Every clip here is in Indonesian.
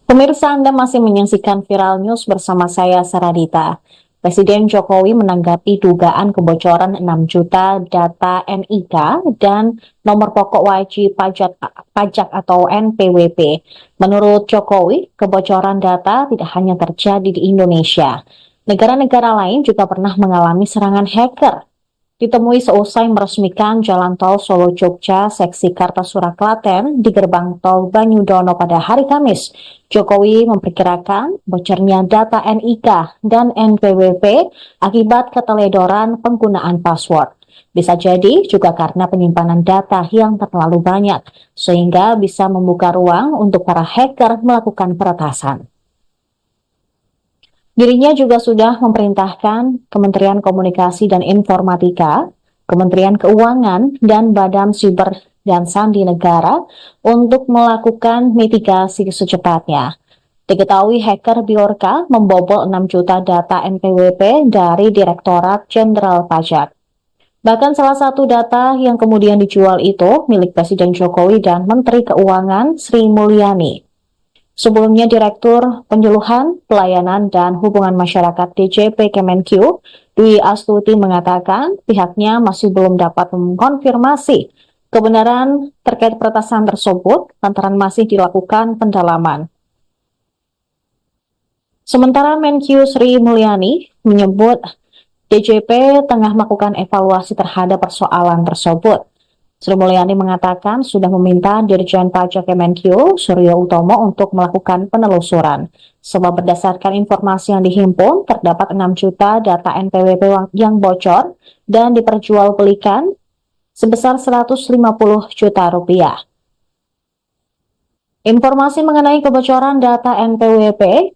Pemirsa, Anda masih menyaksikan Viral News bersama saya, Saradita. Presiden Jokowi menanggapi dugaan kebocoran 6 juta data NIK dan nomor pokok wajib pajak atau NPWP. Menurut Jokowi, kebocoran data tidak hanya terjadi di Indonesia. Negara-negara lain juga pernah mengalami serangan hacker. Ditemui seusai meresmikan Jalan Tol Solo Jogja seksi Kartasura Klaten di gerbang tol Banyudono pada hari Kamis, Jokowi memperkirakan bocornya data NIK dan NPWP akibat keteledoran penggunaan password. Bisa jadi juga karena penyimpanan data yang terlalu banyak, sehingga bisa membuka ruang untuk para hacker melakukan peretasan. Dirinya juga sudah memerintahkan Kementerian Komunikasi dan Informatika, Kementerian Keuangan, dan Badan Siber dan Sandi Negara untuk melakukan mitigasi secepatnya. Diketahui hacker Bjorka membobol 6 juta data NPWP dari Direktorat Jenderal Pajak. Bahkan salah satu data yang kemudian dijual itu milik Presiden Jokowi dan Menteri Keuangan Sri Mulyani. Sebelumnya, Direktur Penyuluhan, Pelayanan, dan Hubungan Masyarakat DJP Kemenq, Dwi Astuti mengatakan pihaknya masih belum dapat mengkonfirmasi kebenaran terkait peretasan tersebut lantaran masih dilakukan pendalaman. Sementara Menq Sri Mulyani menyebut DJP tengah melakukan evaluasi terhadap persoalan tersebut. Sri Mulyani mengatakan sudah meminta Dirjen Pajak Kemenq, Suryo Utomo, untuk melakukan penelusuran. Sebab berdasarkan informasi yang dihimpun, terdapat 6 juta data NPWP yang bocor dan diperjualbelikan sebesar 150 juta rupiah. Informasi mengenai kebocoran data NPWP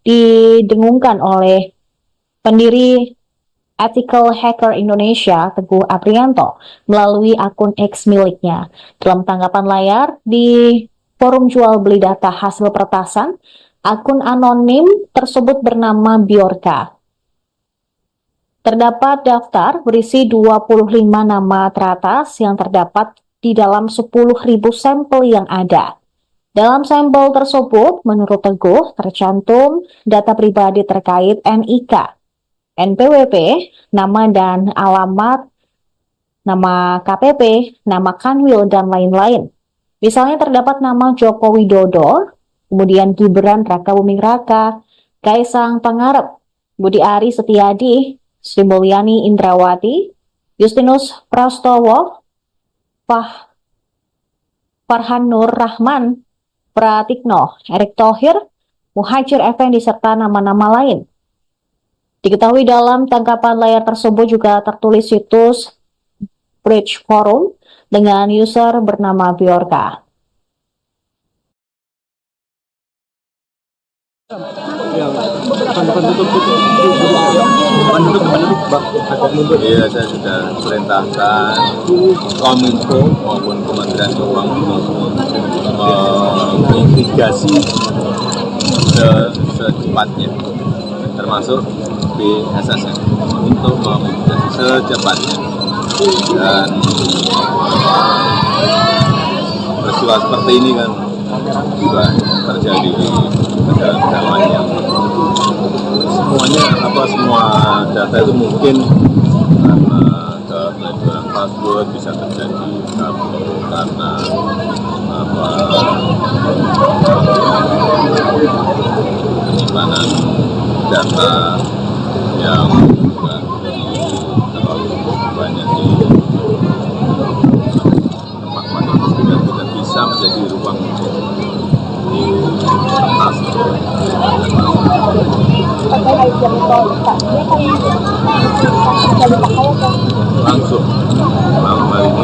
didengungkan oleh pendiri Ethical Hacker Indonesia, Teguh Aprianto, melalui akun X miliknya. Dalam tanggapan layar di forum jual beli data hasil peretasan, akun anonim tersebut bernama Bjorka. Terdapat daftar berisi 25 nama teratas yang terdapat di dalam 10.000 sampel yang ada. Dalam sampel tersebut, menurut Teguh, tercantum data pribadi terkait NIK, NPWP, nama dan alamat, nama KPP, nama Kanwil, dan lain-lain. Misalnya terdapat nama Joko Widodo, kemudian Gibran Rakabuming Raka, Kaisang Pangarep, Budi Ari Setiadi, Sri Mulyani Indrawati, Justinus Prastowo, Farhan Nur Rahman, Pratikno, Erick Thohir, Muhajir Effendi, serta nama-nama lain. Diketahui dalam tangkapan layar tersebut juga tertulis situs Bridge Forum dengan user bernama Bjorka. Iya, saya sudah perintahkan Kominfo maupun Kementerian Keuangan untuk mitigasi secepatnya, termasuk BSSN untuk memitigasi secepatnya. Dan peristiwa seperti ini kan juga terjadi di negara-negara lain yang semua data itu mungkin karena keteledoran password bisa terjadi karena penyimpanan data yang juga terlalu banyak di tempat-tempat yang tidak bisa menjadi ruang untuk diatasi. Langsung malam hari ini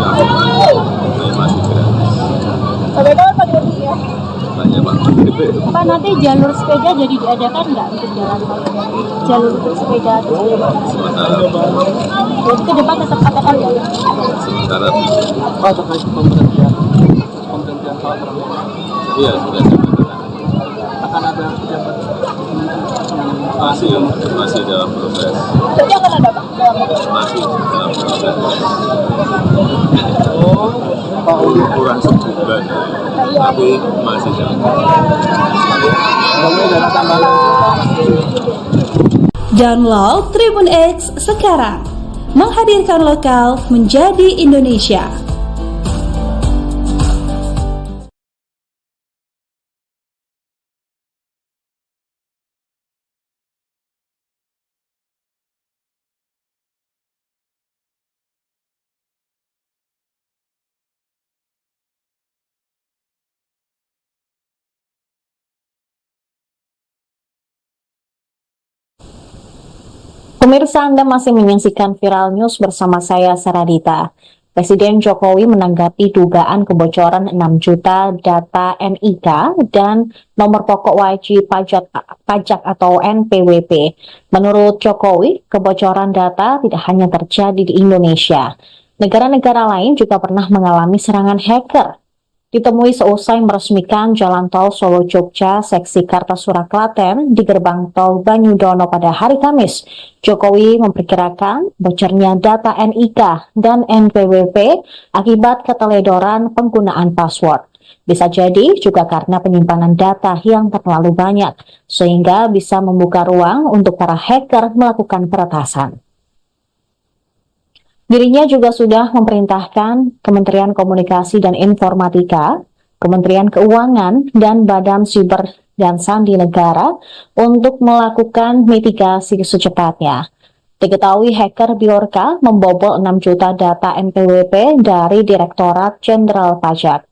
masih gratis. Tanya Pak Menteri. Pak, nanti jalur sepeda jadi diadakan nggak untuk jalan tol? Jalur untuk sepeda itu Sementara ke depan tetap adakan ya? sementara Pak, terkait pemberhentian salah iya sudah dilakukan. akan ada pejabat masih dalam proses. Jadi akan ada Pak? Masih dalam proses. Pak, Kurang sebulan. tapi masih jauh. Download Tribun X sekarang, menghadirkan lokal menjadi Indonesia. Pemirsa, Anda masih menyaksikan Viral News bersama saya, Saradita. Presiden Jokowi menanggapi dugaan kebocoran 6 juta data NIK dan nomor pokok wajib pajak atau NPWP. Menurut Jokowi, kebocoran data tidak hanya terjadi di Indonesia. Negara-negara lain juga pernah mengalami serangan hacker. Ditemui seusai meresmikan Jalan Tol Solo-Jogja seksi Kartasura Klaten di gerbang tol Banyudono pada hari Kamis, Jokowi memperkirakan bocornya data NIK dan NPWP akibat keteledoran penggunaan password. Bisa jadi juga karena penyimpanan data yang terlalu banyak, sehingga bisa membuka ruang untuk para hacker melakukan peretasan. Dirinya juga sudah memerintahkan Kementerian Komunikasi dan Informatika, Kementerian Keuangan, dan Badan Siber dan Sandi Negara untuk melakukan mitigasi secepatnya. Diketahui hacker Bjorka membobol 6 juta data NPWP dari Direktorat Jenderal Pajak.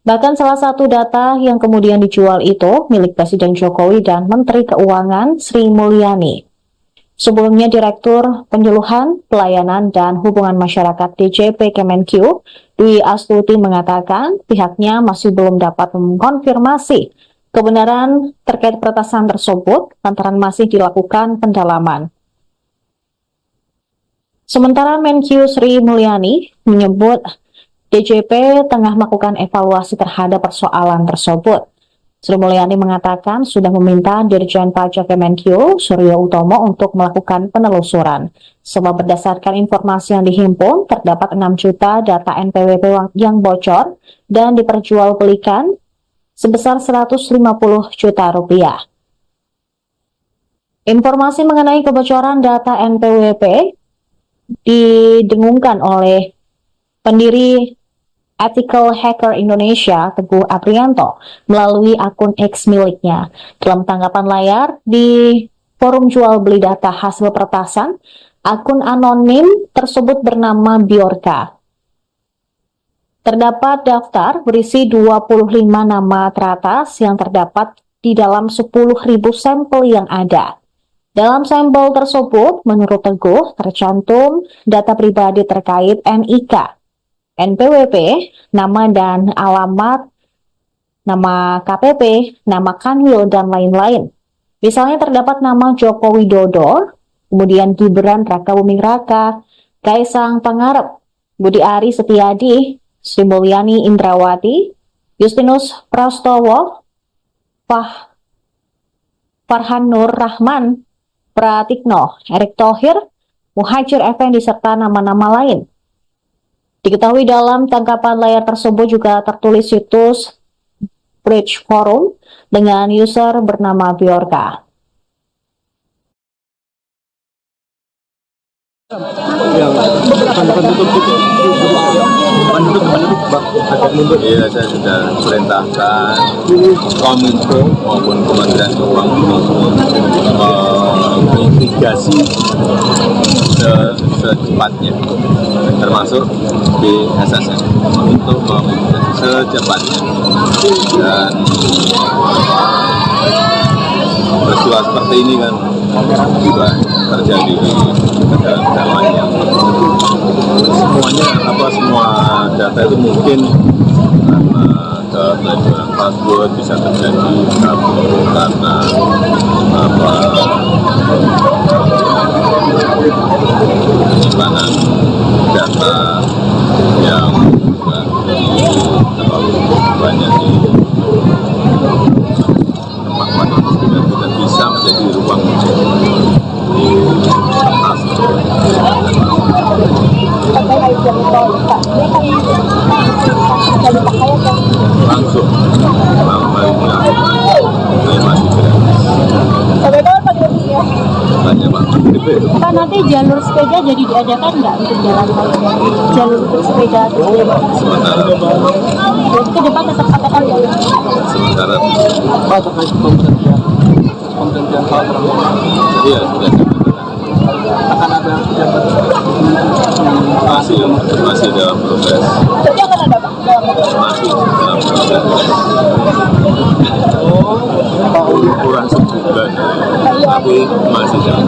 Bahkan salah satu data yang kemudian dijual itu milik Presiden Jokowi dan Menteri Keuangan Sri Mulyani. Sebelumnya, Direktur Penyuluhan, Pelayanan, dan Hubungan Masyarakat DJP Kemenq, Dwi Astuti mengatakan pihaknya masih belum dapat mengkonfirmasi kebenaran terkait peretasan tersebut lantaran masih dilakukan pendalaman. Sementara Menq Sri Mulyani menyebut DJP tengah melakukan evaluasi terhadap persoalan tersebut. Sri Mulyani mengatakan sudah meminta Dirjen Pajak Kemenq, Suryo Utomo, untuk melakukan penelusuran. Sebab berdasarkan informasi yang dihimpun, terdapat 6 juta data NPWP yang bocor dan diperjualbelikan sebesar 150 juta rupiah. Informasi mengenai kebocoran data NPWP didengungkan oleh pendiri Ethical Hacker Indonesia, Teguh Aprianto, melalui akun X miliknya. Dalam tanggapan layar di forum jual beli data hasil peretasan, akun anonim tersebut bernama Bjorka. Terdapat daftar berisi 25 nama teratas yang terdapat di dalam 10.000 sampel yang ada. Dalam sampel tersebut, menurut Teguh, tercantum data pribadi terkait NIK, NPWP, nama dan alamat, nama KPP, nama Kanwil, dan lain-lain. Misalnya terdapat nama Joko Widodo, kemudian Gibran Rakabuming Raka, Kaisang Pangarep, Budi Ari Setiadi, Sri Mulyani Indrawati, Justinus Prastowo, Farhan Nur Rahman, Pratikno, Erick Thohir, Muhajir Effendi, serta nama-nama lain. Diketahui dalam tangkapan layar tersebut juga tertulis situs Bridge Forum dengan user bernama Bjorka. Iya, saya sudah perintahkan Kominfo maupun Kementerian Keuangan mitigasi secepatnya, termasuk BSSN untuk memitigasi secepatnya. Dan peristiwa seperti ini kan juga terjadi di negara-negara lain yang semua data itu mungkin karena keteledoran password bisa terjadi karena penyimpanan data yang terlalu banyak di tempat yang tidak bisa menjadi ruang di atas. Langsung nanti jalur sepeda jadi diadakan nggak untuk jalan tol? Jalur untuk sepeda Sementara ke depan tetap akan ada. sementara Pak terkait pemberhentian Pak Prabowo iya sudah akan ada pejabat masih dalam proses Jadi akan ada Pak? masih dalam proses kurang sebulan tapi masih dalam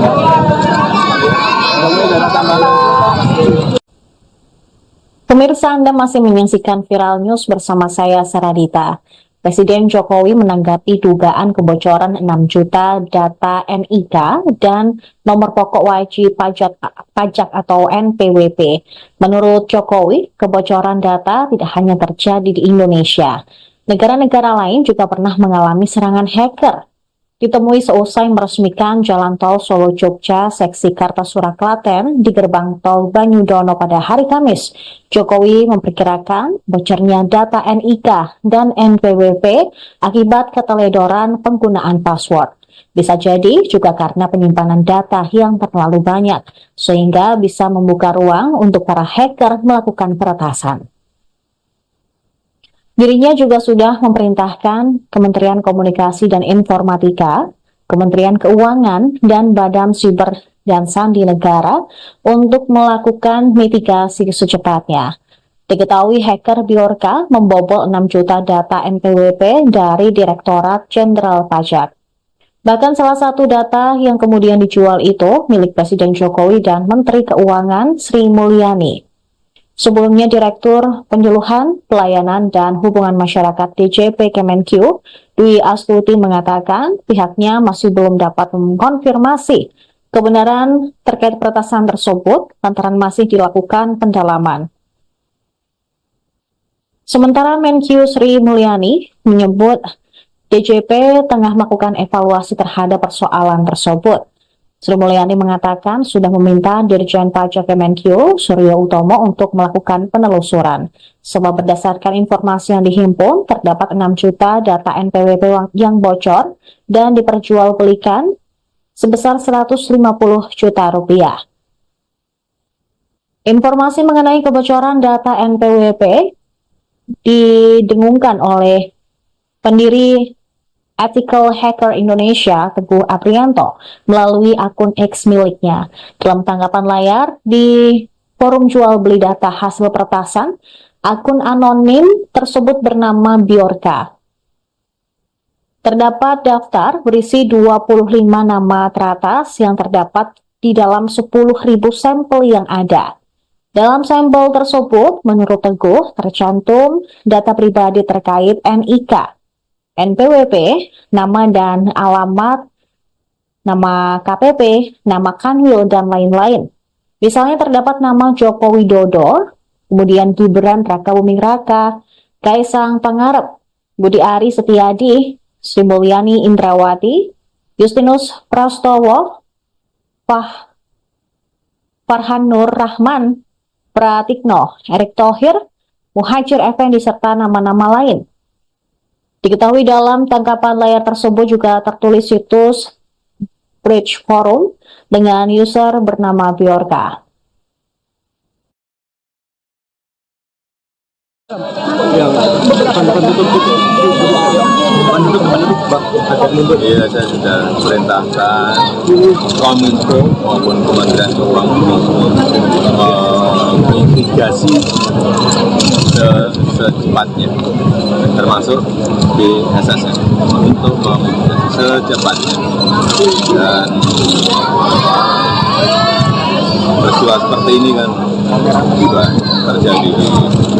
Pemirsa, Anda masih menyaksikan Viral News bersama saya, Saradita. Presiden Jokowi menanggapi dugaan kebocoran 6 juta data NIK dan nomor pokok wajib pajak atau NPWP. Menurut Jokowi, kebocoran data tidak hanya terjadi di Indonesia. Negara-negara lain juga pernah mengalami serangan hacker. Ditemui seusai meresmikan Jalan Tol Solo-Jogja seksi Kartasura Klaten di gerbang tol Banyudono pada hari Kamis, Jokowi memperkirakan bocornya data NIK dan NPWP akibat keteledoran penggunaan password. Bisa jadi juga karena penyimpanan data yang terlalu banyak, sehingga bisa membuka ruang untuk para hacker melakukan peretasan. Dirinya juga sudah memerintahkan Kementerian Komunikasi dan Informatika, Kementerian Keuangan, dan Badan Siber dan Sandi Negara untuk melakukan mitigasi secepatnya. Diketahui hacker Bjorka membobol 6 juta data NPWP dari Direktorat Jenderal Pajak. Bahkan salah satu data yang kemudian dijual itu milik Presiden Jokowi dan Menteri Keuangan Sri Mulyani. Sebelumnya, Direktur Penyuluhan, Pelayanan, dan Hubungan Masyarakat DJP Kemenq, Dwi Astuti mengatakan pihaknya masih belum dapat mengkonfirmasi kebenaran terkait peretasan tersebut lantaran masih dilakukan pendalaman. Sementara Menq Sri Mulyani menyebut DJP tengah melakukan evaluasi terhadap persoalan tersebut. Sri Mulyani mengatakan sudah meminta Dirjen Pajak Kemenq, Suryo Utomo, untuk melakukan penelusuran. Sebab berdasarkan informasi yang dihimpun, terdapat 6 juta data NPWP yang bocor dan diperjualbelikan sebesar 150 juta rupiah. Informasi mengenai kebocoran data NPWP didengungkan oleh pendiri Ethical Hacker Indonesia, Teguh Aprianto, melalui akun X miliknya. Dalam tanggapan layar di forum jual beli data hasil peretasan, akun anonim tersebut bernama Bjorka. Terdapat daftar berisi 25 nama teratas yang terdapat di dalam 10.000 sampel yang ada. Dalam sampel tersebut, menurut Teguh, tercantum data pribadi terkait NIK, NPWP, nama dan alamat, nama KPP, nama Kanwil, dan lain-lain. Misalnya terdapat nama Joko Widodo, kemudian Gibran Rakabuming Raka, Kaisang Pangarep, Budi Ari Setiadi, Sri Mulyani Indrawati, Justinus Prastowo, Farhan Nur Rahman, Pratikno, Erick Thohir, Muhajir Effendi, serta nama-nama lain. Diketahui dalam tangkapan layar tersebut juga tertulis situs Bridge Forum dengan user bernama Bjorka. Iya, saya sudah perintahkan Kominfo maupun Kementerian Keuangan mitigasi secepatnya, termasuk di SSN untuk memitigasi secepatnya. Dan peristiwa seperti ini kan juga terjadi di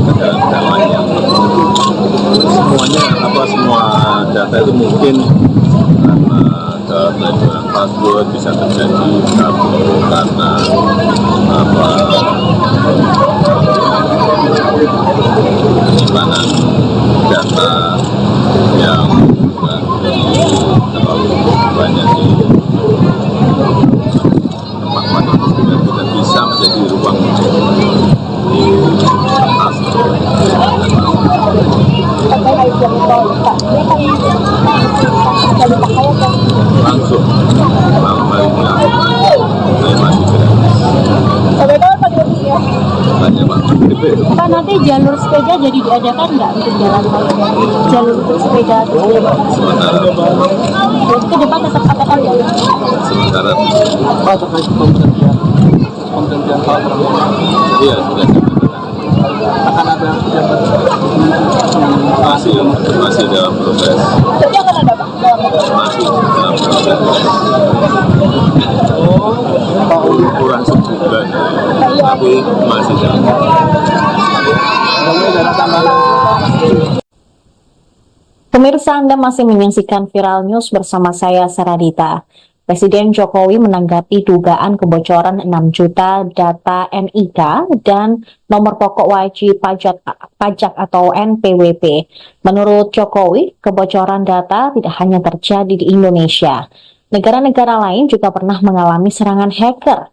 negara-negara lain yang semua data itu mungkin karena keteledoran password bisa terjadi karena penyimpanan data yang terlalu banyak di tempat-tempat yang tidak bisa menjadi ruang di atas. Langsung malam hari ini saya masih Tanya Pak Menteri. Pak, nanti jalur sepeda jadi diadakan nggak untuk jalan tol? Jalur untuk sepeda terus Sementara berarti ke depan tetap adakan ya? sementara Pak terkait pemberhentian Pak Prabowo, iya sudah akan ada pejabat masih dalam proses, Jadi akan ada Pak? masih dalam proses. Kurang sebulan, tapi masih dalam Pemirsa, Anda masih menyaksikan Viral News bersama saya, Saradita. Presiden Jokowi menanggapi dugaan kebocoran 6 juta data NIK dan nomor pokok wajib pajak atau NPWP. Menurut Jokowi, kebocoran data tidak hanya terjadi di Indonesia. Negara-negara lain juga pernah mengalami serangan hacker.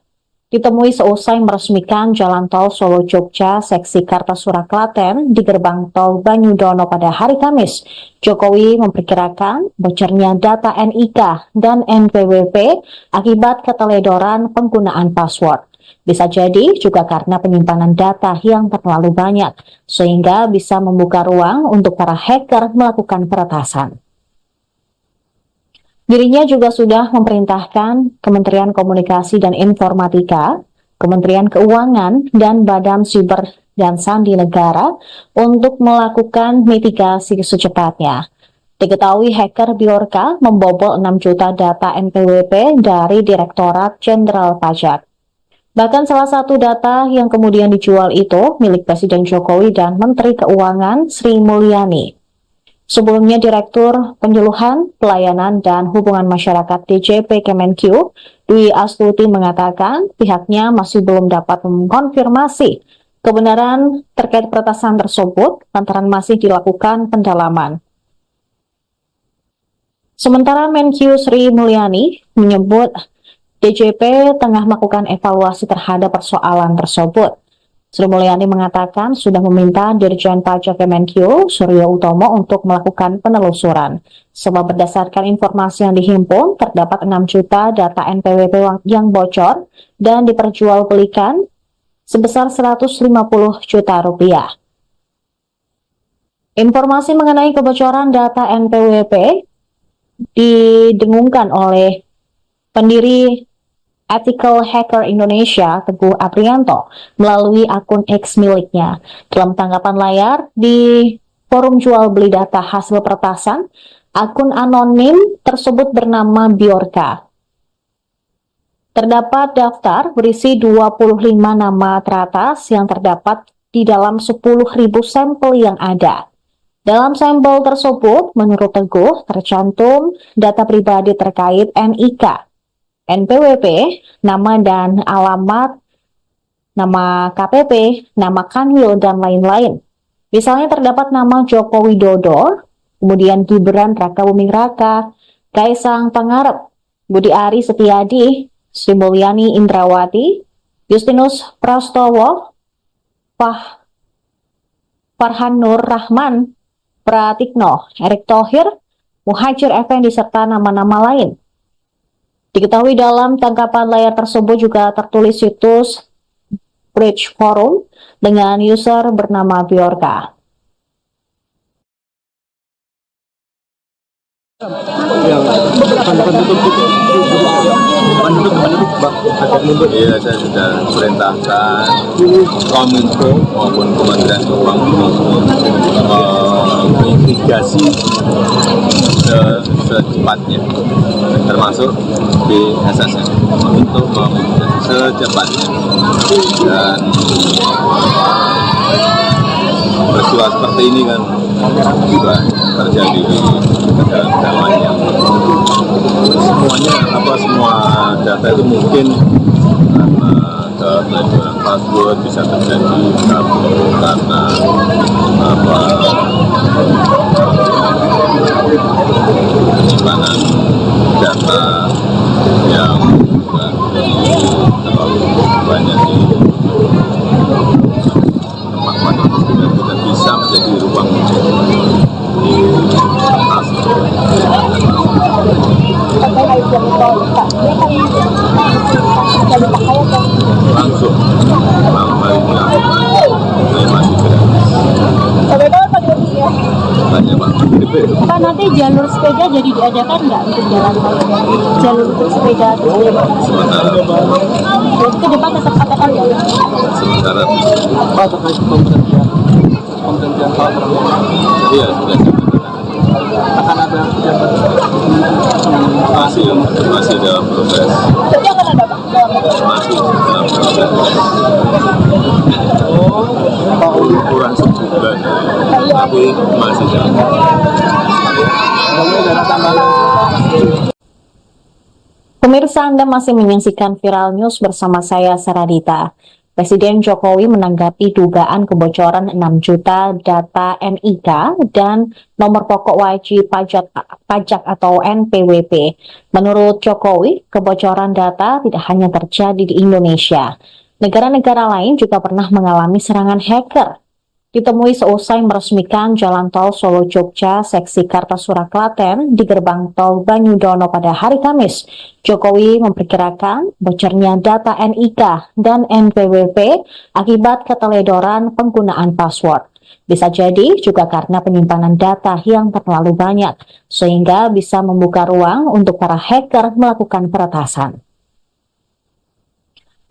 Ditemui seusai meresmikan Jalan Tol Solo-Jogja seksi Kartasura Klaten di gerbang tol Banyudono pada hari Kamis, Jokowi memperkirakan bocornya data NIK dan NPWP akibat keteledoran penggunaan password. Bisa jadi juga karena penyimpanan data yang terlalu banyak, sehingga bisa membuka ruang untuk para hacker melakukan peretasan. Dirinya juga sudah memerintahkan Kementerian Komunikasi dan Informatika, Kementerian Keuangan, dan Badan Siber dan Sandi Negara untuk melakukan mitigasi secepatnya. Diketahui hacker Bjorka membobol 6 juta data NPWP dari Direktorat Jenderal Pajak. Bahkan salah satu data yang kemudian dijual itu milik Presiden Jokowi dan Menteri Keuangan Sri Mulyani. Sebelumnya, Direktur Penyuluhan, Pelayanan, dan Hubungan Masyarakat DJP Kemenq, Dwi Astuti mengatakan pihaknya masih belum dapat mengkonfirmasi kebenaran terkait peretasan tersebut lantaran masih dilakukan pendalaman. Sementara Menq Sri Mulyani menyebut DJP tengah melakukan evaluasi terhadap persoalan tersebut. Sri Mulyani mengatakan sudah meminta Dirjen Pajak Kemenq, Suryo Utomo, untuk melakukan penelusuran. Sebab berdasarkan informasi yang dihimpun, terdapat 6 juta data NPWP yang bocor dan diperjualbelikan sebesar 150 juta rupiah. Informasi mengenai kebocoran data NPWP didengungkan oleh pendiri Ethical Hacker Indonesia, Teguh Aprianto, melalui akun X miliknya. Dalam tanggapan layar di forum jual beli data hasil peretasan, akun anonim tersebut bernama Bjorka. Terdapat daftar berisi 25 nama teratas yang terdapat di dalam 10.000 sampel yang ada. Dalam sampel tersebut, menurut Teguh, tercantum data pribadi terkait NIK, NPWP, nama dan alamat, nama KPP, nama Kanwil, dan lain-lain. Misalnya terdapat nama Joko Widodo, kemudian Gibran Rakabuming Raka, Kaisang Pangarep, Budi Ari Setiadi, Sri Mulyani Indrawati, Justinus Prastowo, Farhan Nur Rahman, Pratikno, Erick Thohir, Muhajir Effendi, serta nama-nama lain. Diketahui dalam tangkapan layar tersebut juga tertulis situs Bridge Forum dengan user bernama Bjorka. Iya, saya sudah perintahkan Kominfo maupun Kementerian Keuangan mitigasi secepatnya, termasuk di SSN untuk secepatnya. Dan peristiwa seperti ini kan juga terjadi di negara-negara lain yang semua data itu mungkin karena keteledoran password bisa terjadi karena penyimpanan data yang terlalu banyak di tempat yang tidak bisa menjadi ruang di atas langsung malam hari Pak, nanti jalur sepeda jadi diadakan nggak untuk jalan tol? Jalur untuk sepeda Sementara ke depan tetap katakan nggak? sementara Pak, terkait pemberhentian Pak Prabowo, iya sudah akan ada jabatan masih dalam proses. Jadi akan ada Pak? Masih dalam proses. Pak Uli. Kurang sebulan tapi masih dalam Ada tambahan. Pemirsa, Anda masih menyaksikan Viral News bersama saya, Saradita. Presiden Jokowi menanggapi dugaan kebocoran 6 juta data NIK dan nomor pokok wajib pajak atau NPWP. Menurut Jokowi, kebocoran data tidak hanya terjadi di Indonesia. Negara-negara lain juga pernah mengalami serangan hacker. Ditemui seusai meresmikan Jalan Tol Solo-Jogja seksi Kartasura Klaten di gerbang tol Banyudono pada hari Kamis, Jokowi memperkirakan bocornya data NIK dan NPWP akibat keteledoran penggunaan password. Bisa jadi juga karena penyimpanan data yang terlalu banyak, sehingga bisa membuka ruang untuk para hacker melakukan peretasan.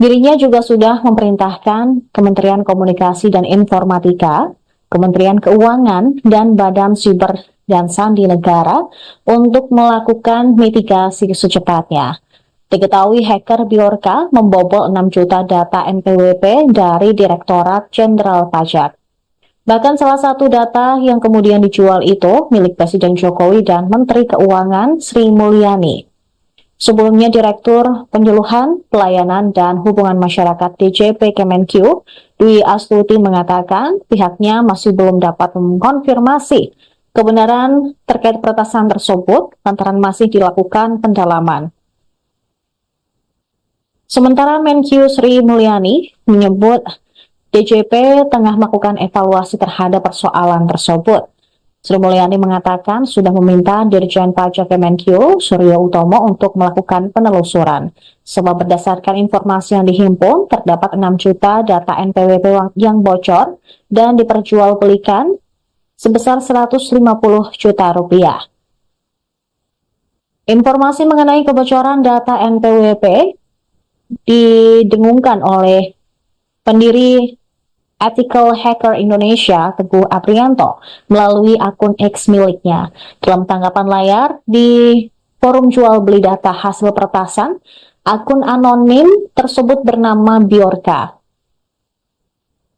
Dirinya juga sudah memerintahkan Kementerian Komunikasi dan Informatika, Kementerian Keuangan, dan Badan Siber dan Sandi Negara untuk melakukan mitigasi secepatnya. Diketahui hacker Bjorka membobol 6 juta data NPWP dari Direktorat Jenderal Pajak. Bahkan salah satu data yang kemudian dijual itu milik Presiden Jokowi dan Menteri Keuangan Sri Mulyani. Sebelumnya, Direktur Penyuluhan, Pelayanan, dan Hubungan Masyarakat DJP Kemenq, Dwi Astuti mengatakan pihaknya masih belum dapat mengkonfirmasi kebenaran terkait peretasan tersebut lantaran masih dilakukan pendalaman. Sementara Menq Sri Mulyani menyebut DJP tengah melakukan evaluasi terhadap persoalan tersebut. Sri Mulyani mengatakan sudah meminta Dirjen Pajak Kemenq, Suryo Utomo, untuk melakukan penelusuran. Sebab berdasarkan informasi yang dihimpun, terdapat 6 juta data NPWP yang bocor dan diperjualbelikan sebesar 150 juta rupiah. Informasi mengenai kebocoran data NPWP didengungkan oleh pendiri Ethical Hacker Indonesia, Teguh Aprianto, melalui akun X miliknya. Dalam tanggapan layar di forum jual beli data hasil peretasan, akun anonim tersebut bernama Bjorka.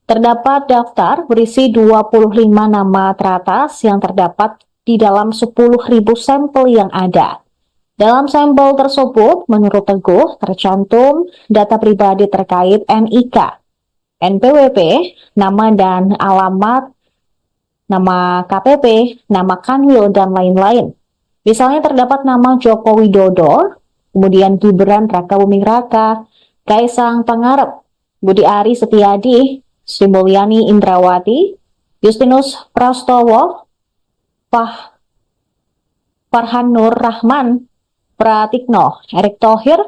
Terdapat daftar berisi 25 nama teratas yang terdapat di dalam 10.000 sampel yang ada. Dalam sampel tersebut, menurut Teguh, tercantum data pribadi terkait NIK, NPWP, nama dan alamat, nama KPP, nama Kanwil, dan lain-lain. Misalnya terdapat nama Joko Widodo, kemudian Gibran Rakabuming Raka, Kaisang Pangarep, Budi Ari Setiadi, Sri Mulyani Indrawati, Justinus Prastowo, Farhan Nur Rahman, Pratikno, Erick Thohir,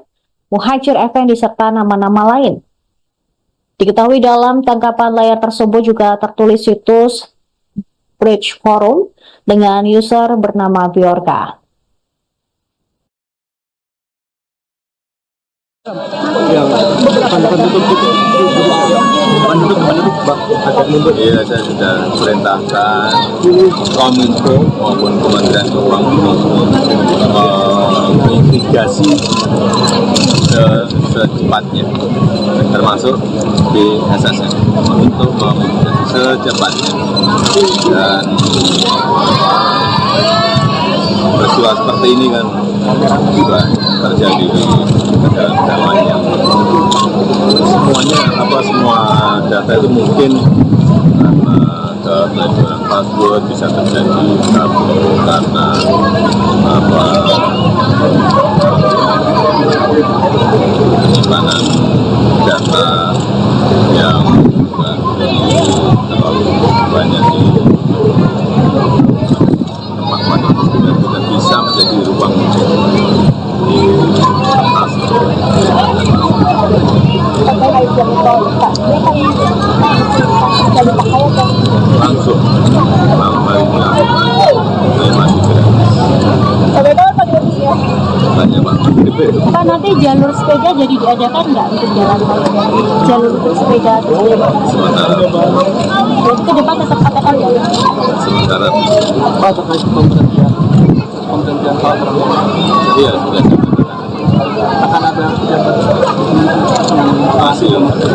Muhajir Effendi, serta nama-nama lain. Diketahui dalam tangkapan layar tersebut juga tertulis situs Bridge Forum dengan user bernama Bjorka. Yang Iya, saya sudah perintahkan Kominfo maupun Kementerian Keuangan mitigasi secepatnya, termasuk di SSN untuk memitigasi secepatnya. Dan peristiwa seperti ini kan juga terjadi di negara-negara lain yang semua data itu mungkin karena keteledoran password bisa terjadi karena penyimpanan data yang terlalu banyak di tempat yang tidak bisa menjadi ruang di atas langsung melalui tanya Pak Menteri. Pak, nanti jalur sepeda jadi diadakan nggak untuk jalan tol? Jalur untuk sepeda Sementara ke depan tetap adakan nggak? sementara Pak terkait pemberhentian Pak Prabowo, iya sudah saya katakan. akan ada pejabat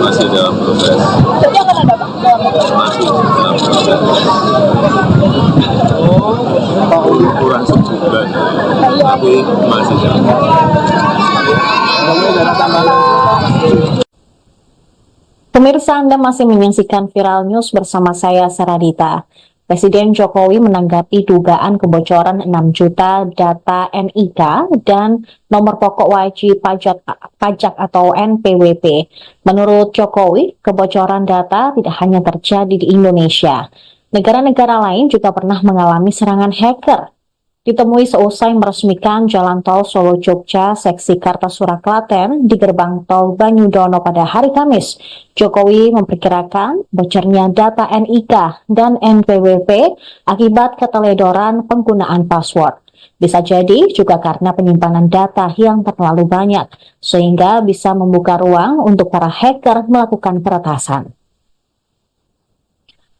masih dalam proses, Jadi akan ada Pak? masih dalam proses Pak Uli. kurang sebulan, tapi masih dalam proses. Kemudian ada tambahan. Pemirsa, Anda masih menyaksikan Viral News bersama saya, Saradita. Presiden Jokowi menanggapi dugaan kebocoran 6 juta data NIK dan nomor pokok wajib pajak atau NPWP. Menurut Jokowi, kebocoran data tidak hanya terjadi di Indonesia. Negara-negara lain juga pernah mengalami serangan hacker. Ditemui seusai meresmikan Jalan Tol Solo-Jogja seksi Kartasura Klaten di gerbang tol Banyudono pada hari Kamis, Jokowi memperkirakan bocornya data NIK dan NPWP akibat keteledoran penggunaan password. Bisa jadi juga karena penyimpanan data yang terlalu banyak, sehingga bisa membuka ruang untuk para hacker melakukan peretasan.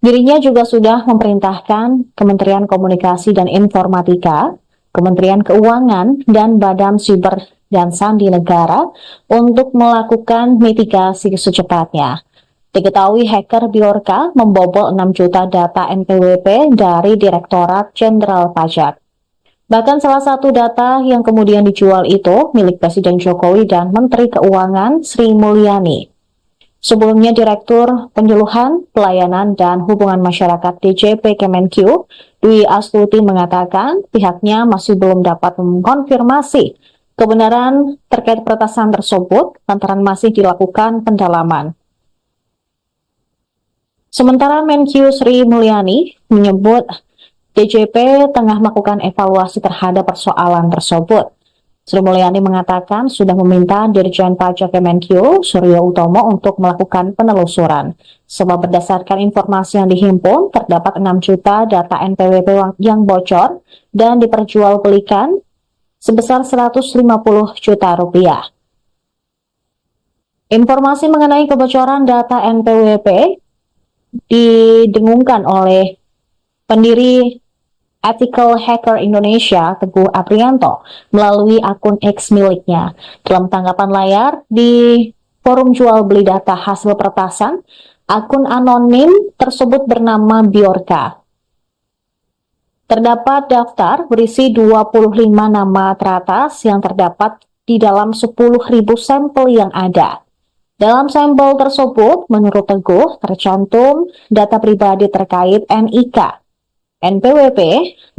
Dirinya juga sudah memerintahkan Kementerian Komunikasi dan Informatika, Kementerian Keuangan, dan Badan Siber dan Sandi Negara untuk melakukan mitigasi secepatnya. Diketahui hacker Bjorka membobol 6 juta data NPWP dari Direktorat Jenderal Pajak. Bahkan salah satu data yang kemudian dijual itu milik Presiden Jokowi dan Menteri Keuangan Sri Mulyani. Sebelumnya, Direktur Penyuluhan, Pelayanan, dan Hubungan Masyarakat DJP Kemenq, Dwi Astuti mengatakan pihaknya masih belum dapat mengkonfirmasi kebenaran terkait peretasan tersebut lantaran masih dilakukan pendalaman. Sementara Menq Sri Mulyani menyebut DJP tengah melakukan evaluasi terhadap persoalan tersebut. Sri Mulyani mengatakan sudah meminta Dirjen Pajak Kemenq, Suryo Utomo, untuk melakukan penelusuran. Sebab berdasarkan informasi yang dihimpun, terdapat 6 juta data NPWP yang bocor dan diperjualbelikan sebesar 150 juta rupiah. Informasi mengenai kebocoran data NPWP didengungkan oleh pendiri Ethical Hacker Indonesia, Teguh Aprianto, melalui akun X miliknya. Dalam tanggapan layar di forum jual beli data hasil peretasan, akun anonim tersebut bernama Bjorka. Terdapat daftar berisi 25 nama teratas yang terdapat di dalam 10.000 sampel yang ada. Dalam sampel tersebut, menurut Teguh, tercantum data pribadi terkait NIK, NPWP,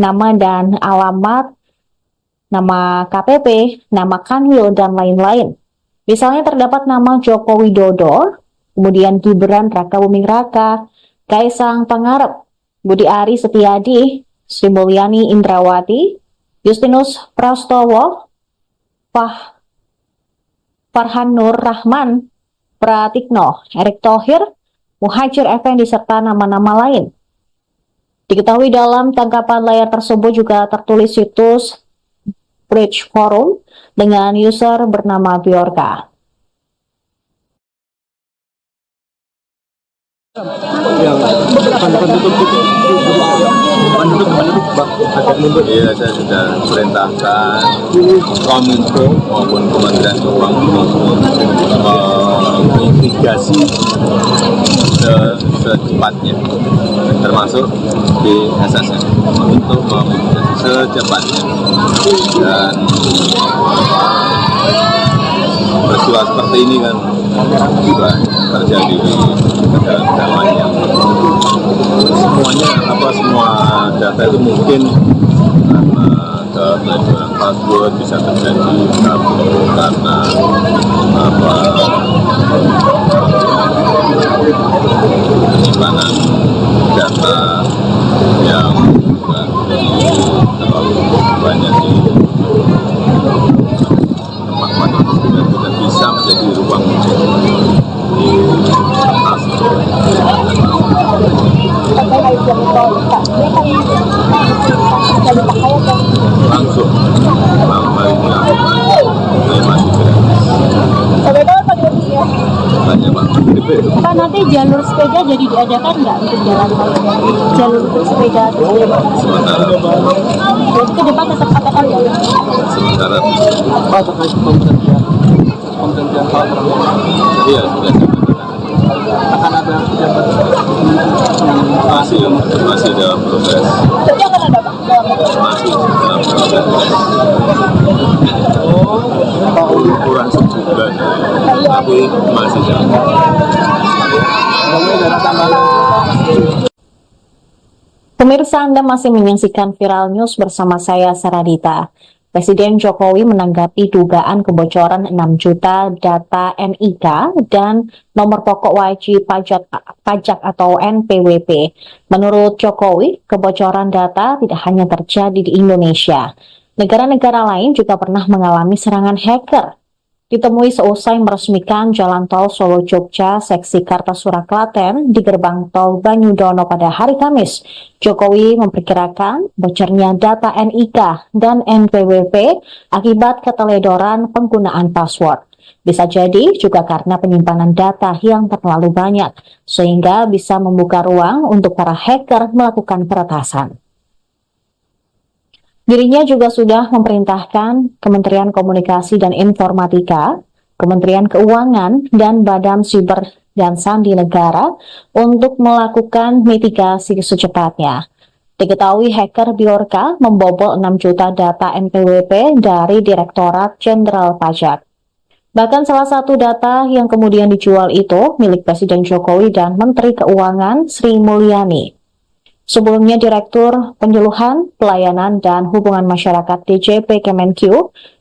nama dan alamat, nama KPP, nama Kanwil, dan lain-lain. Misalnya terdapat nama Joko Widodo, kemudian Gibran Raka Buming Raka, Kaisang Pangarep, Budi Ari Setiadi, Sri Mulyani Indrawati, Justinus Prastowo, Farhan Nur Rahman, Pratikno, Erick Thohir, Muhajir Effendi, serta nama-nama lain. Diketahui dalam tangkapan layar tersebut juga tertulis situs Bridge Forum dengan user bernama Bjorka. Yang penduduk Pak agak mundur. Iya, saya sudah perintahkan Kominfo maupun Kementerian Keuangan menginvestigasi secepatnya, termasuk di SSN, untuk menginvestigasi secepatnya. Dan peristiwa seperti ini kan juga terjadi di negara-negara lain yang semua data itu mungkin karena keteledoran password bisa terjadi karena penyimpanan data yang juga terlalu banyak di tempat-tempat yang tidak bisa menjadi ruang di atas. Langsung malam hari ini Pak, nanti jalur sepeda jadi diadakan nggak untuk jalan tol? Jalur untuk sepeda atau Sementara jadi ke depan tetap adakan ya? sementara Pak, terkait pemberhentian Pak Prabowo, iya sudah akan ada pejabat yang masih dalam proses Jadi akan ada Pak? masih dalam proses Pak Uli. kurang sebulan tapi masih dalam Namanya ada tambahan. Pemirsa, Anda masih menyaksikan Viral News bersama saya, Saradita. Presiden Jokowi menanggapi dugaan kebocoran 6 juta data NIK dan nomor pokok wajib pajak atau NPWP. Menurut Jokowi, kebocoran data tidak hanya terjadi di Indonesia. Negara-negara lain juga pernah mengalami serangan hacker. Ditemui seusai meresmikan Jalan Tol Solo-Jogja seksi Kartasura Klaten di gerbang tol Banyudono pada hari Kamis, Jokowi memperkirakan bocornya data NIK dan NPWP akibat keteledoran penggunaan password. Bisa jadi juga karena penyimpanan data yang terlalu banyak, sehingga bisa membuka ruang untuk para hacker melakukan peretasan. Dirinya juga sudah memerintahkan Kementerian Komunikasi dan Informatika, Kementerian Keuangan, dan Badan Siber dan Sandi Negara untuk melakukan mitigasi secepatnya. Diketahui hacker Bjorka membobol 6 juta data NPWP dari Direktorat Jenderal Pajak. Bahkan salah satu data yang kemudian dijual itu milik Presiden Jokowi dan Menteri Keuangan Sri Mulyani. Sebelumnya, Direktur Penyuluhan, Pelayanan, dan Hubungan Masyarakat DJP Kemenq,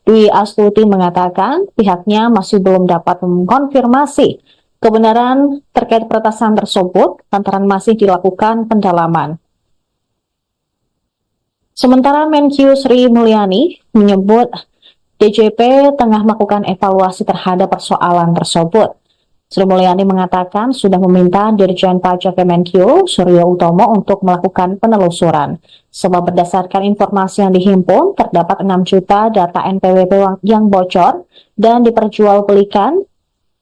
Dwi Astuti mengatakan pihaknya masih belum dapat mengkonfirmasi kebenaran terkait peretasan tersebut lantaran masih dilakukan pendalaman. Sementara Menq Sri Mulyani menyebut DJP tengah melakukan evaluasi terhadap persoalan tersebut. Sri Mulyani mengatakan sudah meminta Dirjen Pajak Kemenq, Suryo Utomo, untuk melakukan penelusuran. Sebab berdasarkan informasi yang dihimpun, terdapat 6 juta data NPWP yang bocor dan diperjualbelikan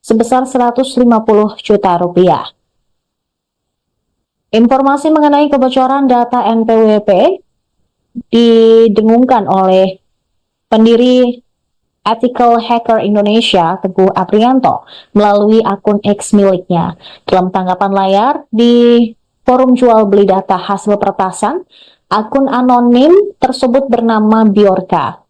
sebesar 150 juta rupiah. Informasi mengenai kebocoran data NPWP didengungkan oleh pendiri Ethical Hacker Indonesia, Teguh Aprianto, melalui akun X miliknya. Dalam tanggapan layar di forum jual beli data hasil peretasan, akun anonim tersebut bernama Bjorka.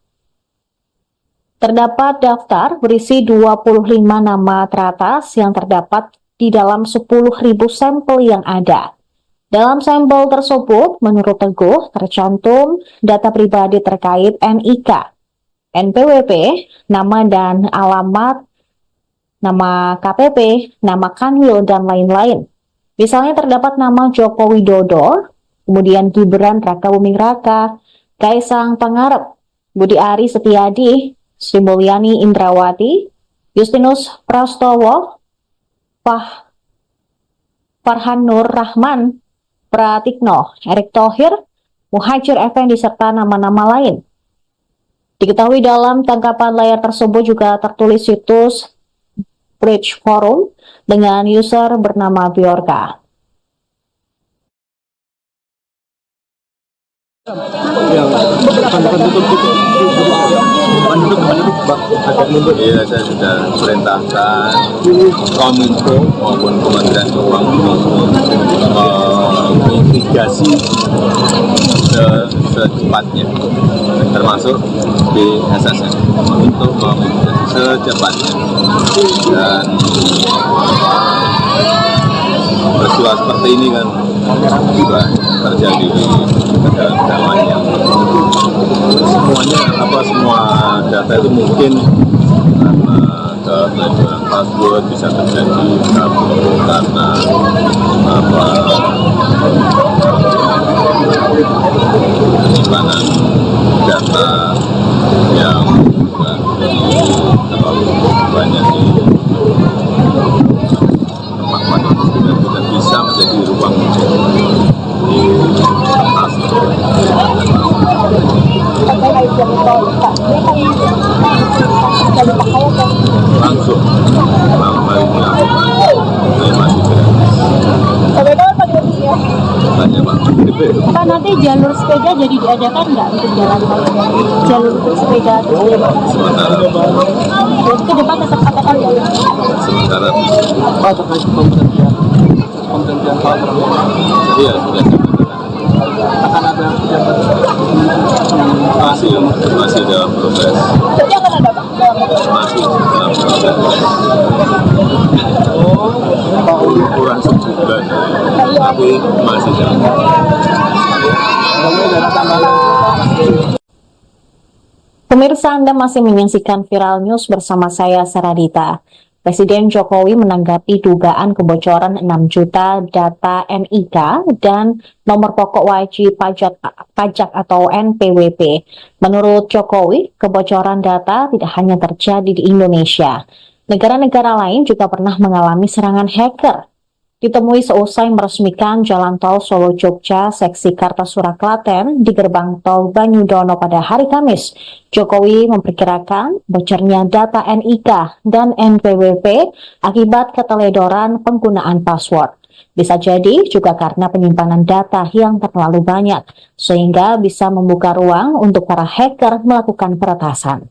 Terdapat daftar berisi 25 nama teratas yang terdapat di dalam 10.000 sampel yang ada. Dalam sampel tersebut, menurut Teguh, tercantum data pribadi terkait NIK, NPWP, nama dan alamat, nama KPP, nama Kanwil, dan lain-lain. Misalnya terdapat nama Joko Widodo, kemudian Gibran Rakabuming Raka, Kaisang Pangarep, Budi Ari Setiadi, Sri Mulyani Indrawati, Justinus Prastowo, Farhan Nur Rahman, Pratikno, Erick Thohir, Muhajir Effendi, serta nama-nama lain. Diketahui dalam tangkapan layar tersebut juga tertulis situs Bridge Forum dengan user bernama Bjorka. Yang akan tutup itu Pak, agak mundur. Iya, saya sudah perintahkan Kominfo maupun Kementerian Keuangan mitigasi secepatnya, termasuk di SSN untuk memitigasi secepatnya. Dan peristiwa seperti ini kan juga terjadi di negara-negara lain yang semua data itu mungkin karena keteledoran password bisa terjadi karena penyimpanan data yang terlalu banyak di tempat dan tidak bisa menjadi ruang di atas langsung malam hari ini masih jalur sepeda jadi diadakan nggak untuk jalan tol? Jalur untuk sepeda terus Sementara ke depan tetap katakan ya. sementara Pak terkait penggantian Pak Prabowo iya sudah akan ada kegiatan masih dalam proses Jadi akan ada Pak? masih dalam proses Pak Uli kurang sebulan tapi masih dalam ada tambahan. Pemirsa, Anda masih menyaksikan Viral News bersama saya, Saradita. Presiden Jokowi menanggapi dugaan kebocoran 6 juta data NIK dan nomor pokok wajib pajak atau NPWP. Menurut Jokowi, kebocoran data tidak hanya terjadi di Indonesia. Negara-negara lain juga pernah mengalami serangan hacker. Ditemui seusai meresmikan Jalan Tol Solo-Jogja seksi Kartasura Klaten di gerbang tol Banyudono pada hari Kamis, Jokowi memperkirakan bocornya data NIK dan NPWP akibat keteledoran penggunaan password. Bisa jadi juga karena penyimpanan data yang terlalu banyak, sehingga bisa membuka ruang untuk para hacker melakukan peretasan.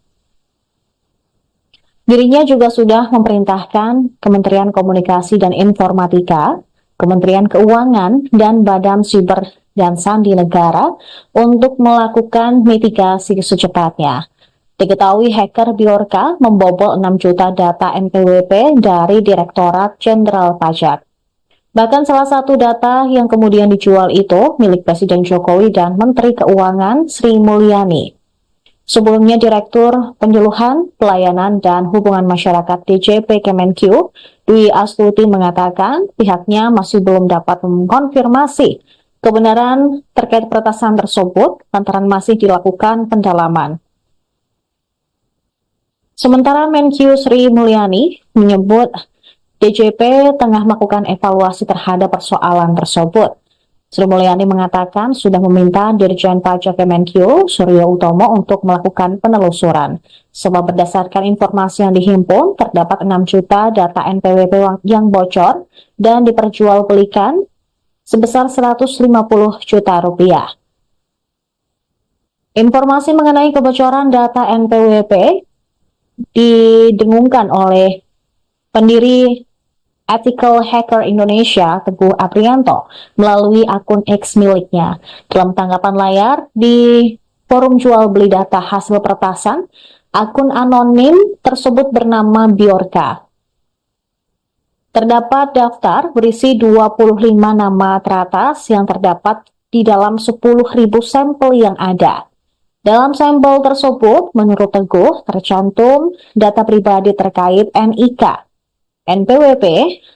Dirinya juga sudah memerintahkan Kementerian Komunikasi dan Informatika, Kementerian Keuangan, dan Badan Siber dan Sandi Negara untuk melakukan mitigasi secepatnya. Diketahui hacker Bjorka membobol 6 juta data NPWP dari Direktorat Jenderal Pajak. Bahkan salah satu data yang kemudian dijual itu milik Presiden Jokowi dan Menteri Keuangan Sri Mulyani. Sebelumnya, Direktur Penyuluhan, Pelayanan, dan Hubungan Masyarakat DJP Kemenq, Dwi Astuti mengatakan pihaknya masih belum dapat mengkonfirmasi kebenaran terkait peretasan tersebut lantaran masih dilakukan pendalaman. Sementara Menq Sri Mulyani menyebut DJP tengah melakukan evaluasi terhadap persoalan tersebut. Sri Mulyani mengatakan sudah meminta Dirjen Pajak Kemenq, Suryo Utomo, untuk melakukan penelusuran. Sebab berdasarkan informasi yang dihimpun, terdapat 6 juta data NPWP yang bocor dan diperjualbelikan sebesar 150 juta rupiah. Informasi mengenai kebocoran data NPWP didengungkan oleh pendiri Ethical Hacker Indonesia, Teguh Aprianto, melalui akun X miliknya. Dalam tanggapan layar di forum jual beli data hasil peretasan, akun anonim tersebut bernama Bjorka. Terdapat daftar berisi 25 nama teratas yang terdapat di dalam 10.000 sampel yang ada. Dalam sampel tersebut, menurut Teguh, tercantum data pribadi terkait NIK, NPWP,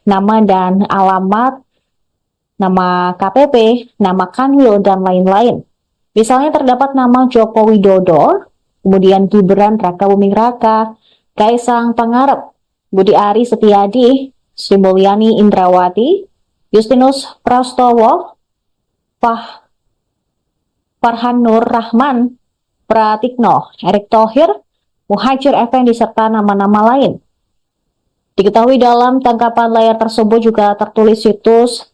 nama dan alamat, nama KPP, nama Kanwil, dan lain-lain. Misalnya terdapat nama Joko Widodo, kemudian Gibran Rakabuming Raka, Kaisang Pangarep, Budi Ari Setiadi, Sri Mulyani Indrawati, Justinus Prastowo, Farhan Nur Rahman, Pratikno, Erick Thohir, Muhajir Effendi, serta nama-nama lain. Diketahui dalam tangkapan layar tersebut juga tertulis situs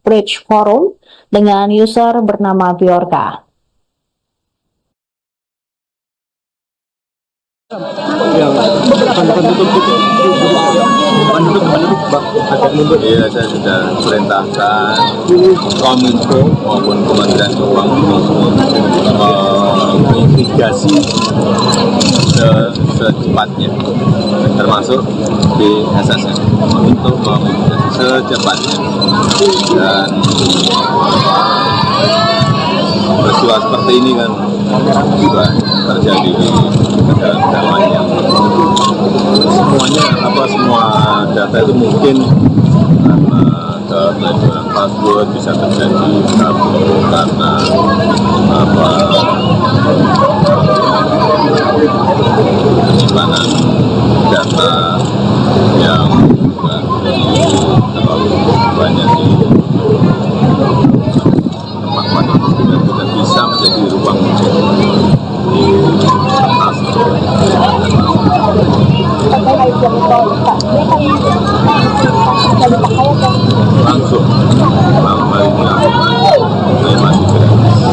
Bridge Forum dengan user bernama Bjorka. Yang akan tutup itu menutup Pak agak mundur. iya saya sudah perintahkan Kominfo maupun Kementerian Keuangan mitigasi secepatnya, termasuk BSSN untuk memitigasi secepatnya, dan peristiwa seperti ini kan juga terjadi di negara-negara lain yang semua data itu mungkin karena keteledoran password bisa terjadi karena penyimpanan data yang terlalu banyak di tempat-tempat yang tidak bisa menjadi ruang di kertas. Langsung malam hari ini saya masih gratis.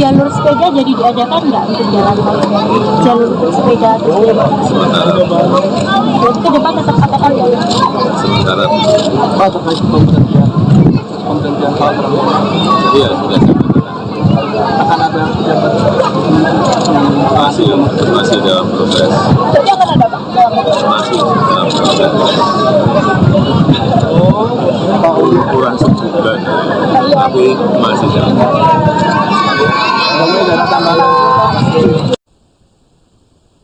jalur sepeda jadi diadakan nggak untuk jalan tol? Jalur untuk sepeda terus Sementara ke depan tetap adakan ya? sementara Pak terkait pemberhentian Pak Prabowo, iya sudah saya katakan. akan ada pejabat masih dalam proses, Jadi akan ada Pak? masih dalam proses. Pak Uli. Kurang sebulan, tapi masih dalam proses. Kemudian ada tambahan.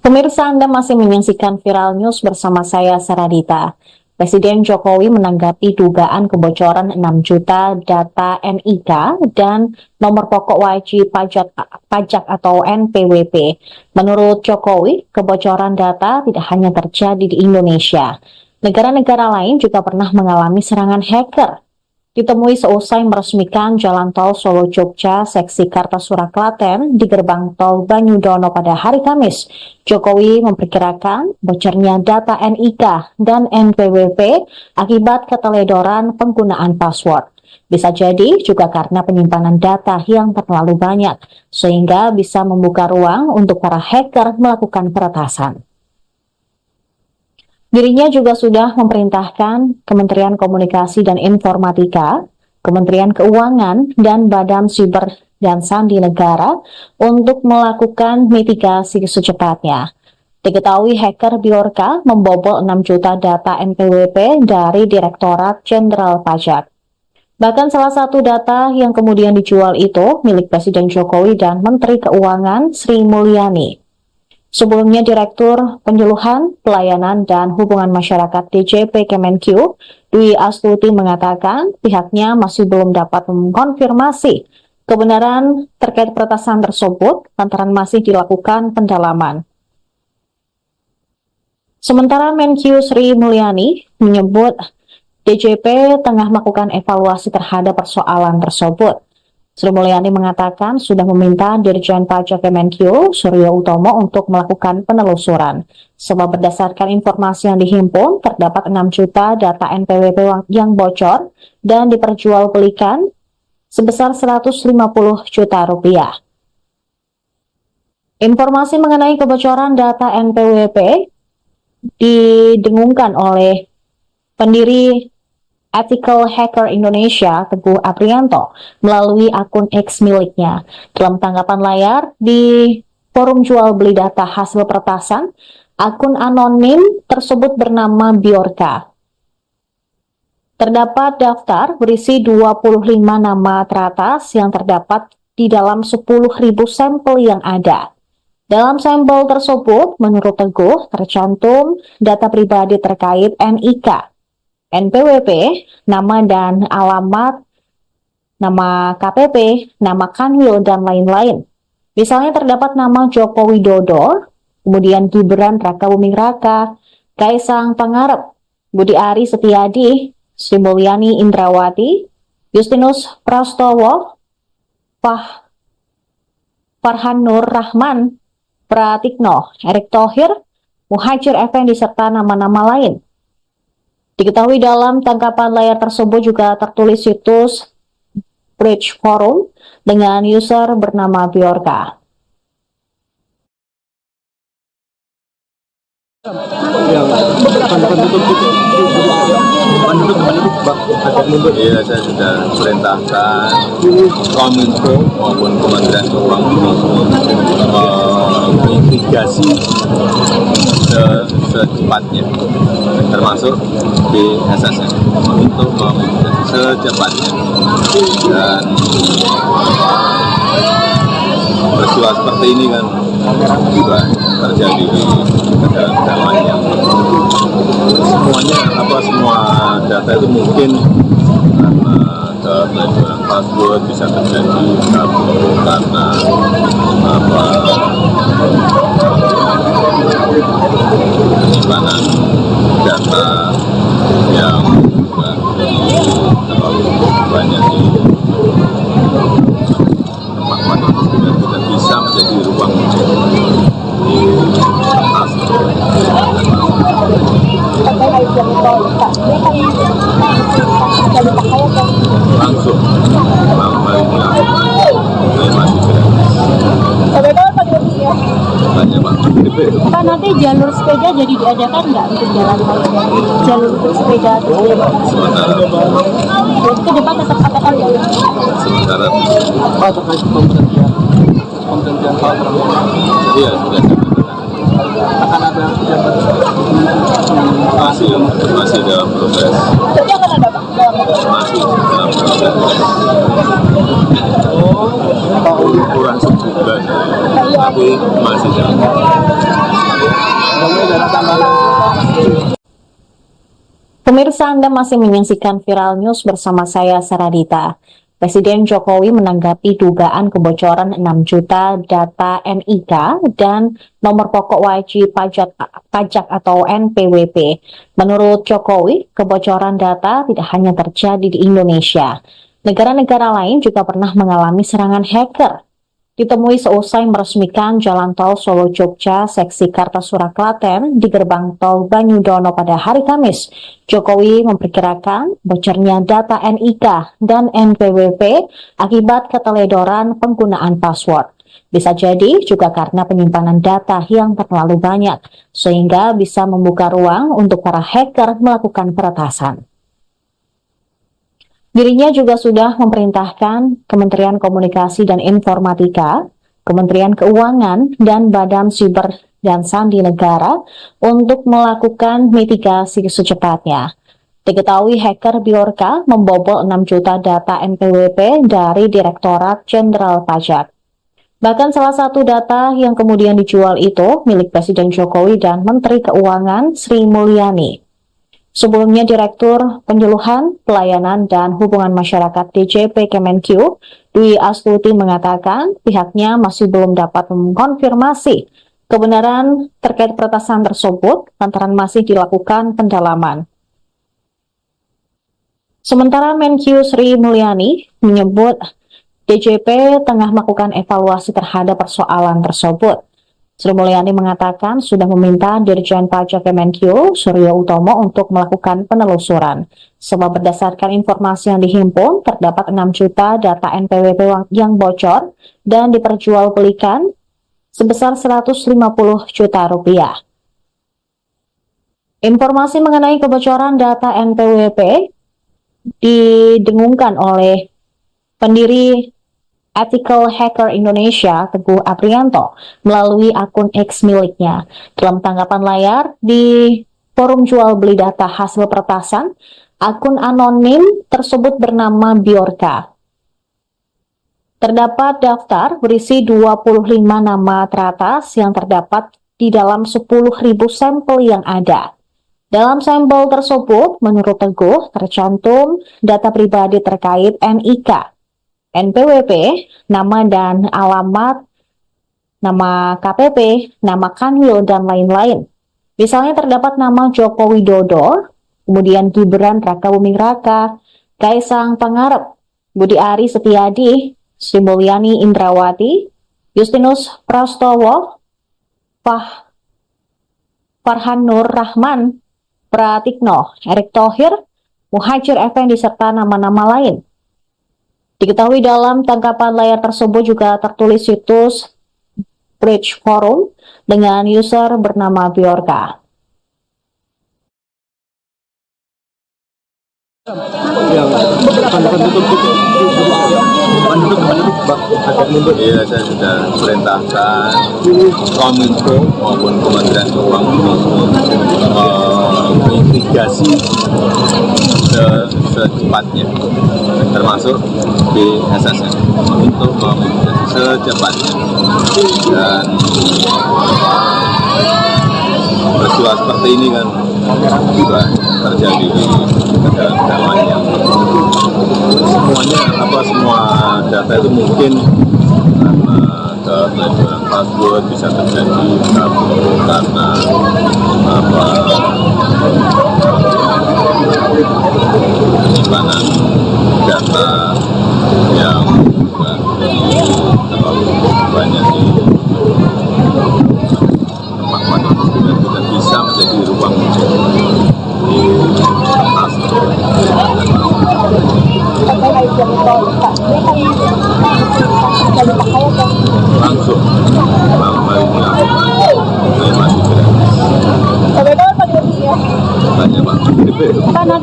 Pemirsa, Anda masih menyaksikan Viral News bersama saya, Saradita. Presiden Jokowi menanggapi dugaan kebocoran 6 juta data NIK dan nomor pokok wajib pajak atau NPWP. Menurut Jokowi, kebocoran data tidak hanya terjadi di Indonesia. Negara-negara lain juga pernah mengalami serangan hacker. Ditemui seusai meresmikan Jalan Tol Solo-Jogja seksi Kartasura Klaten di gerbang tol Banyudono pada hari Kamis, Jokowi memperkirakan bocornya data NIK dan NPWP akibat keteledoran penggunaan password. Bisa jadi juga karena penyimpanan data yang terlalu banyak, sehingga bisa membuka ruang untuk para hacker melakukan peretasan. Dirinya juga sudah memerintahkan Kementerian Komunikasi dan Informatika, Kementerian Keuangan, dan Badan Siber dan Sandi Negara untuk melakukan mitigasi secepatnya. Diketahui hacker Bjorka membobol 6 juta data NPWP dari Direktorat Jenderal Pajak. Bahkan salah satu data yang kemudian dijual itu milik Presiden Jokowi dan Menteri Keuangan Sri Mulyani. Sebelumnya, Direktur Penyuluhan, Pelayanan, dan Hubungan Masyarakat DJP Kemenq, Dwi Astuti mengatakan pihaknya masih belum dapat mengkonfirmasi kebenaran terkait peretasan tersebut lantaran masih dilakukan pendalaman. Sementara Menq Sri Mulyani menyebut DJP tengah melakukan evaluasi terhadap persoalan tersebut. Sri Mulyani mengatakan sudah meminta Dirjen Pajak Kemenq, Suryo Utomo, untuk melakukan penelusuran. Sebab berdasarkan informasi yang dihimpun, terdapat 6 juta data NPWP yang bocor dan diperjualbelikan sebesar 150 juta rupiah. Informasi mengenai kebocoran data NPWP didengungkan oleh pendiri Ethical Hacker Indonesia, Teguh Aprianto, melalui akun X miliknya. Dalam tanggapan layar di forum jual beli data hasil peretasan, akun anonim tersebut bernama Bjorka. Terdapat daftar berisi 25 nama teratas yang terdapat di dalam 10.000 sampel yang ada. Dalam sampel tersebut, menurut Teguh, tercantum data pribadi terkait NIK, NPWP, nama dan alamat, nama KPP, nama Kanwil, dan lain-lain. Misalnya terdapat nama Joko Widodo, kemudian Gibran Rakabuming Raka, Kaisang Pangarep, Budi Ari Setiadi, Sri Mulyani Indrawati, Justinus Prastowo, Farhan Nur Rahman, Pratikno, Erick Thohir, Muhajir Effendi, serta nama-nama lain. Diketahui dalam tangkapan layar tersebut juga tertulis situs Bridge Forum dengan user bernama Bjorka. Yang depan tutup gitu. Depan tutup Pak, agak mundur. Iya, saya sudah perintahkan Kominfo maupun Kementerian Keuangan mitigasi secepatnya, termasuk di SSN, untuk memitigasi secepatnya. Dan peristiwa seperti ini kan juga terjadi di negara-negara lain yang semua data itu mungkin karena keteledoran password bisa terjadi karena penyimpanan data yang terlalu banyak di tempat yang tidak bisa menjadi ruang di atas langsung melalui masih gratis. Pak, nanti jalur sepeda jadi diadakan nggak untuk jalan tol? Jalur untuk sepeda Sementara ke depan tetap katakan ya? sementara Pak, terkait penggantian Pak Prabowo, iya sudah akan ada pejabat masih dalam proses, Jadi akan ada Pak? masih dalam proses. Pak Uli. Kurang sebulan tapi masih dalam. Kemudian ada tambahan. Pemirsa, Anda masih menyaksikan Viral News bersama saya, Saradita. Presiden Jokowi menanggapi dugaan kebocoran 6 juta data NIK dan nomor pokok wajib pajak atau NPWP. Menurut Jokowi, kebocoran data tidak hanya terjadi di Indonesia. Negara-negara lain juga pernah mengalami serangan hacker. Ditemui seusai meresmikan Jalan Tol Solo-Jogja seksi Kartasura Klaten di gerbang tol Banyudono pada hari Kamis, Jokowi memperkirakan bocornya data NIK dan NPWP akibat keteledoran penggunaan password. Bisa jadi juga karena penyimpanan data yang terlalu banyak, sehingga bisa membuka ruang untuk para hacker melakukan peretasan. Dirinya juga sudah memerintahkan Kementerian Komunikasi dan Informatika, Kementerian Keuangan, dan Badan Siber dan Sandi Negara untuk melakukan mitigasi secepatnya. Diketahui hacker Bjorka membobol 6 juta data NPWP dari Direktorat Jenderal Pajak. Bahkan salah satu data yang kemudian dijual itu milik Presiden Jokowi dan Menteri Keuangan Sri Mulyani. Sebelumnya, Direktur Penyuluhan, Pelayanan, dan Hubungan Masyarakat DJP Kemenq, Dwi Astuti mengatakan pihaknya masih belum dapat mengkonfirmasi kebenaran terkait peretasan tersebut lantaran masih dilakukan pendalaman. Sementara Menq Sri Mulyani menyebut DJP tengah melakukan evaluasi terhadap persoalan tersebut. Sri Mulyani mengatakan sudah meminta Dirjen Pajak Kemenq, Suryo Utomo, untuk melakukan penelusuran. Sebab berdasarkan informasi yang dihimpun, terdapat 6 juta data NPWP yang bocor dan diperjualbelikan sebesar 150 juta rupiah. Informasi mengenai kebocoran data NPWP didengungkan oleh pendiri Ethical Hacker Indonesia, Teguh Aprianto, melalui akun X miliknya. Dalam tanggapan layar di forum jual beli data hasil peretasan, akun anonim tersebut bernama Bjorka. Terdapat daftar berisi 25 nama teratas yang terdapat di dalam 10.000 sampel yang ada. Dalam sampel tersebut, menurut Teguh, tercantum data pribadi terkait NIK, NPWP, nama dan alamat, nama KPP, nama Kanwil, dan lain-lain. Misalnya terdapat nama Joko Widodo, kemudian Gibran Rakabuming Raka, Kaisang Pangarep, Budi Ari Setiadi, Sri Mulyani Indrawati, Justinus Prastowo, Farhan Nur Rahman, Pratikno, Erick Thohir, Muhajir Effendi, serta nama-nama lain. Diketahui dalam tangkapan layar tersebut juga tertulis situs Bridge Forum dengan user bernama Bjorka. Yang akan tutup itu Iya, saya sudah perintahkan Kominfo maupun Kementerian Keuangan mitigasi secepatnya, termasuk di SSN untuk memitigasi secepatnya. Dan peristiwa seperti ini kan juga terjadi di negara-negara lain yang semua data itu mungkin karena keteledoran password bisa terjadi karena penyimpanan data yang terlalu banyak di tempat yang tidak bisa menjadi ruang di atas langsung melalui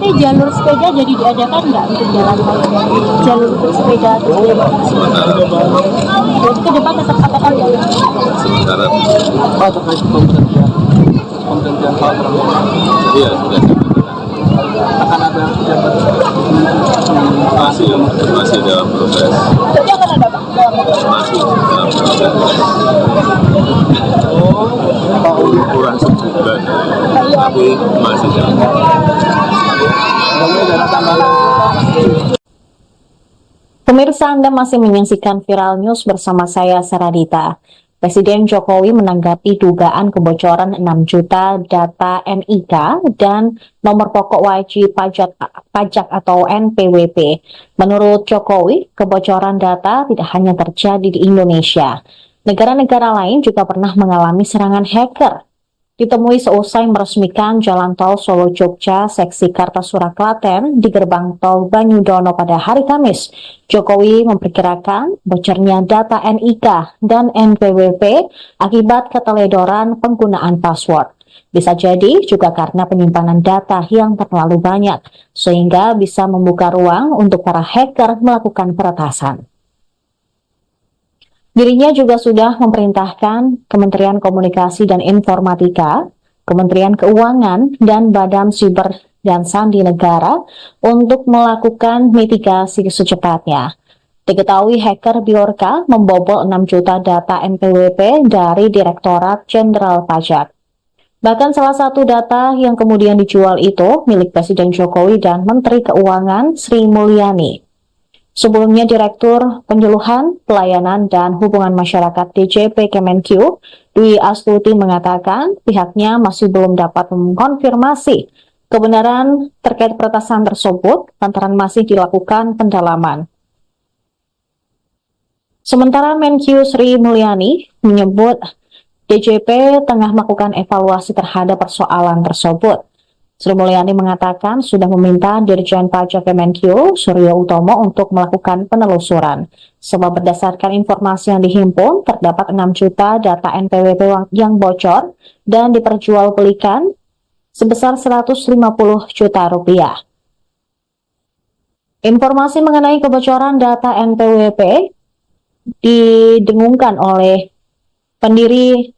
Tapi jalur sepeda jadi diadakan nggak untuk jalan tol? Jalur untuk sepeda Sementara terus ke depan tetap akan ada. sementara Pak, terkait pemberhentian Pak Prabowo, iya sudah akan ada pejabat masih dalam proses, Jadi akan ada Pak? masih dalam proses Pak Uli. kurang sebulan, tapi masih dalam Kemudian ada tambahan. Pemirsa, Anda masih menyaksikan Viral News bersama saya, Saradita. Presiden Jokowi menanggapi dugaan kebocoran 6 juta data NIK dan nomor pokok wajib pajak atau NPWP. Menurut Jokowi, kebocoran data tidak hanya terjadi di Indonesia. Negara-negara lain juga pernah mengalami serangan hacker. Ditemui seusai meresmikan Jalan Tol Solo-Jogja seksi Kartasura Klaten di gerbang tol Banyudono pada hari Kamis, Jokowi memperkirakan bocornya data NIK dan NPWP akibat keteledoran penggunaan password. Bisa jadi juga karena penyimpanan data yang terlalu banyak, sehingga bisa membuka ruang untuk para hacker melakukan peretasan. Dirinya juga sudah memerintahkan Kementerian Komunikasi dan Informatika, Kementerian Keuangan, dan Badan Siber dan Sandi Negara untuk melakukan mitigasi secepatnya. Diketahui hacker Bjorka membobol 6 juta data NPWP dari Direktorat Jenderal Pajak. Bahkan salah satu data yang kemudian dijual itu milik Presiden Jokowi dan Menteri Keuangan Sri Mulyani. Sebelumnya, Direktur Penyuluhan, Pelayanan, dan Hubungan Masyarakat DJP Kemenq, Dwi Astuti mengatakan pihaknya masih belum dapat mengkonfirmasi kebenaran terkait peretasan tersebut lantaran masih dilakukan pendalaman. Sementara Menq Sri Mulyani menyebut DJP tengah melakukan evaluasi terhadap persoalan tersebut. Sri Mulyani mengatakan sudah meminta Dirjen Pajak Kemenq, Suryo Utomo, untuk melakukan penelusuran. Sebab berdasarkan informasi yang dihimpun, terdapat 6 juta data NPWP yang bocor dan diperjualbelikan sebesar 150 juta rupiah. Informasi mengenai kebocoran data NPWP didengungkan oleh pendiri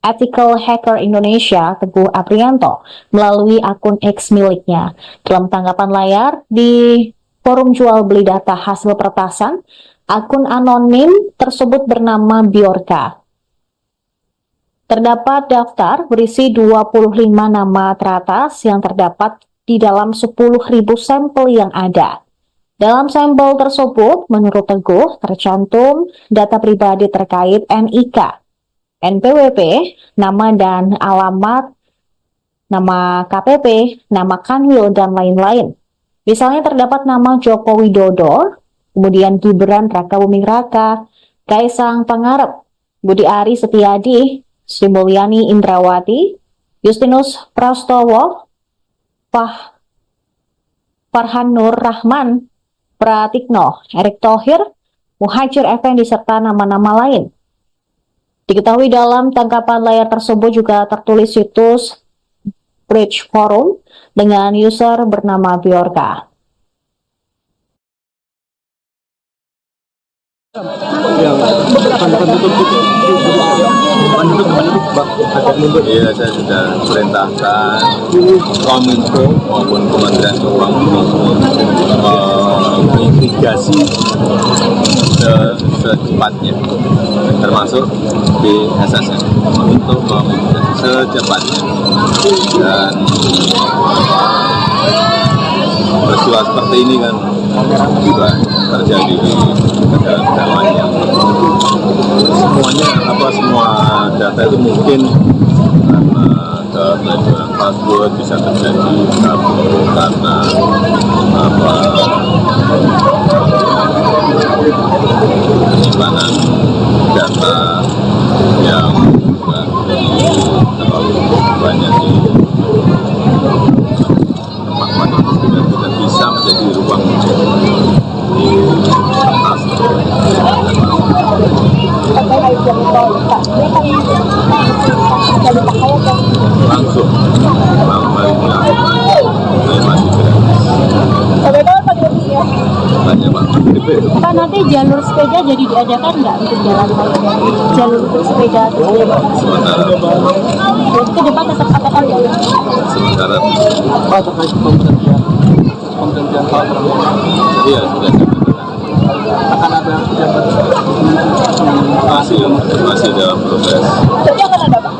Ethical Hacker Indonesia, Teguh Aprianto, melalui akun X miliknya. Dalam tanggapan layar di forum jual beli data hasil peretasan, akun anonim tersebut bernama Bjorka. Terdapat daftar berisi 25 nama teratas yang terdapat di dalam 10.000 sampel yang ada. Dalam sampel tersebut, menurut Teguh, tercantum data pribadi terkait NIK, NPWP, nama dan alamat, nama KPP, nama Kanwil, dan lain-lain. Misalnya terdapat nama Joko Widodo, kemudian Gibran Rakabuming Raka, Kaisang Pangarep, Budi Ari Setiadi, Sri Mulyani Indrawati, Justinus Prastowo, Farhan Nur Rahman, Pratikno, Erick Thohir, Muhajir Effendi, serta nama-nama lain. Diketahui dalam tangkapan layar tersebut juga tertulis situs Bridge Forum dengan user bernama Bjorka. Yang akan tutup Pak, agak mundur. Iya, saya sudah perintahkan Kominfo maupun Kementerian Keuangan menginvestigasi secepatnya, termasuk di SSN, untuk menginvestigasi secepatnya. Dan peristiwa seperti ini kan juga terjadi di negara-negara lain yang semua data itu mungkin karena keteledoran password bisa terjadi karena penyimpanan data yang juga terlalu banyak di tempat-tempat yang tidak bisa menjadi ruang di kertas. Langsung malam hari ini saya masih makanya Pak Menteri itu Pak, nanti jalur sepeda jadi diadakan nggak untuk jalan tol? Jalur untuk sepeda terus sementara berarti ke depan tetap adakan ya? sementara Pak, terkait pemberhentian Pak Prabowo, iya sudah akan ada pejabat masih dalam proses Jadi akan ada Pak?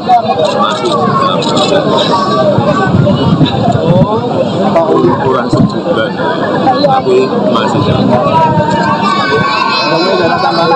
masih dalam proses Pak Uli. kurang sebulan tapi masih dalam Kemudian ada tambahan.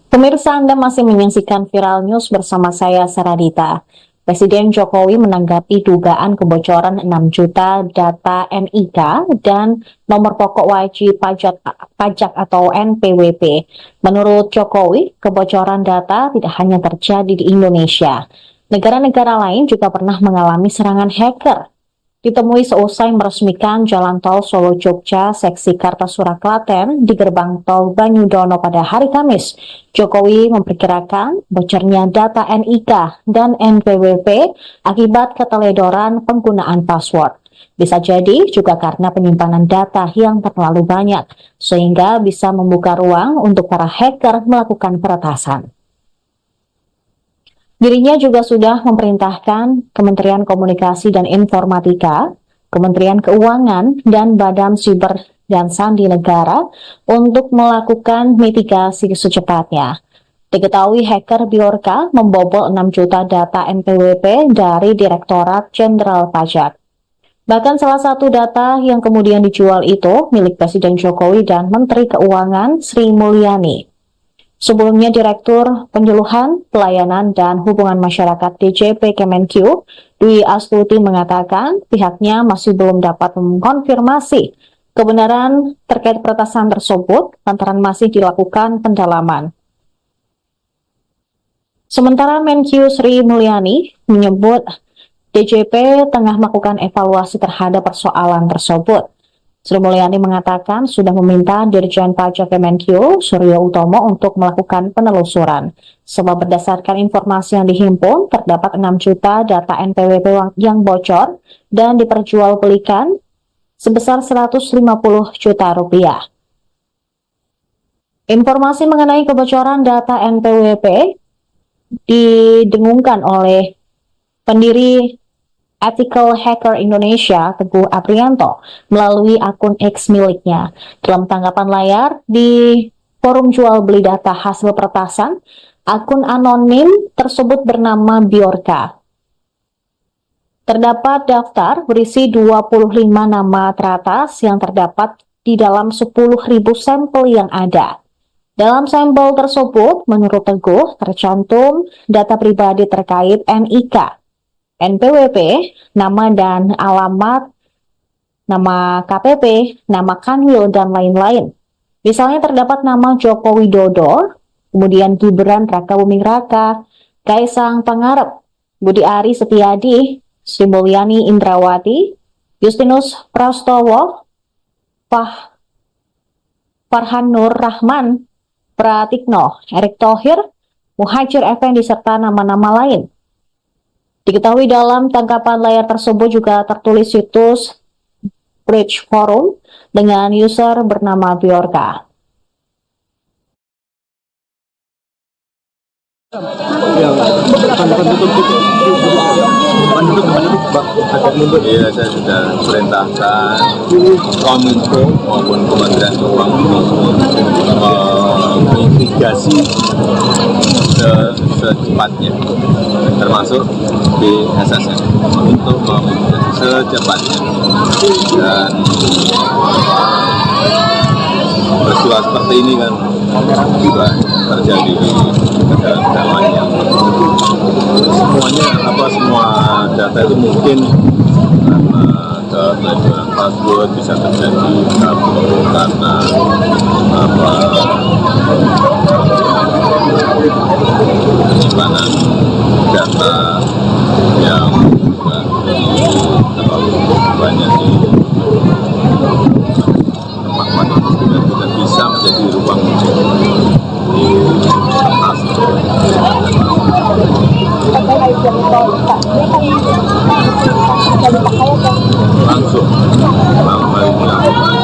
Pemirsa, Anda masih menyaksikan Viral News bersama saya, Saradita. Presiden Jokowi menanggapi dugaan kebocoran 6 juta data NIK dan nomor pokok wajib pajak atau NPWP. Menurut Jokowi, kebocoran data tidak hanya terjadi di Indonesia. Negara-negara lain juga pernah mengalami serangan hacker. Ditemui seusai meresmikan Jalan Tol Solo-Jogja seksi Kartasura Klaten di gerbang tol Banyudono pada hari Kamis, Jokowi memperkirakan bocornya data NIK dan NPWP akibat keteledoran penggunaan password. Bisa jadi juga karena penyimpanan data yang terlalu banyak, sehingga bisa membuka ruang untuk para hacker melakukan peretasan. Dirinya juga sudah memerintahkan Kementerian Komunikasi dan Informatika, Kementerian Keuangan, dan Badan Siber dan Sandi Negara untuk melakukan mitigasi secepatnya. Diketahui hacker Bjorka membobol 6 juta data NPWP dari Direktorat Jenderal Pajak. Bahkan salah satu data yang kemudian dijual itu milik Presiden Jokowi dan Menteri Keuangan Sri Mulyani. Sebelumnya, Direktur Penyuluhan, Pelayanan, dan Hubungan Masyarakat DJP Kemenq, Dwi Astuti mengatakan pihaknya masih belum dapat mengkonfirmasi kebenaran terkait peretasan tersebut lantaran masih dilakukan pendalaman. Sementara Menq Sri Mulyani menyebut DJP tengah melakukan evaluasi terhadap persoalan tersebut. Sri Mulyani mengatakan sudah meminta Dirjen Pajak Kemenq, Suryo Utomo, untuk melakukan penelusuran. Sebab berdasarkan informasi yang dihimpun, terdapat 6 juta data NPWP yang bocor dan diperjualbelikan sebesar 150 juta rupiah. Informasi mengenai kebocoran data NPWP didengungkan oleh pendiri Ethical Hacker Indonesia, Teguh Aprianto, melalui akun X miliknya. Dalam tanggapan layar di forum jual beli data hasil peretasan, akun anonim tersebut bernama Bjorka. Terdapat daftar berisi 25 nama teratas yang terdapat di dalam 10.000 sampel yang ada. Dalam sampel tersebut, menurut Teguh, tercantum data pribadi terkait NIK, NPWP, nama dan alamat, nama KPP, nama Kanwil, dan lain-lain. Misalnya terdapat nama Joko Widodo, kemudian Gibran Rakabuming Raka, Kaisang Pangarep, Budi Ari Setiadi, Sri Mulyani Indrawati, Justinus Prastowo, Farhan Nur Rahman, Pratikno, Erick Thohir, Muhajir Effendi, serta nama-nama lain. Diketahui dalam tangkapan layar tersebut juga tertulis situs Bridge Forum dengan user bernama Bjorka. Yang akan tutup itu Pak, akan mundur. Iya, saya sudah perintahkan Kominfo maupun Kementerian Keuangan mitigasi secepatnya, termasuk di SSN, untuk memitigasi secepatnya. Dan peristiwa seperti ini kan juga terjadi di negara-negara lain yang semua data itu mungkin karena keteledoran password bisa terjadi karena penyimpanan data yang terlalu banyak di tempat yang tidak bisa menjadi ruang di atas langsung melalui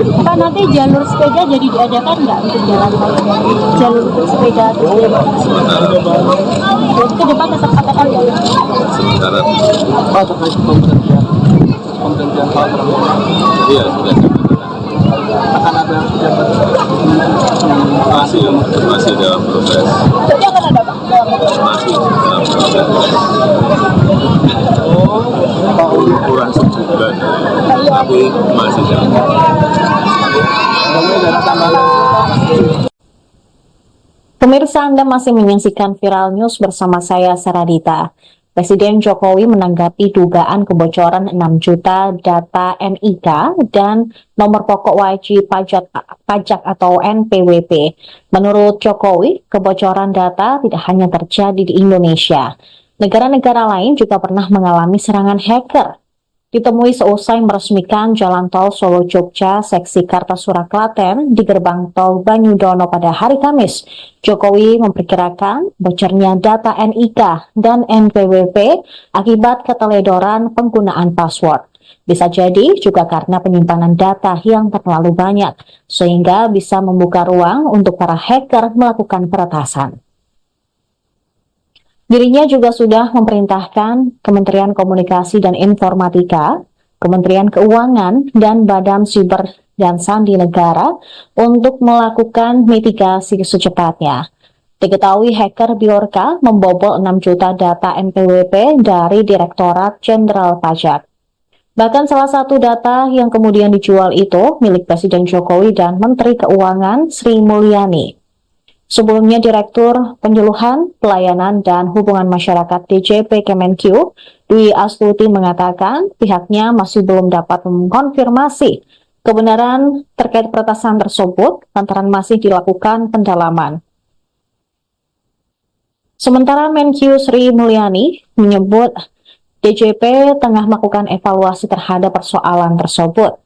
Pak, nanti jalur sepeda jadi diadakan nggak untuk jalan tol? Jalur untuk sepeda Sementara ke depan tetap katakan ya? sementara Pak, terkait penggantian Pak Prabowo, iya sudah akan ada pejabat masih dalam proses. Jadi akan ada Pak? Masih dalam proses. Pak Uli. Kurang sebulan tapi masih dalam. Kemudian ada tambahan. Pemirsa, Anda masih menyaksikan Viral News bersama saya, Saradita. Presiden Jokowi menanggapi dugaan kebocoran 6 juta data NIK dan nomor pokok wajib pajak atau NPWP. Menurut Jokowi, kebocoran data tidak hanya terjadi di Indonesia. Negara-negara lain juga pernah mengalami serangan hacker. Ditemui seusai meresmikan Jalan Tol Solo-Jogja seksi Kartasura Klaten di gerbang tol Banyudono pada hari Kamis, Jokowi memperkirakan bocornya data NIK dan NPWP akibat keteledoran penggunaan password. Bisa jadi juga karena penyimpanan data yang terlalu banyak, sehingga bisa membuka ruang untuk para hacker melakukan peretasan. Dirinya juga sudah memerintahkan Kementerian Komunikasi dan Informatika, Kementerian Keuangan, dan Badan Siber dan Sandi Negara untuk melakukan mitigasi secepatnya. Diketahui hacker Bjorka membobol 6 juta data NPWP dari Direktorat Jenderal Pajak. Bahkan salah satu data yang kemudian dijual itu milik Presiden Jokowi dan Menteri Keuangan Sri Mulyani. Sebelumnya, Direktur Penyuluhan, Pelayanan, dan Hubungan Masyarakat DJP Kemenq, Dwi Astuti mengatakan pihaknya masih belum dapat mengkonfirmasi kebenaran terkait peretasan tersebut lantaran masih dilakukan pendalaman. Sementara Menq Sri Mulyani menyebut DJP tengah melakukan evaluasi terhadap persoalan tersebut.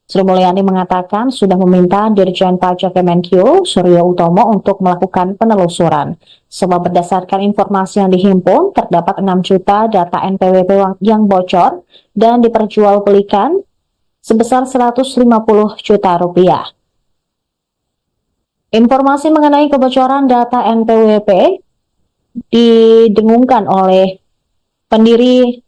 Sri Mulyani mengatakan sudah meminta Dirjen Pajak Kemenq, Suryo Utomo, untuk melakukan penelusuran. Sebab berdasarkan informasi yang dihimpun, terdapat 6 juta data NPWP yang bocor dan diperjualbelikan sebesar 150 juta rupiah. Informasi mengenai kebocoran data NPWP didengungkan oleh pendiri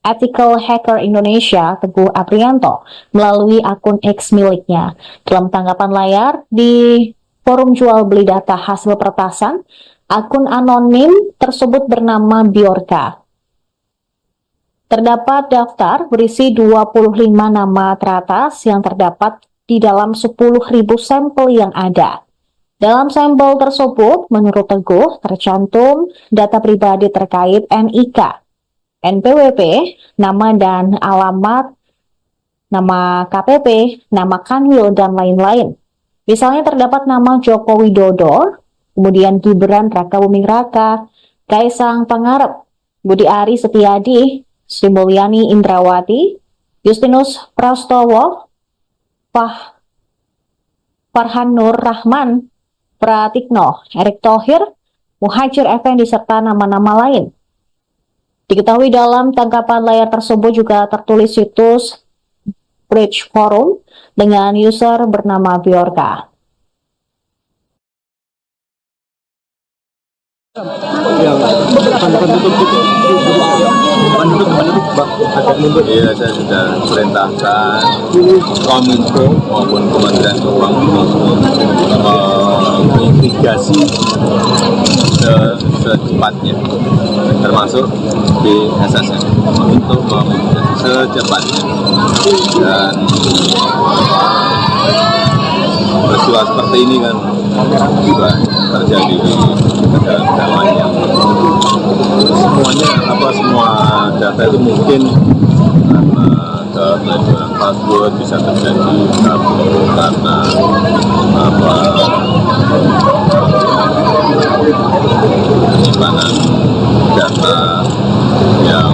Ethical Hacker Indonesia, Teguh Aprianto, melalui akun X miliknya. Dalam tanggapan layar di forum jual beli data hasil peretasan, akun anonim tersebut bernama Bjorka. Terdapat daftar berisi 25 nama teratas yang terdapat di dalam 10.000 sampel yang ada. Dalam sampel tersebut, menurut Teguh, tercantum data pribadi terkait NIK, NPWP, nama dan alamat, nama KPP, nama Kanwil, dan lain-lain. Misalnya terdapat nama Joko Widodo, kemudian Gibran Rakabuming Raka, Kaisang Pangarep, Budi Ari Setiadi, Sri Mulyani Indrawati, Justinus Prastowo, Farhan Nur Rahman, Pratikno, Erick Thohir, Muhajir Effendi, serta nama-nama lain. Diketahui dalam tangkapan layar tersebut juga tertulis situs Bridge Forum dengan user bernama Bjorka. Yang penduduk itu penduduk agak mundur. Iya, saya sudah perintahkan Kominfo maupun Kementerian Keuangan mitigasi secepatnya, termasuk di SSN untuk memitigasi secepatnya. Dan peristiwa seperti ini kan juga terjadi di negara-negara lain yang semua data itu mungkin karena keteledoran password bisa terjadi karena penyimpanan data yang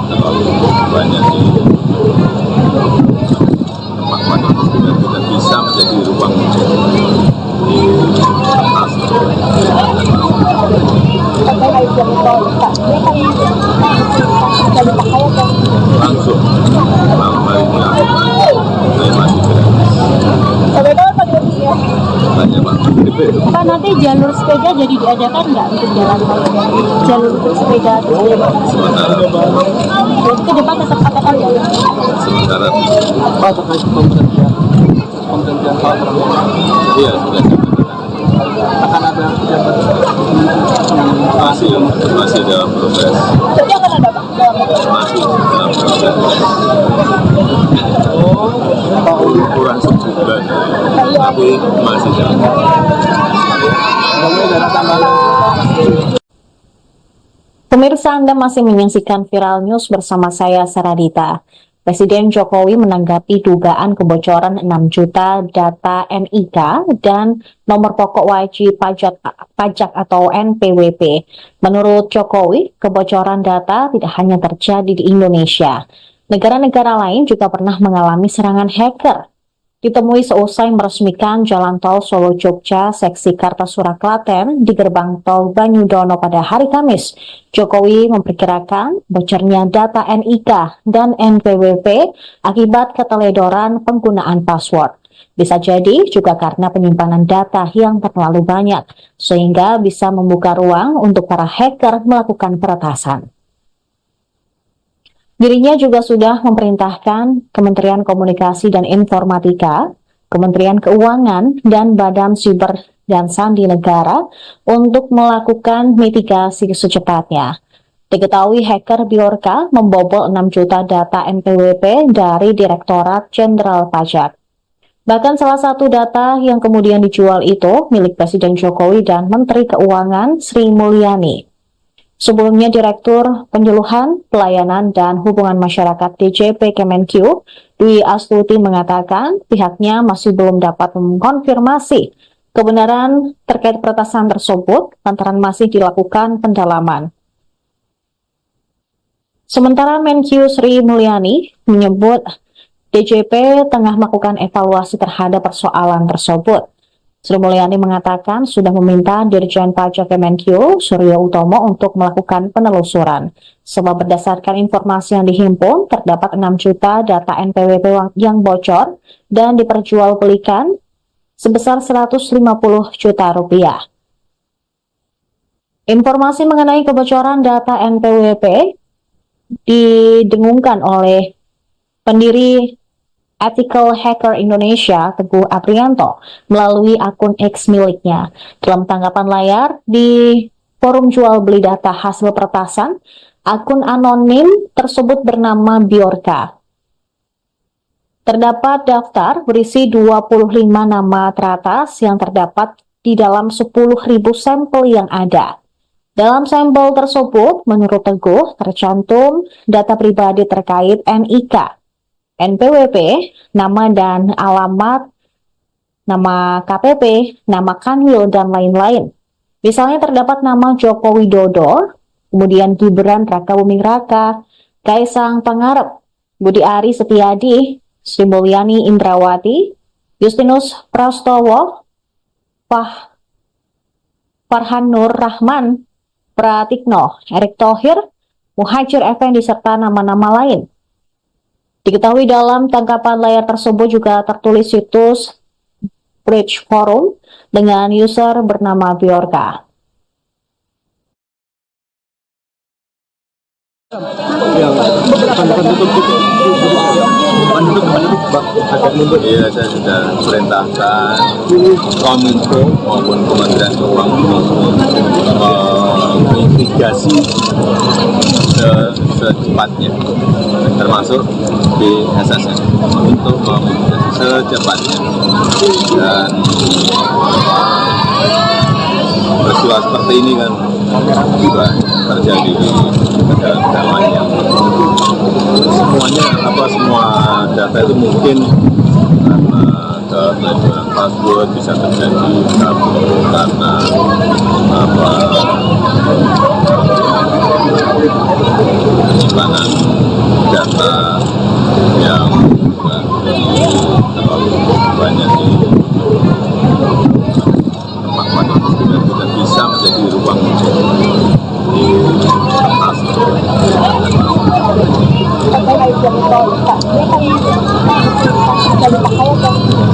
terlalu banyak di tempat-tempat yang tidak bisa menjadi ruang di atas. Langsung malam hari ini terima jalur sepeda jadi diadakan nggak untuk jalan tol? Jalur untuk sepeda terus Sementara ke depan tetap katakan ya. sementara Pak, terkait pemberhentian Pak Prabowo, iya sudah akan ada kegiatan masih dalam proses. Jadi akan ada Pak? Masih dalam proses. Kurang sebulan, tapi masih dalam Pemirsa, Anda masih menyaksikan Viral News bersama saya, Saradita. Presiden Jokowi menanggapi dugaan kebocoran 6 juta data NIK dan nomor pokok wajib pajak atau NPWP. Menurut Jokowi, kebocoran data tidak hanya terjadi di Indonesia. Negara-negara lain juga pernah mengalami serangan hacker. Ditemui seusai meresmikan Jalan Tol Solo-Jogja seksi Kartasura Klaten di gerbang tol Banyudono pada hari Kamis, Jokowi memperkirakan bocornya data NIK dan NPWP akibat keteledoran penggunaan password. Bisa jadi juga karena penyimpanan data yang terlalu banyak, sehingga bisa membuka ruang untuk para hacker melakukan peretasan. Dirinya juga sudah memerintahkan Kementerian Komunikasi dan Informatika, Kementerian Keuangan, dan Badan Siber dan Sandi Negara untuk melakukan mitigasi secepatnya. Diketahui hacker Bjorka membobol 6 juta data NPWP dari Direktorat Jenderal Pajak. Bahkan salah satu data yang kemudian dijual itu milik Presiden Jokowi dan Menteri Keuangan Sri Mulyani. Sebelumnya, Direktur Penyuluhan, Pelayanan, dan Hubungan Masyarakat DJP Kemenq, Dwi Astuti mengatakan pihaknya masih belum dapat mengkonfirmasi kebenaran terkait peretasan tersebut lantaran masih dilakukan pendalaman. Sementara Menq Sri Mulyani menyebut DJP tengah melakukan evaluasi terhadap persoalan tersebut. Sri Mulyani mengatakan sudah meminta Dirjen Pajak Kemenq, Suryo Utomo, untuk melakukan penelusuran. Sebab berdasarkan informasi yang dihimpun, terdapat 6 juta data NPWP yang bocor dan diperjualbelikan sebesar 150 juta rupiah. Informasi mengenai kebocoran data NPWP didengungkan oleh pendiri Ethical Hacker Indonesia, Teguh Aprianto, melalui akun X miliknya. Dalam tanggapan layar di forum jual beli data hasil peretasan, akun anonim tersebut bernama Bjorka. Terdapat daftar berisi 25 nama teratas yang terdapat di dalam 10.000 sampel yang ada. Dalam sampel tersebut, menurut Teguh, tercantum data pribadi terkait NIK, NPWP, nama dan alamat, nama KPP, nama Kanwil, dan lain-lain. Misalnya terdapat nama Joko Widodo, kemudian Gibran Rakabuming Raka, Kaisang Pangarep, Budi Ari Setiadi, Sri Mulyani Indrawati, Justinus Prastowo, Farhan Nur Rahman, Pratikno, Erick Thohir, Muhajir Effendi, serta nama-nama lain. Diketahui dalam tangkapan layar tersebut juga tertulis situs Bridge Forum dengan user bernama Bjorka. yang akan tutup itu Iya, saya sudah perintahkan Kominfo maupun Kementerian Keuangan mitigasi secepatnya, termasuk di SSN untuk memitigasi secepatnya. Dan peristiwa seperti ini kan juga terjadi di negara-negara lain yang semua data itu mungkin karena keteledoran password bisa terjadi karena penyimpanan data yang terlalu banyak di tempat yang tidak bisa menjadi ruang di atas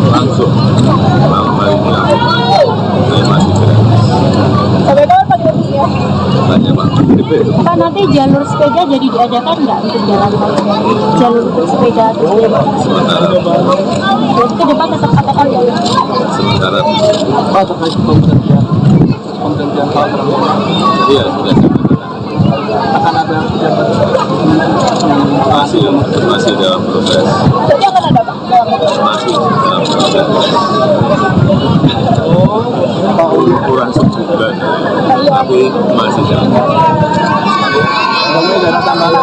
langsung malam hari ini masih nanti jalur sepeda jadi diadakan nggak untuk jalan tol? Jalur untuk sepeda terus Sementara ke depan tetap katakan ya. sementara Pak, terkait penggantian Pak Prabowo, iya sudah akan ada kegiatan masih dalam proses. Jadi akan ada Pak? Masih dalam proses. Pak Uli. Kurang sebulan, tapi masih dalam. Ada tambahan.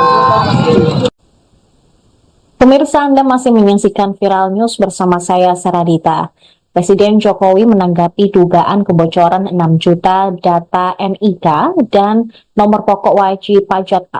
Pemirsa, Anda masih menyaksikan Viral News bersama saya, Saradita. Presiden Jokowi menanggapi dugaan kebocoran 6 juta data NIK dan nomor pokok wajib pajak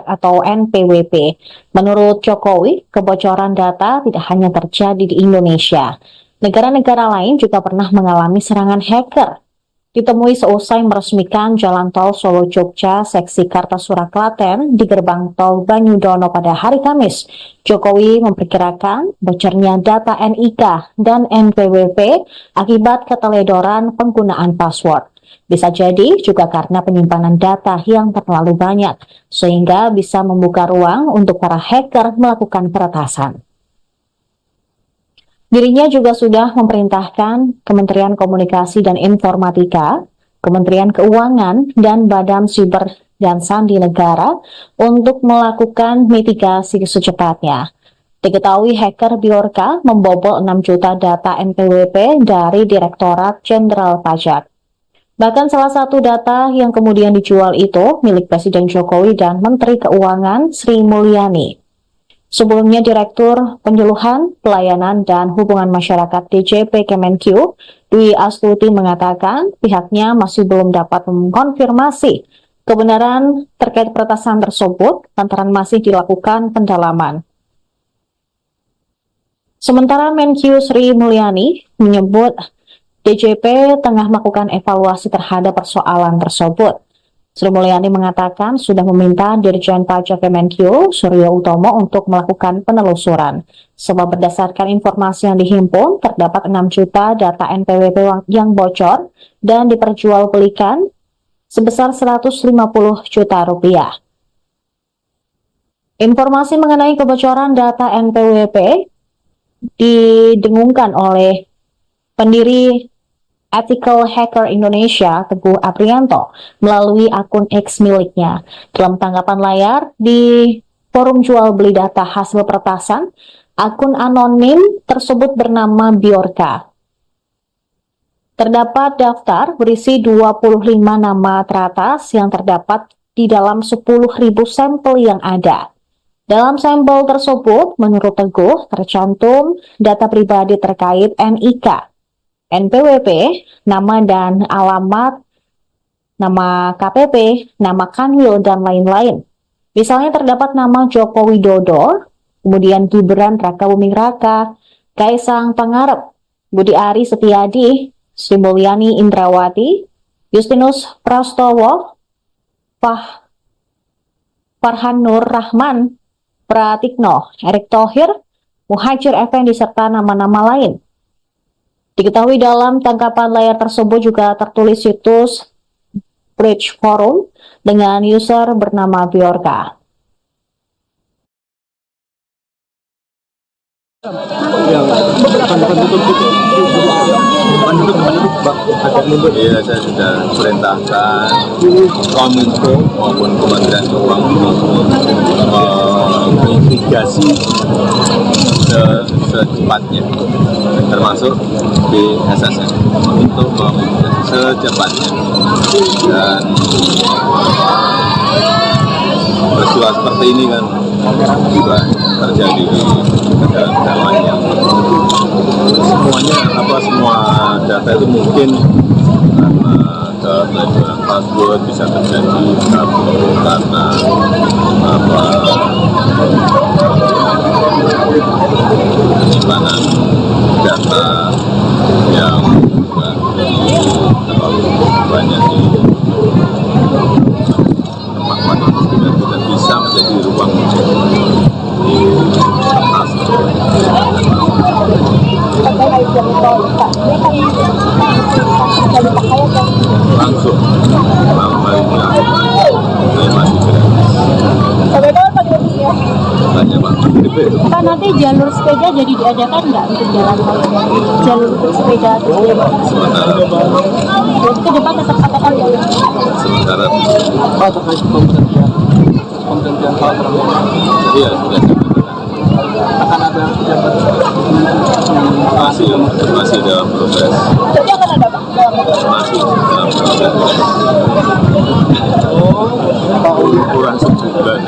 atau NPWP. Menurut Jokowi, kebocoran data tidak hanya terjadi di Indonesia. Negara-negara lain juga pernah mengalami serangan hacker. Ditemui seusai meresmikan Jalan Tol Solo-Jogja seksi Kartasura Klaten di gerbang tol Banyudono pada hari Kamis, Jokowi memperkirakan bocornya data NIK dan NPWP akibat keteledoran penggunaan password. Bisa jadi juga karena penyimpanan data yang terlalu banyak, sehingga bisa membuka ruang untuk para hacker melakukan peretasan. Dirinya juga sudah memerintahkan Kementerian Komunikasi dan Informatika, Kementerian Keuangan, dan Badan Siber dan Sandi Negara untuk melakukan mitigasi secepatnya. Diketahui hacker Bjorka membobol 6 juta data NPWP dari Direktorat Jenderal Pajak. Bahkan salah satu data yang kemudian dijual itu milik Presiden Jokowi dan Menteri Keuangan Sri Mulyani. Sebelumnya, Direktur Penyuluhan, Pelayanan, dan Hubungan Masyarakat DJP Kemenq, Dwi Astuti mengatakan pihaknya masih belum dapat mengkonfirmasi kebenaran terkait peretasan tersebut lantaran masih dilakukan pendalaman. Sementara Menq Sri Mulyani menyebut DJP tengah melakukan evaluasi terhadap persoalan tersebut. Sri Mulyani mengatakan sudah meminta Dirjen Pajak Kemenq, Suryo Utomo, untuk melakukan penelusuran. Sebab berdasarkan informasi yang dihimpun, terdapat 6 juta data NPWP yang bocor dan diperjualbelikan sebesar 150 juta rupiah. Informasi mengenai kebocoran data NPWP didengungkan oleh pendiri Ethical Hacker Indonesia, Teguh Aprianto, melalui akun X miliknya. Dalam tanggapan layar di forum jual beli data hasil peretasan, akun anonim tersebut bernama Bjorka. Terdapat daftar berisi 25 nama teratas yang terdapat di dalam 10.000 sampel yang ada. Dalam sampel tersebut, menurut Teguh, tercantum data pribadi terkait NIK, NPWP, nama dan alamat, nama KPP, nama Kanwil, dan lain-lain. Misalnya terdapat nama Joko Widodo, kemudian Gibran Rakabuming Raka, Kaisang Pangarep, Budi Ari Setiadi, Sri Mulyani Indrawati, Justinus Prastowo, Farhan Nur Rahman, Pratikno, Erick Thohir, Muhajir Effendi, serta nama-nama lain. Diketahui dalam tangkapan layar tersebut juga tertulis situs Bridge Forum dengan user bernama Bjorka. Yang penduduk Pak, agak mundur. Iya, saya sudah perintahkan Kominfo maupun Kementerian Keuangan menginvestigasi secepatnya, termasuk BSSN, untuk menginvestigasi secepatnya. Dan peristiwa seperti ini kan juga terjadi di negara-negara lain yang semua data itu mungkin karena keteledoran password bisa terjadi karena penyimpanan data yang juga terlalu banyak di tempat yang tidak bisa menjadi ruang di atas. Langsung malam hari ini saya masih Pak, nanti jalur sepeda jadi diadakan nggak untuk jalan tol? Jalur untuk sepeda terus Sementara berarti ke depan tetap adakan ya? sementara Pak, terkait pemberhentian Pak Prabowo, iya sudah akan ada pejabat masih dalam proses, Jadi akan ada Pak? masih dalam proses kurang sebulan,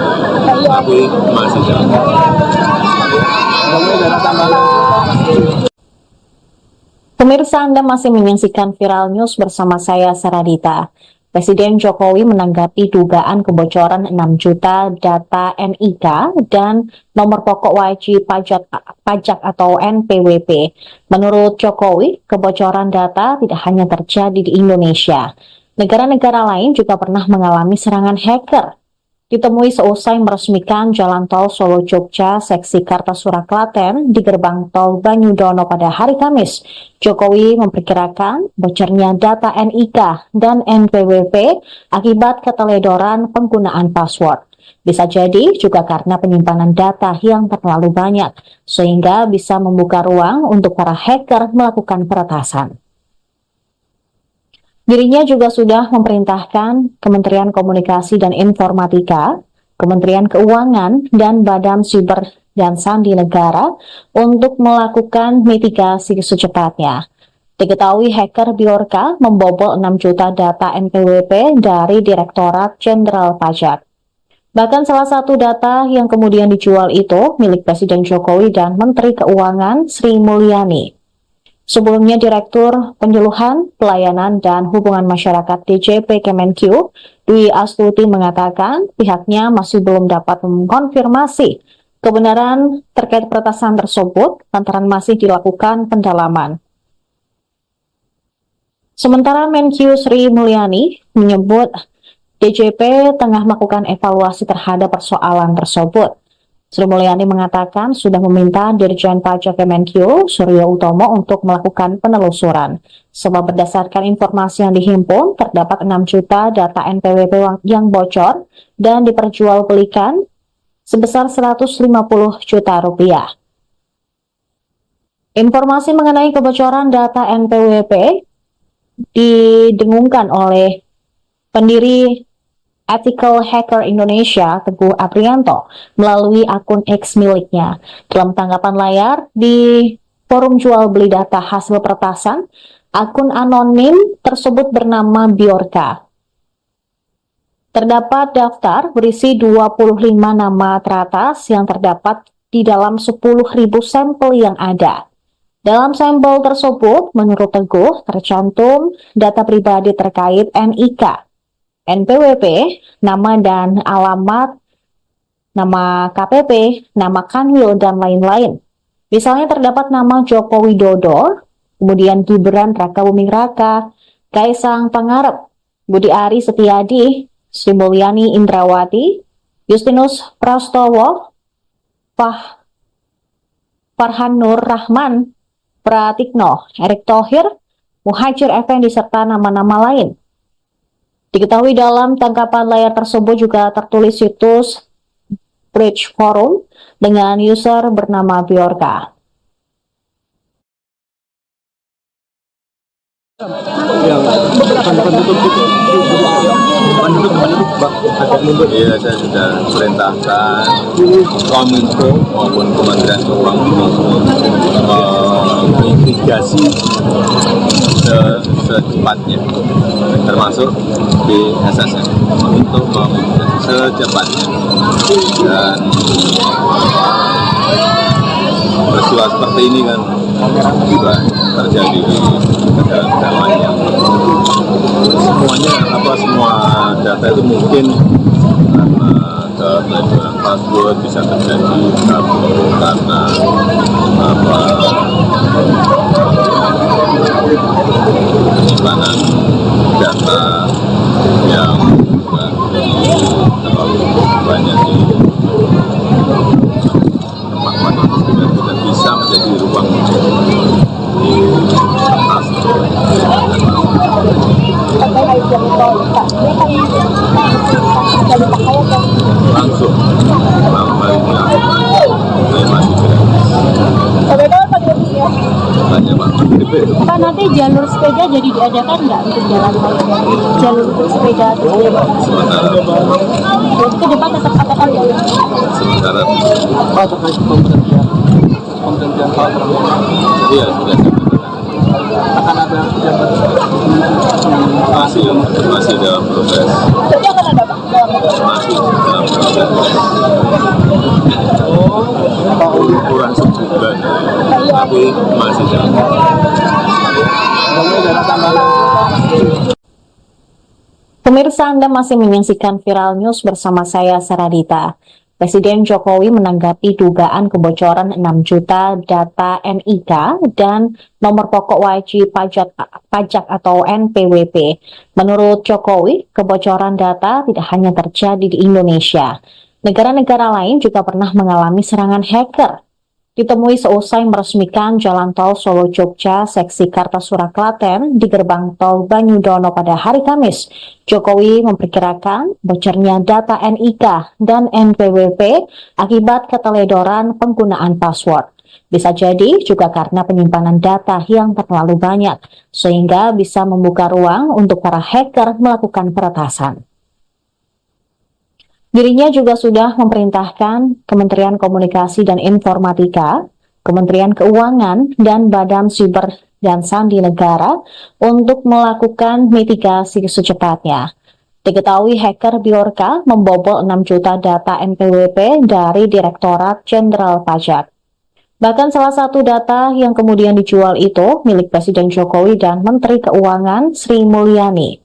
tapi masih dalam Pemirsa, Anda masih menyaksikan Viral News bersama saya, Saradita. Presiden Jokowi menanggapi dugaan kebocoran 6 juta data NIK dan nomor pokok wajib pajak atau NPWP. Menurut Jokowi, kebocoran data tidak hanya terjadi di Indonesia. Negara-negara lain juga pernah mengalami serangan hacker. Ditemui seusai meresmikan Jalan Tol Solo-Jogja seksi Kartasura Klaten di gerbang tol Banyudono pada hari Kamis, Jokowi memperkirakan bocornya data NIK dan NPWP akibat keteledoran penggunaan password. Bisa jadi juga karena penyimpanan data yang terlalu banyak, sehingga bisa membuka ruang untuk para hacker melakukan peretasan. Dirinya juga sudah memerintahkan Kementerian Komunikasi dan Informatika, Kementerian Keuangan, dan Badan Siber dan Sandi Negara untuk melakukan mitigasi secepatnya. Diketahui hacker Bjorka membobol 6 juta data NPWP dari Direktorat Jenderal Pajak. Bahkan salah satu data yang kemudian dijual itu milik Presiden Jokowi dan Menteri Keuangan Sri Mulyani. Sebelumnya, Direktur Penyuluhan, Pelayanan, dan Hubungan Masyarakat DJP Kemenq, Dwi Astuti mengatakan pihaknya masih belum dapat mengkonfirmasi kebenaran terkait peretasan tersebut lantaran masih dilakukan pendalaman. Sementara Menq Sri Mulyani menyebut DJP tengah melakukan evaluasi terhadap persoalan tersebut. Sri Mulyani mengatakan sudah meminta Dirjen Pajak Kemenq, Suryo Utomo, untuk melakukan penelusuran. Sebab berdasarkan informasi yang dihimpun, terdapat 6 juta data NPWP yang bocor dan diperjualbelikan sebesar 150 juta rupiah. Informasi mengenai kebocoran data NPWP didengungkan oleh pendiri Ethical Hacker Indonesia, Teguh Aprianto, melalui akun X miliknya. Dalam tanggapan layar di forum jual beli data hasil peretasan, akun anonim tersebut bernama Bjorka. Terdapat daftar berisi 25 nama teratas yang terdapat di dalam 10.000 sampel yang ada. Dalam sampel tersebut, menurut Teguh, tercantum data pribadi terkait NIK, NPWP, nama dan alamat, nama KPP, nama Kanwil, dan lain-lain. Misalnya terdapat nama Joko Widodo, kemudian Gibran Rakabuming Raka, Kaisang Pangarep, Budi Ari Setiadi, Sri Mulyani Indrawati, Justinus Prastowo, Farhan Nur Rahman, Pratikno, Erick Thohir, Muhajir Effendi, serta nama-nama lain. Diketahui dalam tangkapan layar tersebut juga tertulis situs Bridge Forum dengan user bernama Bjorka. yang akan tutup itu Bandung Pak, ada mundur. Iya, saya sudah perintahkan Kominfo maupun Kementerian Keuangan mitigasi secepatnya, termasuk di SSN untuk memitigasi secepatnya. Dan peristiwa seperti ini kan juga terjadi di negara-negara lain yang semua data itu mungkin karena keteledoran password bisa terjadi karena penyimpanan data yang terlalu banyak di tempat yang tidak bisa menjadi ruang di atas langsung malam hari ini usulannya Pak Menteri. Pak, nanti jalur sepeda jadi diadakan nggak untuk jalan tol? Jalur untuk sepeda Sementara ke depan tetap katakan ya? sementara Pak, terkait pemberhentian Pak Prabowo, iya sudah akan ada pejabat masih dalam proses. Jadi akan ada Pak? Masih dalam proses. Pak Uli. Kurang sebulan, tapi masih dalam proses. Ada tambahan. Pemirsa, Anda masih menyaksikan Viral News bersama saya, Saradita. Presiden Jokowi menanggapi dugaan kebocoran 6 juta data NIK dan nomor pokok wajib pajak atau NPWP. Menurut Jokowi, kebocoran data tidak hanya terjadi di Indonesia. Negara-negara lain juga pernah mengalami serangan hacker. Ditemui seusai meresmikan Jalan Tol Solo-Jogja seksi Kartasura Klaten di gerbang tol Banyudono pada hari Kamis, Jokowi memperkirakan bocornya data NIK dan NPWP akibat keteledoran penggunaan password. Bisa jadi juga karena penyimpanan data yang terlalu banyak, sehingga bisa membuka ruang untuk para hacker melakukan peretasan. Dirinya juga sudah memerintahkan Kementerian Komunikasi dan Informatika, Kementerian Keuangan, dan Badan Siber dan Sandi Negara untuk melakukan mitigasi secepatnya. Diketahui hacker Bjorka membobol 6 juta data NPWP dari Direktorat Jenderal Pajak. Bahkan salah satu data yang kemudian dijual itu milik Presiden Jokowi dan Menteri Keuangan Sri Mulyani.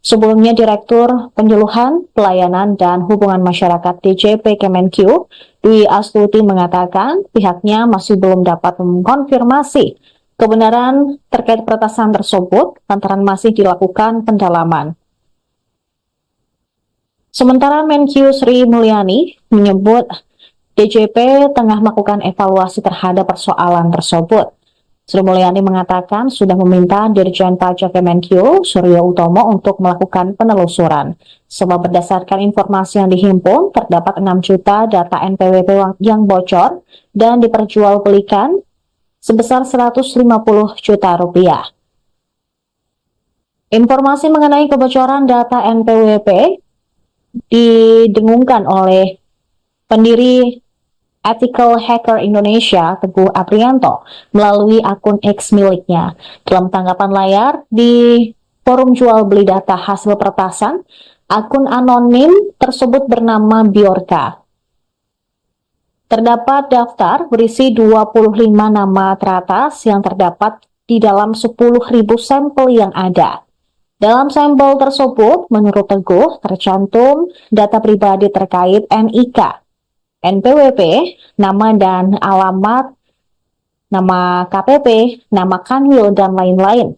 Sebelumnya, Direktur Penyuluhan, Pelayanan, dan Hubungan Masyarakat DJP Kemenq, Dwi Astuti mengatakan pihaknya masih belum dapat mengkonfirmasi kebenaran terkait peretasan tersebut lantaran masih dilakukan pendalaman. Sementara Menq Sri Mulyani menyebut DJP tengah melakukan evaluasi terhadap persoalan tersebut. Sri Mulyani mengatakan sudah meminta Dirjen Pajak Kemenq, Suryo Utomo, untuk melakukan penelusuran. Sebab berdasarkan informasi yang dihimpun, terdapat 6 juta data NPWP yang bocor dan diperjualbelikan sebesar 150 juta rupiah. Informasi mengenai kebocoran data NPWP didengungkan oleh pendiri Ethical Hacker Indonesia, Teguh Aprianto, melalui akun X miliknya. Dalam tanggapan layar di forum jual beli data hasil peretasan, akun anonim tersebut bernama Bjorka. Terdapat daftar berisi 25 nama teratas yang terdapat di dalam 10.000 sampel yang ada. Dalam sampel tersebut, menurut Teguh, tercantum data pribadi terkait NIK, NPWP, nama dan alamat, nama KPP, nama Kanwil, dan lain-lain.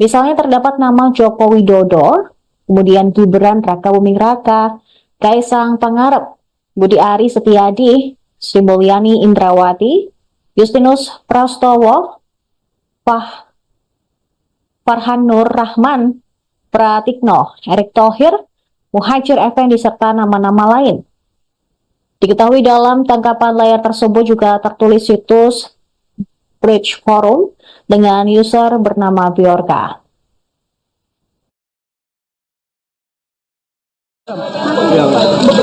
Misalnya terdapat nama Joko Widodo, kemudian Gibran Rakabuming Raka, Kaisang Pangarep, Budi Ari Setiadi, Sri Mulyani Indrawati, Justinus Prastowo, Farhan Nur Rahman, Pratikno, Erick Thohir, Muhajir Effendi, serta nama-nama lain. Diketahui dalam tangkapan layar tersebut juga tertulis situs Bridge Forum dengan user bernama Bjorka. Yang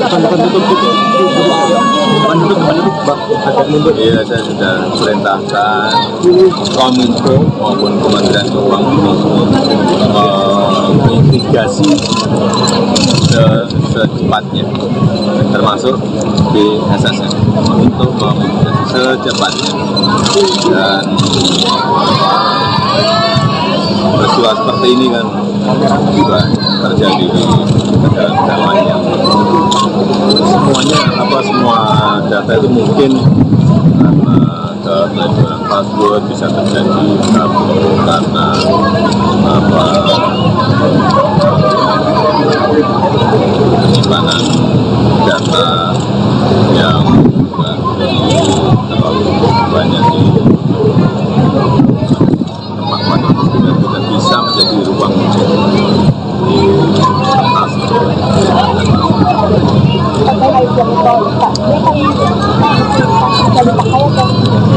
akan tutup agak mundur. Iya, saya sudah perintahkan Kominfo maupun Kementerian Keuangan untuk mitigasi secepatnya, termasuk di SSN, untuk memitigasi secepatnya. Dan peristiwa seperti ini kan juga terjadi di negara-negara lain yang semua data itu mungkin karena keteledoran password bisa terjadi karena penyimpanan data yang terlalu banyak di tempat yang tidak bisa menjadi ruang di kertas.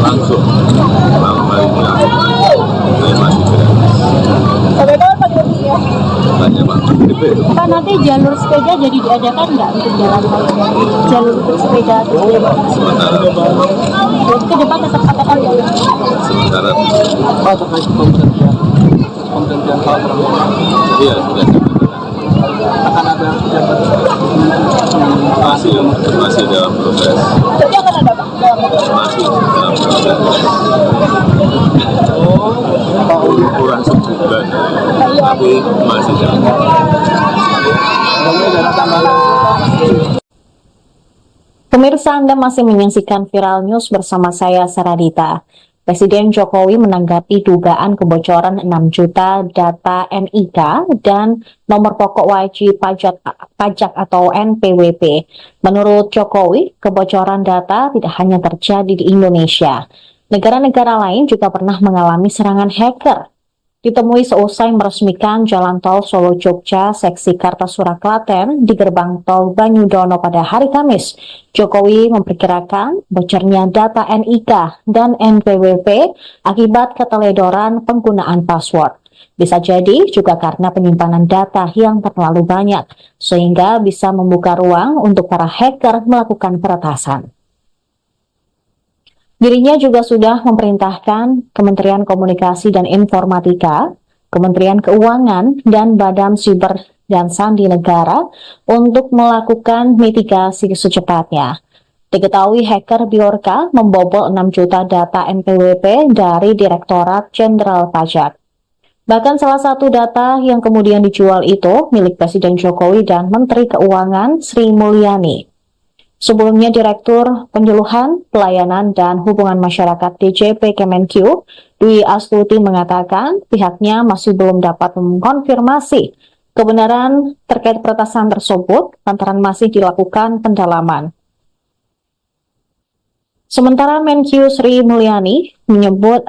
Langsung malam hari ini Tapi jalur sepeda jadi diadakan nggak untuk jalan tol? Jalur untuk sepeda terus Sementara jadi ke depan tetap adakan ya? sementara Pak terkait pemberhentian Pak Prabowo iya sudah akan ada pejabat masih dalam proses Jadi akan ada Pak? masih dalam proses Pak Uli kurang sebulan tapi masih dalam Prabowo ada tambahan. Pemirsa, Anda masih menyaksikan Viral News bersama saya, Saradita. Presiden Jokowi menanggapi dugaan kebocoran 6 juta data NIK dan nomor pokok wajib pajak atau NPWP. Menurut Jokowi, kebocoran data tidak hanya terjadi di Indonesia. Negara-negara lain juga pernah mengalami serangan hacker. Ditemui seusai meresmikan Jalan Tol Solo-Jogja seksi Kartasura Klaten di gerbang tol Banyudono pada hari Kamis, Jokowi memperkirakan bocornya data NIK dan NPWP akibat keteledoran penggunaan password. Bisa jadi juga karena penyimpanan data yang terlalu banyak, sehingga bisa membuka ruang untuk para hacker melakukan peretasan. Dirinya juga sudah memerintahkan Kementerian Komunikasi dan Informatika, Kementerian Keuangan, dan Badan Siber dan Sandi Negara untuk melakukan mitigasi secepatnya. Diketahui hacker Bjorka membobol 6 juta data NPWP dari Direktorat Jenderal Pajak. Bahkan salah satu data yang kemudian dijual itu milik Presiden Jokowi dan Menteri Keuangan Sri Mulyani. Sebelumnya, Direktur Penyuluhan, Pelayanan, dan Hubungan Masyarakat DJP Kemenq, Dwi Astuti mengatakan pihaknya masih belum dapat mengkonfirmasi kebenaran terkait peretasan tersebut lantaran masih dilakukan pendalaman. Sementara Menq Sri Mulyani menyebut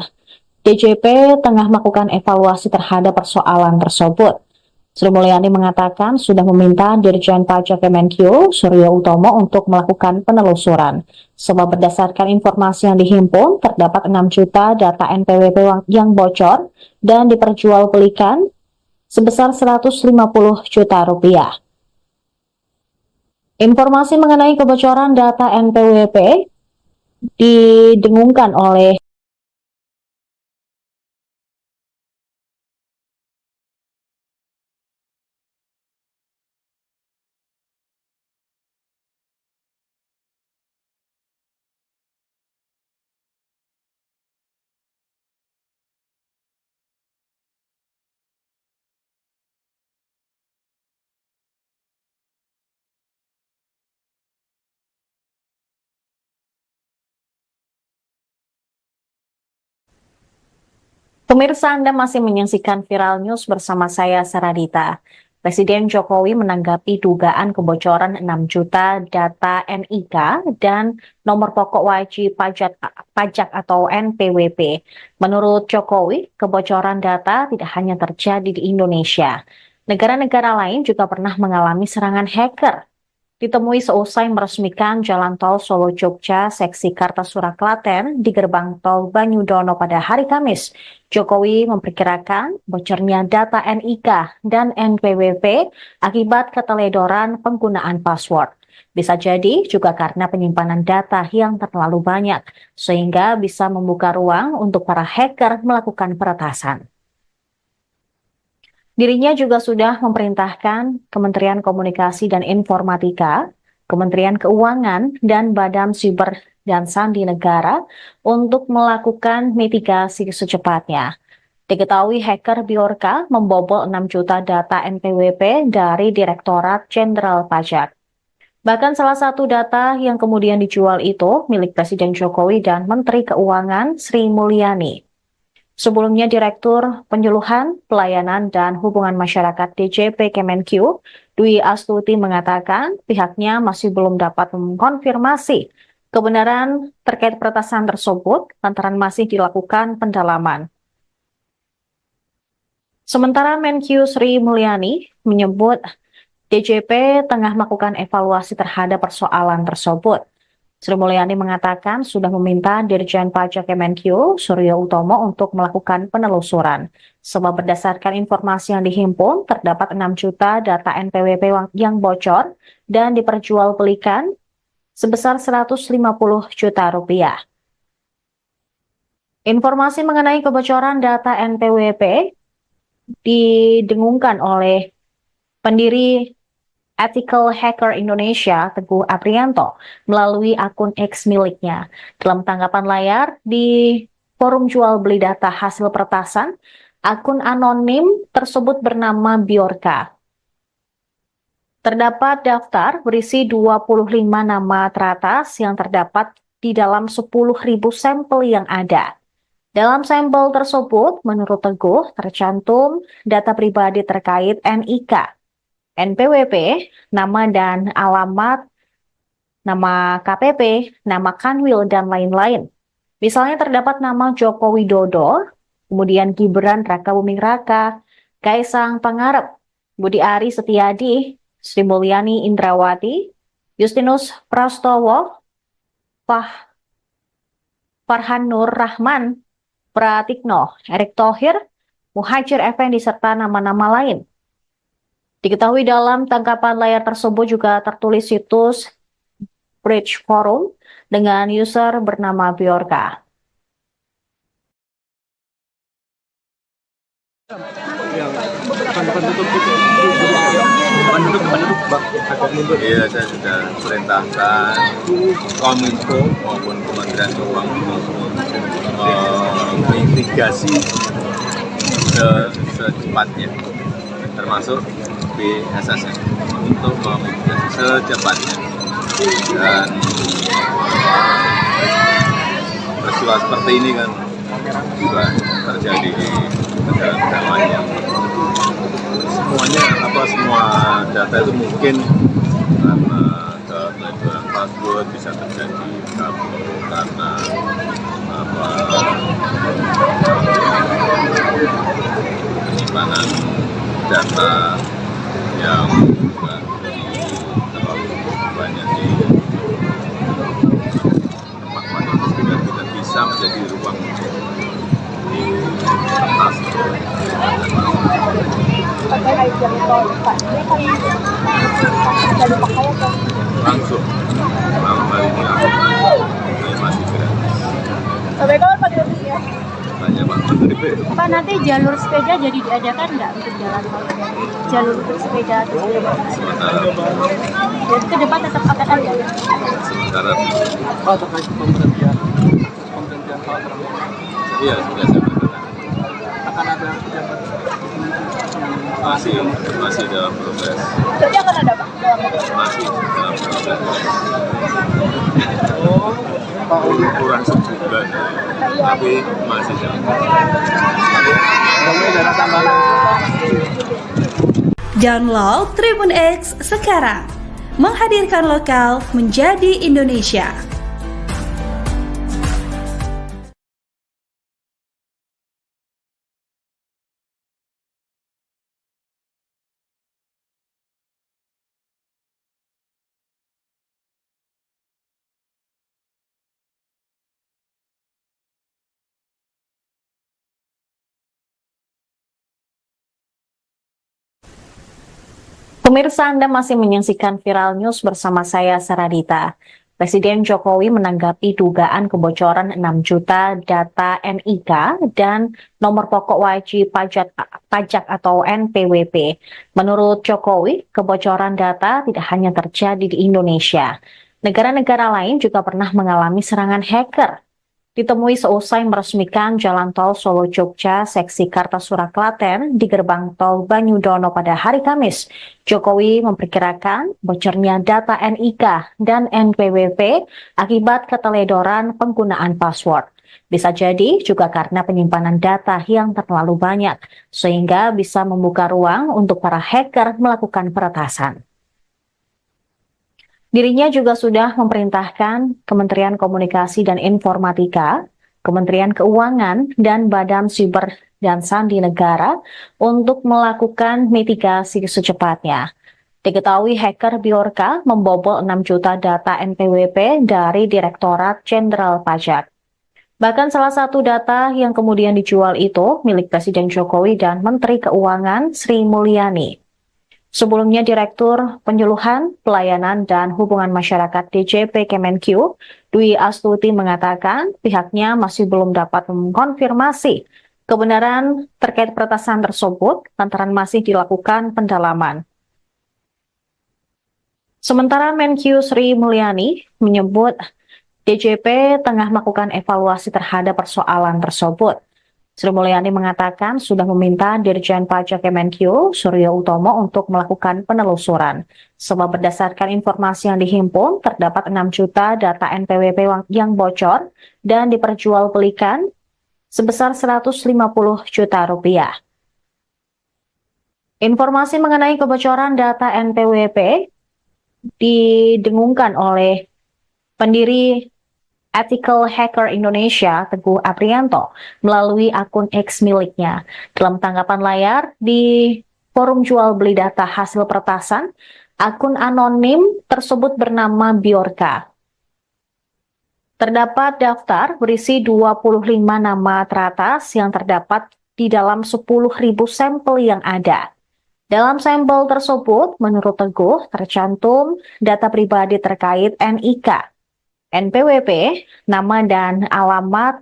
DJP tengah melakukan evaluasi terhadap persoalan tersebut. Sri Mulyani mengatakan sudah meminta Dirjen Pajak Kemenq, Suryo Utomo, untuk melakukan penelusuran. Sebab berdasarkan informasi yang dihimpun, terdapat 6 juta data NPWP yang bocor dan diperjualbelikan sebesar 150 juta rupiah. Informasi mengenai kebocoran data NPWP didengungkan oleh Pemirsa, Anda masih menyaksikan Viral News bersama saya, Saradita. Presiden Jokowi menanggapi dugaan kebocoran 6 juta data NIK dan nomor pokok wajib pajak atau NPWP. Menurut Jokowi, kebocoran data tidak hanya terjadi di Indonesia. Negara-negara lain juga pernah mengalami serangan hacker. Ditemui seusai meresmikan Jalan Tol Solo-Jogja seksi Kartasura Klaten di gerbang tol Banyudono pada hari Kamis, Jokowi memperkirakan bocornya data NIK dan NPWP akibat keteledoran penggunaan password. Bisa jadi juga karena penyimpanan data yang terlalu banyak, sehingga bisa membuka ruang untuk para hacker melakukan peretasan. Dirinya juga sudah memerintahkan Kementerian Komunikasi dan Informatika, Kementerian Keuangan, dan Badan Siber dan Sandi Negara untuk melakukan mitigasi secepatnya. Diketahui hacker Bjorka membobol 6 juta data NPWP dari Direktorat Jenderal Pajak. Bahkan salah satu data yang kemudian dijual itu milik Presiden Jokowi dan Menteri Keuangan Sri Mulyani. Sebelumnya, Direktur Penyuluhan, Pelayanan, dan Hubungan Masyarakat DJP Kemenq, Dwi Astuti mengatakan pihaknya masih belum dapat mengkonfirmasi kebenaran terkait peretasan tersebut lantaran masih dilakukan pendalaman. Sementara Menq Sri Mulyani menyebut DJP tengah melakukan evaluasi terhadap persoalan tersebut. Sri Mulyani mengatakan sudah meminta Dirjen Pajak Kemenkyu, Suryo Utomo, untuk melakukan penelusuran. Sebab berdasarkan informasi yang dihimpun, terdapat 6 juta data NPWP yang bocor dan diperjualbelikan sebesar 150 juta rupiah. Informasi mengenai kebocoran data NPWP didengungkan oleh pendiri Ethical Hacker Indonesia, Teguh Aprianto, melalui akun X miliknya. Dalam tanggapan layar di forum jual beli data hasil peretasan, akun anonim tersebut bernama Biorka. Terdapat daftar berisi 25 nama teratas yang terdapat di dalam 10.000 sampel yang ada. Dalam sampel tersebut, menurut Teguh, tercantum data pribadi terkait NIK, NPWP, nama dan alamat, nama KPP, nama Kanwil, dan lain-lain. Misalnya terdapat nama Joko Widodo, kemudian Gibran Raka Buming Raka, Kaisang Pangarep, Budi Ari Setiadi, Sri Mulyani Indrawati, Justinus Prastowo, Farhan Nur Rahman, Pratikno, Erick Thohir, Muhajir Effendi, serta nama-nama lain. Diketahui dalam tangkapan layar tersebut juga tertulis situs Bridge Forum dengan user bernama Biorka. Iya, saya sudah perintahkan Kominfo maupun Kementerian Keuangan menginvestigasi secepatnya, termasuk BSSN, untuk menginvestigasi secepatnya. Dan peristiwa seperti ini kan juga terjadi di negara-negara lain yang semua data itu mungkin karena kebocoran password bisa terjadi karena penyimpanan data yang juga terlalu banyak di tempat-tempat itu tidak bisa menjadi ruang untuk diretas. Langsung malam hari ini masih gratis. Sampai kapan Pak gratisnya? Tanya Pak Menteri P. Pak, nanti jalur sepeda jadi diadakan nggak untuk jalan tol? Jalur untuk sepeda atau sepeda? Sementara Jadi ke depan tetap akan ada. sementara Pak, terkait pemberhentian Pak Prabowo, iya sudah saya katakan akan ada pejabat masih dalam proses, Jadi akan ada Pak? masih dalam proses. Pak Uli Kurang sebulan, tapi masih dalam proses. ada tambahan. Download Tribun X sekarang, menghadirkan lokal menjadi Indonesia. Pemirsa, Anda masih menyaksikan Viral News bersama saya, Saradita. Presiden Jokowi menanggapi dugaan kebocoran 6 juta data NIK dan nomor pokok wajib pajak atau NPWP. Menurut Jokowi, kebocoran data tidak hanya terjadi di Indonesia. Negara-negara lain juga pernah mengalami serangan hacker. Ditemui seusai meresmikan Jalan Tol Solo-Jogja seksi Kartasura Klaten di gerbang tol Banyudono pada hari Kamis, Jokowi memperkirakan bocornya data NIK dan NPWP akibat keteledoran penggunaan password. Bisa jadi juga karena penyimpanan data yang terlalu banyak, sehingga bisa membuka ruang untuk para hacker melakukan peretasan. Dirinya juga sudah memerintahkan Kementerian Komunikasi dan Informatika, Kementerian Keuangan, dan Badan Siber dan Sandi Negara untuk melakukan mitigasi secepatnya. Diketahui hacker Bjorka membobol 6 juta data NPWP dari Direktorat Jenderal Pajak. Bahkan salah satu data yang kemudian dijual itu milik Presiden Jokowi dan Menteri Keuangan Sri Mulyani. Sebelumnya Direktur Penyuluhan, Pelayanan, dan Hubungan Masyarakat DJP Kemenq, Dwi Astuti mengatakan pihaknya masih belum dapat mengkonfirmasi kebenaran terkait peretasan tersebut lantaran masih dilakukan pendalaman. Sementara Menq Sri Mulyani menyebut DJP tengah melakukan evaluasi terhadap persoalan tersebut. Sri Mulyani mengatakan sudah meminta Dirjen Pajak Kemenq, Suryo Utomo, untuk melakukan penelusuran. Sebab berdasarkan informasi yang dihimpun, terdapat 6 juta data NPWP yang bocor dan diperjualbelikan sebesar 150 juta rupiah. Informasi mengenai kebocoran data NPWP didengungkan oleh pendiri Ethical Hacker Indonesia, Teguh Aprianto, melalui akun X miliknya. Dalam tanggapan layar di forum jual beli data hasil peretasan, akun anonim tersebut bernama Bjorka. Terdapat daftar berisi 25 nama teratas yang terdapat di dalam 10.000 sampel yang ada. Dalam sampel tersebut, menurut Teguh, tercantum data pribadi terkait NIK, NPWP, nama dan alamat,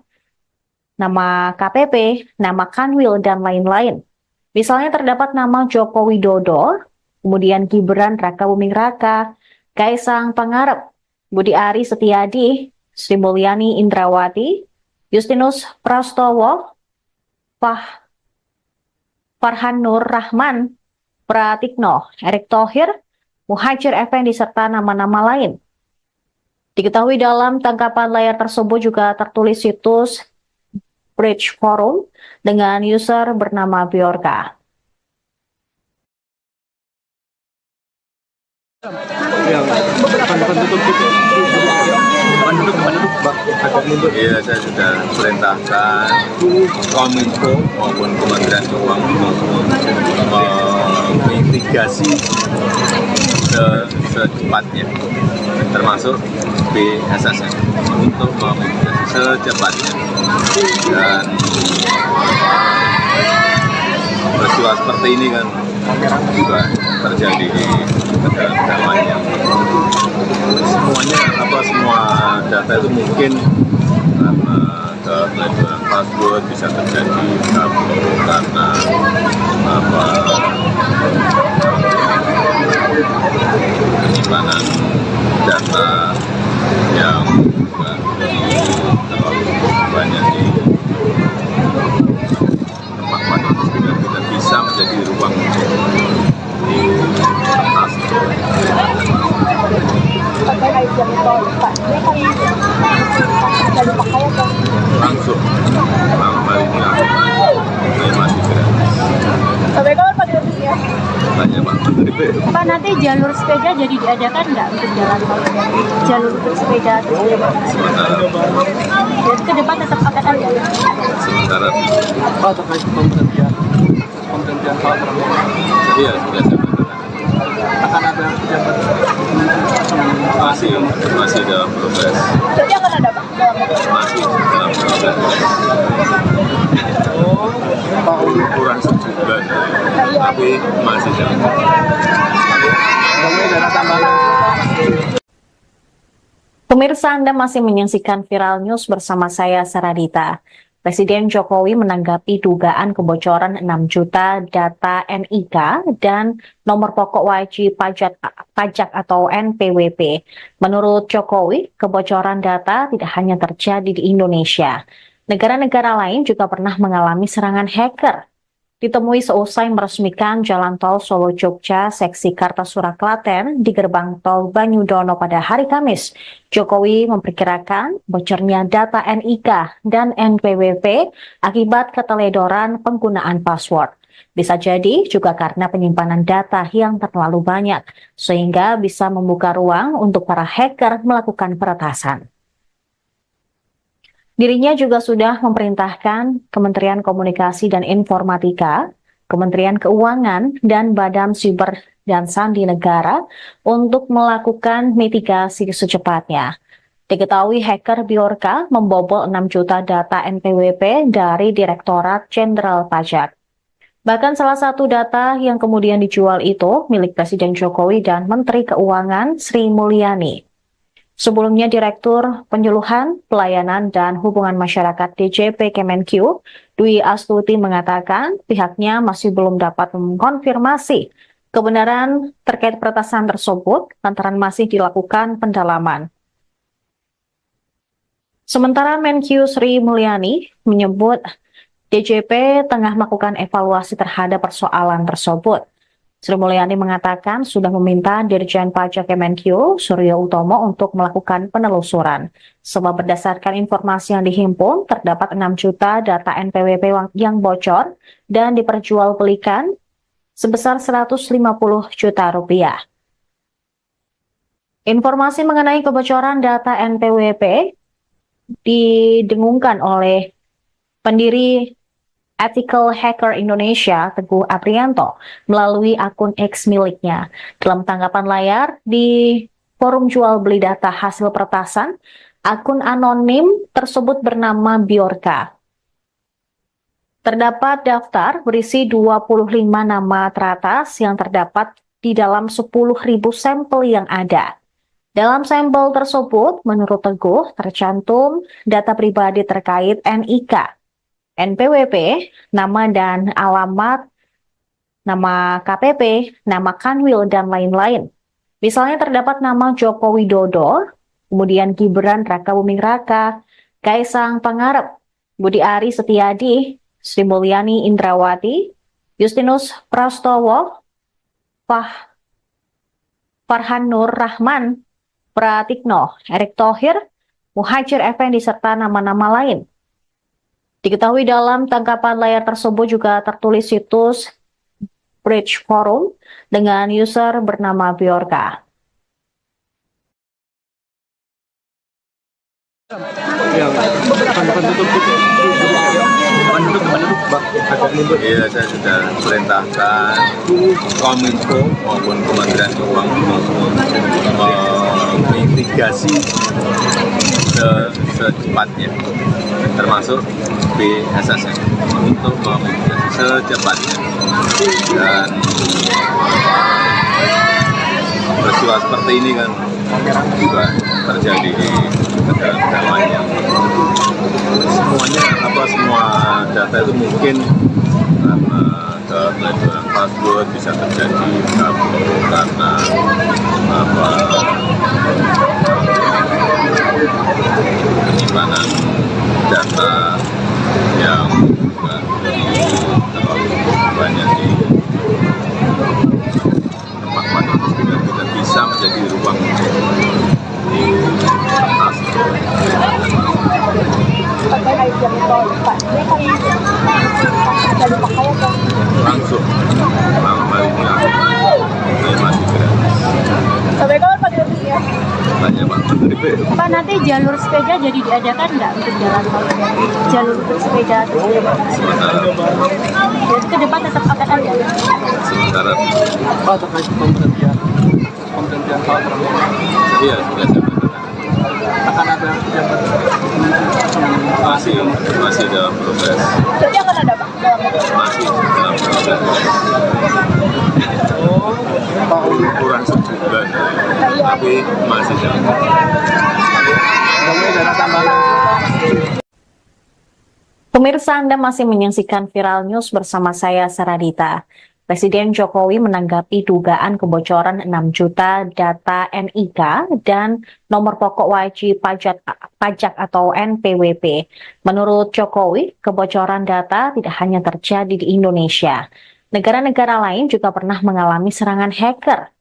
nama KPP, nama Kanwil, dan lain-lain. Misalnya terdapat nama Joko Widodo, kemudian Gibran Rakabuming Raka, Kaisang Pangarep, Budi Ari Setiadi, Sri Mulyani Indrawati, Justinus Prastowo, Farhan Nur Rahman, Pratikno, Erick Thohir, Muhajir Effendi, serta nama-nama lain. Diketahui dalam tangkapan layar tersebut juga tertulis situs Bridge Forum dengan user bernama Bjorka. Yang depan tutup gitu. Depan duduk, Bang. Iya, saya sudah perintahkan Kominfo maupun Kementerian Keuangan menginvestigasi secepatnya, termasuk BSSN, untuk menginvestigasi secepatnya. Dan peristiwa seperti ini kan juga terjadi di negara lain. Semua data itu mungkin karena kepelecehan password bisa terjadi karena penyimpanan data yang terlalu banyak di tempat itu sehingga tidak bisa menjadi ruang di atas. Langsung kali ini saya masih gratis. Sampai kapan Pak gratisnya? Tanya Pak Menteri. Pak, nanti jalur sepeda jadi diadakan nggak untuk jalan tol? Jalur untuk sepeda terus diadakan? Sementara Jadi ke depan tetap akan ada? sementara Pak, terkait pemberhentian salah iya sudah saya katakan. akan ada pejabat masih dalam proses. Jadi akan ada Pak? Masih dalam proses. Kurang sebulan, tapi masih dalam Pemirsa, Anda masih menyaksikan Viral News bersama saya, Saradita. Presiden Jokowi menanggapi dugaan kebocoran 6 juta data NIK dan nomor pokok wajib pajak atau NPWP. Menurut Jokowi, kebocoran data tidak hanya terjadi di Indonesia. Negara-negara lain juga pernah mengalami serangan hacker. Ditemui seusai meresmikan Jalan Tol Solo-Jogja seksi Kartasura Klaten di gerbang tol Banyudono pada hari Kamis, Jokowi memperkirakan bocornya data NIK dan NPWP akibat keteledoran penggunaan password. Bisa jadi juga karena penyimpanan data yang terlalu banyak, sehingga bisa membuka ruang untuk para hacker melakukan peretasan. Dirinya juga sudah memerintahkan Kementerian Komunikasi dan Informatika, Kementerian Keuangan, dan Badan dan Sandi Negara untuk melakukan mitigasi secepatnya. Diketahui hacker Bjorka membobol 6 juta data NPWP dari Direktorat Jenderal Pajak. Bahkan salah satu data yang kemudian dijual itu milik Presiden Jokowi dan Menteri Keuangan Sri Mulyani. Sebelumnya Direktur Penyuluhan, Pelayanan, dan Hubungan Masyarakat DJP Kemenq, Dwi Astuti mengatakan pihaknya masih belum dapat mengkonfirmasi kebenaran terkait peretasan tersebut lantaran masih dilakukan pendalaman. Sementara Menq Sri Mulyani menyebut DJP tengah melakukan evaluasi terhadap persoalan tersebut. Sri Mulyani mengatakan sudah meminta Dirjen Pajak Kemenq Suryo Utomo untuk melakukan penelusuran. Sebab berdasarkan informasi yang dihimpun, terdapat 6 juta data NPWP yang bocor dan diperjualbelikan sebesar 150 juta rupiah. Informasi mengenai kebocoran data NPWP didengungkan oleh pendiri Ethical Hacker Indonesia, Teguh Aprianto, melalui akun X miliknya. Dalam tanggapan layar di forum jual beli data hasil peretasan, akun anonim tersebut bernama Bjorka. Terdapat daftar berisi 25 nama teratas yang terdapat di dalam 10.000 sampel yang ada. Dalam sampel tersebut, menurut Teguh, tercantum data pribadi terkait NIK, NPWP, nama dan alamat, nama KPP, nama Kanwil, dan lain-lain. Misalnya terdapat nama Joko Widodo, kemudian Gibran Rakabuming Raka, Kaisang Pangarep, Budi Ari Setiadi, Sri Mulyani Indrawati, Justinus Prastowo, Farhan Nur Rahman, Pratikno, Erick Thohir, Muhajir Effendi, serta nama-nama lain. Diketahui dalam tangkapan layar tersebut juga tertulis situs Bridge Forum dengan user bernama Bjorka. Iya, saya sudah perintahkan Kominfo maupun Kementerian Keuangan mitigasi secepatnya, termasuk BSSN untuk memitigasi secepatnya. Dan peristiwa seperti ini kan juga terjadi di negara-negara lain yang semua data itu mungkin karena kebocoran password bisa terjadi karena penyimpanan data yang terlalu banyak di tempat juga tidak bisa menjadi ruang langsung malam hari ini masih gratis. Sampai kapan Pak gratisnya? Tanya Pak Menteri. Pak, nanti jalur sepeda jadi diadakan nggak untuk jalan tol? Jalur untuk sepeda terus jadi ke depan tetap akan ada? Sementara Pak, terkait pemberhentian hal iya sudah saya katakan. akan ada yang masih dalam proses. Jadi akan ada Pak? Masih dalam proses. Kurang sebulan, tapi masih dalam Pemirsa, Anda masih menyaksikan Viral News bersama saya, Saradita. Presiden Jokowi menanggapi dugaan kebocoran 6 juta data NIK dan nomor pokok wajib pajak atau NPWP. Menurut Jokowi, kebocoran data tidak hanya terjadi di Indonesia. Negara-negara lain juga pernah mengalami serangan hacker.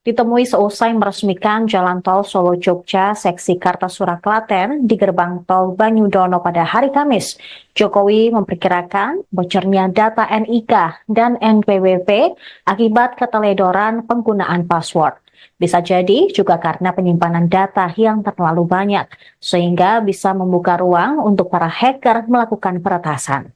Ditemui seusai meresmikan Jalan Tol Solo-Jogja seksi Kartasura Klaten di gerbang tol Banyudono pada hari Kamis, Jokowi memperkirakan bocornya data NIK dan NPWP akibat keteledoran penggunaan password. Bisa jadi juga karena penyimpanan data yang terlalu banyak, sehingga bisa membuka ruang untuk para hacker melakukan peretasan.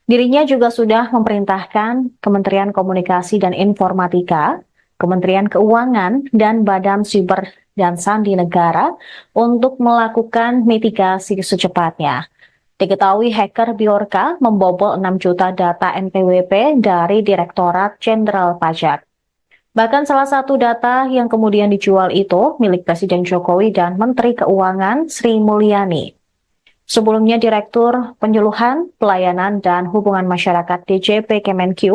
Dirinya juga sudah memerintahkan Kementerian Komunikasi dan Informatika, Kementerian Keuangan, dan Badan Siber dan Sandi Negara untuk melakukan mitigasi secepatnya. Diketahui hacker Bjorka membobol 6 juta data NPWP dari Direktorat Jenderal Pajak. Bahkan salah satu data yang kemudian dijual itu milik Presiden Jokowi dan Menteri Keuangan Sri Mulyani. Sebelumnya Direktur Penyuluhan, Pelayanan, dan Hubungan Masyarakat DJP Kemenq,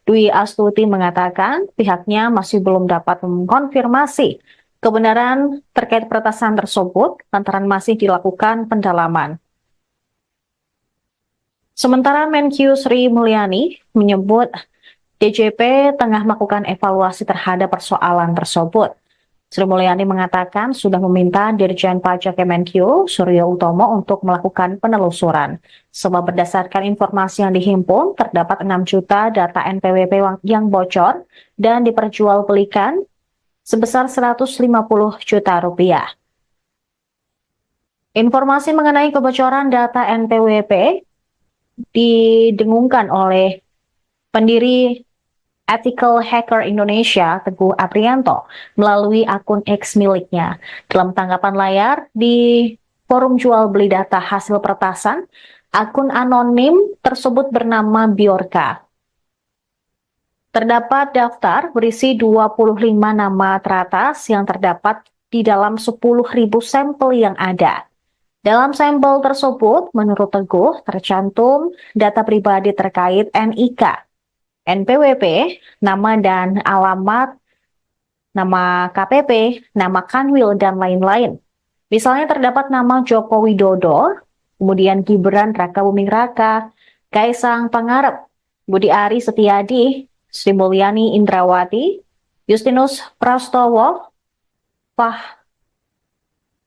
Dwi Astuti mengatakan pihaknya masih belum dapat mengkonfirmasi kebenaran terkait peretasan tersebut lantaran masih dilakukan pendalaman. Sementara Menq Sri Mulyani menyebut DJP tengah melakukan evaluasi terhadap persoalan tersebut. Sri Mulyani mengatakan sudah meminta Dirjen Pajak Kemenq, Suryo Utomo, untuk melakukan penelusuran. Sebab berdasarkan informasi yang dihimpun, terdapat 6 juta data NPWP yang bocor dan diperjualbelikan sebesar 150 juta rupiah. Informasi mengenai kebocoran data NPWP didengungkan oleh pendiri Ethical Hacker Indonesia, Teguh Aprianto, melalui akun X miliknya. Dalam tanggapan layar di forum jual beli data hasil peretasan, akun anonim tersebut bernama Bjorka. Terdapat daftar berisi 25 nama teratas yang terdapat di dalam 10.000 sampel yang ada. Dalam sampel tersebut, menurut Teguh, tercantum data pribadi terkait NIK, NPWP, nama dan alamat, nama KPP, nama Kanwil, dan lain-lain. Misalnya terdapat nama Joko Widodo, kemudian Gibran Rakabuming Raka, Kaisang Pangarep, Budi Ari Setiadi, Sri Mulyani Indrawati, Justinus Prastowo,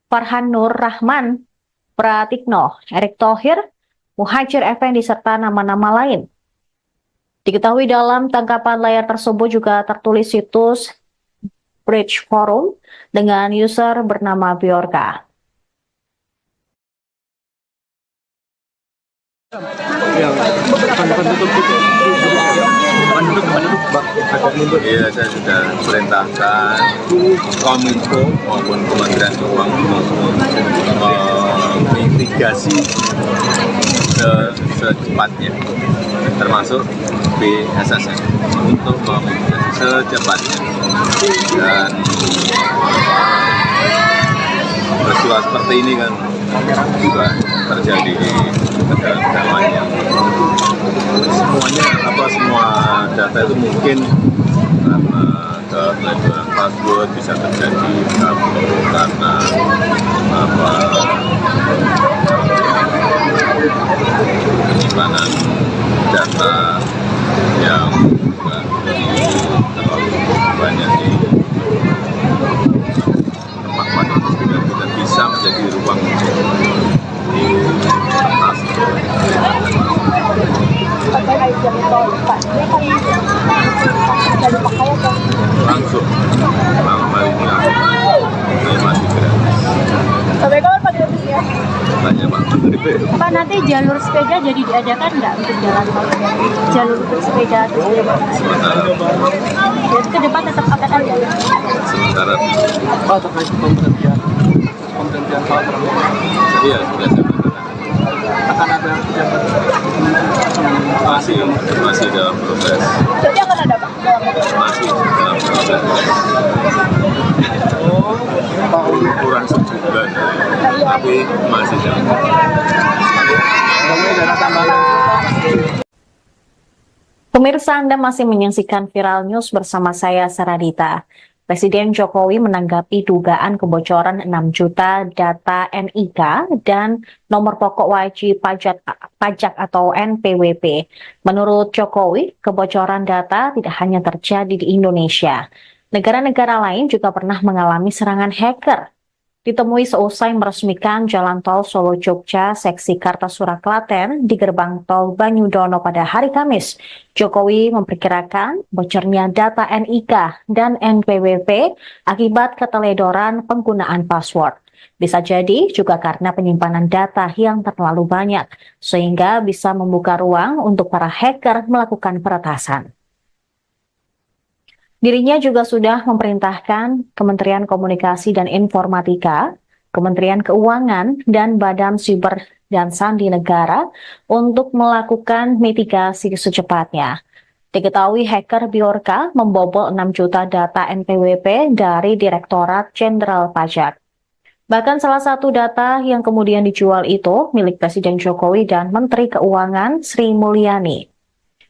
Farhan Nur Rahman, Pratikno, Erick Thohir, Muhajir Effendi, serta nama-nama lain. Diketahui dalam tangkapan layar tersebut juga tertulis situs Bridge Forum dengan user bernama Bjorka. Iya, saya sudah perintahkan Kominfo maupun Kementerian Keuangan mitigasi secepatnya, termasuk BSSN untuk memitigasi secepatnya. Dan peristiwa seperti ini kan juga terjadi di negara-negara lainnya. Semua data itu mungkin karena kelainan password bisa terjadi karena penyimpanan data yang terlalu banyak di tempat-tempat yang tidak bisa menjadi ruang di kertas. Langsung hal ini masih gratis. Sampai kapan Pak gratisnya? Tanya Pak Menteri. Pak, nanti jalur sepeda jadi diadakan nggak untuk jalan tol? Jalur untuk sepeda terus Sementara dan ke depan tetap akan ada. sementara Pak, terkait pemberhentian salah iya sudah saya katakan. akan ada pejabat masih dalam proses, Berarti akan ada Pak? masih dalam proses. Kurang sebulan, tapi masih dalam Pemirsa, Anda masih menyaksikan Viral News bersama saya, Saradita. Presiden Jokowi menanggapi dugaan kebocoran 6 juta data NIK dan nomor pokok wajib pajak atau NPWP. Menurut Jokowi, kebocoran data tidak hanya terjadi di Indonesia. Negara-negara lain juga pernah mengalami serangan hacker. Ditemui seusai meresmikan Jalan Tol Solo-Jogja seksi Kartasura Klaten di gerbang tol Banyudono pada hari Kamis, Jokowi memperkirakan bocornya data NIK dan NPWP akibat keteledoran penggunaan password. Bisa jadi juga karena penyimpanan data yang terlalu banyak, sehingga bisa membuka ruang untuk para hacker melakukan peretasan. Dirinya juga sudah memerintahkan Kementerian Komunikasi dan Informatika, Kementerian Keuangan, dan Badan Siber dan Sandi Negara untuk melakukan mitigasi secepatnya. Diketahui hacker Bjorka membobol 6 juta data NPWP dari Direktorat Jenderal Pajak. Bahkan salah satu data yang kemudian dijual itu milik Presiden Jokowi dan Menteri Keuangan Sri Mulyani.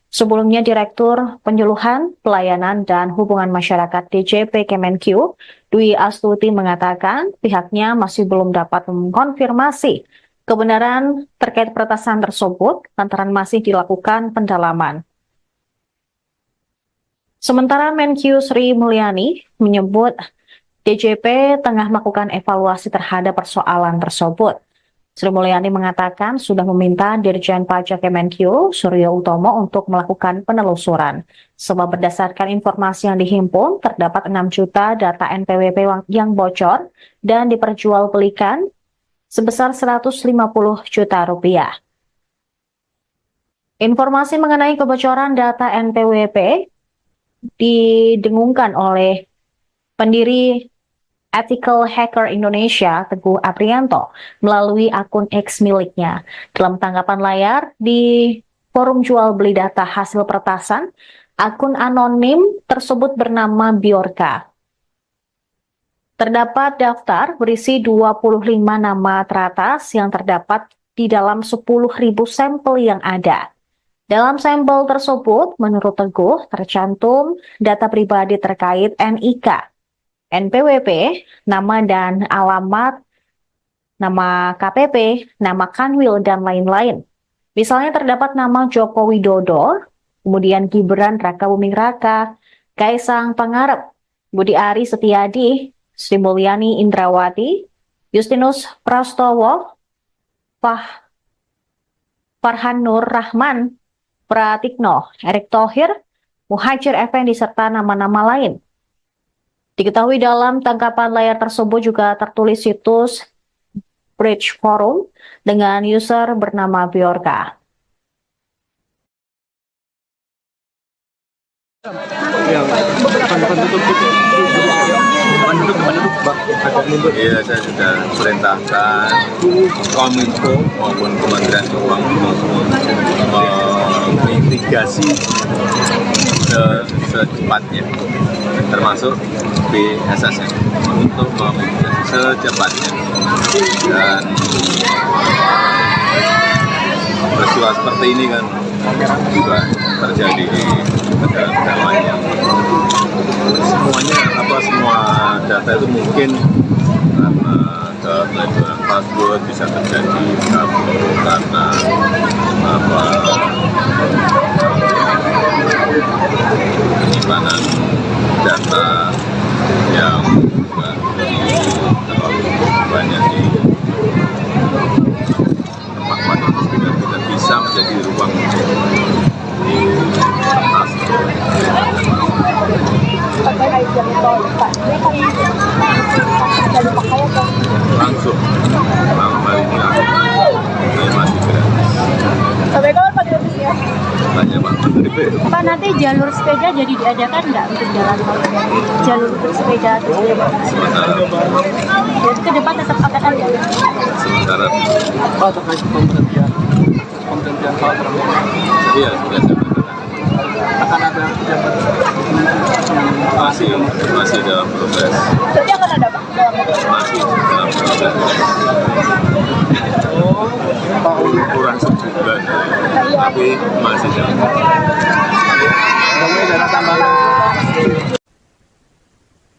Sebelumnya Direktur Penyuluhan, Pelayanan, dan Hubungan Masyarakat DJP Kemenq, Dwi Astuti mengatakan pihaknya masih belum dapat mengkonfirmasi kebenaran terkait peretasan tersebut lantaran masih dilakukan pendalaman. Sementara Menq Sri Mulyani menyebut DJP tengah melakukan evaluasi terhadap persoalan tersebut. Sri Mulyani mengatakan sudah meminta Dirjen Pajak Kemenq Suryo Utomo untuk melakukan penelusuran. Sebab berdasarkan informasi yang dihimpun, terdapat 6 juta data NPWP yang bocor dan diperjualbelikan sebesar 150 juta rupiah. Informasi mengenai kebocoran data NPWP didengungkan oleh pendiri Ethical Hacker Indonesia, Teguh Aprianto, melalui akun X miliknya. Dalam tanggapan layar di forum jual beli data hasil peretasan, akun anonim tersebut bernama Bjorka. Terdapat daftar berisi 25 nama teratas yang terdapat di dalam 10.000 sampel yang ada. Dalam sampel tersebut, menurut Teguh, tercantum data pribadi terkait NIK, NPWP, nama dan alamat, nama KPP, nama Kanwil, dan lain-lain. Misalnya terdapat nama Joko Widodo, kemudian Gibran Rakabuming Raka, Kaisang Pangarep, Budi Ari Setiadi, Sri Mulyani Indrawati, Justinus Prastowo, Farhan Nur Rahman, Pratikno, Erick Thohir, Muhajir Effendi, serta nama-nama lain. Diketahui dalam tangkapan layar tersebut juga tertulis situs Bridge Forum dengan user bernama Bjorka. Iya, saya sudah perintahkan Kominfo maupun Kementerian Keuangan mitigasi secepatnya, termasuk BSSN untuk memitigasi secepatnya. Dan peristiwa seperti ini kan juga terjadi di negara-negara lain yang semua data itu mungkin karena kepelecehan password bisa terjadi karena penyimpanan data yang terlalu banyak di tempat-tempat yang tidak bisa menjadi ruang di kertas. Langsung hari ini masih gratis. Sampai kapan Pak gratisnya? Tanya Pak Menteri. Pak, nanti jalur sepeda jadi diadakan nggak untuk jalan tol? Jalur untuk sepeda terus diadakan? Sementara Jadi ke depan tetap akan ada? sementara Pak, terkait pemberhentian salah terang iya sudah saya katakan. akan ada pejabat masih dalam proses. Berarti akan ada Pak? Masih dalam proses. Kurang sebulan, tapi masih dalam proses.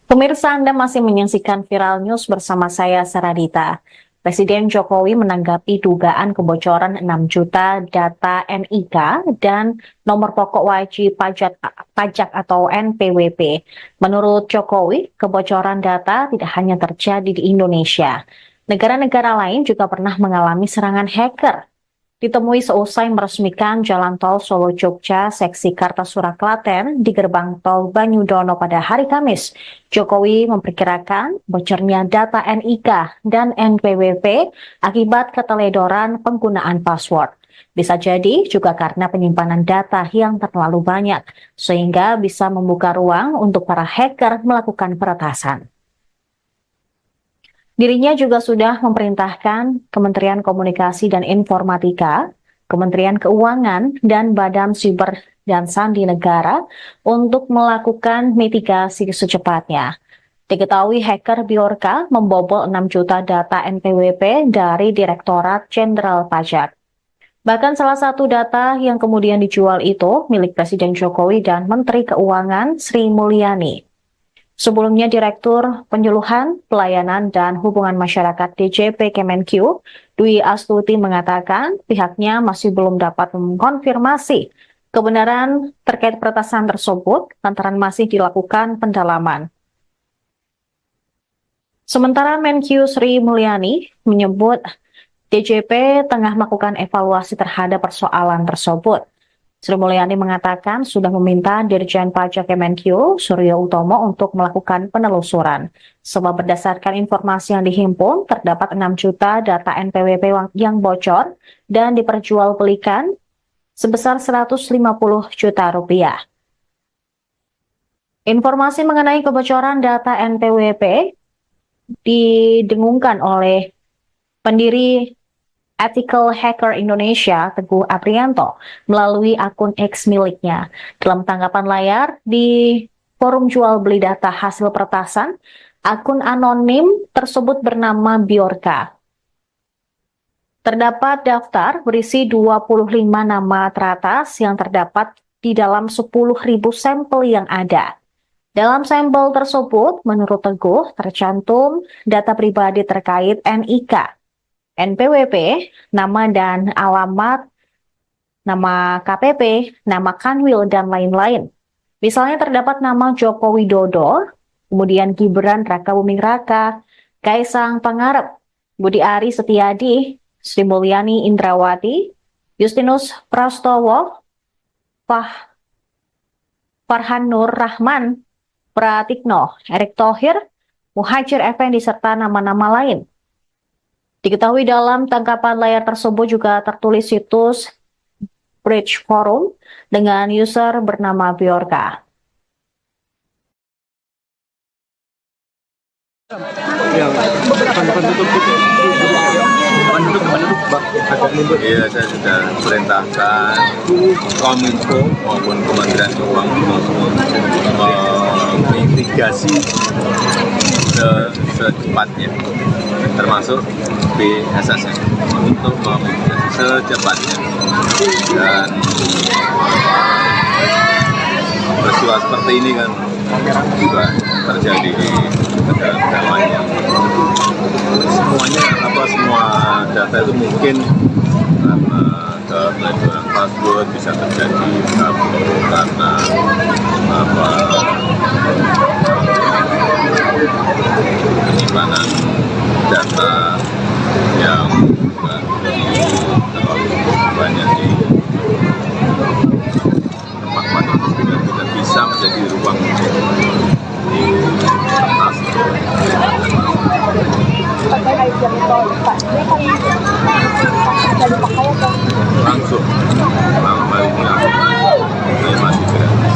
Pemirsa, Anda masih menyaksikan Viral News bersama saya, Saradita. Presiden Jokowi menanggapi dugaan kebocoran 6 juta data NIK dan nomor pokok wajib pajak atau NPWP. Menurut Jokowi, kebocoran data tidak hanya terjadi di Indonesia. Negara-negara lain juga pernah mengalami serangan hacker. ditemui seusai meresmikan Jalan Tol Solo Jogja seksi Kartasura Klaten di gerbang tol Banyudono pada hari Kamis. Jokowi memperkirakan bocornya data NIK dan NPWP akibat keteledoran penggunaan password. Bisa jadi juga karena penyimpanan data yang terlalu banyak, sehingga bisa membuka ruang untuk para hacker melakukan peretasan. Dirinya juga sudah memerintahkan Kementerian Komunikasi dan Informatika, Kementerian Keuangan, dan Badan Siber dan Sandi Negara untuk melakukan mitigasi secepatnya. Diketahui hacker Bjorka membobol 6 juta data NPWP dari Direktorat Jenderal Pajak. Bahkan salah satu data yang kemudian dijual itu milik Presiden Jokowi dan Menteri Keuangan Sri Mulyani. Sebelumnya, Direktur Penyuluhan, Pelayanan, dan Hubungan Masyarakat DJP Kemenq, Dwi Astuti mengatakan pihaknya masih belum dapat mengkonfirmasi kebenaran terkait peretasan tersebut lantaran masih dilakukan pendalaman. Sementara Menq Sri Mulyani menyebut DJP tengah melakukan evaluasi terhadap persoalan tersebut. Sri Mulyani mengatakan sudah meminta Dirjen Pajak Kemenq, Suryo Utomo, untuk melakukan penelusuran. Sebab berdasarkan informasi yang dihimpun, terdapat 6 juta data NPWP yang bocor dan diperjualbelikan sebesar 150 juta rupiah. Informasi mengenai kebocoran data NPWP didengungkan oleh pendiri Ethical Hacker Indonesia, Teguh Aprianto, melalui akun X miliknya. Dalam tanggapan layar di forum jual beli data hasil peretasan, akun anonim tersebut bernama Bjorka. Terdapat daftar berisi 25 nama teratas yang terdapat di dalam 10.000 sampel yang ada. Dalam sampel tersebut, menurut Teguh, tercantum data pribadi terkait NIK, NPWP, nama dan alamat, nama KPP, nama Kanwil, dan lain-lain. Misalnya terdapat nama Joko Widodo, kemudian Gibran Raka Buming Raka, Kaisang Pangarep, Budi Ari Setiadi, Sri Mulyani Indrawati, Justinus Prastowo, Farhan Nur Rahman, Pratikno, Erick Thohir, Muhajir Effendi, serta nama-nama lain. Diketahui dalam tangkapan layar tersebut juga tertulis situs Bridge Forum dengan user bernama Bjorka. Iya, saya sudah perintahkan Kominfo maupun Kementerian Keuangan memitigasi secepatnya, termasuk BSSN, untuk memitigasi secepatnya. Dan peristiwa seperti ini kan juga terjadi di negara-negara lain yang semua data itu mungkin karena keteledoran password bisa terjadi karena penyimpanan data yang terlalu banyak di tempat itu tidak bisa menjadi ruang langsung malam hari ini aku masih gratis.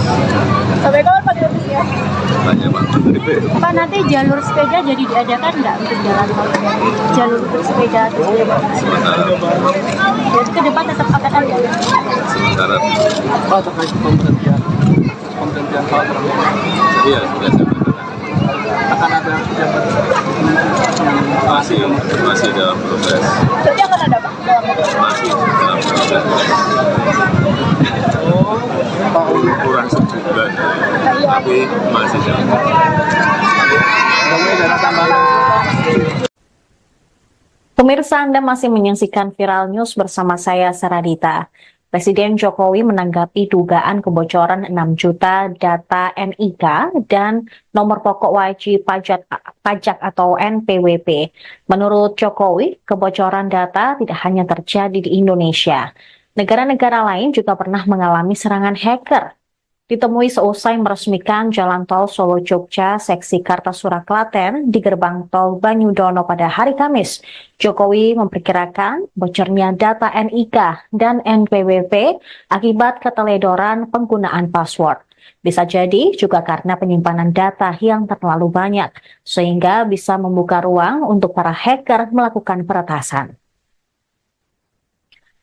Sampai kapan Pak gratisnya? Tanya Pak Menteri. Pak, nanti jalur sepeda jadi diadakan nggak untuk jalan tol? Jalur untuk sepeda Sementara jadi ke depan tetap akan ada. sementara Pak, terkait pemberhentian hal iya sudah saya katakan. akan ada jabat masih dalam proses, Jadi akan ada Pak? masih dalam proses. Kurang sebulan, tapi masih dalam Pemirsa, Anda masih menyaksikan Viral News bersama saya, Saradita. Presiden Jokowi menanggapi dugaan kebocoran 6 juta data NIK dan nomor pokok wajib pajak atau NPWP. Menurut Jokowi, kebocoran data tidak hanya terjadi di Indonesia. Negara-negara lain juga pernah mengalami serangan hacker. Ditemui seusai meresmikan Jalan Tol Solo-Jogja seksi Kartasura Klaten di gerbang tol Banyudono pada hari Kamis. Jokowi memperkirakan bocornya data NIK dan NPWP akibat keteledoran penggunaan password. Bisa jadi juga karena penyimpanan data yang terlalu banyak, sehingga bisa membuka ruang untuk para hacker melakukan peretasan.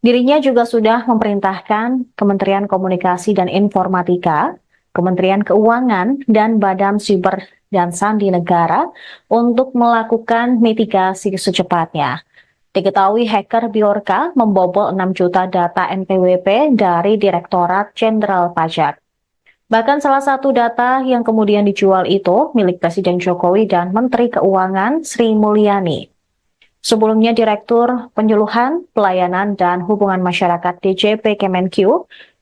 Dirinya juga sudah memerintahkan Kementerian Komunikasi dan Informatika, Kementerian Keuangan, dan Badan Siber dan Sandi Negara untuk melakukan mitigasi secepatnya. Diketahui hacker Bjorka membobol 6 juta data NPWP dari Direktorat Jenderal Pajak. Bahkan salah satu data yang kemudian dijual itu milik Presiden Jokowi dan Menteri Keuangan Sri Mulyani. Sebelumnya, Direktur Penyuluhan, Pelayanan, dan Hubungan Masyarakat DJP Kemenq,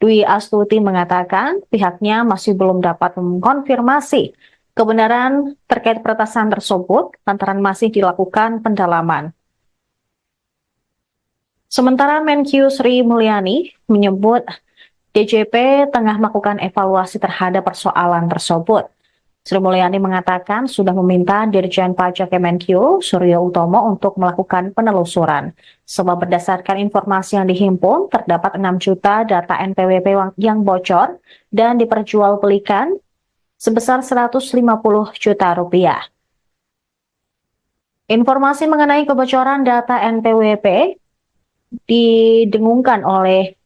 Dwi Astuti mengatakan pihaknya masih belum dapat mengkonfirmasi kebenaran terkait peretasan tersebut lantaran masih dilakukan pendalaman. Sementara Menq Sri Mulyani menyebut DJP tengah melakukan evaluasi terhadap persoalan tersebut. Sri Mulyani mengatakan sudah meminta Dirjen Pajak Kemenq, Suryo Utomo, untuk melakukan penelusuran. Sebab berdasarkan informasi yang dihimpun, terdapat 6 juta data NPWP yang bocor dan diperjualbelikan sebesar 150 juta rupiah. Informasi mengenai kebocoran data NPWP didengungkan oleh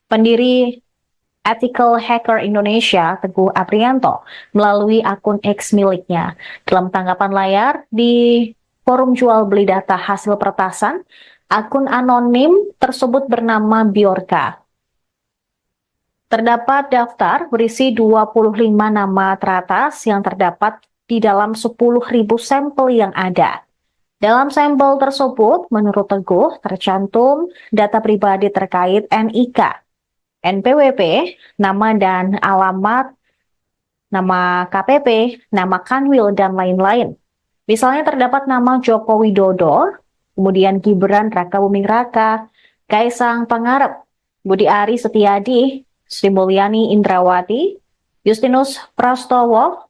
pendiri Ethical Hacker Indonesia, Teguh Aprianto, melalui akun X miliknya. Dalam tanggapan layar di forum jual beli data hasil peretasan, akun anonim tersebut bernama Bjorka. Terdapat daftar berisi 25 nama teratas yang terdapat di dalam 10.000 sampel yang ada. Dalam sampel tersebut, menurut Teguh, tercantum data pribadi terkait NIK, NPWP, nama dan alamat, nama KPP, nama Kanwil, dan lain-lain. Misalnya terdapat nama Joko Widodo, kemudian Gibran Rakabuming Raka, Kaisang Pangarep, Budi Ari Setiadi, Sri Mulyani Indrawati, Justinus Prastowo,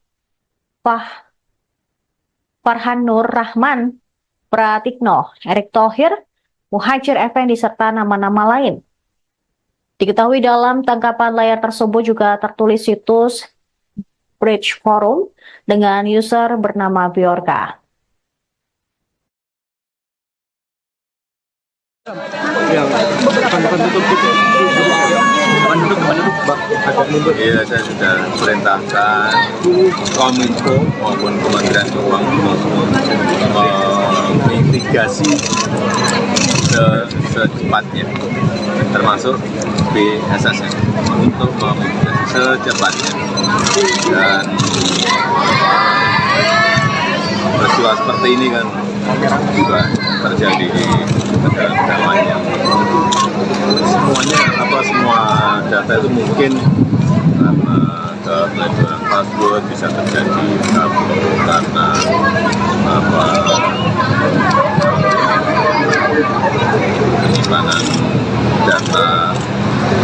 Farhan Nur Rahman, Pratikno, Erick Thohir, Muhajir Effendi, serta nama-nama lain. Diketahui dalam tangkapan layar tersebut juga tertulis situs Bridge Forum dengan user bernama Bjorka. Yang bukan tutup gitu. Iya, saya sudah perintahkan Kominfo maupun Kementerian Keuangan mitigasi secepatnya, termasuk BSSN untuk memitigasi secepatnya. Dan peristiwa seperti ini kan juga terjadi di negara-negara lain yang semua data itu mungkin karena keteledoran password bisa terjadi karena penyimpanan data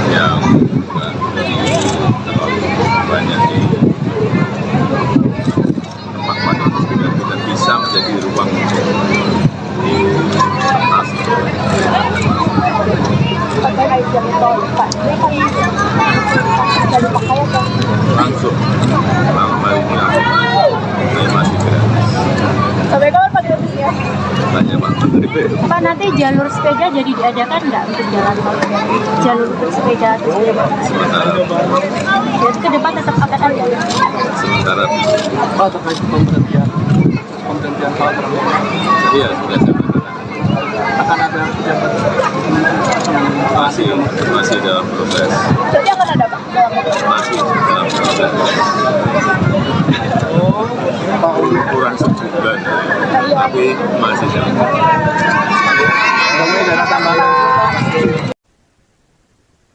yang terlalu banyak di tempat-tempat yang tidak bisa menjadi ruang di atas. Langsung ini masih gratis. Sampai kapan Pak gratisnya? Tanya Pak Menteri. Pak, nanti jalur sepeda jadi diadakan nggak untuk jalan tol? Jalur untuk sepeda terus diadakan? Sementara Jadi ke depan tetap akan ada? sementara Pak, terkait pemberhentian salah iya sudah saya katakan. akan ada pejabat masih dalam proses. Berarti akan ada Pak? Masih dalam proses. Kurang sebulan, tapi masih dalam proses.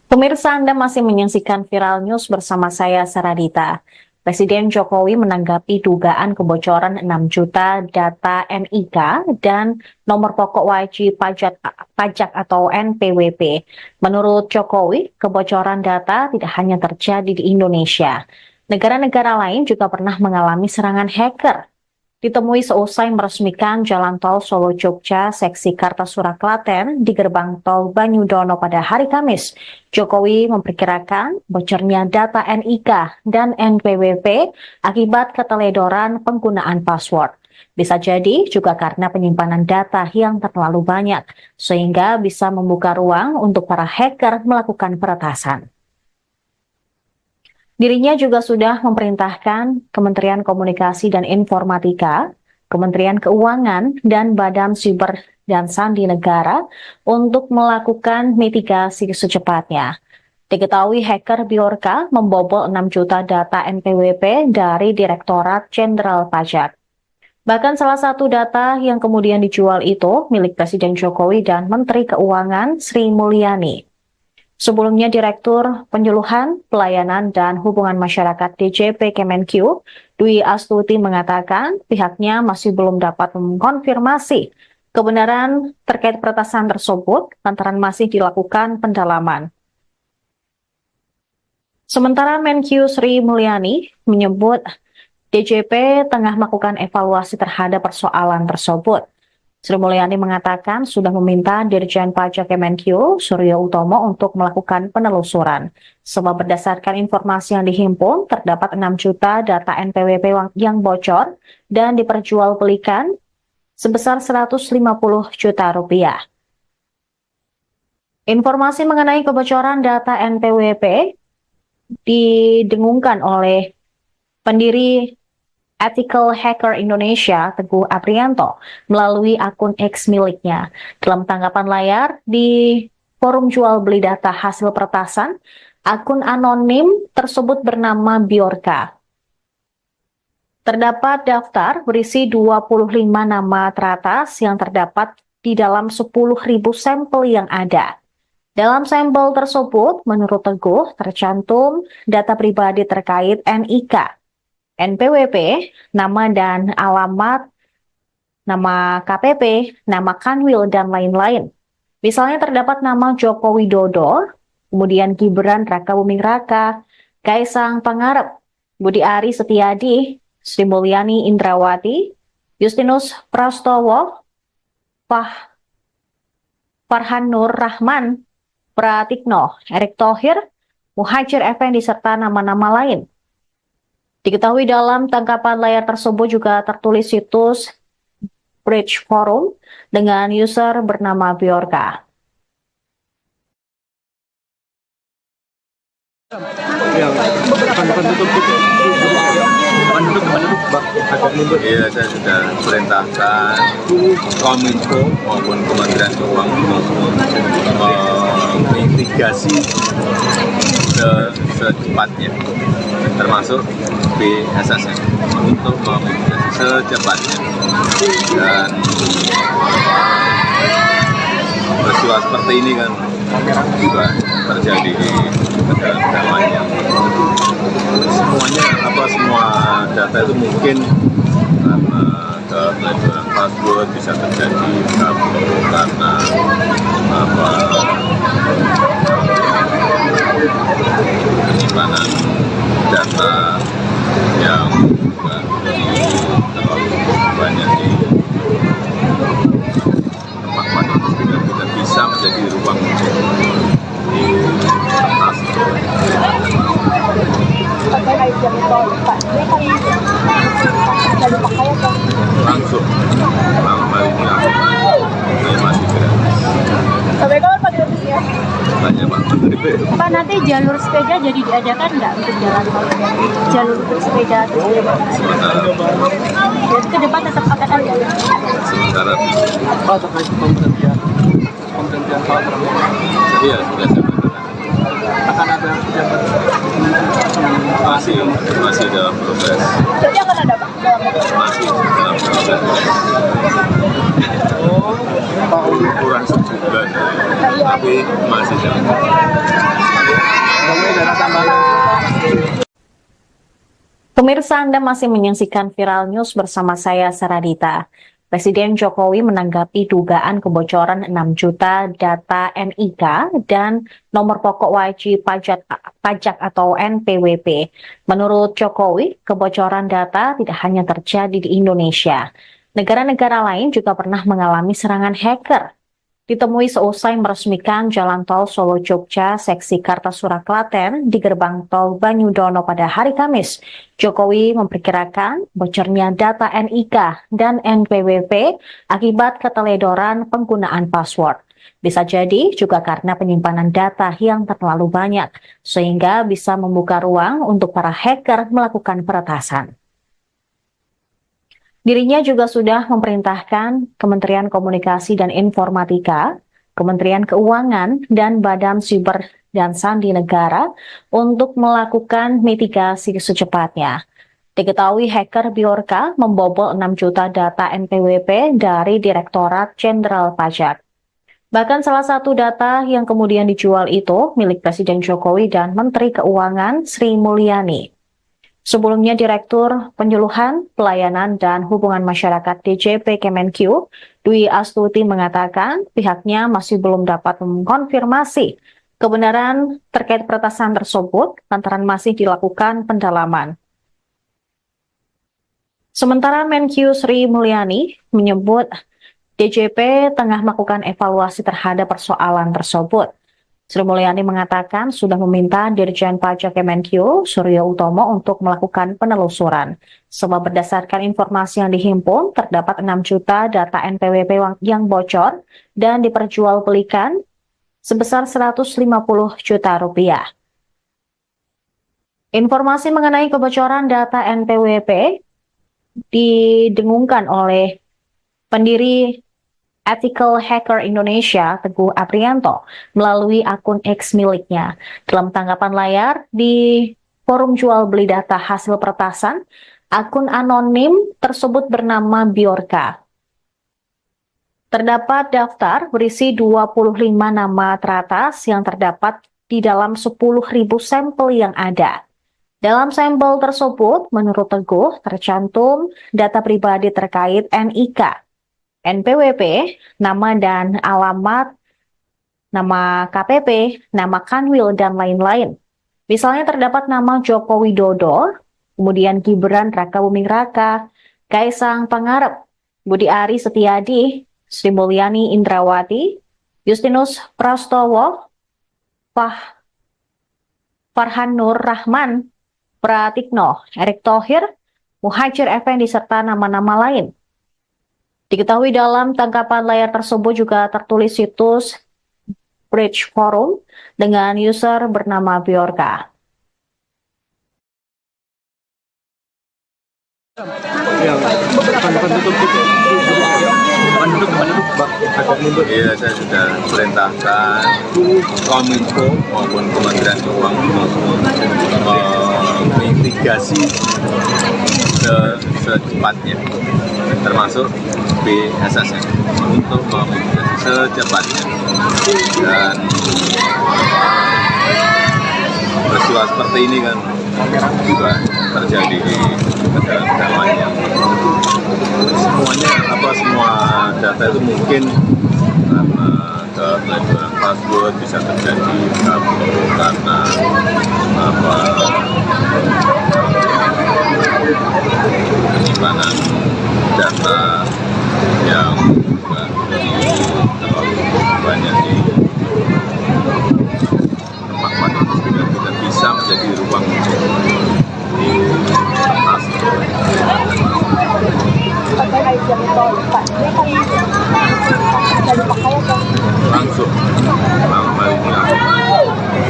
Pemirsa Pemirsa, Anda masih menyaksikan Viral News bersama saya, Saradita. Presiden Jokowi menanggapi dugaan kebocoran 6 juta data NIK dan nomor pokok wajib pajak atau NPWP. Menurut Jokowi, kebocoran data tidak hanya terjadi di Indonesia. Negara-negara lain juga pernah mengalami serangan hacker. Ditemui seusai meresmikan Jalan Tol Solo-Jogja seksi Kartasura Klaten di gerbang tol Banyudono pada hari Kamis, Jokowi memperkirakan bocornya data NIK dan NPWP akibat keteledoran penggunaan password. Bisa jadi juga karena penyimpanan data yang terlalu banyak, sehingga bisa membuka ruang untuk para hacker melakukan peretasan. Dirinya juga sudah memerintahkan Kementerian Komunikasi dan Informatika, Kementerian Keuangan, dan Badan Siber dan Sandi Negara untuk melakukan mitigasi secepatnya. Diketahui hacker Bjorka membobol 6 juta data NPWP dari Direktorat Jenderal Pajak. Bahkan salah satu data yang kemudian dijual itu milik Presiden Jokowi dan Menteri Keuangan Sri Mulyani. Sebelumnya, Direktur Penyuluhan, Pelayanan, dan Hubungan Masyarakat DJP Kemenq, Dwi Astuti mengatakan pihaknya masih belum dapat mengkonfirmasi kebenaran terkait peretasan tersebut lantaran masih dilakukan pendalaman. Sementara Menq Sri Mulyani menyebut DJP tengah melakukan evaluasi terhadap persoalan tersebut. Sri Mulyani mengatakan sudah meminta Dirjen Pajak Kemenq, Suryo Utomo, untuk melakukan penelusuran. Sebab berdasarkan informasi yang dihimpun, terdapat 6 juta data NPWP yang bocor dan diperjualbelikan sebesar 150 juta rupiah. Informasi mengenai kebocoran data NPWP didengungkan oleh pendiri Ethical Hacker Indonesia, Teguh Aprianto, melalui akun X miliknya. Dalam tanggapan layar di forum jual beli data hasil peretasan, akun anonim tersebut bernama Bjorka. Terdapat daftar berisi 25 nama teratas yang terdapat di dalam 10.000 sampel yang ada. Dalam sampel tersebut, menurut Teguh, tercantum data pribadi terkait NIK, NPWP, nama dan alamat, nama KPP, nama Kanwil, dan lain-lain. Misalnya terdapat nama Joko Widodo, kemudian Gibran Rakabuming Raka, Kaisang Pangarep, Budi Ari Setiadi, Sri Mulyani Indrawati, Justinus Prastowo, Farhan Nur Rahman, Pratikno, Erick Thohir, Muhajir Effendi, serta nama-nama lain. Diketahui dalam tangkapan layar tersebut juga tertulis situs Bridge Forum dengan user bernama Bjorka. Iya, saya sudah perintahkan Kominfo maupun Kementerian Keuangan untuk mitigasi secepatnya, termasuk BSSN untuk memitigasi secepatnya. Dan peristiwa seperti ini kan juga terjadi di negara-negara lain yang semua data itu mungkin karena keteledoran password bisa terjadi karena penyimpanan data yang juga terlalu banyak di tempat-tempat itu tidak bisa menjadi ruang untuk diatasi. Langsung malam hari ini saya masih gratis. Sampai kapan Pak gratisnya? Tanya Pak Menteri P. Pak, nanti jalur sepeda jadi diadakan nggak untuk jalan tol? Jalur untuk sepeda atau jadi ke depan tetap akan ada? Sementara Pak, terkait pemberhentian Pak Prabowo, iya sudah saya katakan akan ada pejabat masih dalam proses. Jadi akan ada Pak? Masih dalam proses. Pak Kurang sebulan, tapi masih dalam proses. bangunnya dana tambahan. Pemirsa, Anda masih menyaksikan Viral News bersama saya, Saradita. Presiden Jokowi menanggapi dugaan kebocoran 6 juta data NIK dan nomor pokok wajib pajak atau NPWP. Menurut Jokowi, kebocoran data tidak hanya terjadi di Indonesia. Negara-negara lain juga pernah mengalami serangan hacker. Ditemui seusai meresmikan Jalan Tol Solo-Jogja seksi Kartasura Klaten di gerbang tol Banyudono pada hari Kamis, Jokowi memperkirakan bocornya data NIK dan NPWP akibat keteledoran penggunaan password. Bisa jadi juga karena penyimpanan data yang terlalu banyak, sehingga bisa membuka ruang untuk para hacker melakukan peretasan. Dirinya juga sudah memerintahkan Kementerian Komunikasi dan Informatika, Kementerian Keuangan, dan Badan Siber dan Sandi Negara untuk melakukan mitigasi secepatnya. Diketahui hacker Bjorka membobol 6 juta data NPWP dari Direktorat Jenderal Pajak. Bahkan salah satu data yang kemudian dijual itu milik Presiden Jokowi dan Menteri Keuangan Sri Mulyani. Sebelumnya, Direktur Penyuluhan, Pelayanan, dan Hubungan Masyarakat DJP Kemenq, Dwi Astuti mengatakan pihaknya masih belum dapat mengkonfirmasi kebenaran terkait peretasan tersebut lantaran masih dilakukan pendalaman. Sementara Menq Sri Mulyani menyebut DJP tengah melakukan evaluasi terhadap persoalan tersebut. Sri Mulyani mengatakan sudah meminta Dirjen Pajak Kemenq, Suryo Utomo, untuk melakukan penelusuran. Sebab berdasarkan informasi yang dihimpun, terdapat 6 juta data NPWP yang bocor dan diperjualbelikan sebesar 150 juta rupiah. Informasi mengenai kebocoran data NPWP didengungkan oleh pendiri Ethical Hacker Indonesia, Teguh Aprianto, melalui akun X miliknya. Dalam tanggapan layar di forum jual beli data hasil peretasan, akun anonim tersebut bernama Bjorka. Terdapat daftar berisi 25 nama teratas yang terdapat di dalam 10.000 sampel yang ada. Dalam sampel tersebut, menurut Teguh, tercantum data pribadi terkait NIK, NPWP, nama dan alamat, nama KPP, nama Kanwil, dan lain-lain. Misalnya terdapat nama Joko Widodo, kemudian Gibran Rakabuming Raka, Kaisang Pangarep, Budi Ari Setiadi, Sri Mulyani Indrawati, Justinus Prastowo, Farhan Nur Rahman, Pratikno, Erick Thohir, Muhajir Effendi, serta nama-nama lain. Diketahui dalam tangkapan layar tersebut juga tertulis situs Bridge Forum dengan user bernama Bjorka. Iya, saya sudah perintahkan Kominfo maupun Kementerian Keuangan mitigasi secepatnya, termasuk BSSN untuk memitigasi secepatnya. Dan peristiwa seperti ini kan juga terjadi di negara-negara lain yang semua data itu mungkin karena keteledoran password bisa terjadi karena penyimpanan data yang juga terlalu banyak di tempat-tempat itu tidak bisa menjadi ruang untuk diatasi. Langsung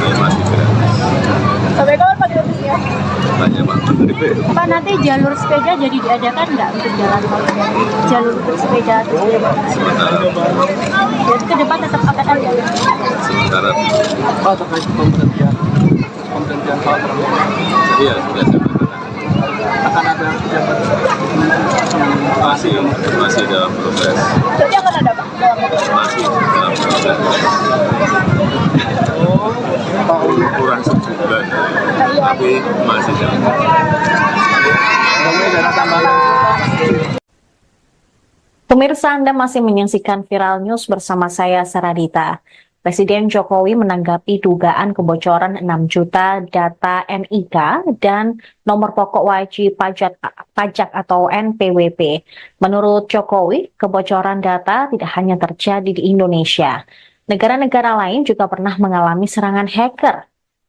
ini masih gratis. Sampai kapan Pak gratisnya? Tanya Pak Menteri. Pak, nanti jalur sepeda jadi diadakan nggak untuk jalan tol? Jalur untuk sepeda terus diadakan? Sementara Jadi ke depan tetap akan ada? sementara Pak, terkait pemberhentian Pak Prabowo, iya sudah saya katakan. akan ada pejabat masih dalam proses. Berarti akan ada Pak? Masih dalam proses. Pak Kurang 10. tapi masih jauh. Pemirsa, Anda masih menyaksikan Viral News bersama saya, Saradita. Presiden Jokowi menanggapi dugaan kebocoran 6 juta data NIK dan nomor pokok wajib pajak atau NPWP. Menurut Jokowi, kebocoran data tidak hanya terjadi di Indonesia. Negara-negara lain juga pernah mengalami serangan hacker.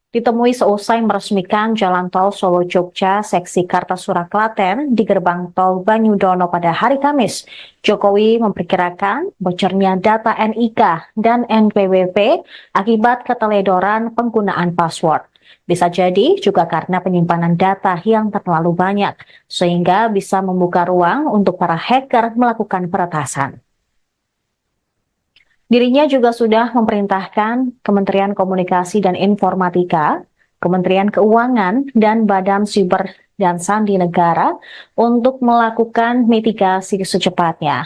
Ditemui seusai meresmikan Jalan Tol Solo-Jogja seksi Kartasura Klaten di gerbang tol Banyudono pada hari Kamis, Jokowi memperkirakan bocornya data NIK dan NPWP akibat keteledoran penggunaan password. Bisa jadi juga karena penyimpanan data yang terlalu banyak, sehingga bisa membuka ruang untuk para hacker melakukan peretasan. Dirinya juga sudah memerintahkan Kementerian Komunikasi dan Informatika, Kementerian Keuangan, dan Badan Siber dan Sandi Negara untuk melakukan mitigasi secepatnya.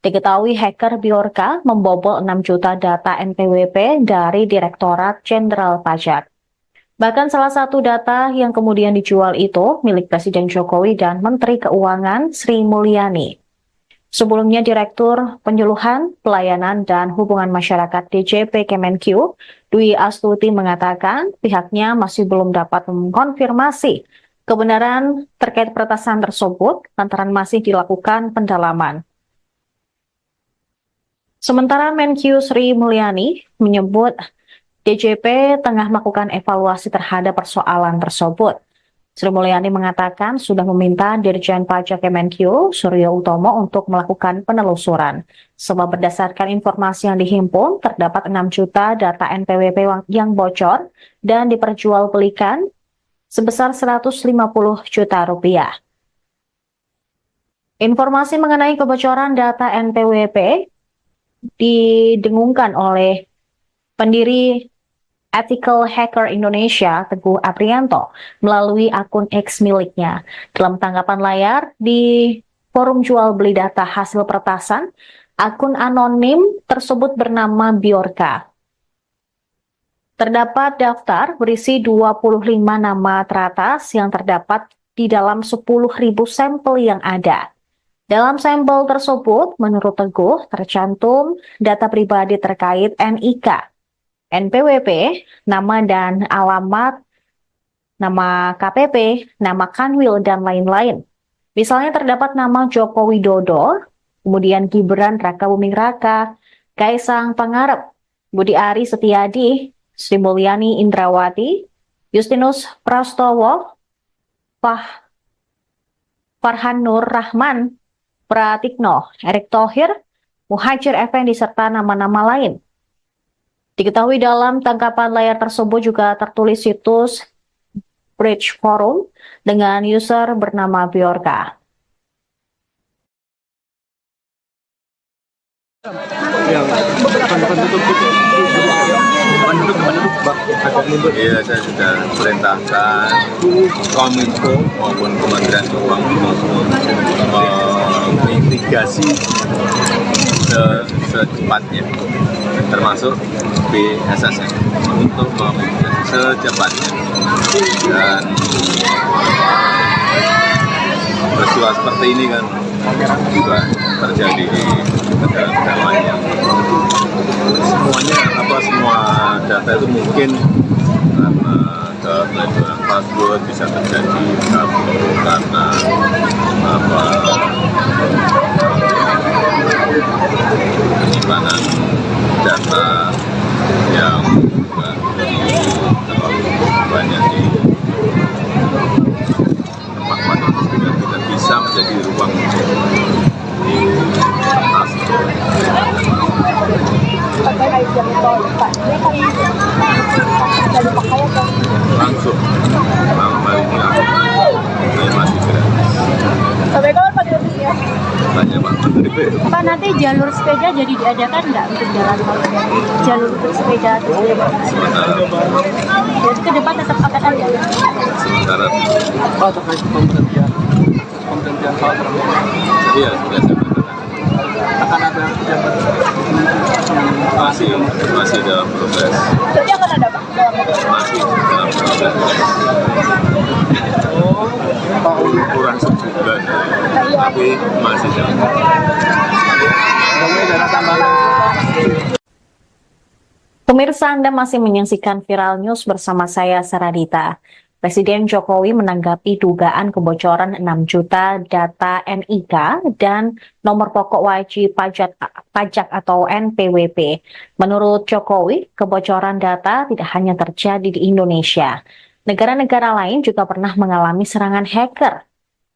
Diketahui hacker Bjorka membobol 6 juta data NPWP dari Direktorat Jenderal Pajak. Bahkan salah satu data yang kemudian dijual itu milik Presiden Jokowi dan Menteri Keuangan Sri Mulyani. Sebelumnya, Direktur Penyuluhan, Pelayanan, dan Hubungan Masyarakat DJP Kemenq, Dwi Astuti mengatakan pihaknya masih belum dapat mengkonfirmasi kebenaran terkait peretasan tersebut lantaran masih dilakukan pendalaman. Sementara Menq Sri Mulyani menyebut DJP tengah melakukan evaluasi terhadap persoalan tersebut. Sri Mulyani mengatakan sudah meminta Dirjen Pajak Kemenq, Suryo Utomo, untuk melakukan penelusuran. Sebab berdasarkan informasi yang dihimpun, terdapat 6 juta data NPWP yang bocor dan diperjualbelikan sebesar 150 juta rupiah. Informasi mengenai kebocoran data NPWP didengungkan oleh pendiri Ethical Hacker Indonesia, Teguh Aprianto, melalui akun X miliknya. Dalam tanggapan layar di forum jual beli data hasil peretasan, akun anonim tersebut bernama Bjorka. Terdapat daftar berisi 25 nama teratas yang terdapat di dalam 10.000 sampel yang ada. Dalam sampel tersebut, menurut Teguh, tercantum data pribadi terkait NIK, NPWP, nama dan alamat, nama KPP, nama Kanwil, dan lain-lain. Misalnya terdapat nama Joko Widodo, kemudian Gibran Rakabuming Raka, Kaisang Pangarep, Budi Ari Setiadi, Sri Mulyani Indrawati, Justinus Prastowo, Farhan Nur Rahman, Pratikno, Erick Thohir, Muhajir Effendi, serta nama-nama lain. Diketahui dalam tangkapan layar tersebut juga tertulis situs Bridge Forum dengan user bernama Bjorka. Yang penduduk Iya, saya sudah perintahkan Kominfo maupun Kementerian Keuangan untuk mitigasi secepatnya, termasuk BSSN untuk memitigasi secepatnya. Dan peristiwa seperti ini kan juga terjadi di negara-negara lain yang semua data itu mungkin karena keteledoran password bisa terjadi karena penyimpanan data yang terlalu banyak di tempat-tempat itu juga tidak bisa menjadi ruang di atas. Langsung malam hari ini masih gratis. Sampai kapan Pak gratisnya? Tanya Pak Menteri. Pak, nanti jalur sepeda jadi diadakan nggak untuk jalan tol? Jalur untuk sepeda terus diadakan? Sementara Jadi ke depan tetap akan ada? sementara Pak terkait pemberhentian salah terang. iya sudah saya katakan Akan ada pejabat masih dalam proses, Jadi akan ada Pak? masih dalam proses. tapi masih jauh. Pemirsa, Anda masih menyaksikan Viral News bersama saya, Saradita. Presiden Jokowi menanggapi dugaan kebocoran 6 juta data NIK dan nomor pokok wajib pajak atau NPWP. Menurut Jokowi, kebocoran data tidak hanya terjadi di Indonesia. Negara-negara lain juga pernah mengalami serangan hacker.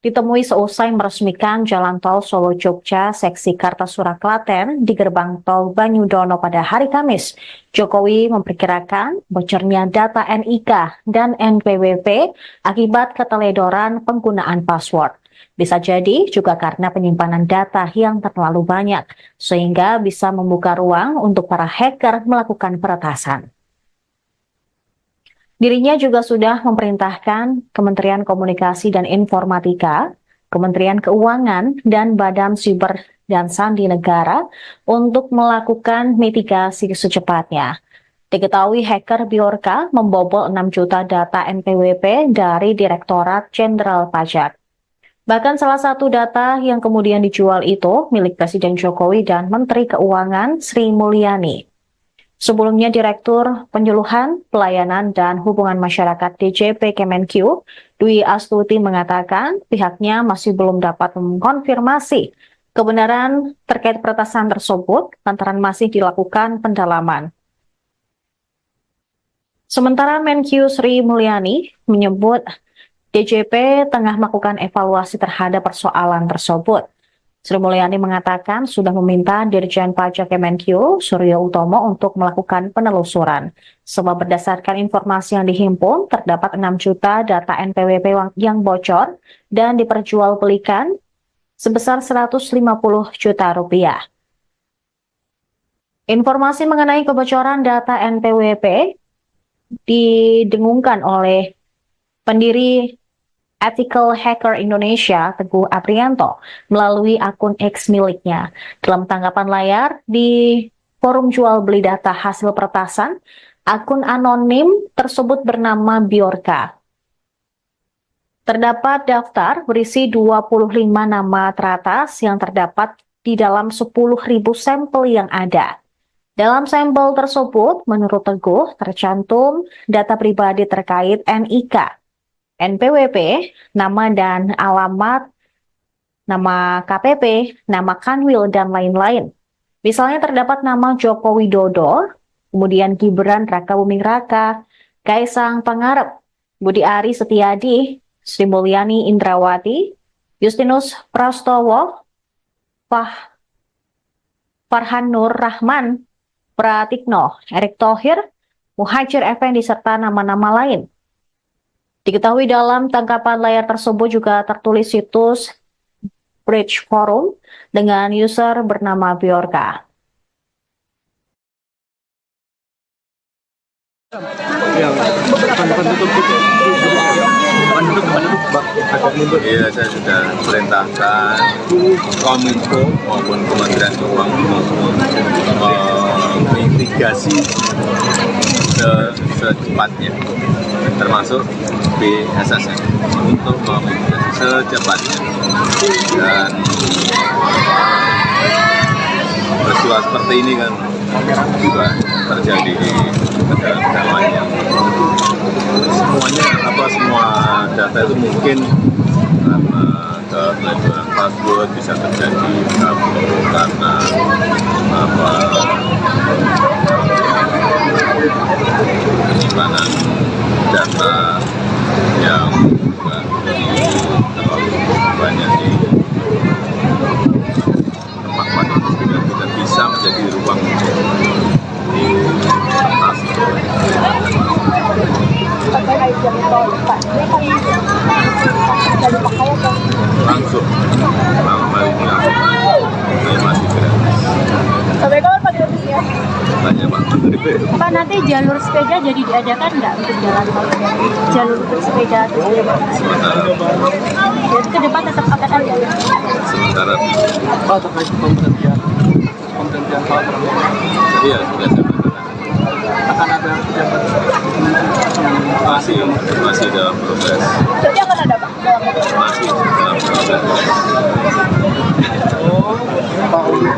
Ditemui seusai meresmikan Jalan Tol Solo-Jogja seksi Kartasura Klaten di gerbang tol Banyudono pada hari Kamis, Jokowi memperkirakan bocornya data NIK dan NPWP akibat keteledoran penggunaan password. Bisa jadi juga karena penyimpanan data yang terlalu banyak, sehingga bisa membuka ruang untuk para hacker melakukan peretasan. Dirinya juga sudah memerintahkan Kementerian Komunikasi dan Informatika, Kementerian Keuangan, dan Badan Siber dan Sandi Negara untuk melakukan mitigasi secepatnya. Diketahui hacker Bjorka membobol 6 juta data NPWP dari Direktorat Jenderal Pajak. Bahkan salah satu data yang kemudian dijual itu milik Presiden Jokowi dan Menteri Keuangan Sri Mulyani. Sebelumnya, Direktur Penyuluhan, Pelayanan, dan Hubungan Masyarakat DJP Kemenq, Dwi Astuti mengatakan pihaknya masih belum dapat mengkonfirmasi kebenaran terkait peretasan tersebut lantaran masih dilakukan pendalaman. Sementara Menq Sri Mulyani menyebut DJP tengah melakukan evaluasi terhadap persoalan tersebut. Sri Mulyani mengatakan sudah meminta Dirjen Pajak Kemenq, Suryo Utomo, untuk melakukan penelusuran. Sebab berdasarkan informasi yang dihimpun, terdapat 6 juta data NPWP yang bocor dan diperjualbelikan sebesar 150 juta rupiah. Informasi mengenai kebocoran data NPWP didengungkan oleh pendiri Ethical Hacker Indonesia, Teguh Aprianto, melalui akun X miliknya. Dalam tanggapan layar di forum jual beli data hasil peretasan, akun anonim tersebut bernama Bjorka. Terdapat daftar berisi 25 nama teratas yang terdapat di dalam 10.000 sampel yang ada. Dalam sampel tersebut, menurut Teguh, tercantum data pribadi terkait NIK, NPWP, nama dan alamat, nama KPP, nama Kanwil, dan lain-lain. Misalnya terdapat nama Joko Widodo, kemudian Gibran Rakabuming Raka, Kaisang Pangarep, Budi Ari Setiadi, Sri Mulyani Indrawati, Justinus Prastowo, Farhan Nur Rahman, Pratikno, Erick Thohir, Muhajir Effendi, serta nama-nama lain. Diketahui dalam tangkapan layar tersebut juga tertulis situs Bridge Forum dengan user bernama Bjorka. Iya, saya sudah perintahkan Kominfo maupun Kementerian Keuangan mitigasi secepatnya, termasuk BSSN untuk memitigasi secepatnya. Dan peristiwa seperti ini kan juga terjadi di negara-negara lain yang semua data itu mungkin karena keteledoran password bisa terjadi karena penyimpanan data yang terlalu banyak di tempat yang tidak bisa menjadi ruang di kertas. Langsung malam hari ini masih gratis. Sampai kapan Pak gratisnya? Tanya Pak Menteri. Pak, nanti jalur sepeda jadi diadakan nggak untuk jalan tol? Jalur untuk sepeda Sementara jadi ke depan tetap akan ada. sementara Pak, terkait pemberhentian hal iya sudah saya katakan. akan ada pejabat Masih dalam proses. Jadi akan ada Pak? Masih dalam proses.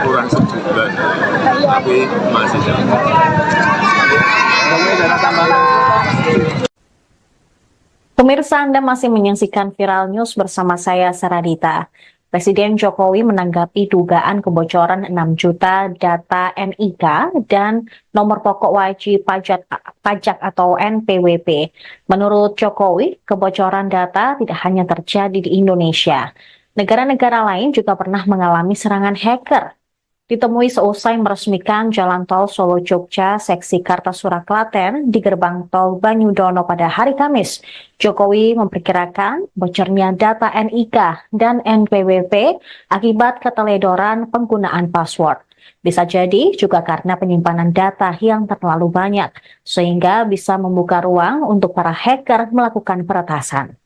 kurang sebulan, tapi masih jalan. Pemirsa, Anda masih menyaksikan Viral News bersama saya, Saradita. Presiden Jokowi menanggapi dugaan kebocoran 6 juta data NIK dan nomor pokok wajib pajak atau NPWP. Menurut Jokowi, kebocoran data tidak hanya terjadi di Indonesia. Negara-negara lain juga pernah mengalami serangan hacker. Ditemui seusai meresmikan Jalan Tol Solo-Jogja seksi Kartasura Klaten di gerbang tol Banyudono pada hari Kamis, Jokowi memperkirakan bocornya data NIK dan NPWP akibat keteledoran penggunaan password. Bisa jadi juga karena penyimpanan data yang terlalu banyak, sehingga bisa membuka ruang untuk para hacker melakukan peretasan.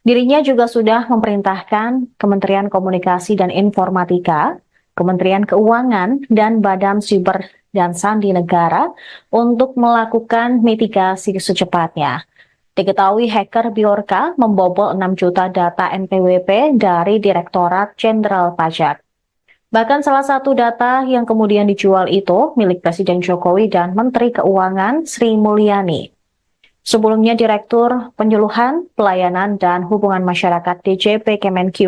Dirinya juga sudah memerintahkan Kementerian Komunikasi dan Informatika, Kementerian Keuangan, dan Badan Siber dan Sandi Negara untuk melakukan mitigasi secepatnya. Diketahui hacker Bjorka membobol 6 juta data NPWP dari Direktorat Jenderal Pajak. Bahkan salah satu data yang kemudian dijual itu milik Presiden Jokowi dan Menteri Keuangan Sri Mulyani. Sebelumnya, Direktur Penyuluhan, Pelayanan, dan Hubungan Masyarakat DJP Kemenq,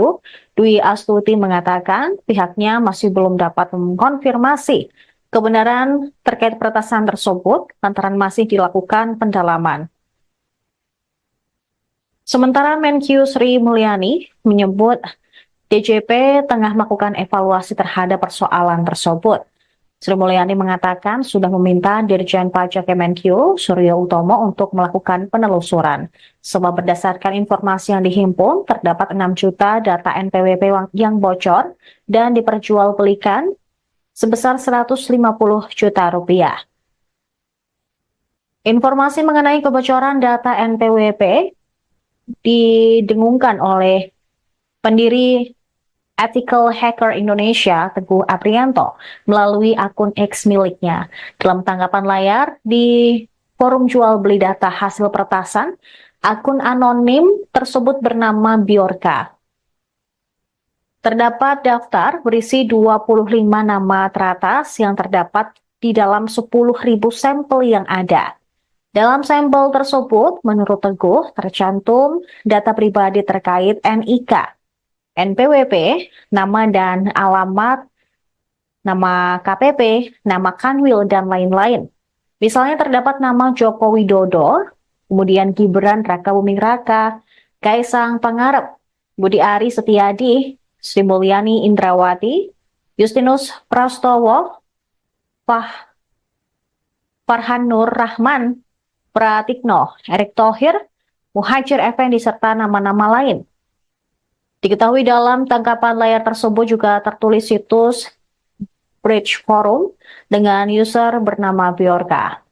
Dwi Astuti mengatakan pihaknya masih belum dapat mengkonfirmasi kebenaran terkait peretasan tersebut lantaran masih dilakukan pendalaman. Sementara Menq Sri Mulyani menyebut DJP tengah melakukan evaluasi terhadap persoalan tersebut. Sri Mulyani mengatakan sudah meminta Dirjen Pajak Kemenq, Suryo Utomo, untuk melakukan penelusuran. Sebab berdasarkan informasi yang dihimpun, terdapat 6 juta data NPWP yang bocor dan diperjualbelikan sebesar 150 juta rupiah. Informasi mengenai kebocoran data NPWP didengungkan oleh pendiri Ethical Hacker Indonesia, Teguh Aprianto, melalui akun X miliknya. Dalam tanggapan layar di forum jual beli data hasil peretasan, akun anonim tersebut bernama Bjorka. Terdapat daftar berisi 25 nama teratas yang terdapat di dalam 10.000 sampel yang ada. Dalam sampel tersebut, menurut Teguh, tercantum data pribadi terkait NIK, NPWP, nama dan alamat, nama KPP, nama Kanwil, dan lain-lain. Misalnya terdapat nama Joko Widodo, kemudian Gibran Rakabuming Raka, Kaisang Pangarep, Budi Ari Setiadi, Sri Mulyani Indrawati, Justinus Prastowo, Farhan Nur Rahman, Pratikno, Erick Thohir, Muhajir Effendi, serta nama-nama lain. Diketahui dalam tangkapan layar tersebut juga tertulis situs Bridge Forum dengan user bernama Bjorka.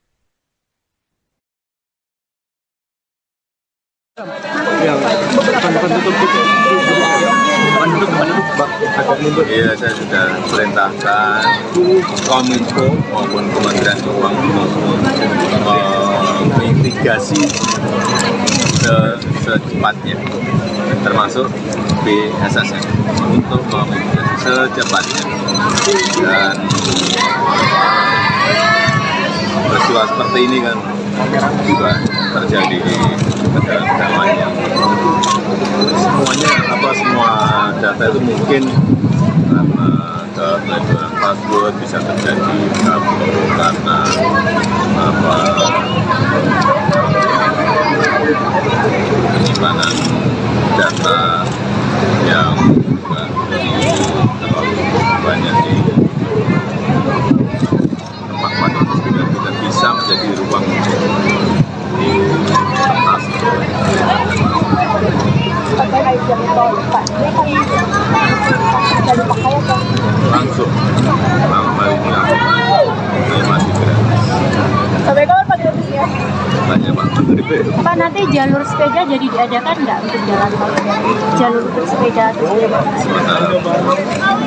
Iya, saya sudah perintahkan Kominfo maupun Kementerian Keuangan mitigasi secepatnya, termasuk BSSN untuk memitigasi secepatnya. Dan peristiwa seperti ini kan juga terjadi di negara-negara lain. Semua data itu mungkin karena keteledoran password bisa terjadi karena penyimpanan data yang juga terlalu banyak di tempat-tempat yang tidak bisa menjadi ruang di kertas. Langsung ini masih gratis. Sampai kapan Pak gratisnya? Banyak Pak Menteri. Pak, nanti jalur sepeda jadi diadakan nggak untuk jalan tol? Jalur untuk sepeda terus diadakan? Sementara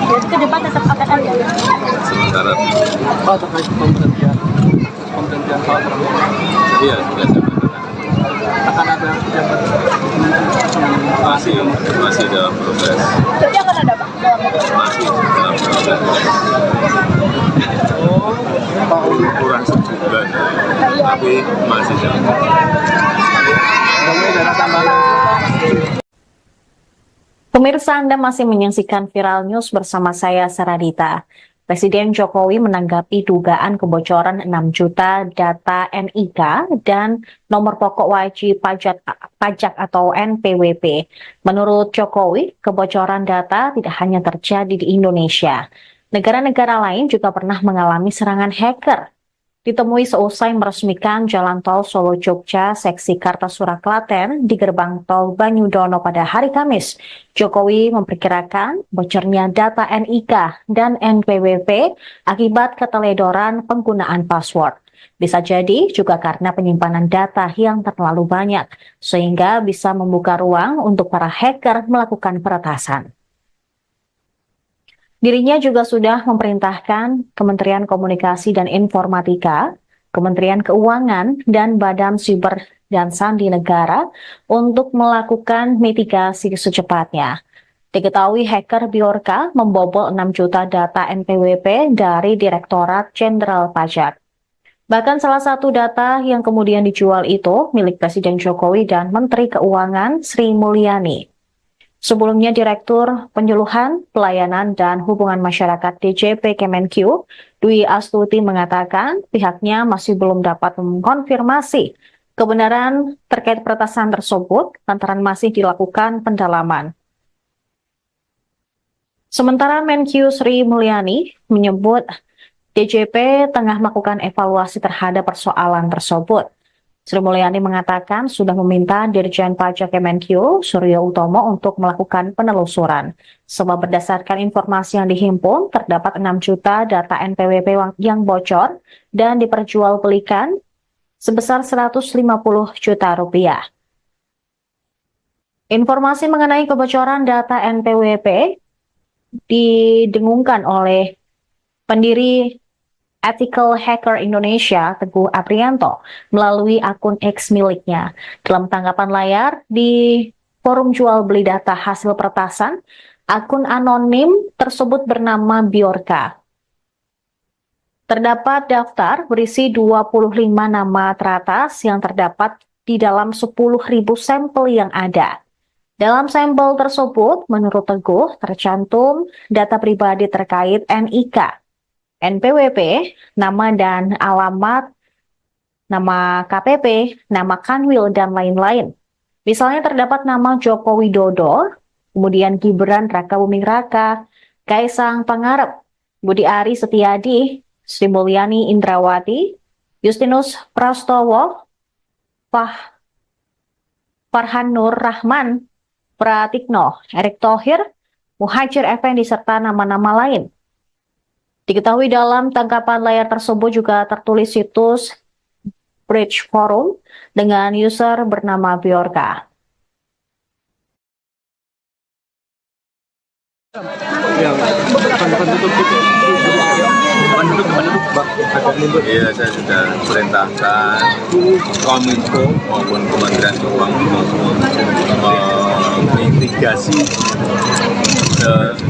Jadi ke depan tetap akan ada? sementara Pak, terkait pemberhentian hal tersebut, iya sudah saya katakan. akan ada pejabat Masih dalam proses. Jadi akan ada Pak? Masih juga kurang sebulan, tapi masih jalan. Pemirsa, Anda masih menyaksikan Viral News bersama saya, Saradita. Presiden Jokowi menanggapi dugaan kebocoran 6 juta data NIK dan nomor pokok wajib pajak atau NPWP. Menurut Jokowi, kebocoran data tidak hanya terjadi di Indonesia. Negara-negara lain juga pernah mengalami serangan hacker. Ditemui seusai meresmikan Jalan Tol Solo-Jogja seksi Kartasura Klaten di gerbang tol Banyudono pada hari Kamis, Jokowi memperkirakan bocornya data NIK dan NPWP akibat keteledoran penggunaan password. Bisa jadi juga karena penyimpanan data yang terlalu banyak, sehingga bisa membuka ruang untuk para hacker melakukan peretasan. Dirinya juga sudah memerintahkan Kementerian Komunikasi dan Informatika, Kementerian Keuangan, dan Badan Siber dan Sandi Negara untuk melakukan mitigasi secepatnya. Diketahui hacker Bjorka membobol 6 juta data NPWP dari Direktorat Jenderal Pajak. Bahkan salah satu data yang kemudian dijual itu milik Presiden Jokowi dan Menteri Keuangan Sri Mulyani. Sebelumnya, Direktur Penyuluhan, Pelayanan, dan Hubungan Masyarakat DJP Kemenq, Dwi Astuti mengatakan pihaknya masih belum dapat mengkonfirmasi kebenaran terkait peretasan tersebut lantaran masih dilakukan pendalaman. Sementara Menq Sri Mulyani menyebut DJP tengah melakukan evaluasi terhadap persoalan tersebut. Sri Mulyani mengatakan sudah meminta Dirjen Pajak Kemenq, Suryo Utomo, untuk melakukan penelusuran. Sebab berdasarkan informasi yang dihimpun, terdapat 6 juta data NPWP yang bocor dan diperjualbelikan sebesar 150 juta rupiah. Informasi mengenai kebocoran data NPWP didengungkan oleh pendiri Ethical Hacker Indonesia, Teguh Aprianto, melalui akun X miliknya. Dalam tanggapan layar di forum jual beli data hasil peretasan, akun anonim tersebut bernama Bjorka. Terdapat daftar berisi 25 nama teratas yang terdapat di dalam 10.000 sampel yang ada. Dalam sampel tersebut, menurut Teguh, tercantum data pribadi terkait NIK, NPWP, nama dan alamat, nama KPP, nama Kanwil, dan lain-lain. Misalnya terdapat nama Joko Widodo, kemudian Gibran Rakabuming Raka, Kaisang Pangarep, Budi Ari Setiadi, Sri Mulyani Indrawati, Justinus Prastowo, Farhan Nur Rahman, Pratikno, Erick Thohir, Muhajir Effendi, serta nama-nama lain. Diketahui dalam tangkapan layar tersebut juga tertulis situs Bridge Forum dengan user bernama Bjorka. Iya, saya sudah perintahkan Kominfo maupun Kementerian Keuangan memitigasi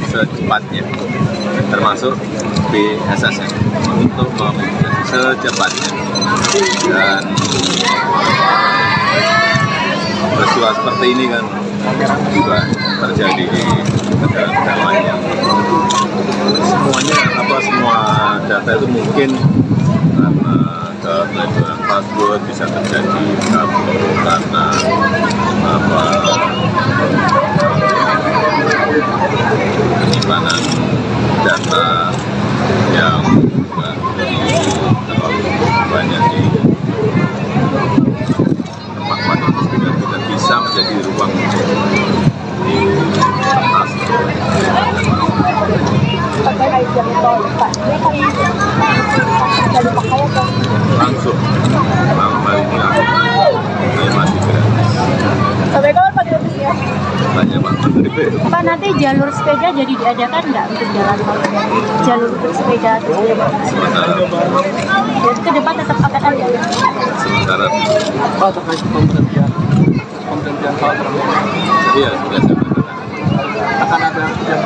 secepatnya, termasuk BSSN untuk memitigasi secepatnya. Dan peristiwa seperti ini kan juga terjadi di negara-negara lain yang semua data itu mungkin karena keteledoran password bisa terjadi karena penyimpanan data yang terlalu banyak di tempat-tempat yang tidak bisa menjadi ruang di atas. Langsung saya masih gratis. Sampai kapan Pak gratisnya? Tanya Pak Menteri. Pak, nanti jalur sepeda jadi diadakan nggak untuk jalan tol? Jalur untuk sepeda terus jadi ke depan tetap akan ada. Sementara Pak, terkait pemberhentian Pak Prabowo, iya sudah saya katakan. akan ada yang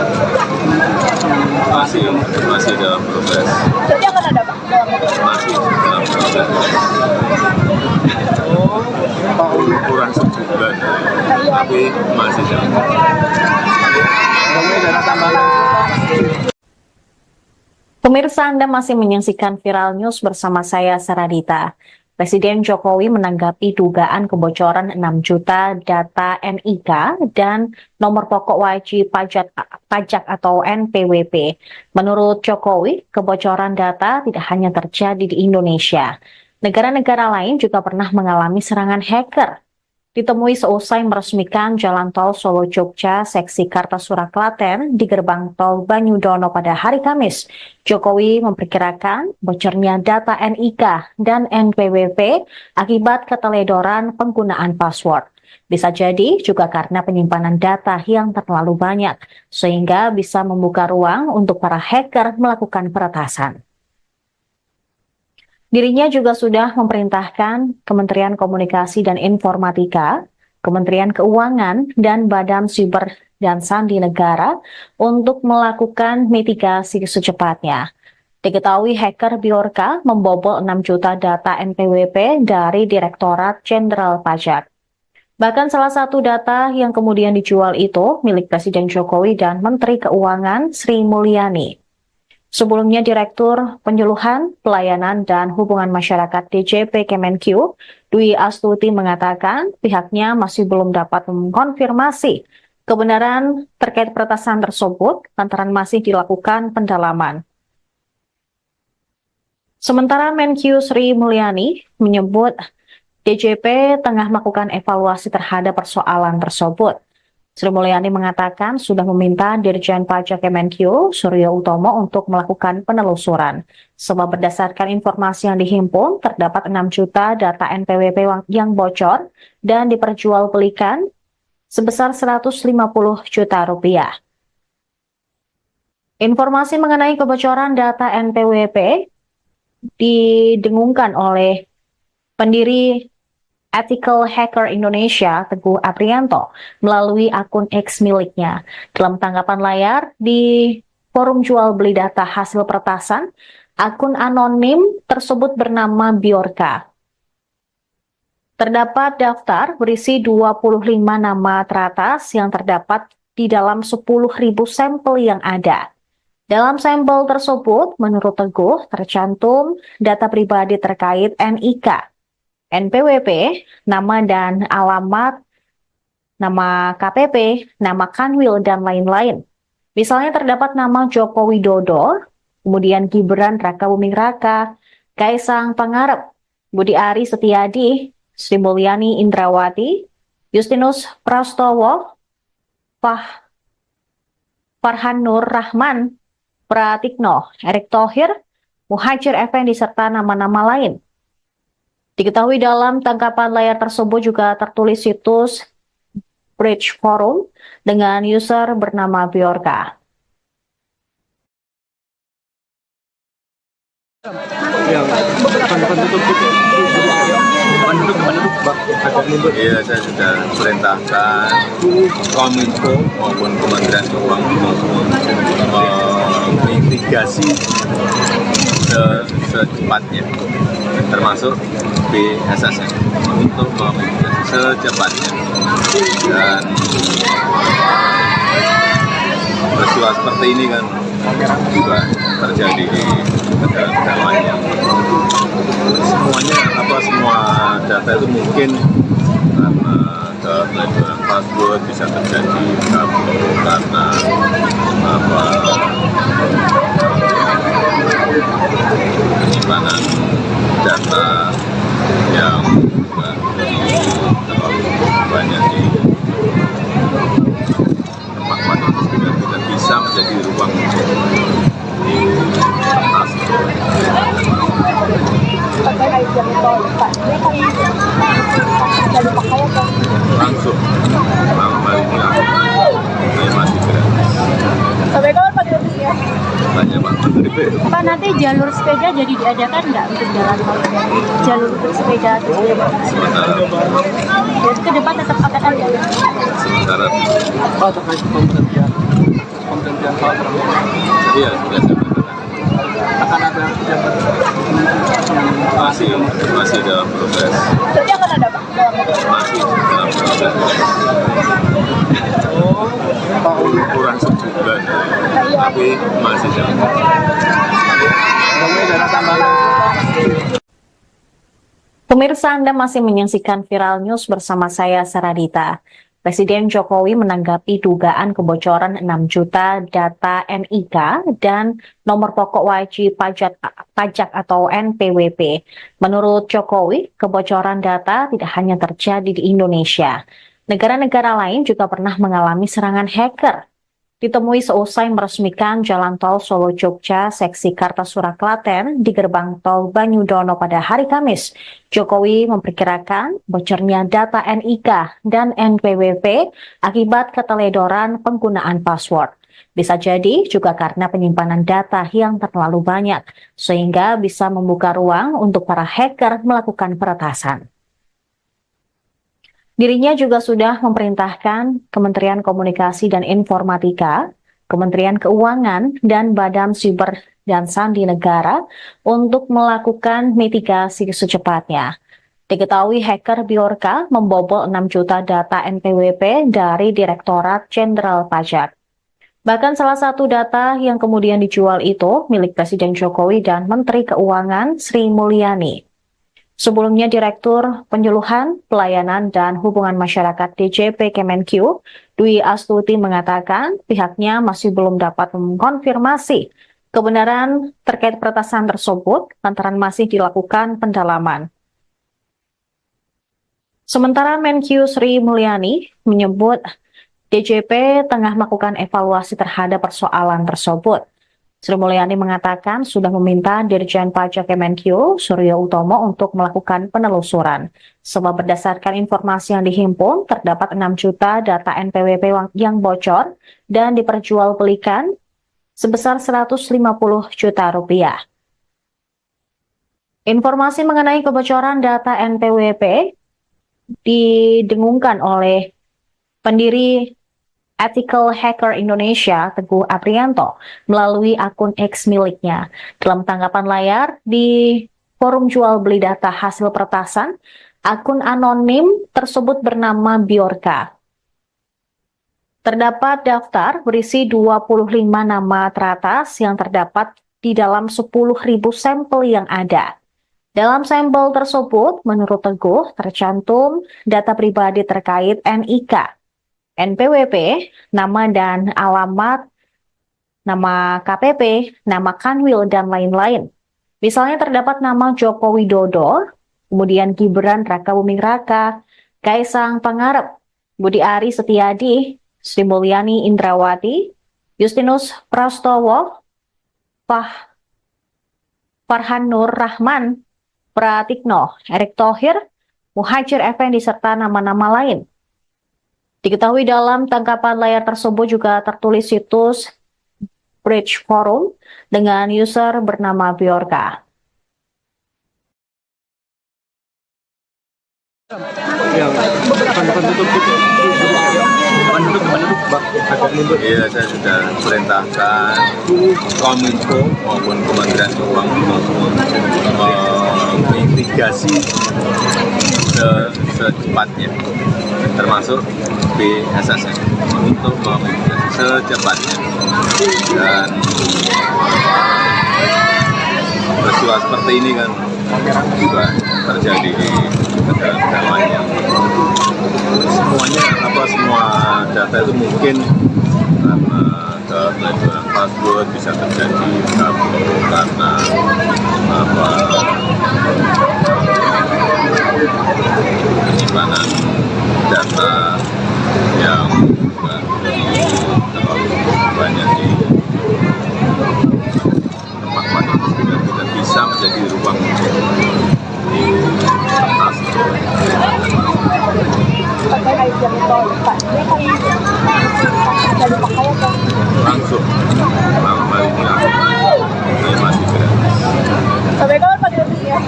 masih dalam proses. Jadi akan ada Pak? Masih dalam proses. Kurang sebulan, tapi masih dalam Pemirsa, Anda masih menyaksikan Viral News bersama saya, Saradita. Presiden Jokowi menanggapi dugaan kebocoran 6 juta data NIK dan nomor pokok wajib pajak atau NPWP. Menurut Jokowi, kebocoran data tidak hanya terjadi di Indonesia. Negara-negara lain juga pernah mengalami serangan hacker. Ditemui seusai meresmikan Jalan Tol Solo-Jogja seksi Kartasura Klaten di gerbang tol Banyudono pada hari Kamis, Jokowi memperkirakan bocornya data NIK dan NPWP akibat keteledoran penggunaan password. Bisa jadi juga karena penyimpanan data yang terlalu banyak, sehingga bisa membuka ruang untuk para hacker melakukan peretasan. Dirinya juga sudah memerintahkan Kementerian Komunikasi dan Informatika, Kementerian Keuangan, dan Badan Siber dan Sandi Negara untuk melakukan mitigasi secepatnya. Diketahui hacker Bjorka membobol 6 juta data NPWP dari Direktorat Jenderal Pajak. Bahkan salah satu data yang kemudian dijual itu milik Presiden Jokowi dan Menteri Keuangan Sri Mulyani. Sebelumnya, Direktur Penyuluhan, Pelayanan, dan Hubungan Masyarakat DJP Kemenq, Dwi Astuti mengatakan pihaknya masih belum dapat mengkonfirmasi kebenaran terkait peretasan tersebut lantaran masih dilakukan pendalaman. Sementara Menq Sri Mulyani menyebut DJP tengah melakukan evaluasi terhadap persoalan tersebut. Sri Mulyani mengatakan sudah meminta Dirjen Pajak Kemenq, Suryo Utomo, untuk melakukan penelusuran. Sebab berdasarkan informasi yang dihimpun, terdapat 6 juta data NPWP yang bocor dan diperjualbelikan sebesar 150 juta rupiah. Informasi mengenai kebocoran data NPWP didengungkan oleh pendiri Ethical Hacker Indonesia, Teguh Aprianto, melalui akun X miliknya. Dalam tanggapan layar di forum jual beli data hasil peretasan, akun anonim tersebut bernama Bjorka. Terdapat daftar berisi 25 nama teratas yang terdapat di dalam 10.000 sampel yang ada. Dalam sampel tersebut, menurut Teguh, tercantum data pribadi terkait NIK, NPWP, nama dan alamat, nama KPP, nama Kanwil, dan lain-lain. Misalnya terdapat nama Joko Widodo, kemudian Gibran Rakabuming Raka, Kaisang Pangarep, Budi Ari Setiadi, Sri Mulyani Indrawati, Justinus Prastowo, Farhan Nur Rahman, Pratikno, Erick Thohir, Muhajir Effendi, serta nama-nama lain. Diketahui dalam tangkapan layar tersebut juga tertulis situs Bridge Forum dengan user bernama Bjorka. Iya, saya sudah perintahkan Kominfo maupun Kementerian Keuangan memitigasi secepatnya, termasuk BSSN untuk memitigasi secepatnya. Dan peristiwa seperti ini kan juga terjadi di negara-negara lain. Semua data itu mungkin karena keteledoran password bisa terjadi karena penyimpanan data yang terlalu banyak di tempat-tempat yang tidak bisa menjadi ruang untuk diatasi. Langsung ini masih gratis. Sampai kapan Pak gratisnya? Tanya Pak Menteri. Pak, nanti jalur sepeda jadi diadakan nggak untuk jalan tol? Jalur untuk sepeda terus diadakan? Sementara Jadi ke depan tetap akan ada? sementara Pak, terkait pemberhentian hal Iya, sudah saya katakan. Akan ada pejabat Masih dalam proses. Berarti akan ada Pak? Masih dalam proses. Pak Uli. Kurang sebulan, tapi masih dalam proses. Ada tambahan. Pemirsa, Anda masih menyaksikan Viral News bersama saya, Saradita. Presiden Jokowi menanggapi dugaan kebocoran 6 juta data NIK dan nomor pokok wajib pajak atau NPWP. Menurut Jokowi, kebocoran data tidak hanya terjadi di Indonesia. Negara-negara lain juga pernah mengalami serangan hacker. Ditemui seusai meresmikan Jalan Tol Solo-Jogja seksi Kartasura Klaten di gerbang tol Banyudono pada hari Kamis, Jokowi memperkirakan bocornya data NIK dan NPWP akibat keteledoran penggunaan password. Bisa jadi juga karena penyimpanan data yang terlalu banyak, sehingga bisa membuka ruang untuk para hacker melakukan peretasan. Dirinya juga sudah memerintahkan Kementerian Komunikasi dan Informatika, Kementerian Keuangan, dan Badan Siber dan Sandi Negara untuk melakukan mitigasi secepatnya. Diketahui hacker Bjorka membobol 6 juta data NPWP dari Direktorat Jenderal Pajak. Bahkan salah satu data yang kemudian dijual itu milik Presiden Jokowi dan Menteri Keuangan Sri Mulyani. Sebelumnya, Direktur Penyuluhan, Pelayanan, dan Hubungan Masyarakat DJP Kemenq, Dwi Astuti mengatakan pihaknya masih belum dapat mengkonfirmasi kebenaran terkait peretasan tersebut lantaran masih dilakukan pendalaman. Sementara Menq Sri Mulyani menyebut DJP tengah melakukan evaluasi terhadap persoalan tersebut. Sri Mulyani mengatakan sudah meminta Dirjen Pajak Kemenq, Suryo Utomo, untuk melakukan penelusuran. Sebab berdasarkan informasi yang dihimpun, terdapat 6 juta data NPWP yang bocor dan diperjualbelikan sebesar 150 juta rupiah. Informasi mengenai kebocoran data NPWP didengungkan oleh pendiri Ethical Hacker Indonesia, Teguh Aprianto, melalui akun X miliknya. Dalam tanggapan layar di forum jual beli data hasil peretasan, akun anonim tersebut bernama Bjorka. Terdapat daftar berisi 25 nama teratas yang terdapat di dalam 10.000 sampel yang ada. Dalam sampel tersebut, menurut Teguh, tercantum data pribadi terkait NIK, NPWP, nama dan alamat, nama KPP, nama Kanwil, dan lain-lain. Misalnya terdapat nama Joko Widodo, kemudian Gibran Raka Buming Raka, Kaisang Pangarep, Budi Ari Setiadi, Sri Mulyani Indrawati, Justinus Prastowo, Farhan Nur Rahman, Pratikno, Erick Thohir, Muhajir Effendi, serta nama-nama lain. Diketahui dalam tangkapan layar tersebut juga tertulis situs Bridge Forum dengan user bernama Bjorka. Iya, saya sudah perintahkan Kominfo maupun Kementerian Keuangan memitigasi secepatnya, termasuk BSSN untuk memitigasi secepatnya. Dan peristiwa seperti ini kan juga terjadi di negara-negara lain yang semua data itu mungkin karena keteledoran password bisa terjadi karena penyimpanan data yang terlalu banyak di tempat yang tidak bisa menjadi ruang investasi. Langsung malam hari ini aku masih gratis. Sampai kapan Pak gratisnya?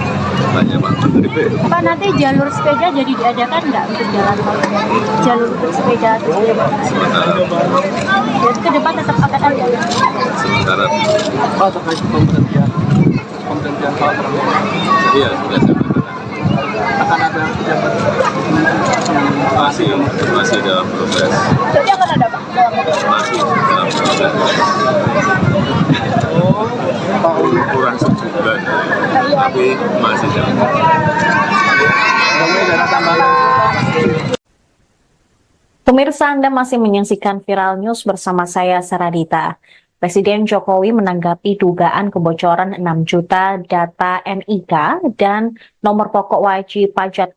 tanya Pak Menteri. Pak, nanti jalur sepeda jadi diadakan nggak untuk jalan tol? Jalur untuk sepeda terus Sementara dan ke depan tetap akan ada. sementara Pak, terkait pemberhentian hal iya sudah saya katakan. akan ada pejabat masih dalam proses, Jadi akan ada Pak? masih dalam proses. Pak Uli. Kurang sebulan, tapi masih dalam proses. Kemudian ada tambahan. Pemirsa, Anda masih menyaksikan Viral News bersama saya, Saradita. Presiden Jokowi menanggapi dugaan kebocoran 6 juta data NIK dan nomor pokok wajib pajak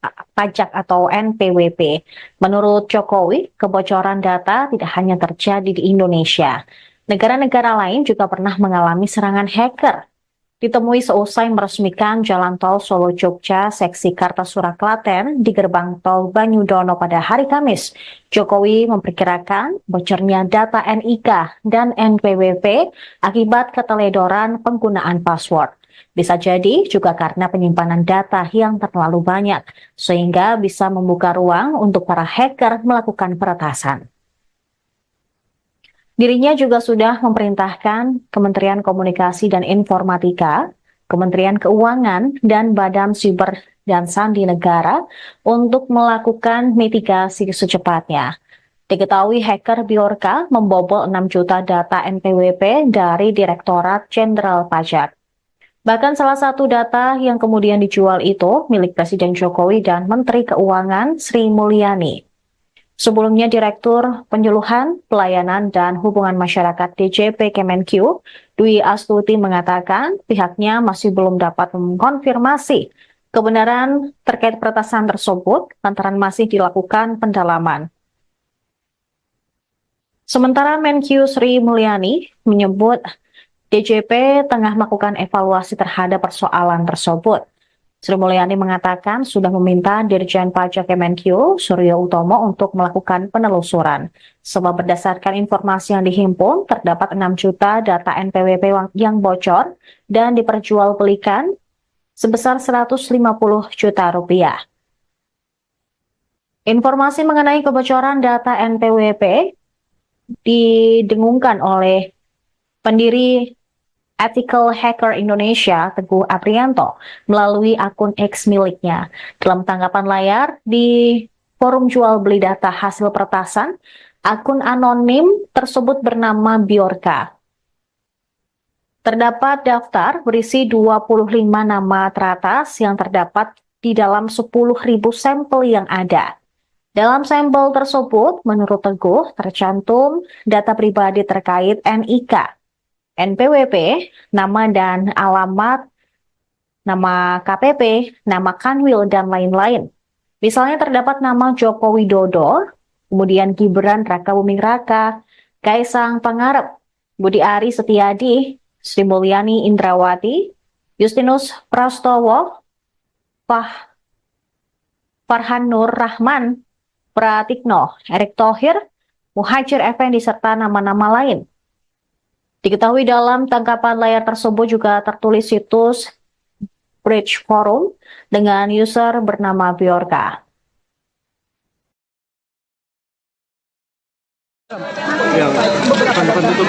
atau NPWP. Menurut Jokowi, kebocoran data tidak hanya terjadi di Indonesia. Negara-negara lain juga pernah mengalami serangan hacker. Ditemui seusai meresmikan Jalan Tol Solo-Jogja seksi Kartasura Klaten di gerbang tol Banyudono pada hari Kamis, Jokowi memperkirakan bocornya data NIK dan NPWP akibat keteledoran penggunaan password. Bisa jadi juga karena penyimpanan data yang terlalu banyak, sehingga bisa membuka ruang untuk para hacker melakukan peretasan. Dirinya juga sudah memerintahkan Kementerian Komunikasi dan Informatika, Kementerian Keuangan, dan Badan Siber dan Sandi Negara untuk melakukan mitigasi secepatnya. Diketahui hacker Bjorka membobol 6 juta data NPWP dari Direktorat Jenderal Pajak. Bahkan salah satu data yang kemudian dijual itu milik Presiden Jokowi dan Menteri Keuangan Sri Mulyani. Sebelumnya, Direktur Penyuluhan, Pelayanan, dan Hubungan Masyarakat DJP Kemenq, Dwi Astuti mengatakan pihaknya masih belum dapat mengkonfirmasi kebenaran terkait peretasan tersebut lantaran masih dilakukan pendalaman. Sementara Menq Sri Mulyani menyebut DJP tengah melakukan evaluasi terhadap persoalan tersebut. Sri Mulyani mengatakan sudah meminta Dirjen Pajak Kemenq, Suryo Utomo, untuk melakukan penelusuran. Sebab berdasarkan informasi yang dihimpun, terdapat 6 juta data NPWP yang bocor dan diperjualbelikan sebesar 150 juta rupiah. Informasi mengenai kebocoran data NPWP didengungkan oleh pendiri Ethical Hacker Indonesia, Teguh Aprianto, melalui akun X miliknya. Dalam tanggapan layar di forum jual beli data hasil peretasan, akun anonim tersebut bernama Bjorka. Terdapat daftar berisi 25 nama teratas yang terdapat di dalam 10.000 sampel yang ada. Dalam sampel tersebut, menurut Teguh, tercantum data pribadi terkait NIK, NPWP, nama dan alamat, nama KPP, nama Kanwil, dan lain-lain. Misalnya terdapat nama Joko Widodo, kemudian Gibran Rakabuming Raka, Kaisang Pangarep, Budi Ari Setiadi, Sri Mulyani Indrawati, Justinus Prastowo, Farhan Nur Rahman, Pratikno, Erick Thohir, Muhajir Effendi, serta nama-nama lain. Diketahui dalam tangkapan layar tersebut juga tertulis situs Bridge Forum dengan user bernama Bjorka. Yang penduduk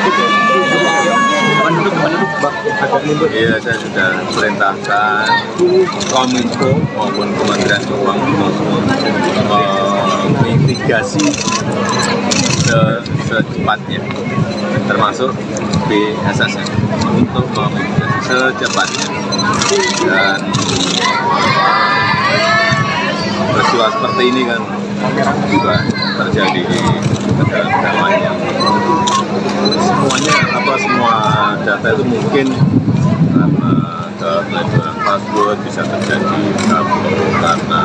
Iya, saya sudah perintahkan Kominfo maupun Kementerian Keuangan mitigasi secepatnya, termasuk BSSN untuk memitigasi secepatnya. Dan peristiwa seperti ini kan juga terjadi di negara-negara lain yang semua data itu mungkin karena keteledoran password bisa terjadi karena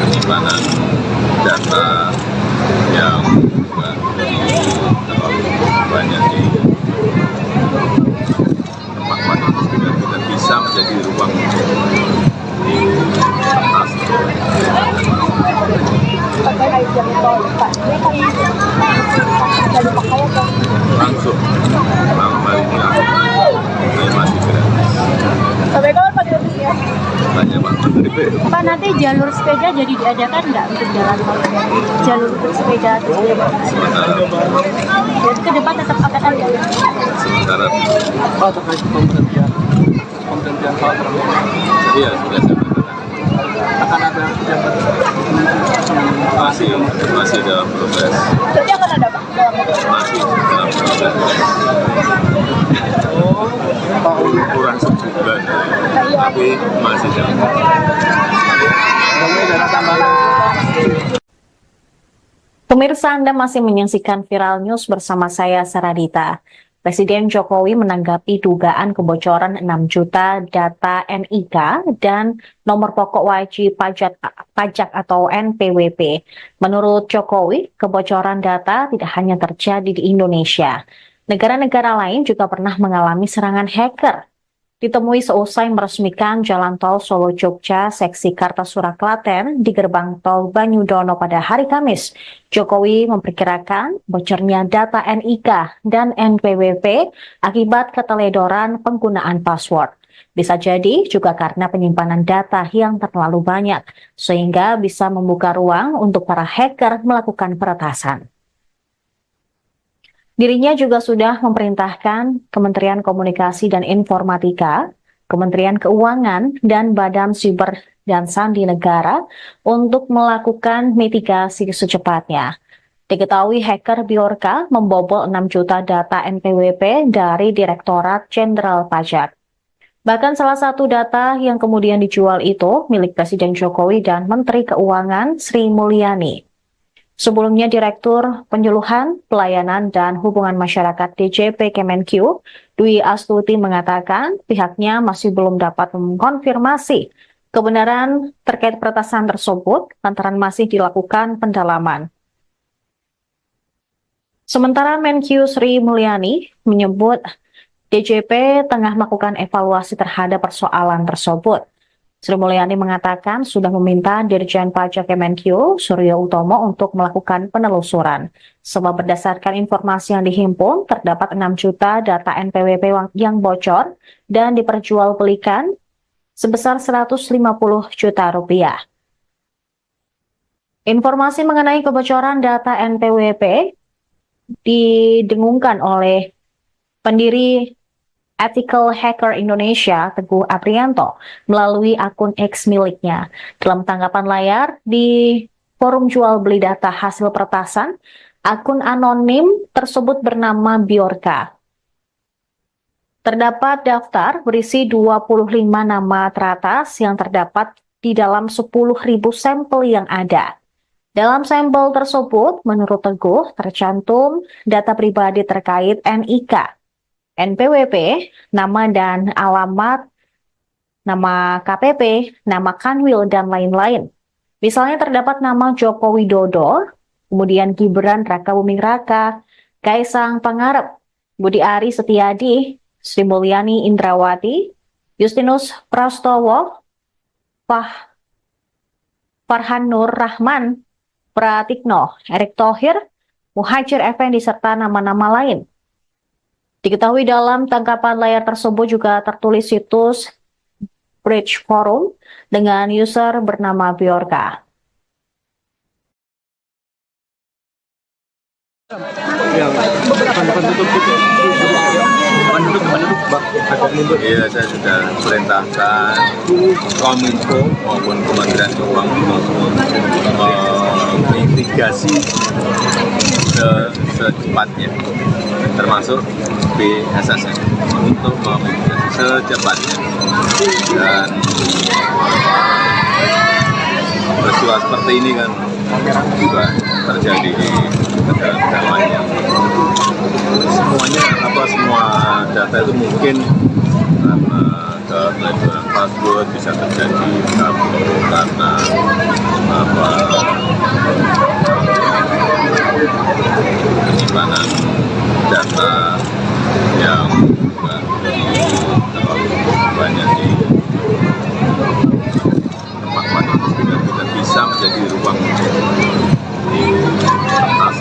penyimpanan data yang juga terlalu banyak di tempat-tempat itu tidak bisa menjadi ruang di atas. Langsung, ya Pak Menteri. Pak, nanti jalur sepeda jadi diadakan nggak untuk jalan tol? Jalur untuk sepeda terus Sementara dan ke depan tetap akan ada. sementara Pak, terkait pemberhentian Pak Prabowo, iya sudah saya katakan. akan ada pejabat Masih dalam proses. Berarti akan ada Pak? Masih dalam proses. Pak Uli. Kurang sebulan, tapi masih dalam proses. Ada tambahan. Pemirsa, Anda masih menyaksikan Viral News bersama saya, Saradita. Presiden Jokowi menanggapi dugaan kebocoran 6 juta data NIK dan nomor pokok wajib pajak atau NPWP. Menurut Jokowi, kebocoran data tidak hanya terjadi di Indonesia. Negara-negara lain juga pernah mengalami serangan hacker. Ditemui seusai meresmikan Jalan Tol Solo-Jogja seksi Kartasura Klaten di gerbang tol Banyudono pada hari Kamis, Jokowi memperkirakan bocornya data NIK dan NPWP akibat keteledoran penggunaan password. Bisa jadi juga karena penyimpanan data yang terlalu banyak, sehingga bisa membuka ruang untuk para hacker melakukan peretasan. Dirinya juga sudah memerintahkan Kementerian Komunikasi dan Informatika, Kementerian Keuangan, dan Badan Siber dan Sandi Negara untuk melakukan mitigasi secepatnya. Diketahui hacker Bjorka membobol 6 juta data NPWP dari Direktorat Jenderal Pajak. Bahkan salah satu data yang kemudian dijual itu milik Presiden Jokowi dan Menteri Keuangan Sri Mulyani. Sebelumnya, Direktur Penyuluhan, Pelayanan, dan Hubungan Masyarakat DJP Kemenq, Dwi Astuti mengatakan pihaknya masih belum dapat mengkonfirmasi kebenaran terkait peretasan tersebut lantaran masih dilakukan pendalaman. Sementara Menq Sri Mulyani menyebut DJP tengah melakukan evaluasi terhadap persoalan tersebut. Sri Mulyani mengatakan sudah meminta Dirjen Pajak Kemenq, Suryo Utomo, untuk melakukan penelusuran. Sebab berdasarkan informasi yang dihimpun, terdapat 6 juta data NPWP yang bocor dan diperjualbelikan sebesar 150 juta rupiah. Informasi mengenai kebocoran data NPWP didengungkan oleh pendiri Ethical Hacker Indonesia, Teguh Aprianto, melalui akun X miliknya. Dalam tanggapan layar di forum jual beli data hasil peretasan, akun anonim tersebut bernama Bjorka. Terdapat daftar berisi 25 nama teratas yang terdapat di dalam 10.000 sampel yang ada. Dalam sampel tersebut, menurut Teguh, tercantum data pribadi terkait NIK, NPWP, nama dan alamat, nama KPP, nama Kanwil, dan lain-lain. Misalnya terdapat nama Joko Widodo, kemudian Gibran Rakabuming Raka, Kaisang Pangarep, Budi Ari Setiadi, Sri Mulyani Indrawati, Justinus Prastowo, Farhan Nur Rahman, Pratikno, Erick Thohir, Muhajir Effendi, serta nama-nama lain. Diketahui dalam tangkapan layar tersebut juga tertulis situs Bridge Forum dengan user bernama Bjorka. Iya, saya sudah perintahkan Kominfo maupun Kementerian Keuangan memitigasi secepatnya, termasuk BSSN untuk memitigasi secepatnya. Dan peristiwa seperti ini kan juga terjadi di negara-negara lain yang semua data itu mungkin karena keteledoran password bisa terjadi karena penyimpanan data yang terlalu banyak di tempat yang tidak bisa menjadi ruang di kertas.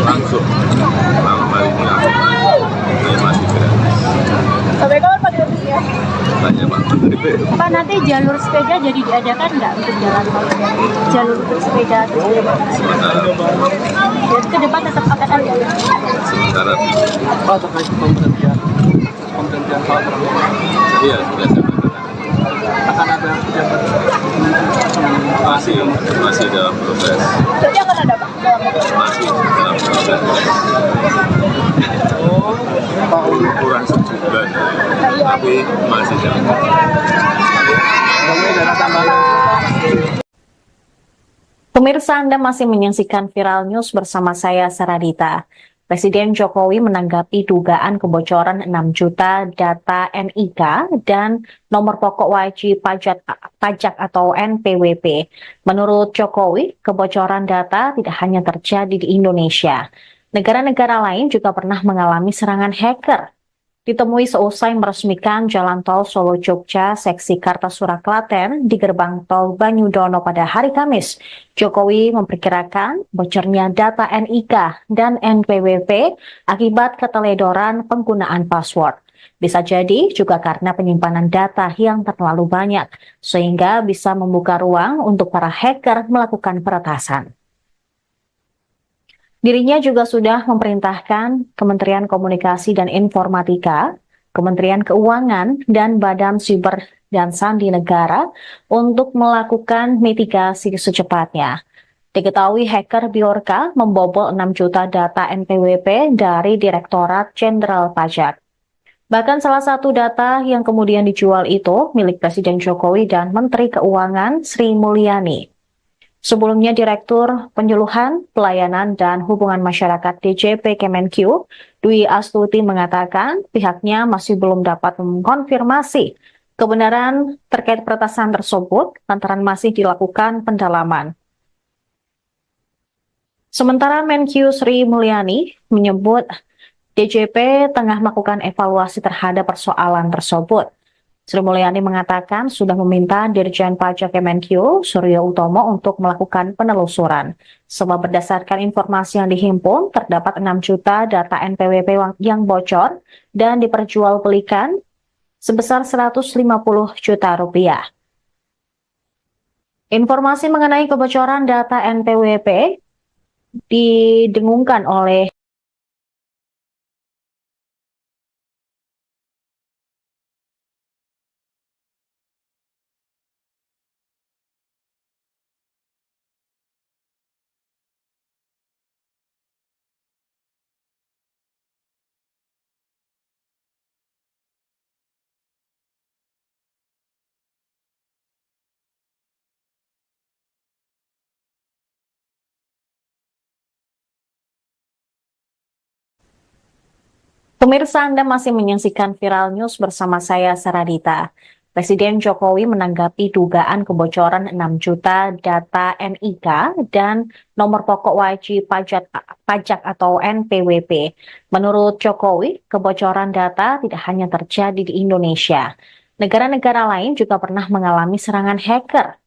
Langsung malam hari ini Pak, nanti jalur sepeda jadi diadakan nggak untuk jalan tol? Jalur untuk sepeda terus jadi ke depan tetap akan ada. Sementara Pak, terkait pemberhentian hal iya sudah saya katakan. akan ada yang Masih dalam proses. Jadi akan ada Pak? Masih dalam proses. Pak Kurang sebulan, tapi masih dalam proses. dana tambahan. Pemirsa, Anda masih menyaksikan Viral News bersama saya, Saradita. Presiden Jokowi menanggapi dugaan kebocoran 6 juta data NIK dan nomor pokok wajib pajak atau NPWP. Menurut Jokowi, kebocoran data tidak hanya terjadi di Indonesia. Negara-negara lain juga pernah mengalami serangan hacker. Ditemui seusai meresmikan Jalan Tol Solo-Jogja seksi Kartasura Klaten di gerbang tol Banyudono pada hari Kamis, Jokowi memperkirakan bocornya data NIK dan NPWP akibat keteledoran penggunaan password. Bisa jadi juga karena penyimpanan data yang terlalu banyak, sehingga bisa membuka ruang untuk para hacker melakukan peretasan. Dirinya juga sudah memerintahkan Kementerian Komunikasi dan Informatika, Kementerian Keuangan, dan Badan Siber dan Sandi Negara untuk melakukan mitigasi secepatnya. Diketahui hacker Bjorka membobol 6 juta data NPWP dari Direktorat Jenderal Pajak. Bahkan salah satu data yang kemudian dijual itu milik Presiden Jokowi dan Menteri Keuangan Sri Mulyani. Sebelumnya, Direktur Penyuluhan, Pelayanan, dan Hubungan Masyarakat DJP Kemenq, Dwi Astuti mengatakan pihaknya masih belum dapat mengkonfirmasi kebenaran terkait peretasan tersebut lantaran masih dilakukan pendalaman. Sementara Menq Sri Mulyani menyebut DJP tengah melakukan evaluasi terhadap persoalan tersebut. Sri Mulyani mengatakan sudah meminta Dirjen Pajak Kemenq, Suryo Utomo, untuk melakukan penelusuran. Sebab berdasarkan informasi yang dihimpun, terdapat 6 juta data NPWP yang bocor dan diperjualbelikan sebesar 150 juta rupiah. Informasi mengenai kebocoran data NPWP didengungkan oleh Pemirsa, Anda masih menyaksikan Viral News bersama saya, Saradita. Presiden Jokowi menanggapi dugaan kebocoran 6 juta data NIK dan nomor pokok wajib pajak atau NPWP. Menurut Jokowi, kebocoran data tidak hanya terjadi di Indonesia. Negara-negara lain juga pernah mengalami serangan hacker.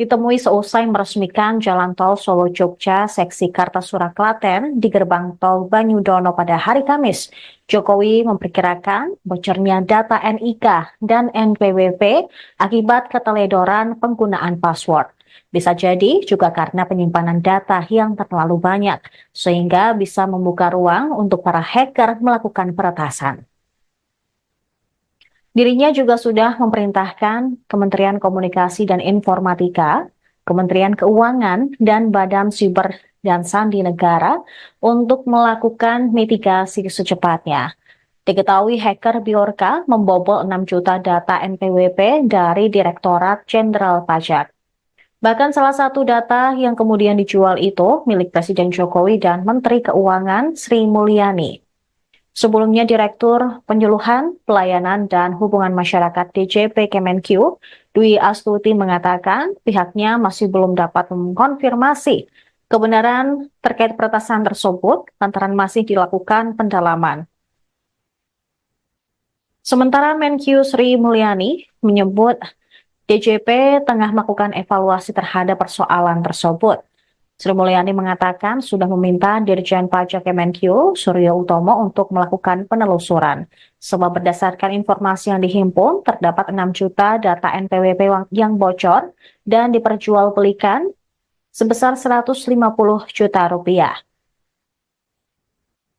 Ditemui seusai meresmikan Jalan Tol Solo-Jogja seksi Kartasura Klaten di gerbang tol Banyudono pada hari Kamis, Jokowi memperkirakan bocornya data NIK dan NPWP akibat keteledoran penggunaan password. Bisa jadi juga karena penyimpanan data yang terlalu banyak, sehingga bisa membuka ruang untuk para hacker melakukan peretasan. Dirinya juga sudah memerintahkan Kementerian Komunikasi dan Informatika, Kementerian Keuangan, dan Badan Siber dan Sandi Negara untuk melakukan mitigasi secepatnya. Diketahui hacker Bjorka membobol 6 juta data NPWP dari Direktorat Jenderal Pajak. Bahkan salah satu data yang kemudian dijual itu milik Presiden Jokowi dan Menteri Keuangan Sri Mulyani. Sebelumnya, Direktur Penyuluhan, Pelayanan, dan Hubungan Masyarakat DJP Kemenq, Dwi Astuti mengatakan pihaknya masih belum dapat mengkonfirmasi kebenaran terkait peretasan tersebut lantaran masih dilakukan pendalaman. Sementara Menq Sri Mulyani menyebut DJP tengah melakukan evaluasi terhadap persoalan tersebut. Sri Mulyani mengatakan sudah meminta Dirjen Pajak Kemenkyu, Suryo Utomo, untuk melakukan penelusuran. Sebab berdasarkan informasi yang dihimpun, terdapat 6 juta data NPWP yang bocor dan diperjualbelikan sebesar 150 juta rupiah.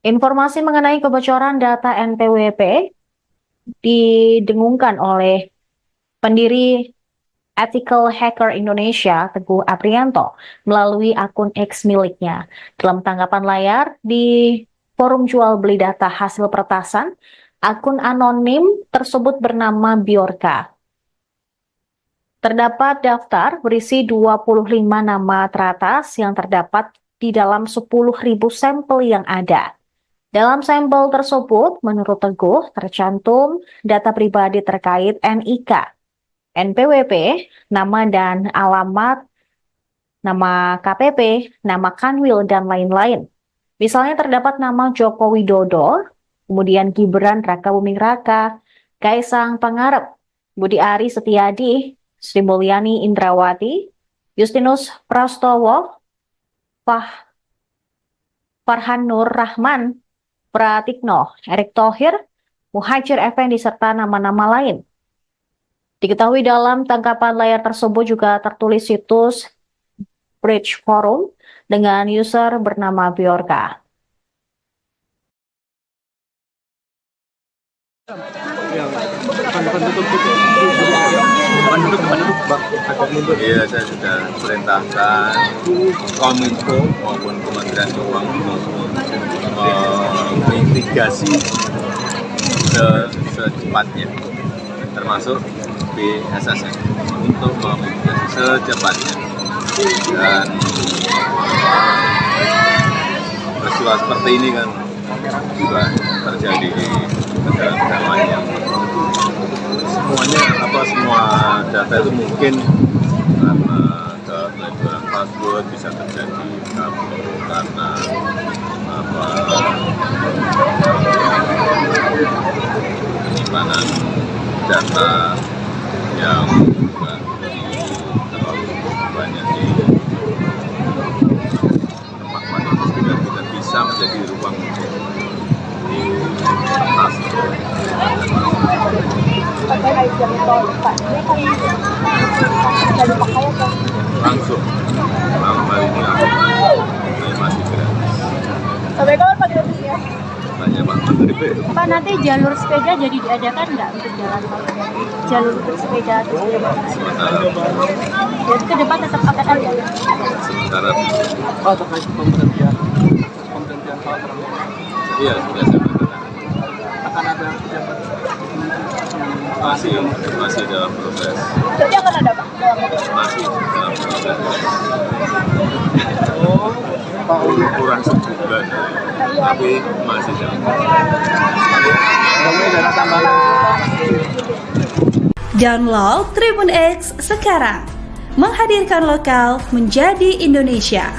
Informasi mengenai kebocoran data NPWP didengungkan oleh pendiri Ethical Hacker Indonesia, Teguh Aprianto, melalui akun X miliknya. Dalam tanggapan layar di forum jual beli data hasil peretasan, akun anonim tersebut bernama Biorka. Terdapat daftar berisi 25 nama teratas yang terdapat di dalam 10.000 sampel yang ada. Dalam sampel tersebut, menurut Teguh, tercantum data pribadi terkait NIK, NPWP, nama dan alamat, nama KPP, nama Kanwil, dan lain-lain. Misalnya terdapat nama Joko Widodo, kemudian Gibran Raka Buming Raka, Kaisang Pangarep, Budi Ari Setiadi, Sri Mulyani Indrawati, Justinus Prastowo, Farhan Nur Rahman, Pratikno, Erick Thohir, Muhajir Effendi, serta nama-nama lain. Diketahui dalam tangkapan layar tersebut juga tertulis situs Bridge Forum dengan user bernama Biorka. Iya, saya sudah perintahkan Kominfo maupun Kementerian Keuangan menginvestigasi secepatnya, termasuk BSSN, untuk menginvestigasi secepatnya. Dan peristiwa seperti ini kan juga terjadi di negara-negara lain yang semua data itu mungkin karena kepelecehan password bisa terjadi karena penyimpanan data yang juga terlalu banyak di tempat itu tidak bisa menjadi ruang di kertas. Langsung malam hari ini masih gratis. Sampai kapan Pak gratisnya? Tanya Pak Menteri. Pak, nanti jalur sepeda jadi diadakan nggak untuk jalan tol? Jalur untuk sepeda Sementara jadi ke depan tetap akan ada. sementara terkait pemberhentian hal iya sudah saya katakan akan ada pejabat masih dalam proses. Jadi akan ada Pak? Masih dalam proses. Pak Uli Kurang sebulan, tapi masih dalam proses. dana tambahan. Download Tribun X sekarang, menghadirkan lokal menjadi Indonesia.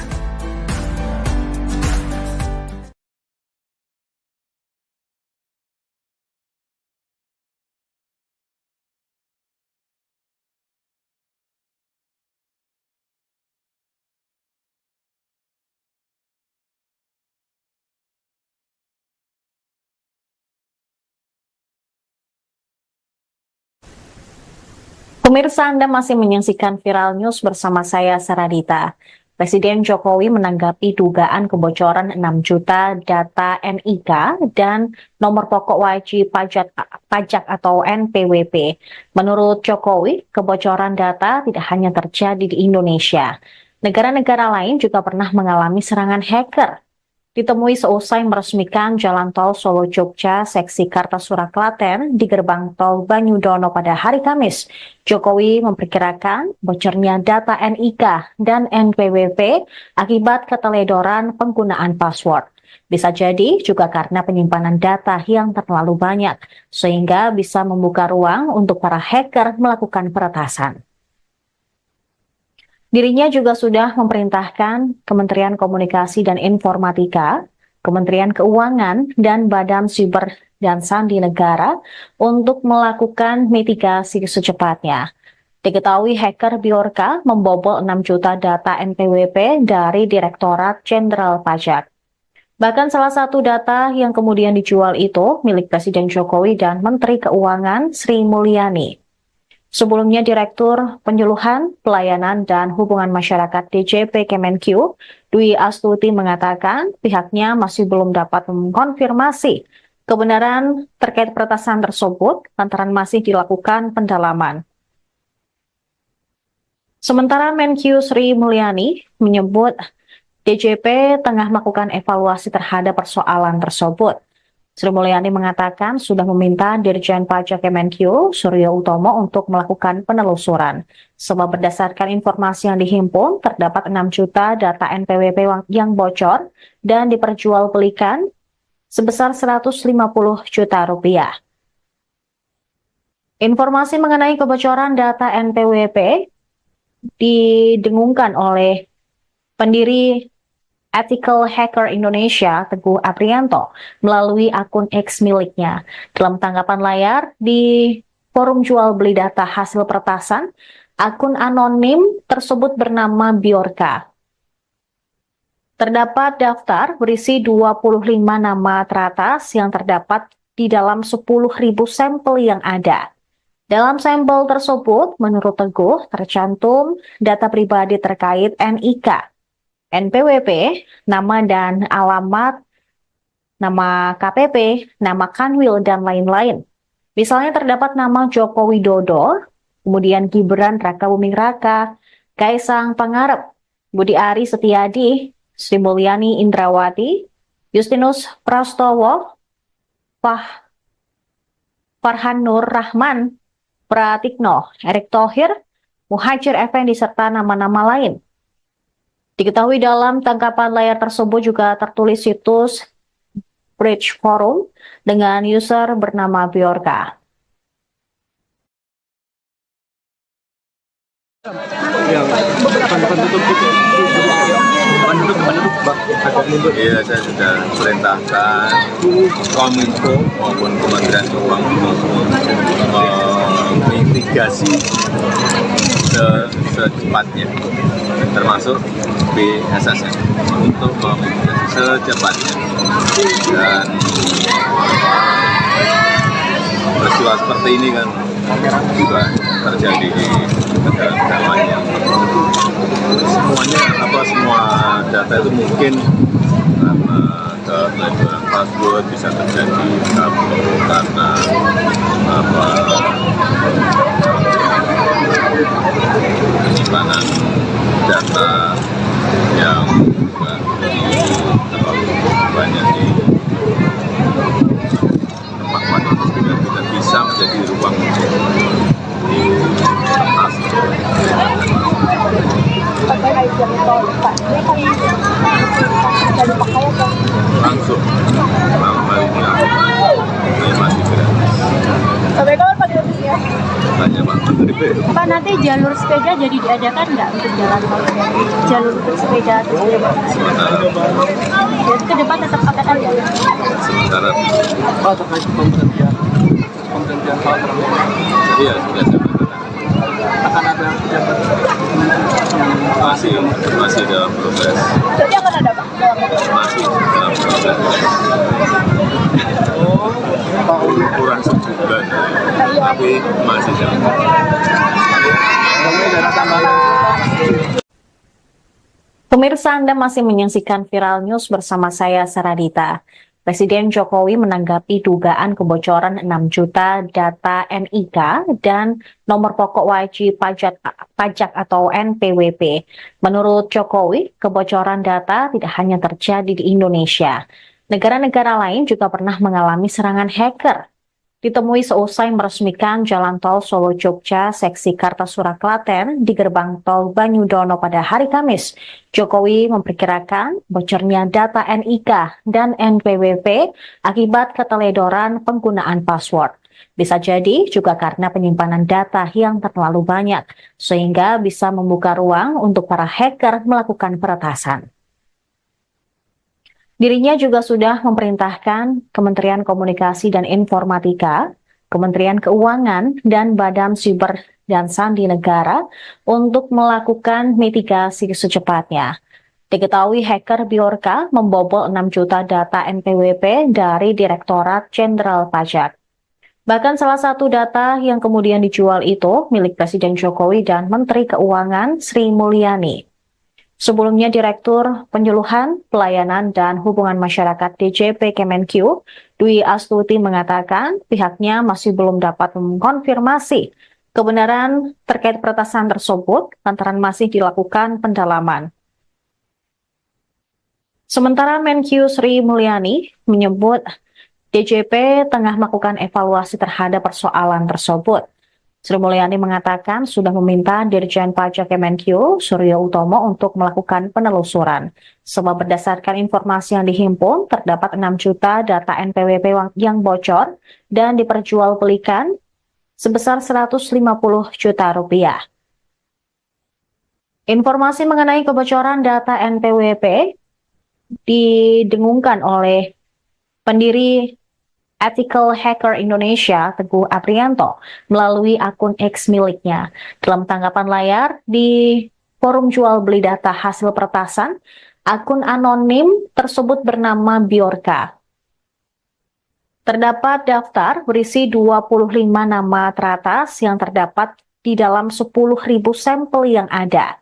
Pemirsa, Anda masih menyaksikan Viral News bersama saya, Saradita. Presiden Jokowi menanggapi dugaan kebocoran 6 juta data NIK dan nomor pokok wajib pajak atau NPWP. Menurut Jokowi, kebocoran data tidak hanya terjadi di Indonesia. Negara-negara lain juga pernah mengalami serangan hacker. Ditemui seusai meresmikan Jalan Tol Solo-Jogja seksi Kartasura Klaten di gerbang tol Banyudono pada hari Kamis, Jokowi memperkirakan bocornya data NIK dan NPWP akibat keteledoran penggunaan password. Bisa jadi juga karena penyimpanan data yang terlalu banyak, sehingga bisa membuka ruang untuk para hacker melakukan peretasan. Dirinya juga sudah memerintahkan Kementerian Komunikasi dan Informatika, Kementerian Keuangan, dan Badan Siber dan Sandi Negara untuk melakukan mitigasi secepatnya. Diketahui hacker Bjorka membobol 6 juta data NPWP dari Direktorat Jenderal Pajak. Bahkan salah satu data yang kemudian dijual itu milik Presiden Jokowi dan Menteri Keuangan Sri Mulyani. Sebelumnya Direktur Penyuluhan, Pelayanan, dan Hubungan Masyarakat DJP Kemenq, Dwi Astuti mengatakan pihaknya masih belum dapat mengkonfirmasi kebenaran terkait peretasan tersebut lantaran masih dilakukan pendalaman. Sementara Menq Sri Mulyani menyebut DJP tengah melakukan evaluasi terhadap persoalan tersebut. Sri Mulyani mengatakan sudah meminta Dirjen Pajak Kemenq Suryo Utomo untuk melakukan penelusuran. Sebab berdasarkan informasi yang dihimpun, terdapat 6 juta data NPWP yang bocor dan diperjualbelikan sebesar 150 juta rupiah. Informasi mengenai kebocoran data NPWP didengungkan oleh pendiri Ethical Hacker Indonesia, Teguh Aprianto, melalui akun X miliknya. Dalam tanggapan layar di forum jual beli data hasil peretasan, akun anonim tersebut bernama Bjorka. Terdapat daftar berisi 25 nama teratas yang terdapat di dalam 10.000 sampel yang ada. Dalam sampel tersebut, menurut Teguh, tercantum data pribadi terkait NIK, NPWP, nama dan alamat, nama KPP, nama Kanwil, dan lain-lain. Misalnya terdapat nama Joko Widodo, kemudian Gibran Rakabuming Raka, Kaisang Pangarep, Budi Ari Setiadi, Sri Mulyani Indrawati, Justinus Prastowo, Farhan Nur Rahman, Pratikno, Erick Thohir, Muhajir Effendi, serta nama-nama lain. Diketahui dalam tangkapan layar tersebut juga tertulis situs Bridge Forum dengan user bernama Bjorka. Yang bukan tutup gitu. Bukan duduk, Bang. Agak mundur. Iya, saya sudah perintahkan Kominfo maupun Kementerian Keuangan memitigasi secepatnya, termasuk BSSN, untuk memitigasi secepatnya. Dan peristiwa seperti ini kan juga terjadi di negara-negara lain. Semua data itu mungkin karena kepelecehan password bisa terjadi karena penyimpanan data yang juga terlalu banyak di tempat itu tidak bisa menjadi ruang di atas. Langsung malam harinya saya masih gratis. Sampai kapan Pak gratisnya? Tanya Pak Menteri P. Pak, nanti jalur sepeda jadi diadakan nggak untuk jalan tol? Jalur untuk sepeda atau sepeda? Sementara Jadi ke depan tetap akan ada? sementara Pak, terkait pemberhentian Pak Prabowo, iya sudah saya katakan akan ada jabat masih dalam proses, Jadi akan ada Pak? masih dalam proses. Pak Udi. Kurang sebulan, tapi masih dalam proses. Ada tambahan. Pemirsa, Anda masih menyaksikan Viral News bersama saya, Saradita. Presiden Jokowi menanggapi dugaan kebocoran 6 juta data NIK dan nomor pokok wajib pajak atau NPWP. Menurut Jokowi, kebocoran data tidak hanya terjadi di Indonesia. Negara-negara lain juga pernah mengalami serangan hacker. Ditemui seusai meresmikan Jalan Tol Solo-Jogja seksi Kartasura Klaten di gerbang tol Banyudono pada hari Kamis, Jokowi memperkirakan bocornya data NIK dan NPWP akibat keteledoran penggunaan password. Bisa jadi juga karena penyimpanan data yang terlalu banyak, sehingga bisa membuka ruang untuk para hacker melakukan peretasan. Dirinya juga sudah memerintahkan Kementerian Komunikasi dan Informatika, Kementerian Keuangan, dan Badan Siber dan sandi negara untuk melakukan mitigasi secepatnya. Diketahui hacker Bjorka membobol 6 juta data NPWP dari Direktorat Jenderal Pajak. Bahkan salah satu data yang kemudian dijual itu milik Presiden Jokowi dan Menteri Keuangan Sri Mulyani. Sebelumnya Direktur Penyuluhan, Pelayanan, dan Hubungan Masyarakat DJP Kemenq, Dwi Astuti mengatakan pihaknya masih belum dapat mengkonfirmasi kebenaran terkait peretasan tersebut lantaran masih dilakukan pendalaman. Sementara Menq Sri Mulyani menyebut DJP tengah melakukan evaluasi terhadap persoalan tersebut. Sri Mulyani mengatakan sudah meminta Dirjen Pajak Kemenq, Suryo Utomo, untuk melakukan penelusuran. Sebab berdasarkan informasi yang dihimpun, terdapat 6 juta data NPWP yang bocor dan diperjualbelikan sebesar 150 juta rupiah. Informasi mengenai kebocoran data NPWP didengungkan oleh pendiri Ethical Hacker Indonesia, Teguh Aprianto, melalui akun X miliknya. Dalam tanggapan layar di forum jual beli data hasil peretasan, akun anonim tersebut bernama Bjorka. Terdapat daftar berisi 25 nama teratas yang terdapat di dalam 10.000 sampel yang ada.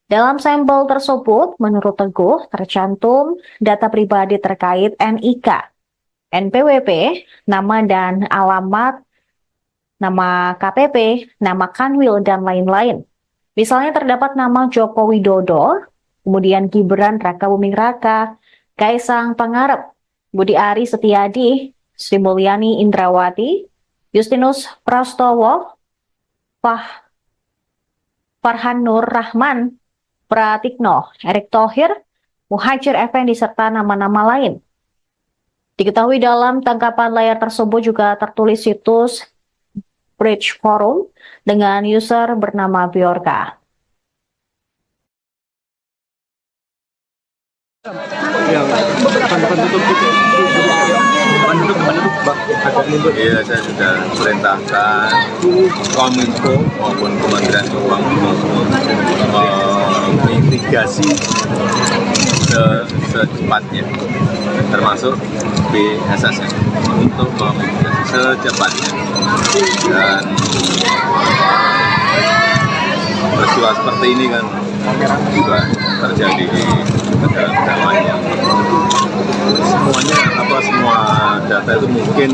Dalam sampel tersebut, menurut Teguh, tercantum data pribadi terkait NIK, NPWP, nama dan alamat, nama KPP, nama Kanwil, dan lain-lain. Misalnya terdapat nama Joko Widodo, kemudian Gibran Rakabuming Raka, Kaisang Pangarep, Budi Ari Setiadi, Sri Mulyani Indrawati, Justinus Prastowo, Farhan Nur Rahman, Pratikno, Erick Thohir, Muhajir Effendi, serta nama-nama lain. Diketahui dalam tangkapan layar tersebut juga tertulis situs Bridge Forum dengan user bernama Bjorka. Yang depan tutup gitu. Depan duduk, Bang. Iya, saya sudah perintahkan Kominfo maupun Kementerian Keuangan mitigasi secepatnya, termasuk BSSN untuk memitigasi secepatnya. Dan peristiwa seperti ini kan juga terjadi di negara-negara lain yang semua data itu mungkin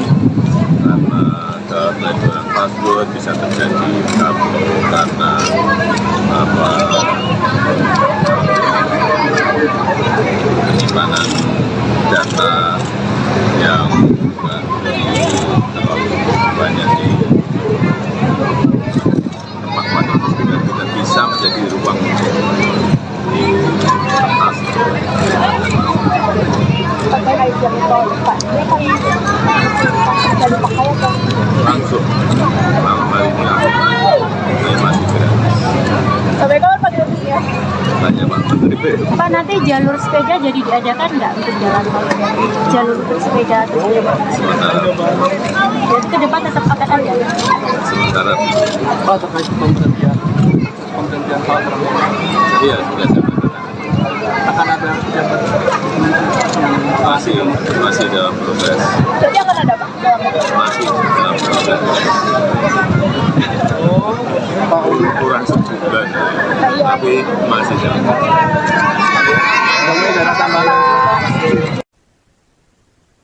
karena kebocoran password bisa terjadi karena penyimpanan data yang terlalu banyak di tempat-tempat itu tidak bisa menjadi ruang di atas. Langsung malam hari ini masih gratis. Sampai kapan Pak gratisnya? Tanya Pak Menteri P. Pak, nanti jalur sepeda jadi diadakan nggak untuk jalan tol? Jalur untuk sepeda terus Sementara dan ke depan tetap akan ada. sementara Pak, terkait pemberhentian Pak Prabowo, iya sudah saya katakan akan ada pejabat masih dalam proses, Berarti akan ada Pak? masih dalam proses. Pak Uli. Kurang sebulan tapi masih dalam Ada tambahan.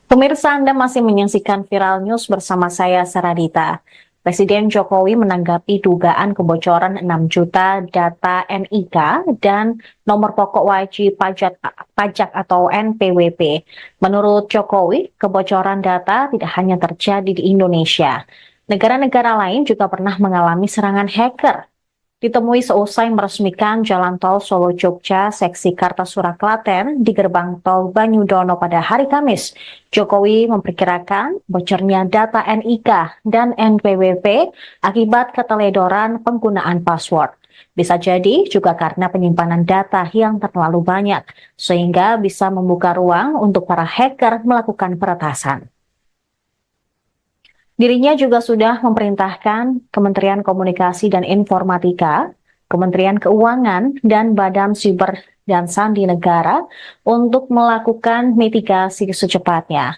Pemirsa, Anda masih menyaksikan Viral News bersama saya, Saradita. Presiden Jokowi menanggapi dugaan kebocoran 6 juta data NIK dan nomor pokok wajib pajak atau NPWP. Menurut Jokowi, kebocoran data tidak hanya terjadi di Indonesia. Negara-negara lain juga pernah mengalami serangan hacker. Ditemui seusai meresmikan Jalan Tol Solo-Jogja seksi Kartasura Klaten di gerbang tol Banyudono pada hari Kamis, Jokowi memperkirakan bocornya data NIK dan NPWP akibat keteledoran penggunaan password. Bisa jadi juga karena penyimpanan data yang terlalu banyak, sehingga bisa membuka ruang untuk para hacker melakukan peretasan. Dirinya juga sudah memerintahkan Kementerian Komunikasi dan Informatika, Kementerian Keuangan, dan Badan Siber dan Sandi Negara untuk melakukan mitigasi secepatnya.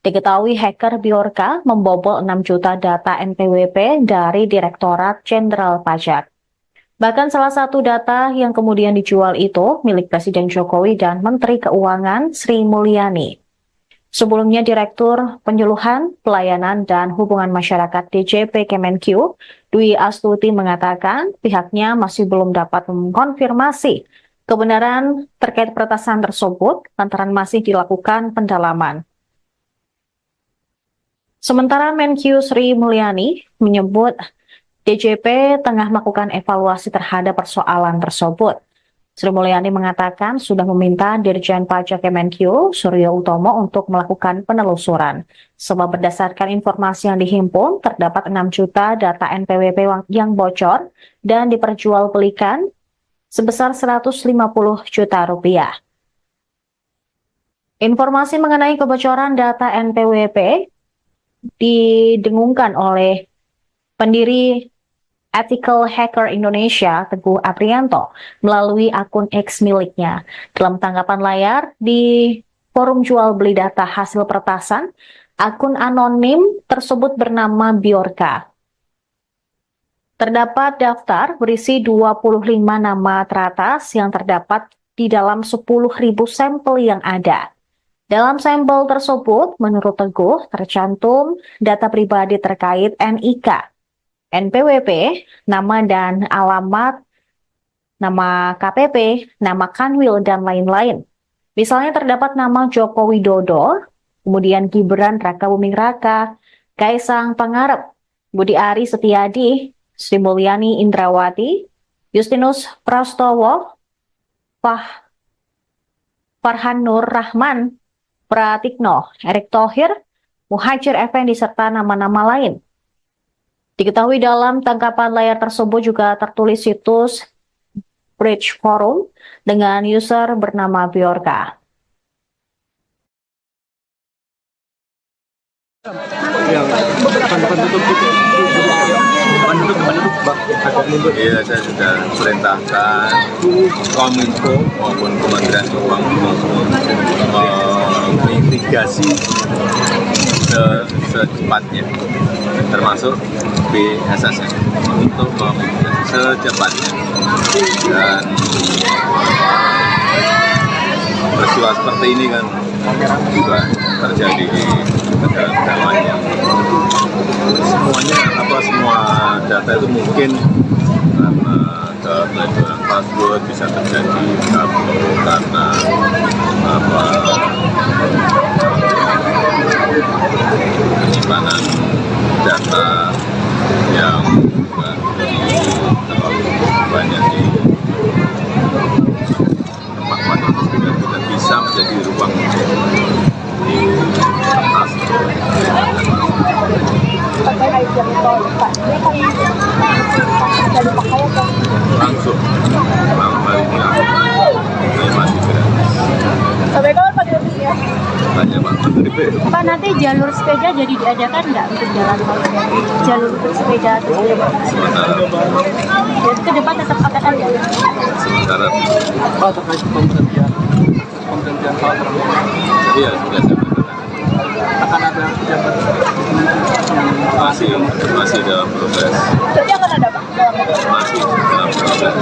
Diketahui hacker Bjorka membobol 6 juta data NPWP dari Direktorat Jenderal Pajak. Bahkan salah satu data yang kemudian dijual itu milik Presiden Jokowi dan Menteri Keuangan Sri Mulyani. Sebelumnya Direktur Penyuluhan, Pelayanan, dan Hubungan Masyarakat DJP Kemenq, Dwi Astuti mengatakan pihaknya masih belum dapat mengkonfirmasi kebenaran terkait peretasan tersebut lantaran masih dilakukan pendalaman. Sementara Menq Sri Mulyani menyebut DJP tengah melakukan evaluasi terhadap persoalan tersebut. Sri Mulyani mengatakan sudah meminta Dirjen Pajak Kemenq, Suryo Utomo, untuk melakukan penelusuran. Sebab berdasarkan informasi yang dihimpun, terdapat 6 juta data NPWP yang bocor dan diperjualbelikan sebesar 150 juta rupiah. Informasi mengenai kebocoran data NPWP didengungkan oleh pendiri Ethical Hacker Indonesia, Teguh Aprianto, melalui akun X miliknya. Dalam tanggapan layar di forum jual beli data hasil peretasan, akun anonim tersebut bernama Bjorka. Terdapat daftar berisi 25 nama teratas yang terdapat di dalam 10.000 sampel yang ada. Dalam sampel tersebut, menurut Teguh, tercantum data pribadi terkait NIK, NPWP, nama dan alamat, nama KPP, nama Kanwil, dan lain-lain. Misalnya terdapat nama Joko Widodo, kemudian Gibran Raka Buming Raka, Kaisang Pangarep, Budi Ari Setiadi, Sri Mulyani Indrawati, Justinus Prastowo, Farhan Nur Rahman, Pratikno, Erick Thohir, Muhajir Effendi, serta nama-nama lain. Diketahui dalam tangkapan layar tersebut juga tertulis situs Bridge Forum dengan user bernama Bjorka. Yang depan tutup gitu. Iya, saya sudah perintahkan Kominfo maupun Kementerian Keuangan mitigasi secepatnya, termasuk BSSN untuk memitigasi secepatnya. Dan peristiwa seperti ini kan juga terjadi di negara-negara lain yang semua data itu mungkin karena kebocoran password bisa terjadi karena penyimpanan data yang terlalu banyak di tempat itu tidak bisa menjadi ruang di kertas. Langsung masih gratis. Sampai kapan Pak gratisnya? Tanya Pak Menteri. Pak, nanti jalur sepeda jadi diadakan nggak untuk jalan tol? Jalur untuk sepeda atau sepeda? Sementara Jadi ke depan tetap akan ada. sementara Pak, terkait pemberhentian Pak Prabowo, iya sudah saya katakan. akan ada pejabat yang masih dalam proses, Jadi akan ada Pak? masih dalam proses.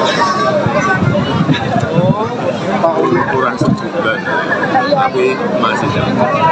Pak Uli. Kurang sebulan, tapi masih dalam proses.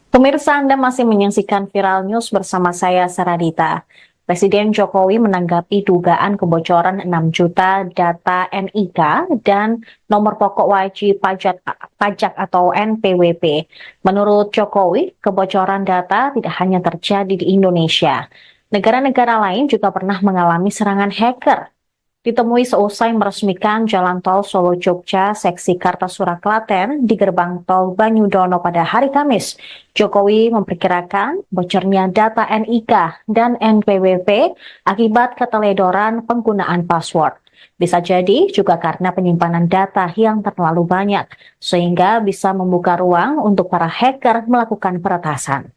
Pemirsa, Anda masih menyaksikan Viral News bersama saya, Saradita. Presiden Jokowi menanggapi dugaan kebocoran 6 juta data NIK dan nomor pokok wajib pajak atau NPWP. Menurut Jokowi, kebocoran data tidak hanya terjadi di Indonesia. Negara-negara lain juga pernah mengalami serangan hacker. Ditemui seusai meresmikan Jalan Tol Solo-Jogja seksi Kartasura Klaten di gerbang tol Banyudono pada hari Kamis, Jokowi memperkirakan bocornya data NIK dan NPWP akibat keteledoran penggunaan password. Bisa jadi juga karena penyimpanan data yang terlalu banyak, sehingga bisa membuka ruang untuk para hacker melakukan peretasan.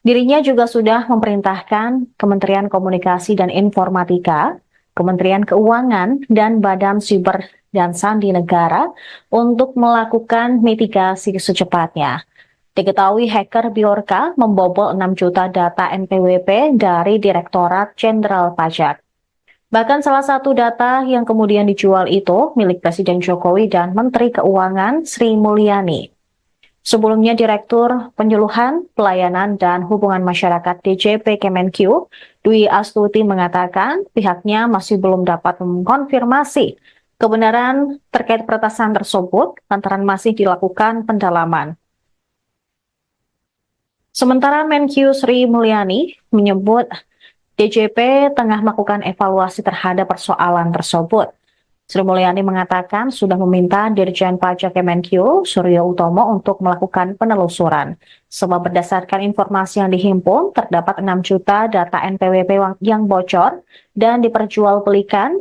Dirinya juga sudah memerintahkan Kementerian Komunikasi dan Informatika, Kementerian Keuangan, dan Badan Siber dan Sandi Negara untuk melakukan mitigasi secepatnya. Diketahui hacker Bjorka membobol 6 juta data NPWP dari Direktorat Jenderal Pajak. Bahkan salah satu data yang kemudian dijual itu milik Presiden Jokowi dan Menteri Keuangan Sri Mulyani. Sebelumnya Direktur Penyuluhan, Pelayanan, dan Hubungan Masyarakat DJP Kemenq, Dwi Astuti mengatakan pihaknya masih belum dapat mengkonfirmasi kebenaran terkait peretasan tersebut lantaran masih dilakukan pendalaman. Sementara Menq Sri Mulyani menyebut DJP tengah melakukan evaluasi terhadap persoalan tersebut. Sri Mulyani mengatakan sudah meminta Dirjen Pajak Kemenq, Suryo Utomo, untuk melakukan penelusuran. Sebab berdasarkan informasi yang dihimpun, terdapat 6 juta data NPWP yang bocor dan diperjualbelikan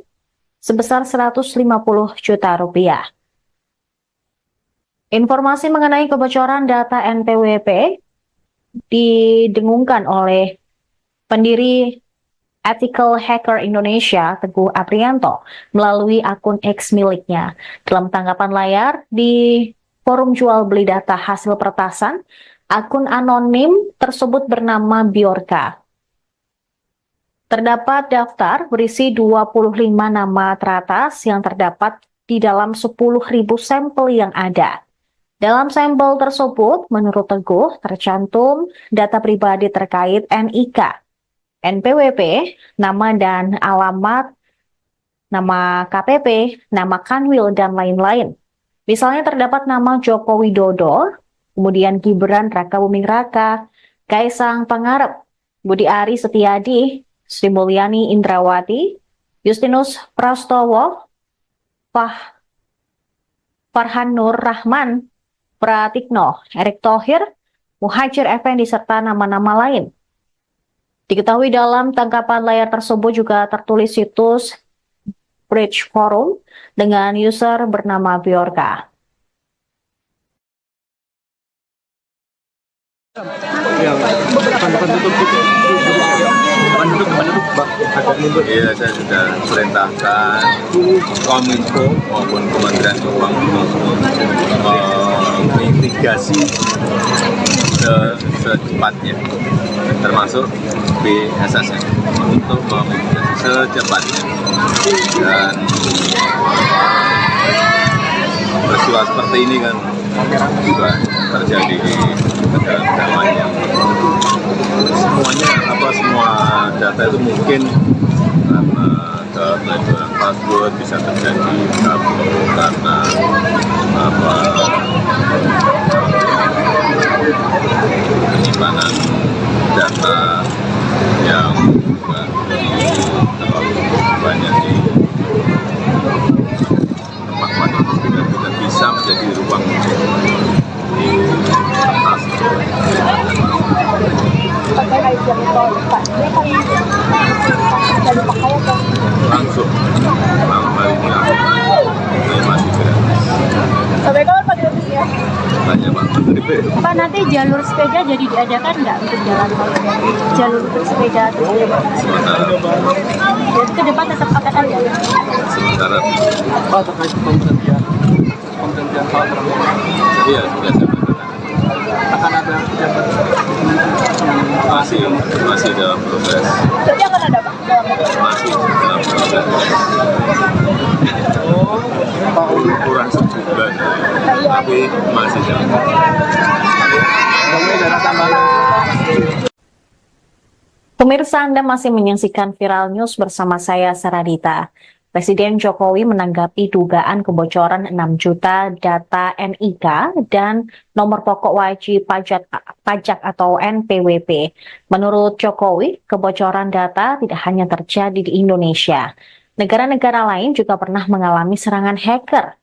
sebesar 150 juta rupiah. Informasi mengenai kebocoran data NPWP didengungkan oleh pendiri Ethical Hacker Indonesia, Teguh Aprianto, melalui akun X miliknya. Dalam tanggapan layar di forum jual beli data hasil peretasan, akun anonim tersebut bernama Bjorka. Terdapat daftar berisi 25 nama teratas yang terdapat di dalam 10.000 sampel yang ada. Dalam sampel tersebut, menurut Teguh, tercantum data pribadi terkait NIK, NPWP, nama dan alamat, nama KPP, nama Kanwil, dan lain-lain. Misalnya terdapat nama Joko Widodo, kemudian Gibran Raka Buming Raka, Kaisang Pangarep, Budi Ari Setiadi, Sri Mulyani Indrawati, Justinus Prastowo, Farhan Nur Rahman, Pratikno, Erick Thohir, Muhajir Effendi, serta nama-nama lain. Diketahui dalam tangkapan layar tersebut juga tertulis situs Bridge Forum dengan user bernama Bjorka. Iya, saya sudah perintahkan Kominfo maupun Kementerian Keuangan untuk mitigasi secepatnya, termasuk BSSN untuk memitigasi secepatnya. Dan peristiwa seperti ini kan juga terjadi di negara-negara lain yang semua data itu mungkin karena kebocoran password bisa terjadi karena penyimpanan data yang juga terlalu banyak di tempat itu tidak bisa menjadi ruang di atas. Langsung malam harinya saya masih gratis. Sampai kapan Pak gratisnya? Tanya Pak Menteri P. Pak, nanti jalur sepeda jadi diadakan nggak untuk jalan tol? Jalur untuk sepeda atau sepeda? Sementara Jadi ke depan tetap akan ada? sementara Pak, terkait pemberhentian Pak Prabowo, iya sudah saya katakan akan ada jabat masih dalam proses, Jadi akan ada Pak? masih dalam proses. Pak Uli. Kurang sebulan, tapi masih dalam proses. Pemirsa, Anda masih menyaksikan Viral News bersama saya, Saradita. Presiden Jokowi menanggapi dugaan kebocoran 6 juta data NIK dan nomor pokok wajib pajak atau NPWP. Menurut Jokowi, kebocoran data tidak hanya terjadi di Indonesia. Negara-negara lain juga pernah mengalami serangan hacker.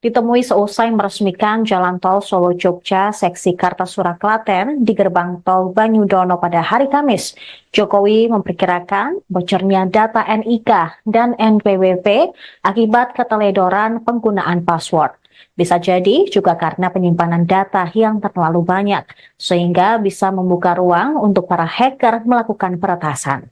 ditemui seusai meresmikan Jalan Tol Solo Jogja seksi Kartasura Klaten di gerbang tol Banyudono pada hari Kamis. Jokowi memperkirakan bocornya data NIK dan NPWP akibat keteledoran penggunaan password. Bisa jadi juga karena penyimpanan data yang terlalu banyak, sehingga bisa membuka ruang untuk para hacker melakukan peretasan.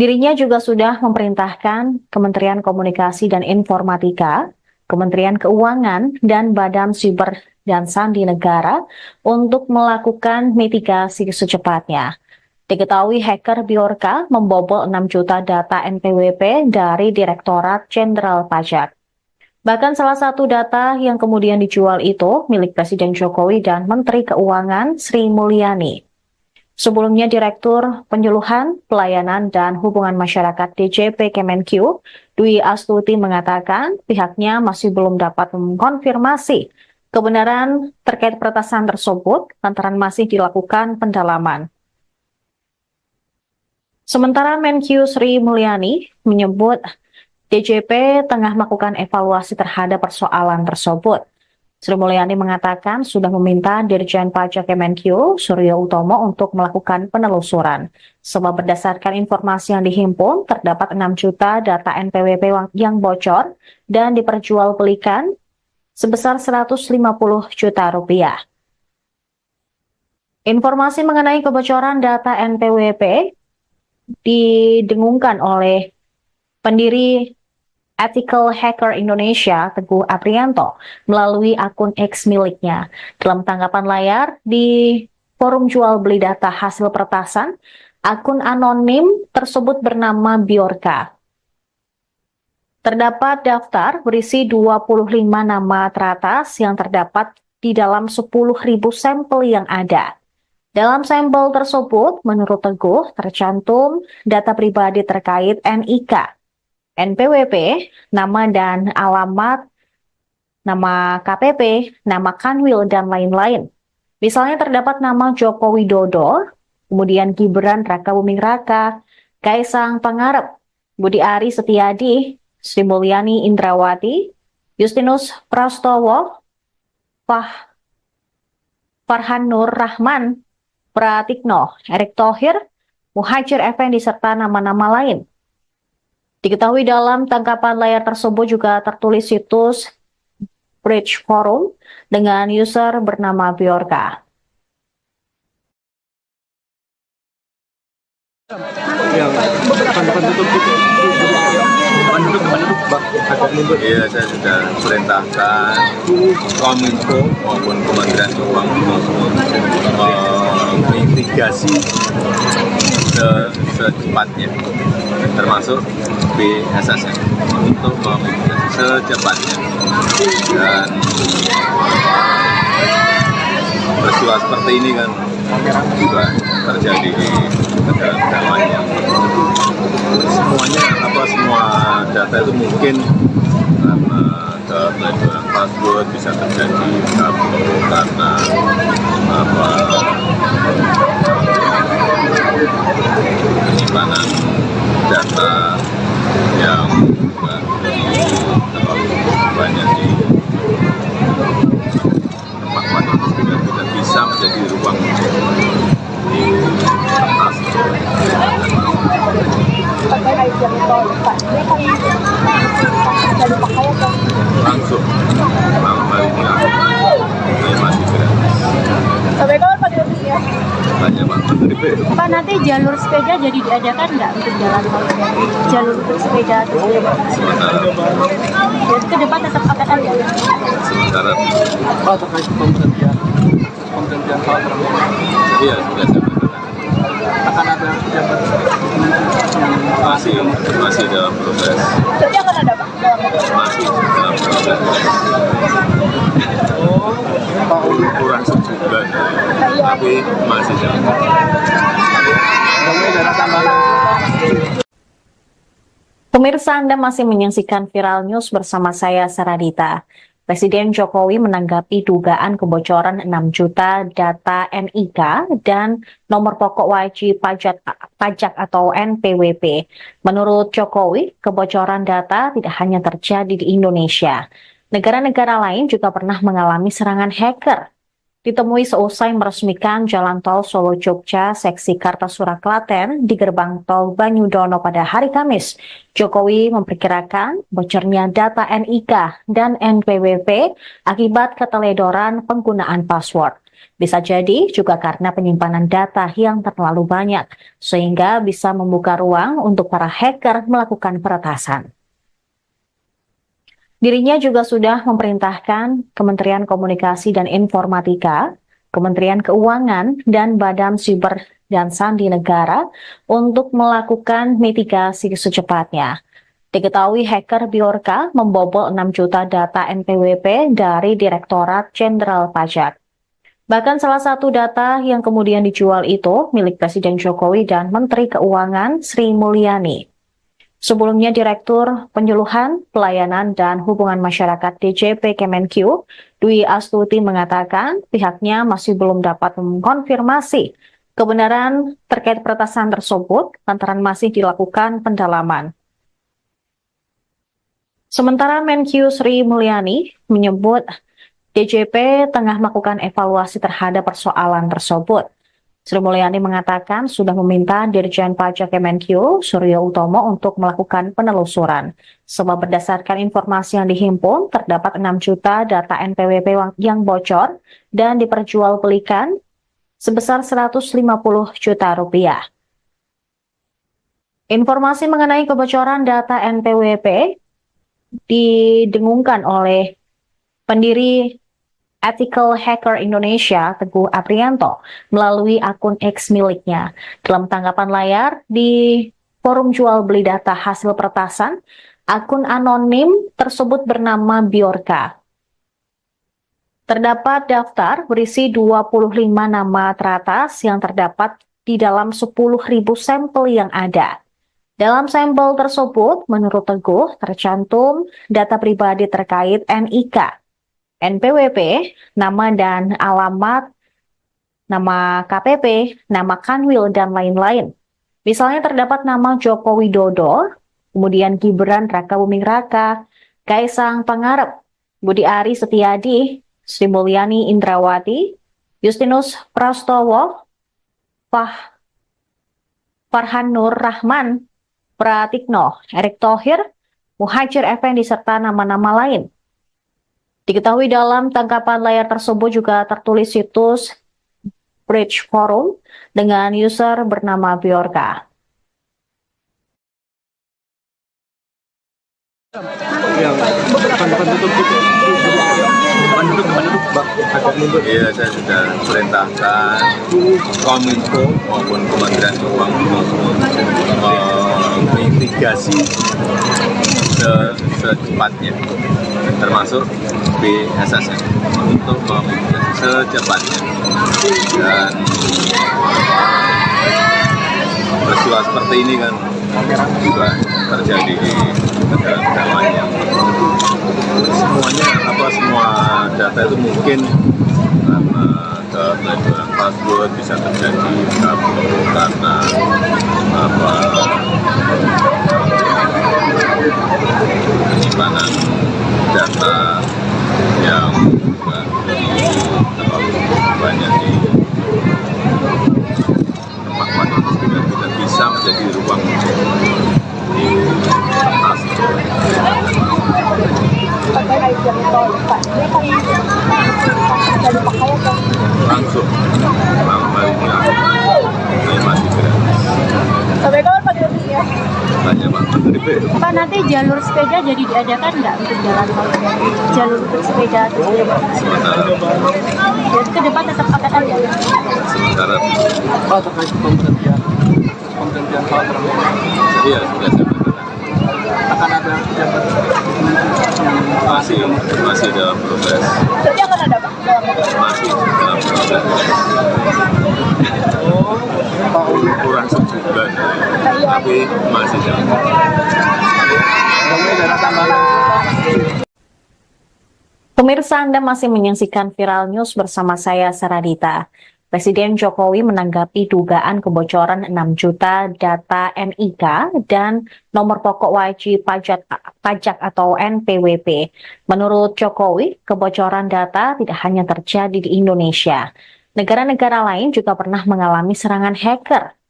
Dirinya juga sudah memerintahkan Kementerian Komunikasi dan Informatika, Kementerian Keuangan, dan Badan Siber dan Sandi Negara untuk melakukan mitigasi secepatnya. Diketahui hacker Bjorka membobol 6 juta data NPWP dari Direktorat Jenderal Pajak. Bahkan salah satu data yang kemudian dijual itu milik Presiden Jokowi dan Menteri Keuangan Sri Mulyani. Sebelumnya Direktur Penyuluhan, Pelayanan, dan Hubungan Masyarakat DJP Kemenq, Dwi Astuti mengatakan pihaknya masih belum dapat mengkonfirmasi kebenaran terkait peretasan tersebut lantaran masih dilakukan pendalaman. Sementara Menq Sri Mulyani menyebut DJP tengah melakukan evaluasi terhadap persoalan tersebut. Sri Mulyani mengatakan sudah meminta Dirjen Pajak Kemenq, Suryo Utomo, untuk melakukan penelusuran. Sebab berdasarkan informasi yang dihimpun, terdapat 6 juta data NPWP yang bocor dan diperjualbelikan sebesar 150 juta rupiah. Informasi mengenai kebocoran data NPWP didengungkan oleh pendiri Ethical Hacker Indonesia, Teguh Aprianto, melalui akun X miliknya. Dalam tanggapan layar di forum jual beli data hasil peretasan, akun anonim tersebut bernama Bjorka. Terdapat daftar berisi 25 nama teratas yang terdapat di dalam 10.000 sampel yang ada. Dalam sampel tersebut, menurut Teguh, tercantum data pribadi terkait NIK, NPWP, nama dan alamat, nama KPP, nama Kanwil, dan lain-lain. Misalnya terdapat nama Joko Widodo, kemudian Gibran Rakabuming Raka, Kaisang Pangarep, Budi Ari Setiadi, Sri Mulyani Indrawati, Justinus Prastowo, Farhan Nur Rahman, Pratikno, Erick Thohir, Muhajir Effendi, serta nama-nama lain. Diketahui dalam tangkapan layar tersebut juga tertulis situs Bridge Forum dengan user bernama Bjorka. Yang depan tutup gitu. Depan duduk, Bang. Iya, saya sudah perintahkan Kominfo maupun Kementerian Keuangan mitigasi secepatnya, termasuk BSSN untuk memitigasi secepatnya. Dan peristiwa seperti ini kan juga terjadi di negara-negara lainnya. Semua data itu mungkin karena keteledoran password bisa terjadi, karena penyimpanan data yang terlalu banyak di tempat itu tidak bisa menjadi ruang di atas. Langsung malam hari ini masih gratis. Sampai kapan Pak gratisnya? Tanya Pak Menteri P. Pak, nanti jalur sepeda jadi diadakan nggak untuk jalan tol? Jalur untuk sepeda terus Sementara dan ke depan tetap akan ada. sementara Pak, terkait pemberhentian Pak Prabowo, iya sudah saya katakan. akan ada pejabat Masih dalam proses. Jadi akan ada Pak? Masih dalam proses. Pak Uli. Kurang sebulan, tapi masih dalam proses. Ada tambahan. Pemirsa, Anda masih menyaksikan Viral News bersama saya, Saradita. Presiden Jokowi menanggapi dugaan kebocoran 6 juta data NIK dan nomor pokok wajib pajak atau NPWP. Menurut Jokowi, kebocoran data tidak hanya terjadi di Indonesia. Negara-negara lain juga pernah mengalami serangan hacker. Ditemui seusai meresmikan Jalan Tol Solo-Jogja seksi Kartasura Klaten di gerbang tol Banyudono pada hari Kamis, Jokowi memperkirakan bocornya data NIK dan NPWP akibat keteledoran penggunaan password. Bisa jadi juga karena penyimpanan data yang terlalu banyak, sehingga bisa membuka ruang untuk para hacker melakukan peretasan. Dirinya juga sudah memerintahkan Kementerian Komunikasi dan Informatika, Kementerian Keuangan, dan Badan Siber dan Sandi Negara untuk melakukan mitigasi secepatnya. Diketahui hacker Bjorka membobol 6 juta data NPWP dari Direktorat Jenderal Pajak. Bahkan salah satu data yang kemudian dijual itu milik Presiden Jokowi dan Menteri Keuangan Sri Mulyani. Sebelumnya, Direktur Penyuluhan, Pelayanan, dan Hubungan Masyarakat DJP Kemenq, Dwi Astuti mengatakan pihaknya masih belum dapat mengkonfirmasi kebenaran terkait peretasan tersebut lantaran masih dilakukan pendalaman. Sementara Menq Sri Mulyani menyebut DJP tengah melakukan evaluasi terhadap persoalan tersebut. Sri Mulyani mengatakan sudah meminta Dirjen Pajak Kemenq, Suryo Utomo, untuk melakukan penelusuran. Sebab berdasarkan informasi yang dihimpun, terdapat 6 juta data NPWP yang bocor dan diperjualbelikan sebesar 150 juta rupiah. Informasi mengenai kebocoran data NPWP didengungkan oleh pendiri Ethical Hacker Indonesia, Teguh Aprianto, melalui akun X miliknya. Dalam tanggapan layar di forum jual beli data hasil peretasan, akun anonim tersebut bernama Bjorka. Terdapat daftar berisi 25 nama teratas yang terdapat di dalam 10.000 sampel yang ada. Dalam sampel tersebut, menurut Teguh, tercantum data pribadi terkait NIK, NPWP, nama dan alamat, nama KPP, nama Kanwil, dan lain-lain. Misalnya terdapat nama Joko Widodo, kemudian Gibran Raka Buming Raka, Kaisang Pangarep, Budi Ari Setiadi, Sri Mulyani Indrawati, Justinus Prastowo, Farhan Nur Rahman, Pratikno, Erick Thohir, Muhajir Effendi, serta nama-nama lain. Diketahui dalam tangkapan layar tersebut juga tertulis situs Bridge Forum dengan user bernama Bjorka. Yang depan tutup gitu. Bandung, Bang. Agak mundur. Iya, saya sudah perintahkan Kominfo maupun Kementerian Keuangan mitigasi secepatnya, termasuk BSSN, untuk memitigasi secepatnya. Dan peristiwa seperti ini kan juga terjadi di negara-negara lain yang semua data itu mungkin karena keteledoran password bisa terjadi karena penyimpanan data yang terlalu banyak di tempat itu tidak bisa menjadi ruang di atas. Langsung masih gratis. Sampai kapan Pak gratisnya? Tanya Pak Menteri. Pak, nanti jalur sepeda jadi diadakan nggak untuk jalan tol? Jalur untuk sepeda atau Sementara jadi ke depan tetap akan ada? sementara Pak, terkait pemberhentian Pak Prabowo. iya sudah saya katakan. Akan ada jabat yang masih dalam proses. Jadi akan ada Pak? Masih dalam proses. Kurang sebulan, tapi masih dalam proses. Pemirsa, Anda masih menyaksikan Viral News bersama saya, Saradita. Presiden Jokowi menanggapi dugaan kebocoran 6 juta data NIK dan nomor pokok wajib pajak atau NPWP. Menurut Jokowi, kebocoran data tidak hanya terjadi di Indonesia. Negara-negara lain juga pernah mengalami serangan hacker.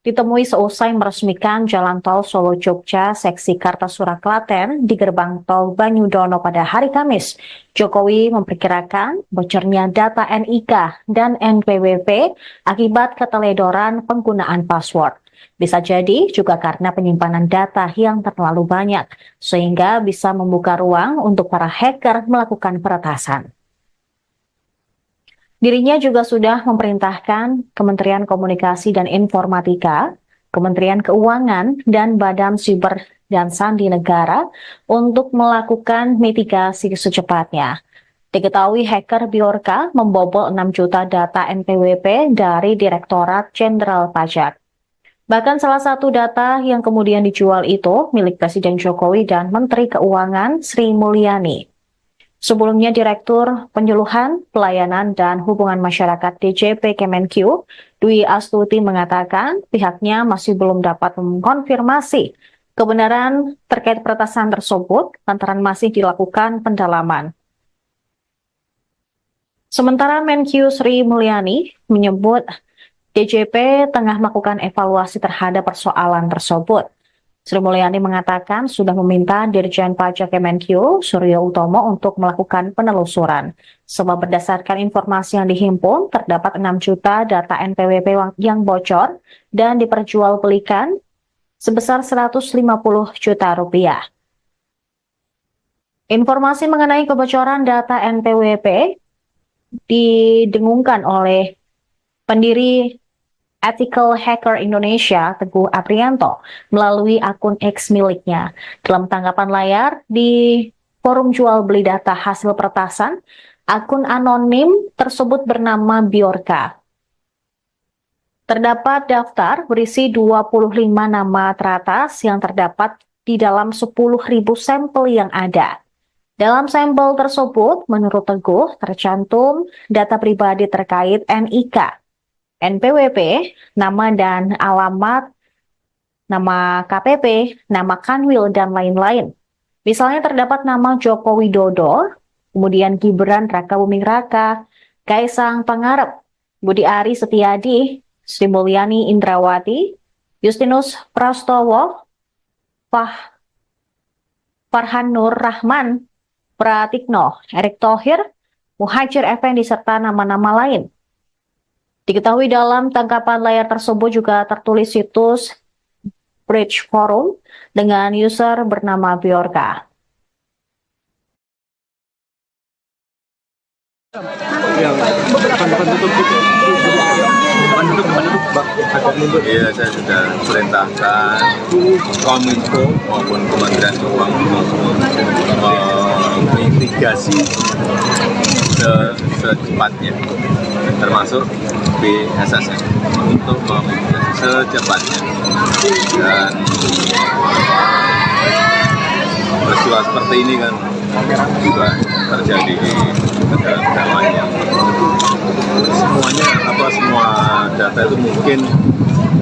Ditemui seusai meresmikan Jalan Tol Solo-Jogja seksi Kartasura Klaten di gerbang tol Banyudono pada hari Kamis, Jokowi memperkirakan bocornya data NIK dan NPWP akibat keteledoran penggunaan password. Bisa jadi juga karena penyimpanan data yang terlalu banyak, sehingga bisa membuka ruang untuk para hacker melakukan peretasan. Dirinya juga sudah memerintahkan Kementerian Komunikasi dan Informatika, Kementerian Keuangan, dan Badan Siber dan Sandi Negara untuk melakukan mitigasi secepatnya. Diketahui hacker Bjorka membobol 6 juta data NPWP dari Direktorat Jenderal Pajak. Bahkan salah satu data yang kemudian dijual itu milik Presiden Jokowi dan Menteri Keuangan Sri Mulyani. Sebelumnya, Direktur Penyuluhan, Pelayanan, dan Hubungan Masyarakat DJP Kemenq, Dwi Astuti mengatakan pihaknya masih belum dapat mengkonfirmasi kebenaran terkait peretasan tersebut lantaran masih dilakukan pendalaman. Sementara Menq Sri Mulyani menyebut DJP tengah melakukan evaluasi terhadap persoalan tersebut. Sri Mulyani mengatakan sudah meminta Dirjen Pajak Kemenq, Suryo Utomo, untuk melakukan penelusuran. Sebab berdasarkan informasi yang dihimpun, terdapat 6 juta data NPWP yang bocor dan diperjualbelikan sebesar 150 juta rupiah. Informasi mengenai kebocoran data NPWP didengungkan oleh pendiri Ethical Hacker Indonesia, Teguh Aprianto, melalui akun X miliknya. Dalam tanggapan layar di forum jual beli data hasil peretasan, akun anonim tersebut bernama Bjorka. Terdapat daftar berisi 25 nama teratas yang terdapat di dalam 10.000 sampel yang ada. Dalam sampel tersebut, menurut Teguh, tercantum data pribadi terkait NIK, NPWP, nama dan alamat, nama KPP, nama Kanwil, dan lain-lain. Misalnya terdapat nama Joko Widodo, kemudian Gibran Rakabuming Raka, Kaisang Pangarep, Budi Ari Setiadi, Sri Mulyani Indrawati, Justinus Prastowo, Farhan Nur Rahman, Pratikno, Erick Thohir, Muhajir Effendi, serta nama-nama lain. Diketahui dalam tangkapan layar tersebut juga tertulis situs Bridge Forum dengan user bernama Bjorka. Yang depan tutup itu Iya, saya sudah perintahkan Kominfo maupun Kementerian Keuangan mitigasi secepatnya, termasuk BSSN untuk memitigasi secepatnya. Dan peristiwa seperti ini kan juga terjadi di negara-negara lain yang semua data itu mungkin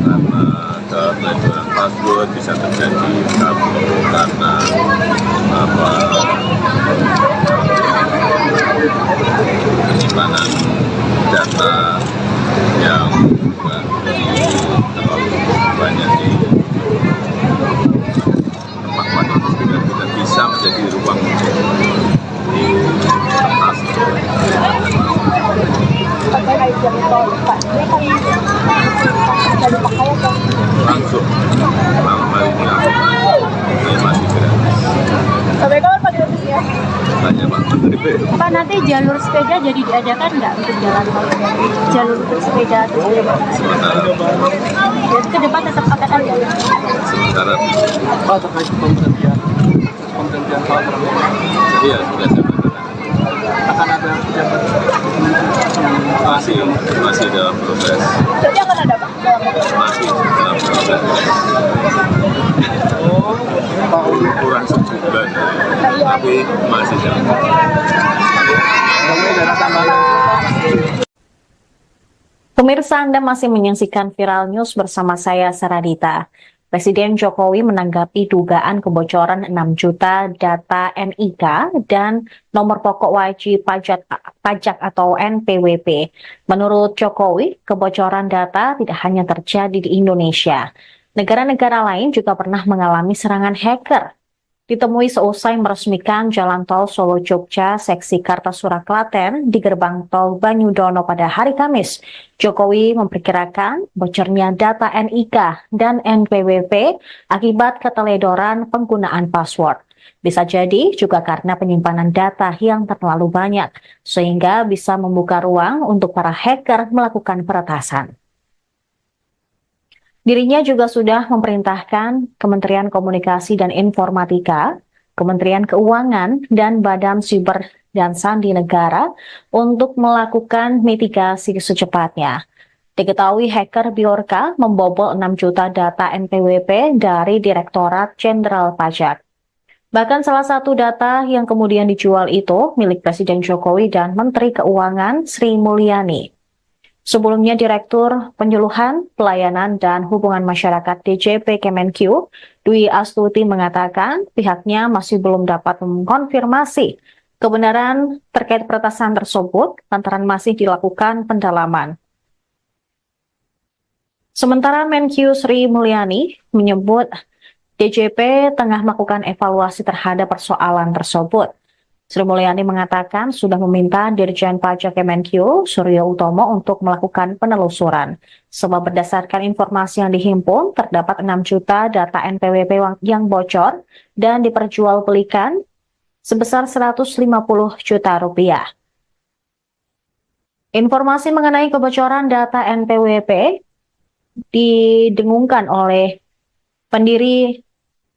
karena keteledoran password bisa terjadi karena penyimpanan data yang terlalu banyak di tempat itu tidak bisa menjadi ruang di atas. Langsung ini masih gratis. Sampai kapan Pak gratisnya? Tanya Pak Menteri P. Pak, nanti jalur sepeda jadi diadakan nggak untuk jalan tol? Jalur untuk sepeda terus Sementara jadi ke depan tetap akan ada. sementara Pak terkait pemberhentian hal iya sudah saya katakan. akan ada pejabat Masih dalam proses. Jadi akan ada Pak? Masih dalam proses. Pak Kurang sebulan, tapi masih dalam proses. Pemirsa, Anda masih menyaksikan Viral News bersama saya, Saradita. Presiden Jokowi menanggapi dugaan kebocoran 6 juta data NIK dan nomor pokok wajib pajak atau NPWP. Menurut Jokowi, kebocoran data tidak hanya terjadi di Indonesia. Negara-negara lain juga pernah mengalami serangan hacker. Ditemui seusai meresmikan Jalan Tol Solo-Jogja seksi Kartasura Klaten di gerbang tol Banyudono pada hari Kamis, Jokowi memperkirakan bocornya data NIK dan NPWP akibat keteledoran penggunaan password. Bisa jadi juga karena penyimpanan data yang terlalu banyak, sehingga bisa membuka ruang untuk para hacker melakukan peretasan. Dirinya juga sudah memerintahkan Kementerian Komunikasi dan Informatika, Kementerian Keuangan, dan Badan Siber dan Sandi Negara untuk melakukan mitigasi secepatnya. Diketahui hacker Bjorka membobol 6 juta data NPWP dari Direktorat Jenderal Pajak. Bahkan salah satu data yang kemudian dijual itu milik Presiden Jokowi dan Menteri Keuangan Sri Mulyani. Sebelumnya, Direktur Penyuluhan, Pelayanan, dan Hubungan Masyarakat DJP Kemenq, Dwi Astuti mengatakan pihaknya masih belum dapat mengkonfirmasi kebenaran terkait peretasan tersebut lantaran masih dilakukan pendalaman. Sementara Menq Sri Mulyani menyebut DJP tengah melakukan evaluasi terhadap persoalan tersebut. Sri Mulyani mengatakan sudah meminta Dirjen Pajak Kemenq, Suryo Utomo, untuk melakukan penelusuran. Sebab berdasarkan informasi yang dihimpun, terdapat 6 juta data NPWP yang bocor dan diperjualbelikan sebesar 150 juta rupiah. Informasi mengenai kebocoran data NPWP didengungkan oleh pendiri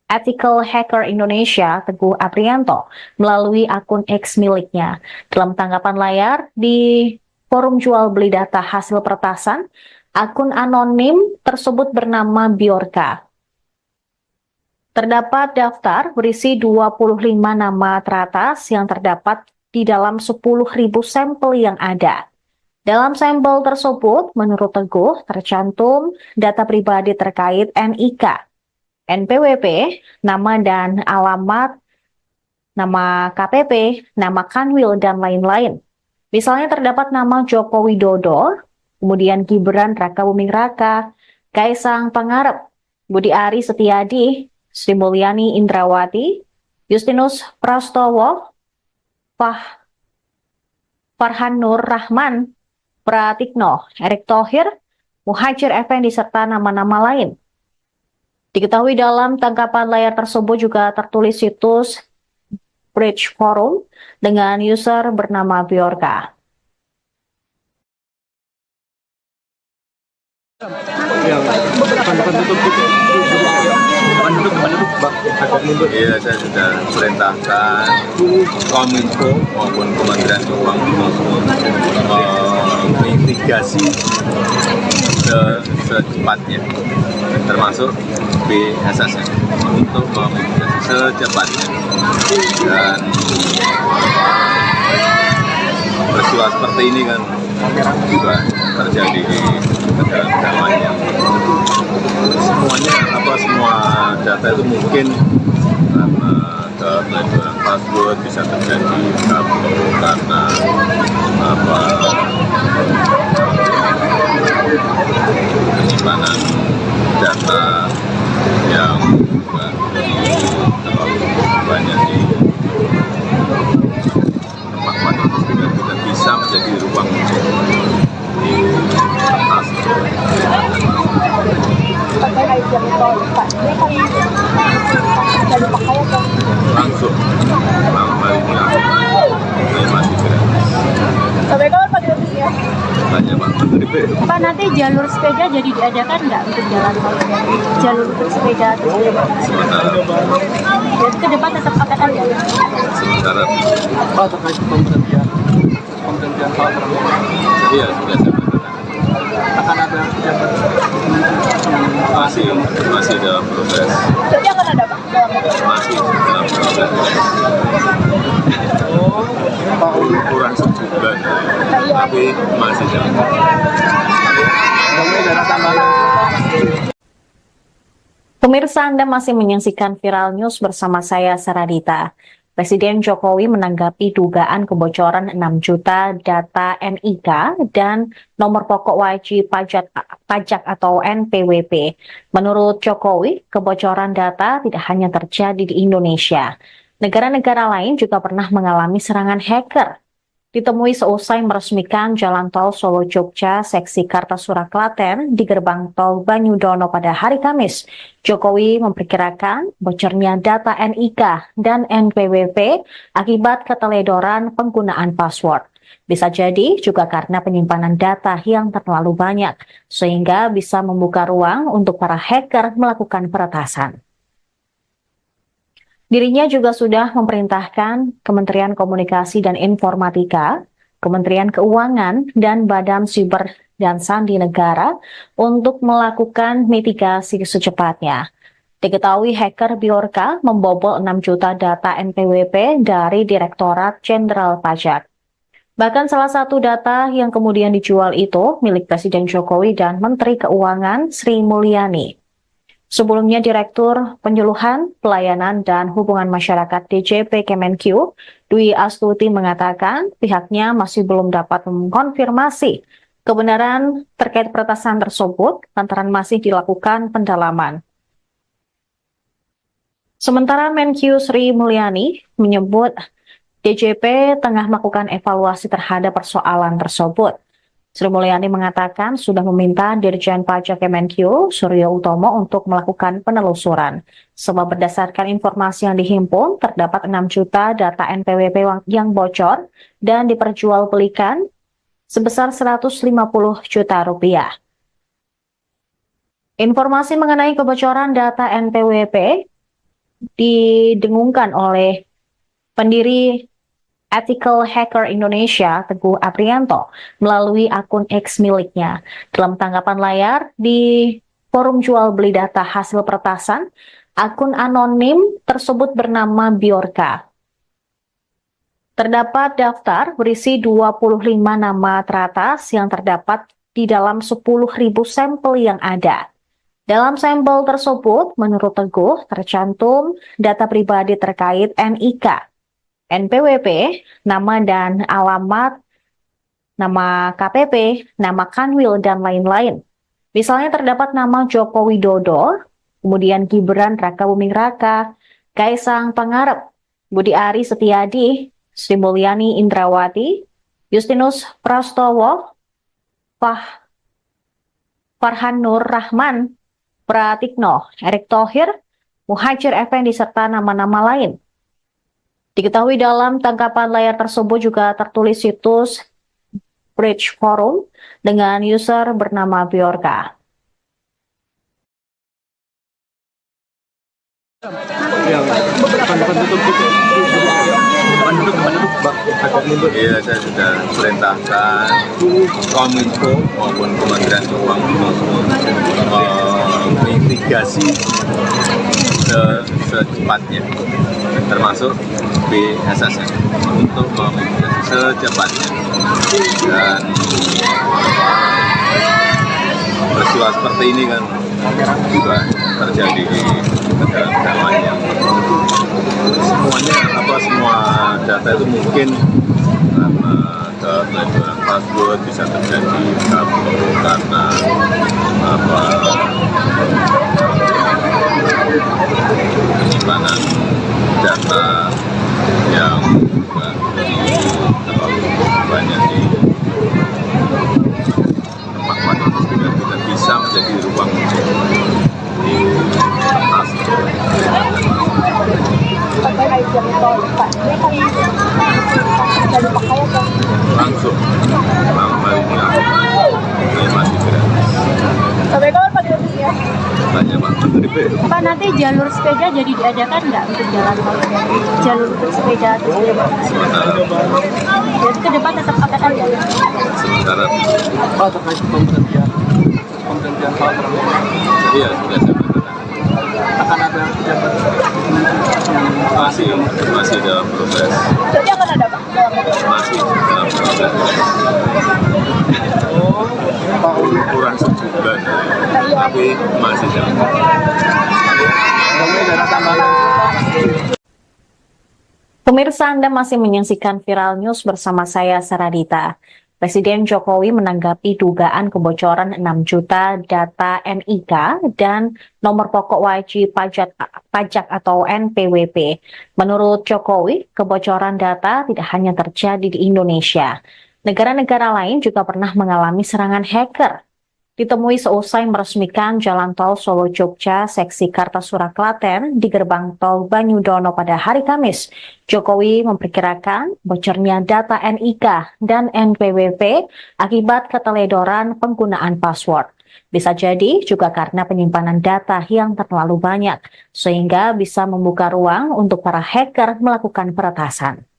Ethical Hacker Indonesia, Teguh Aprianto, melalui akun X miliknya. Dalam tanggapan layar di forum jual beli data hasil peretasan, akun anonim tersebut bernama Bjorka. Terdapat daftar berisi 25 nama teratas yang terdapat di dalam 10.000 sampel yang ada. Dalam sampel tersebut, menurut Teguh, tercantum data pribadi terkait NIK, NPWP, nama dan alamat, nama KPP, nama Kanwil, dan lain-lain. Misalnya terdapat nama Joko Widodo, kemudian Gibran Rakabuming Raka, Kaisang Pangarep, Budi Ari Setiadi, Sri Mulyani Indrawati, Justinus Prastowo, Farhan Nur Rahman, Pratikno, Erick Thohir, Muhajir Effendi, serta nama-nama lain. Diketahui dalam tangkapan layar tersebut juga tertulis situs Bridge Forum dengan user bernama Bjorka. Yang depan tutup gitu. Iya, saya sudah perintahkan Kominfo maupun Kementerian Keuangan mitigasi secepatnya, termasuk BSSN, untuk memitigasi secepatnya. Dan peristiwa seperti ini kan juga terjadi di negara-negara lain. Semua data itu mungkin karena keteledoran password bisa terjadi karena penyimpanan data yang terlalu banyak di tempat itu sehingga tidak bisa menjadi ruang untuk diatasi. Langsung masih gratis. Sampai kapan Pak gratisnya? Tanya Pak Menteri. Pak, nanti jalur sepeda jadi diadakan nggak untuk jalan tol? Jalur untuk sepeda atau sepeda? Sementara Jadi ke depan tetap akan ada? sementara Pak, terkait pemberhentian Pak Prabowo, iya sudah saya katakan akan ada jabat yang masih dalam proses, Jadi akan ada Pak? masih dalam proses. Pak Kurang sebulan, tapi masih dalam proses. dana tambahan. Pemirsa, Anda masih menyaksikan Viral News bersama saya, Saradita. Presiden Jokowi menanggapi dugaan kebocoran 6 juta data NIK dan nomor pokok wajib pajak atau NPWP. Menurut Jokowi, kebocoran data tidak hanya terjadi di Indonesia. Negara-negara lain juga pernah mengalami serangan hacker. Ditemui seusai meresmikan Jalan Tol Solo-Jogja seksi Kartasura Klaten di gerbang tol Banyudono pada hari Kamis, Jokowi memperkirakan bocornya data NIK dan NPWP akibat keteledoran penggunaan password. Bisa jadi juga karena penyimpanan data yang terlalu banyak, sehingga bisa membuka ruang untuk para hacker melakukan peretasan. Dirinya juga sudah memerintahkan Kementerian Komunikasi dan Informatika, Kementerian Keuangan, dan Badan Siber dan Sandi Negara untuk melakukan mitigasi secepatnya. Diketahui hacker Bjorka membobol 6 juta data NPWP dari Direktorat Jenderal Pajak. Bahkan salah satu data yang kemudian dijual itu milik Presiden Jokowi dan Menteri Keuangan Sri Mulyani. Sebelumnya, Direktur Penyuluhan, Pelayanan, dan Hubungan Masyarakat DJP Kemenq, Dwi Astuti mengatakan pihaknya masih belum dapat mengkonfirmasi kebenaran terkait peretasan tersebut lantaran masih dilakukan pendalaman. Sementara Menq Sri Mulyani menyebut DJP tengah melakukan evaluasi terhadap persoalan tersebut. Sri Mulyani mengatakan sudah meminta Dirjen Pajak Kemenq, Suryo Utomo, untuk melakukan penelusuran. Sebab berdasarkan informasi yang dihimpun, terdapat 6 juta data NPWP yang bocor dan diperjualbelikan sebesar 150 juta rupiah. Informasi mengenai kebocoran data NPWP didengungkan oleh pendiri Ethical Hacker Indonesia, Teguh Aprianto, melalui akun X miliknya. Dalam tanggapan layar di forum jual beli data hasil peretasan, akun anonim tersebut bernama Bjorka. Terdapat daftar berisi 25 nama teratas yang terdapat di dalam 10.000 sampel yang ada. Dalam sampel tersebut, menurut Teguh, tercantum data pribadi terkait NIK, NPWP, nama dan alamat, nama KPP, nama Kanwil, dan lain-lain. Misalnya terdapat nama Joko Widodo, kemudian Gibran Rakabuming Raka, Kaisang Pangarep, Budi Ari Setiadi, Sri Mulyani Indrawati, Justinus Prastowo, Farhan Nur Rahman, Pratikno, Erick Thohir, Muhajir Effendi, serta nama-nama lain. Diketahui dalam tangkapan layar tersebut juga tertulis situs Bridge Forum dengan user bernama Bjorka. Iya, saya sudah perintahkan Kominfo maupun Kementerian Keuangan mitigasi secepatnya, termasuk BSSN, untuk memitigasi secepatnya. Dan peristiwa seperti ini kan juga terjadi di negara-negara lain yang semua data itu mungkin karena keteledoran password bisa terjadi karena penyimpanan data yang juga terlalu banyak di tempat itu juga tidak bisa menjadi ruang di atas. Langsung masih gratis. Sampai kapan Pak gratisnya? Tanya Pak Menteri P. Pak, nanti jalur sepeda jadi diadakan nggak untuk jalan tol? Jalur untuk sepeda atau sepeda? Jadi ke depan tetap akan ada? Sementara Pak, terkait pemberhentian Pak Prabowo, iya sudah saya katakan. akan ada jabat Masih dalam proses. Jadi akan ada Pak? Masih dalam proses. Pak Kurang sebulan tapi masih jalan. Pemirsa, Anda masih menyaksikan Viral News bersama saya, Saradita. Presiden Jokowi menanggapi dugaan kebocoran 6 juta data NIK dan nomor pokok wajib pajak atau NPWP. Menurut Jokowi, kebocoran data tidak hanya terjadi di Indonesia. Negara-negara lain juga pernah mengalami serangan hacker. Ditemui seusai meresmikan Jalan Tol Solo-Jogja seksi Kartasura Klaten di gerbang tol Banyudono pada hari Kamis, Jokowi memperkirakan bocornya data NIK dan NPWP akibat keteledoran penggunaan password. Bisa jadi juga karena penyimpanan data yang terlalu banyak, sehingga bisa membuka ruang untuk para hacker melakukan peretasan.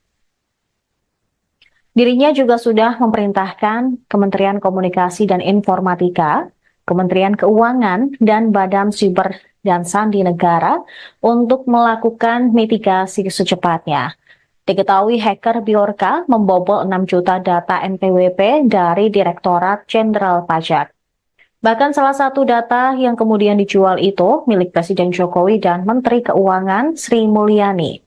Dirinya juga sudah memerintahkan Kementerian Komunikasi dan Informatika, Kementerian Keuangan, dan Badan Siber dan Sandi Negara untuk melakukan mitigasi secepatnya. Diketahui hacker Bjorka membobol 6 juta data NPWP dari Direktorat Jenderal Pajak. Bahkan salah satu data yang kemudian dijual itu milik Presiden Jokowi dan Menteri Keuangan Sri Mulyani.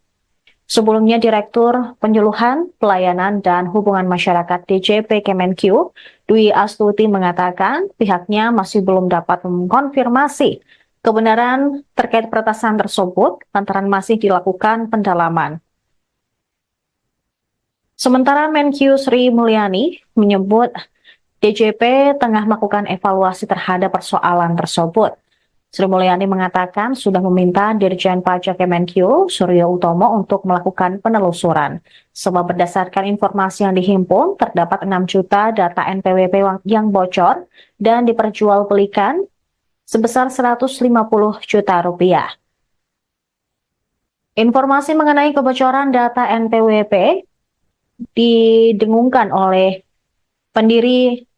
Sebelumnya, Direktur Penyuluhan, Pelayanan, dan Hubungan Masyarakat DJP Kemenq, Dwi Astuti mengatakan pihaknya masih belum dapat mengkonfirmasi kebenaran terkait peretasan tersebut lantaran masih dilakukan pendalaman. Sementara Menq Sri Mulyani menyebut DJP tengah melakukan evaluasi terhadap persoalan tersebut. Sri Mulyani mengatakan sudah meminta Dirjen Pajak Kemenq, Suryo Utomo, untuk melakukan penelusuran. Sebab berdasarkan informasi yang dihimpun, terdapat 6 juta data NPWP yang bocor dan diperjualbelikan sebesar 150 juta rupiah. Informasi mengenai kebocoran data NPWP didengungkan oleh pendiri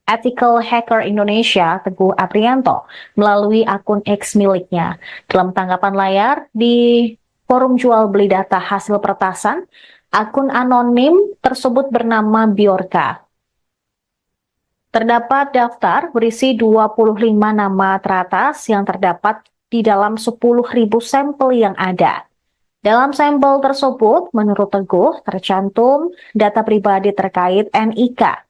Ethical Hacker Indonesia, Teguh Aprianto, melalui akun X miliknya. Dalam tanggapan layar di forum jual beli data hasil peretasan, akun anonim tersebut bernama Bjorka. Terdapat daftar berisi 25 nama teratas yang terdapat di dalam 10.000 sampel yang ada. Dalam sampel tersebut, menurut Teguh, tercantum data pribadi terkait NIK,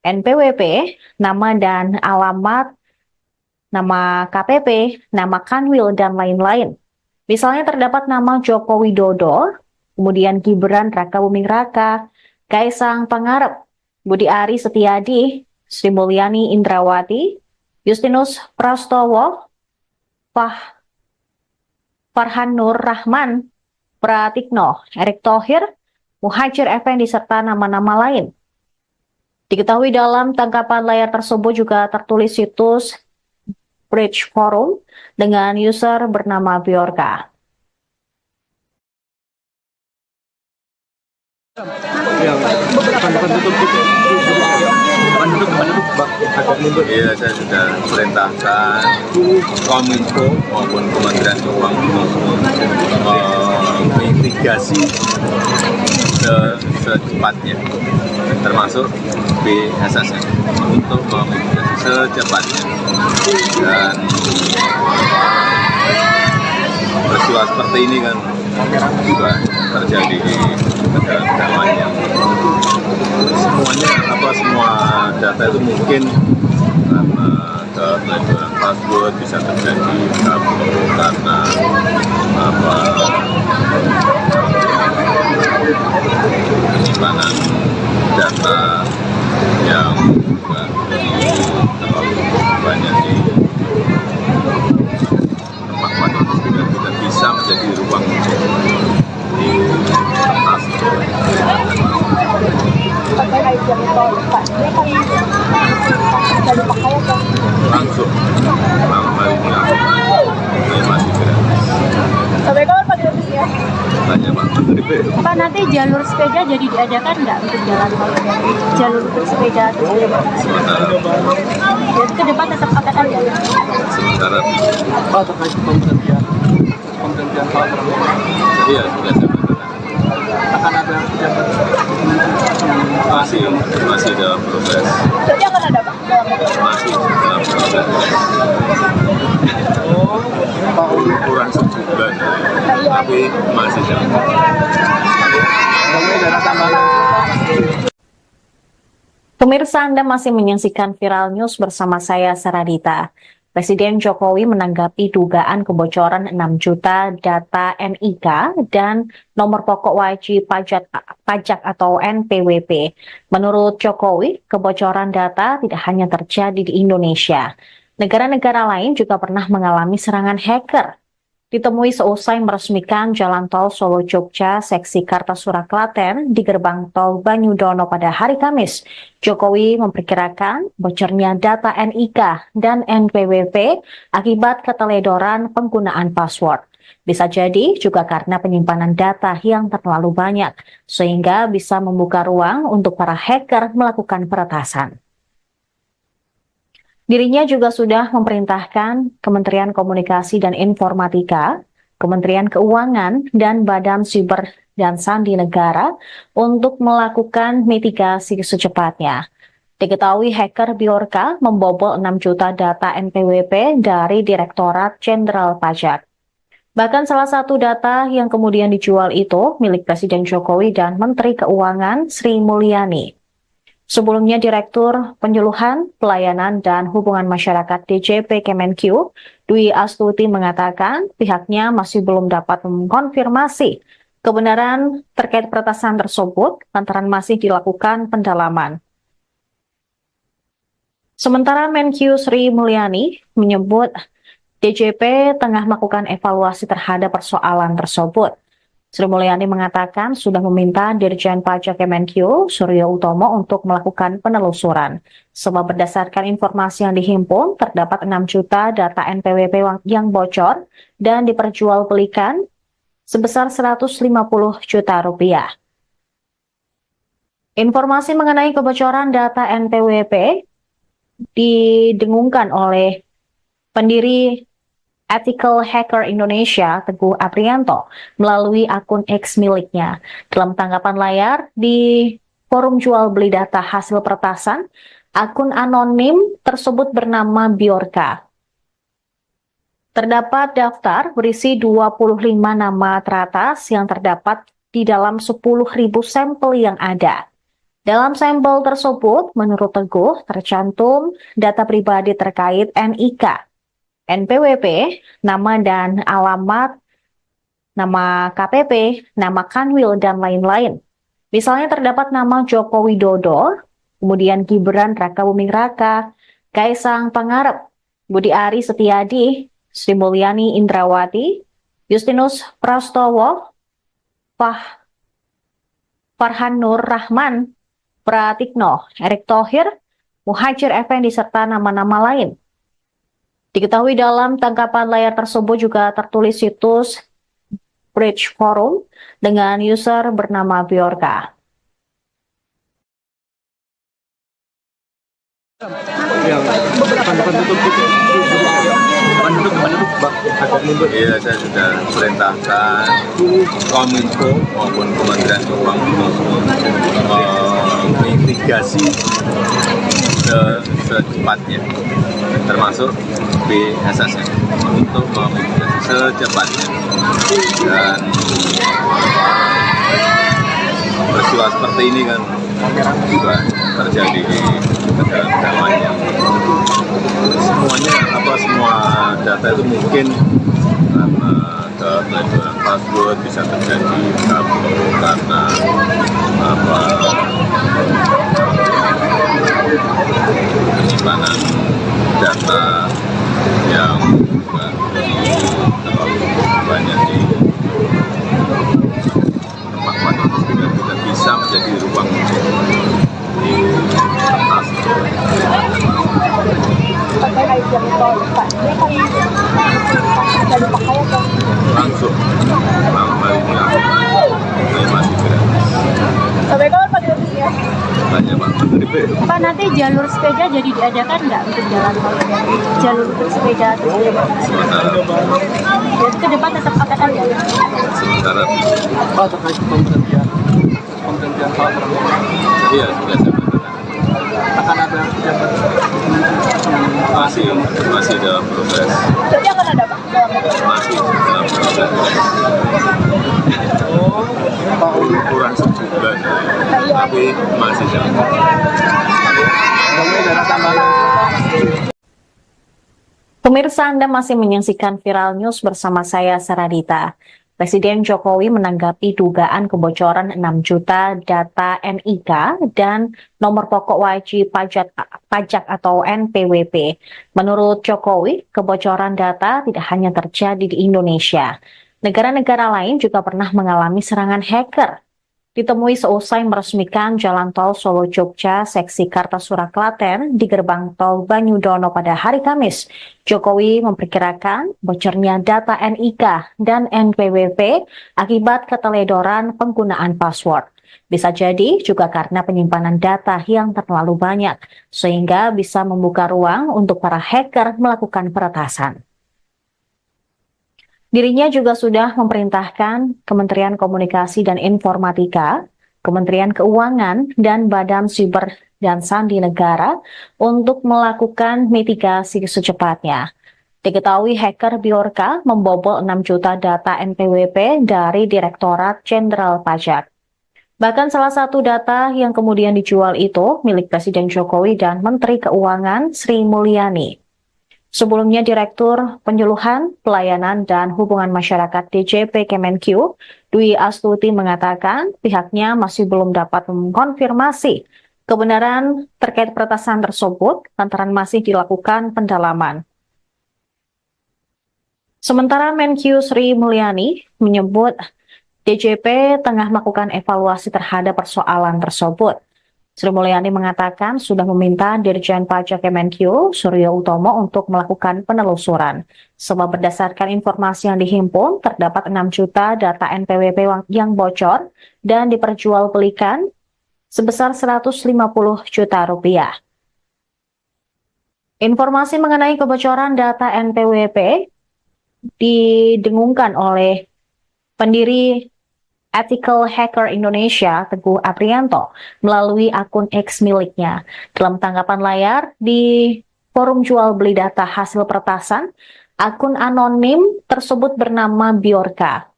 NPWP, nama dan alamat, nama KPP, nama Kanwil, dan lain-lain. Misalnya terdapat nama Joko Widodo, kemudian Gibran Rakabuming Raka, Kaisang Pangarep, Budi Ari Setiadi, Sri Mulyani Indrawati, Justinus Prastowo, Farhan Nur Rahman, Pratikno, Erick Thohir, Muhajir Effendi, serta nama-nama lain. Diketahui dalam tangkapan layar tersebut juga tertulis situs Bridge Forum dengan user bernama Bjorka. Iya, saya sudah perintahkan Kominfo maupun Kementerian Keuangan mitigasi secepatnya, termasuk BSSN untuk memitigasi secepatnya. Dan peristiwa seperti ini kan juga terjadi di negara-negara lain yang semua data itu mungkin karena keteledoran password bisa terjadi karena penyimpanan data yang terlalu banyak di tempat yang tidak bisa menjadi ruang di atas langsung ini masih gratis. Sampai kapan Pak gratisnya? Tanya Pak Menteri P. Pak, nanti jalur sepeda jadi diadakan nggak untuk jalan tol? Jalur untuk sepeda terus Sementara jadi ke depan tetap akan ada. sementara Pak, terkait pemberhentian Pak Prabowo, iya sudah saya katakan akan ada pejabat masih dalam proses Berarti akan ada Pak? masih dalam proses tapi masih jauh. Pemirsa, Anda masih menyaksikan Viral News bersama saya, Saradita. Presiden Jokowi menanggapi dugaan kebocoran 6 juta data NIK dan nomor pokok wajib pajak atau NPWP. Menurut Jokowi, kebocoran data tidak hanya terjadi di Indonesia. Negara-negara lain juga pernah mengalami serangan hacker. Ditemui seusai meresmikan Jalan Tol Solo-Jogja seksi Kartasura Klaten di gerbang tol Banyudono pada hari Kamis, Jokowi memperkirakan bocornya data NIK dan NPWP akibat keteledoran penggunaan password. Bisa jadi juga karena penyimpanan data yang terlalu banyak, sehingga bisa membuka ruang untuk para hacker melakukan peretasan. Dirinya juga sudah memerintahkan Kementerian Komunikasi dan Informatika, Kementerian Keuangan, dan Badan Siber dan Sandi Negara untuk melakukan mitigasi secepatnya. Diketahui hacker Bjorka membobol 6 juta data NPWP dari Direktorat Jenderal Pajak. Bahkan salah satu data yang kemudian dijual itu milik Presiden Jokowi dan Menteri Keuangan Sri Mulyani. Sebelumnya, Direktur Penyuluhan, Pelayanan, dan Hubungan Masyarakat DJP Kemenq, Dwi Astuti mengatakan pihaknya masih belum dapat mengkonfirmasi kebenaran terkait peretasan tersebut lantaran masih dilakukan pendalaman. Sementara Menq Sri Mulyani menyebut DJP tengah melakukan evaluasi terhadap persoalan tersebut. Sri Mulyani mengatakan sudah meminta Dirjen Pajak Kemenq, Suryo Utomo, untuk melakukan penelusuran. Sebab berdasarkan informasi yang dihimpun, terdapat 6 juta data NPWP yang bocor dan diperjualbelikan sebesar 150 juta rupiah. Informasi mengenai kebocoran data NPWP didengungkan oleh pendiri Ethical Hacker Indonesia, Teguh Aprianto, melalui akun X miliknya. Dalam tanggapan layar di forum jual beli data hasil peretasan, akun anonim tersebut bernama Bjorka. Terdapat daftar berisi 25 nama teratas yang terdapat di dalam 10.000 sampel yang ada. Dalam sampel tersebut, menurut Teguh, tercantum data pribadi terkait NIK, NPWP, nama dan alamat, nama KPP, nama Kanwil, dan lain-lain. Misalnya terdapat nama Joko Widodo, kemudian Gibran Rakabuming Raka, Kaisang Pangarep, Budi Ari Setiadi, Sri Mulyani Indrawati, Justinus Prastowo, Farhan Nur Rahman, Pratikno, Erick Thohir, Muhajir Effendi, serta nama-nama lain. Diketahui dalam tangkapan layar tersebut juga tertulis situs Bridge Forum dengan user bernama Bjorka. Yang depan tutup itu Iya, saya sudah perintahkan Kominfo maupun Kementerian Keuangan mitigasi secepatnya, termasuk BSSN untuk memitigasi secepatnya. Dan peristiwa seperti ini kan juga terjadi di negara-negara lain. Semua data itu mungkin karena keteledoran password bisa terjadi karena penyimpanan data yang terlalu banyak di tempat itu tidak bisa menjadi ruang di atas. Langsung masih gratis. Sampai kapan Pak gratisnya? Tanya Pak Menteri. Pak, nanti jalur sepeda jadi diadakan nggak untuk jalan tol? Jalur untuk sepeda atau sepeda? Jadi ke depan tetap akan ada? Sementara terkait pemberhentian Pak Prabowo. iya sudah saya katakan. Akan ada jabat Masih dalam proses. Jadi akan ada Pak? Masih dalam proses. kurang sebulan, tapi masih jalan. Pemirsa, Anda masih menyaksikan Viral News bersama saya, Saradita. Presiden Jokowi menanggapi dugaan kebocoran 6 juta data NIK dan nomor pokok wajib pajak atau NPWP. Menurut Jokowi, kebocoran data tidak hanya terjadi di Indonesia. Negara-negara lain juga pernah mengalami serangan hacker. Ditemui seusai meresmikan Jalan Tol Solo-Jogja seksi Kartasura Klaten di gerbang tol Banyudono pada hari Kamis, Jokowi memperkirakan bocornya data NIK dan NPWP akibat keteledoran penggunaan password. Bisa jadi juga karena penyimpanan data yang terlalu banyak, sehingga bisa membuka ruang untuk para hacker melakukan peretasan. Dirinya juga sudah memerintahkan Kementerian Komunikasi dan Informatika, Kementerian Keuangan, dan Badan Siber dan Sandi Negara untuk melakukan mitigasi secepatnya. Diketahui hacker Bjorka membobol 6 juta data NPWP dari Direktorat Jenderal Pajak. Bahkan salah satu data yang kemudian dijual itu milik Presiden Jokowi dan Menteri Keuangan Sri Mulyani. Sebelumnya, Direktur Penyuluhan, Pelayanan, dan Hubungan Masyarakat DJP Kemenq, Dwi Astuti mengatakan pihaknya masih belum dapat mengkonfirmasi kebenaran terkait peretasan tersebut lantaran masih dilakukan pendalaman. Sementara Menq Sri Mulyani menyebut DJP tengah melakukan evaluasi terhadap persoalan tersebut. Sri Mulyani mengatakan sudah meminta Dirjen Pajak Kemenq, Suryo Utomo, untuk melakukan penelusuran. Sebab berdasarkan informasi yang dihimpun, terdapat 6 juta data NPWP yang bocor dan diperjualbelikan sebesar 150 juta rupiah. Informasi mengenai kebocoran data NPWP didengungkan oleh pendiri Ethical Hacker Indonesia, Teguh Aprianto, melalui akun X miliknya. Dalam tanggapan layar di forum jual beli data hasil peretasan, akun anonim tersebut bernama Bjorka.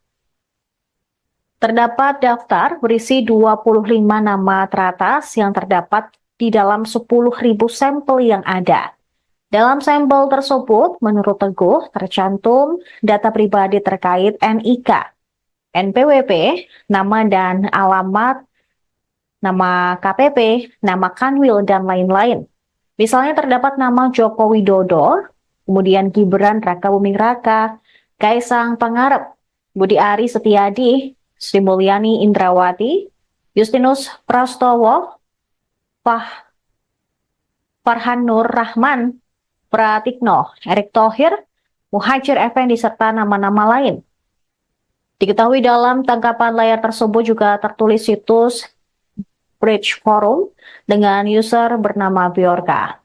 Terdapat daftar berisi 25 nama teratas yang terdapat di dalam 10.000 sampel yang ada. Dalam sampel tersebut, menurut Teguh, tercantum data pribadi terkait NIK, NPWP, nama dan alamat, nama KPP, nama Kanwil, dan lain-lain. Misalnya terdapat nama Joko Widodo, kemudian Gibran Raka Buming Raka, Kaisang Pangarep, Budi Ari Setiadi, Sri Mulyani Indrawati, Justinus Prastowo, Farhan Nur Rahman, Pratikno, Erick Thohir, Muhajir Effendi, serta nama-nama lain. Diketahui dalam tangkapan layar tersebut juga tertulis situs Bridge Forum dengan user bernama Bjorka.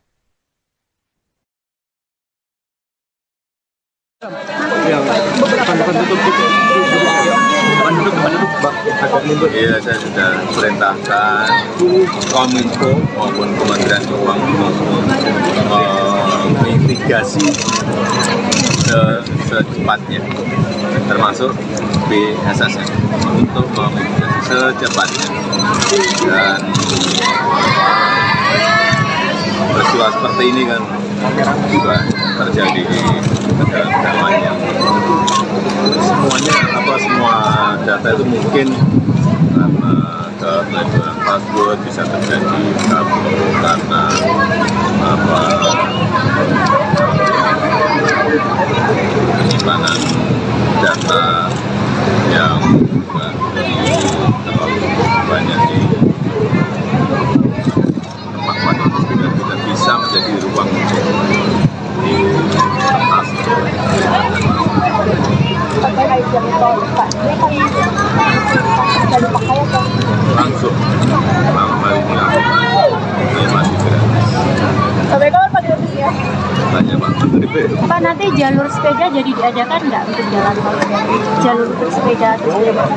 Iya, saya sudah perintahkan Kominfo maupun Kementerian Keuangan mitigasi secepatnya, termasuk BSSN, untuk memitigasi secepatnya. Dan peristiwa seperti ini kan juga terjadi di negara-negara lain yang semua data itu mungkin karena keteledoran password bisa terjadi karena penyimpanan data yang terlalu banyak di tempat yang tidak bisa menjadi ruang di atas. Langsung ini masih gratis. Sampai kapan Pak gratisnya? Tanya Pak Menteri. Pak, nanti jalur sepeda jadi diadakan nggak untuk jalan tol? Jalur untuk sepeda terus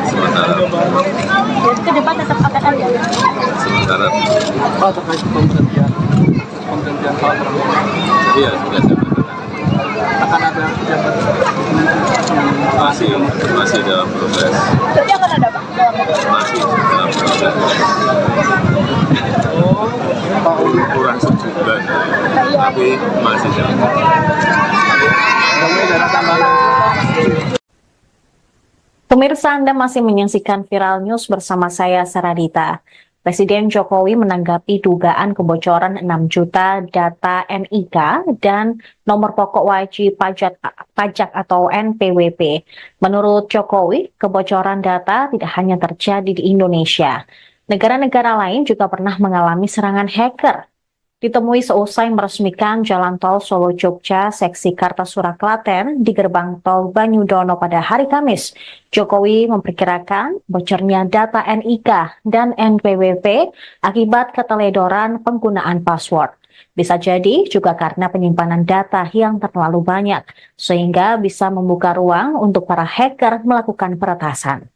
Sementara jadi ke depan tetap akan ada. sementara Pak, terkait penggantian hal iya sudah saya katakan. akan ada kegiatan masih dalam proses. Jadi akan ada Pak? Masih dalam proses. Kurang sebulan, tapi masih dalam proses. Pemirsa, Anda masih menyaksikan Viral News bersama saya, Saradita. Presiden Jokowi menanggapi dugaan kebocoran 6 juta data NIK dan nomor pokok wajib pajak atau NPWP. Menurut Jokowi, kebocoran data tidak hanya terjadi di Indonesia. Negara-negara lain juga pernah mengalami serangan hacker. Ditemui seusai meresmikan Jalan Tol Solo-Jogja seksi Kartasura Klaten di gerbang tol Banyudono pada hari Kamis, Jokowi memperkirakan bocornya data NIK dan NPWP akibat keteledoran penggunaan password. Bisa jadi juga karena penyimpanan data yang terlalu banyak, sehingga bisa membuka ruang untuk para hacker melakukan peretasan.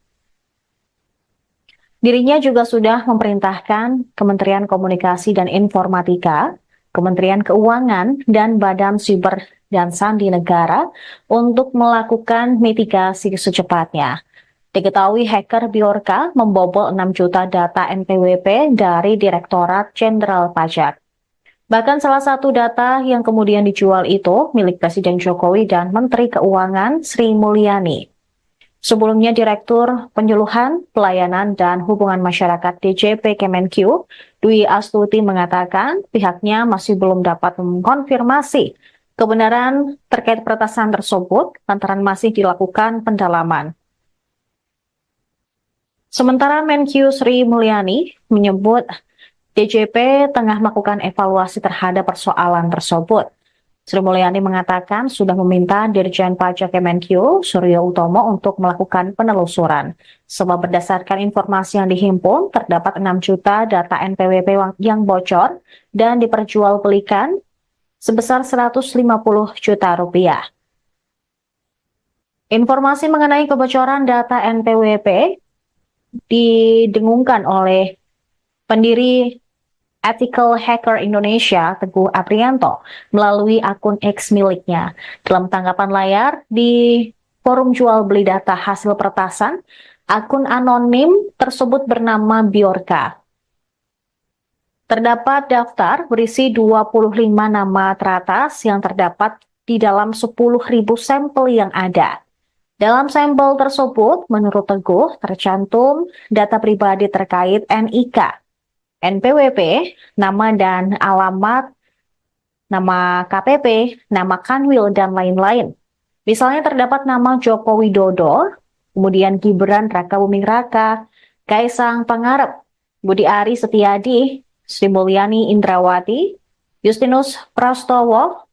Dirinya juga sudah memerintahkan Kementerian Komunikasi dan Informatika, Kementerian Keuangan, dan Badan Siber dan Sandi Negara untuk melakukan mitigasi secepatnya. Diketahui hacker Bjorka membobol 6 juta data NPWP dari Direktorat Jenderal Pajak. Bahkan salah satu data yang kemudian dijual itu milik Presiden Jokowi dan Menteri Keuangan Sri Mulyani. Sebelumnya, Direktur Penyuluhan, Pelayanan, dan Hubungan Masyarakat DJP Kemenq, Dwi Astuti mengatakan pihaknya masih belum dapat mengkonfirmasi kebenaran terkait peretasan tersebut lantaran masih dilakukan pendalaman. Sementara Menq Sri Mulyani menyebut DJP tengah melakukan evaluasi terhadap persoalan tersebut. Sri Mulyani mengatakan sudah meminta Dirjen Pajak Kemenq, Suryo Utomo, untuk melakukan penelusuran. Sebab berdasarkan informasi yang dihimpun, terdapat 6 juta data NPWP yang bocor dan diperjualbelikan sebesar 150 juta rupiah. Informasi mengenai kebocoran data NPWP didengungkan oleh pendiri Ethical Hacker Indonesia, Teguh Aprianto, melalui akun X miliknya. Dalam tanggapan layar di forum jual beli data hasil peretasan, akun anonim tersebut bernama Bjorka. Terdapat daftar berisi 25 nama teratas yang terdapat di dalam 10.000 sampel yang ada. Dalam sampel tersebut, menurut Teguh, tercantum data pribadi terkait NIK, NPWP, nama dan alamat, nama KPP, nama Kanwil, dan lain-lain. Misalnya terdapat nama Joko Widodo, kemudian Gibran Raka Buming Raka, Kaisang Pangarep, Budi Ari Setiadi, Sri Mulyani Indrawati, Justinus Prastowo,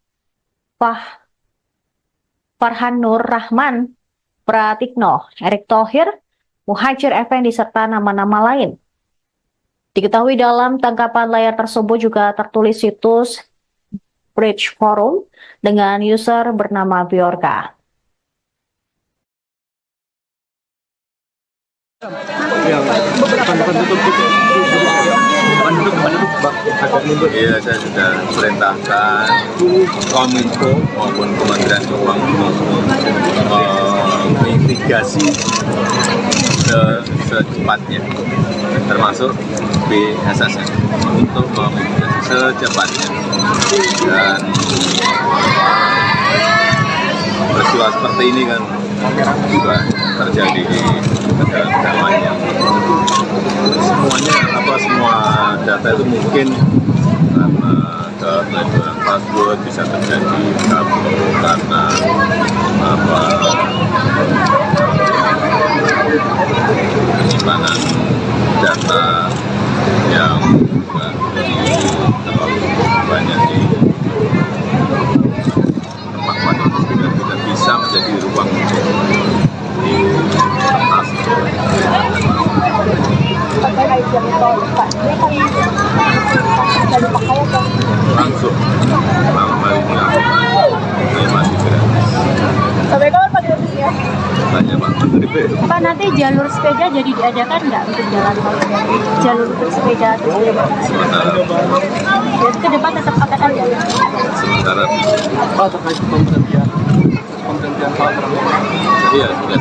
Farhan Nur Rahman, Pratikno, Erick Thohir, Muhajir Effendi, serta nama-nama lain. Diketahui dalam tangkapan layar tersebut juga tertulis situs Bridge Forum dengan user bernama Bjorka. Iya, saya sudah perintahkan Kominfo maupun Kementerian Keuangan mitigasi secepatnya, termasuk BSSN untuk memitigasi secepatnya. Dan peristiwa seperti ini kan juga terjadi di negara-negara lain. Semua data itu mungkin karena keteledoran password bisa terjadi karena penyimpanan data yang terlalu banyak di tempat itu tidak bisa menjadi ruang untuk diatasi. Langsung ini masih gratis. Sampai kapan Pak gratisnya? Tanya Pak Menteri. Pak, nanti jalur sepeda jadi diadakan nggak untuk jalan tol? Jalur untuk sepeda atau sepeda? Jadi ke depan tetap akan ada? Sementara Pak, terkait pemberhentian Pak Prabowo. iya, sudah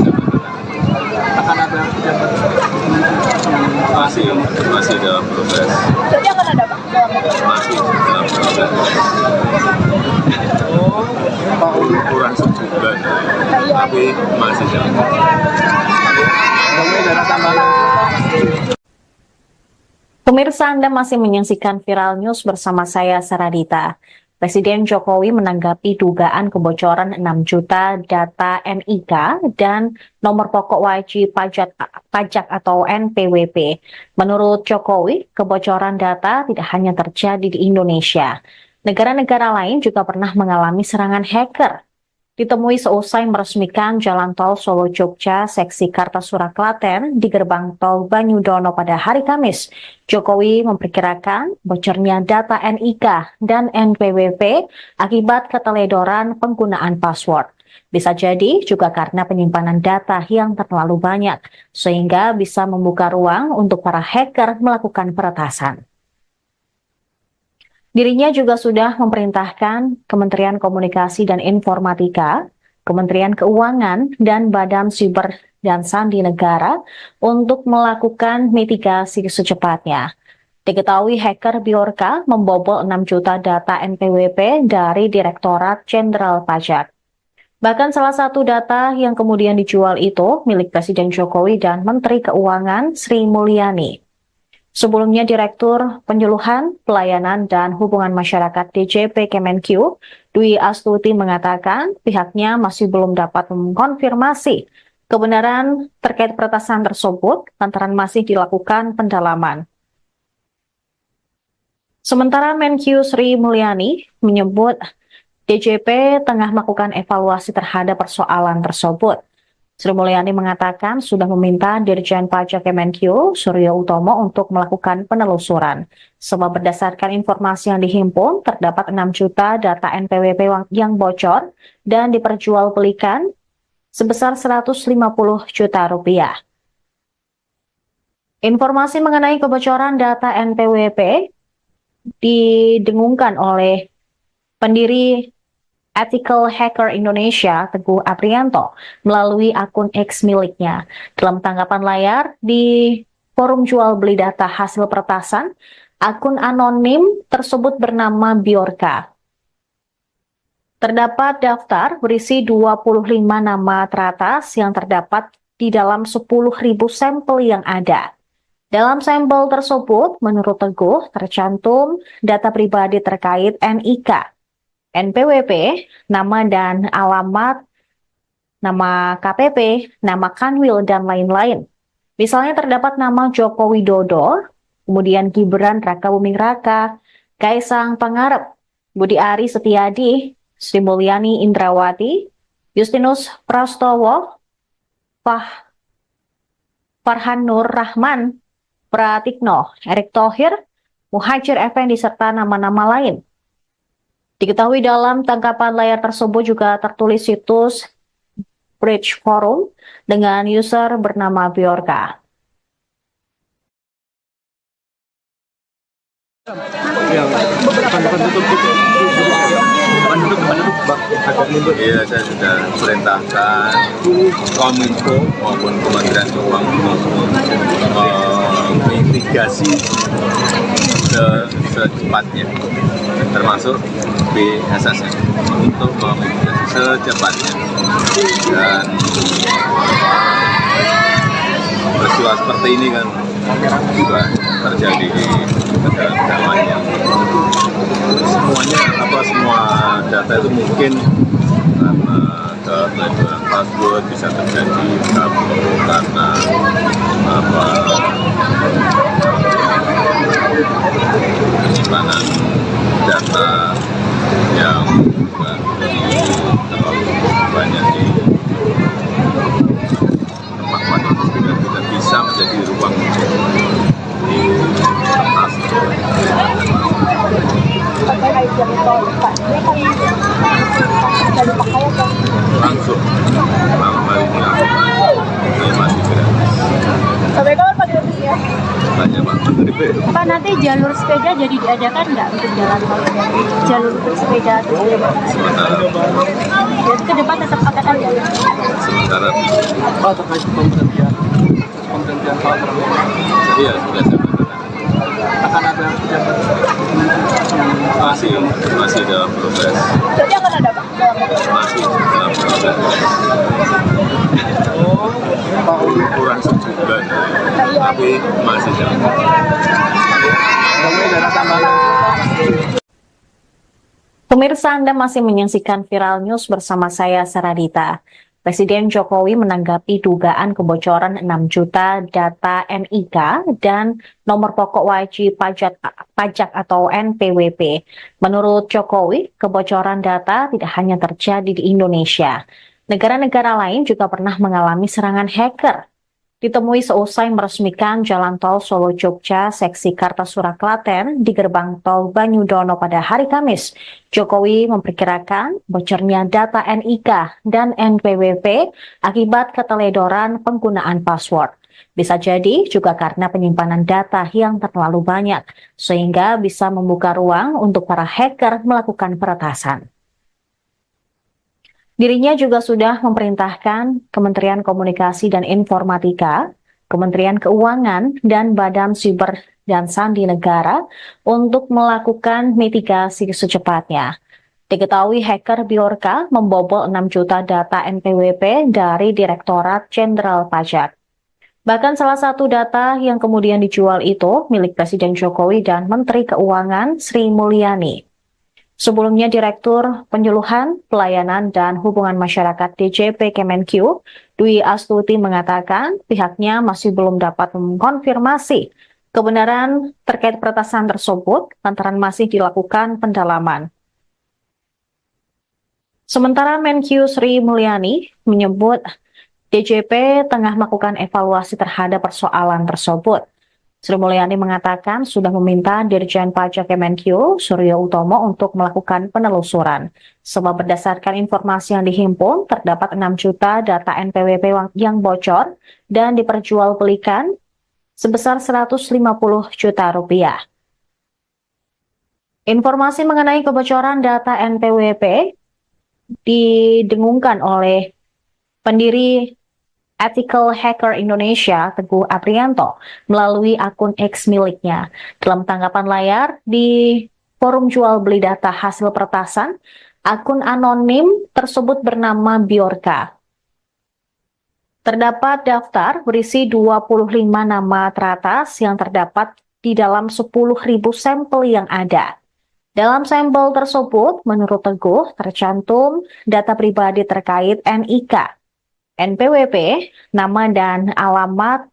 kurang sebulan, tapi masih jalan. Pemirsa, Anda masih menyaksikan Viral News bersama saya, Saradita. Presiden Jokowi menanggapi dugaan kebocoran 6 juta data NIK dan nomor pokok wajib pajak atau NPWP. Menurut Jokowi, kebocoran data tidak hanya terjadi di Indonesia. Negara-negara lain juga pernah mengalami serangan hacker. Ditemui seusai meresmikan Jalan Tol Solo-Jogja seksi Kartasura Klaten di gerbang tol Banyudono pada hari Kamis, Jokowi memperkirakan bocornya data NIK dan NPWP akibat keteledoran penggunaan password. Bisa jadi juga karena penyimpanan data yang terlalu banyak, sehingga bisa membuka ruang untuk para hacker melakukan peretasan. Dirinya juga sudah memerintahkan Kementerian Komunikasi dan Informatika, Kementerian Keuangan, dan Badan Siber dan Sandi Negara untuk melakukan mitigasi secepatnya. Diketahui hacker Bjorka membobol 6 juta data NPWP dari Direktorat Jenderal Pajak. Bahkan salah satu data yang kemudian dijual itu milik Presiden Jokowi dan Menteri Keuangan Sri Mulyani. Sebelumnya, Direktur Penyuluhan, Pelayanan, dan Hubungan Masyarakat DJP Kemenq, Dwi Astuti mengatakan pihaknya masih belum dapat mengkonfirmasi kebenaran terkait peretasan tersebut lantaran masih dilakukan pendalaman. Sementara Menq Sri Mulyani menyebut DJP tengah melakukan evaluasi terhadap persoalan tersebut. Sri Mulyani mengatakan sudah meminta Dirjen Pajak Kemenq, Suryo Utomo, untuk melakukan penelusuran. Sebab berdasarkan informasi yang dihimpun, terdapat 6 juta data NPWP yang bocor dan diperjualbelikan sebesar 150 juta rupiah. Informasi mengenai kebocoran data NPWP didengungkan oleh pendiri Ethical Hacker Indonesia, Teguh Aprianto, melalui akun X miliknya. Dalam tanggapan layar di forum jual beli data hasil peretasan, akun anonim tersebut bernama Bjorka. Terdapat daftar berisi 25 nama teratas yang terdapat di dalam 10.000 sampel yang ada. Dalam sampel tersebut, menurut Teguh, tercantum data pribadi terkait NIK, NPWP, nama dan alamat, nama KPP, nama Kanwil, dan lain-lain. Misalnya terdapat nama Joko Widodo, kemudian Gibran Rakabuming Raka, Kaisang Pangarep, Budi Ari Setiadi, Sri Mulyani Indrawati, Justinus Prastowo, Farhan Nur Rahman, Pratikno, Erick Thohir, Muhajir Effendi, serta nama-nama lain. Diketahui dalam tangkapan layar tersebut juga tertulis situs Bridge Forum dengan user bernama Bjorka. Iya, saya sudah perintahkan Kominfo maupun Kementerian Keuangan mitigasi secepatnya, termasuk BSSN untuk memitigasi secepatnya. Dan peristiwa seperti ini kan juga terjadi di negara-negara lain. Semua data itu mungkin karena keteledoran password bisa terjadi, karena penyimpanan data yang terlalu banyak di tempat yang tidak bisa menjadi ruang di kertas. Langsung malam harinya masih gratis. Sampai kapan Pak gratisnya? Banyak Pak Menteri. Pak, nanti jalur sepeda jadi diadakan nggak untuk jalan tol? Jalur untuk sepeda terus Sementara jadi ke depan tetap akan ada. sementara Pak, terkait pemberhentian Pak Prabowo, iya sudah saya katakan. akan ada pejabat masih dalam proses. Jadi akan ada Pak? Masih dalam proses. Kurang sebulan, tapi masih dalam proses. Pemirsa, Anda masih menyaksikan Viral News bersama saya, Saradita. Presiden Jokowi menanggapi dugaan kebocoran 6 juta data NIK dan nomor pokok wajib pajak atau NPWP. Menurut Jokowi, kebocoran data tidak hanya terjadi di Indonesia. Negara-negara lain juga pernah mengalami serangan hacker. Ditemui seusai meresmikan Jalan Tol Solo-Jogja seksi Kartasura Klaten di gerbang tol Banyudono pada hari Kamis, Jokowi memperkirakan bocornya data NIK dan NPWP akibat keteledoran penggunaan password. Bisa jadi juga karena penyimpanan data yang terlalu banyak, sehingga bisa membuka ruang untuk para hacker melakukan peretasan. Dirinya juga sudah memerintahkan Kementerian Komunikasi dan Informatika, Kementerian Keuangan, dan Badan Siber dan Sandi Negara untuk melakukan mitigasi secepatnya. Diketahui hacker Bjorka membobol 6 juta data NPWP dari Direktorat Jenderal Pajak. Bahkan salah satu data yang kemudian dijual itu milik Presiden Jokowi dan Menteri Keuangan Sri Mulyani. Sebelumnya, Direktur Penyuluhan, Pelayanan, dan Hubungan Masyarakat DJP Kemenq, Dwi Astuti mengatakan pihaknya masih belum dapat mengkonfirmasi kebenaran terkait peretasan tersebut lantaran masih dilakukan pendalaman. Sementara Menq Sri Mulyani menyebut DJP tengah melakukan evaluasi terhadap persoalan tersebut. Sri Mulyani mengatakan sudah meminta Dirjen Pajak Kemenq, Suryo Utomo, untuk melakukan penelusuran. Sebab berdasarkan informasi yang dihimpun, terdapat 6 juta data NPWP yang bocor dan diperjualbelikan sebesar 150 juta rupiah. Informasi mengenai kebocoran data NPWP didengungkan oleh pendiri Ethical Hacker Indonesia, Teguh Aprianto, melalui akun X miliknya. Dalam tanggapan layar di forum jual beli data hasil peretasan, akun anonim tersebut bernama Bjorka. Terdapat daftar berisi 25 nama teratas yang terdapat di dalam 10.000 sampel yang ada. Dalam sampel tersebut, menurut Teguh, tercantum data pribadi terkait NIK, NPWP, nama dan alamat,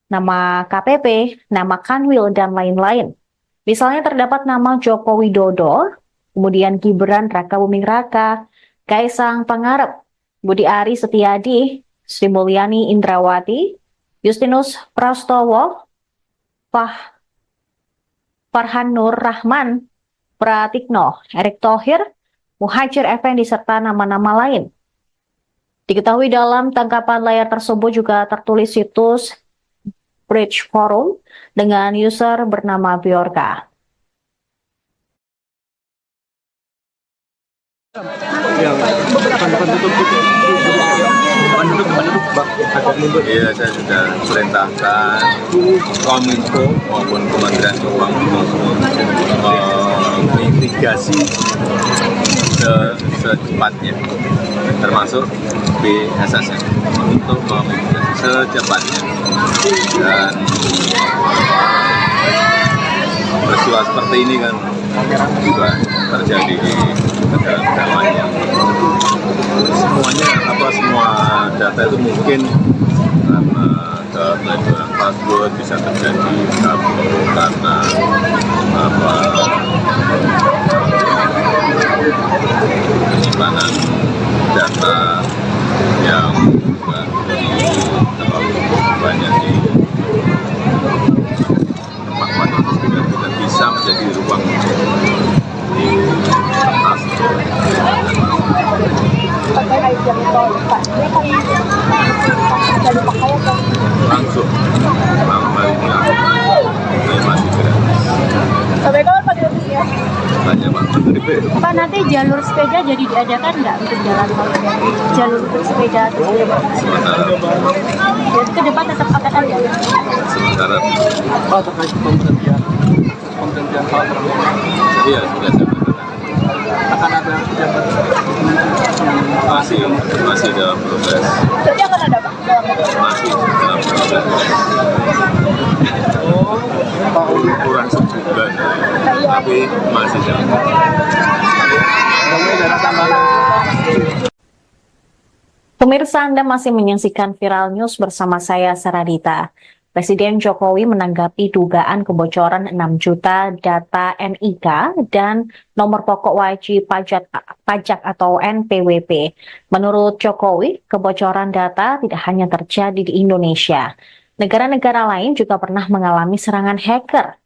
nama KPP, nama Kanwil, dan lain-lain. Misalnya terdapat nama Joko Widodo, kemudian Gibran Rakabuming Raka, Kaisang Pangarep, Budi Ari Setiadi, Sri Mulyani Indrawati, Justinus Prastowo, Farhan Nur Rahman, Pratikno, Erick Thohir, Muhajir Effendi, serta nama-nama lain. Diketahui dalam tangkapan layar tersebut juga tertulis situs Bridge Forum dengan user bernama Bjorka. Iya, saya sudah perintahkan Kominfo maupun Kementerian Keuangan mitigasi secepatnya, termasuk BSSN untuk memitigasi secepatnya. Dan peristiwa seperti ini kan juga terjadi di negara-negara lain. Semua data itu mungkin karena keteledoran password bisa terjadi karena penyimpanan data yang terlalu banyak di tempat itu tidak bisa menjadi ruang di kertas. Langsung masih gratis. Sampai kapan Pak gratisnya? Tanya Pak Menteri. Pak, nanti jalur sepeda jadi diadakan nggak untuk jalan tol? Jalur untuk sepeda atau sepeda? Sementara Jadi ke depan tetap akan ada? sementara Pak, terkait pemberhentian dan kalau Iya, sudah saya baca. akan ada pejabat Masih dalam proses. Berarti akan ada Pak? Masih dalam proses. Kurang sebulan, tapi masih dalam Pemirsa, Anda masih menyaksikan Viral News bersama saya, Saradita. Presiden Jokowi menanggapi dugaan kebocoran 6 juta data NIK dan nomor pokok wajib pajak atau NPWP. Menurut Jokowi, kebocoran data tidak hanya terjadi di Indonesia. Negara-negara lain juga pernah mengalami serangan hacker.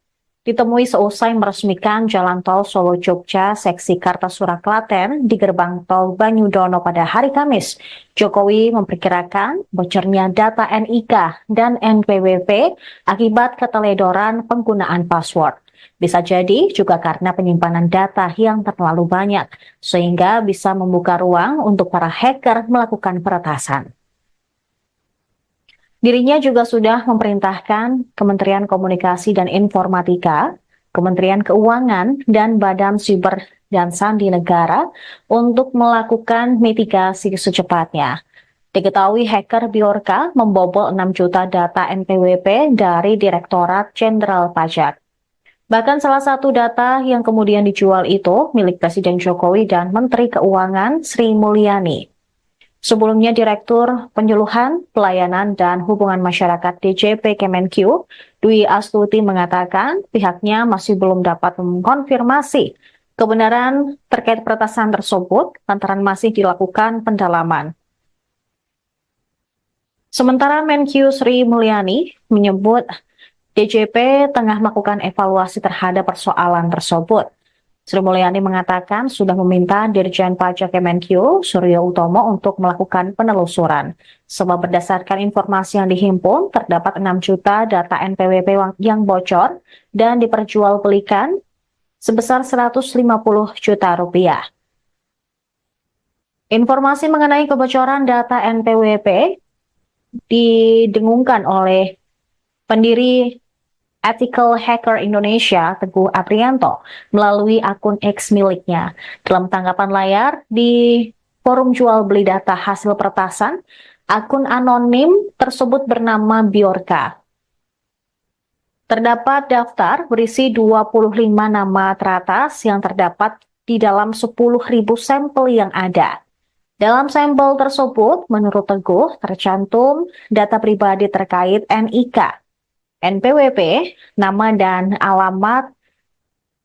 Ditemui seusai meresmikan Jalan Tol Solo-Jogja seksi Kartasura Klaten di gerbang tol Banyudono pada hari Kamis, Jokowi memperkirakan bocornya data NIK dan NPWP akibat keteledoran penggunaan password. Bisa jadi juga karena penyimpanan data yang terlalu banyak, sehingga bisa membuka ruang untuk para hacker melakukan peretasan. Dirinya juga sudah memerintahkan Kementerian Komunikasi dan Informatika, Kementerian Keuangan, dan Badan Siber dan Sandi Negara untuk melakukan mitigasi secepatnya. Diketahui hacker Bjorka membobol 6 juta data NPWP dari Direktorat Jenderal Pajak. Bahkan salah satu data yang kemudian dijual itu milik Presiden Jokowi dan Menteri Keuangan Sri Mulyani. Sebelumnya, Direktur Penyuluhan, Pelayanan, dan Hubungan Masyarakat DJP Kemenq, Dwi Astuti mengatakan pihaknya masih belum dapat mengkonfirmasi kebenaran terkait peretasan tersebut lantaran masih dilakukan pendalaman. Sementara Menq Sri Mulyani menyebut DJP tengah melakukan evaluasi terhadap persoalan tersebut. Sri Mulyani mengatakan sudah meminta Dirjen Pajak Kemenq, Suryo Utomo, untuk melakukan penelusuran. Sebab berdasarkan informasi yang dihimpun, terdapat 6 juta data NPWP yang bocor dan diperjualbelikan sebesar 150 juta rupiah. Informasi mengenai kebocoran data NPWP didengungkan oleh pendiri Ethical Hacker Indonesia, Teguh Aprianto, melalui akun X miliknya. Dalam tanggapan layar di forum jual beli data hasil peretasan, akun anonim tersebut bernama Bjorka. Terdapat daftar berisi 25 nama teratas yang terdapat di dalam 10.000 sampel yang ada. Dalam sampel tersebut, menurut Teguh, tercantum data pribadi terkait NIK, NPWP, nama dan alamat,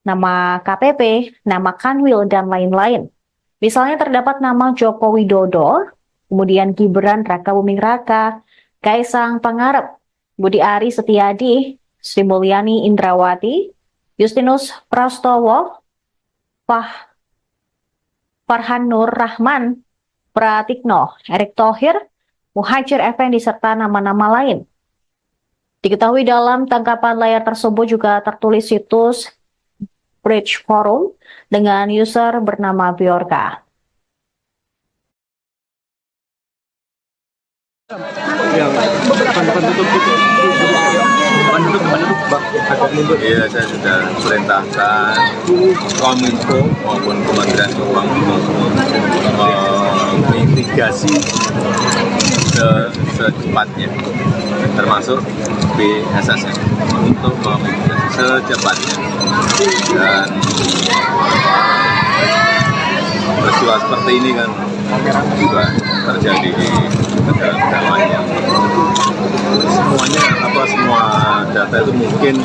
nama KPP, nama Kanwil, dan lain-lain. Misalnya terdapat nama Joko Widodo, kemudian Gibran Rakabuming Raka, Kaisang Pangarep, Budi Ari Setiadi, Sri Mulyani Indrawati, Justinus Prastowo, Farhan Nur Rahman, Pratikno, Erick Thohir, Muhajir Effendi, serta nama-nama lain. Diketahui dalam tangkapan layar tersebut juga tertulis situs Bridge Forum dengan user bernama Bjorka. yang depan tutup gitu. Depan tutup, Bang. Iya, saya sudah perintahkan Kominfo maupun Kementerian Keuangan mitigasi secepatnya, termasuk BSSN untuk memitigasi secepatnya. Dan peristiwa seperti ini kan juga terjadi di negara-negara lain. Semua data itu mungkin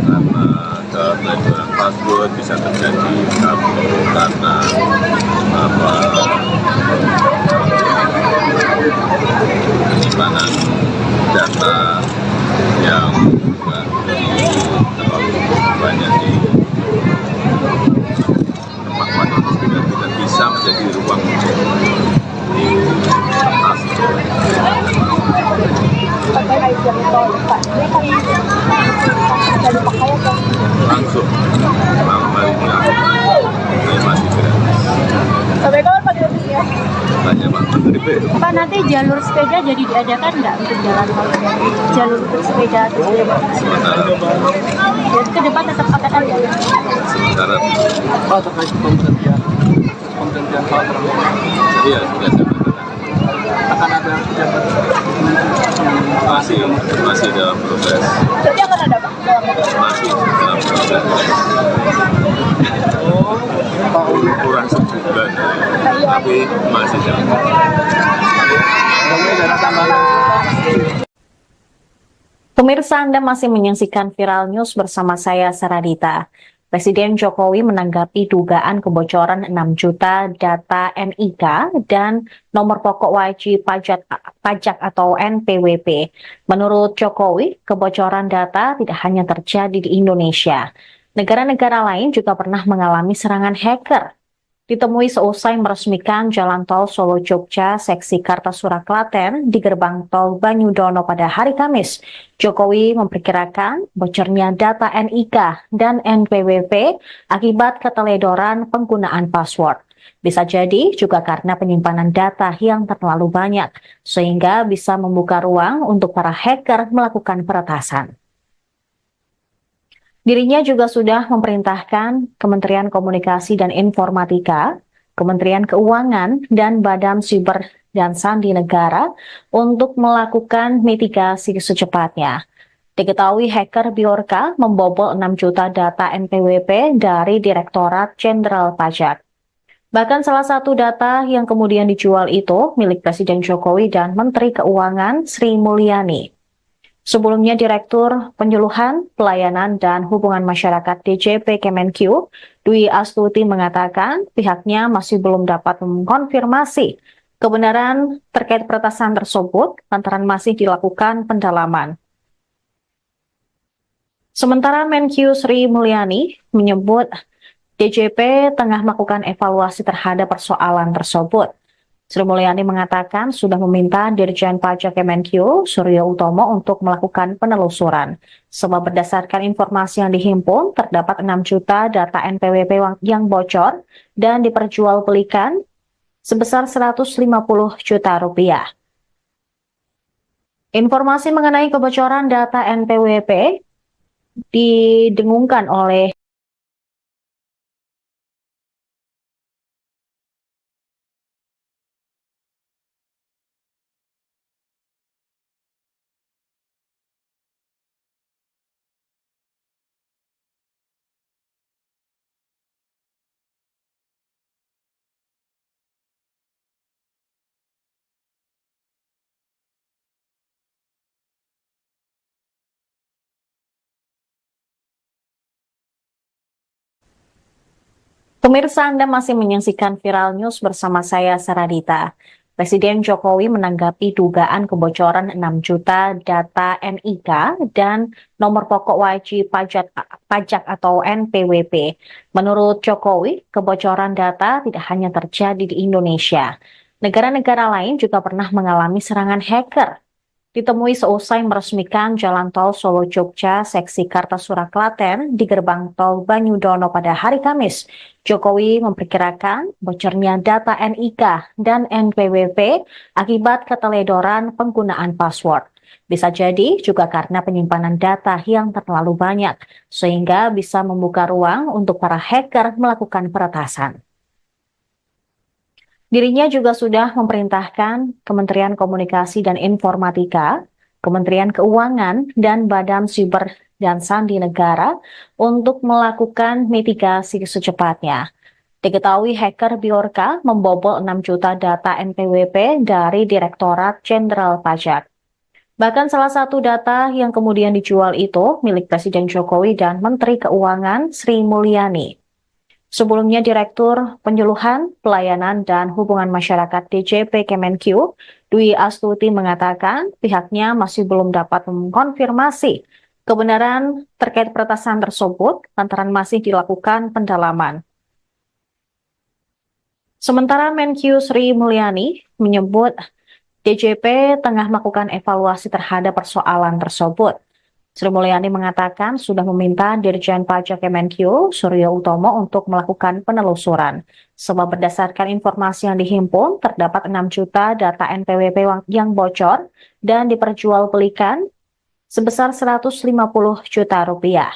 karena keteledoran password bisa terjadi, karena penyimpanan data yang terlalu banyak di tempat yang tidak bisa menjadi ruang di atas. Langsung malam harinya saya masih gratis. Sampai kapan Pak gratisnya? Tanya Pak Menteri P. Pak, nanti jalur sepeda jadi diadakan nggak untuk jalan tol? Jalur untuk sepeda terus Sementara ke depan tetap akan Ada. sementara Pak, terkait pemberhentian Pak Prabowo, iya sudah saya katakan akan ada pejabat masih dalam proses, Berarti akan ada Pak? masih dalam proses Pak Uli. kurang sebulan, tapi masih dalam proses. Kemudian ada tambahan. Pemirsa, Anda masih menyaksikan Viral News bersama saya, Saradita. Presiden Jokowi menanggapi dugaan kebocoran 6 juta data NIK dan nomor pokok wajib pajak atau NPWP. Menurut Jokowi, kebocoran data tidak hanya terjadi di Indonesia. Negara-negara lain juga pernah mengalami serangan hacker. Ditemui seusai meresmikan Jalan Tol Solo-Jogja seksi Kartasura Klaten di gerbang tol Banyudono pada hari Kamis, Jokowi memperkirakan bocornya data NIK dan NPWP akibat keteledoran penggunaan password. Bisa jadi juga karena penyimpanan data yang terlalu banyak, sehingga bisa membuka ruang untuk para hacker melakukan peretasan. Dirinya juga sudah memerintahkan Kementerian Komunikasi dan Informatika, Kementerian Keuangan, dan Badan Siber dan Sandi Negara untuk melakukan mitigasi secepatnya. Diketahui hacker Bjorka membobol 6 juta data NPWP dari Direktorat Jenderal Pajak. Bahkan salah satu data yang kemudian dijual itu milik Presiden Jokowi dan Menteri Keuangan Sri Mulyani. Sebelumnya, Direktur Penyuluhan, Pelayanan, dan Hubungan Masyarakat DJP Kemenq, Dwi Astuti mengatakan pihaknya masih belum dapat mengkonfirmasi kebenaran terkait peretasan tersebut lantaran masih dilakukan pendalaman. Sementara Menq Sri Mulyani menyebut DJP tengah melakukan evaluasi terhadap persoalan tersebut. Sri Mulyani mengatakan sudah meminta Dirjen Pajak Kemenq, Suryo Utomo, untuk melakukan penelusuran. Sebab berdasarkan informasi yang dihimpun, terdapat 6 juta data NPWP yang bocor dan diperjualbelikan sebesar 150 juta rupiah. Informasi mengenai kebocoran data NPWP didengungkan oleh Pemirsa, Anda masih menyaksikan Viral News bersama saya, Saradita. Presiden Jokowi menanggapi dugaan kebocoran 6 juta data NIK dan nomor pokok wajib pajak atau NPWP. Menurut Jokowi, kebocoran data tidak hanya terjadi di Indonesia. Negara-negara lain juga pernah mengalami serangan hacker. Ditemui seusai meresmikan Jalan Tol Solo-Jogja seksi Kartasura Klaten di gerbang tol Banyudono pada hari Kamis, Jokowi memperkirakan bocornya data NIK dan NPWP akibat keteledoran penggunaan password. Bisa jadi juga karena penyimpanan data yang terlalu banyak, sehingga bisa membuka ruang untuk para hacker melakukan peretasan. Dirinya juga sudah memerintahkan Kementerian Komunikasi dan Informatika, Kementerian Keuangan, dan Badan Siber dan Sandi Negara untuk melakukan mitigasi secepatnya. Diketahui hacker Bjorka membobol 6 juta data NPWP dari Direktorat Jenderal Pajak. Bahkan salah satu data yang kemudian dijual itu milik Presiden Jokowi dan Menteri Keuangan Sri Mulyani. Sebelumnya, Direktur Penyuluhan, Pelayanan, dan Hubungan Masyarakat DJP Kemenq, Dwi Astuti mengatakan pihaknya masih belum dapat mengkonfirmasi kebenaran terkait peretasan tersebut lantaran masih dilakukan pendalaman. Sementara Menq Sri Mulyani menyebut DJP tengah melakukan evaluasi terhadap persoalan tersebut. Sri Mulyani mengatakan sudah meminta Dirjen Pajak Kemenq, Suryo Utomo, untuk melakukan penelusuran. Sebab berdasarkan informasi yang dihimpun, terdapat 6 juta data NPWP yang bocor dan diperjualbelikan sebesar 150 juta rupiah.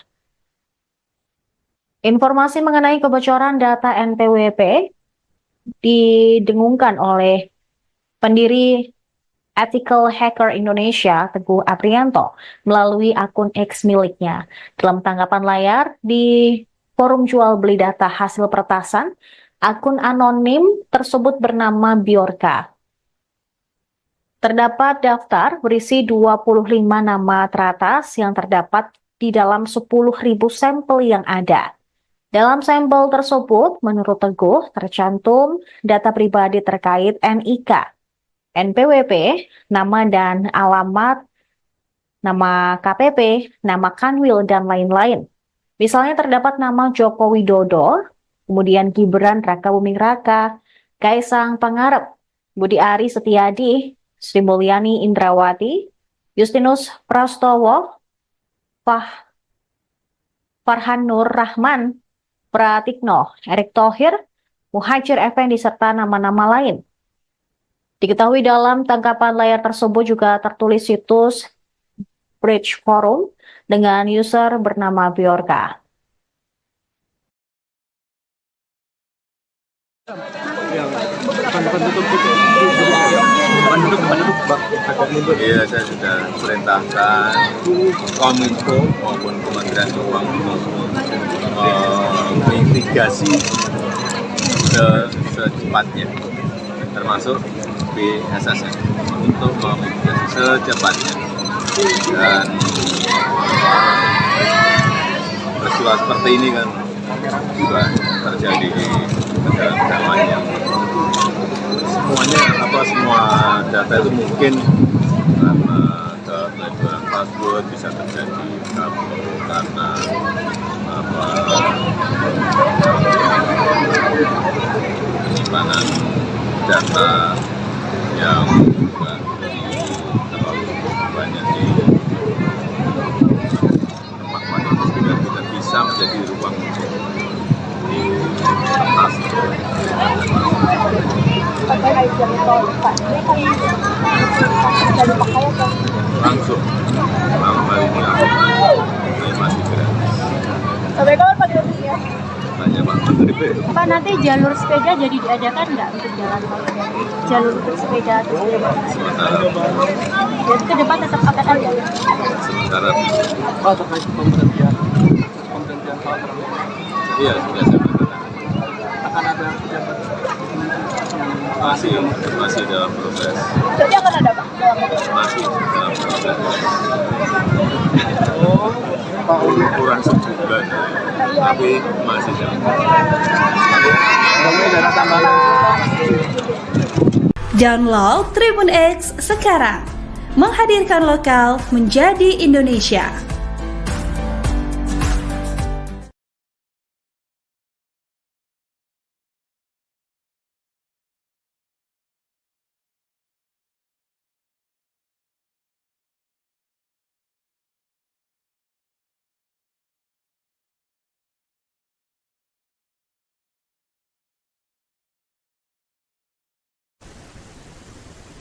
Informasi mengenai kebocoran data NPWP didengungkan oleh pendiri Ethical Hacker Indonesia, Teguh Aprianto, melalui akun X miliknya. Dalam tanggapan layar di forum jual beli data hasil peretasan, akun anonim tersebut bernama Biorka. Terdapat daftar berisi 25 nama teratas yang terdapat di dalam 10.000 sampel yang ada. Dalam sampel tersebut, menurut Teguh, tercantum data pribadi terkait NIK, NPWP, nama dan alamat, nama KPP, nama Kanwil, dan lain-lain. Misalnya terdapat nama Joko Widodo, kemudian Gibran Rakabuming Raka, Kaisang Pangarep, Budi Ari Setiadi, Sri Mulyani Indrawati, Justinus Prastowo, Farhan Nur Rahman, Pratikno, Erick Thohir, Muhajir Effendi, serta nama-nama lain. Diketahui dalam tangkapan layar tersebut juga tertulis situs Bridge Forum dengan user bernama Biorka. Iya, saya sudah perintahkan Kominfo maupun Kementerian Keuangan mitigasi secepatnya, termasuk BSSN untuk memitigasi secepatnya. Dan peristiwa seperti ini kan juga terjadi di negara-negara lain yang semua data itu mungkin karena kebocoran password bisa terjadi karena penyimpanan data yang terlalu banyak di tempat itu sehingga tidak bisa menjadi ruang di atas. Langsung malam hari ini masih gratis. Sampai kapan Pak gratisnya? Tanya Pak Menteri P. Pak, nanti jalur sepeda jadi diadakan nggak untuk jalan tol? Jalur untuk sepeda terus Sementara jadi ke depan tetap akan ada. sementara Oh, terkait pemberhentian Pak Prabowo. iya sudah saya katakan Akan ada pejabat masih dalam proses, Jadi akan ada Pak? masih dalam proses. Pak Uli. Kurang sebulan, tapi masih dalam proses. Ada tambahan. Download Tribun X sekarang. Menghadirkan lokal menjadi Indonesia.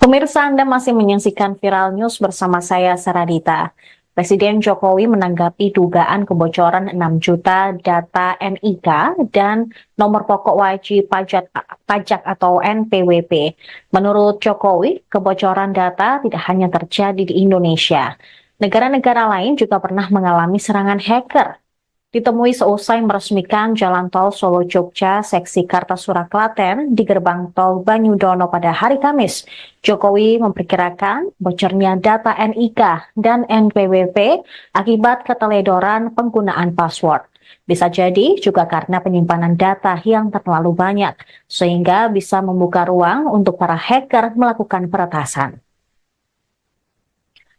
Pemirsa, Anda masih menyaksikan Viral News bersama saya, Saradita. Presiden Jokowi menanggapi dugaan kebocoran 6 juta data NIK dan nomor pokok wajib pajak atau NPWP. Menurut Jokowi, kebocoran data tidak hanya terjadi di Indonesia. Negara-negara lain juga pernah mengalami serangan hacker. Ditemui seusai meresmikan Jalan Tol Solo-Jogja seksi Kartasura Klaten di gerbang tol Banyudono pada hari Kamis, Jokowi memperkirakan bocornya data NIK dan NPWP akibat keteledoran penggunaan password. Bisa jadi juga karena penyimpanan data yang terlalu banyak, sehingga bisa membuka ruang untuk para hacker melakukan peretasan.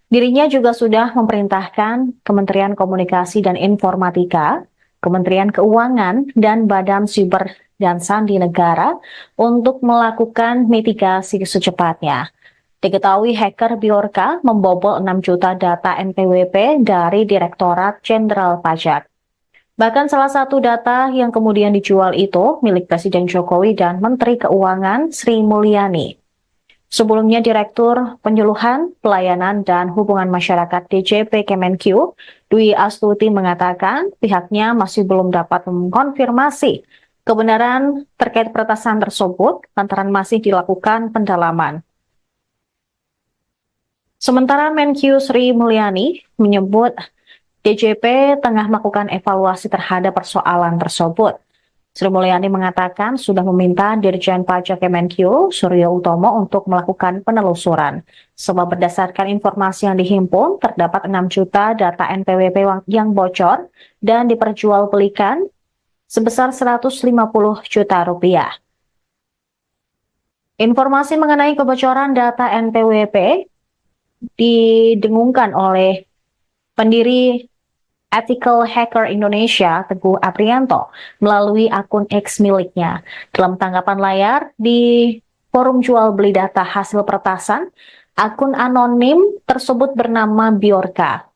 Dirinya juga sudah memerintahkan Kementerian Komunikasi dan Informatika, Kementerian Keuangan, dan Badan Siber dan Sandi Negara untuk melakukan mitigasi secepatnya. Diketahui hacker Biorka membobol 6 juta data NPWP dari Direktorat Jenderal Pajak. Bahkan salah satu data yang kemudian dijual itu milik Presiden Jokowi dan Menteri Keuangan Sri Mulyani. Sebelumnya, Direktur Penyuluhan, Pelayanan, dan Hubungan Masyarakat DJP Kemenkyu, Dwi Astuti mengatakan pihaknya masih belum dapat mengkonfirmasi kebenaran terkait peretasan tersebut lantaran masih dilakukan pendalaman. Sementara Menkyu Sri Mulyani menyebut DJP tengah melakukan evaluasi terhadap persoalan tersebut. Sri Mulyani mengatakan sudah meminta Dirjen Pajak Kemenkyu, Suryo Utomo, untuk melakukan penelusuran. Sebab berdasarkan informasi yang dihimpun, terdapat 6 juta data NPWP yang bocor dan diperjualbelikan sebesar 150 juta rupiah. Informasi mengenai kebocoran data NPWP didengungkan oleh pendiri Ethical Hacker Indonesia, Teguh Aprianto, melalui akun X miliknya. Dalam tanggapan layar di forum jual beli data hasil peretasan, akun anonim tersebut bernama Biorka.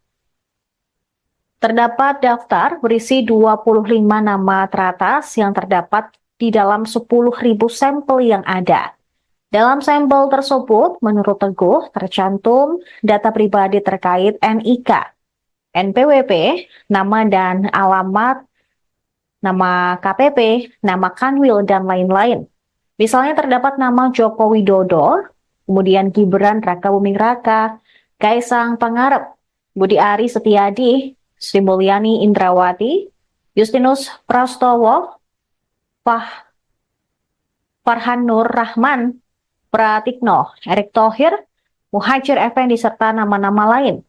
Terdapat daftar berisi 25 nama teratas yang terdapat di dalam 10.000 sampel yang ada. Dalam sampel tersebut, menurut Teguh, tercantum data pribadi terkait NIK, NPWP, nama dan alamat, nama KPP, nama Kanwil, dan lain-lain. Misalnya terdapat nama Joko Widodo, kemudian Gibran Raka Buming Raka, Kaisang Pangarep, Budi Ari Setiadi, Sri Mulyani Indrawati, Justinus Prastowo, Farhan Nur Rahman, Pratikno, Erick Thohir, Muhajir Effendi, serta nama-nama lain.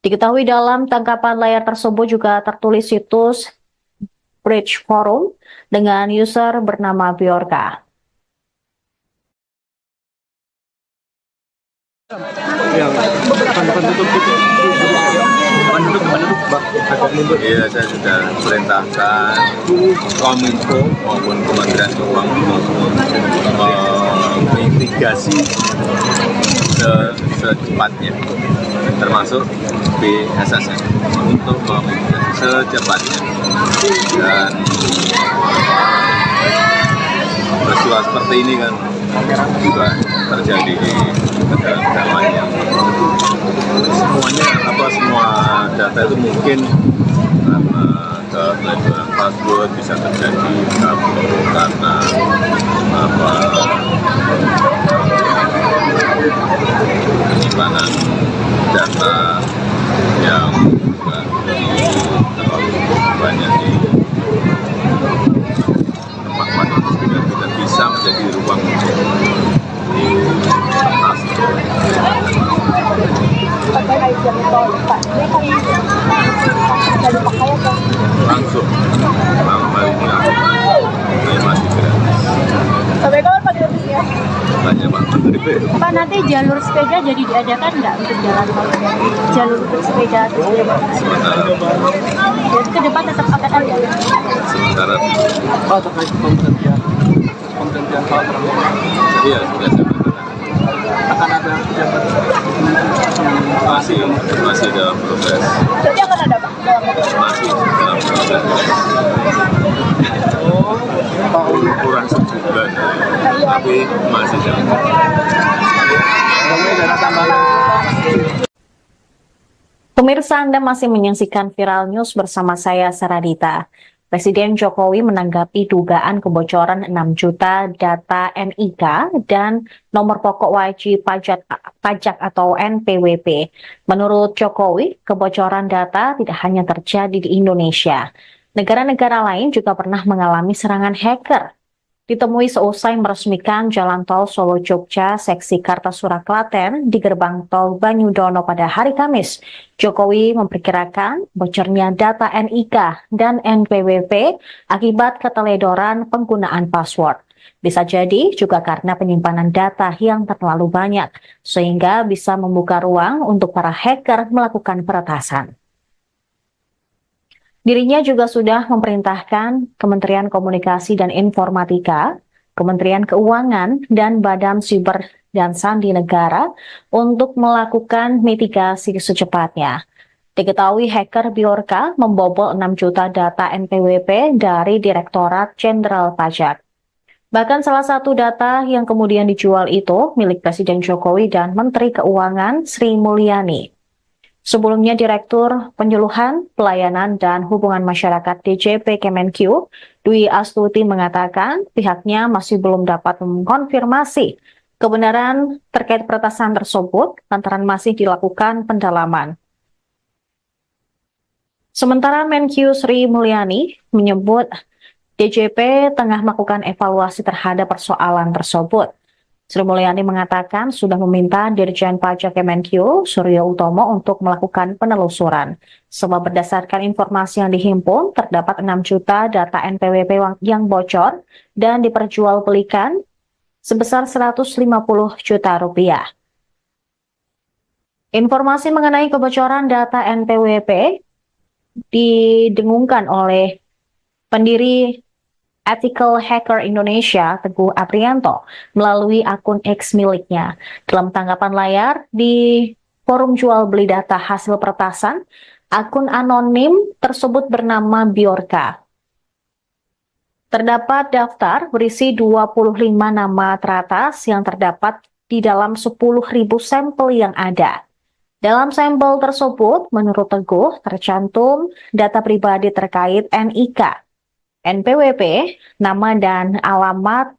Diketahui dalam tangkapan layar tersebut juga tertulis situs Bridge Forum dengan user bernama Biorka. Yang penduduk Iya, saya sudah perintahkan Kominfo maupun Kementerian Keuangan menginvestigasi secepatnya, termasuk BSSN, untuk menginvestigasi secepatnya. Dan peristiwa seperti ini kan juga terjadi di negara-negara lain yang semua data itu mungkin karena kepelecehan password bisa terjadi karena penyimpanan data yang terlalu banyak di tempat sehingga tidak bisa menjadi ruang langsung hal ini masih gratis. Sampai kapan Pak gratisnya? Tanya Pak Menteri. Pak, nanti jalur sepeda jadi diadakan nggak untuk jalan tol? Jalur untuk sepeda terus Sementara jadi ke depan tetap akan ada. sementara terkait pemberhentian hal tersebut, iya sudah saya katakan. akan ada pejabat masih dalam proses, Berarti akan ada Pak? masih dalam proses. Kurang sebulan, tapi masih dalam Pemirsa, Anda masih menyaksikan Viral News bersama saya, Saradita. Presiden Jokowi menanggapi dugaan kebocoran 6 juta data NIK dan nomor pokok wajib pajak atau NPWP. Menurut Jokowi, kebocoran data tidak hanya terjadi di Indonesia. Negara-negara lain juga pernah mengalami serangan hacker. Ditemui seusai meresmikan Jalan Tol Solo-Jogja seksi Kartasura Klaten di gerbang tol Banyudono pada hari Kamis, Jokowi memperkirakan bocornya data NIK dan NPWP akibat keteledoran penggunaan password. Bisa jadi juga karena penyimpanan data yang terlalu banyak, sehingga bisa membuka ruang untuk para hacker melakukan peretasan. Dirinya juga sudah memerintahkan Kementerian Komunikasi dan Informatika, Kementerian Keuangan, dan Badan Siber dan Sandi Negara untuk melakukan mitigasi secepatnya. Diketahui hacker Biorka membobol 6 juta data NPWP dari Direktorat Jenderal Pajak. Bahkan salah satu data yang kemudian dijual itu milik Presiden Jokowi dan Menteri Keuangan Sri Mulyani. Sebelumnya Direktur Penyuluhan, Pelayanan, dan Hubungan Masyarakat DJP Kemenq, Dwi Astuti mengatakan pihaknya masih belum dapat mengkonfirmasi kebenaran terkait peretasan tersebut lantaran masih dilakukan pendalaman. Sementara Menq Sri Mulyani menyebut DJP tengah melakukan evaluasi terhadap persoalan tersebut. Sri Mulyani mengatakan sudah meminta Dirjen Pajak Kemenq, Suryo Utomo, untuk melakukan penelusuran. Sebab berdasarkan informasi yang dihimpun, terdapat 6 juta data NPWP yang bocor dan diperjualbelikan sebesar 150 juta rupiah. Informasi mengenai kebocoran data NPWP didengungkan oleh pendiri Ethical Hacker Indonesia, Teguh Aprianto, melalui akun X miliknya. Dalam tanggapan layar di forum jual beli data hasil peretasan, akun anonim tersebut bernama Biorka. Terdapat daftar berisi 25 nama teratas yang terdapat di dalam 10.000 sampel yang ada. Dalam sampel tersebut, menurut Teguh, tercantum data pribadi terkait NIK, NPWP, nama dan alamat,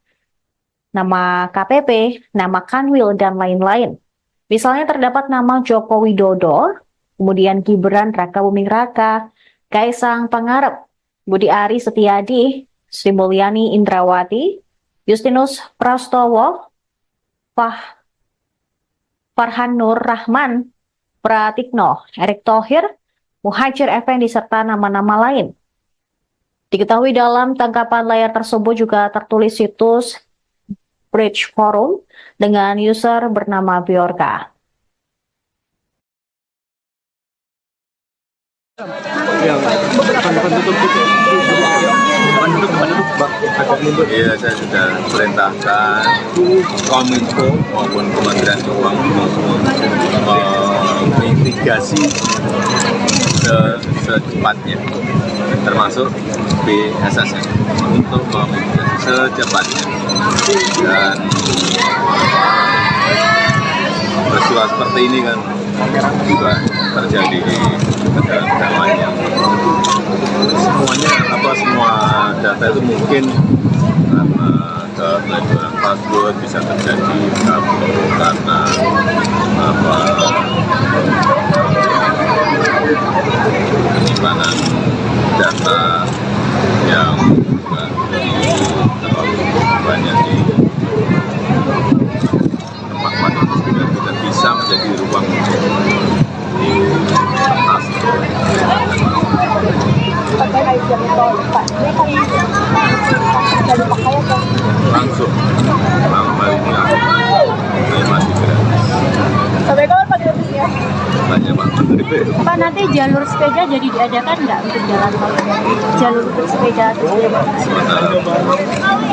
nama KPP, nama Kanwil, dan lain-lain. Misalnya terdapat nama Joko Widodo, kemudian Gibran Rakabuming Raka, Kaisang Pangarep, Budi Ari Setiadi, Sri Mulyani Indrawati, Justinus Prastowo, Farhan Nur Rahman, Pratikno, Erick Thohir, Muhajir Effendi, serta nama-nama lain. Diketahui dalam tangkapan layar tersebut juga tertulis situs Bridge Forum dengan user bernama Biorka. Iya, saya sudah perintahkan Kominfo maupun Kementerian Keuangan mitigasi secepatnya, termasuk BSSN untuk memitigasi secepatnya. Dan peristiwa seperti ini kan juga terjadi di negara-negara lain yang semua data itu mungkin karena kebocoran password bisa terjadi karena penyimpanan data yang terlalu banyak di tempat-tempat itu tidak bisa menjadi ruang di kertas. Langsung hal ini masih gratis. Sampai kapan Pak gratisnya? Banyak Pak Menteri. Pak, nanti jalur sepeda jadi diadakan nggak untuk jalan tol? Jalur untuk sepeda atau sepeda? Sementara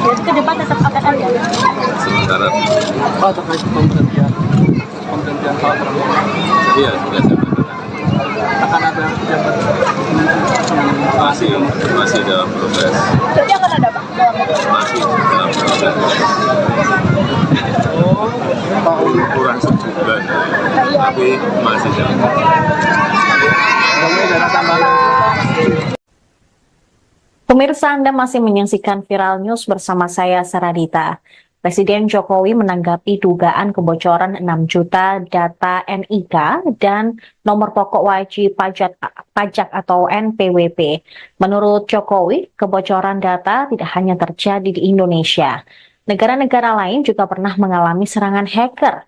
Jadi ke depan tetap akan ada. sementara Pak, terkait pemberhentian salah iya sudah saya katakan. akan ada pejabat masih dalam proses, Jadi akan ada Pak? masih dalam proses. Kurang sebulan, tapi masih dalam Pemirsa, Anda masih menyaksikan Viral News bersama saya, Saradita. Presiden Jokowi menanggapi dugaan kebocoran 6 juta data NIK dan nomor pokok wajib pajak atau NPWP. Menurut Jokowi, kebocoran data tidak hanya terjadi di Indonesia. Negara-negara lain juga pernah mengalami serangan hacker.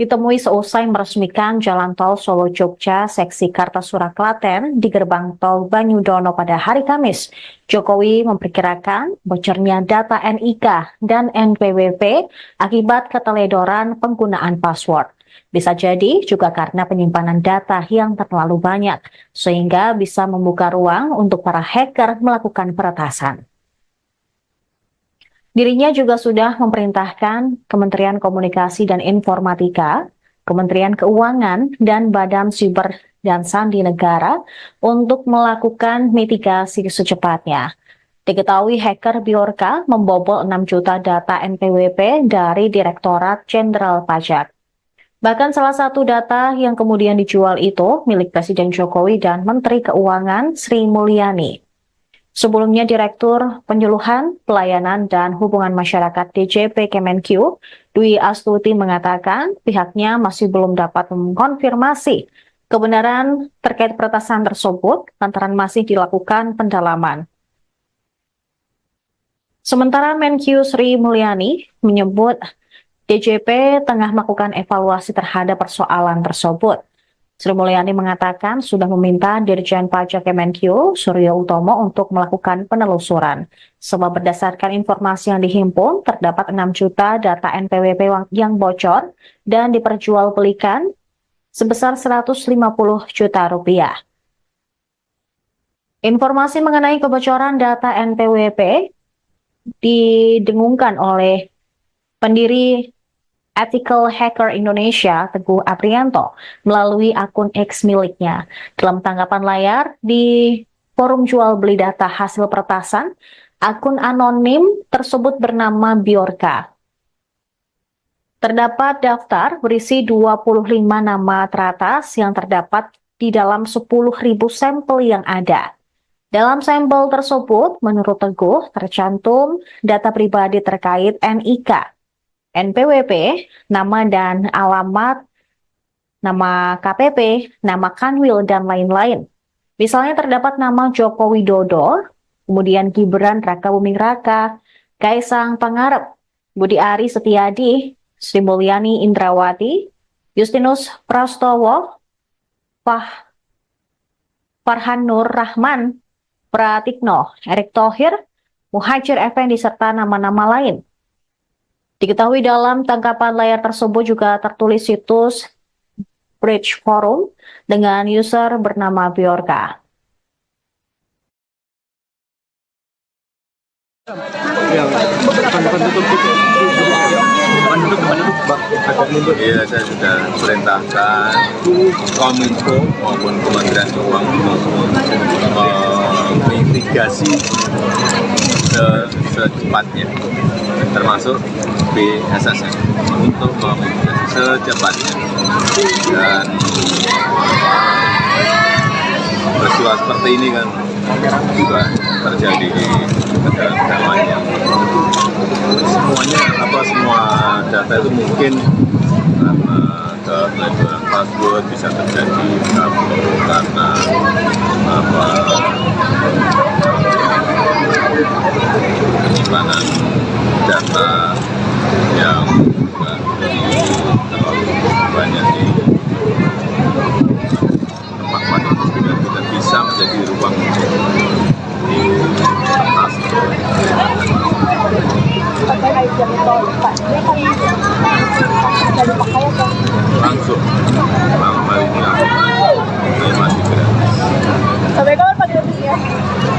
Ditemui seusai meresmikan Jalan Tol Solo-Jogja seksi Kartasura Klaten di gerbang tol Banyudono pada hari Kamis, Jokowi memperkirakan bocornya data NIK dan NPWP akibat keteledoran penggunaan password. Bisa jadi juga karena penyimpanan data yang terlalu banyak, sehingga bisa membuka ruang untuk para hacker melakukan peretasan. Dirinya juga sudah memerintahkan Kementerian Komunikasi dan Informatika, Kementerian Keuangan, dan Badan Siber dan Sandi Negara untuk melakukan mitigasi secepatnya. Diketahui hacker Bjorka membobol 6 juta data NPWP dari Direktorat Jenderal Pajak. Bahkan salah satu data yang kemudian dijual itu milik Presiden Jokowi dan Menteri Keuangan Sri Mulyani. Sebelumnya Direktur Penyuluhan, Pelayanan dan Hubungan Masyarakat DJP Kemenq, Dwi Astuti mengatakan pihaknya masih belum dapat mengkonfirmasi kebenaran terkait peretasan tersebut lantaran masih dilakukan pendalaman. Sementara Menq Sri Mulyani menyebut DJP tengah melakukan evaluasi terhadap persoalan tersebut. Sri Mulyani mengatakan sudah meminta Dirjen Pajak Kemenq Suryo Utomo untuk melakukan penelusuran. Sebab berdasarkan informasi yang dihimpun, terdapat 6 juta data NPWP yang bocor dan diperjualbelikan sebesar 150 juta rupiah. Informasi mengenai kebocoran data NPWP didengungkan oleh pendiri Ethical Hacker Indonesia, Teguh Aprianto, melalui akun X miliknya. Dalam tanggapan layar di forum jual beli data hasil peretasan, akun anonim tersebut bernama Bjorka. Terdapat daftar berisi 25 nama teratas yang terdapat di dalam 10.000 sampel yang ada. Dalam sampel tersebut, menurut Teguh, tercantum data pribadi terkait NIK, NPWP, nama dan alamat, nama KPP, nama Kanwil, dan lain-lain. Misalnya terdapat nama Joko Widodo, kemudian Gibran Rakabuming Raka, Kaisang Pangarep, Budi Ari Setiadi, Sri Mulyani Indrawati, Justinus Prastowo, Farhan Nur Rahman, Pratikno, Erick Thohir, Muhajir Effendi, serta nama-nama lain. Diketahui dalam tangkapan layar tersebut juga tertulis situs Bridge Forum dengan user bernama Bjorka. Iya, saya sudah perintahkan Kominfo maupun Kementerian Keuangan mitigasi secepatnya, termasuk BSSN untuk memitigasi secepatnya. Dan peristiwa seperti ini kan juga terjadi di negara-negara lain yang semua data itu mungkin karena kebocoran password bisa terjadi karena penyimpanan data yang terlalu banyak di tempat itu tidak bisa menjadi ruang di kertas. Langsung malam hari ini saya masih gratis. Sampai kapan Pak gratisnya?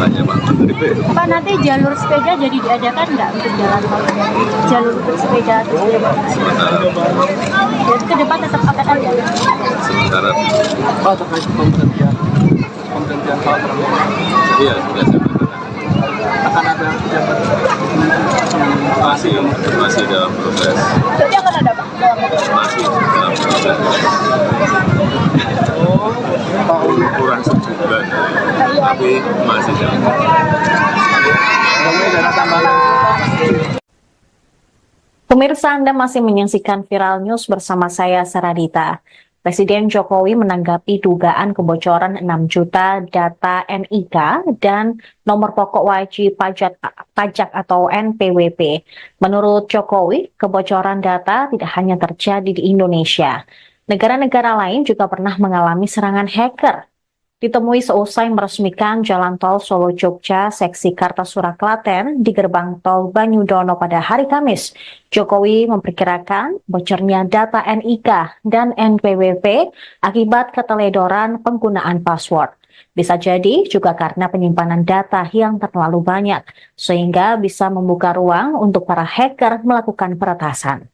Tanya Pak Menteri. Pak, nanti jalur sepeda jadi diadakan nggak untuk jalan tol? Jalur untuk sepeda atau sepeda motor? Jadi ke depan tetap akan ada? Sementara Pak, terkait pemberhentian Pak Prabowo, iya sudah saya katakan. akan ada pejabat Masih dalam proses. Berarti akan ada Pak? Masih dalam proses. Kurang sebulan, tapi masih dalam proses. Pemirsa, Anda masih menyaksikan Viral News bersama saya, Saradita. Presiden Jokowi menanggapi dugaan kebocoran 6 juta data NIK dan nomor pokok wajib pajak atau NPWP. Menurut Jokowi, kebocoran data tidak hanya terjadi di Indonesia. Negara-negara lain juga pernah mengalami serangan hacker. Ditemui seusai meresmikan Jalan Tol Solo-Jogja seksi Kartasura Klaten di gerbang tol Banyudono pada hari Kamis, Jokowi memperkirakan bocornya data NIK dan NPWP akibat keteledoran penggunaan password. Bisa jadi juga karena penyimpanan data yang terlalu banyak, sehingga bisa membuka ruang untuk para hacker melakukan peretasan.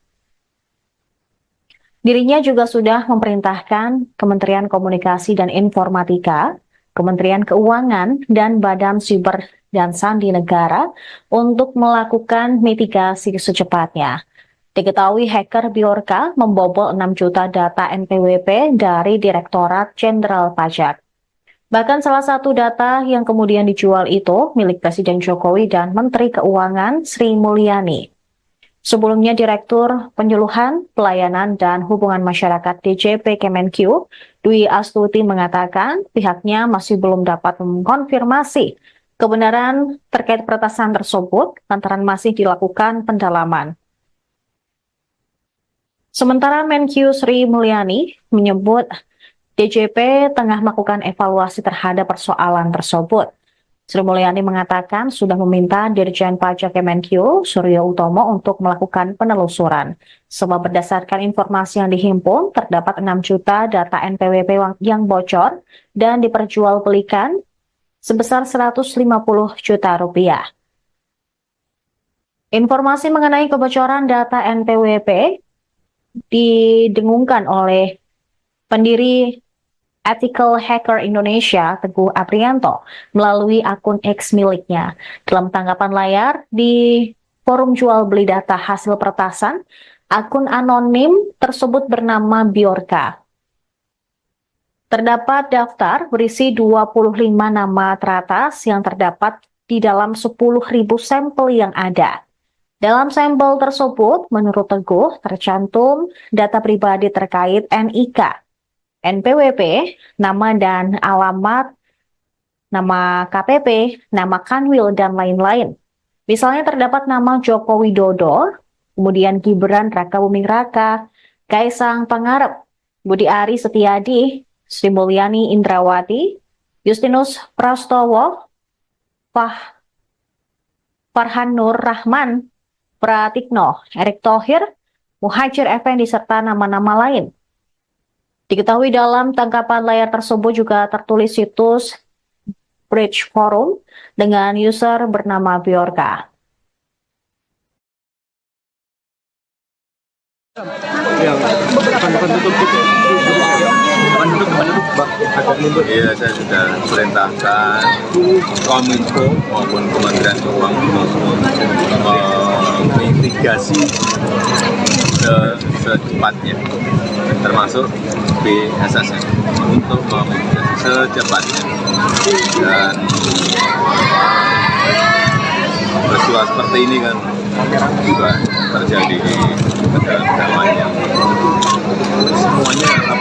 Dirinya juga sudah memerintahkan Kementerian Komunikasi dan Informatika, Kementerian Keuangan, dan Badan dan Sandi Negara untuk melakukan mitigasi secepatnya. Diketahui hacker Bjorka membobol 6 juta data NPWP dari Direktorat Jenderal Pajak. Bahkan salah satu data yang kemudian dijual itu milik Presiden Jokowi dan Menteri Keuangan Sri Mulyani. Sebelumnya Direktur Penyuluhan, Pelayanan, dan Hubungan Masyarakat DJP Kemenq, Dwi Astuti mengatakan pihaknya masih belum dapat mengkonfirmasi kebenaran terkait peretasan tersebut lantaran masih dilakukan pendalaman. Sementara Menq Sri Mulyani menyebut DJP tengah melakukan evaluasi terhadap persoalan tersebut. Sri Mulyani mengatakan sudah meminta Dirjen Pajak Kemenq, Suryo Utomo, untuk melakukan penelusuran. Sebab berdasarkan informasi yang dihimpun, terdapat 6 juta data NPWP yang bocor dan diperjualbelikan sebesar 150 juta rupiah. Informasi mengenai kebocoran data NPWP didengungkan oleh pendiri Ethical Hacker Indonesia, Teguh Aprianto, melalui akun X miliknya. Dalam tanggapan layar di forum jual beli data hasil peretasan, akun anonim tersebut bernama Bjorka. Terdapat daftar berisi 25 nama teratas yang terdapat di dalam 10.000 sampel yang ada. Dalam sampel tersebut, menurut Teguh, tercantum data pribadi terkait NIK, NPWP, nama dan alamat, nama KPP, nama Kanwil, dan lain-lain. Misalnya terdapat nama Joko Widodo, kemudian Gibran Raka Buming Raka, Kaisang Pangarep, Budi Ari Setiadi, Sri Mulyani Indrawati, Justinus Prastowo, Farhan Nur Rahman, Pratikno, Erick Thohir, Muhajir Effendi, serta nama-nama lain. Diketahui dalam tangkapan layar tersebut juga tertulis situs Bridge Forum dengan user bernama Bjorka. Yang depan tutup itu. Iya, saya sudah perintahkan Kominfo maupun Kementerian Keuangan mitigasi secepatnya, termasuk BSSN untuk memitigasi secepatnya. Dan peristiwa seperti ini kan juga terjadi di negara-negara lain yang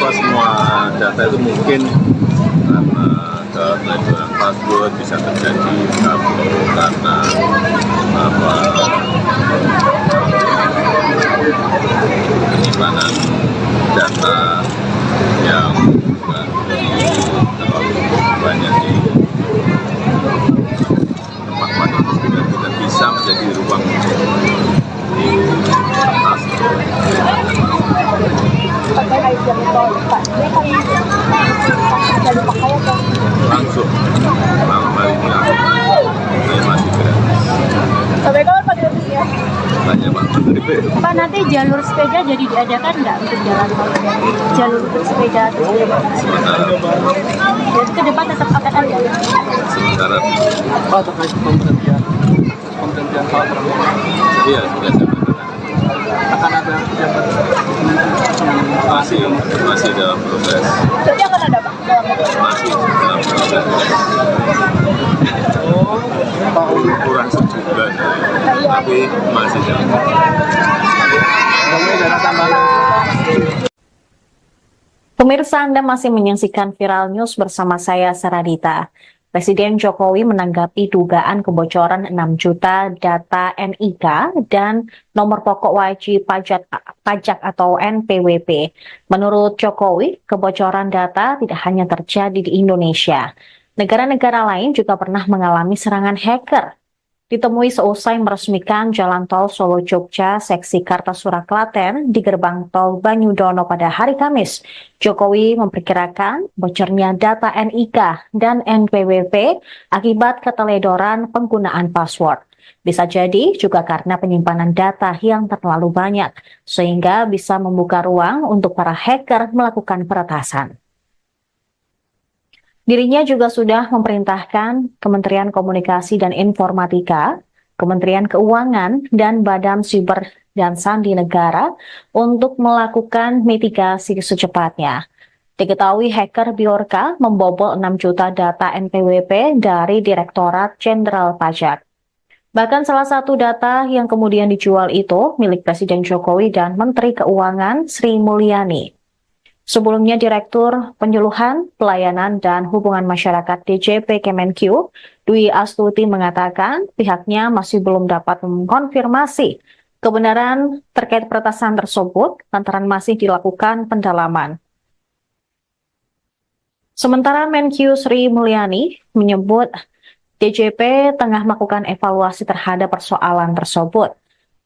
semua data itu mungkin karena kepelecehan password bisa terjadi karena penyimpanan data yang terlalu banyak di tempat yang tidak bisa menjadi ruang langsung malam hari ini masih gratis. Sampai kapan Pak gratisnya? Tanya Pak Menteri. Pak, nanti jalur sepeda jadi diadakan nggak untuk jalan tol? Jalur untuk sepeda terus jadi ke depan tetap akan ada. Sementara Pak, terkait pemberhentian Pak Prabowo. iya sudah saya katakan. Akan ada pejabat Masih dalam proses. Berarti akan ada Pak? Masih dalam proses. Pak Kurang sebulan, tapi masih dalam proses. dana tambahan. Pemirsa, Anda masih menyaksikan Viral News bersama saya, Saradita. Presiden Jokowi menanggapi dugaan kebocoran 6 juta data NIK dan nomor pokok wajib pajak atau NPWP. Menurut Jokowi, kebocoran data tidak hanya terjadi di Indonesia. Negara-negara lain juga pernah mengalami serangan hacker. Ditemui seusai meresmikan Jalan Tol Solo-Jogja seksi Kartasura Klaten di gerbang tol Banyudono pada hari Kamis, Jokowi memperkirakan bocornya data NIK dan NPWP akibat keteledoran penggunaan password. Bisa jadi juga karena penyimpanan data yang terlalu banyak, sehingga bisa membuka ruang untuk para hacker melakukan peretasan. Dirinya juga sudah memerintahkan Kementerian Komunikasi dan Informatika, Kementerian Keuangan, dan Badan Siber dan Sandi Negara untuk melakukan mitigasi secepatnya. Diketahui hacker Bjorka membobol 6 juta data NPWP dari Direktorat Jenderal Pajak. Bahkan salah satu data yang kemudian dijual itu milik Presiden Jokowi dan Menteri Keuangan Sri Mulyani. Sebelumnya Direktur Penyuluhan, Pelayanan, dan Hubungan Masyarakat DJP Kemenq, Dwi Astuti mengatakan pihaknya masih belum dapat mengkonfirmasi kebenaran terkait peretasan tersebut lantaran masih dilakukan pendalaman. Sementara Menq Sri Mulyani menyebut DJP tengah melakukan evaluasi terhadap persoalan tersebut.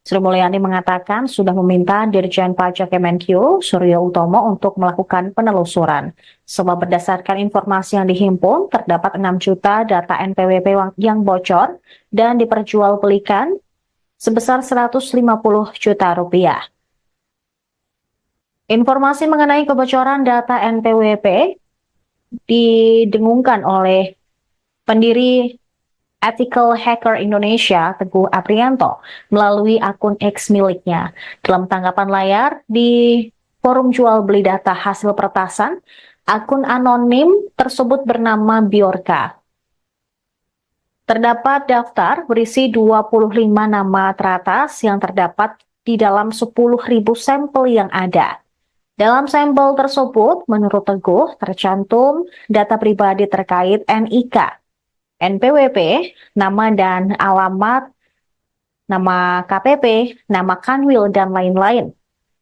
Sri Mulyani mengatakan sudah meminta Dirjen Pajak Kemenq, Suryo Utomo, untuk melakukan penelusuran. Sebab berdasarkan informasi yang dihimpun, terdapat 6 juta data NPWP yang bocor dan diperjualbelikan sebesar 150 juta rupiah. Informasi mengenai kebocoran data NPWP didengungkan oleh pendiri Ethical Hacker Indonesia, Teguh Aprianto, melalui akun X miliknya. Dalam tanggapan layar di forum jual beli data hasil peretasan, akun anonim tersebut bernama Bjorka. Terdapat daftar berisi 25 nama teratas yang terdapat di dalam 10.000 sampel yang ada. Dalam sampel tersebut, menurut Teguh, tercantum data pribadi terkait NIK, NPWP, nama dan alamat, nama KPP, nama Kanwil, dan lain-lain.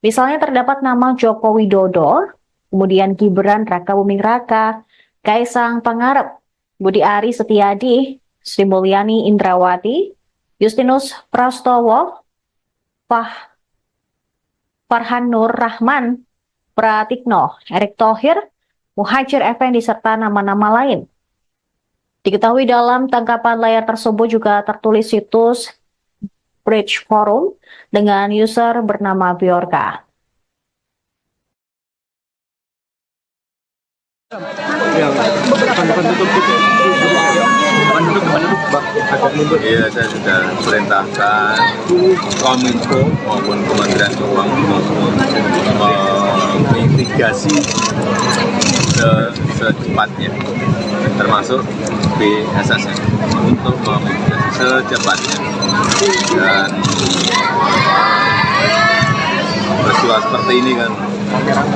Misalnya terdapat nama Joko Widodo, kemudian Gibran Rakabuming Raka, Kaisang Pangarep, Budi Ari Setiadi, Sri Mulyani Indrawati, Justinus Prastowo, Farhan Nur Rahman, Pratikno, Erick Thohir, Muhajir Effendi, serta nama-nama lain. Diketahui dalam tangkapan layar tersebut juga tertulis situs Bridge Forum dengan user bernama Bjorka. Iya, saya sudah perintahkan Kominfo maupun Kementerian Keuangan memitigasi secepatnya, termasuk BSSN untuk memitigasi secepatnya. Dan peristiwa seperti ini kan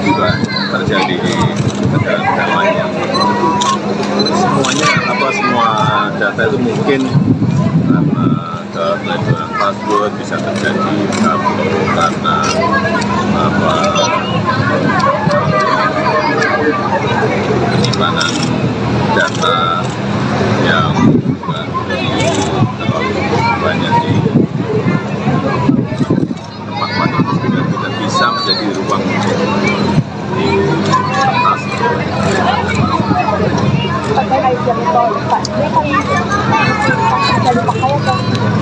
juga terjadi di negara-negara lain yang semua data itu mungkin karena kepelecehan password bisa terjadi karena penyimpanan data yang terlalu banyak di tempat-tempat itu tidak bisa menjadi ruang di kertas.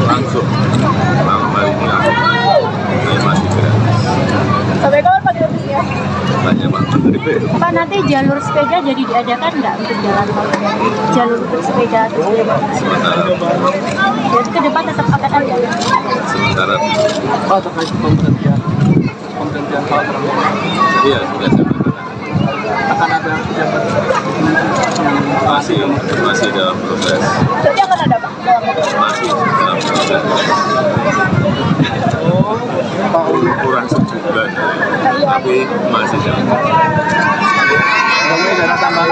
Langsung malam hari ini masih gratis. Sampai kapan Pak gratisnya? Banyak Pak Menteri. Pak, nanti jalur sepeda jadi diadakan nggak untuk jalan tol? Jalur untuk sepeda atau sepeda? Sementara Jadi ke depan tetap akan ada. sementara Pak, terkait pemberhentian hal tersebut, iya sudah saya katakan. akan ada pejabat Masih dalam proses. Berarti akan ada Pak? Masih dalam proses. Pak Kurang sebulan, tapi masih dalam proses. dana tambahan.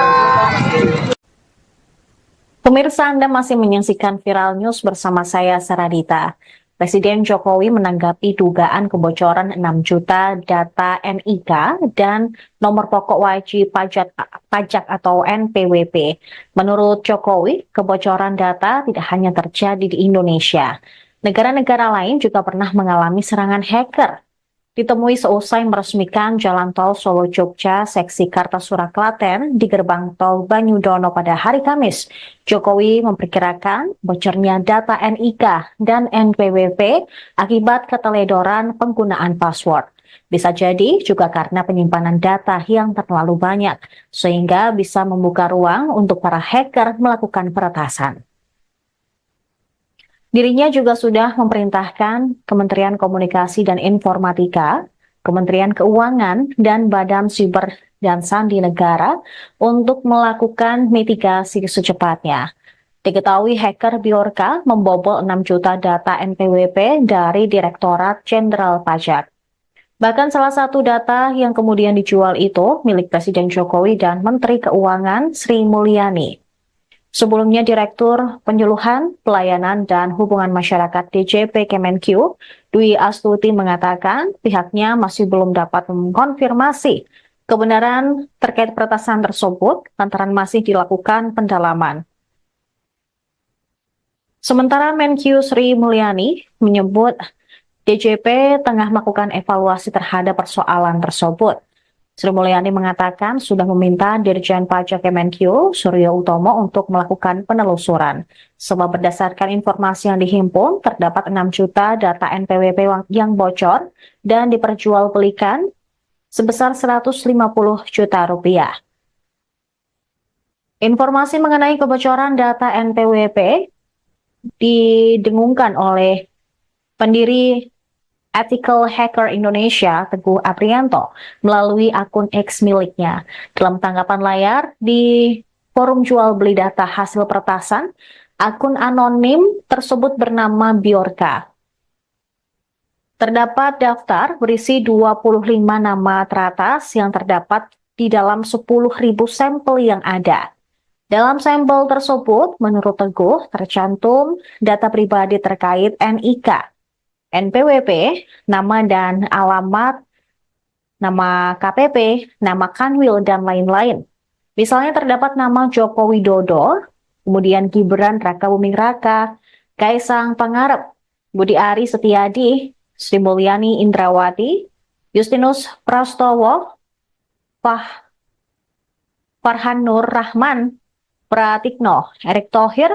Pemirsa, Anda masih menyaksikan Viral News bersama saya, Saradita. Presiden Jokowi menanggapi dugaan kebocoran 6 juta data NIK dan nomor pokok wajib pajak atau NPWP. Menurut Jokowi, kebocoran data tidak hanya terjadi di Indonesia. Negara-negara lain juga pernah mengalami serangan hacker. ditemui seusai meresmikan Jalan Tol Solo Jogja seksi Kartasura Klaten di gerbang tol Banyudono pada hari Kamis. Jokowi memperkirakan bocornya data NIK dan NPWP akibat keteledoran penggunaan password. Bisa jadi juga karena penyimpanan data yang terlalu banyak, sehingga bisa membuka ruang untuk para hacker melakukan peretasan. Dirinya juga sudah memerintahkan Kementerian Komunikasi dan Informatika, Kementerian Keuangan, dan Badan Siber dan Sandi Negara untuk melakukan mitigasi secepatnya. Diketahui hacker Bjorka membobol 6 juta data NPWP dari Direktorat Jenderal Pajak. Bahkan salah satu data yang kemudian dijual itu milik Presiden Jokowi dan Menteri Keuangan Sri Mulyani. Sebelumnya, Direktur Penyuluhan, Pelayanan, dan Hubungan Masyarakat DJP Kemenq, Dwi Astuti mengatakan pihaknya masih belum dapat mengkonfirmasi kebenaran terkait peretasan tersebut lantaran masih dilakukan pendalaman. Sementara Menq Sri Mulyani menyebut DJP tengah melakukan evaluasi terhadap persoalan tersebut. Sri Mulyani mengatakan sudah meminta Dirjen Pajak Kemenq, Suryo Utomo, untuk melakukan penelusuran. Sebab berdasarkan informasi yang dihimpun, terdapat 6 juta data NPWP yang bocor dan diperjualbelikan sebesar 150 juta rupiah. Informasi mengenai kebocoran data NPWP didengungkan oleh pendiri Ethical Hacker Indonesia, Teguh Aprianto, melalui akun X miliknya. Dalam tanggapan layar di forum jual beli data hasil peretasan, akun anonim tersebut bernama Bjorka. Terdapat daftar berisi 25 nama teratas yang terdapat di dalam 10.000 sampel yang ada. Dalam sampel tersebut, menurut Teguh, tercantum data pribadi terkait NIK, NPWP, nama dan alamat, nama KPP, nama Kanwil, dan lain-lain. Misalnya terdapat nama Joko Widodo, kemudian Gibran Rakabuming Raka, Kaisang Pangarep, Budi Ari Setiadi, Sri Mulyani Indrawati, Justinus Prastowo, Farhan Nur Rahman, Pratikno, Erick Thohir,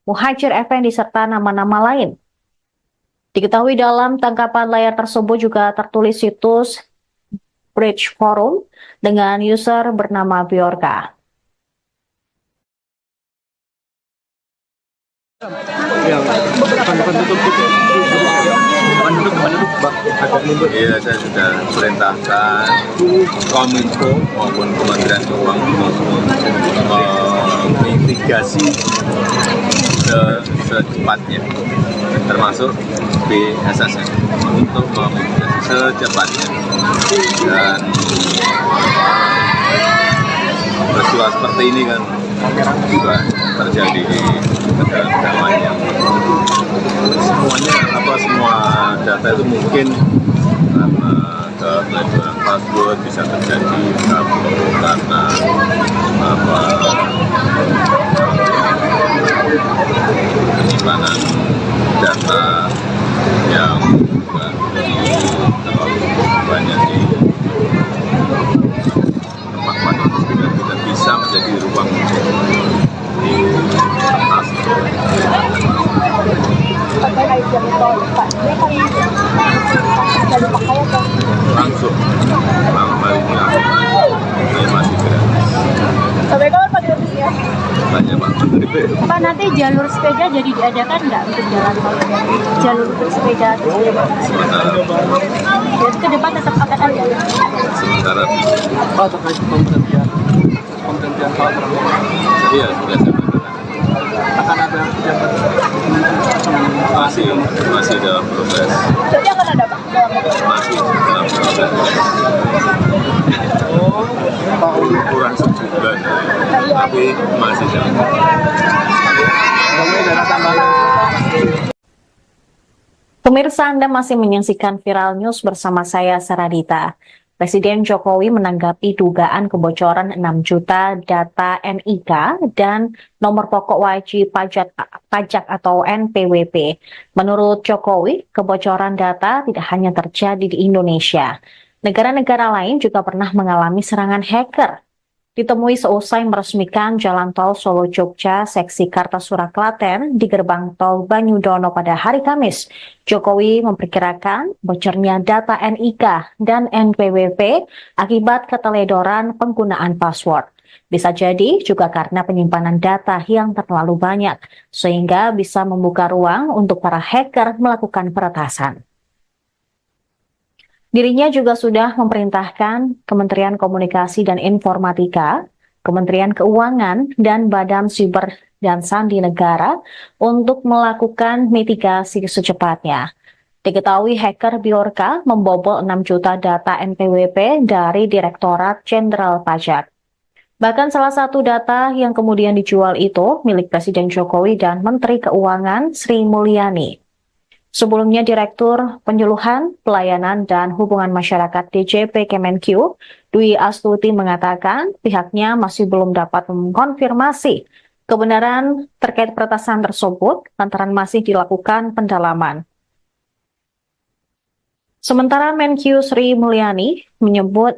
Muhajir Effendi, serta nama-nama lain. Diketahui dalam tangkapan layar tersebut juga tertulis situs Bridge Forum dengan user bernama Bjorka. Iya, saya sudah perintahkan Kominfo maupun Kementerian Keuangan memitigasi secepatnya, termasuk BSSN, untuk memitigasi secepatnya. Dan peristiwa seperti ini kan juga terjadi di negara-negara lain yang semua data itu mungkin karena kebocoran password bisa terjadi karena penyimpanan data yang terlalu banyak di tempat juga tidak bisa menjadi ruang di kertas. Langsung malam hari ini saya masih gratis. Sampai kapan Pak gratisnya? Banyak Pak Menteri. Pak, nanti jalur sepeda jadi diadakan nggak untuk jalan tol? Jalur untuk sepeda atau sepeda motor? Jadi ke depan tetap akan ada? Sementara Pak, terkait pemberhentian Pak Prabowo, iya sudah saya katakan. akan ada jabat Masih dalam proses. Jadi akan ada Pak? Masih dalam proses. Kurang sebulan, tapi masih dalam Pemirsa, Anda masih menyaksikan Viral News bersama saya, Saradita. Presiden Jokowi menanggapi dugaan kebocoran 6 juta data NIK dan nomor pokok wajib pajak atau NPWP. Menurut Jokowi, kebocoran data tidak hanya terjadi di Indonesia. Negara-negara lain juga pernah mengalami serangan hacker. Ditemui seusai meresmikan Jalan Tol Solo-Jogja seksi Kartasura Klaten di gerbang tol Banyudono pada hari Kamis. Jokowi memperkirakan bocornya data NIK dan NPWP akibat keteledoran penggunaan password. Bisa jadi juga karena penyimpanan data yang terlalu banyak, sehingga bisa membuka ruang untuk para hacker melakukan peretasan. Dirinya juga sudah memerintahkan Kementerian Komunikasi dan Informatika, Kementerian Keuangan, dan Badan Siber dan Sandi Negara untuk melakukan mitigasi secepatnya. Diketahui hacker Bjorka membobol 6 juta data NPWP dari Direktorat Jenderal Pajak. Bahkan salah satu data yang kemudian dijual itu milik Presiden Jokowi dan Menteri Keuangan Sri Mulyani. Sebelumnya, Direktur Penyuluhan, Pelayanan, dan Hubungan Masyarakat DJP Kemenq, Dwi Astuti mengatakan pihaknya masih belum dapat mengkonfirmasi kebenaran terkait peretasan tersebut lantaran masih dilakukan pendalaman. Sementara Menq Sri Mulyani menyebut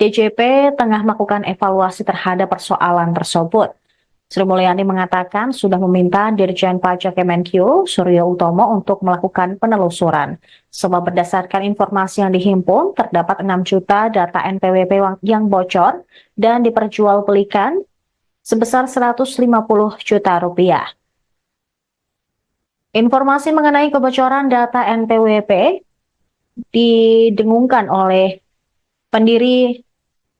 DJP tengah melakukan evaluasi terhadap persoalan tersebut. Sri Mulyani mengatakan sudah meminta Dirjen Pajak Kemenq, Suryo Utomo, untuk melakukan penelusuran. Sebab berdasarkan informasi yang dihimpun, terdapat 6 juta data NPWP yang bocor dan diperjualbelikan sebesar 150 juta rupiah. Informasi mengenai kebocoran data NPWP didengungkan oleh pendiri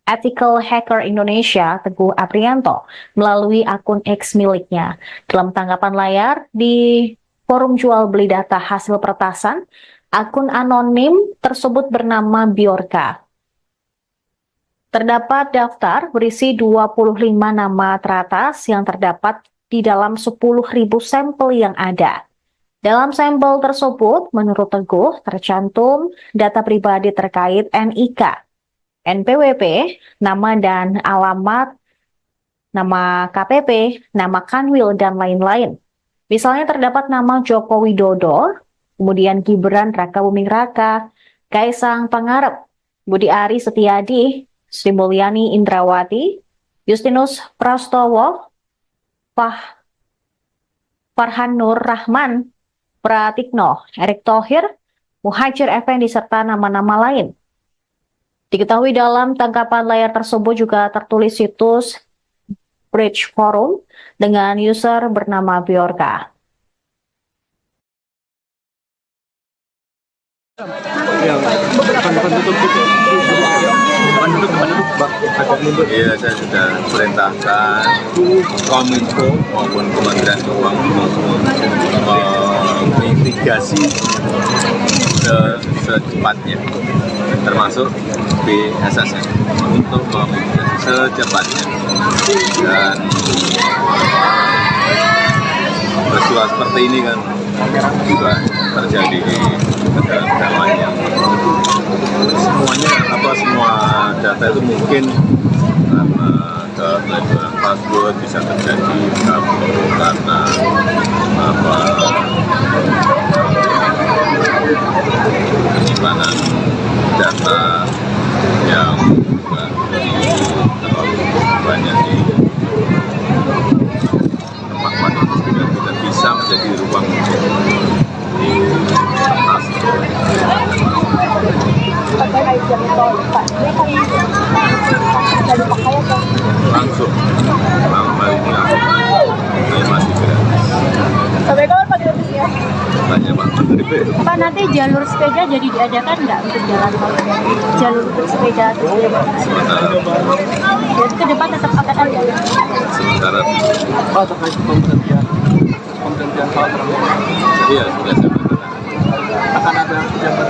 Ethical Hacker Indonesia, Teguh Aprianto, melalui akun X miliknya. Dalam tanggapan layar di forum jual beli data hasil peretasan, akun anonim tersebut bernama Bjorka. Terdapat daftar berisi 25 nama teratas yang terdapat di dalam 10.000 sampel yang ada. Dalam sampel tersebut, menurut Teguh, tercantum data pribadi terkait NIK, NPWP, nama dan alamat, nama KPP, nama Kanwil, dan lain-lain. Misalnya terdapat nama Joko Widodo, kemudian Gibran Rakabuming Raka, Kaisang Pangarep, Budi Ari Setiadi, Sri Mulyani Indrawati, Justinus Prastowo, Farhan Nur Rahman, Pratikno, Erick Thohir, Muhajir Effendi, serta nama-nama lain. Diketahui dalam tangkapan layar tersebut juga tertulis situs Bridge Forum dengan user bernama Bjorka. Iya, saya sudah perintahkan Kominfo maupun Kementerian Keuangan mitigasi secepatnya, termasuk BSSN untuk memitigasi secepatnya. Dan peristiwa seperti ini kan juga terjadi di negara-negara lain yang semua data itu mungkin karena keteledoran password bisa terjadi karena penyimpanan data yang terlalu banyak di tempat yang tidak bisa menjadi ruang di atas. Langsung malam ini masih gratis. Sampai kapan Pak gratisnya? Tanya Pak Menteri. Pak, nanti jalur sepeda jadi diadakan nggak untuk jalan tol? Jalur untuk sepeda terus jadi ke depan tetap akan ada. Sementara Pak, terkait pemberhentian Pak Prabowo, iya sudah saya katakan. akan ada pejabat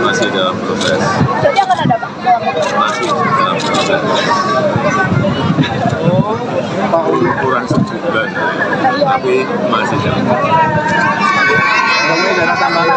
Masih dalam proses. Berarti akan ada Pak? Masih dalam proses. Pak Uli. Kurang sebulan, tapi masih dalam proses. Ada tambahan.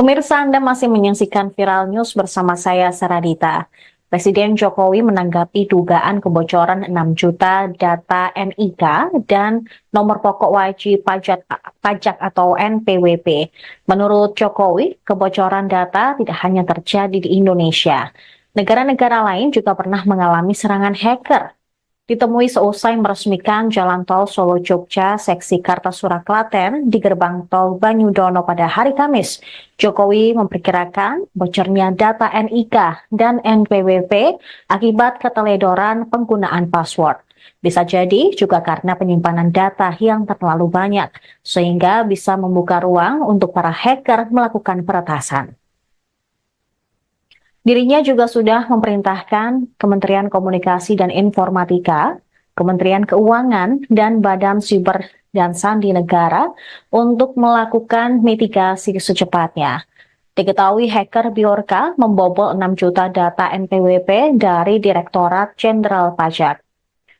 Pemirsa, Anda masih menyaksikan Viral News bersama saya, Saradita. Presiden Jokowi menanggapi dugaan kebocoran 6 juta data NIK dan nomor pokok wajib pajak atau NPWP. Menurut Jokowi, kebocoran data tidak hanya terjadi di Indonesia. Negara-negara lain juga pernah mengalami serangan hacker. Ditemui seusai meresmikan Jalan Tol Solo-Jogja seksi Kartasura Klaten di gerbang tol Banyudono pada hari Kamis, Jokowi memperkirakan bocornya data NIK dan NPWP akibat keteledoran penggunaan password. Bisa jadi juga karena penyimpanan data yang terlalu banyak, sehingga bisa membuka ruang untuk para hacker melakukan peretasan. Dirinya juga sudah memerintahkan Kementerian Komunikasi dan Informatika, Kementerian Keuangan, dan Badan Siber dan Sandi Negara untuk melakukan mitigasi secepatnya. Diketahui hacker Bjorka membobol 6 juta data NPWP dari Direktorat Jenderal Pajak.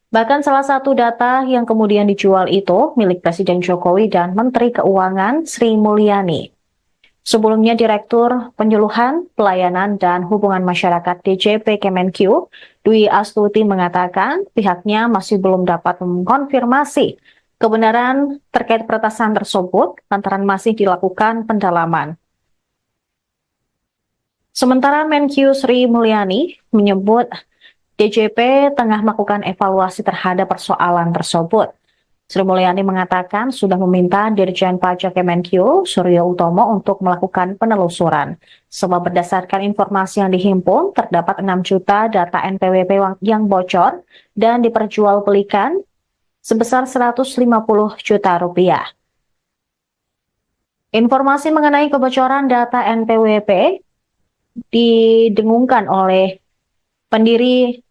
Bahkan salah satu data yang kemudian dijual itu milik Presiden Jokowi dan Menteri Keuangan Sri Mulyani. Sebelumnya, Direktur Penyuluhan, Pelayanan, dan Hubungan Masyarakat DJP Kemenq, Dwi Astuti mengatakan pihaknya masih belum dapat mengkonfirmasi kebenaran terkait peretasan tersebut lantaran masih dilakukan pendalaman. Sementara Menq Sri Mulyani menyebut DJP tengah melakukan evaluasi terhadap persoalan tersebut. Sri Mulyani mengatakan sudah meminta Dirjen Pajak Kemenq, Suryo Utomo, untuk melakukan penelusuran. Sebab berdasarkan informasi yang dihimpun, terdapat 6 juta data NPWP yang bocor dan diperjualbelikan sebesar 150 juta rupiah. Informasi mengenai kebocoran data NPWP didengungkan oleh pendiri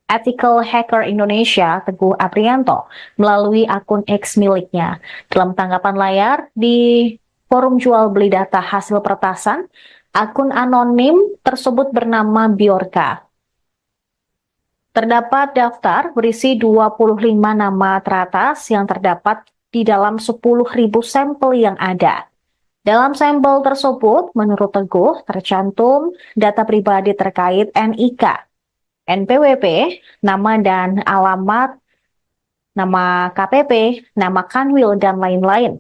Ethical Hacker Indonesia, Teguh Aprianto, melalui akun X miliknya. Dalam tanggapan layar di forum jual beli data hasil peretasan, akun anonim tersebut bernama Bjorka. Terdapat daftar berisi 25 nama teratas yang terdapat di dalam 10.000 sampel yang ada. Dalam sampel tersebut, menurut Teguh, tercantum data pribadi terkait NIK, NPWP, nama dan alamat, nama KPP, nama Kanwil, dan lain-lain.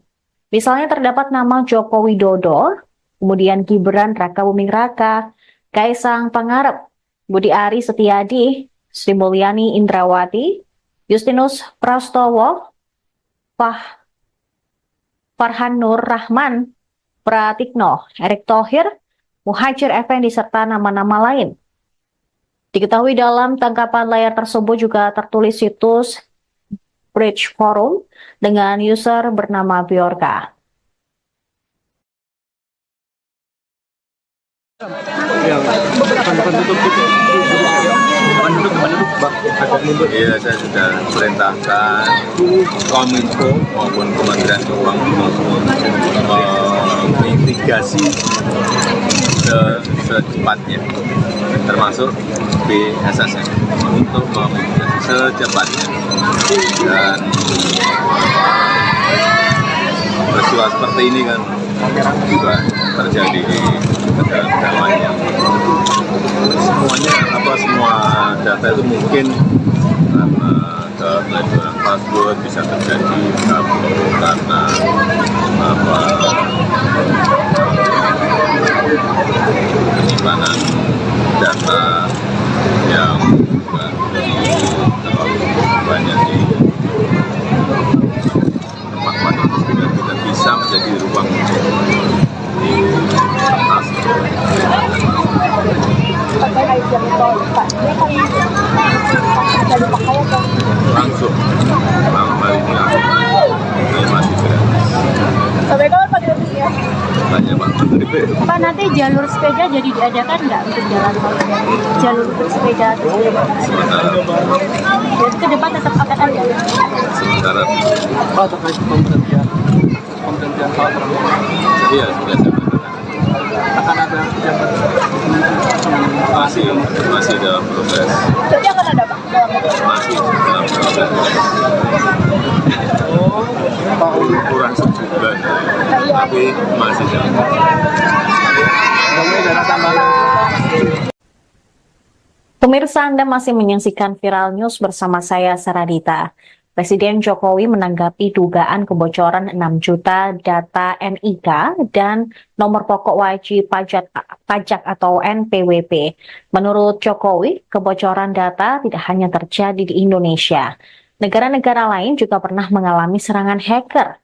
Misalnya terdapat nama Joko Widodo, kemudian Gibran Rakabuming Raka, Kaisang Pangarep, Budi Ari Setiadi, Sri Mulyani Indrawati, Justinus Prastowo, Farhan Nur Rahman, Pratikno, Erick Thohir, Muhajir Effendi, serta nama-nama lain. Diketahui dalam tangkapan layar tersebut juga tertulis situs Bridge Forum dengan user bernama Bjorka. Iya, saya sudah perintahkan Kominfo maupun Kementerian Keuangan maupun mitigasi secepatnya, termasuk BSSN untuk memitigasi secepatnya. Dan peristiwa seperti ini kan juga terjadi di negara-negara lain yang semua data itu mungkin karena keteledoran password bisa terjadi karena penyimpanan data yang juga terlalu banyak di tempat yang tidak bisa menjadi ruang di atas. Langsung malam hari ini aku masih gratis. Sampai kapan Pak gratisnya? Banyak Pak Menteri. Pak, nanti jalur sepeda jadi diadakan nggak untuk jalan tol? Jalur untuk sepeda atau sepeda? Jadi ke depan tetap akan ada? Sementara Pak, terkait pemberhentian Pak Prabowo, iya sudah saya katakan. akan ada jabat Masih dalam proses. Jadi akan ada Pak? Masih dalam proses. Pak Kurang sebulan, tapi masih dalam proses. Pemirsa, Anda masih menyaksikan Viral News bersama saya, Saradita. Presiden Jokowi menanggapi dugaan kebocoran 6 juta data NIK dan nomor pokok wajib pajak atau NPWP. Menurut Jokowi, kebocoran data tidak hanya terjadi di Indonesia. Negara-negara lain juga pernah mengalami serangan hacker.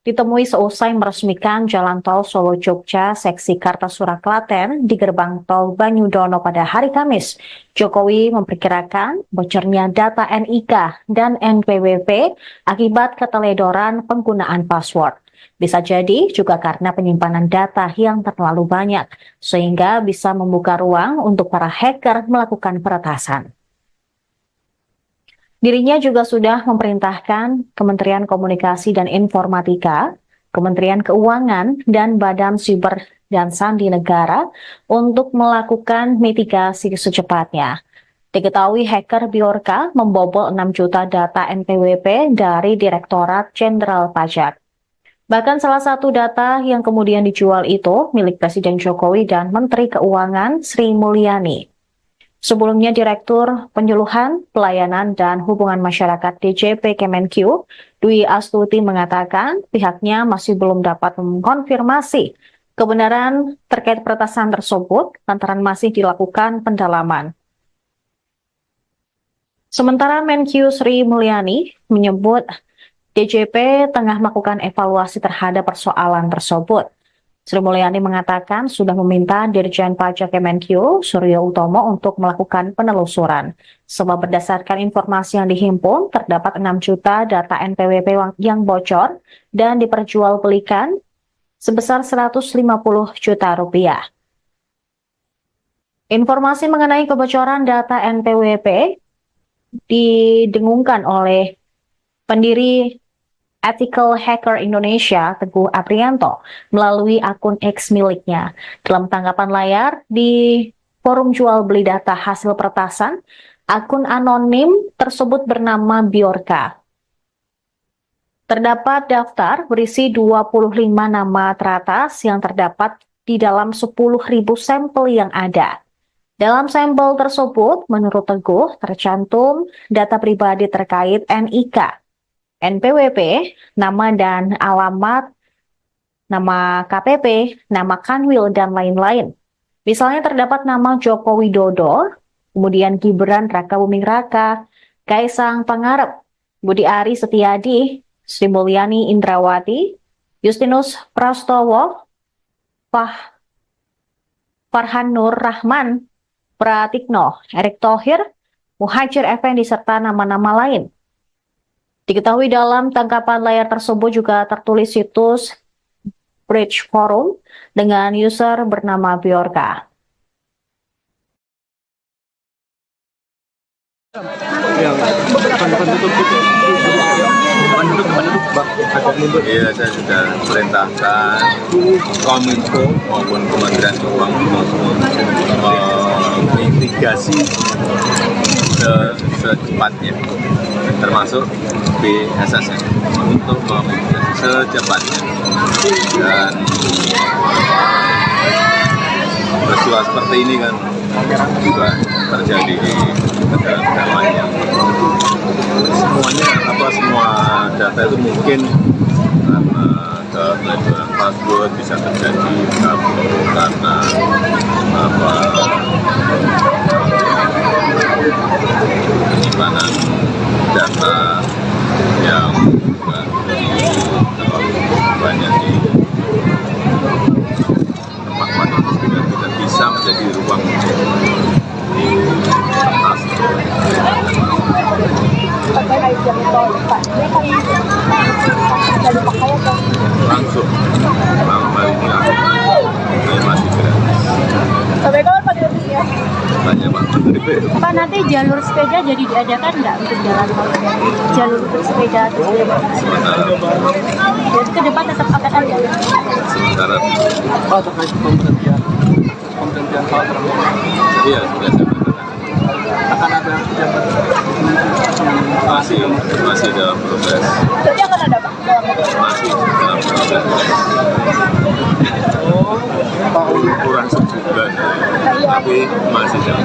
Ditemui seusai meresmikan Jalan Tol Solo-Jogja seksi Kartasura Klaten di gerbang tol Banyudono pada hari Kamis, Jokowi memperkirakan bocornya data NIK dan NPWP akibat keteledoran penggunaan password. Bisa jadi juga karena penyimpanan data yang terlalu banyak, sehingga bisa membuka ruang untuk para hacker melakukan peretasan. Dirinya juga sudah memerintahkan Kementerian Komunikasi dan Informatika, Kementerian Keuangan, dan Badan Siber dan Sandi Negara untuk melakukan mitigasi secepatnya. Diketahui hacker Bjorka membobol 6 juta data NPWP dari Direktorat Jenderal Pajak. Bahkan salah satu data yang kemudian dijual itu milik Presiden Jokowi dan Menteri Keuangan Sri Mulyani. Sebelumnya, Direktur Penyuluhan, Pelayanan, dan Hubungan Masyarakat DJP Kemenq, Dwi Astuti mengatakan pihaknya masih belum dapat mengkonfirmasi kebenaran terkait peretasan tersebut lantaran masih dilakukan pendalaman. Sementara Menq Sri Mulyani menyebut DJP tengah melakukan evaluasi terhadap persoalan tersebut. Sri Mulyani mengatakan sudah meminta Dirjen Pajak Kemenq, Suryo Utomo, untuk melakukan penelusuran. Sebab berdasarkan informasi yang dihimpun, terdapat 6 juta data NPWP yang bocor dan diperjualbelikan sebesar 150 juta rupiah. Informasi mengenai kebocoran data NPWP didengungkan oleh pendiri Ethical Hacker Indonesia, Teguh Aprianto, melalui akun X miliknya. Dalam tanggapan layar di forum jual beli data hasil peretasan, akun anonim tersebut bernama Bjorka. Terdapat daftar berisi 25 nama teratas yang terdapat di dalam 10.000 sampel yang ada. Dalam sampel tersebut, menurut Teguh, tercantum data pribadi terkait NIK, NPWP, nama dan alamat, nama KPP, nama Kanwil, dan lain-lain. Misalnya terdapat nama Joko Widodo, kemudian Gibran Rakabuming Raka, Kaisang Pangarep, Budi Ari Setiadi, Sri Mulyani Indrawati, Justinus Prastowo, Farhan Nur Rahman, Pratikno, Erick Thohir, Muhajir Effendi, serta nama-nama lain. Diketahui dalam tangkapan layar tersebut juga tertulis situs Bridge Forum dengan user bernama Bjorka. Iya, saya sudah perintahkan Kominfo maupun Kementerian Keuangan mitigasi secepatnya, termasuk BSSN untuk memitigasi secepatnya. Dan peristiwa seperti ini kan juga terjadi di negara-negara lain yang semua data itu mungkin karena keteledoran password bisa terjadi karena penyimpanan data yang terlalu banyak di tempat yang tidak bisa menjadi ruang langsung kali ini aku masih gratis. Sampai kapan Pak gratisnya? Tanya Pak Menteri. Pak, nanti jalur sepeda jadi diadakan nggak untuk jalan tol? Jalur untuk sepeda terus jadi ke depan tetap akan ada. Sementara Pak, terkait pemberhentian Pak Prabowo, iya sudah saya katakan. akan ada pejabat Masih dalam proses. Jadi akan ada Pak? Masih dalam proses. Pak Kurang sempurna. tapi masih jauh.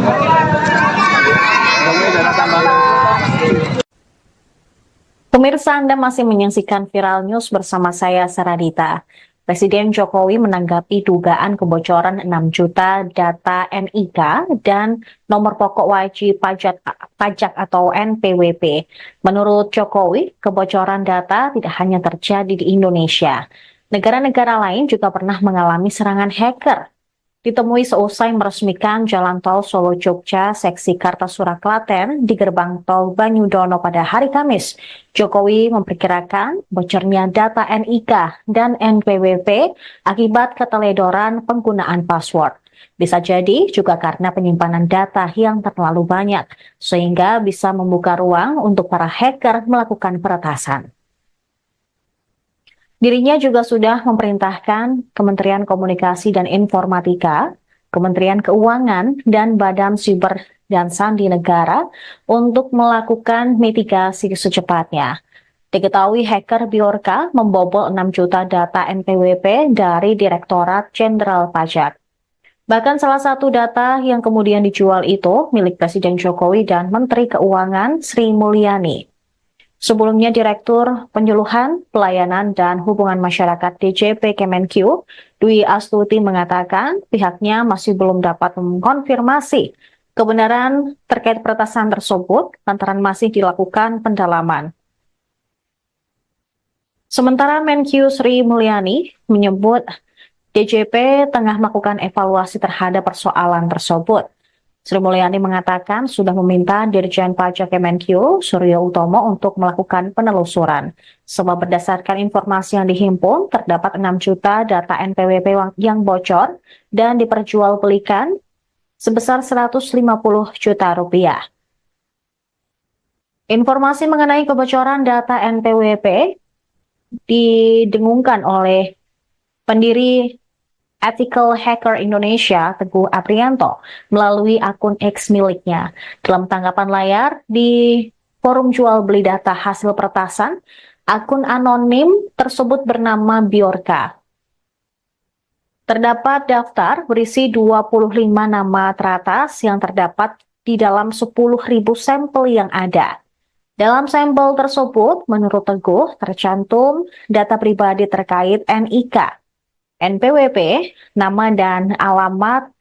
Pemirsa, Anda masih menyaksikan Viral News bersama saya, Saradita. Presiden Jokowi menanggapi dugaan kebocoran 6 juta data NIK dan nomor pokok wajib pajak atau NPWP. Menurut Jokowi, kebocoran data tidak hanya terjadi di Indonesia. Negara-negara lain juga pernah mengalami serangan hacker. Ditemui seusai meresmikan Jalan Tol Solo-Jogja seksi Kartasura Klaten di gerbang tol Banyudono pada hari Kamis, Jokowi memperkirakan bocornya data NIK dan NPWP akibat keteledoran penggunaan password. Bisa jadi juga karena penyimpanan data yang terlalu banyak, sehingga bisa membuka ruang untuk para hacker melakukan peretasan. Dirinya juga sudah memerintahkan Kementerian Komunikasi dan Informatika, Kementerian Keuangan, dan Badan Siber dan Sandi Negara untuk melakukan mitigasi secepatnya. Diketahui hacker Bjorka membobol 6 juta data NPWP dari Direktorat Jenderal Pajak. Bahkan salah satu data yang kemudian dijual itu milik Presiden Jokowi dan Menteri Keuangan Sri Mulyani. Sebelumnya, Direktur Penyuluhan, Pelayanan, dan Hubungan Masyarakat DJP Kemenq, Dwi Astuti mengatakan pihaknya masih belum dapat mengkonfirmasi kebenaran terkait peretasan tersebut lantaran masih dilakukan pendalaman. Sementara Menq Sri Mulyani menyebut DJP tengah melakukan evaluasi terhadap persoalan tersebut. Sri Mulyani mengatakan sudah meminta Dirjen Pajak Kemenq, Suryo Utomo, untuk melakukan penelusuran. Sebab berdasarkan informasi yang dihimpun, terdapat 6 juta data NPWP yang bocor dan diperjualbelikan sebesar 150 juta rupiah. Informasi mengenai kebocoran data NPWP didengungkan oleh pendiri Ethical Hacker Indonesia, Teguh Aprianto, melalui akun X miliknya. Dalam tanggapan layar di forum jual beli data hasil peretasan, akun anonim tersebut bernama Bjorka. Terdapat daftar berisi 25 nama teratas yang terdapat di dalam 10.000 sampel yang ada. Dalam sampel tersebut, menurut Teguh, tercantum data pribadi terkait NIK, NPWP, nama dan alamat,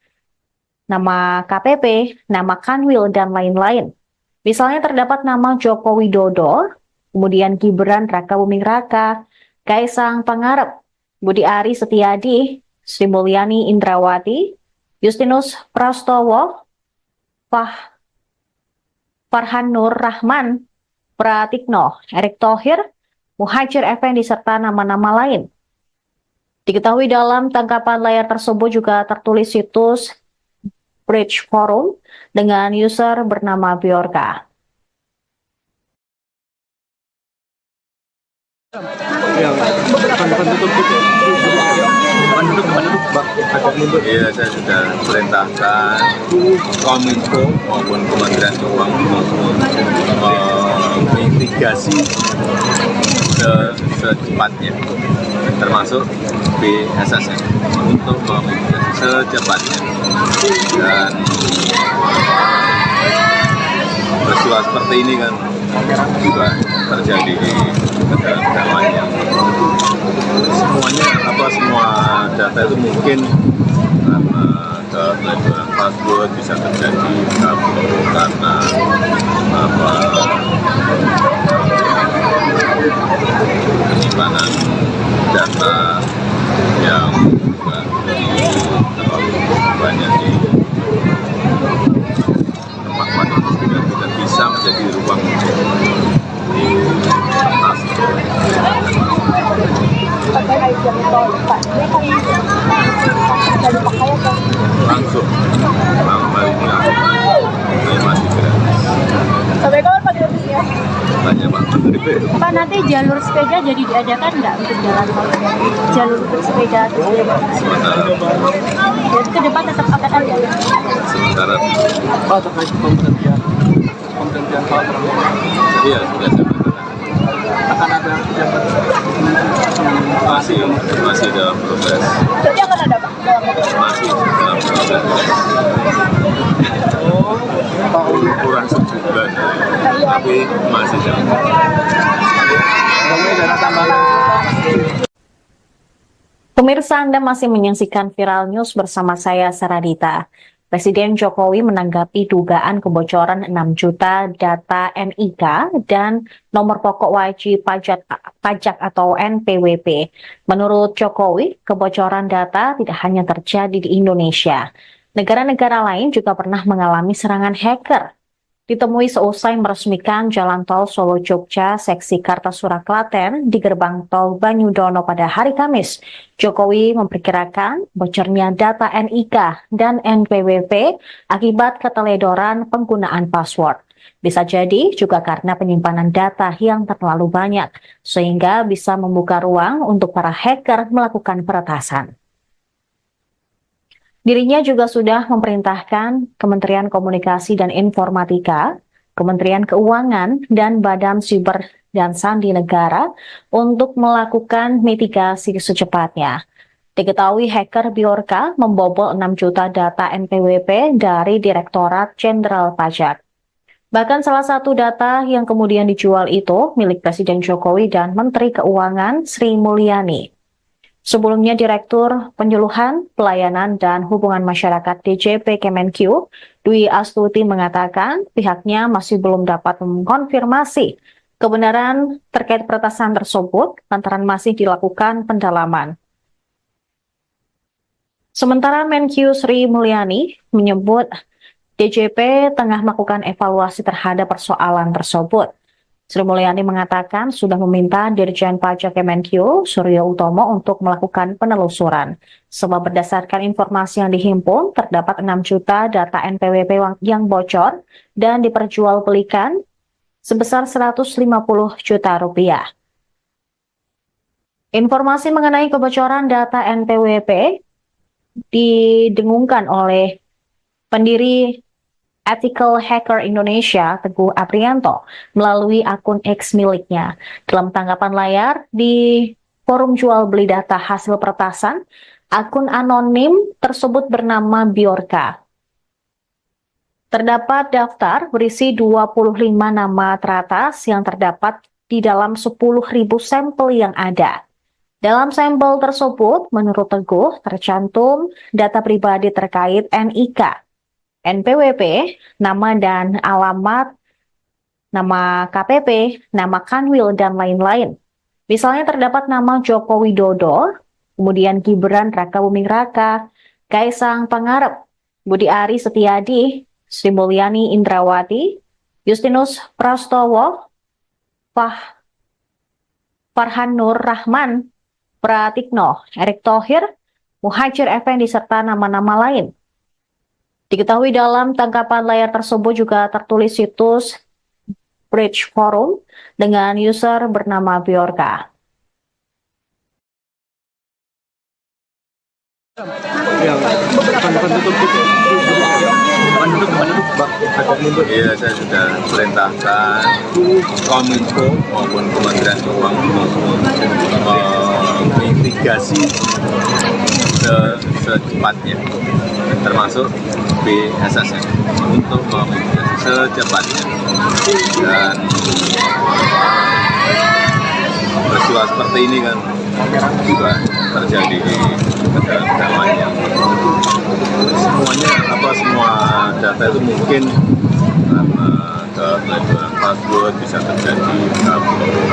nama KPP, nama Kanwil, dan lain-lain. Misalnya terdapat nama Joko Widodo, kemudian Gibran Rakabuming Raka, Kaisang Pangarep, Budi Ari Setiadi, Sri Mulyani Indrawati, Justinus Prastowo, Farhan Nur Rahman, Pratikno, Erick Thohir, Muhajir Effendi, serta nama-nama lain. Diketahui dalam tangkapan layar tersebut juga tertulis situs Bridge Forum dengan user bernama Bjorka. Iya, saya sudah perintahkan Kominfo maupun Kementerian Keuangan untuk mitigasi secepatnya, termasuk BSSN untuk memitigasi secepatnya. Dan peristiwa seperti ini kan juga terjadi di negara-negara lain yang semua data itu mungkin karena keteledoran password bisa terjadi karena penyimpanan data yang terlalu banyak di tempat-tempat yang tidak bisa menjadi ruang di kertas. Langsung ini masih gratis. Sampai kapan Pak gratisnya? Tanya Pak Menteri. Pak, nanti jalur sepeda jadi diadakan nggak untuk jalan tol? Jalur untuk sepeda terus Sementara jadi ke depan tetap akan ada. sementara Pak, terkait pemberhentian hal iya sudah saya katakan. akan ada pejabat masih dalam proses. Jadi akan ada Pak? Masih dalam proses. kurang sebulan, tapi masih jalan. Pemirsa, Anda masih menyaksikan Viral News bersama saya, Saradita. Presiden Jokowi menanggapi dugaan kebocoran 6 juta data NIK dan nomor pokok wajib pajak atau NPWP. Menurut Jokowi, kebocoran data tidak hanya terjadi di Indonesia. Negara-negara lain juga pernah mengalami serangan hacker. Ditemui seusai meresmikan Jalan Tol Solo-Jogja seksi Kartasura Klaten di gerbang tol Banyudono pada hari Kamis, Jokowi memperkirakan bocornya data NIK dan NPWP akibat keteledoran penggunaan password. Bisa jadi juga karena penyimpanan data yang terlalu banyak, sehingga bisa membuka ruang untuk para hacker melakukan peretasan. Dirinya juga sudah memerintahkan Kementerian Komunikasi dan Informatika, Kementerian Keuangan, dan Badan Siber dan Sandi Negara untuk melakukan mitigasi secepatnya. Diketahui hacker Bjorka membobol 6 juta data NPWP dari Direktorat Jenderal Pajak. Bahkan salah satu data yang kemudian dijual itu milik Presiden Jokowi dan Menteri Keuangan Sri Mulyani. Sebelumnya, Direktur Penyuluhan, Pelayanan, dan Hubungan Masyarakat DJP Kemenq, Dwi Astuti mengatakan pihaknya masih belum dapat mengkonfirmasi kebenaran terkait peretasan tersebut lantaran masih dilakukan pendalaman. Sementara Menq Sri Mulyani menyebut DJP tengah melakukan evaluasi terhadap persoalan tersebut. Sri Mulyani mengatakan sudah meminta Dirjen Pajak Kemenq, Suryo Utomo, untuk melakukan penelusuran. Sebab berdasarkan informasi yang dihimpun, terdapat 6 juta data NPWP yang bocor dan diperjualbelikan sebesar 150 juta rupiah. Informasi mengenai kebocoran data NPWP didengungkan oleh pendiri Ethical Hacker Indonesia, Teguh Aprianto, melalui akun X miliknya. Dalam tanggapan layar di forum jual beli data hasil peretasan, akun anonim tersebut bernama Bjorka. Terdapat daftar berisi 25 nama teratas yang terdapat di dalam 10.000 sampel yang ada. Dalam sampel tersebut, menurut Teguh, tercantum data pribadi terkait NIK, NPWP, nama dan alamat, nama KPP, nama Kanwil, dan lain-lain. Misalnya terdapat nama Joko Widodo, kemudian Gibran Rakabuming Raka, Kaisang Pangarep, Budi Ari Setiadi, Sri Mulyani Indrawati, Justinus Prastowo, Farhan Nur Rahman, Pratikno, Erick Thohir, Muhajir Effendi, serta nama-nama lain. Diketahui dalam tangkapan layar tersebut juga tertulis situs Bridge Forum dengan user bernama Bjorka. Iya, saya sudah perintahkan Kominfo maupun Kementerian Keuangan mitigasi secepatnya, termasuk BSSN untuk memitigasi secepatnya. Dan peristiwa seperti ini kan juga terjadi di negara-negara lain yang semua data itu mungkin karena keteledoran password bisa terjadi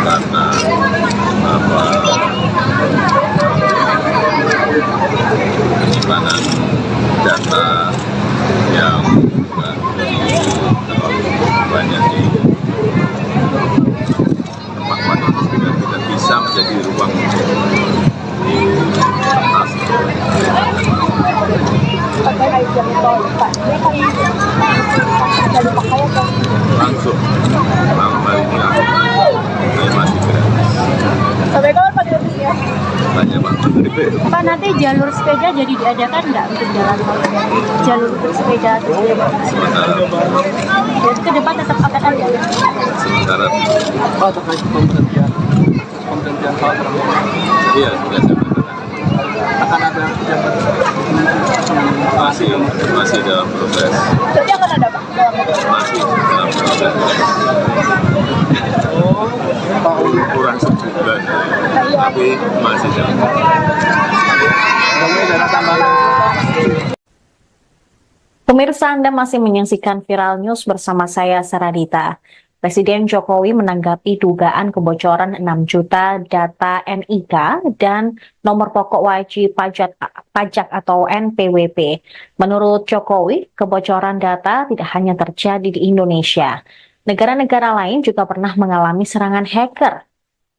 karena penyimpanan data yang terlalu banyak di tempat yang tidak bisa menjadi ruang di atas. Langsung malam hari ini saya masih gratis. Sampai kapan Pak gratisnya? Banyak Pak. Pak, nanti jalur sepeda jadi diadakan nggak untuk jalan tol? Jalur untuk sepeda atau sepeda? Jadi ke depan tetap akan ada? Sementara Pak, terkait pemberhentian Pak iya sudah saya katakan akan ada masih dalam proses. proses, Jadi akan ada Pak? masih dalam proses. Kurang sebulan, tapi masih dalam Pemirsa, Anda masih menyaksikan Viral News bersama saya, Saradita. Presiden Jokowi menanggapi dugaan kebocoran 6 juta data NIK dan nomor pokok wajib pajak atau NPWP. Menurut Jokowi, kebocoran data tidak hanya terjadi di Indonesia. Negara-negara lain juga pernah mengalami serangan hacker.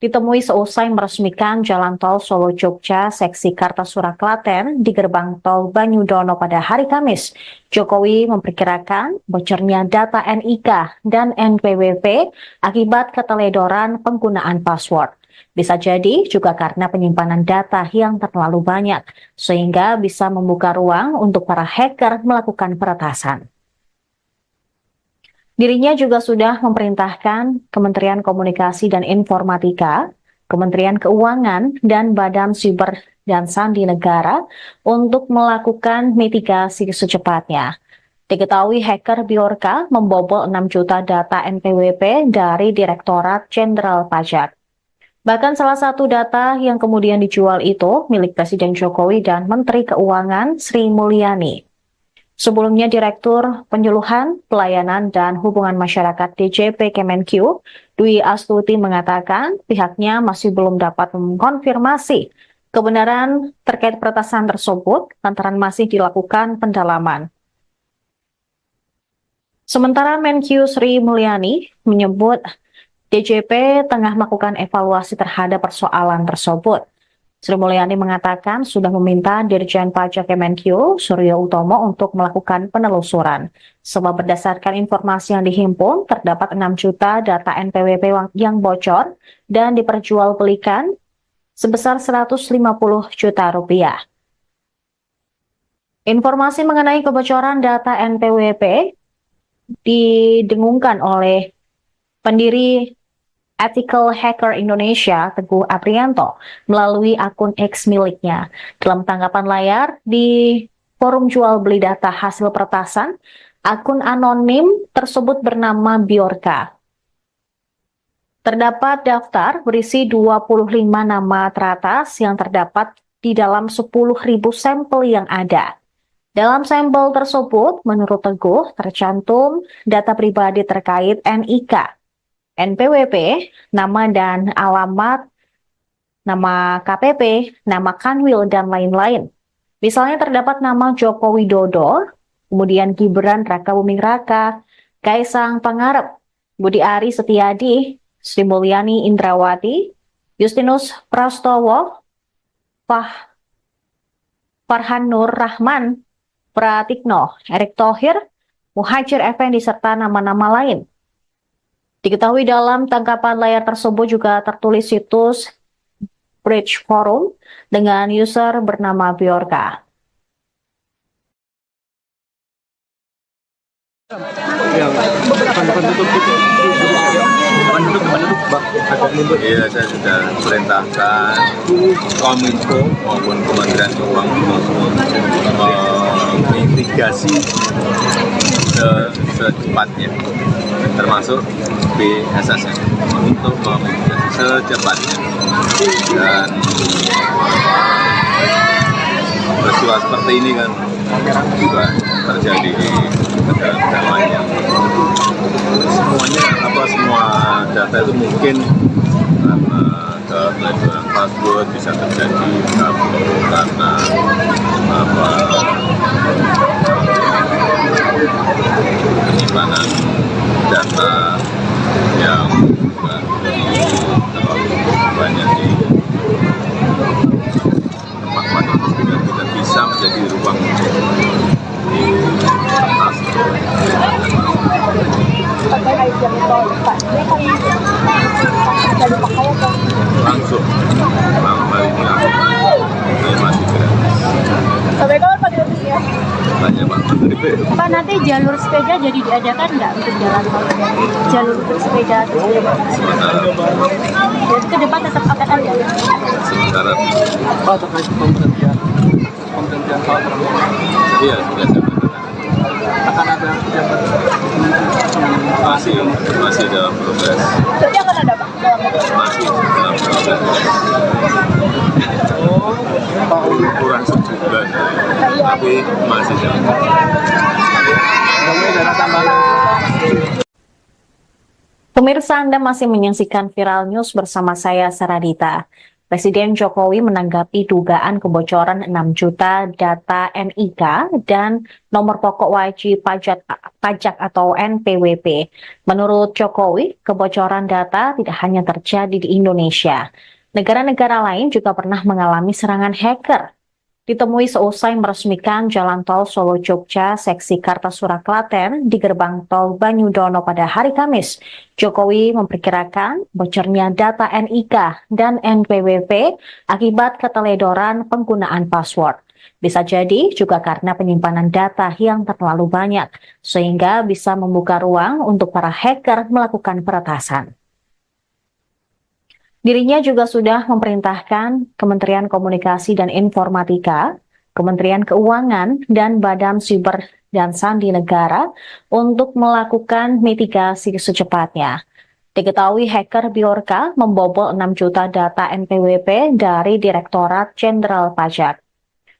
Ditemui seusai meresmikan Jalan Tol Solo-Jogja seksi Kartasura Klaten di gerbang tol Banyudono pada hari Kamis, Jokowi memperkirakan bocornya data NIK dan NPWP akibat keteledoran penggunaan password. Bisa jadi juga karena penyimpanan data yang terlalu banyak, sehingga bisa membuka ruang untuk para hacker melakukan peretasan. Dirinya juga sudah memerintahkan Kementerian Komunikasi dan Informatika, Kementerian Keuangan, dan Badan Siber dan Sandi Negara untuk melakukan mitigasi secepatnya. Diketahui hacker Bjorka membobol 6 juta data NPWP dari Direktorat Jenderal Pajak. Bahkan salah satu data yang kemudian dijual itu milik Presiden Jokowi dan Menteri Keuangan Sri Mulyani. Sebelumnya, Direktur Penyuluhan, Pelayanan, dan Hubungan Masyarakat DJP Kemenq, Dwi Astuti mengatakan pihaknya masih belum dapat mengkonfirmasi kebenaran terkait peretasan tersebut lantaran masih dilakukan pendalaman. Sementara Menq Sri Mulyani menyebut DJP tengah melakukan evaluasi terhadap persoalan tersebut. Sri Mulyani mengatakan sudah meminta Dirjen Pajak Kemenq, Suryo Utomo, untuk melakukan penelusuran. Sebab berdasarkan informasi yang dihimpun, terdapat 6 juta data NPWP yang bocor dan diperjualbelikan sebesar 150 juta rupiah. Informasi mengenai kebocoran data NPWP didengungkan oleh pendiri Ethical Hacker Indonesia, Teguh Aprianto, melalui akun X miliknya. Dalam tanggapan layar di forum jual beli data hasil peretasan, akun anonim tersebut bernama Bjorka. Terdapat daftar berisi 25 nama teratas yang terdapat di dalam 10.000 sampel yang ada. Dalam sampel tersebut, menurut Teguh, tercantum data pribadi terkait NIK, NPWP, nama dan alamat, nama KPP, nama Kanwil, dan lain-lain. Misalnya terdapat nama Joko Widodo, kemudian Gibran Rakabuming Raka, Kaisang Pangarep, Budi Ari Setiadi, Sri Mulyani Indrawati, Justinus Prastowo, Farhan Nur Rahman, Pratikno, Erick Thohir, Muhajir Effendi, serta nama-nama lain. Diketahui dalam tangkapan layar tersebut juga tertulis situs Bridge Forum dengan user bernama Bjorka. Iya, saya sudah perintahkan Kominfo maupun Kementerian Keuangan mitigasi secepatnya, termasuk BSSN untuk memitigasi secepatnya. Dan peristiwa seperti ini kan juga terjadi di negara-negara lain yang semua data itu mungkin karena keteledoran password bisa terjadi karena penyimpanan data yang terlalu banyak di tempat yang tidak bisa menjadi ruang di atas. Langsung hari ini masih gratis. Sampai kapan Pak gratisnya? Tanya Pak Menteri. Pak, nanti jalur sepeda jadi diadakan nggak untuk jalan tol? Jalur untuk sepeda terus jadi ke depan tetap akan ada. Sementara Pak, terkait pemberhentian hal tersebut. iya sudah saya katakan. akan ada pejabat masih dalam proses. Berarti akan ada Pak? Masih dalam proses. Kurang sebulan, tapi masih dalam proses. Pemirsa, Anda masih menyaksikan Viral News bersama saya, Saradita. Presiden Jokowi menanggapi dugaan kebocoran 6 juta data NIK dan nomor pokok wajib pajak atau NPWP. Menurut Jokowi, kebocoran data tidak hanya terjadi di Indonesia. Negara-negara lain juga pernah mengalami serangan hacker. Ditemui seusai meresmikan Jalan Tol Solo-Jogja seksi Kartasura Klaten di gerbang tol Banyudono pada hari Kamis, Jokowi memperkirakan bocornya data NIK dan NPWP akibat keteledoran penggunaan password. Bisa jadi juga karena penyimpanan data yang terlalu banyak, sehingga bisa membuka ruang untuk para hacker melakukan peretasan. Dirinya juga sudah memerintahkan Kementerian Komunikasi dan Informatika, Kementerian Keuangan, dan Badan Siber dan Sandi Negara untuk melakukan mitigasi secepatnya. Diketahui hacker Bjorka membobol 6 juta data NPWP dari Direktorat Jenderal Pajak.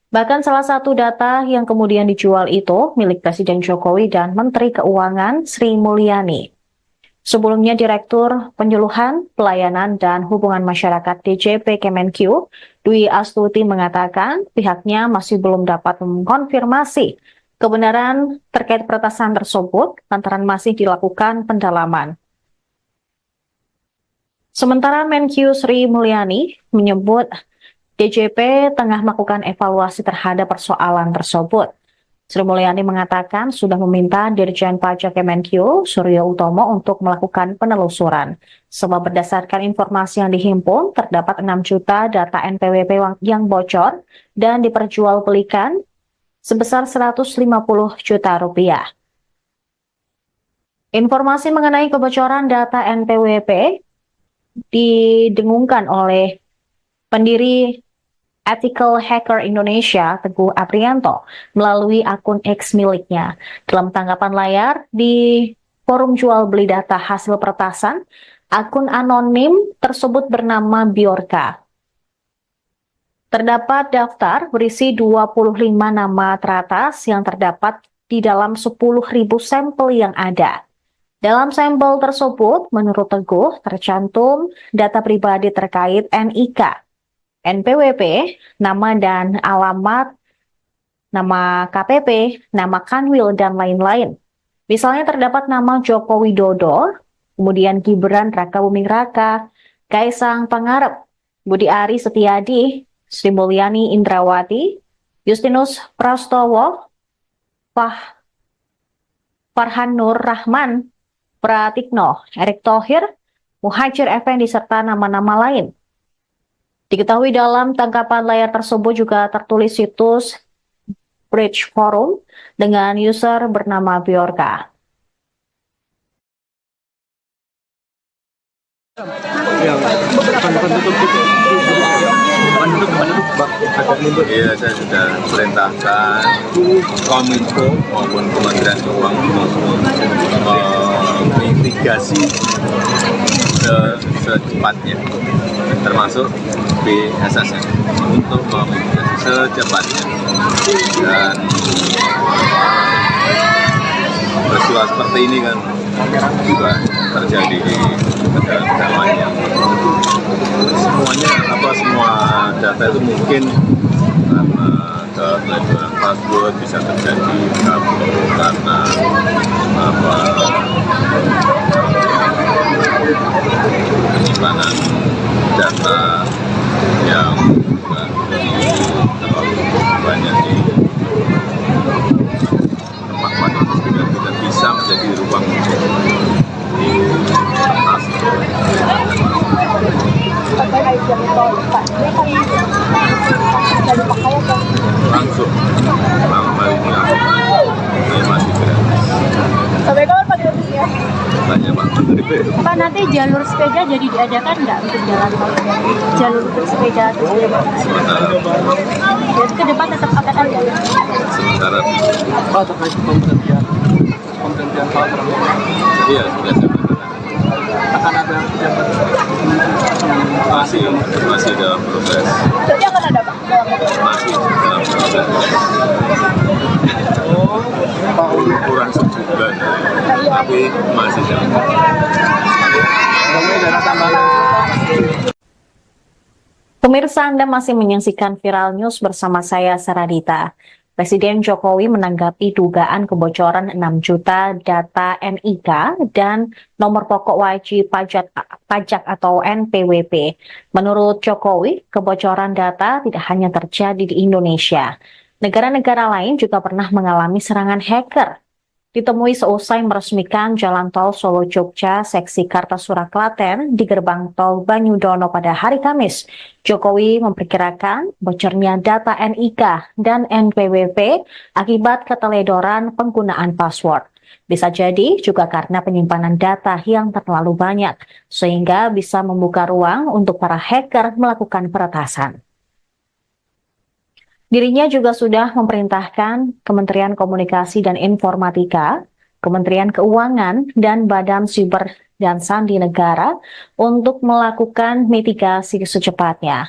Bahkan salah satu data yang kemudian dijual itu milik Presiden Jokowi dan Menteri Keuangan Sri Mulyani. Sebelumnya, Direktur Penyuluhan, Pelayanan, dan Hubungan Masyarakat DJP Kemenq, Dwi Astuti mengatakan pihaknya masih belum dapat mengkonfirmasi kebenaran terkait peretasan tersebut lantaran masih dilakukan pendalaman. Sementara Menq Sri Mulyani menyebut DJP tengah melakukan evaluasi terhadap persoalan tersebut. Sri Mulyani mengatakan sudah meminta Dirjen Pajak Kemenq, Suryo Utomo, untuk melakukan penelusuran. Sebab berdasarkan informasi yang dihimpun, terdapat 6 juta data NPWP yang bocor dan diperjualbelikan sebesar 150 juta rupiah. Informasi mengenai kebocoran data NPWP didengungkan oleh pendiri Ethical Hacker Indonesia, Teguh Aprianto, melalui akun X miliknya. Dalam tanggapan layar di forum jual beli data hasil peretasan, akun anonim tersebut bernama Bjorka. Terdapat daftar berisi 25 nama teratas yang terdapat di dalam 10.000 sampel yang ada. Dalam sampel tersebut, menurut Teguh, tercantum data pribadi terkait NIK, NPWP, nama dan alamat, nama KPP, nama Kanwil, dan lain-lain. Misalnya terdapat nama Joko Widodo, kemudian Gibran Rakabuming Raka, Kaisang Pangarep, Budi Ari Setiadi, Sri Mulyani Indrawati, Justinus Prastowo, Farhan Nur Rahman, Pratikno, Erick Thohir, Muhajir Effendi, serta nama-nama lain. Diketahui dalam tangkapan layar tersebut juga tertulis situs Bridge Forum dengan user bernama Bjorka. Iya, saya sudah perintahkan Kominfo maupun Kementerian Keuangan memitigasi secepatnya, termasuk BSSN untuk memitigasi secepatnya. Dan peristiwa seperti ini kan juga terjadi di negara-negara lain yang semua data itu mungkin karena keteledoran password bisa terjadi karena penyimpanan data yang terlalu banyak di tempat yang tidak bisa menjadi ruang di atas. Langsung malam hari ini saya masih gratis. Sampai kapan Pak gratisnya? Tanya Pak Menteri. Pak, nanti jalur sepeda jadi diadakan nggak untuk jalan tol? Jalur untuk sepeda atau sepeda motor? Jadi ke depan tetap akan ada? Sementara Pak, terkait pemberhentian Pak Prabowo, Iya, sudah saya katakan. akan ada yang Masih dalam proses. Berarti akan ada Pak dalam Masih dalam proses. Kurang sebulan, tapi masih dalam proses. Pemirsa, Anda masih menyaksikan Viral News bersama saya, Saradita. Presiden Jokowi menanggapi dugaan kebocoran 6 juta data NIK dan nomor pokok wajib pajak atau NPWP. Menurut Jokowi, kebocoran data tidak hanya terjadi di Indonesia. Negara-negara lain juga pernah mengalami serangan hacker. Ditemui seusai meresmikan Jalan Tol Solo-Jogja seksi Kartasura Klaten di gerbang tol Banyudono pada hari Kamis, Jokowi memperkirakan bocornya data NIK dan NPWP akibat keteledoran penggunaan password. Bisa jadi juga karena penyimpanan data yang terlalu banyak, sehingga bisa membuka ruang untuk para hacker melakukan peretasan. Dirinya juga sudah memerintahkan Kementerian Komunikasi dan Informatika, Kementerian Keuangan, dan Badan Siber dan Sandi Negara untuk melakukan mitigasi secepatnya.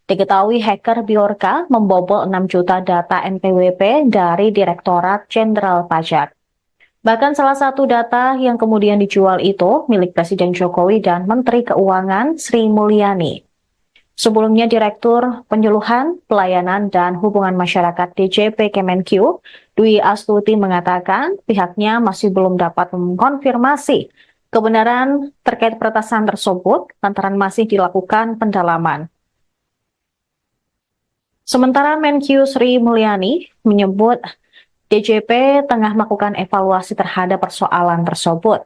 Diketahui hacker Bjorka membobol 6 juta data NPWP dari Direktorat Jenderal Pajak. Bahkan salah satu data yang kemudian dijual itu milik Presiden Jokowi dan Menteri Keuangan Sri Mulyani. Sebelumnya, Direktur Penyuluhan, Pelayanan, dan Hubungan Masyarakat DJP Kemenq, Dwi Astuti mengatakan pihaknya masih belum dapat mengkonfirmasi kebenaran terkait peretasan tersebut lantaran masih dilakukan pendalaman. Sementara Menq Sri Mulyani menyebut DJP tengah melakukan evaluasi terhadap persoalan tersebut.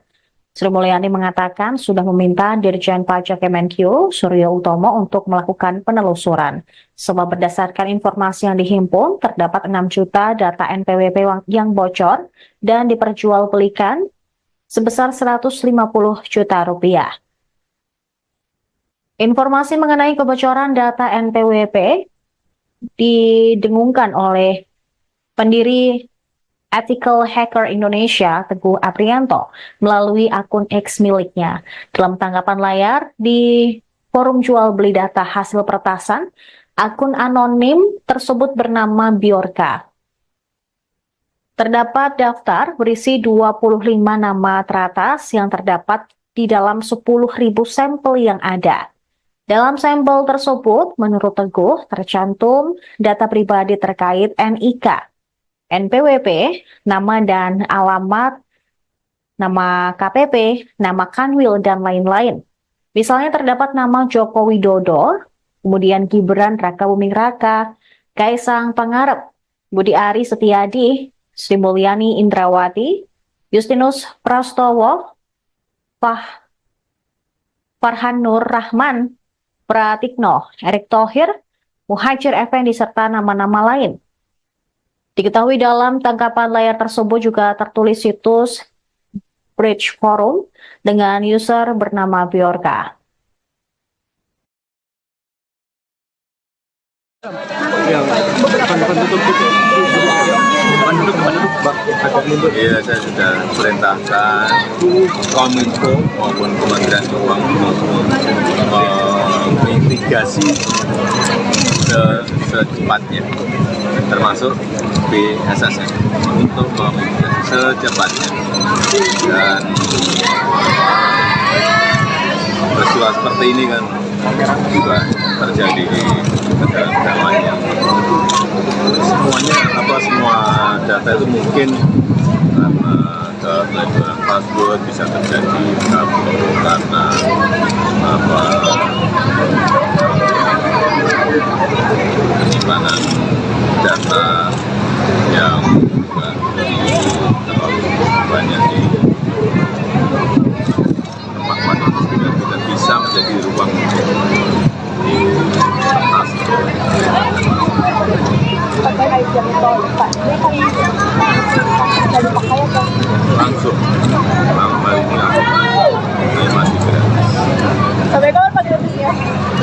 Sri Mulyani mengatakan sudah meminta Dirjen Pajak Kemenq, Suryo Utomo, untuk melakukan penelusuran. Sebab berdasarkan informasi yang dihimpun, terdapat 6 juta data NPWP yang bocor dan diperjualbelikan sebesar 150 juta rupiah. Informasi mengenai kebocoran data NPWP didengungkan oleh pendiri Ethical Hacker Indonesia, Teguh Aprianto, melalui akun X miliknya. Dalam tanggapan layar di forum jual beli data hasil peretasan, akun anonim tersebut bernama Bjorka. Terdapat daftar berisi 25 nama teratas yang terdapat di dalam 10.000 sampel yang ada. Dalam sampel tersebut, menurut Teguh, tercantum data pribadi terkait NIK, NPWP, nama dan alamat, nama KPP, nama Kanwil, dan lain-lain. Misalnya terdapat nama Joko Widodo, kemudian Gibran Rakabuming Raka, Kaisang Pangarep, Budi Ari Setiadi, Sri Mulyani Indrawati, Justinus Prastowo, Farhan Nur Rahman, Pratikno, Erick Thohir, Muhajir Effendi, serta nama-nama lain. Diketahui dalam tangkapan layar tersebut juga tertulis situs Bridge Forum dengan user bernama Bjorka. Iya, saya sudah perintahkan Kominfo maupun Kementerian Keuangan untuk mitigasi secepatnya, termasuk BSSN untuk memitigasi secepatnya. Dan peristiwa seperti ini kan juga terjadi di negara-negara lain yang semua data itu mungkin karena keteledoran password bisa terjadi karena penyimpanan data yang juga terlalu banyak di tempat-tempat itu tidak bisa menjadi ruang di kertas. Langsung ini masih gratis. Sampai kapan Pak gratisnya?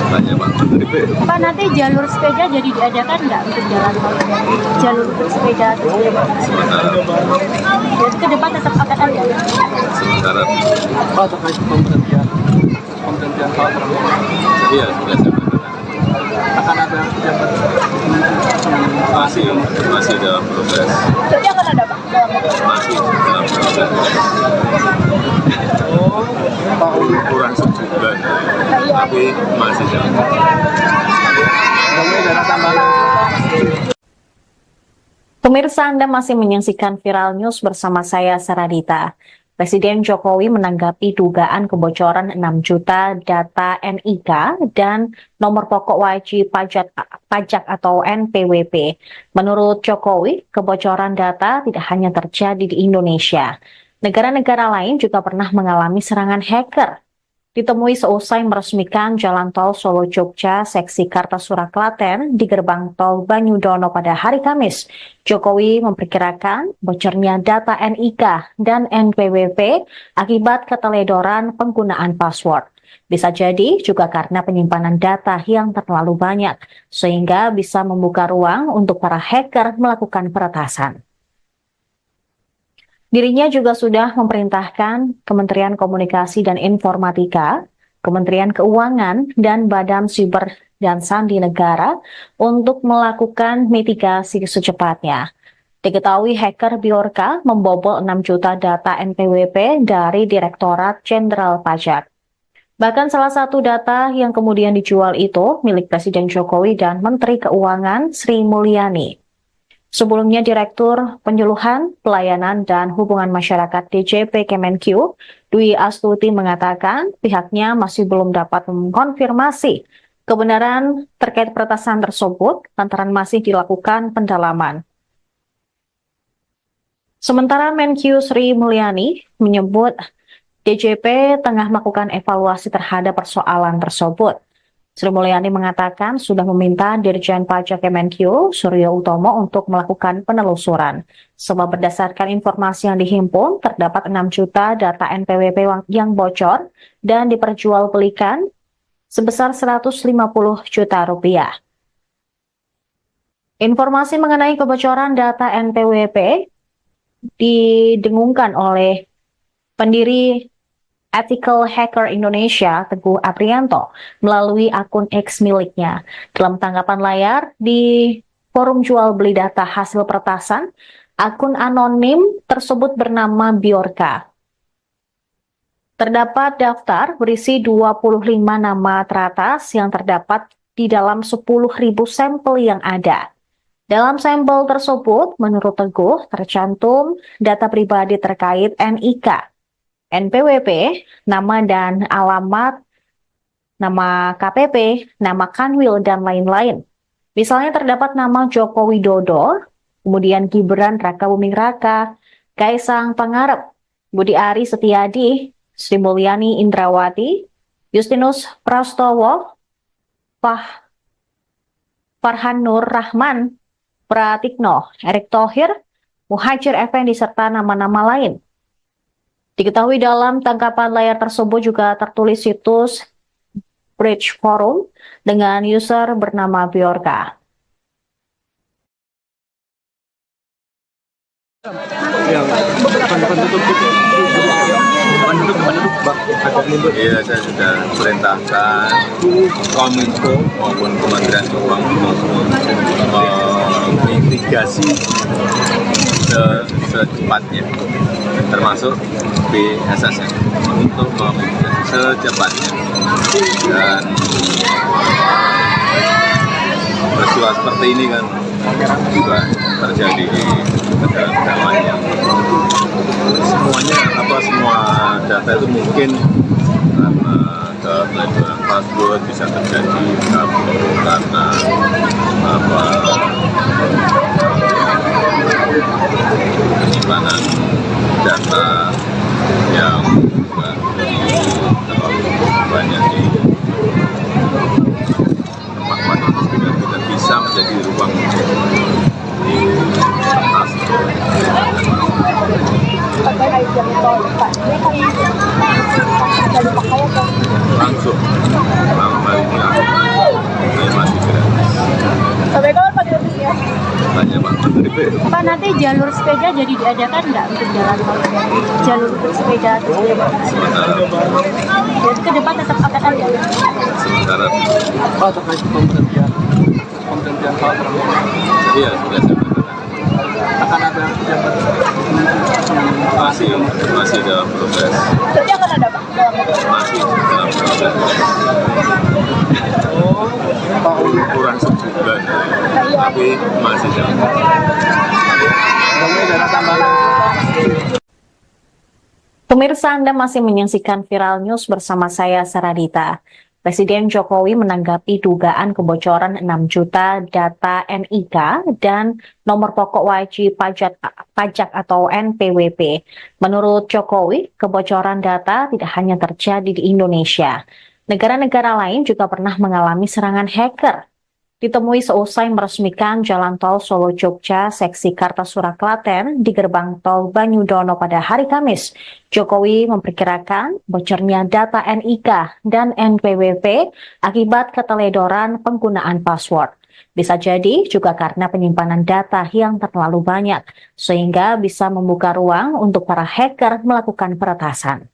Tanya Pak Menteri. nanti jalur sepeda jadi diadakan nggak untuk jalan tol? Jalur untuk sepeda terus dia Sementara jadi ke depan tetap akan ada. sementara Pak, terkait pemberhentian salah iya sudah saya katakan. akan ada pejabat masih dalam proses, Jadi akan ada Pak? masih dalam proses kurang sebulan, tapi masih dalam dana tambahan. Pemirsa, Anda masih menyaksikan Viral News bersama saya, Saradita. Presiden Jokowi menanggapi dugaan kebocoran 6 juta data NIK dan nomor pokok wajib pajak atau NPWP. Menurut Jokowi, kebocoran data tidak hanya terjadi di Indonesia. Negara-negara lain juga pernah mengalami serangan hacker. Ditemui seusai meresmikan Jalan Tol Solo-Jogja seksi Kartasura Klaten di gerbang tol Banyudono pada hari Kamis, Jokowi memperkirakan bocornya data NIK dan NPWP akibat keteledoran penggunaan password. Bisa jadi juga karena penyimpanan data yang terlalu banyak, sehingga bisa membuka ruang untuk para hacker melakukan peretasan. Dirinya juga sudah memerintahkan Kementerian Komunikasi dan Informatika, Kementerian Keuangan, dan Badan Siber dan Sandi Negara untuk melakukan mitigasi secepatnya. Diketahui hacker Bjorka membobol 6 juta data NPWP dari Direktorat Jenderal Pajak. Bahkan salah satu data yang kemudian dijual itu milik Presiden Jokowi dan Menteri Keuangan Sri Mulyani. Sebelumnya, Direktur Penyuluhan, Pelayanan, dan Hubungan Masyarakat DJP Kemenq, Dwi Astuti mengatakan pihaknya masih belum dapat mengkonfirmasi kebenaran terkait peretasan tersebut lantaran masih dilakukan pendalaman. Sementara Menq Sri Mulyani menyebut DJP tengah melakukan evaluasi terhadap persoalan tersebut. Sri Mulyani mengatakan sudah meminta Dirjen Pajak Kemenq, Suryo Utomo, untuk melakukan penelusuran. Sebab berdasarkan informasi yang dihimpun, terdapat 6 juta data NPWP yang bocor dan diperjualbelikan sebesar 150 juta rupiah. Informasi mengenai kebocoran data NPWP didengungkan oleh pendiri Ethical Hacker Indonesia, Teguh Aprianto, melalui akun X miliknya. Dalam tanggapan layar di forum jual beli data hasil peretasan, akun anonim tersebut bernama Bjorka. Terdapat daftar berisi 25 nama teratas yang terdapat di dalam 10.000 sampel yang ada. Dalam sampel tersebut, menurut Teguh, tercantum data pribadi terkait NIK, NPWP, nama dan alamat, nama KPP, nama Kanwil, dan lain-lain. Misalnya terdapat nama Joko Widodo, kemudian Gibran Rakabuming Raka, Kaisang Pangarep, Budi Ari Setiadi, Sri Mulyani Indrawati, Justinus Prastowo, Farhan Nur Rahman, Pratikno, Erick Thohir, Muhajir Effendi, serta nama-nama lain. Diketahui dalam tangkapan layar tersebut juga tertulis situs Bridge Forum dengan user bernama Bjorka. Iya, saya sudah perintahkan Kominfo maupun Kementerian Keuangan memitigasi secepatnya, termasuk BSSN, untuk memitigasi secepatnya. Dan peristiwa seperti ini kan juga terjadi di negara-negara lain yang semua data itu mungkin karena keteledoran password bisa terjadi karena penyimpanan data yang juga terlalu banyak di tempat yang tidak bisa menjadi ruang di kertas. Langsung, malam hari ini saya masih Pak, nanti jalur sepeda jadi diadakan nggak untuk jalan tol? Jalur untuk sepeda atau sepeda motor? Jadi ke depan tetap akan ada. Sementara Pak, terkait pemberhentian Pak Prabowo, iya sudah saya katakan. akan ada pejabat Masih dalam proses. Jadi akan ada Pak? Masih dalam proses. Pak Uli. Kurang sebulan, tapi masih dalam proses. Kemudian ada tambahan. Pemirsa, Anda masih menyaksikan Viral News bersama saya, Saradita. Presiden Jokowi menanggapi dugaan kebocoran 6 juta data NIK dan nomor pokok wajib pajak atau NPWP. Menurut Jokowi, kebocoran data tidak hanya terjadi di Indonesia. Negara-negara lain juga pernah mengalami serangan hacker. Ditemui seusai meresmikan Jalan Tol Solo-Jogja seksi Kartasura Klaten di gerbang tol Banyudono pada hari Kamis, Jokowi memperkirakan bocornya data NIK dan NPWP akibat keteledoran penggunaan password. Bisa jadi juga karena penyimpanan data yang terlalu banyak, sehingga bisa membuka ruang untuk para hacker melakukan peretasan.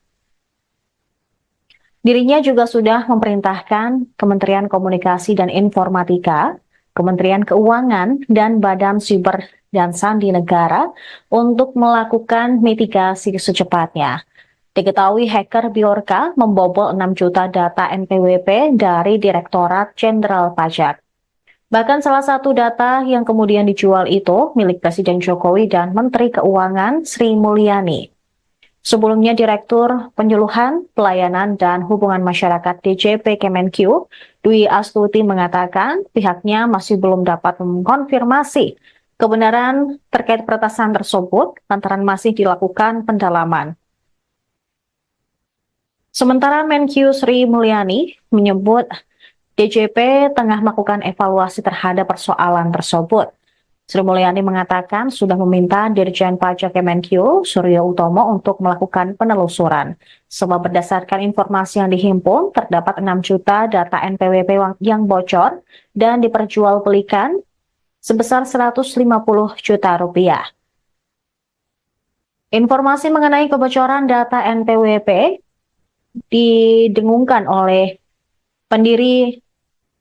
Dirinya juga sudah memerintahkan Kementerian Komunikasi dan Informatika, Kementerian Keuangan, dan Badan Siber dan Sandi Negara untuk melakukan mitigasi secepatnya. Diketahui hacker Bjorka membobol 6 juta data NPWP dari Direktorat Jenderal Pajak. Bahkan salah satu data yang kemudian dijual itu milik Presiden Jokowi dan Menteri Keuangan Sri Mulyani. Sebelumnya, Direktur Penyuluhan, Pelayanan, dan Hubungan Masyarakat DJP Kemenq, Dwi Astuti mengatakan pihaknya masih belum dapat mengkonfirmasi kebenaran terkait peretasan tersebut lantaran masih dilakukan pendalaman. Sementara Menq Sri Mulyani menyebut DJP tengah melakukan evaluasi terhadap persoalan tersebut. Sri Mulyani mengatakan sudah meminta Dirjen Pajak Kemenq, Suryo Utomo, untuk melakukan penelusuran. Sebab berdasarkan informasi yang dihimpun, terdapat 6 juta data NPWP yang bocor dan diperjualbelikan sebesar 150 juta rupiah. Informasi mengenai kebocoran data NPWP didengungkan oleh pendiri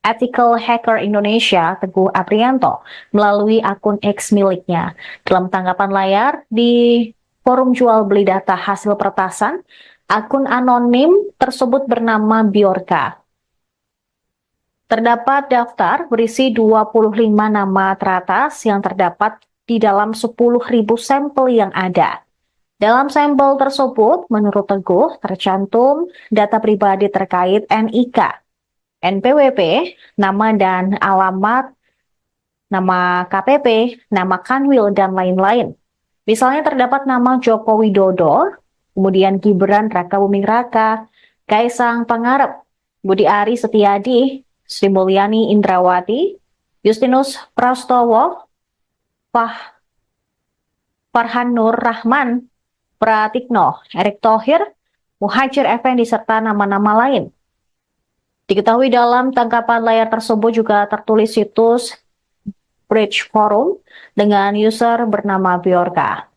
Ethical Hacker Indonesia, Teguh Aprianto, melalui akun X miliknya. Dalam tanggapan layar di forum jual beli data hasil peretasan, akun anonim tersebut bernama Bjorka. Terdapat daftar berisi 25 nama teratas yang terdapat di dalam 10.000 sampel yang ada. Dalam sampel tersebut, menurut Teguh, tercantum data pribadi terkait NIK, NPWP, nama dan alamat, nama KPP, nama Kanwil, dan lain-lain. Misalnya terdapat nama Joko Widodo, kemudian Gibran Rakabuming Raka, Kaisang Pangarep, Budi Ari Setiadi, Sri Mulyani Indrawati, Justinus Prastowo, Farhan Nur Rahman, Pratikno, Erick Thohir, Muhajir Effendi, serta nama-nama lain. Diketahui dalam tangkapan layar tersebut juga tertulis situs Bridge Forum dengan user bernama Bjorka.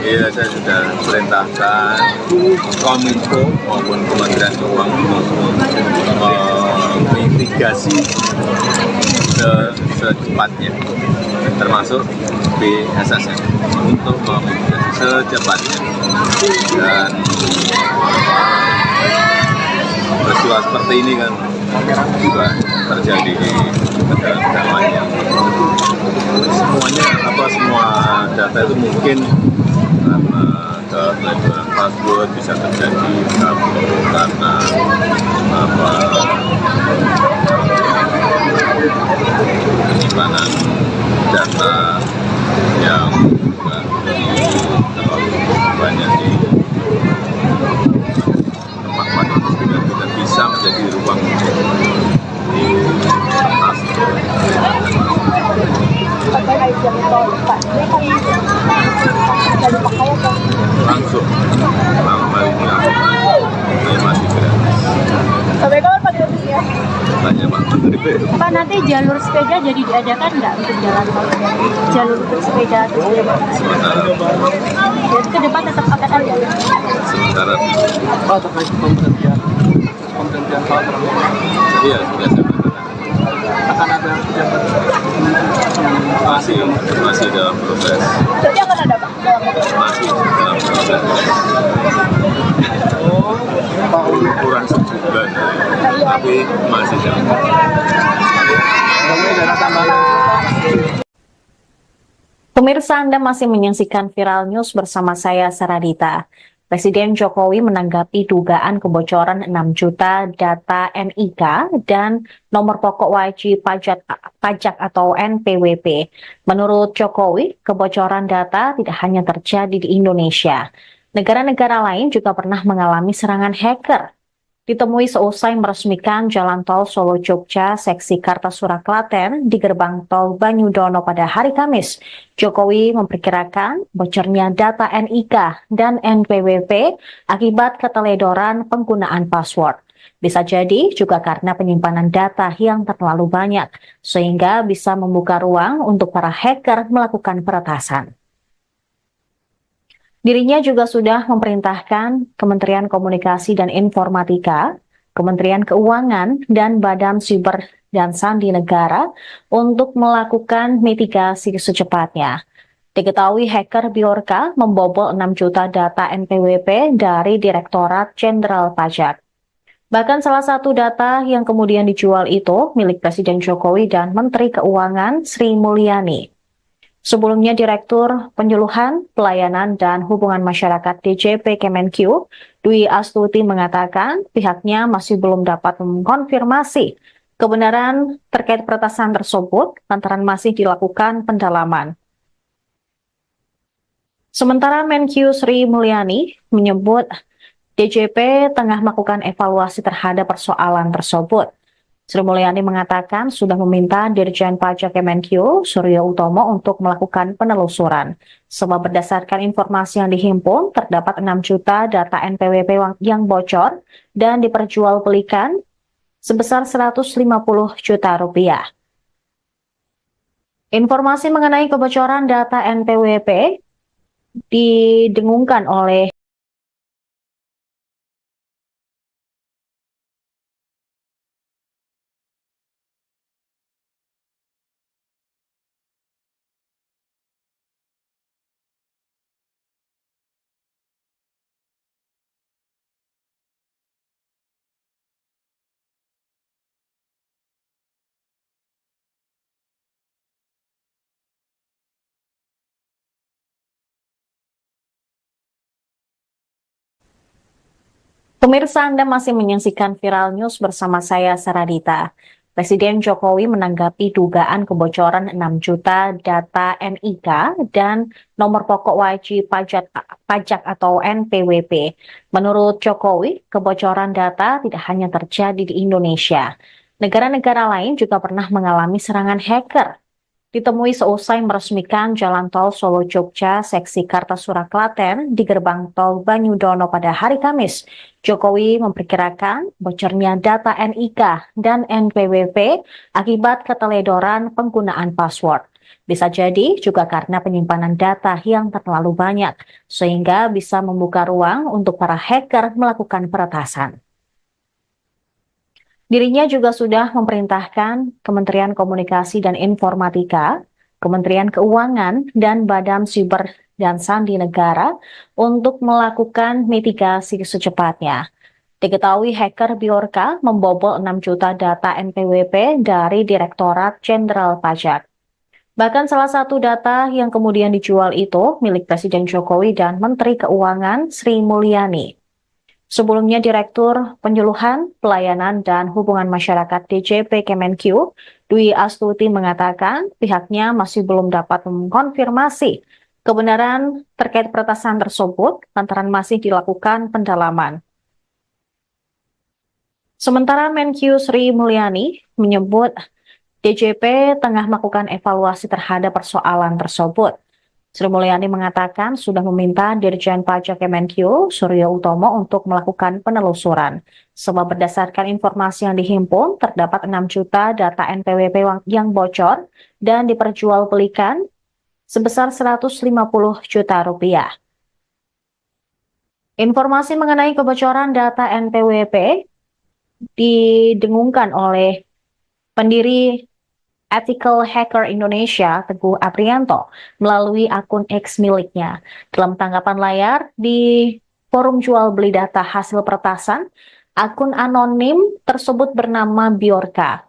Iya, saya sudah perintahkan Kominfo maupun Kementerian Keuangan untuk mitigasi secepatnya, termasuk BSSN untuk memitigasi secepatnya. Dan peristiwa seperti ini kan juga terjadi di negara-negara lain yang semua data itu mungkin karena keteledoran password bisa terjadi karena penyimpanan data yang terlalu banyak di tempat-tempat itu tidak bisa menjadi ruang di atas. Langsung, hal ini jalur sepeda jadi diadakan nggak untuk jalan tol? Jalur untuk sepeda atau sepeda motor? Jadi ke depan tetap akan ada. Sementara Pak, terkait pemberhentian pesawat terbang, iya sudah saya katakan. akan ada kebijakan Masih dalam proses. Berarti akan ada Pak? Masih dalam proses. Pak Kurang sebulan, tapi masih dalam proses. Jokowi dana tambahan. Pemirsa, Anda masih menyaksikan Viral News bersama saya, Saradita. Presiden Jokowi menanggapi dugaan kebocoran 6 juta data NIK dan nomor pokok wajib pajak atau NPWP. Menurut Jokowi, kebocoran data tidak hanya terjadi di Indonesia. Negara-negara lain juga pernah mengalami serangan hacker. Ditemui seusai meresmikan Jalan Tol Solo-Jogja seksi Kartasura Klaten di gerbang tol Banyudono pada hari Kamis, Jokowi memperkirakan bocornya data NIK dan NPWP akibat keteledoran penggunaan password. Bisa jadi juga karena penyimpanan data yang terlalu banyak, sehingga bisa membuka ruang untuk para hacker melakukan peretasan. Dirinya juga sudah memerintahkan Kementerian Komunikasi dan Informatika, Kementerian Keuangan, dan Badan Siber dan Sandi Negara untuk melakukan mitigasi secepatnya. Diketahui hacker Bjorka membobol 6 juta data NPWP dari Direktorat Jenderal Pajak. Bahkan salah satu data yang kemudian dijual itu milik Presiden Jokowi dan Menteri Keuangan Sri Mulyani. Sebelumnya, Direktur Penyuluhan, Pelayanan, dan Hubungan Masyarakat DJP Kemenq, Dwi Astuti mengatakan pihaknya masih belum dapat mengkonfirmasi kebenaran terkait peretasan tersebut lantaran masih dilakukan pendalaman. Sementara Menq Sri Mulyani menyebut DJP tengah melakukan evaluasi terhadap persoalan tersebut. Sri Mulyani mengatakan sudah meminta Dirjen Pajak Kemenq, Suryo Utomo, untuk melakukan penelusuran. Sebab berdasarkan informasi yang dihimpun, terdapat 6 juta data NPWP yang bocor dan diperjualbelikan sebesar 150 juta rupiah. Informasi mengenai kebocoran data NPWP didengungkan oleh Pemirsa, Anda masih menyaksikan Viral News bersama saya, Saradita. Presiden Jokowi menanggapi dugaan kebocoran 6 juta data NIK dan nomor pokok wajib pajak atau NPWP. Menurut Jokowi, kebocoran data tidak hanya terjadi di Indonesia. Negara-negara lain juga pernah mengalami serangan hacker. Ditemui seusai meresmikan Jalan Tol Solo-Jogja seksi Kartasura Klaten di gerbang tol Banyudono pada hari Kamis, Jokowi memperkirakan bocornya data NIK dan NPWP akibat keteledoran penggunaan password. Bisa jadi juga karena penyimpanan data yang terlalu banyak, sehingga bisa membuka ruang untuk para hacker melakukan peretasan. Dirinya juga sudah memerintahkan Kementerian Komunikasi dan Informatika, Kementerian Keuangan, dan Badan Siber dan Sandi Negara untuk melakukan mitigasi secepatnya. Diketahui hacker Bjorka membobol 6 juta data NPWP dari Direktorat Jenderal Pajak. Bahkan salah satu data yang kemudian dijual itu milik Presiden Jokowi dan Menteri Keuangan Sri Mulyani. Sebelumnya, Direktur Penyuluhan, Pelayanan, dan Hubungan Masyarakat DJP Kemenq, Dwi Astuti mengatakan pihaknya masih belum dapat mengkonfirmasi kebenaran terkait peretasan tersebut lantaran masih dilakukan pendalaman. Sementara Menq Sri Mulyani menyebut DJP tengah melakukan evaluasi terhadap persoalan tersebut. Sri Mulyani mengatakan sudah meminta Dirjen Pajak Kemenkyu, Suryo Utomo, untuk melakukan penelusuran. Sebab berdasarkan informasi yang dihimpun, terdapat 6 juta data NPWP yang bocor dan diperjualbelikan sebesar 150 juta rupiah. Informasi mengenai kebocoran data NPWP didengungkan oleh pendiri Ethical Hacker Indonesia, Teguh Aprianto, melalui akun X miliknya. Dalam tanggapan layar di forum jual beli data hasil peretasan, akun anonim tersebut bernama Biorka.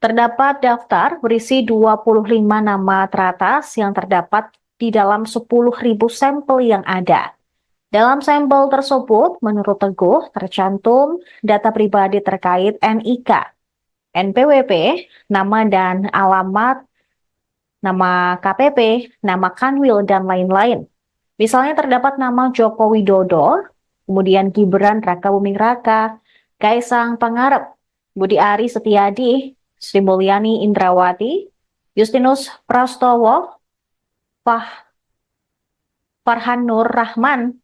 Terdapat daftar berisi 25 nama teratas yang terdapat di dalam 10.000 sampel yang ada. Dalam sampel tersebut, menurut Teguh, tercantum data pribadi terkait NIK, NPWP, nama dan alamat, nama KPP, nama Kanwil, dan lain-lain. Misalnya terdapat nama Joko Widodo, kemudian Gibran Rakabuming Raka, Kaisang Pangarep, Budi Ari Setiadi, Sri Mulyani Indrawati, Justinus Prastowo, Farhan Nur Rahman,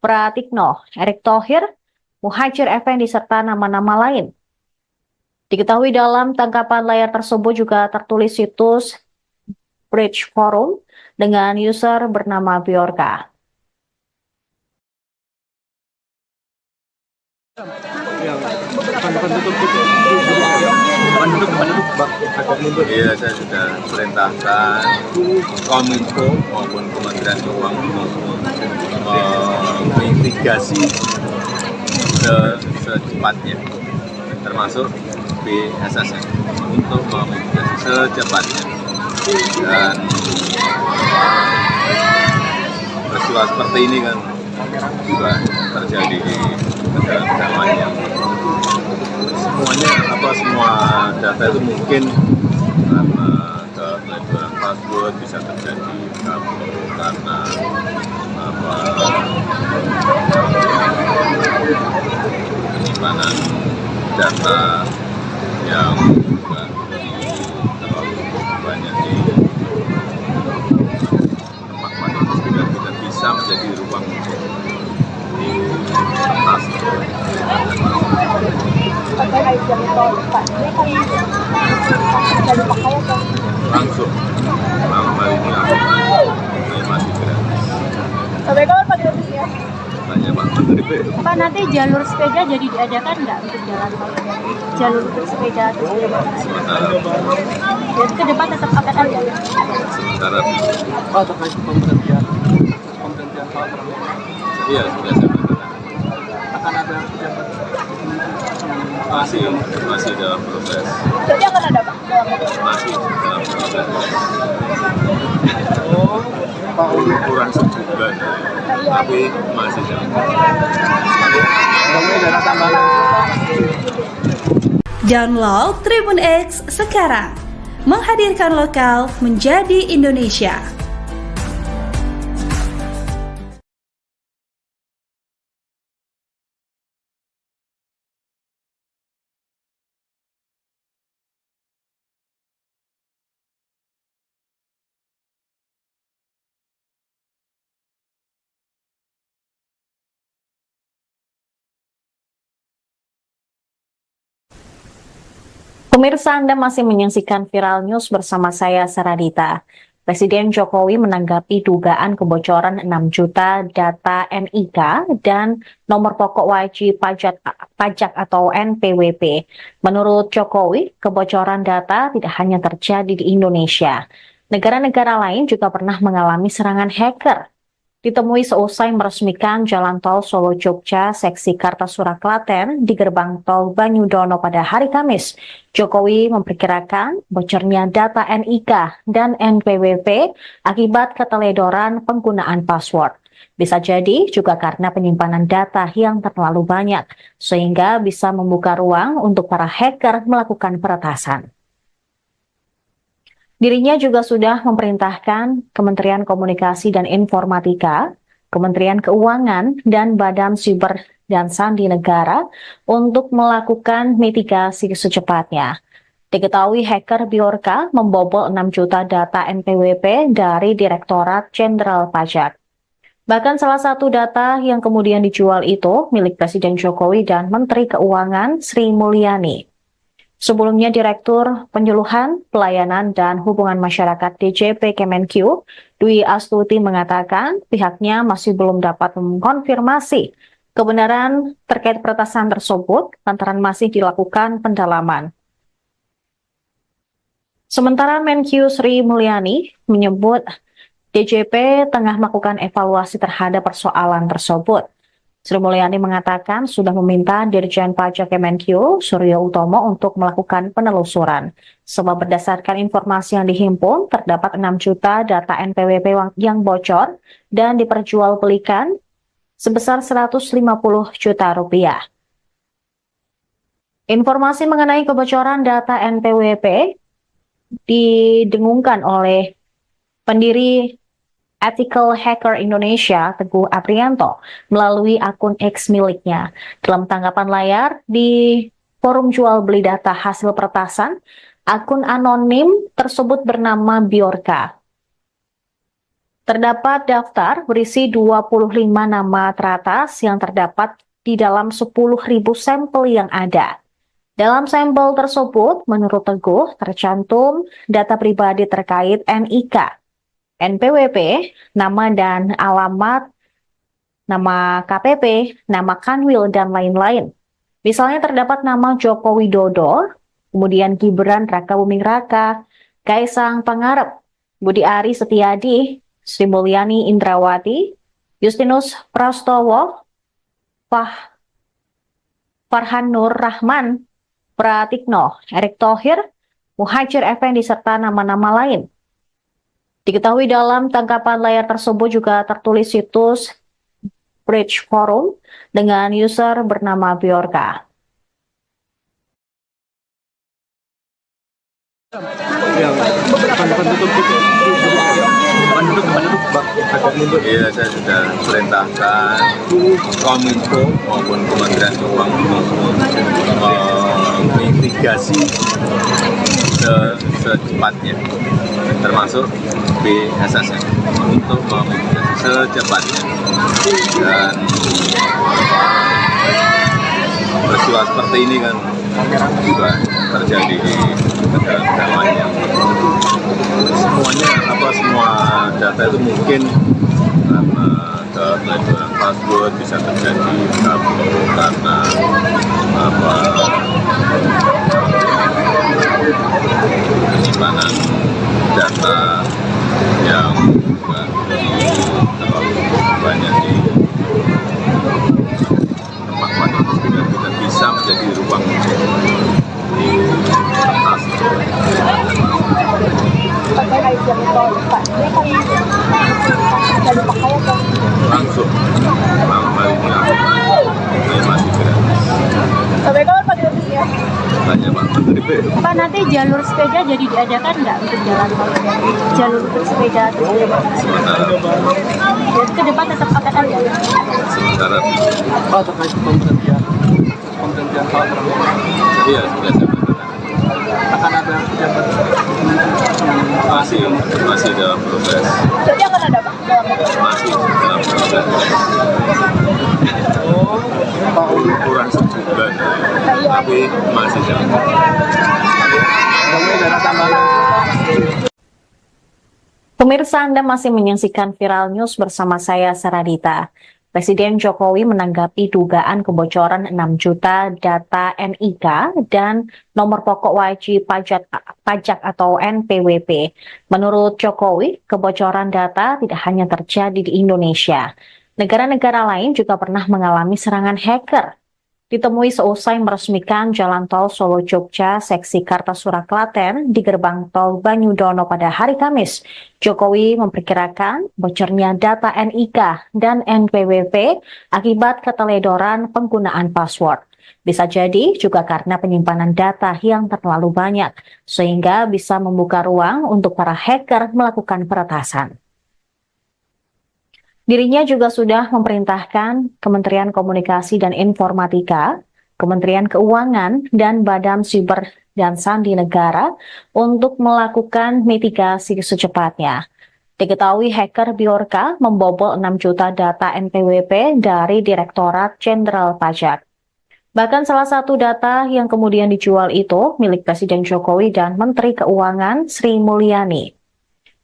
Pratikno, Erick Thohir, Muhajir Effendi, serta nama-nama lain. Diketahui dalam tangkapan layar tersebut juga tertulis situs Bridge Forum dengan user bernama Biorka. Iya, saya sudah perintahkan Kominfo maupun Kementerian Keuangan menginvestigasi secepatnya, termasuk BSSN, untuk menginvestigasi secepatnya. Dan peristiwa seperti ini kan juga terjadi di negara-negara lain. Semua data itu mungkin karena kepeledoran password bisa terjadi, karena penyimpanan data yang juga terlalu banyak di tempat-tempat itu tidak bisa menjadi ruang untuk diretas. Langsung malam hari ini masih gratis. Sampai kapan Pak gratisnya? Tanya Pak Menteri P. Pak, nanti jalur sepeda jadi diadakan nggak untuk jalan tol? Jalur untuk sepeda atau sepeda motor? Sementara Jadi ke depan tetap akan ada. sementara Oh, terkait pemberhentian hal iya sudah saya katakan akan ada pejabat masih dalam proses, Jadi akan ada Pak? masih dalam proses. Pak Kurang sebulan, tapi masih dalam proses. dana tambahan. Download Tribun X sekarang. Menghadirkan lokal menjadi Indonesia. Pemirsa, Anda masih menyaksikan Viral News bersama saya, Saradita. Presiden Jokowi menanggapi dugaan kebocoran 6 juta data NIK dan nomor pokok wajib pajak atau NPWP. Menurut Jokowi, kebocoran data tidak hanya terjadi di Indonesia. Negara-negara lain juga pernah mengalami serangan hacker. Ditemui seusai meresmikan Jalan Tol Solo-Jogja seksi Kartasura Klaten di gerbang tol Banyudono pada hari Kamis, Jokowi memperkirakan bocornya data NIK dan NPWP akibat keteledoran penggunaan password. Bisa jadi juga karena penyimpanan data yang terlalu banyak, sehingga bisa membuka ruang untuk para hacker melakukan peretasan. Dirinya juga sudah memerintahkan Kementerian Komunikasi dan Informatika, Kementerian Keuangan, dan Badan Siber dan Sandi Negara untuk melakukan mitigasi secepatnya. Diketahui hacker Bjorka membobol 6 juta data NPWP dari Direktorat Jenderal Pajak. Bahkan salah satu data yang kemudian dijual itu milik Presiden Jokowi dan Menteri Keuangan Sri Mulyani. Sebelumnya Direktur Penyuluhan, Pelayanan, dan Hubungan Masyarakat DJP Kemenq, Dwi Astuti mengatakan pihaknya masih belum dapat mengkonfirmasi kebenaran terkait peretasan tersebut lantaran masih dilakukan pendalaman. Sementara Menq Sri Mulyani menyebut DJP tengah melakukan evaluasi terhadap persoalan tersebut. Sri Mulyani mengatakan sudah meminta Dirjen Pajak Kemenq Suryo Utomo untuk melakukan penelusuran. Sebab berdasarkan informasi yang dihimpun, terdapat 6 juta data NPWP yang bocor dan diperjualbelikan sebesar 150 juta rupiah. Informasi mengenai kebocoran data NPWP didengungkan oleh pendiri Ethical Hacker Indonesia, Teguh Aprianto, melalui akun X miliknya. Dalam tanggapan layar di forum jual beli data hasil peretasan, akun anonim tersebut bernama Bjorka. Terdapat daftar berisi 25 nama teratas yang terdapat di dalam 10.000 sampel yang ada. Dalam sampel tersebut, menurut Teguh, tercantum data pribadi terkait NIK, NPWP, nama dan alamat, nama KPP, nama Kanwil, dan lain-lain. Misalnya terdapat nama Joko Widodo, kemudian Gibran Rakabuming Raka, Kaisang Pangarep, Budi Ari Setiadi, Sri Mulyani Indrawati, Justinus Prastowo, Farhan Nur Rahman, Pratikno, Erick Thohir, Muhajir Effendi, serta nama-nama lain. Diketahui dalam tangkapan layar tersebut juga tertulis situs Bridge Forum dengan user bernama Bjorka. Yang depan tutup itu Iya, saya sudah perintahkan Kominfo maupun Kementerian Keuangan mitigasi secepatnya, termasuk BSSN untuk memitigasi secepatnya. Dan peristiwa seperti ini kan juga terjadi di negara-negara lain yang semua data itu mungkin karena kebocoran password bisa terjadi karena penyimpanan data yang terlalu banyak di tempat-tempat yang tidak bisa menjadi ruang di kertas. Langsung ini masih gratis. Sampai kapan Pak gratisnya? Tanya Pak Menteri. Pak, nanti jalur sepeda jadi diadakan nggak untuk jalan tol? Jalur untuk sepeda terus Sementara ke depan tetap akan ada. sementara terkait pemberhentian Pak Prabowo, iya sudah saya katakan akan ada pejabat masih dalam proses, Jadi akan ada Pak? masih dalam proses kurang sebulan, tapi masih dalam Pemirsa, Anda masih menyaksikan Viral News bersama saya, Saradita. Presiden Jokowi menanggapi dugaan kebocoran 6 juta data NIK dan nomor pokok wajib pajak atau NPWP. Menurut Jokowi, kebocoran data tidak hanya terjadi di Indonesia. Negara-negara lain juga pernah mengalami serangan hacker. Ditemui seusai meresmikan Jalan Tol Solo-Jogja seksi Kartasura Klaten di gerbang tol Banyudono pada hari Kamis, Jokowi memperkirakan bocornya data NIK dan NPWP akibat keteledoran penggunaan password. Bisa jadi juga karena penyimpanan data yang terlalu banyak, sehingga bisa membuka ruang untuk para hacker melakukan peretasan. Dirinya juga sudah memerintahkan Kementerian Komunikasi dan Informatika, Kementerian Keuangan, dan Badan dan sandi negara untuk melakukan mitigasi secepatnya. Diketahui hacker Bjorka membobol 6 juta data NPWP dari Direktorat Jenderal Pajak. Bahkan salah satu data yang kemudian dijual itu milik Presiden Jokowi dan Menteri Keuangan Sri Mulyani.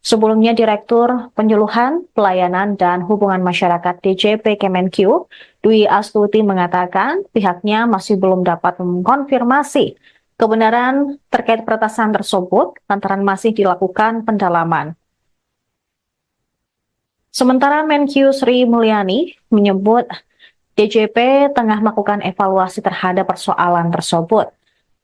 Sebelumnya Direktur Penyuluhan, Pelayanan, dan Hubungan Masyarakat DJP Kemenq, Dwi Astuti mengatakan pihaknya masih belum dapat mengkonfirmasi kebenaran terkait peretasan tersebut lantaran masih dilakukan pendalaman. Sementara Menq Sri Mulyani menyebut DJP tengah melakukan evaluasi terhadap persoalan tersebut.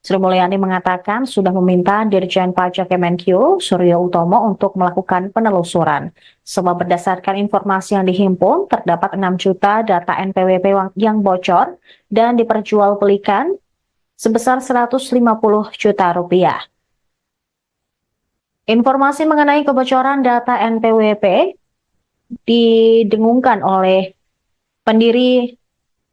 Sri Mulyani mengatakan sudah meminta Dirjen Pajak Kemenq Suryo Utomo untuk melakukan penelusuran. Sebab berdasarkan informasi yang dihimpun, terdapat 6 juta data NPWP yang bocor dan diperjualbelikan sebesar 150 juta rupiah. Informasi mengenai kebocoran data NPWP didengungkan oleh pendiri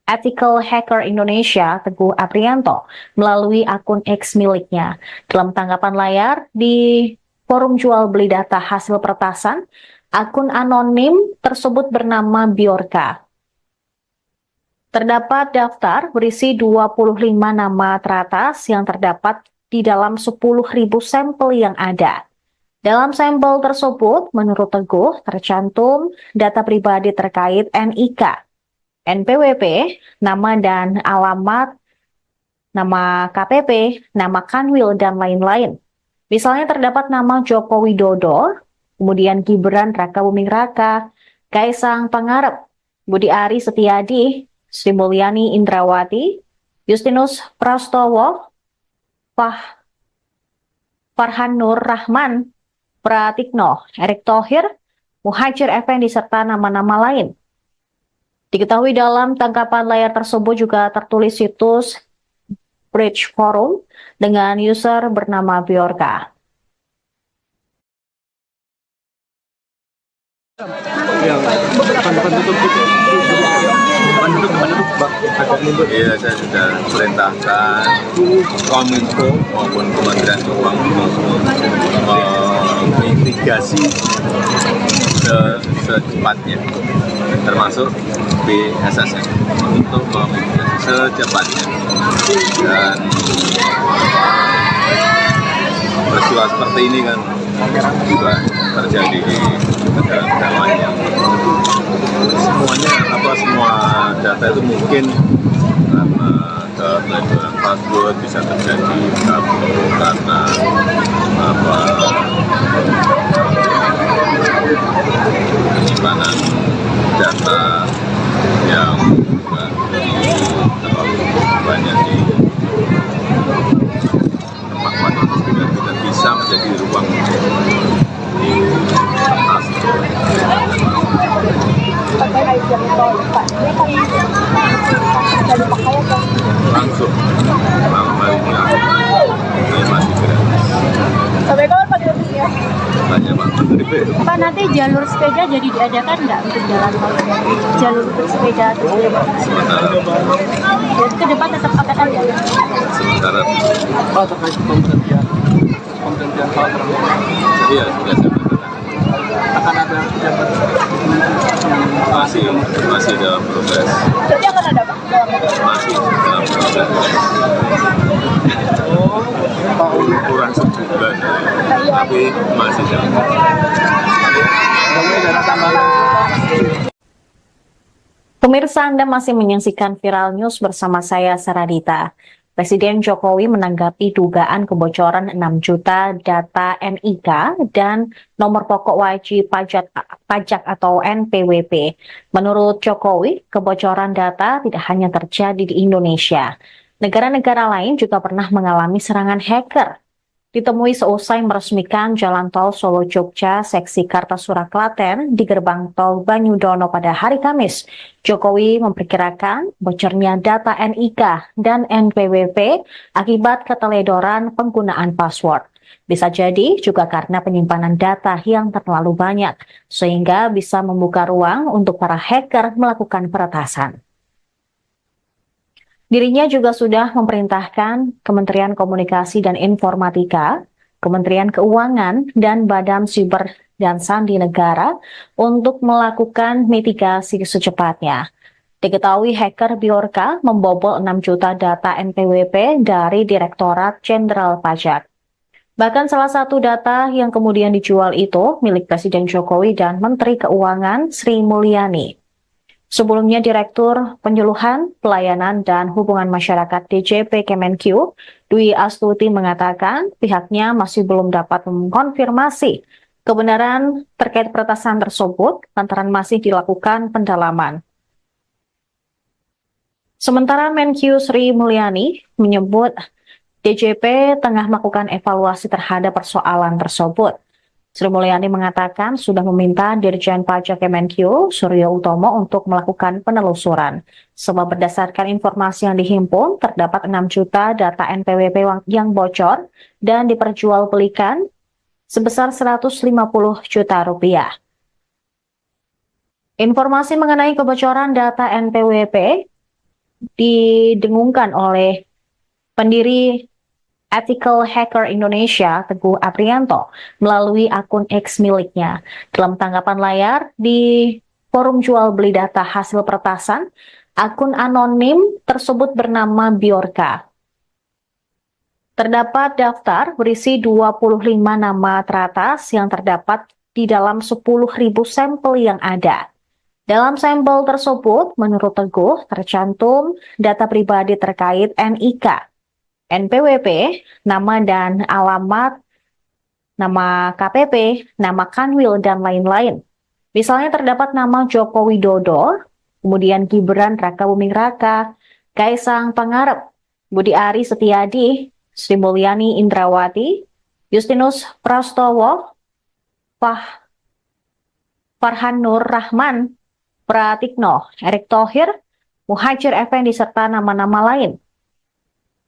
Ethical Hacker Indonesia, Teguh Aprianto, melalui akun X miliknya. Dalam tanggapan layar di forum jual beli data hasil peretasan, akun anonim tersebut bernama Bjorka. Terdapat daftar berisi 25 nama teratas yang terdapat di dalam 10.000 sampel yang ada. Dalam sampel tersebut, menurut Teguh, tercantum data pribadi terkait NIK, NPWP, nama dan alamat, nama KPP, nama Kanwil, dan lain-lain. Misalnya terdapat nama Joko Widodo, kemudian Gibran Rakabuming Raka, Kaisang Pangarep, Budi Ari Setiadi, Sri Mulyani Indrawati, Justinus Prastowo, Farhan Nur Rahman, Pratikno, Erick Thohir, Muhajir Effendi, serta nama-nama lain. Diketahui dalam tangkapan layar tersebut juga tertulis situs Bridge Forum dengan user bernama Bjorka. Iya, saya sudah perintahkan Kominfo maupun Kementerian Keuangan mitigasi secepatnya, termasuk BSSN untuk memitigasi secepatnya. Dan peristiwa seperti ini kan juga terjadi di negara-negara lain yang semua data itu mungkin karena kebocoran password bisa terjadi karena penyimpanan data yang juga terlalu banyak di tempat-tempat itu tidak bisa menjadi ruang di atas. Langsung malam harinya saya masih gratis. Sampai kapan Pak gratisnya? Tanya Pak Menteri. Pak, nanti jalur sepeda jadi diadakan nggak untuk jalan tol? Jalur untuk sepeda atau sepeda? Jadi ke depan tetap akan ada? Sementara Pak, terkait pemberhentian Pak iya sudah saya katakan. akan ada jabat Masih dalam proses. Jadi akan ada Pak? Masih dalam proses. Kurang sebulan, tapi masih dalam proses. Pemirsa, Anda masih menyaksikan Viral News bersama saya, Saradita. Presiden Jokowi menanggapi dugaan kebocoran 6 juta data NIK dan nomor pokok wajib pajak atau NPWP. Menurut Jokowi, kebocoran data tidak hanya terjadi di Indonesia. Negara-negara lain juga pernah mengalami serangan hacker. Ditemui seusai meresmikan Jalan Tol Solo-Jogja seksi Kartasura Klaten di gerbang tol Banyudono pada hari Kamis, Jokowi memperkirakan bocornya data NIK dan NPWP akibat keteledoran penggunaan password. Bisa jadi juga karena penyimpanan data yang terlalu banyak, sehingga bisa membuka ruang untuk para hacker melakukan peretasan. Dirinya juga sudah memerintahkan Kementerian Komunikasi dan Informatika, Kementerian Keuangan, dan Badan Siber dan Sandi Negara untuk melakukan mitigasi secepatnya. Diketahui hacker Bjorka membobol 6 juta data NPWP dari Direktorat Jenderal Pajak. Bahkan salah satu data yang kemudian dijual itu milik Presiden Jokowi dan Menteri Keuangan Sri Mulyani. Sebelumnya Direktur Penyuluhan, Pelayanan, dan Hubungan Masyarakat DJP Kemenq, Dwi Astuti mengatakan pihaknya masih belum dapat mengkonfirmasi kebenaran terkait peretasan tersebut lantaran masih dilakukan pendalaman. Sementara Menq Sri Mulyani menyebut DJP tengah melakukan evaluasi terhadap persoalan tersebut. Sri Mulyani mengatakan sudah meminta Dirjen Pajak Kemenq, Suryo Utomo, untuk melakukan penelusuran. Sebab berdasarkan informasi yang dihimpun, terdapat 6 juta data NPWP yang bocor dan diperjualbelikan sebesar 150 juta rupiah. Informasi mengenai kebocoran data NPWP didengungkan oleh pendiri Ethical Hacker Indonesia, Teguh Aprianto, melalui akun X miliknya. Dalam tanggapan layar di forum jual beli data hasil peretasan, akun anonim tersebut bernama Bjorka. Terdapat daftar berisi 25 nama teratas yang terdapat di dalam 10.000 sampel yang ada. Dalam sampel tersebut, menurut Teguh, tercantum data pribadi terkait NIK, NPWP, nama dan alamat, nama KPP, nama Kanwil, dan lain-lain. Misalnya terdapat nama Joko Widodo, kemudian Gibran Rakabuming Raka, Kaisang Pangarep, Budi Ari Setiadi, Sri Mulyani Indrawati, Justinus Prastowo, Farhan Nur Rahman, Pratikno, Erick Thohir, Muhajir Effendi, serta nama-nama lain.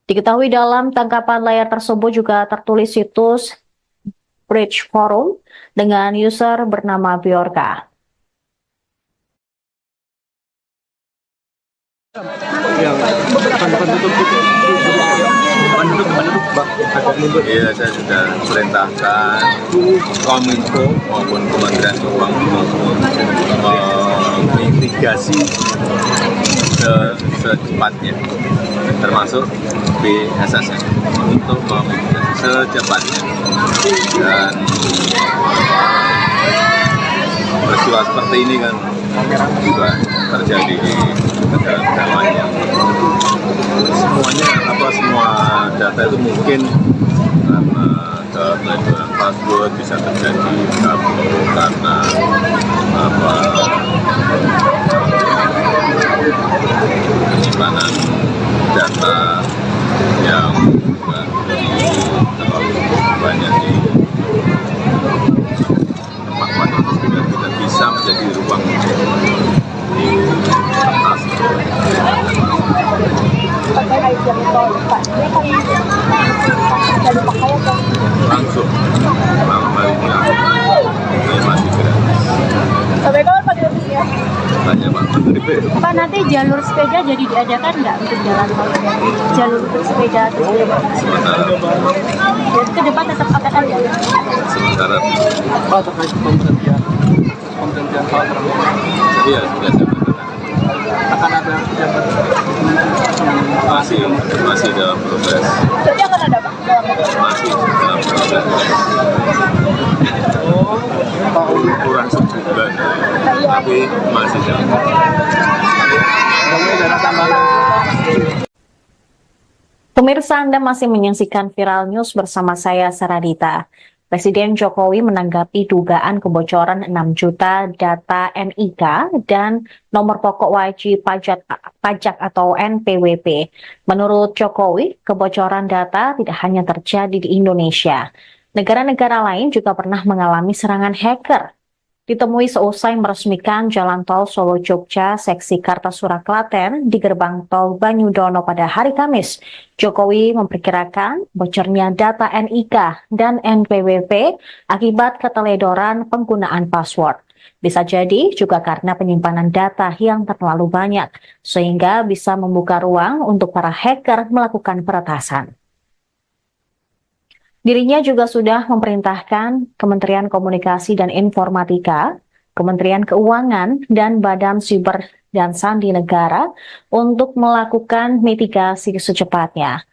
Diketahui dalam tangkapan layar tersebut juga tertulis situs Bridge Forum dengan user bernama Bjorka. Yang depan tutup itu Iya, saya sudah perintahkan Kominfo maupun Kementerian Keuangan mitigasi secepatnya, termasuk BSSN untuk memitigasi secepatnya. Dan peristiwa seperti ini kan juga terjadi di negara-negara lain. Semua data itu mungkin karena kebocoran password bisa terjadi karena penyimpanan data yang terlalu banyak di tempat itu tidak bisa menjadi ruang investasi. Langsung malam harinya ini masih gratis. Sampai kapan Pak gratisnya? Tanya Pak Menteri. Pak, nanti jalur sepeda jadi diadakan nggak untuk jalan tol? Jalur untuk sepeda terus Sementara jadi ke depan tetap akan ada. sementara Pak terkait pemberhentian Pak iya sudah saya katakan. akan ada pejabat masih dalam proses, Berarti akan ada Pak? masih dalam proses. Pak Kurang sebulan, tapi masih dalam proses. ada tambahan. Pemirsa, Anda masih menyaksikan Viral News bersama saya, Saradita. Presiden Jokowi menanggapi dugaan kebocoran 6 juta data NIK dan nomor pokok wajib pajak atau NPWP. Menurut Jokowi, kebocoran data tidak hanya terjadi di Indonesia. Negara-negara lain juga pernah mengalami serangan hacker. Ditemui seusai meresmikan Jalan Tol Solo-Jogja seksi Kartasura Klaten di gerbang tol Banyudono pada hari Kamis. Jokowi memperkirakan bocornya data NIK dan NPWP akibat keteledoran penggunaan password. Bisa jadi juga karena penyimpanan data yang terlalu banyak, sehingga bisa membuka ruang untuk para hacker melakukan peretasan. Dirinya juga sudah memerintahkan Kementerian Komunikasi dan Informatika, Kementerian Keuangan, dan Badan Siber dan Sandi Negara untuk melakukan mitigasi secepatnya.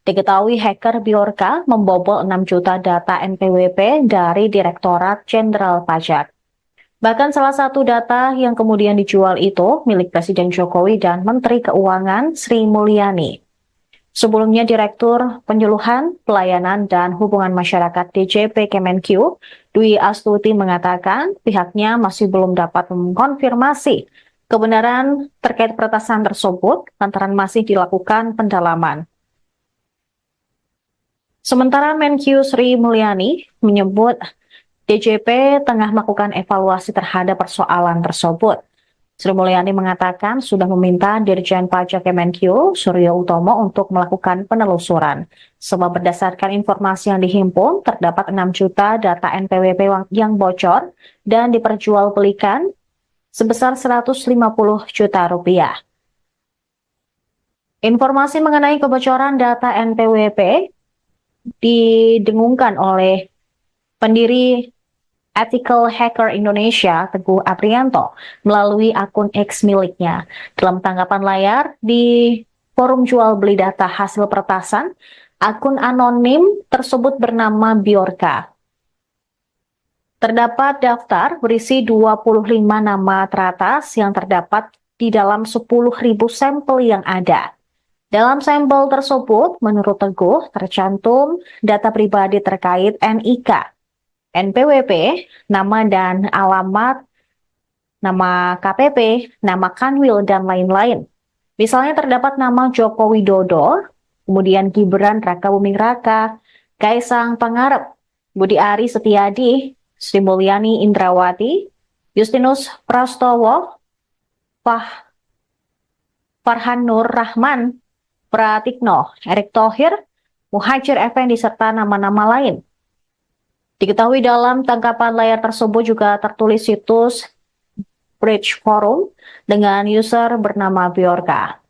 Diketahui hacker Bjorka membobol 6 juta data NPWP dari Direktorat Jenderal Pajak. Bahkan salah satu data yang kemudian dijual itu milik Presiden Jokowi dan Menteri Keuangan Sri Mulyani. Sebelumnya Direktur Penyuluhan, Pelayanan, dan Hubungan Masyarakat DJP Kemenq, Dwi Astuti mengatakan pihaknya masih belum dapat mengkonfirmasi kebenaran terkait peretasan tersebut lantaran masih dilakukan pendalaman. Sementara Menq Sri Mulyani menyebut DJP tengah melakukan evaluasi terhadap persoalan tersebut. Sri Mulyani mengatakan sudah meminta Dirjen Pajak Kemenq, Suryo Utomo, untuk melakukan penelusuran. Sebab berdasarkan informasi yang dihimpun, terdapat 6 juta data NPWP yang bocor dan diperjualbelikan sebesar 150 juta rupiah. Informasi mengenai kebocoran data NPWP didengungkan oleh pendiri Ethical Hacker Indonesia, Teguh Aprianto, melalui akun X miliknya. Dalam tanggapan layar di forum jual beli data hasil peretasan, akun anonim tersebut bernama Bjorka. Terdapat daftar berisi 25 nama teratas yang terdapat di dalam 10.000 sampel yang ada. Dalam sampel tersebut, menurut Teguh, tercantum data pribadi terkait NIK, NPWP, nama dan alamat, nama KPP, nama Kanwil, dan lain-lain. Misalnya terdapat nama Joko Widodo, kemudian Gibran Rakabuming Raka, Kaisang Pangarep, Budi Ari Setiadi, Sri Mulyani Indrawati, Justinus Prastowo, Farhan Nur Rahman, Pratikno, Erick Thohir, Muhajir Effendi, serta nama-nama lain. Diketahui dalam tangkapan layar tersebut juga tertulis situs Bridge Forum dengan user bernama Bjorka.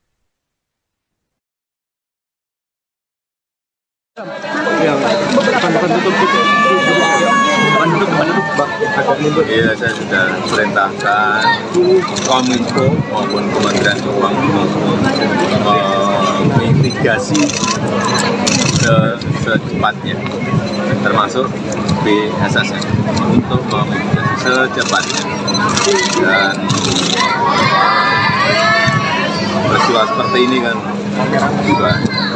Iya, saya sudah perintahkan Kominfo maupun Kementerian Keuangan mitigasi secepatnya, termasuk BSSN untuk memitigasi secepatnya. Dan peristiwa seperti ini kan juga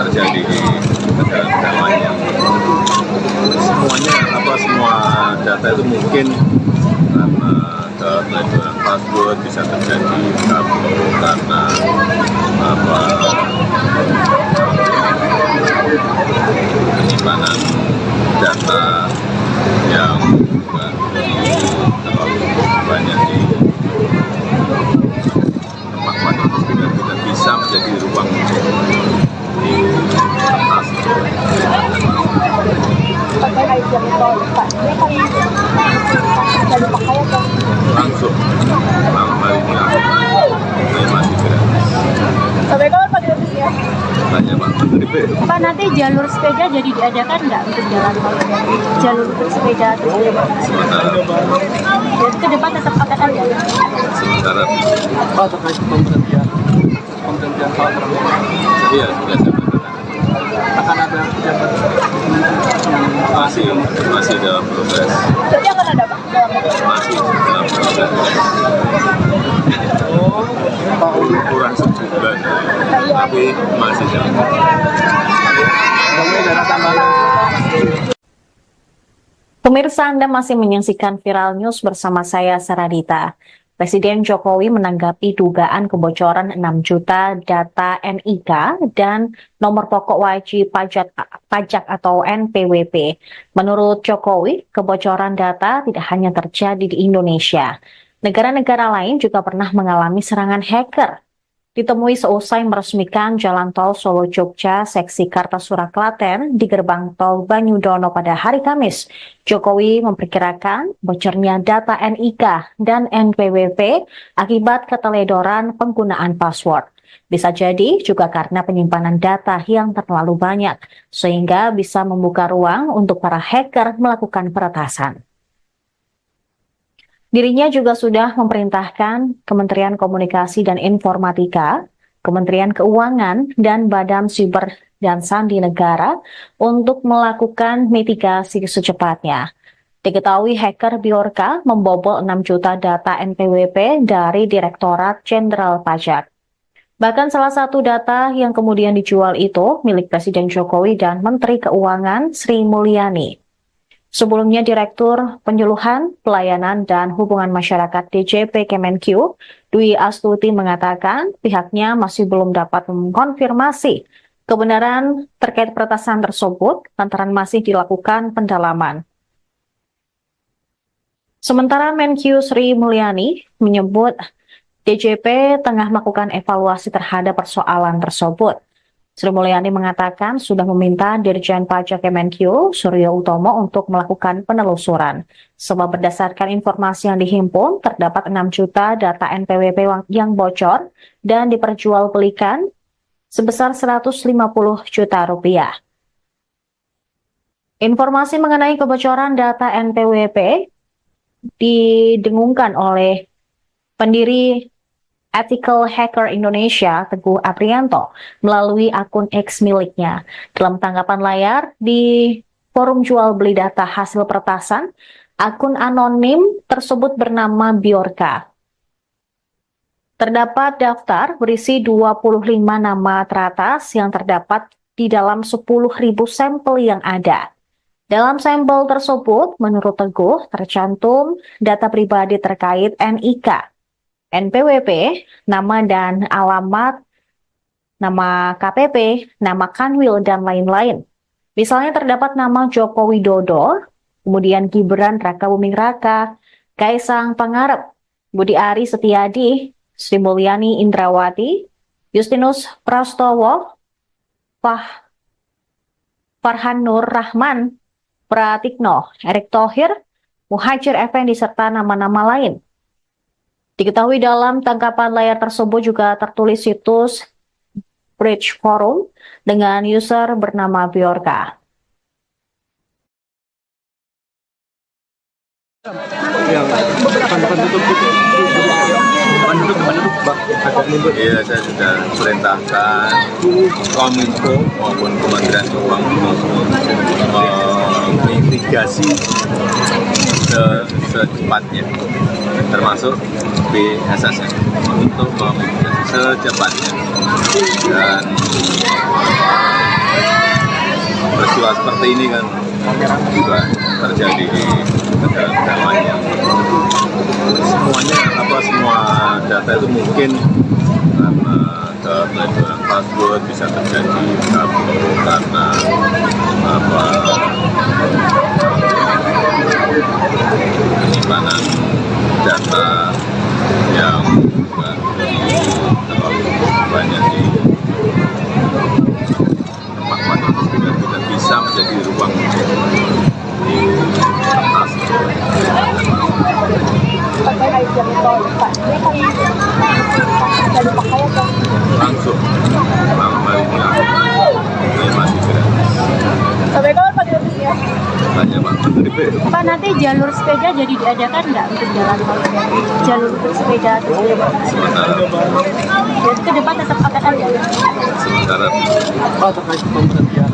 terjadi di negara-negara lain yang semua data itu mungkin karena kebocoran password bisa terjadi karena penyimpanan data yang terlalu banyak di tempat-tempat yang tidak bisa menjadi ruang untuk diatasi. Langsung hal ini masih gratis. Sampai kapan Pak gratisnya? Tanya Pak Menteri. Pak, nanti jalur sepeda jadi diadakan nggak untuk jalan tol? Jalur untuk sepeda terus Sementara jadi ke depan tetap akan ada. sementara Pak, terkait pemberhentian Pak Prabowo, iya sudah saya katakan akan ada pejabat masih dalam proses, Berarti akan ada Pak? masih dalam proses. Pak Uli. Kurang sebulan, tapi masih dalam proses. Ada tambahan. Pemirsa, Anda masih menyaksikan Viral News bersama saya, Saradita. Presiden Jokowi menanggapi dugaan kebocoran 6 juta data NIK dan nomor pokok wajib pajak atau NPWP. Menurut Jokowi, kebocoran data tidak hanya terjadi di Indonesia. Negara-negara lain juga pernah mengalami serangan hacker. ditemui seusai meresmikan Jalan Tol Solo Jogja seksi Kartasura Klaten di gerbang tol Banyudono pada hari Kamis. Jokowi memperkirakan bocornya data NIK dan NPWP akibat keteledoran penggunaan password. Bisa jadi juga karena penyimpanan data yang terlalu banyak, sehingga bisa membuka ruang untuk para hacker melakukan peretasan. Dirinya juga sudah memerintahkan Kementerian Komunikasi dan Informatika, Kementerian Keuangan, dan Badan Siber dan Sandi Negara untuk melakukan mitigasi secepatnya. Diketahui hacker Bjorka membobol 6 juta data NPWP dari Direktorat Jenderal Pajak. Bahkan salah satu data yang kemudian dijual itu milik Presiden Jokowi dan Menteri Keuangan Sri Mulyani. Sebelumnya, Direktur Penyuluhan, Pelayanan, dan Hubungan Masyarakat DJP Kemenq, Dwi Astuti mengatakan pihaknya masih belum dapat mengkonfirmasi kebenaran terkait peretasan tersebut lantaran masih dilakukan pendalaman. Sementara Menq Sri Mulyani menyebut DJP tengah melakukan evaluasi terhadap persoalan tersebut. Sri Mulyani mengatakan sudah meminta Dirjen Pajak Kemenq, Suryo Utomo, untuk melakukan penelusuran. Sebab berdasarkan informasi yang dihimpun, terdapat 6 juta data NPWP yang bocor dan diperjualbelikan sebesar 150 juta rupiah. Informasi mengenai kebocoran data NPWP didengungkan oleh pendiri Ethical Hacker Indonesia, Teguh Aprianto, melalui akun X miliknya. Dalam tanggapan layar di forum jual beli data hasil peretasan, akun anonim tersebut bernama Bjorka. Terdapat daftar berisi 25 nama teratas yang terdapat di dalam 10.000 sampel yang ada. Dalam sampel tersebut, menurut Teguh, tercantum data pribadi terkait NIK, NPWP, nama dan alamat, nama KPP, nama Kanwil, dan lain-lain. Misalnya terdapat nama Joko Widodo, kemudian Gibran Raka Buming Raka, Kaisang Pangarep, Budi Ari Setiadi, Sri Mulyani Indrawati, Justinus Prastowo, Farhan Nur Rahman, Pratikno, Erick Thohir, Muhajir Effendi, serta nama-nama lain. Diketahui dalam tangkapan layar tersebut juga tertulis situs Bridge Forum dengan user bernama Bjorka. Yang depan tutup Iya, saya sudah perintahkan Kominfo maupun Kementerian Keuangan mitigasi secepatnya, termasuk BSSN, untuk memitigasi secepatnya. Dan peristiwa seperti ini kan juga terjadi di negara-negara lain yang semua data itu mungkin karena keteledoran password bisa terjadi karena penyimpanan data yang juga terlalu banyak di tempat itu tidak bisa menjadi ruang di atas. Langsung malam harinya saya masih gratis. Sampai kapan Pak gratisnya? Tanya Pak Menteri P. Pak, nanti jalur sepeda jadi diadakan nggak untuk jalan tol? Jalur untuk sepeda atau Sementara jadi ke depan tetap akan ada. sementara Pak terkait pemberhentian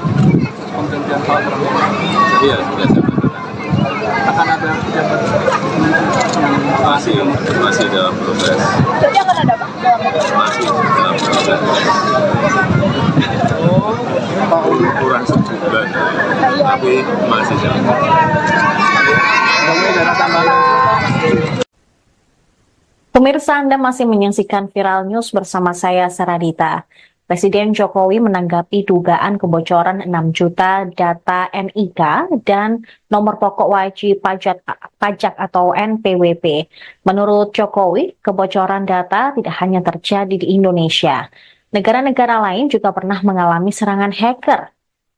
Pak iya sudah saya katakan akan ada pejabat yang masih dalam proses, Jadi akan ada Pak? masih dalam proses. Kurang sebulan, tapi masih dalam proses. Pemirsa, Anda masih menyaksikan Viral News bersama saya, Saradita. Presiden Jokowi menanggapi dugaan kebocoran 6 juta data NIK dan nomor pokok wajib pajak atau NPWP. Menurut Jokowi, kebocoran data tidak hanya terjadi di Indonesia. Negara-negara lain juga pernah mengalami serangan hacker.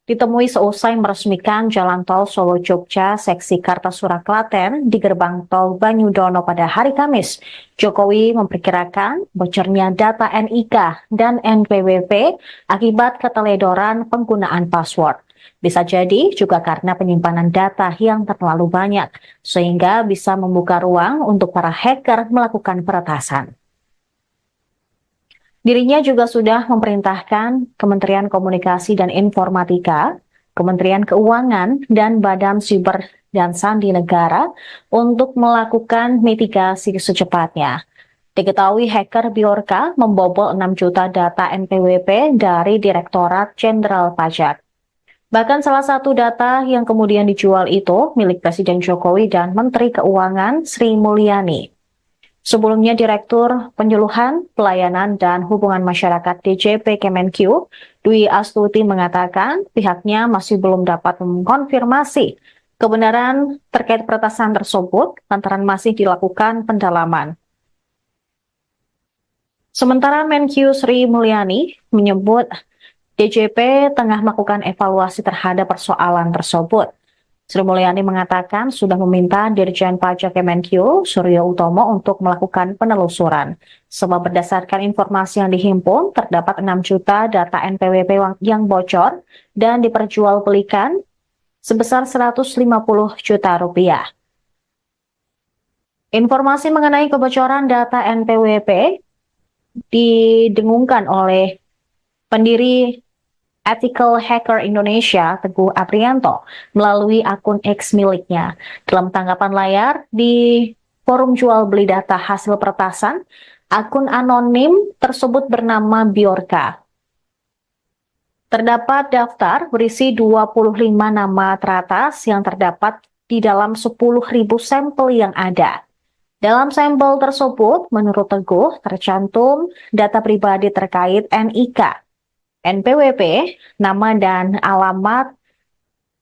Ditemui seusai meresmikan Jalan Tol Solo-Jogja seksi Kartasura Klaten di gerbang tol Banyudono pada hari Kamis, Jokowi memperkirakan bocornya data NIK dan NPWP akibat keteledoran penggunaan password. Bisa jadi juga karena penyimpanan data yang terlalu banyak, sehingga bisa membuka ruang untuk para hacker melakukan peretasan. Dirinya juga sudah memerintahkan Kementerian Komunikasi dan Informatika, Kementerian Keuangan, dan Badan Siber dan Sandi Negara untuk melakukan mitigasi secepatnya. Diketahui hacker Bjorka membobol 6 juta data NPWP dari Direktorat Jenderal Pajak. Bahkan salah satu data yang kemudian dijual itu milik Presiden Jokowi dan Menteri Keuangan Sri Mulyani. Sebelumnya, Direktur Penyuluhan, Pelayanan, dan Hubungan Masyarakat DJP Kemenq, Dwi Astuti mengatakan pihaknya masih belum dapat mengkonfirmasi kebenaran terkait peretasan tersebut lantaran masih dilakukan pendalaman. Sementara Menq Sri Mulyani menyebut DJP tengah melakukan evaluasi terhadap persoalan tersebut. Sri Mulyani mengatakan sudah meminta Dirjen Pajak Kemenq, Suryo Utomo, untuk melakukan penelusuran. Sebab berdasarkan informasi yang dihimpun, terdapat 6 juta data NPWP yang bocor dan diperjualbelikan sebesar 150 juta rupiah. Informasi mengenai kebocoran data NPWP didengungkan oleh pendiri Ethical Hacker Indonesia, Teguh Aprianto, melalui akun X miliknya. Dalam tanggapan layar di forum jual beli data hasil peretasan, akun anonim tersebut bernama Bjorka. Terdapat daftar berisi 25 nama teratas yang terdapat di dalam 10.000 sampel yang ada. Dalam sampel tersebut, menurut Teguh, tercantum data pribadi terkait NIK, NPWP, nama dan alamat,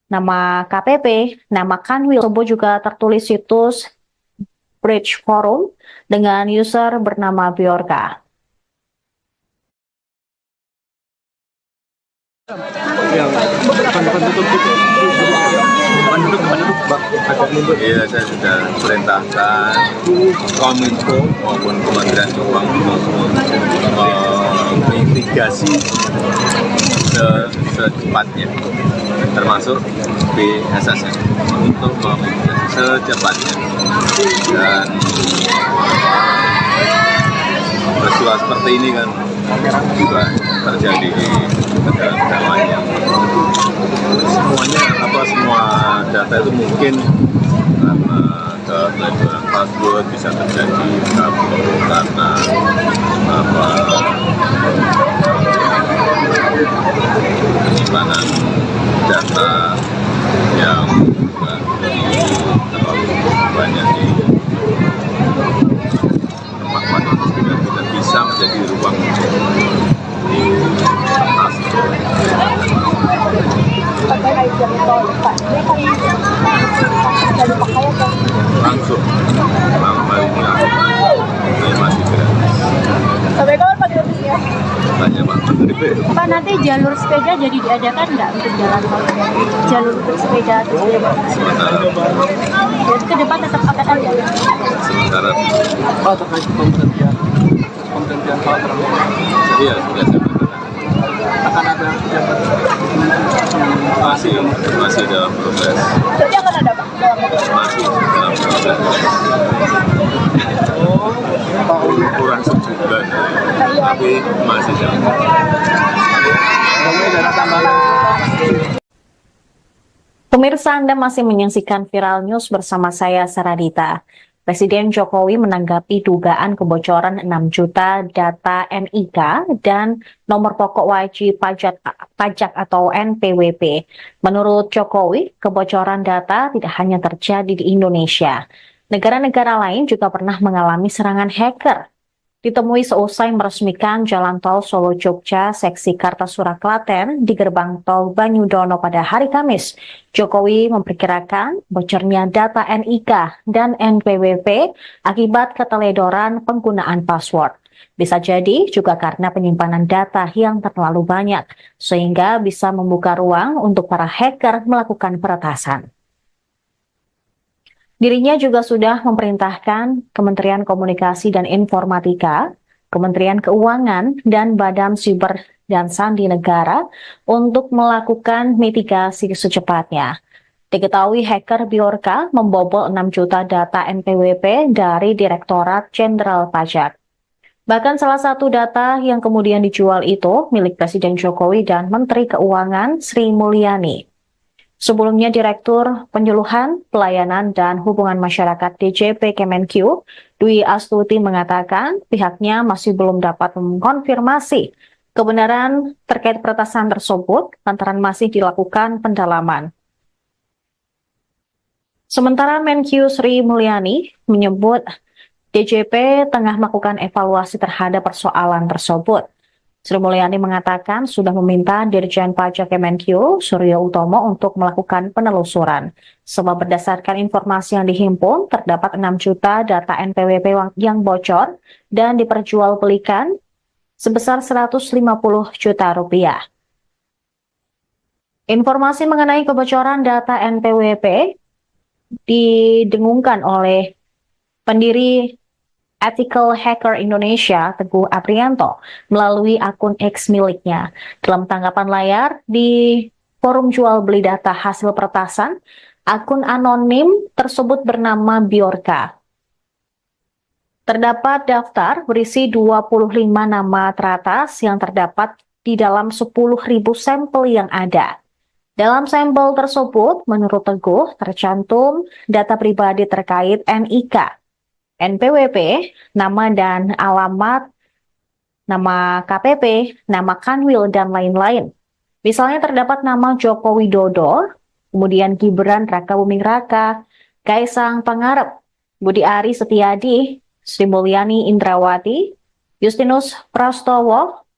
nama KPP, nama Kanwil. Tersebut juga tertulis situs Bridge Forum dengan user bernama Bjorka. Yang penduduk Iya, saya sudah perintahkan Kominfo maupun Kementerian Keuangan mitigasi secepatnya, termasuk BSSN untuk memitigasi secepatnya. Dan peristiwa seperti ini kan juga terjadi di negara-negara lain yang semua data itu mungkin karena keteledoran password bisa terjadi karena penyimpanan data yang terlalu banyak di tempat itu tidak bisa menjadi ruang di kertas. Langsung malam-malamnya saya masih gratis. Sampai kapan Pak gratisnya? Tanya Pak Menteri. Pak, nanti jalur sepeda jadi diadakan nggak untuk jalan tol? Jalur untuk sepeda atau sepeda? Sementara Jadi ke depan tetap akan ada. sementara Pak terkait pemberhentian hal tersebut iya sudah saya katakan. akan ada kegiatan masih dalam proses. Jadi akan ada Pak? Masih dalam proses. Kurang sebulan, tapi masih dalam proses. Pemirsa, Anda masih menyaksikan Viral News bersama saya, Saradita. Presiden Jokowi menanggapi dugaan kebocoran 6 juta data NIK dan nomor pokok wajib pajak atau NPWP. Menurut Jokowi, kebocoran data tidak hanya terjadi di Indonesia. Negara-negara lain juga pernah mengalami serangan hacker. ditemui seusai meresmikan Jalan Tol Solo Jogja seksi Kartasura Klaten di gerbang tol Banyudono pada hari Kamis. Jokowi memperkirakan bocornya data NIK dan NPWP akibat keteledoran penggunaan password. Bisa jadi juga karena penyimpanan data yang terlalu banyak, sehingga bisa membuka ruang untuk para hacker melakukan peretasan. Dirinya juga sudah memerintahkan Kementerian Komunikasi dan Informatika, Kementerian Keuangan, dan Badan Siber dan Sandi Negara untuk melakukan mitigasi secepatnya. Diketahui hacker Bjorka membobol 6 juta data NPWP dari Direktorat Jenderal Pajak. Bahkan salah satu data yang kemudian dijual itu milik Presiden Jokowi dan Menteri Keuangan Sri Mulyani. Sebelumnya, Direktur Penyuluhan, Pelayanan, dan Hubungan Masyarakat DJP Kemenq, Dwi Astuti mengatakan pihaknya masih belum dapat mengkonfirmasi kebenaran terkait peretasan tersebut lantaran masih dilakukan pendalaman. Sementara Menq Sri Mulyani menyebut DJP tengah melakukan evaluasi terhadap persoalan tersebut. Sri Mulyani mengatakan sudah meminta Dirjen Pajak Kemenq, Suryo Utomo, untuk melakukan penelusuran. Sebab berdasarkan informasi yang dihimpun, terdapat 6 juta data NPWP yang bocor dan diperjualbelikan sebesar 150 juta rupiah. Informasi mengenai kebocoran data NPWP didengungkan oleh pendiri Ethical Hacker Indonesia, Teguh Aprianto, melalui akun X miliknya. Dalam tanggapan layar di forum jual beli data hasil peretasan, akun anonim tersebut bernama Bjorka. Terdapat daftar berisi 25 nama teratas yang terdapat di dalam 10.000 sampel yang ada. Dalam sampel tersebut, menurut Teguh, tercantum data pribadi terkait NIK, NPWP, nama dan alamat, nama KPP, nama Kanwil, dan lain-lain. Misalnya terdapat nama Joko Widodo, kemudian Gibran Rakabuming Raka, Kaisang Pangarep, Budi Ari Setiadi, Sri Mulyani Indrawati, Justinus Prastowo,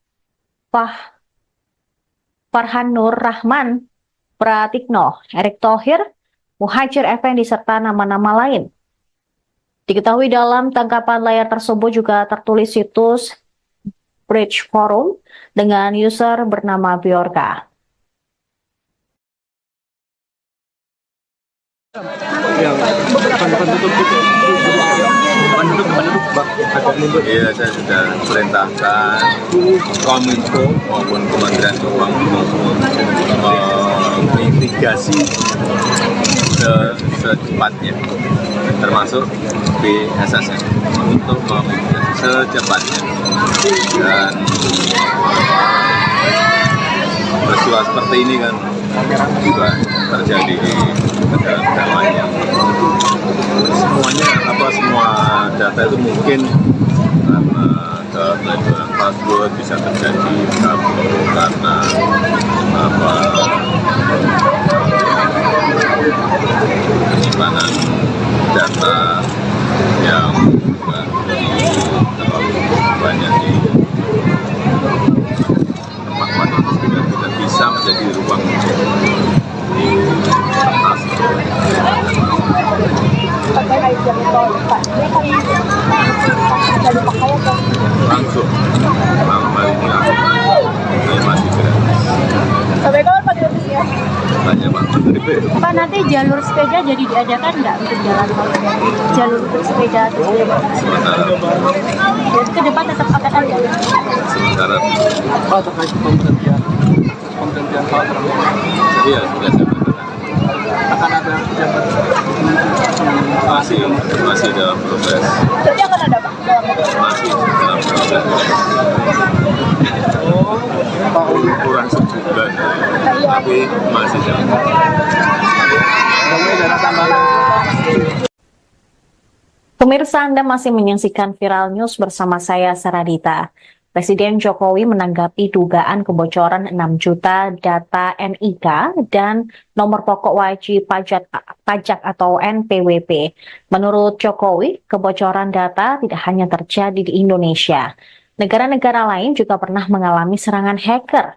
Farhan Nur Rahman, Pratikno, Erick Thohir, Muhajir Effendi, serta nama-nama lain. Diketahui dalam tangkapan layar tersebut juga tertulis situs Bridge Forum dengan user bernama Bjorka. Yang penduduk Iya, saya sudah perintahkan Kominfo maupun Kementerian Keuangan mitigasi secepatnya, termasuk BSSN, untuk memitigasi secepatnya. Dan peristiwa seperti ini kan juga terjadi di negara-negara lain yang semua data itu mungkin karena keteledoran password bisa terjadi karena penyimpanan data yang terlalu banyak di tempat juga tidak bisa menjadi ruang untuk dipertasi. Langsung malam hari ini saya masih gratis. Sampai kapan Pak gratisnya? Tanya Pak Menteri. Pak, nanti jalur sepeda jadi diadakan nggak untuk jalan tol? Jalur untuk sepeda atau sepeda? Jadi ke depan tetap akan ada? Sementara Pak terkait pemberhentian Pak iya sudah saya katakan. akan ada pejabat Masih dalam proses. Jadi akan ada Pak? Masih dalam proses. Kurang sebulan, tapi masih dalam Pemirsa, Anda masih menyaksikan Viral News bersama saya, Saradita. Presiden Jokowi menanggapi dugaan kebocoran 6 juta data NIK dan nomor pokok wajib pajak atau NPWP. Menurut Jokowi, kebocoran data tidak hanya terjadi di Indonesia. Negara-negara lain juga pernah mengalami serangan hacker.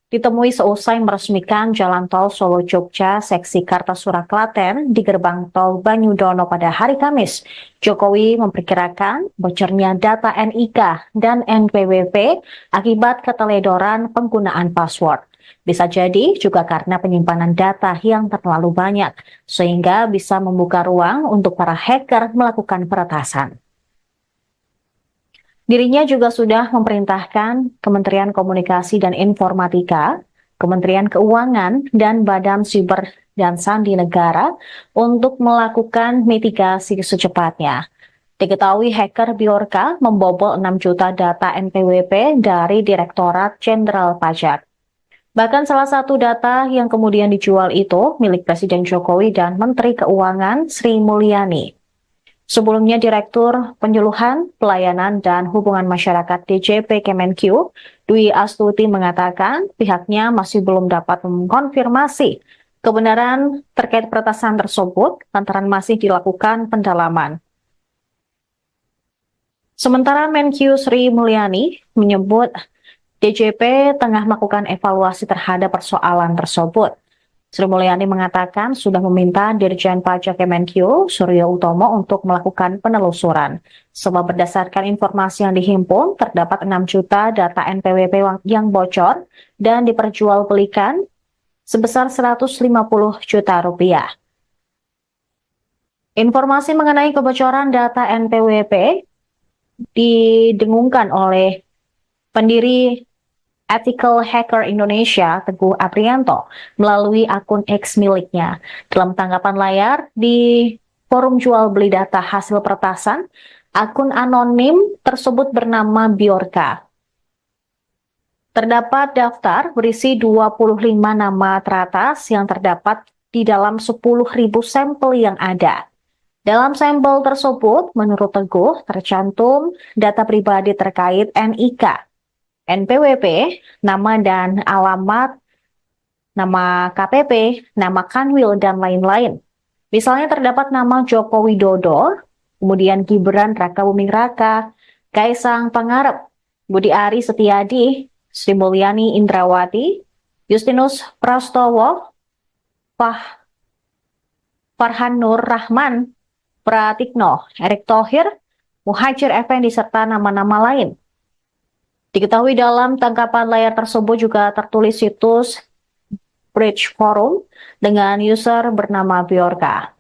Ditemui seusai meresmikan Jalan Tol Solo-Jogja seksi Kartasura Klaten di gerbang tol Banyudono pada hari Kamis, Jokowi memperkirakan bocornya data NIK dan NPWP akibat keteledoran penggunaan password. Bisa jadi juga karena penyimpanan data yang terlalu banyak, sehingga bisa membuka ruang untuk para hacker melakukan peretasan. Dirinya juga sudah memerintahkan Kementerian Komunikasi dan Informatika, Kementerian Keuangan, dan Badan Siber dan Sandi Negara untuk melakukan mitigasi secepatnya. Diketahui hacker Bjorka membobol 6 juta data NPWP dari Direktorat Jenderal Pajak. Bahkan salah satu data yang kemudian dijual itu milik Presiden Jokowi dan Menteri Keuangan Sri Mulyani. Sebelumnya, Direktur Penyuluhan, Pelayanan, dan Hubungan Masyarakat DJP Kemenq, Dwi Astuti mengatakan pihaknya masih belum dapat mengkonfirmasi kebenaran terkait peretasan tersebut lantaran masih dilakukan pendalaman. Sementara Menq Sri Mulyani menyebut DJP tengah melakukan evaluasi terhadap persoalan tersebut. Sri Mulyani mengatakan sudah meminta Dirjen Pajak Kemenq, Suryo Utomo, untuk melakukan penelusuran. Sebab berdasarkan informasi yang dihimpun, terdapat 6 juta data NPWP yang bocor dan diperjualbelikan sebesar 150 juta rupiah. Informasi mengenai kebocoran data NPWP didengungkan oleh pendiri Ethical Hacker Indonesia, Teguh Aprianto, melalui akun X miliknya. Dalam tanggapan layar di forum jual beli data hasil peretasan, akun anonim tersebut bernama Bjorka. Terdapat daftar berisi 25 nama teratas yang terdapat di dalam 10.000 sampel yang ada. Dalam sampel tersebut, menurut Teguh, tercantum data pribadi terkait NIK, NPWP, nama dan alamat, nama KPP, nama Kanwil, dan lain-lain. Misalnya terdapat nama Joko Widodo, kemudian Gibran Rakabuming Raka, Kaisang Pangarep, Budi Ari Setiadi, Sri Mulyani Indrawati, Justinus Prastowo, Farhan Nur Rahman, Pratikno, Erick Thohir, Muhajir Effendi, serta nama-nama lain. Diketahui dalam tangkapan layar tersebut juga tertulis situs Bridge Forum dengan user bernama Bjorka.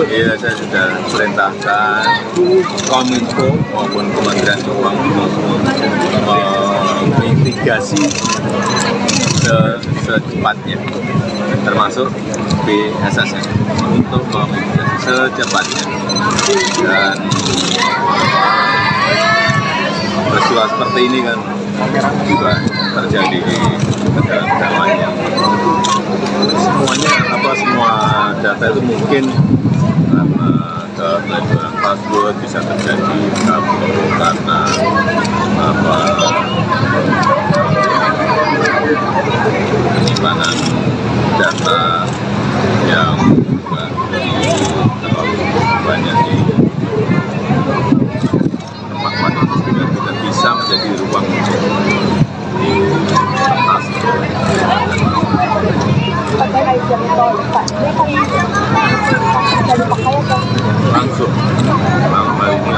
Iya, saya sudah perintahkan Kominfo maupun Kementerian Keuangan mitigasi secepatnya, termasuk BSSN untuk memitigasi secepatnya. Dan peristiwa seperti ini kan juga terjadi di negara-negara lain yang semua data itu mungkin karena keteledoran password bisa terjadi karena penyimpanan data yang terlalu banyak di tempat-tempat itu tidak bisa menjadi ruang di atas. Langsung malam hari ini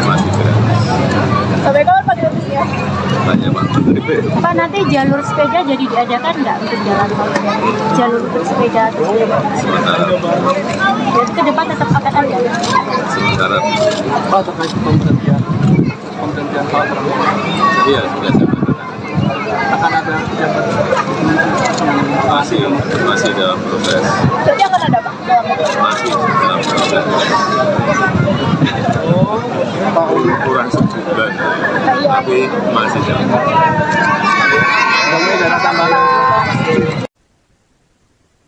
masih gratis. Sampai kapan Pak gratisnya? Banyak Pak. Pak, nanti jalur sepeda jadi diadakan nggak untuk jalan tol? Jalur untuk sepeda atau sepeda? Sementara Jadi ke depan tetap akan ada. sementara Pak, terkait pemberhentian hal tersebut, iya sudah saya katakan. akan ada kegiatan Masih dalam proses. Berarti akan ada Pak? Masih dalam proses. Kurang sebulan, tapi masih dalam proses. dana tambahan.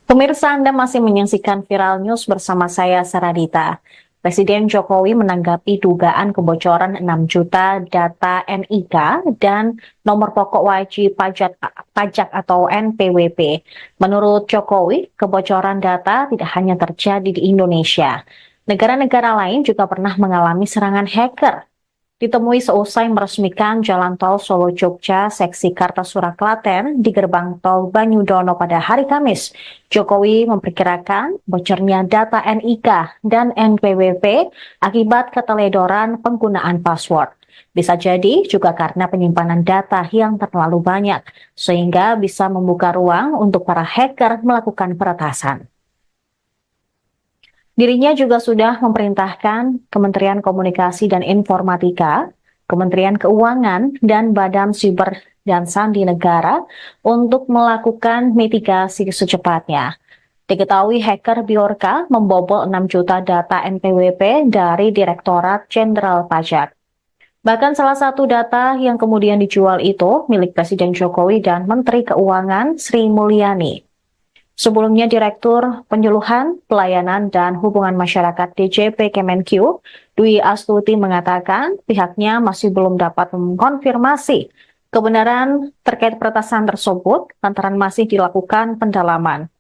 Pemirsa, Anda masih menyaksikan Viral News bersama saya, Saradita. Presiden Jokowi menanggapi dugaan kebocoran 6 juta data NIK dan nomor pokok wajib pajak atau NPWP. Menurut Jokowi, kebocoran data tidak hanya terjadi di Indonesia. Negara-negara lain juga pernah mengalami serangan hacker. Ditemui seusai meresmikan Jalan Tol Solo-Jogja seksi Kartasura Klaten di gerbang tol Banyudono pada hari Kamis, Jokowi memperkirakan bocornya data NIK dan NPWP akibat keteledoran penggunaan password. Bisa jadi juga karena penyimpanan data yang terlalu banyak, sehingga bisa membuka ruang untuk para hacker melakukan peretasan. Dirinya juga sudah memerintahkan Kementerian Komunikasi dan Informatika, Kementerian Keuangan, dan Badan Siber dan Sandi Negara untuk melakukan mitigasi secepatnya. Diketahui hacker Bjorka membobol 6 juta data NPWP dari Direktorat Jenderal Pajak. Bahkan salah satu data yang kemudian dijual itu milik Presiden Jokowi dan Menteri Keuangan Sri Mulyani. Sebelumnya, Direktur Penyuluhan, Pelayanan, dan Hubungan Masyarakat DJP Kemenq, Dwi Astuti mengatakan pihaknya masih belum dapat mengkonfirmasi kebenaran terkait peretasan tersebut lantaran masih dilakukan pendalaman.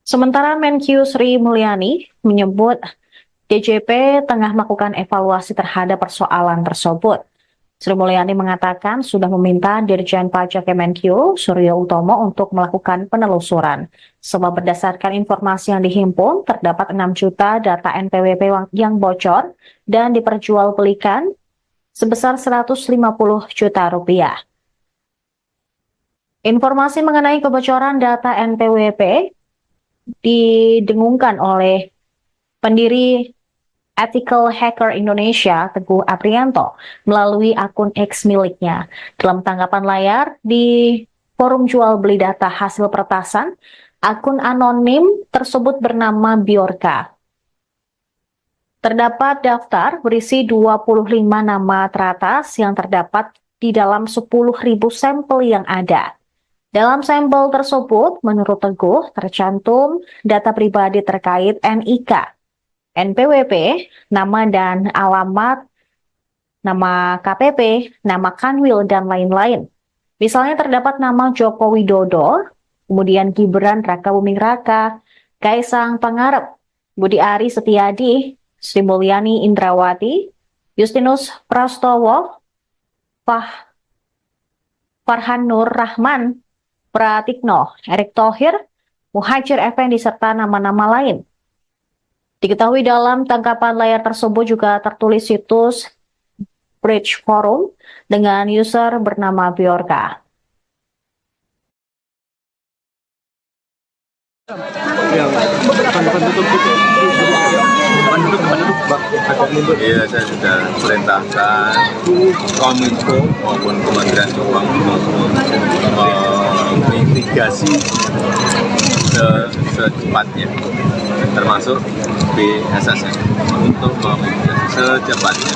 Sementara Menq Sri Mulyani menyebut DJP tengah melakukan evaluasi terhadap persoalan tersebut. Sri Mulyani mengatakan sudah meminta Dirjen Pajak Kemenq, Suryo Utomo, untuk melakukan penelusuran. Sebab berdasarkan informasi yang dihimpun, terdapat 6 juta data NPWP yang bocor dan diperjualbelikan sebesar 150 juta rupiah. Informasi mengenai kebocoran data NPWP didengungkan oleh pendiri Ethical Hacker Indonesia, Teguh Aprianto, melalui akun X miliknya. Dalam tanggapan layar di forum jual beli data hasil peretasan, akun anonim tersebut bernama Bjorka. Terdapat daftar berisi 25 nama teratas yang terdapat di dalam 10.000 sampel yang ada. Dalam sampel tersebut, menurut Teguh, tercantum data pribadi terkait NIK, NPWP, nama dan alamat, nama KPP, nama Kanwil, dan lain-lain. Misalnya terdapat nama Joko Widodo, kemudian Gibran Rakabuming Raka, Kaisang Pangarep, Budi Ari Setiadi, Sri Mulyani Indrawati, Justinus Prastowo, Farhan Nur Rahman, Pratikno, Erick Thohir, Muhajir Effendi, serta nama-nama lain. Diketahui dalam tangkapan layar tersebut juga tertulis situs Bridge Forum dengan user bernama Bjorka. Iya, saya sudah perintahkan Kominfo maupun Kementerian Keuangan mitigasi secepatnya, termasuk BSSN, untuk memitigasi secepatnya.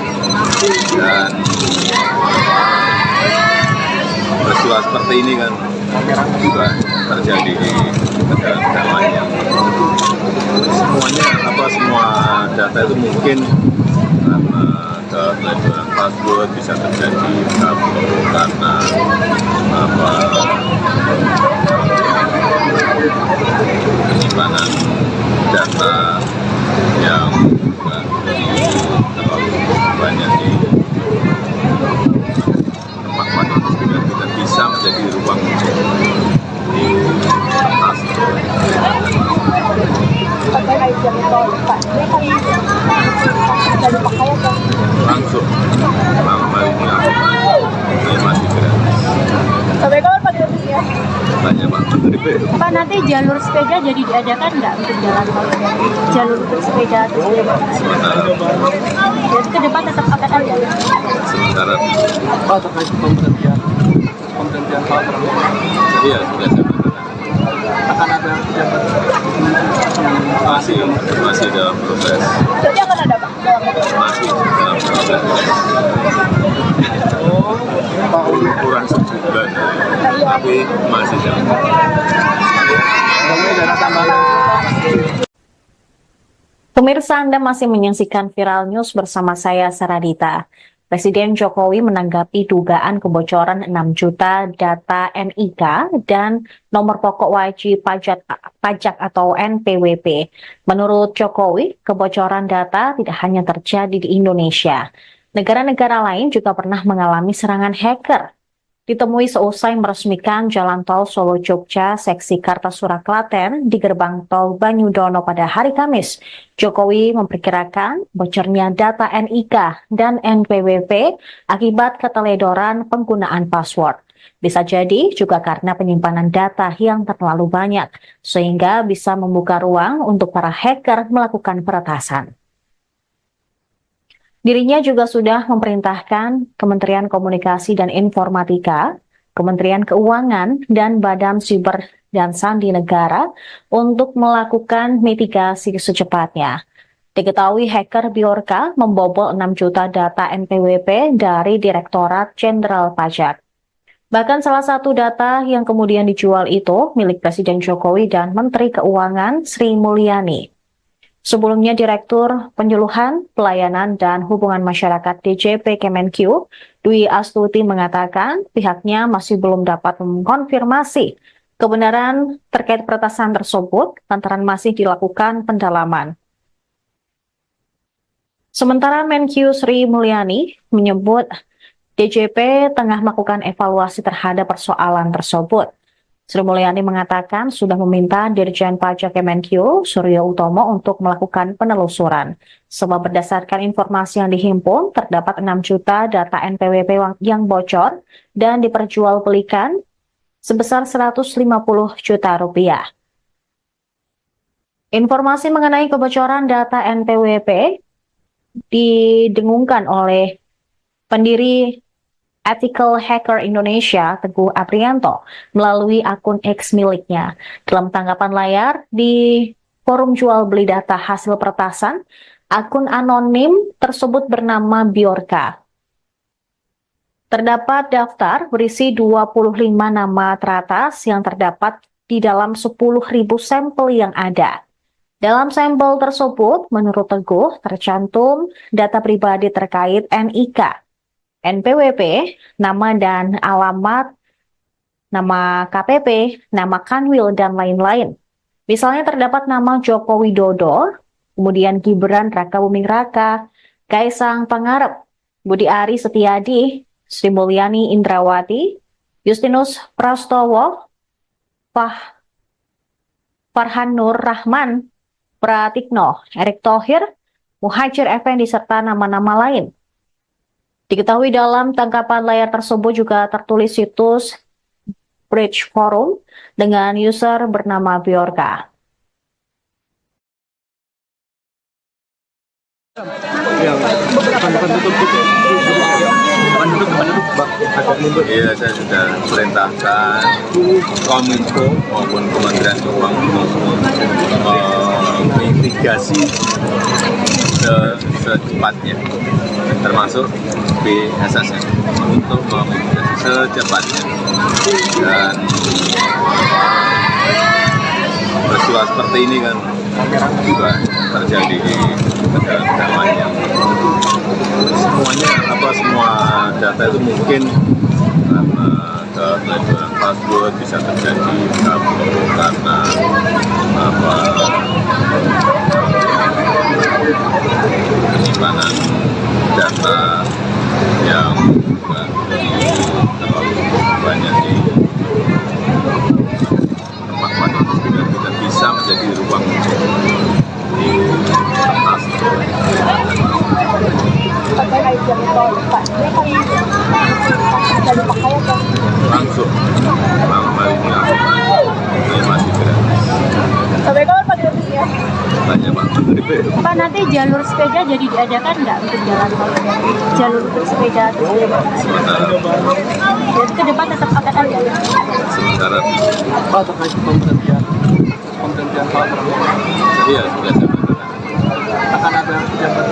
Dan peristiwa seperti ini kan juga terjadi di negara-negara lain yang semua data itu mungkin karena keteledoran password bisa terjadi karena penyimpanan data yang terlalu banyak di tempat-tempat yang tidak bisa menjadi ruang di atas. Langsung malam harinya saya masih gratis. Sampai kapan Pak gratisnya? Tanya Pak Menteri. Pak, nanti jalur sepeda jadi diadakan nggak untuk jalan tol? Jalur untuk sepeda atau sepeda? Jadi ke depan tetap akan ada? Sementara Pak, terkait pemberhentian Pak Prabowo, iya sudah saya katakan. akan ada pejabat yang Masih dalam proses. Jadi akan ada Pak? Masih dalam proses. Pak Kurang sebulan. Enggak, tapi masih jauh. Pemirsa, Anda masih menyaksikan Viral News bersama saya, Saradita. Presiden Jokowi menanggapi dugaan kebocoran 6 juta data NIK dan nomor pokok wajib pajak atau NPWP. Menurut Jokowi, kebocoran data tidak hanya terjadi di Indonesia. Negara-negara lain juga pernah mengalami serangan hacker. Ditemui seusai meresmikan Jalan Tol Solo-Jogja seksi Kartasura Klaten di gerbang tol Banyudono pada hari Kamis, Jokowi memperkirakan bocornya data NIK dan NPWP akibat keteledoran penggunaan password. Bisa jadi juga karena penyimpanan data yang terlalu banyak, sehingga bisa membuka ruang untuk para hacker melakukan peretasan. Dirinya juga sudah memerintahkan Kementerian Komunikasi dan Informatika, Kementerian Keuangan, dan Badan Siber dan Sandi Negara untuk melakukan mitigasi secepatnya. Diketahui hacker Bjorka membobol 6 juta data NPWP dari Direktorat Jenderal Pajak. Bahkan salah satu data yang kemudian dijual itu milik Presiden Jokowi dan Menteri Keuangan Sri Mulyani. Sebelumnya, Direktur Penyuluhan, Pelayanan, dan Hubungan Masyarakat DJP Kemenq, Dwi Astuti mengatakan pihaknya masih belum dapat mengkonfirmasi kebenaran terkait peretasan tersebut lantaran masih dilakukan pendalaman. Sementara Menq Sri Mulyani menyebut DJP tengah melakukan evaluasi terhadap persoalan tersebut. Sri Mulyani mengatakan sudah meminta Dirjen Pajak Kemenq, Suryo Utomo, untuk melakukan penelusuran. Sebab berdasarkan informasi yang dihimpun, terdapat 6 juta data NPWP yang bocor dan diperjualbelikan sebesar 150 juta rupiah. Informasi mengenai kebocoran data NPWP didengungkan oleh pendiri Ethical Hacker Indonesia, Teguh Aprianto, melalui akun X miliknya. Dalam tanggapan layar di forum jual beli data hasil peretasan, akun anonim tersebut bernama Bjorka. Terdapat daftar berisi 25 nama teratas yang terdapat di dalam 10.000 sampel yang ada. Dalam sampel tersebut, menurut Teguh, tercantum data pribadi terkait NIK, NPWP, nama dan alamat, nama KPP, nama Kanwil, dan lain-lain. Misalnya terdapat nama Joko Widodo, kemudian Gibran Rakabuming Raka, Kaisang Pangarep, Budi Ari Setiadi, Sri Mulyani Indrawati, Justinus Prastowo, Farhan Nur Rahman, Pratikno, Erick Thohir, Muhajir Effendi, serta nama-nama lain. Diketahui dalam tangkapan layar tersebut juga tertulis situs Bridge Forum dengan user bernama Bjorka. Iya, saya sudah perintahkan Kominfo maupun Kementerian Keuangan mitigasi secepatnya, termasuk BSSN untuk memitigasi secepatnya. Dan peristiwa seperti ini kan juga terjadi di negara-negara lain yang semua data itu mungkin karena keteledoran password bisa terjadi karena penyimpanan data yang terlalu banyak di tempat yang tidak bisa menjadi ruang di atas. Langsung malam hari ini masih gratis. Sampai kapan Pak gratisnya? Tanya Pak Menteri. Pak, nanti jalur sepeda jadi diadakan nggak untuk jalan tol? Jalur untuk sepeda terus jadi ke depan tetap akan ada. Sementara Pak, terkait pemberhentian Pak Prabowo, iya sudah saya katakan. akan ada pejabat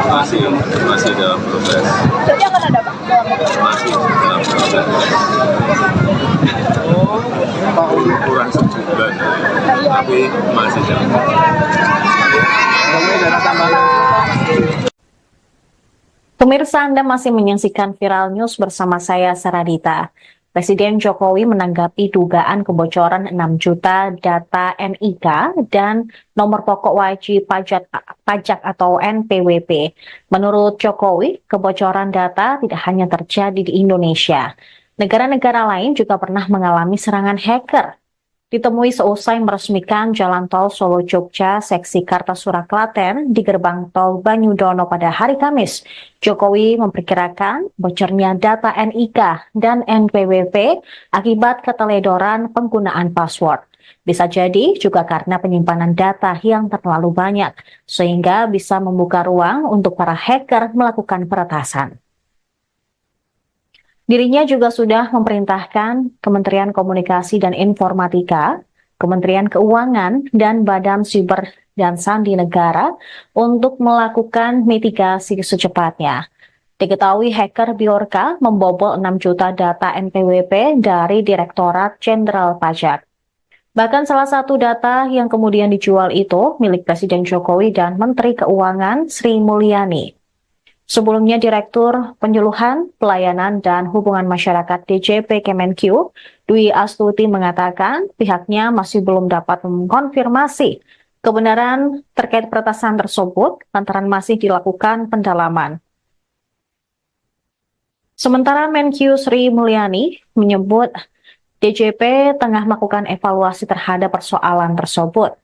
Masih dalam proses. Berarti akan ada Pak? Masih dalam proses. tapi masih jauh. Pemirsa, Anda masih menyaksikan Viral News bersama saya, Saradita. Presiden Jokowi menanggapi dugaan kebocoran 6 juta data NIK dan nomor pokok wajib pajak atau NPWP. Menurut Jokowi, kebocoran data tidak hanya terjadi di Indonesia. Negara-negara lain juga pernah mengalami serangan hacker. Ditemui seusai meresmikan Jalan Tol Solo-Jogja seksi Kartasura Klaten di gerbang tol Banyudono pada hari Kamis, Jokowi memperkirakan bocornya data NIK dan NPWP akibat keteledoran penggunaan password. Bisa jadi juga karena penyimpanan data yang terlalu banyak, sehingga bisa membuka ruang untuk para hacker melakukan peretasan. Dirinya juga sudah memerintahkan Kementerian Komunikasi dan Informatika, Kementerian Keuangan, dan Badan Siber dan Sandi Negara untuk melakukan mitigasi secepatnya. Diketahui hacker Bjorka membobol 6 juta data NPWP dari Direktorat Jenderal Pajak. Bahkan salah satu data yang kemudian dijual itu milik Presiden Jokowi dan Menteri Keuangan Sri Mulyani. Sebelumnya, Direktur Penyuluhan, Pelayanan, dan Hubungan Masyarakat DJP Kemenq, Dwi Astuti mengatakan pihaknya masih belum dapat mengkonfirmasi kebenaran terkait peretasan tersebut lantaran masih dilakukan pendalaman. Sementara Menq Sri Mulyani menyebut DJP tengah melakukan evaluasi terhadap persoalan tersebut.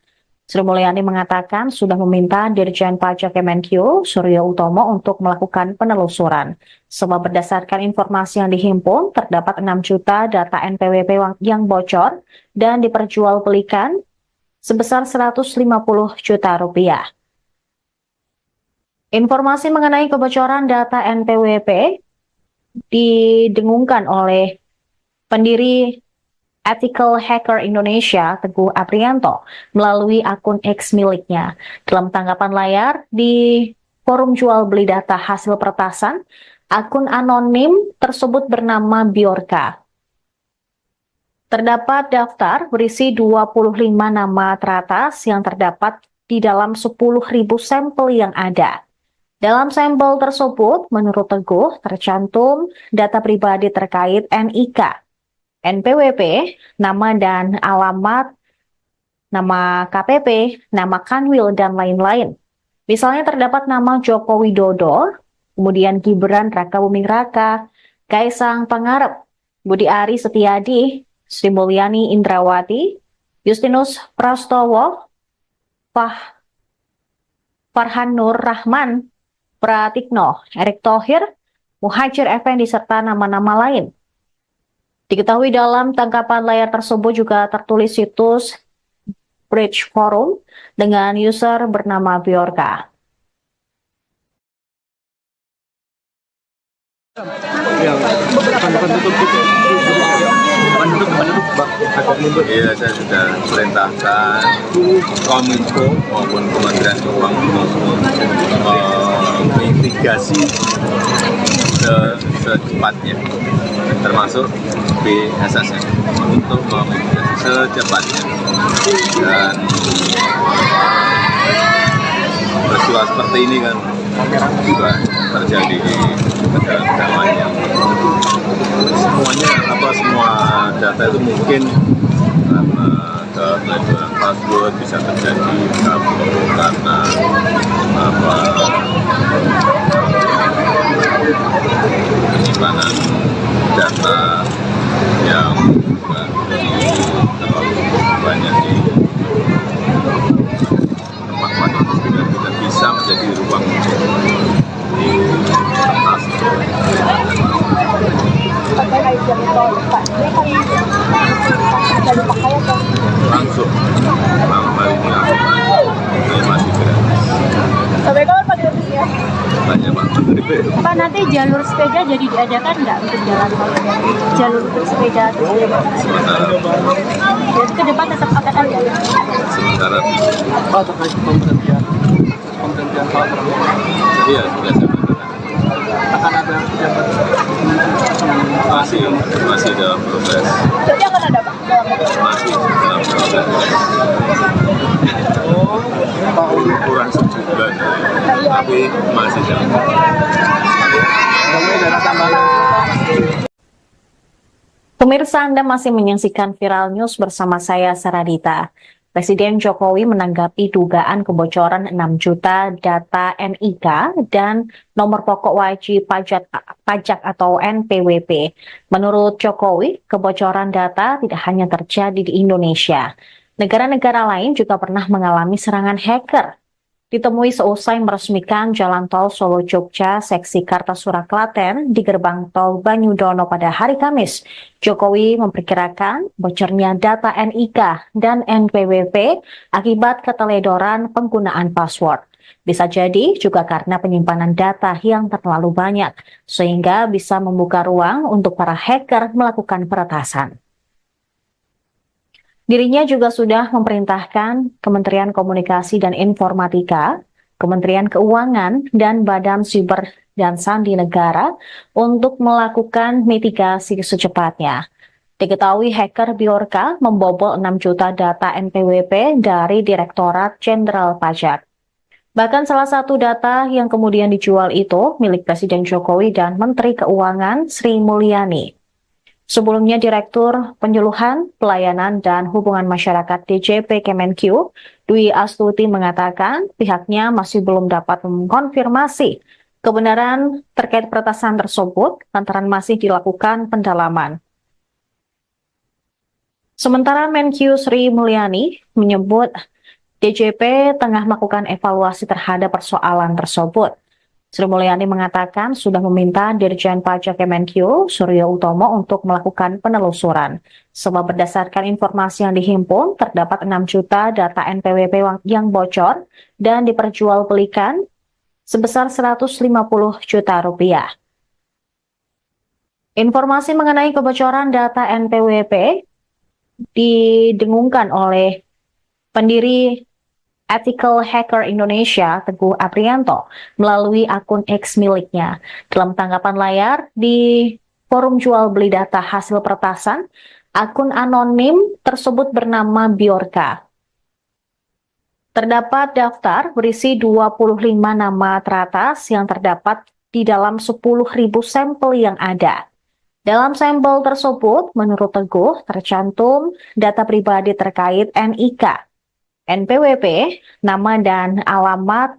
Sri Mulyani mengatakan sudah meminta Dirjen Pajak Kemenq, Suryo Utomo, untuk melakukan penelusuran. Sebab berdasarkan informasi yang dihimpun, terdapat 6 juta data NPWP yang bocor dan diperjualbelikan sebesar 150 juta rupiah. Informasi mengenai kebocoran data NPWP didengungkan oleh pendiri Ethical Hacker Indonesia, Teguh Aprianto, melalui akun X miliknya. Dalam tanggapan layar di forum jual beli data hasil peretasan, akun anonim tersebut bernama Bjorka. Terdapat daftar berisi 25 nama teratas yang terdapat di dalam 10.000 sampel yang ada. Dalam sampel tersebut, menurut Teguh, tercantum data pribadi terkait NIK, NPWP, nama dan alamat, nama KPP, nama Kanwil, dan lain-lain. Misalnya terdapat nama Joko Widodo, kemudian Gibran Rakabuming Raka, Kaisang Pangarep, Budi Ari Setiadi, Sri Mulyani Indrawati, Justinus Prastowo, Farhan Nur Rahman, Pratikno, Erick Thohir, Muhajir Effendi, serta nama-nama lain. Diketahui dalam tangkapan layar tersebut juga tertulis situs Bridge Forum dengan user bernama Bjorka. Iya, saya sudah perintahkan Kominfo maupun Kementerian Keuangan untuk mitigasi secepatnya, termasuk BSSN untuk memitigasi secepatnya. Dan peristiwa seperti ini kan juga terjadi di negara-negara lain yang semua data itu mungkin karena keteledoran password bisa terjadi karena penyimpanan data yang terlalu banyak di tempat-tempat itu tidak bisa menjadi ruang di atas. Langsung masih gratis. Sampai kapan Pak gratisnya? Banyak Pak. Pak, nanti jalur sepeda jadi diadakan nggak untuk jalan tol? Jalur untuk sepeda atau sepeda? Sementara Jadi ke depan tetap akan ada ya? sementara Pak, terkait pemberhentian salah iya sudah saya katakan. akan ada pejabat Masih dalam proses. Jadi akan ada Pak? masih dalam proses kurang sebulan, tapi masih dalam Pemirsa, Anda masih menyaksikan Viral News bersama saya, Saradita. Presiden Jokowi menanggapi dugaan kebocoran 6 juta data NIK dan nomor pokok wajib pajak atau NPWP. Menurut Jokowi, kebocoran data tidak hanya terjadi di Indonesia. Negara-negara lain juga pernah mengalami serangan hacker. Ditemui seusai meresmikan Jalan Tol Solo-Jogja seksi Kartasura Klaten di gerbang tol Banyudono pada hari Kamis, Jokowi memperkirakan bocornya data NIK dan NPWP akibat keteledoran penggunaan password. Bisa jadi juga karena penyimpanan data yang terlalu banyak, sehingga bisa membuka ruang untuk para hacker melakukan peretasan. Dirinya juga sudah memerintahkan Kementerian Komunikasi dan Informatika, Kementerian Keuangan, dan Badan Siber dan Sandi Negara untuk melakukan mitigasi secepatnya. Diketahui hacker Bjorka membobol 6 juta data NPWP dari Direktorat Jenderal Pajak. Bahkan salah satu data yang kemudian dijual itu milik Presiden Jokowi dan Menteri Keuangan Sri Mulyani. Sebelumnya, Direktur Penyuluhan, Pelayanan, dan Hubungan Masyarakat DJP Kemenq, Dwi Astuti mengatakan pihaknya masih belum dapat mengkonfirmasi kebenaran terkait peretasan tersebut lantaran masih dilakukan pendalaman. Sementara Menq Sri Mulyani menyebut DJP tengah melakukan evaluasi terhadap persoalan tersebut. Sri Mulyani mengatakan sudah meminta Dirjen Pajak Kemenq, Suryo Utomo, untuk melakukan penelusuran. Sebab berdasarkan informasi yang dihimpun, terdapat 6 juta data NPWP yang bocor dan diperjualbelikan sebesar 150 juta rupiah. Informasi mengenai kebocoran data NPWP didengungkan oleh pendiri Ethical Hacker Indonesia, Teguh Aprianto, melalui akun X miliknya. Dalam tanggapan layar di forum jual beli data hasil peretasan, akun anonim tersebut bernama Bjorka. Terdapat daftar berisi 25 nama teratas yang terdapat di dalam 10.000 sampel yang ada. Dalam sampel tersebut, menurut Teguh, tercantum data pribadi terkait NIK, NPWP, nama dan alamat,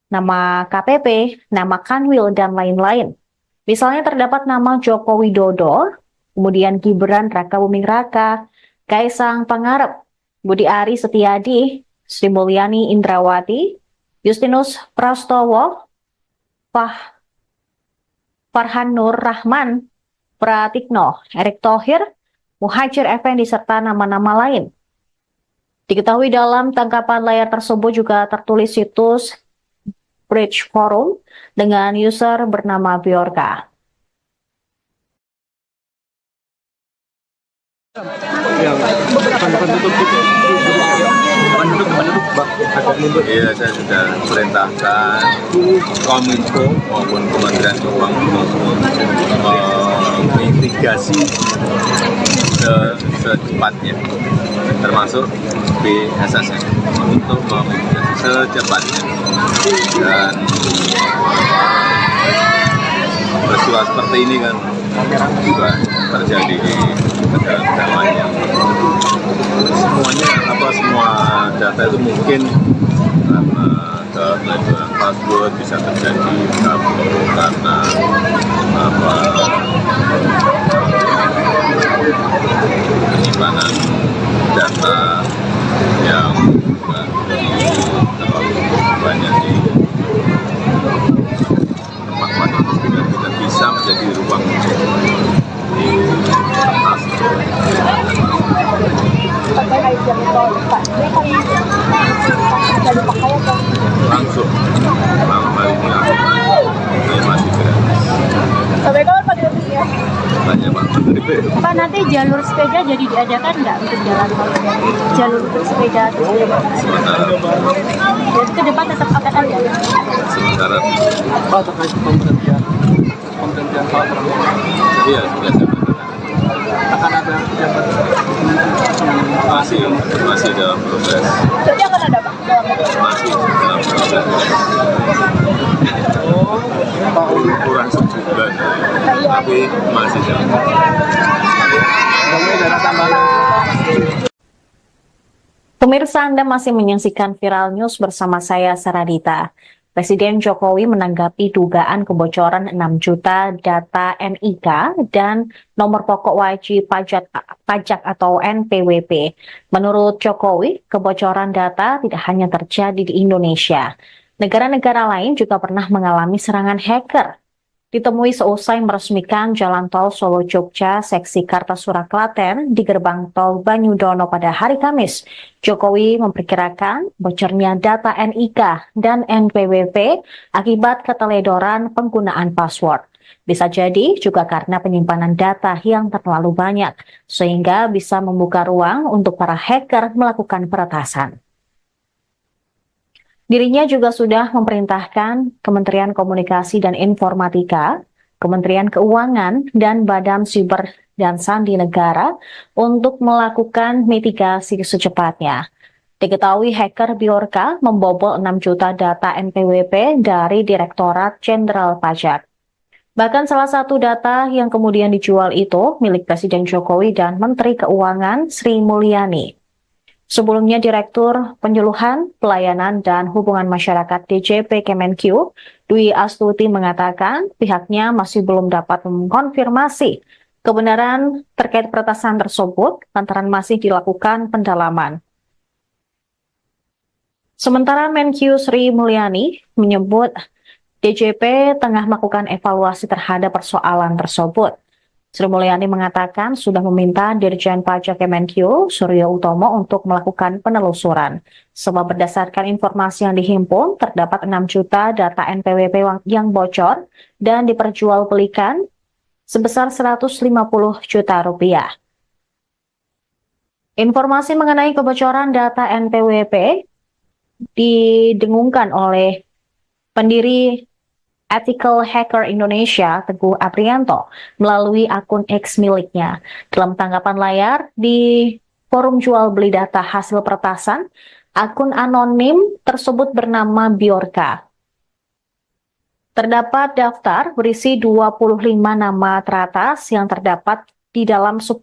nama KPP, nama Kanwil, dan lain-lain. Misalnya terdapat nama Joko Widodo, kemudian Gibran Rakabuming Raka, Kaisang Pangarep, Budi Ari Setiadi, Sri Mulyani Indrawati, Justinus Prastowo, Farhan Nur Rahman, Pratikno, Erick Thohir, Muhajir Effendi, serta nama-nama lain. Diketahui dalam tangkapan layar tersebut juga tertulis situs Bridge Forum dengan user bernama Bjorka. Iya, saya sudah perintahkan Kominfo maupun Kementerian Keuangan mitigasi secepatnya, termasuk BSSN untuk memitigasi secepatnya. Dan peristiwa seperti ini kan juga terjadi di negara-negara lain yang semua data itu mungkin karena keteledoran password bisa terjadi karena penyimpanan data yang terlalu banyak di tempat yang tidak bisa menjadi ruang untuk langsung malam hari ini masih gratis. Sampai kapan Pak gratisnya? Banyak Pak. Pak, nanti jalur sepeda jadi diadakan nggak untuk jalan tol? Jalur untuk sepeda atau sepeda motor? Jadi ke depan tetap akan ada? Sementara Pak, terkait pemberhentian saat iya sudah saya katakan. akan ada jabatan masih dalam proses. Jadi akan ada Pak? Masih dalam proses. Kurang sebulan, tapi masih dalam Pemirsa, Anda masih menyaksikan Viral News bersama saya, Saradita. Presiden Jokowi menanggapi dugaan kebocoran 6 juta data NIK dan nomor pokok wajib pajak atau NPWP. Menurut Jokowi, kebocoran data tidak hanya terjadi di Indonesia. Negara-negara lain juga pernah mengalami serangan hacker. Ditemui seusai meresmikan Jalan Tol Solo-Jogja seksi Kartasura Klaten di gerbang tol Banyudono pada hari Kamis, Jokowi memperkirakan bocornya data NIK dan NPWP akibat keteledoran penggunaan password. Bisa jadi juga karena penyimpanan data yang terlalu banyak, sehingga bisa membuka ruang untuk para hacker melakukan peretasan. Dirinya juga sudah memerintahkan Kementerian Komunikasi dan Informatika, Kementerian Keuangan, dan Badan Siber dan Sandi Negara untuk melakukan mitigasi secepatnya. Diketahui hacker Bjorka membobol 6 juta data NPWP dari Direktorat Jenderal Pajak. Bahkan salah satu data yang kemudian dijual itu milik Presiden Jokowi dan Menteri Keuangan Sri Mulyani. Sebelumnya, Direktur Penyuluhan, Pelayanan, dan Hubungan Masyarakat DJP Kemenq, Dwi Astuti mengatakan pihaknya masih belum dapat mengkonfirmasi kebenaran terkait peretasan tersebut lantaran masih dilakukan pendalaman. Sementara Menq Sri Mulyani menyebut DJP tengah melakukan evaluasi terhadap persoalan tersebut. Sri Mulyani mengatakan sudah meminta Dirjen Pajak Kemenq, Suryo Utomo, untuk melakukan penelusuran. Sebab berdasarkan informasi yang dihimpun, terdapat 6 juta data NPWP yang bocor dan diperjualbelikan sebesar 150 juta rupiah. Informasi mengenai kebocoran data NPWP didengungkan oleh pendiri Ethical Hacker Indonesia, Teguh Aprianto, melalui akun X miliknya. Dalam tanggapan layar di forum jual beli data hasil peretasan, akun anonim tersebut bernama Bjorka. Terdapat daftar berisi 25 nama teratas yang terdapat di dalam 10.000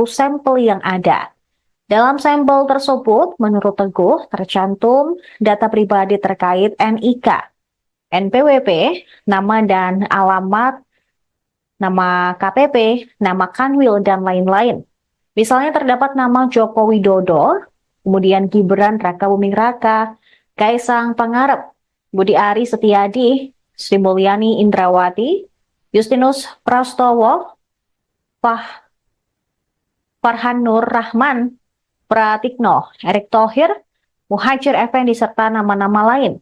sampel yang ada. Dalam sampel tersebut, menurut Teguh, tercantum data pribadi terkait NIK, NPWP, nama dan alamat, nama KPP, nama Kanwil, dan lain-lain. Misalnya terdapat nama Joko Widodo, kemudian Gibran Rakabuming Raka, Kaisang Pangarep, Budi Ari Setiadi, Sri Mulyani Indrawati, Justinus Prastowo, Farhan Nur Rahman, Pratikno, Erick Thohir, Muhajir Effendi, serta nama-nama lain.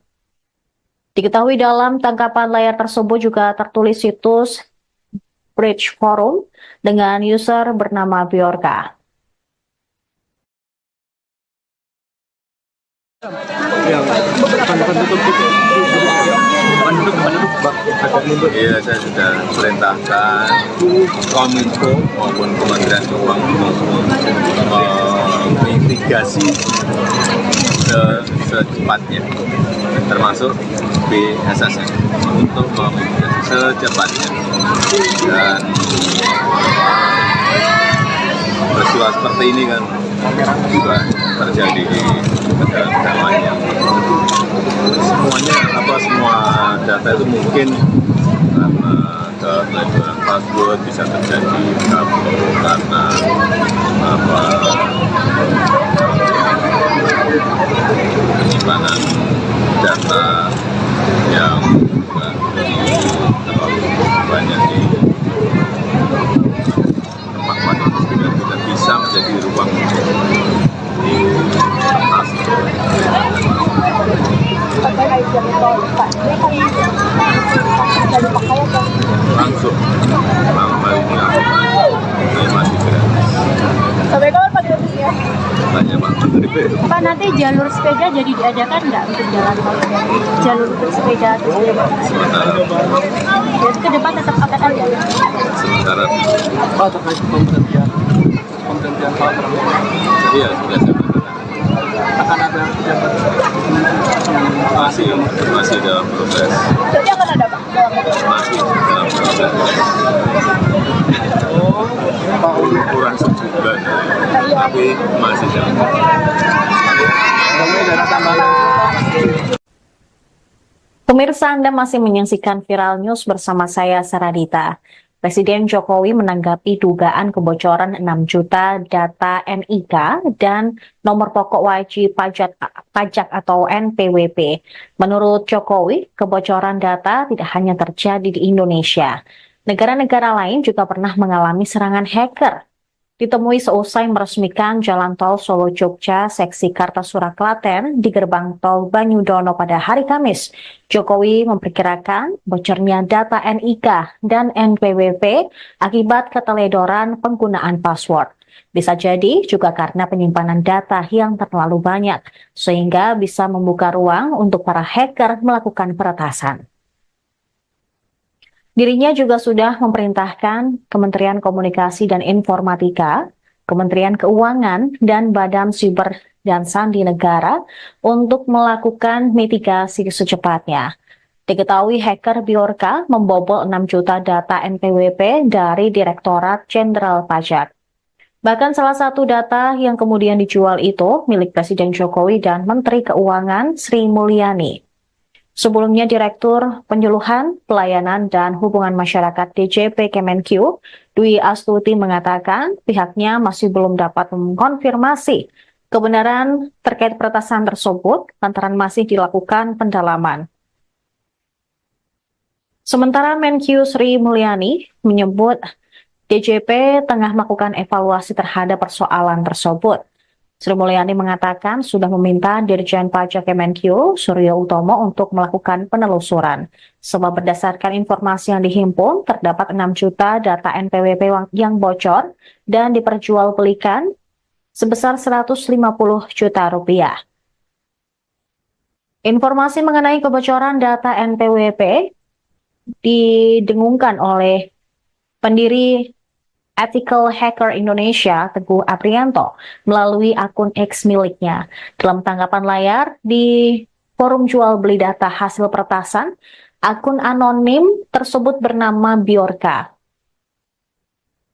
Diketahui dalam tangkapan layar tersebut juga tertulis situs Bridge Forum dengan user bernama Bjorka. Iya, saya sudah perintahkan Kominfo maupun Kementerian Keuangan mitigasi secepatnya, termasuk BSSN untuk memitigasi secepatnya. Dan peristiwa seperti ini kan juga terjadi di negara-negara lain yang semua data itu mungkin karena keteledoran password bisa terjadi karena penyimpanan data yang terlalu banyak di tempat-tempat yang tidak bisa menjadi ruang di atas. Langsung malam ini masih gratis. Sampai kapan Pak gratisnya? Tanya Pak Menteri. Pak, nanti jalur sepeda jadi diadakan nggak untuk jalan tol? Jalur untuk sepeda atau sepeda? Sementara Jadi ke depan tetap akan ada. sementara Pak, terkait pemberhentian pergantian kepala terang. Iya, sudah saya katakan. Akan ada pejabat yang Masih dalam proses. Berarti akan ada Pak? Masih dalam proses. Kurang sebulan, tapi masih dalam proses. dana tambahan. Pemirsa, Anda masih menyaksikan Viral News bersama saya, Saradita. Presiden Jokowi menanggapi dugaan kebocoran 6 juta data NIK dan nomor pokok wajib pajak atau NPWP. Menurut Jokowi, kebocoran data tidak hanya terjadi di Indonesia. Negara-negara lain juga pernah mengalami serangan hacker. Ditemui seusai meresmikan Jalan Tol Solo-Jogja seksi Kartasura Klaten di gerbang tol Banyudono pada hari Kamis, Jokowi memperkirakan bocornya data NIK dan NPWP akibat keteledoran penggunaan password. Bisa jadi juga karena penyimpanan data yang terlalu banyak, sehingga bisa membuka ruang untuk para hacker melakukan peretasan. Dirinya juga sudah memerintahkan Kementerian Komunikasi dan Informatika, Kementerian Keuangan, dan Badan Siber dan Sandi Negara untuk melakukan mitigasi secepatnya. Diketahui hacker Bjorka membobol 6 juta data NPWP dari Direktorat Jenderal Pajak. Bahkan salah satu data yang kemudian dijual itu milik Presiden Jokowi dan Menteri Keuangan Sri Mulyani. Sebelumnya, Direktur Penyuluhan, Pelayanan, dan Hubungan Masyarakat DJP Kemenq, Dwi Astuti mengatakan pihaknya masih belum dapat mengkonfirmasi kebenaran terkait peretasan tersebut lantaran masih dilakukan pendalaman. Sementara Menq Sri Mulyani menyebut DJP tengah melakukan evaluasi terhadap persoalan tersebut. Sri Mulyani mengatakan sudah meminta Dirjen Pajak Kemenq, Suryo Utomo, untuk melakukan penelusuran. Sebab berdasarkan informasi yang dihimpun, terdapat 6 juta data NPWP yang bocor dan diperjualbelikan sebesar 150 juta rupiah. Informasi mengenai kebocoran data NPWP didengungkan oleh pendiri Ethical Hacker Indonesia, Teguh Aprianto, melalui akun X miliknya. Dalam tanggapan layar di forum jual beli data hasil peretasan, akun anonim tersebut bernama Bjorka.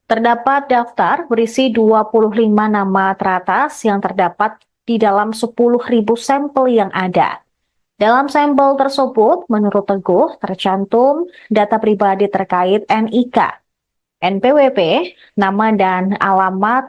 Terdapat daftar berisi 25 nama teratas yang terdapat di dalam 10.000 sampel yang ada. Dalam sampel tersebut, menurut Teguh, tercantum data pribadi terkait NIK, NPWP, nama dan alamat,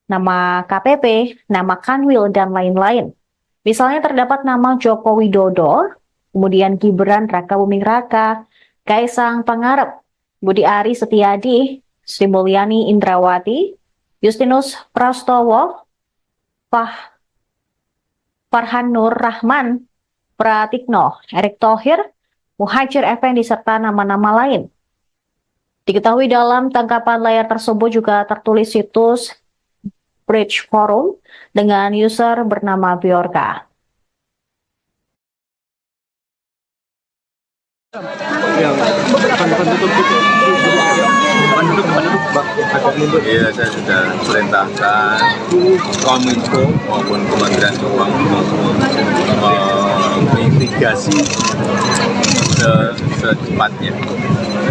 nama KPP, nama Kanwil, dan lain-lain. Misalnya terdapat nama Joko Widodo, kemudian Gibran Rakabuming Raka, Kaisang Pangarep, Budi Ari Setiadi, Sri Mulyani Indrawati, Justinus Prastowo, Farhan Nur Rahman, Pratikno, Erick Thohir, Muhajir Effendi, serta nama-nama lain. Diketahui dalam tangkapan layar tersebut juga tertulis situs Bridge Forum dengan user bernama Bjorka. Yang penduduk Iya, saya sudah perintahkan Kominfo maupun Kementerian Keuangan mitigasi secepatnya,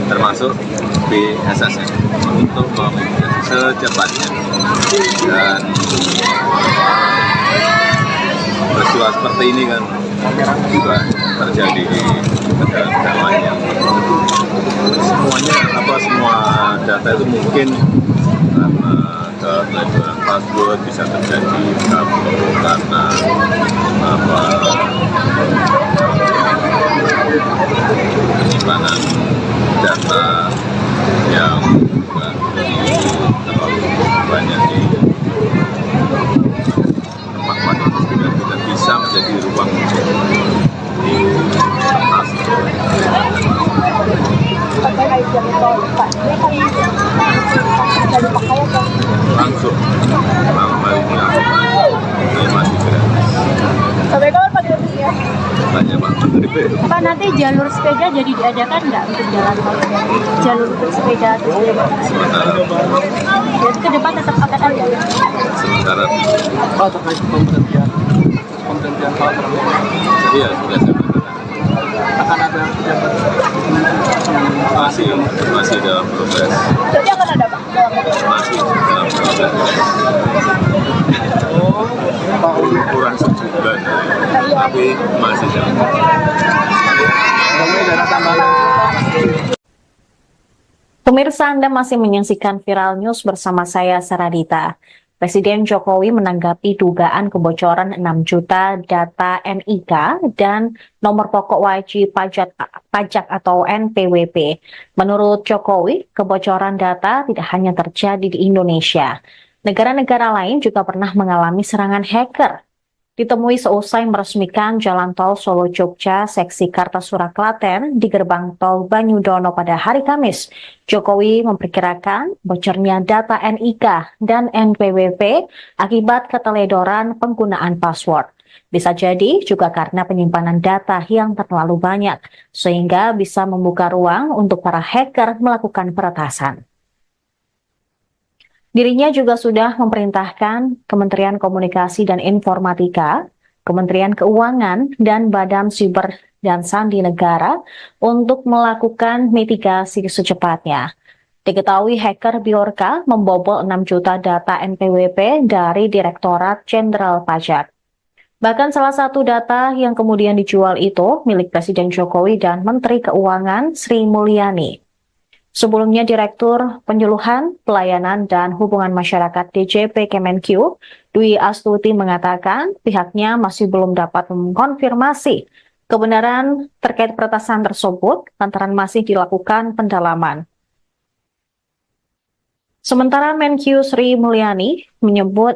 termasuk BSSN untuk memitigasi secepatnya. Dan peristiwa seperti ini kan juga terjadi di negara-negara lain yang semua data itu mungkin karena keteledoran password bisa terjadi karena penyimpanan data yang terlalu banyak di tempat yang tidak bisa menjadi ruang langsung ini masih gratis. Sampai kapan Pak tanya Pak Menteri. Pak, nanti jalur sepeda jadi diadakan nggak untuk jalan tol? Jalur untuk sepeda terus Sementara jadi ke depan tetap akan ada. sementara Pak, terkait pemberhentian Pak Prabowo, iya sudah saya katakan. akan ada pejabat Masih dalam proses. Jadi akan ada Pak? Masih dalam proses. Pak Kurang sebulan, tapi masih dalam proses. Jokowi ada tambahan. Pemirsa, Anda masih menyaksikan Viral News bersama saya, Saradita. Presiden Jokowi menanggapi dugaan kebocoran 6 juta data NIK dan nomor pokok wajib pajak atau NPWP. Menurut Jokowi, kebocoran data tidak hanya terjadi di Indonesia. Negara-negara lain juga pernah mengalami serangan hacker. Ditemui seusai meresmikan Jalan Tol Solo-Jogja seksi Kartasura Klaten di gerbang tol Banyudono pada hari Kamis, Jokowi memperkirakan bocornya data NIK dan NPWP akibat keteledoran penggunaan password. Bisa jadi juga karena penyimpanan data yang terlalu banyak, sehingga bisa membuka ruang untuk para hacker melakukan peretasan. Dirinya juga sudah memerintahkan Kementerian Komunikasi dan Informatika, Kementerian Keuangan, dan Badan Siber dan Sandi Negara untuk melakukan mitigasi secepatnya. Diketahui hacker Bjorka membobol 6 juta data NPWP dari Direktorat Jenderal Pajak. Bahkan salah satu data yang kemudian dijual itu milik Presiden Jokowi dan Menteri Keuangan Sri Mulyani. Sebelumnya, Direktur Penyuluhan, Pelayanan, dan Hubungan Masyarakat DJP Kemenq, Dwi Astuti mengatakan pihaknya masih belum dapat mengkonfirmasi kebenaran terkait peretasan tersebut lantaran masih dilakukan pendalaman. Sementara Menq Sri Mulyani menyebut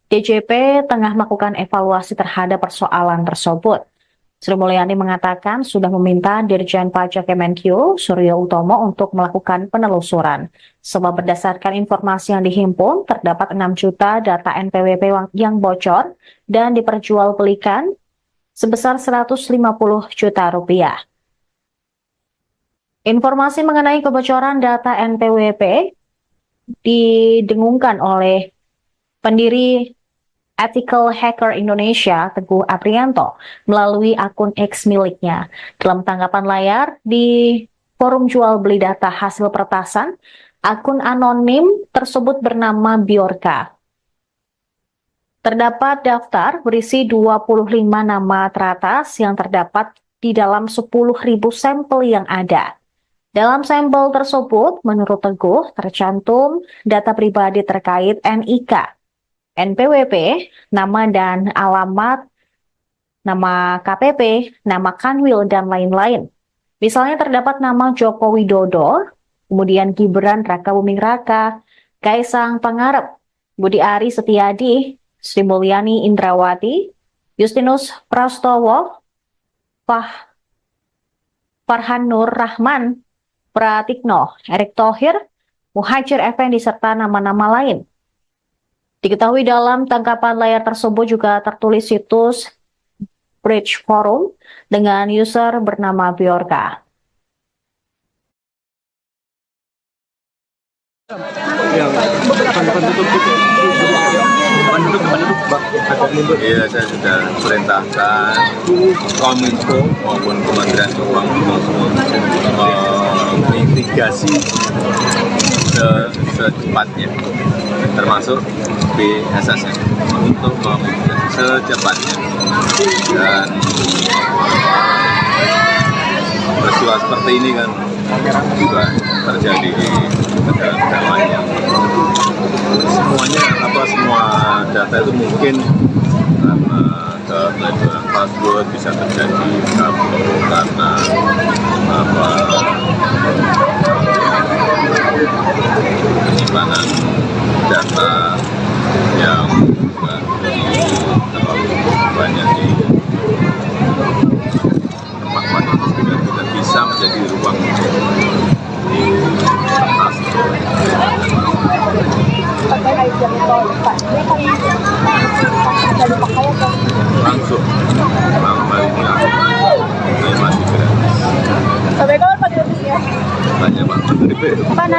DJP tengah melakukan evaluasi terhadap persoalan tersebut. Sri Mulyani mengatakan sudah meminta Dirjen Pajak Kemenq, Suryo Utomo, untuk melakukan penelusuran. Sebab berdasarkan informasi yang dihimpun, terdapat 6 juta data NPWP yang bocor dan diperjualbelikan sebesar 150 juta rupiah. Informasi mengenai kebocoran data NPWP didengungkan oleh pendiri Ethical Hacker Indonesia, Teguh Aprianto, melalui akun X miliknya. Dalam tanggapan layar di forum jual beli data hasil peretasan, akun anonim tersebut bernama Bjorka. Terdapat daftar berisi 25 nama teratas yang terdapat di dalam 10.000 sampel yang ada. Dalam sampel tersebut, menurut Teguh, tercantum data pribadi terkait NIK, NPWP, nama dan alamat, nama KPP, nama Kanwil, dan lain-lain. Misalnya terdapat nama Joko Widodo, kemudian Gibran Rakabuming Raka, Kaisang Pangarep, Budi Ari Setiadi, Sri Mulyani Indrawati, Justinus Prastowo, Farhan Nur Rahman, Pratikno, Erick Thohir, Muhajir Effendi, serta nama-nama lain. Diketahui dalam tangkapan layar tersebut juga tertulis situs Bridge Forum dengan user bernama Bjorka. Yang penduduk Pak, ada mundur. Iya, saya sudah perintahkan Kominfo maupun Kementerian Keuangan untuk mitigasi secepatnya, termasuk BSSN untuk memitigasi secepatnya. Dan peristiwa seperti ini kan juga terjadi di negara-negara lain yang semua data itu mungkin karena keteledoran password bisa terjadi karena penyimpanan data yang terlalu banyak di tempat-tempat itu tidak bisa menjadi ruang di atas. Langsung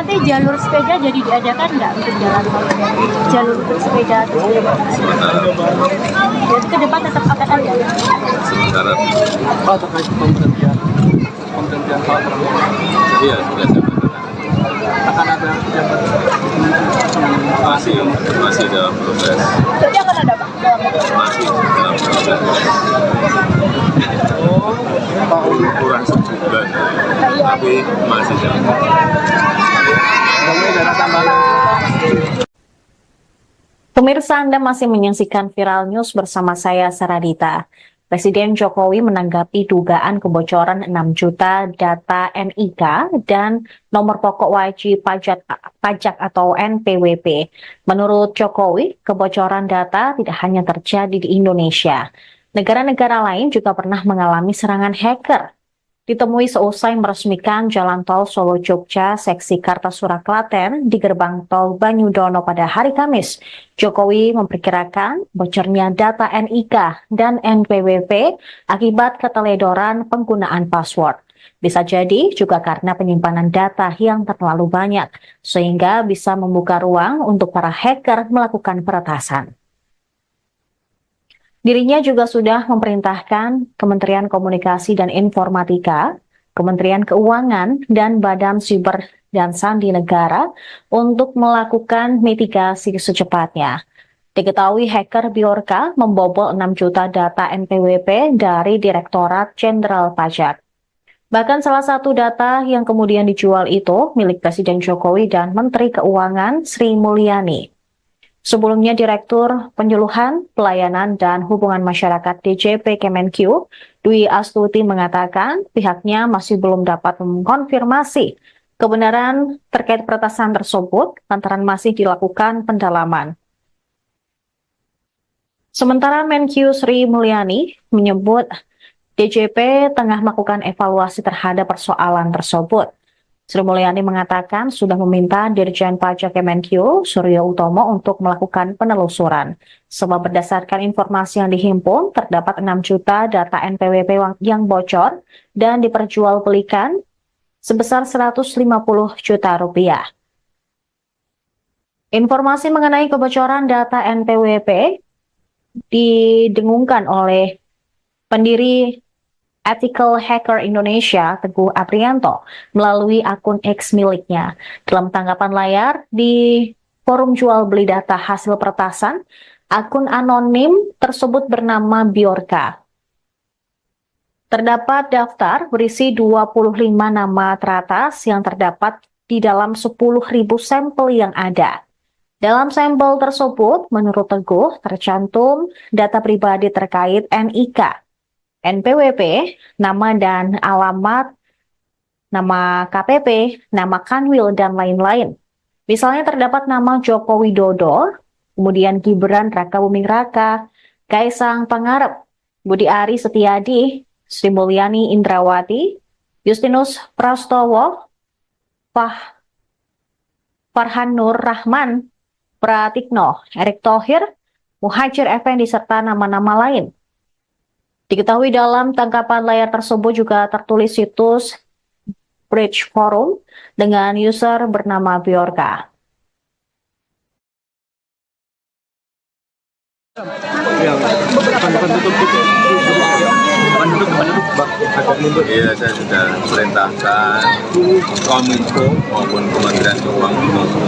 Berarti jalur sepeda jadi diadakan nggak untuk jalan tol? Jalur untuk sepeda atau sepeda motor? Sementara Jadi ke depan tetap akan ada. sementara Pak, terkait pemberhentian salah terang iya sudah ada. akan ada pejabat Masih dalam proses. Berarti akan ada Pak? Masih dalam proses. Kurang sebulan, tapi masih dalam proses. Pemirsa, Anda masih menyaksikan Viral News bersama saya, Saradita. Presiden Jokowi menanggapi dugaan kebocoran 6 juta data NIK dan nomor pokok wajib pajak atau NPWP. Menurut Jokowi, kebocoran data tidak hanya terjadi di Indonesia. Negara-negara lain juga pernah mengalami serangan hacker. Ditemui seusai meresmikan Jalan Tol Solo-Jogja seksi Kartasura Klaten di gerbang tol Banyudono pada hari Kamis, Jokowi memperkirakan bocornya data NIK dan NPWP akibat keteledoran penggunaan password. Bisa jadi juga karena penyimpanan data yang terlalu banyak, sehingga bisa membuka ruang untuk para hacker melakukan peretasan. Dirinya juga sudah memerintahkan Kementerian Komunikasi dan Informatika, Kementerian Keuangan, dan Badan Siber dan Sandi Negara untuk melakukan mitigasi secepatnya. Diketahui hacker Bjorka membobol 6 juta data NPWP dari Direktorat Jenderal Pajak. Bahkan salah satu data yang kemudian dijual itu milik Presiden Jokowi dan Menteri Keuangan Sri Mulyani. Sebelumnya, Direktur Penyuluhan, Pelayanan, dan Hubungan Masyarakat DJP Kemenq, Dwi Astuti mengatakan pihaknya masih belum dapat mengkonfirmasi kebenaran terkait peretasan tersebut lantaran masih dilakukan pendalaman. Sementara Menq Sri Mulyani menyebut DJP tengah melakukan evaluasi terhadap persoalan tersebut. Sri Mulyani mengatakan sudah meminta Dirjen Pajak Kemenq, Suryo Utomo, untuk melakukan penelusuran. Sebab berdasarkan informasi yang dihimpun, terdapat 6 juta data NPWP yang bocor dan diperjualbelikan sebesar 150 juta rupiah. Informasi mengenai kebocoran data NPWP didengungkan oleh pendiri Ethical Hacker Indonesia, Teguh Aprianto, melalui akun X miliknya. Dalam tanggapan layar di forum jual beli data hasil peretasan, akun anonim tersebut bernama Bjorka. Terdapat daftar berisi 25 nama teratas yang terdapat di dalam 10.000 sampel yang ada. Dalam sampel tersebut, menurut Teguh, tercantum data pribadi terkait NIK, NPWP, nama dan alamat, nama KPP, nama Kanwil, dan lain-lain. Misalnya terdapat nama Joko Widodo, kemudian Gibran Raka Buming Raka, Kaisang Pangarep, Budi Ari Setiadi, Sri Mulyani Indrawati, Justinus Prastowo, Farhan Nur Rahman, Pratikno, Erick Thohir, Muhajir Effendi, serta nama-nama lain. Diketahui dalam tangkapan layar tersebut juga tertulis situs Bridge Forum dengan user bernama Bjorka. Iya, saya sudah perintahkan Kominfo maupun Kementerian Keuangan untuk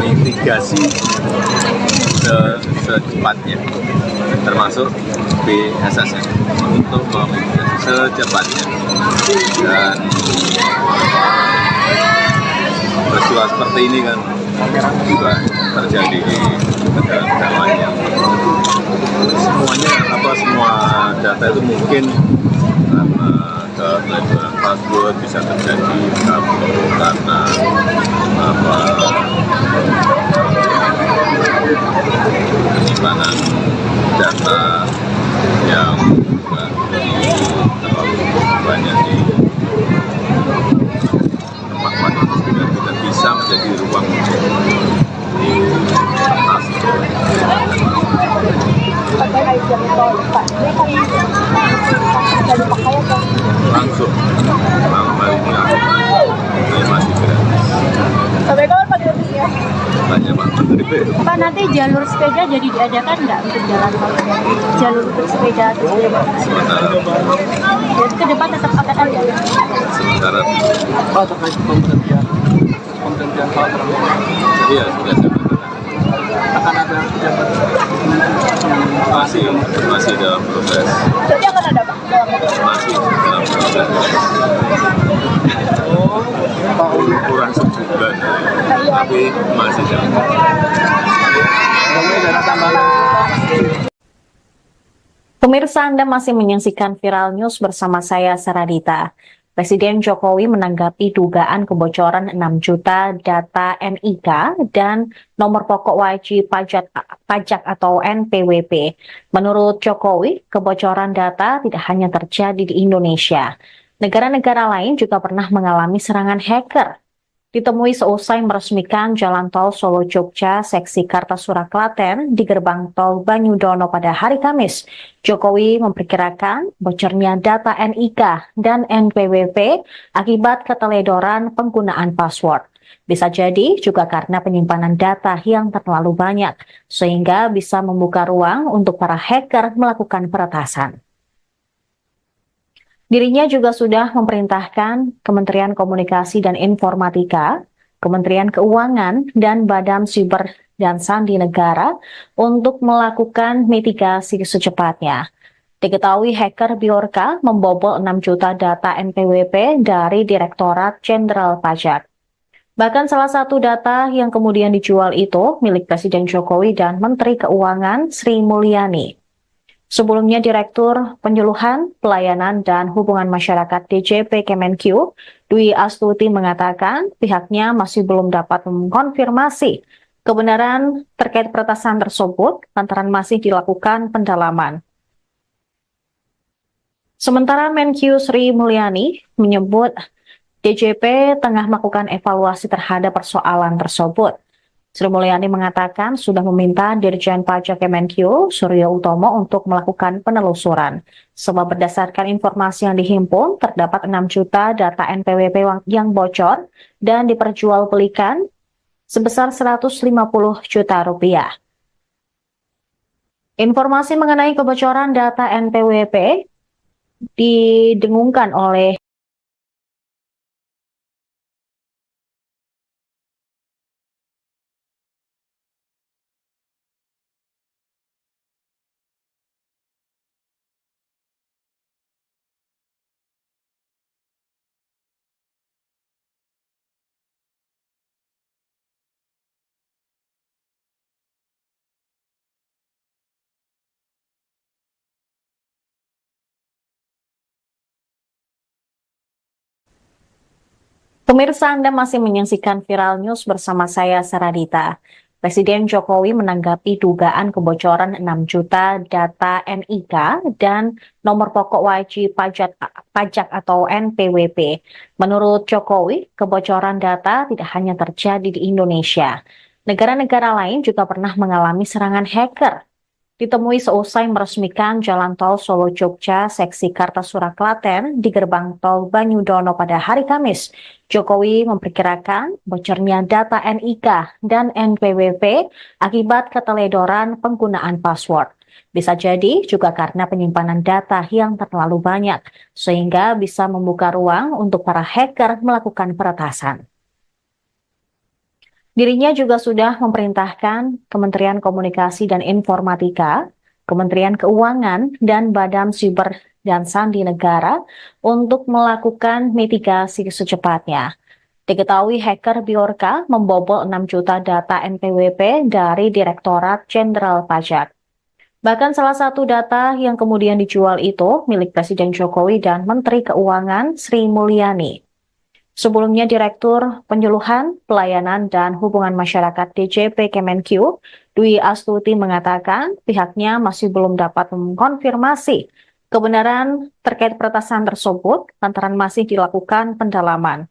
mitigasi secepatnya, termasuk BSSN untuk memitigasi secepatnya. Dan peristiwa seperti ini kan juga terjadi di negara-negara lain yang semua data itu mungkin karena keteledoran password bisa terjadi karena penyimpanan data yang terlalu banyak di tempat sehingga tidak bisa menjadi ruang langsung malam hari ini aku masih Sampai kapan Pak gratisnya? Tanya Pak Menteri. Pak, nanti jalur sepeda jadi diadakan nggak untuk jalan tol? Jalur untuk sepeda terus Sementara, jadi ke depan tetap akan ada. sementara, Pak, terkait pemberhentian Pak Prabowo, iya sudah saya katakan. akan ada pejabat Masih dalam proses. Berarti akan ada Pak? Masih dalam proses. Pak untuk Kurang sebulan, tapi masih dalam proses. dana tambahan. Pemirsa, Anda masih menyaksikan Viral News bersama saya, Saradita. Presiden Jokowi menanggapi dugaan kebocoran 6 juta data NIK dan nomor pokok wajib pajak atau NPWP. Menurut Jokowi, kebocoran data tidak hanya terjadi di Indonesia. Negara-negara lain juga pernah mengalami serangan hacker. Ditemui seusai meresmikan Jalan Tol Solo-Jogja seksi Kartasura Klaten di gerbang tol Banyudono pada hari Kamis, Jokowi memperkirakan bocornya data NIK dan NPWP akibat keteledoran penggunaan password. Bisa jadi juga karena penyimpanan data yang terlalu banyak, sehingga bisa membuka ruang untuk para hacker melakukan peretasan. Dirinya juga sudah memerintahkan Kementerian Komunikasi dan Informatika, Kementerian Keuangan, dan Badan Siber dan Sandi Negara untuk melakukan mitigasi secepatnya. Diketahui hacker Bjorka membobol 6 juta data NPWP dari Direktorat Jenderal Pajak. Bahkan salah satu data yang kemudian dijual itu milik Presiden Jokowi dan Menteri Keuangan Sri Mulyani. Sebelumnya, Direktur Penyuluhan, Pelayanan, dan Hubungan Masyarakat DJP Kemenq, Dwi Astuti mengatakan pihaknya masih belum dapat mengkonfirmasi kebenaran terkait peretasan tersebut lantaran masih dilakukan pendalaman. Sementara Menq Sri Mulyani menyebut DJP tengah melakukan evaluasi terhadap persoalan tersebut. Sri Mulyani mengatakan sudah meminta Dirjen Pajak Kemenq, Suryo Utomo, untuk melakukan penelusuran. Sebab berdasarkan informasi yang dihimpun, terdapat 6 juta data NPWP yang bocor dan diperjualbelikan sebesar 150 juta rupiah. Informasi mengenai kebocoran data NPWP didengungkan oleh Pemirsa, Anda masih menyaksikan Viral News bersama saya, Saradita. Presiden Jokowi menanggapi dugaan kebocoran 6 juta data NIK dan nomor pokok wajib pajak atau NPWP. Menurut Jokowi, kebocoran data tidak hanya terjadi di Indonesia. Negara-negara lain juga pernah mengalami serangan hacker. Ditemui seusai meresmikan Jalan Tol Solo-Jogja seksi Kartasura Klaten di gerbang tol Banyudono pada hari Kamis, Jokowi memperkirakan bocornya data NIK dan NPWP akibat keteledoran penggunaan password. Bisa jadi juga karena penyimpanan data yang terlalu banyak, sehingga bisa membuka ruang untuk para hacker melakukan peretasan. Dirinya juga sudah memerintahkan Kementerian Komunikasi dan Informatika, Kementerian Keuangan, dan Badan Siber dan Sandi Negara untuk melakukan mitigasi secepatnya. Diketahui hacker Bjorka membobol 6 juta data NPWP dari Direktorat Jenderal Pajak. Bahkan salah satu data yang kemudian dijual itu milik Presiden Jokowi dan Menteri Keuangan Sri Mulyani. Sebelumnya, Direktur Penyuluhan, Pelayanan, dan Hubungan Masyarakat DJP Kemenq, Dwi Astuti mengatakan pihaknya masih belum dapat mengkonfirmasi kebenaran terkait peretasan tersebut lantaran masih dilakukan pendalaman.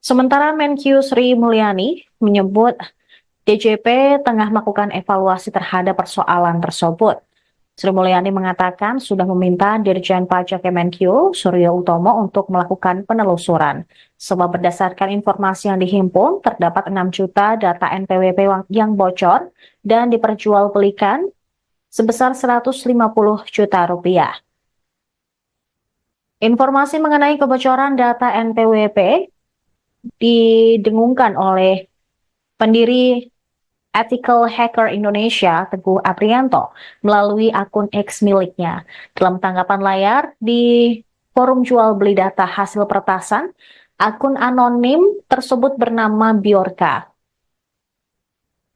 Sementara Menq Sri Mulyani menyebut DJP tengah melakukan evaluasi terhadap persoalan tersebut. Sri Mulyani mengatakan sudah meminta Dirjen Pajak Kemenkyu, Suryo Utomo, untuk melakukan penelusuran. Sebab berdasarkan informasi yang dihimpun, terdapat 6 juta data NPWP yang bocor dan diperjualbelikan sebesar 150 juta rupiah. Informasi mengenai kebocoran data NPWP didengungkan oleh pendiri Ethical Hacker Indonesia, Teguh Aprianto, melalui akun X miliknya. Dalam tanggapan layar di forum jual beli data hasil peretasan, akun anonim tersebut bernama Biorka.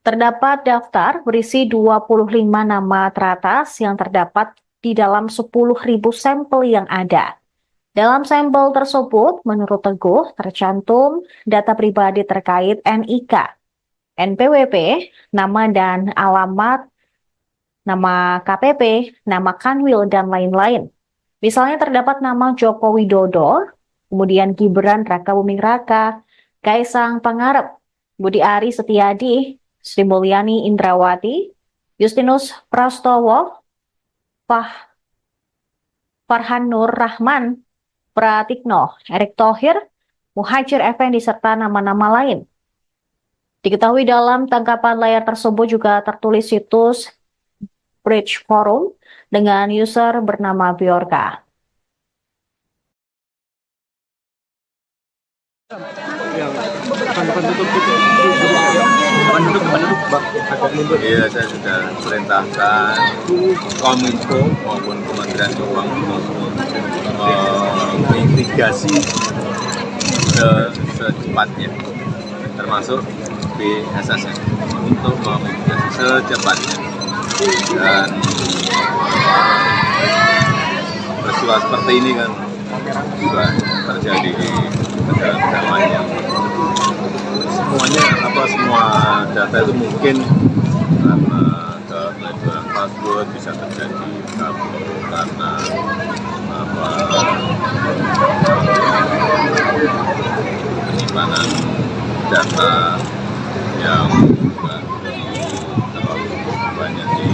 Terdapat daftar berisi 25 nama teratas yang terdapat di dalam 10.000 sampel yang ada. Dalam sampel tersebut, menurut Teguh, tercantum data pribadi terkait NIK, NPWP, nama dan alamat, nama KPP, nama Kanwil, dan lain-lain. Misalnya terdapat nama Joko Widodo, kemudian Gibran Raka Buming Raka, Kaisang Pangarep, Budi Ari Setiadi, Sri Mulyani Indrawati, Justinus Prastowo, Farhan Nur Rahman, Pratikno, Erick Thohir, Muhajir Effendi, serta nama-nama lain. Diketahui dalam tangkapan layar tersebut juga tertulis situs Bridge Forum dengan user bernama Biorka. Iya, saya sudah perintahkan Kominfo maupun Kementerian Keuangan menginvestigasi secepatnya, termasuk BSSN, untuk menginvestigasi secepatnya. Dan peristiwa seperti ini kan juga terjadi di negara-negara lain. Semua data itu mungkin karena kepelecehan password bisa terjadi, karena penyimpanan data yang terlalu banyak di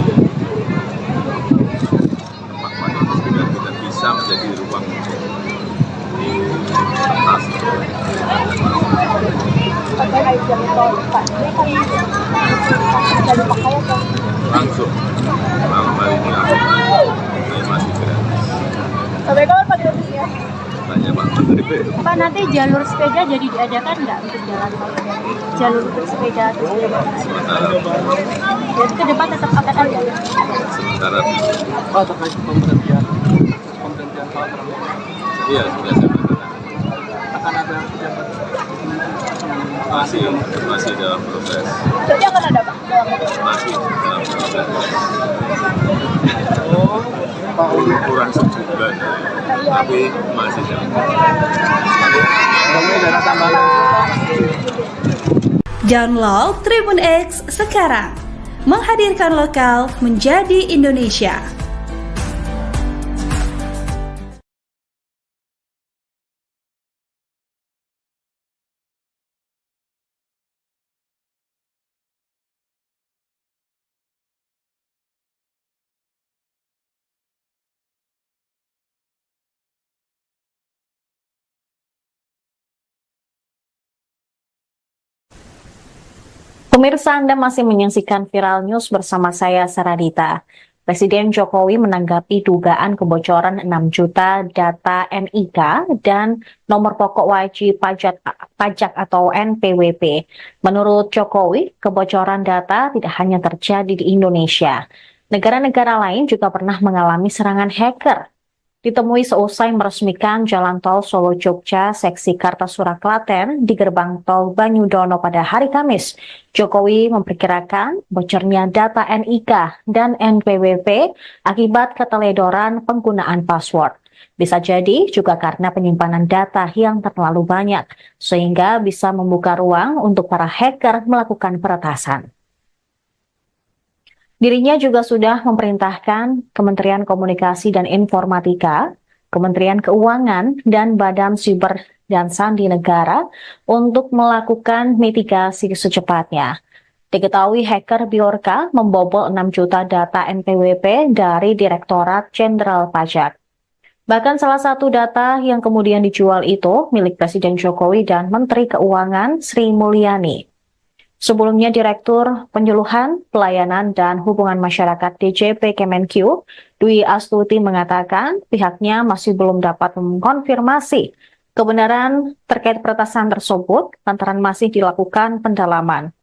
tempat itu sehingga tidak bisa menjadi ruang di atas. Langsung malam hari ini masih gratis. Sampai kapan Pak gratisnya? Tanya Pak Menteri. Pak, nanti jalur sepeda jadi diadakan nggak untuk jalan tol? Jalur untuk sepeda terus Sementara jadi ke depan tetap akan ada. sementara Pak, terkait pemberhentian Pak Prabowo, iya sudah saya katakan akan ada pejabat masih dalam proses, Berarti akan ada Pak? masih dalam proses. Pak Kurang sebulan, tapi masih dalam proses. dana tambahan. Download Tribun X sekarang, menghadirkan lokal menjadi Indonesia. Pemirsa, Anda masih menyaksikan Viral News bersama saya, Saradita. Presiden Jokowi menanggapi dugaan kebocoran 6 juta data NIK dan nomor pokok wajib pajak atau NPWP. Menurut Jokowi, kebocoran data tidak hanya terjadi di Indonesia. Negara-negara lain juga pernah mengalami serangan hacker. Ditemui seusai meresmikan Jalan Tol Solo-Jogja seksi Kartasura Klaten di gerbang tol Banyudono pada hari Kamis, Jokowi memperkirakan bocornya data NIK dan NPWP akibat keteledoran penggunaan password. Bisa jadi juga karena penyimpanan data yang terlalu banyak, sehingga bisa membuka ruang untuk para hacker melakukan peretasan. Dirinya juga sudah memerintahkan Kementerian Komunikasi dan Informatika, Kementerian Keuangan, dan Badan Siber dan Sandi Negara untuk melakukan mitigasi secepatnya. Diketahui hacker Bjorka membobol 6 juta data NPWP dari Direktorat Jenderal Pajak. Bahkan salah satu data yang kemudian dijual itu milik Presiden Jokowi dan Menteri Keuangan Sri Mulyani. Sebelumnya Direktur Penyuluhan, Pelayanan, dan Hubungan Masyarakat DJP Kemenq, Dwi Astuti mengatakan pihaknya masih belum dapat mengkonfirmasi kebenaran terkait peretasan tersebut lantaran masih dilakukan pendalaman.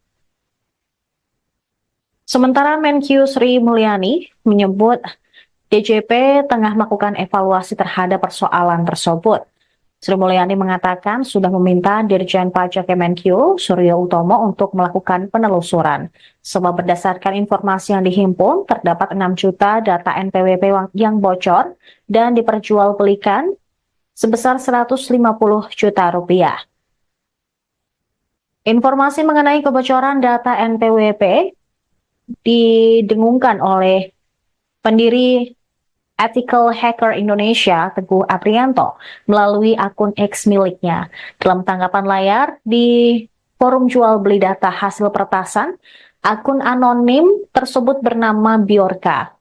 Sementara Menq Sri Mulyani menyebut DJP tengah melakukan evaluasi terhadap persoalan tersebut. Sri Mulyani mengatakan sudah meminta Dirjen Pajak Kemenq Suryo Utomo untuk melakukan penelusuran. Sebab berdasarkan informasi yang dihimpun, terdapat 6 juta data NPWP yang bocor dan diperjualbelikan sebesar 150 juta rupiah. Informasi mengenai kebocoran data NPWP didengungkan oleh pendiri Ethical Hacker Indonesia, Teguh Aprianto, melalui akun X miliknya. Dalam tanggapan layar di forum jual beli data hasil peretasan, akun anonim tersebut bernama Bjorka.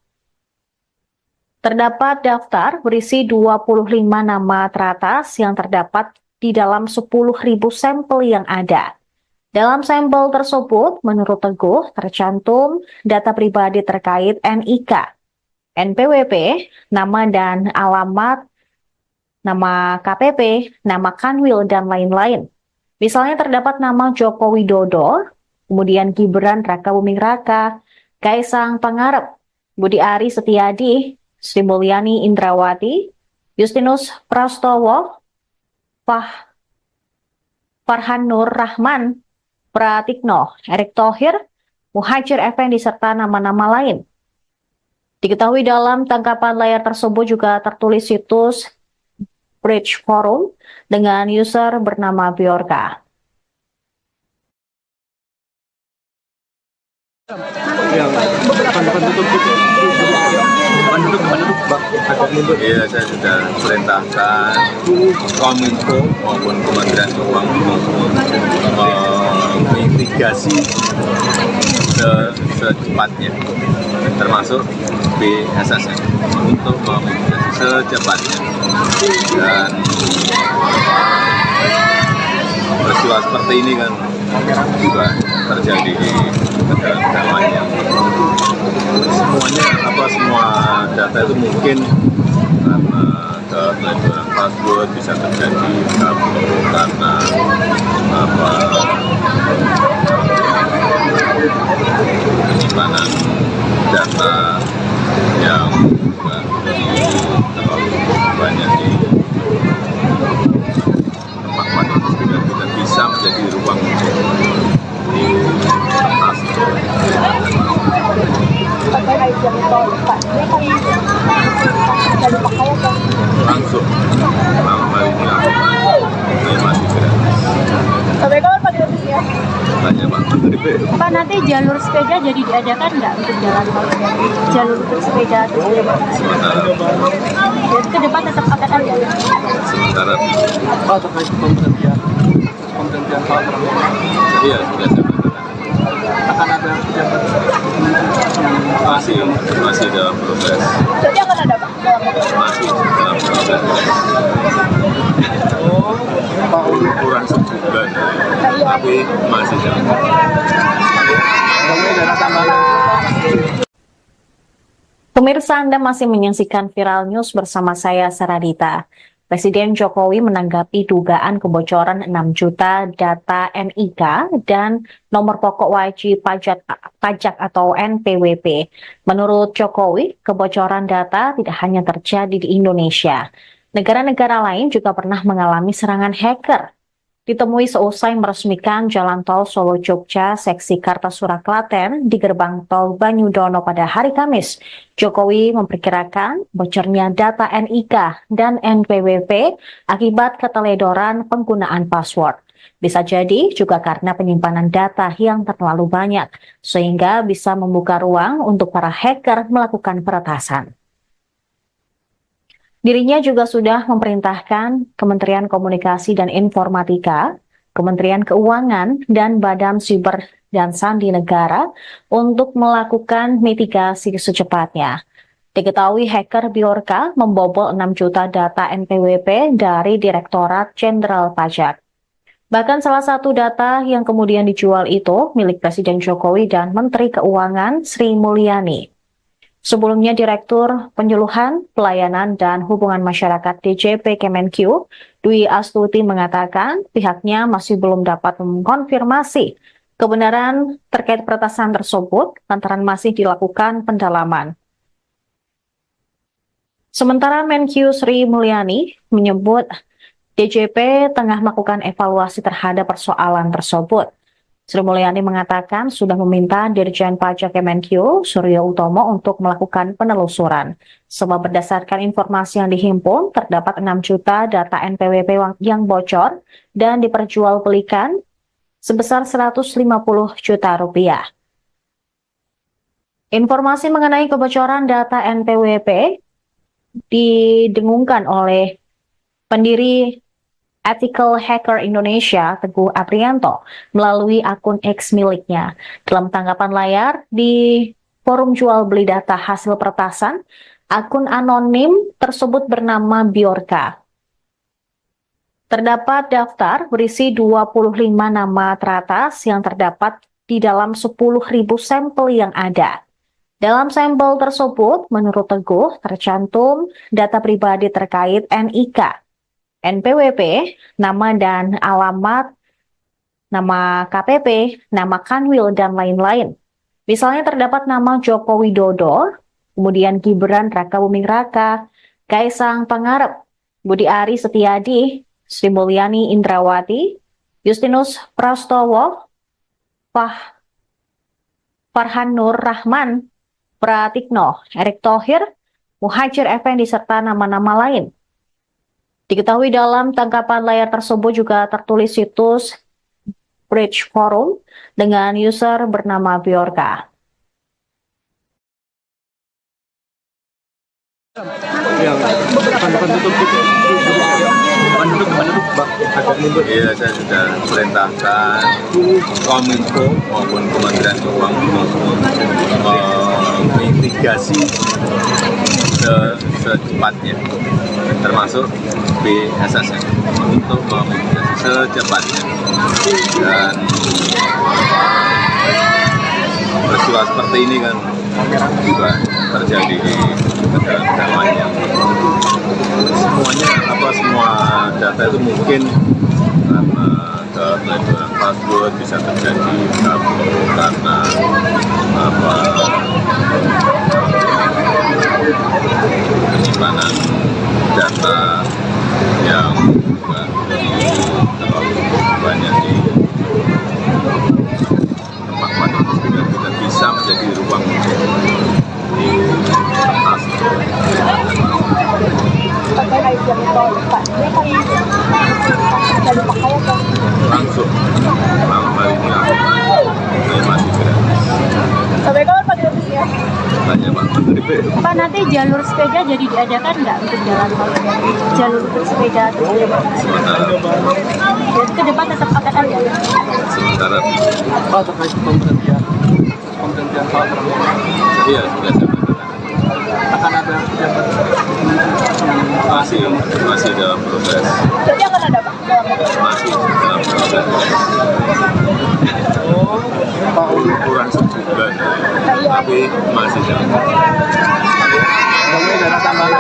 Terdapat daftar berisi 25 nama teratas yang terdapat di dalam 10.000 sampel yang ada. Dalam sampel tersebut, menurut Teguh, tercantum data pribadi terkait NIK, NPWP, nama dan alamat, nama KPP, nama Kanwil, dan lain-lain. Misalnya terdapat nama Joko Widodo, kemudian Gibran Rakabuming Raka, Kaisang Pangarep, Budi Ari Setiadi, Sri Mulyani Indrawati, Justinus Prastowo, Farhan Nur Rahman, Pratikno, Erick Thohir, Muhajir Effendi, serta nama-nama lain. Diketahui dalam tangkapan layar tersebut juga tertulis situs Bridge Forum dengan user bernama Bjorka. Yang depan tutup Iya, saya sudah perintahkan Kominfo maupun Kementerian Keuangan menginvestigasi secepatnya, termasuk BSSN untuk menginvestigasi secepatnya. Dan peristiwa seperti ini kan juga terjadi di negara-negara lain yang semua data itu mungkin karena kebocoran password bisa terjadi karena penyimpanan data yang terlalu banyak di tempat itu tidak bisa menjadi ruang di kertas. Langsung malam hari ini aku masih gratis. Sampai kapan Pak gratisnya? Tanya Pak Menteri. Pak, nanti jalur sepeda jadi diadakan nggak untuk jalan tol? Jalur untuk sepeda terus Sementara jadi ke depan tetap akan ada. sementara Pak terkait pemberhentian hal iya sudah saya katakan akan ada pejabat masih dalam proses. Jadi akan ada Pak? Masih dalam proses. Kurang sebulan, tapi masih dalam Pemirsa, Anda masih menyaksikan Viral News bersama saya, Saradita. Presiden Jokowi menanggapi dugaan kebocoran 6 juta data NIK dan nomor pokok wajib pajak atau NPWP. Menurut Jokowi, kebocoran data tidak hanya terjadi di Indonesia. Negara-negara lain juga pernah mengalami serangan hacker. Ditemui seusai meresmikan Jalan Tol Solo-Jogja seksi Kartasura Klaten di gerbang tol Banyudono pada hari Kamis. Jokowi memperkirakan bocornya data NIK dan NPWP akibat keteledoran penggunaan password. Bisa jadi juga karena penyimpanan data yang terlalu banyak, sehingga bisa membuka ruang untuk para hacker melakukan peretasan. Dirinya juga sudah memerintahkan Kementerian Komunikasi dan Informatika, Kementerian Keuangan, dan Badan Siber dan sandi negara untuk melakukan mitigasi secepatnya. Diketahui hacker Bjorka membobol 6 juta data NPWP dari Direktorat Jenderal Pajak. Bahkan salah satu data yang kemudian dijual itu milik Presiden Jokowi dan Menteri Keuangan Sri Mulyani. Sebelumnya Direktur Penyuluhan, Pelayanan, dan Hubungan Masyarakat DJP Kemenq, Dwi Astuti mengatakan pihaknya masih belum dapat mengkonfirmasi kebenaran terkait peretasan tersebut lantaran masih dilakukan pendalaman. Sementara Menq Sri Mulyani menyebut DJP tengah melakukan evaluasi terhadap persoalan tersebut. Sri Mulyani mengatakan sudah meminta Dirjen Pajak Kemenq, Suryo Utomo, untuk melakukan penelusuran. Sebab berdasarkan informasi yang dihimpun, terdapat 6 juta data NPWP yang bocor dan diperjualbelikan sebesar 150 juta rupiah. Informasi mengenai kebocoran data NPWP didengungkan oleh pendiri Ethical Hacker Indonesia, Teguh Aprianto, melalui akun X miliknya. Dalam tanggapan layar di forum jual beli data hasil peretasan, akun anonim tersebut bernama Bjorka. Terdapat daftar berisi 25 nama teratas yang terdapat di dalam 10.000 sampel yang ada. Dalam sampel tersebut, menurut Teguh, tercantum data pribadi terkait NIK, NPWP, nama dan alamat, nama KPP, nama Kanwil, dan lain-lain. Misalnya terdapat nama Joko Widodo, kemudian Gibran Rakabuming Raka, Kaisang Pangarep, Budi Ari Setiadi, Sri Mulyani Indrawati, Justinus Prastowo, Farhan Nur Rahman, Pratikno, Erick Thohir, Muhajir Effendi, serta nama-nama lain. Diketahui dalam tangkapan layar tersebut juga tertulis situs Bridge Forum dengan user bernama Bjorka. Yang depan tutup gitu. Depan duduk, Bang. Iya, saya sudah perintahkan Kominfo maupun Kementerian Keuangan mitigasi secepatnya, termasuk BSSN untuk memitigasi secepatnya. Dan peristiwa seperti ini kan juga terjadi di negara-negara lain yang semua data itu mungkin karena kepelecehan password bisa terjadi karena penyimpanan data yang juga terlalu banyak di tempat-tempat yang tidak bisa menjadi ruang di atas. Langsung hal ini saya masih gratis. Sampai kapan Pak gratisnya? Tanya Pak Menteri. Pak, nanti jalur sepeda jadi diadakan nggak untuk jalan tol? Jalur untuk sepeda terus Sementara jadi ke depan tetap akan ada. sementara Pak, terkait pemberhentian Pak Prabowo, iya sudah saya katakan akan ada pejabat masih dalam proses, Berarti akan ada Pak? masih dalam proses. Pak Uli. Kurang sebulan, tapi masih dalam proses. Ada tambahan.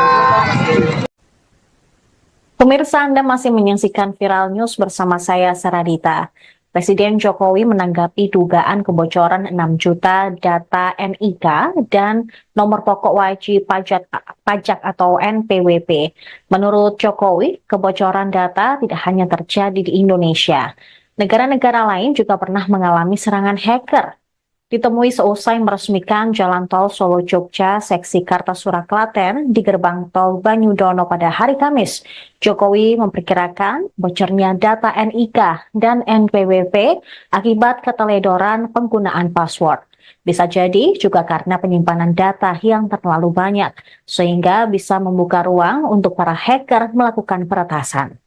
Pemirsa, Anda masih menyaksikan Viral News bersama saya, Saradita. Presiden Jokowi menanggapi dugaan kebocoran 6 juta data NIK dan nomor pokok wajib pajak atau NPWP. Menurut Jokowi, kebocoran data tidak hanya terjadi di Indonesia. Negara-negara lain juga pernah mengalami serangan hacker. Ditemui seusai meresmikan Jalan Tol Solo-Jogja seksi Kartasura Klaten di gerbang tol Banyudono pada hari Kamis, Jokowi memperkirakan bocornya data NIK dan NPWP akibat keteledoran penggunaan password. Bisa jadi juga karena penyimpanan data yang terlalu banyak, sehingga bisa membuka ruang untuk para hacker melakukan peretasan.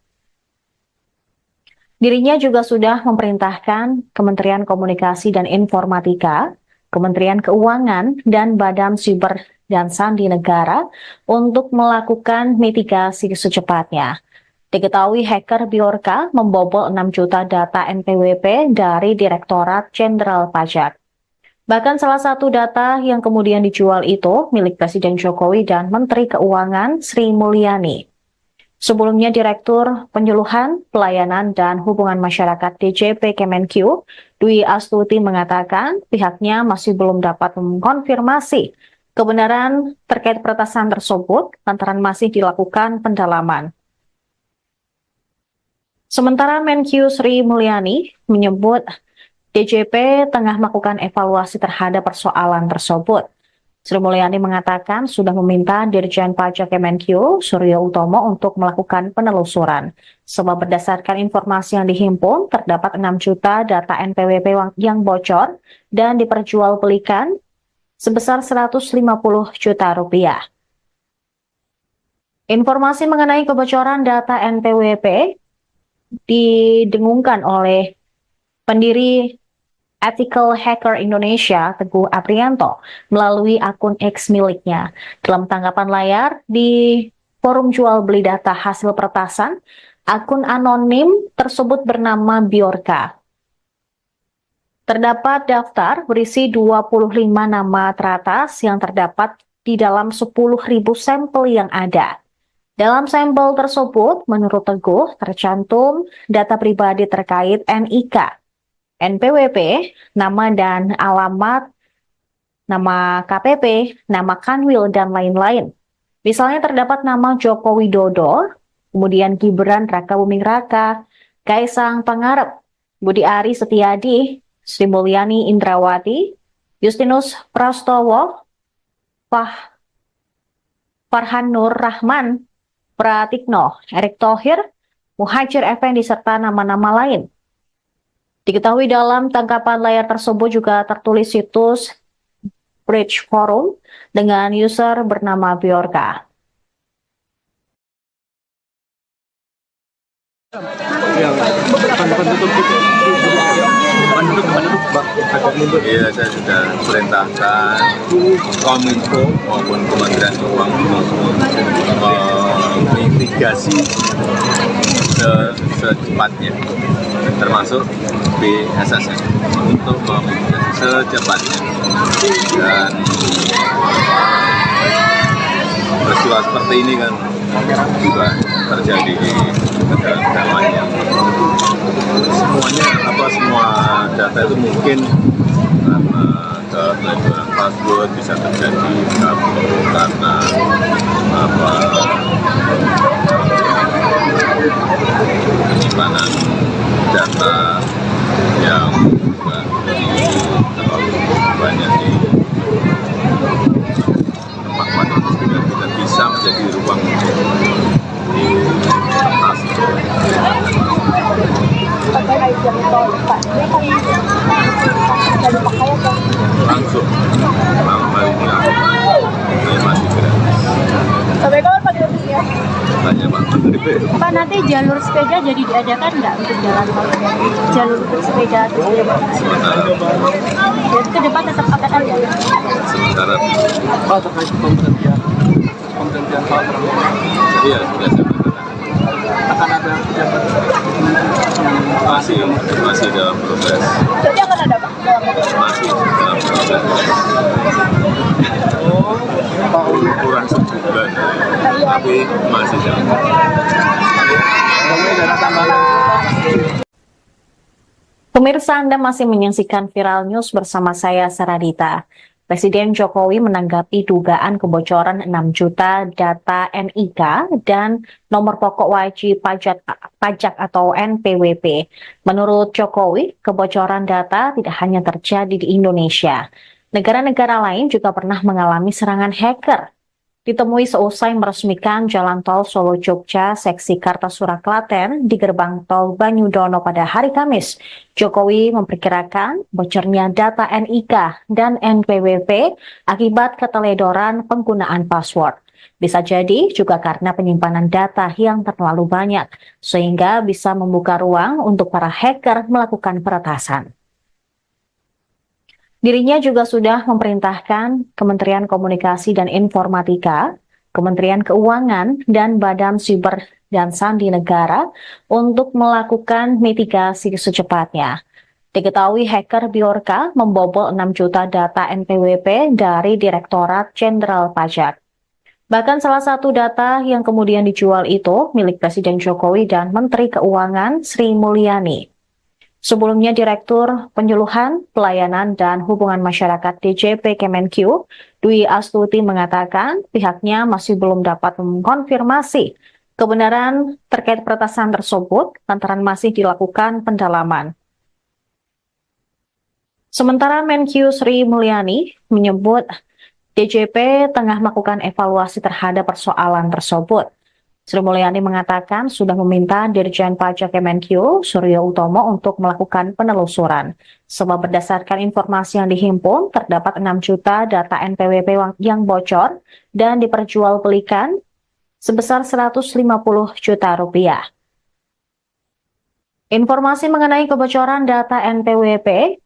Dirinya juga sudah memerintahkan Kementerian Komunikasi dan Informatika, Kementerian Keuangan, dan Badan Siber dan Sandi Negara untuk melakukan mitigasi secepatnya. Diketahui hacker Bjorka membobol 6 juta data NPWP dari Direktorat Jenderal Pajak. Bahkan salah satu data yang kemudian dijual itu milik Presiden Jokowi dan Menteri Keuangan Sri Mulyani. Sebelumnya, Direktur Penyuluhan, Pelayanan, dan Hubungan Masyarakat DJP Kemenq, Dwi Astuti mengatakan pihaknya masih belum dapat mengkonfirmasi kebenaran terkait peretasan tersebut lantaran masih dilakukan pendalaman. Sementara Menq Sri Mulyani menyebut DJP tengah melakukan evaluasi terhadap persoalan tersebut. Sri Mulyani mengatakan sudah meminta Dirjen Pajak Kemenq, Suryo Utomo, untuk melakukan penelusuran. Sebab berdasarkan informasi yang dihimpun, terdapat 6 juta data NPWP yang bocor dan diperjualbelikan sebesar 150 juta rupiah. Informasi mengenai kebocoran data NPWP didengungkan oleh pendiri Ethical Hacker Indonesia, Teguh Aprianto, melalui akun X miliknya. Dalam tanggapan layar di forum jual beli data hasil peretasan, akun anonim tersebut bernama Bjorka. Terdapat daftar berisi 25 nama teratas yang terdapat di dalam 10.000 sampel yang ada. Dalam sampel tersebut, menurut Teguh, tercantum data pribadi terkait NIK, NPWP, nama dan alamat, nama KPP, nama Kanwil, dan lain-lain. Misalnya terdapat nama Joko Widodo, kemudian Gibran Raka Buming Raka, Kaisang Pangarep, Budi Ari Setiadi, Sri Mulyani Indrawati, Justinus Prastowo, Farhan Nur Rahman, Pratikno, Erick Thohir, Muhajir Effendi, serta nama-nama lain. Diketahui dalam tangkapan layar tersebut juga tertulis situs Bridge Forum dengan user bernama Bjorka. Iya, saya sudah perintahkan Kominfo maupun Kementerian Keuangan mitigasi secepatnya, termasuk BSSN, untuk memitigasi secepatnya. Dan peristiwa seperti ini kan juga terjadi di negara-negara lain yang semua data itu mungkin karena kepelecehan password bisa terjadi karena penyimpanan data yang juga terlalu banyak di tempat-tempat itu tidak bisa menjadi ruang di kertas. Langsung malam hari ini saya masih gratis. Sampai kapan Pak gratisnya? Tanya Pak Menteri. Pak, nanti jalur sepeda jadi diadakan nggak untuk jalan tol? Jalur untuk sepeda atau sepeda? Jadi ke depan tetap akan ada? Sementara Pak, terkait pemberhentian Pak iya sudah saya katakan. akan ada pejabat Masih dalam proses. Jadi akan ada Pak? Masih dalam proses. Kurang sebulan, tapi masih dalam Pemirsa, Anda masih menyaksikan Viral News bersama saya, Saradita. Presiden Jokowi menanggapi dugaan kebocoran 6 juta data NIK dan nomor pokok wajib pajak atau NPWP. Menurut Jokowi, kebocoran data tidak hanya terjadi di Indonesia. Negara-negara lain juga pernah mengalami serangan hacker. Ditemui seusai meresmikan Jalan Tol Solo-Jogja seksi Kartasura Klaten di gerbang tol Banyudono pada hari Kamis, Jokowi memperkirakan bocornya data NIK dan NPWP akibat keteledoran penggunaan password. Bisa jadi juga karena penyimpanan data yang terlalu banyak, sehingga bisa membuka ruang untuk para hacker melakukan peretasan. Dirinya juga sudah memerintahkan Kementerian Komunikasi dan Informatika, Kementerian Keuangan, dan Badan Siber dan Sandi Negara untuk melakukan mitigasi secepatnya. Diketahui hacker Bjorka membobol 6 juta data NPWP dari Direktorat Jenderal Pajak. Bahkan salah satu data yang kemudian dijual itu milik Presiden Jokowi dan Menteri Keuangan Sri Mulyani. Sebelumnya Direktur Penyuluhan, Pelayanan, dan Hubungan Masyarakat DJP Kemenq, Dwi Astuti mengatakan pihaknya masih belum dapat mengkonfirmasi kebenaran terkait peretasan tersebut lantaran masih dilakukan pendalaman. Sementara Menq Sri Mulyani menyebut DJP tengah melakukan evaluasi terhadap persoalan tersebut. Sri Mulyani mengatakan sudah meminta Dirjen Pajak Kemenq Suryo Utomo untuk melakukan penelusuran. Sebab berdasarkan informasi yang dihimpun, terdapat 6 juta data NPWP yang bocor dan diperjualbelikan sebesar 150 juta rupiah. Informasi mengenai kebocoran data NPWP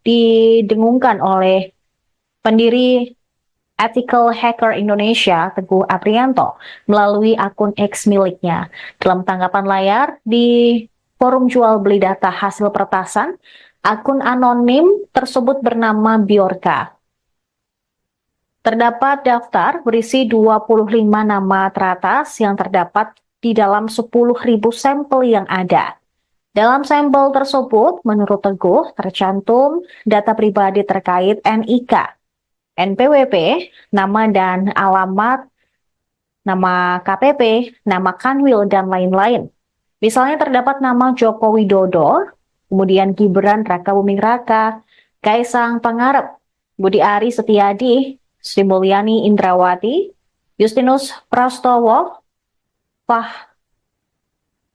didengungkan oleh pendiri Ethical Hacker Indonesia, Teguh Aprianto, melalui akun X miliknya. Dalam tanggapan layar di forum jual beli data hasil peretasan, akun anonim tersebut bernama Bjorka. Terdapat daftar berisi 25 nama teratas yang terdapat di dalam 10.000 sampel yang ada. Dalam sampel tersebut, menurut Teguh, tercantum data pribadi terkait NIK, NPWP, nama dan alamat, nama KPP, nama Kanwil, dan lain-lain. Misalnya terdapat nama Joko Widodo, kemudian Gibran Rakabuming Raka, Kaisang Pangarep, Budi Ari Setiadi, Sri Mulyani Indrawati, Justinus Prastowo,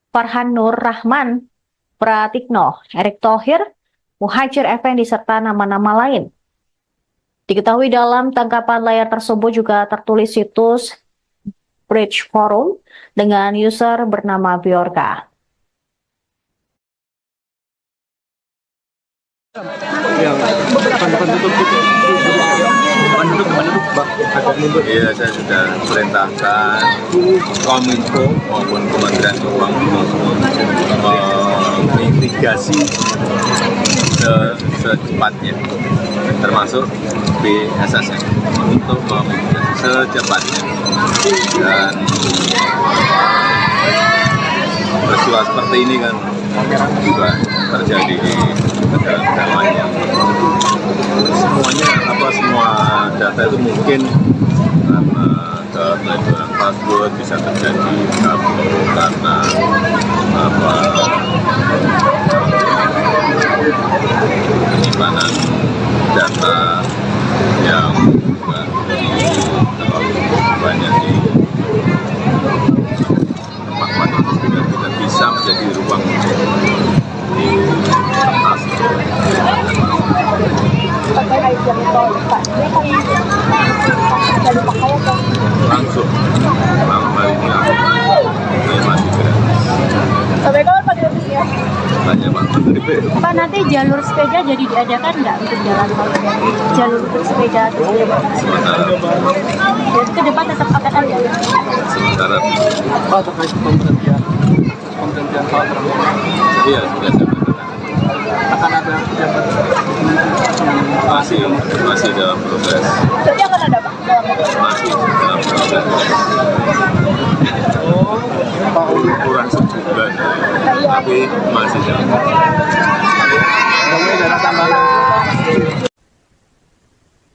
Farhan Nur Rahman, Pratikno, Erick Thohir, Muhajir Effendi, serta nama-nama lain. Diketahui dalam tangkapan layar tersebut juga tertulis situs Bridge Forum dengan user bernama Bjorka. Iya, saya sudah perintahkan Kominfo maupun Kementerian Keuangan mitigasi secepatnya, termasuk BSSN untuk memitigasi secepatnya. Dan peristiwa seperti ini kan juga terjadi di negara-negara lain yang semua data itu mungkin karena kepelecehan password bisa terjadi karena penyimpanan data yang juga terlalu banyak di tempat itu tidak bisa menjadi ruang di kertas. Langsung malam hari ini aku masih gratis. Sampai kapan Pak gratisnya? Tanya Pak Menteri. Pak, nanti jalur sepeda jadi diadakan nggak untuk jalan tol? Jalur untuk sepeda terus Sementara jadi ke depan tetap akan ada. sementara Pak, terkait pemberhentian hal iya sudah saya katakan. akan ada jabat Masih dalam proses. Jadi akan ada Pak? Masih dalam proses. Kurang sebulan, tapi masih dalam proses.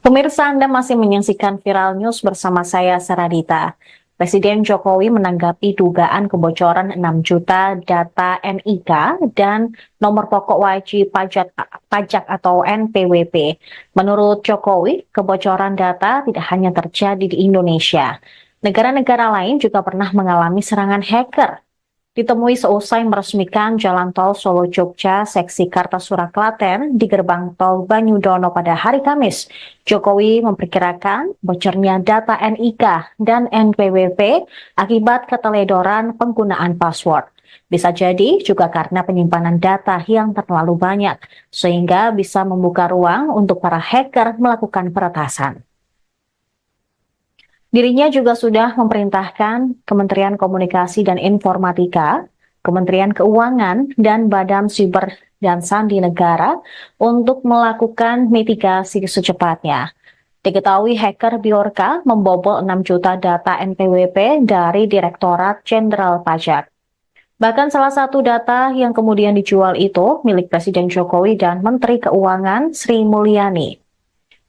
Pemirsa, Anda masih menyaksikan Viral News bersama saya, Saradita. Presiden Jokowi menanggapi dugaan kebocoran 6 juta data NIK dan nomor pokok wajib pajak atau NPWP. Menurut Jokowi, kebocoran data tidak hanya terjadi di Indonesia. Negara-negara lain juga pernah mengalami serangan hacker. ditemui seusai meresmikan Jalan Tol Solo Jogja seksi Kartasura Klaten di gerbang tol Banyudono pada hari Kamis. Jokowi memperkirakan bocornya data NIK dan NPWP akibat keteledoran penggunaan password. Bisa jadi juga karena penyimpanan data yang terlalu banyak, sehingga bisa membuka ruang untuk para hacker melakukan peretasan. Dirinya juga sudah memerintahkan Kementerian Komunikasi dan Informatika, Kementerian Keuangan, dan Badan Siber dan Sandi Negara untuk melakukan mitigasi secepatnya. Diketahui hacker Bjorka membobol 6 juta data NPWP dari Direktorat Jenderal Pajak. Bahkan salah satu data yang kemudian dijual itu milik Presiden Jokowi dan Menteri Keuangan Sri Mulyani.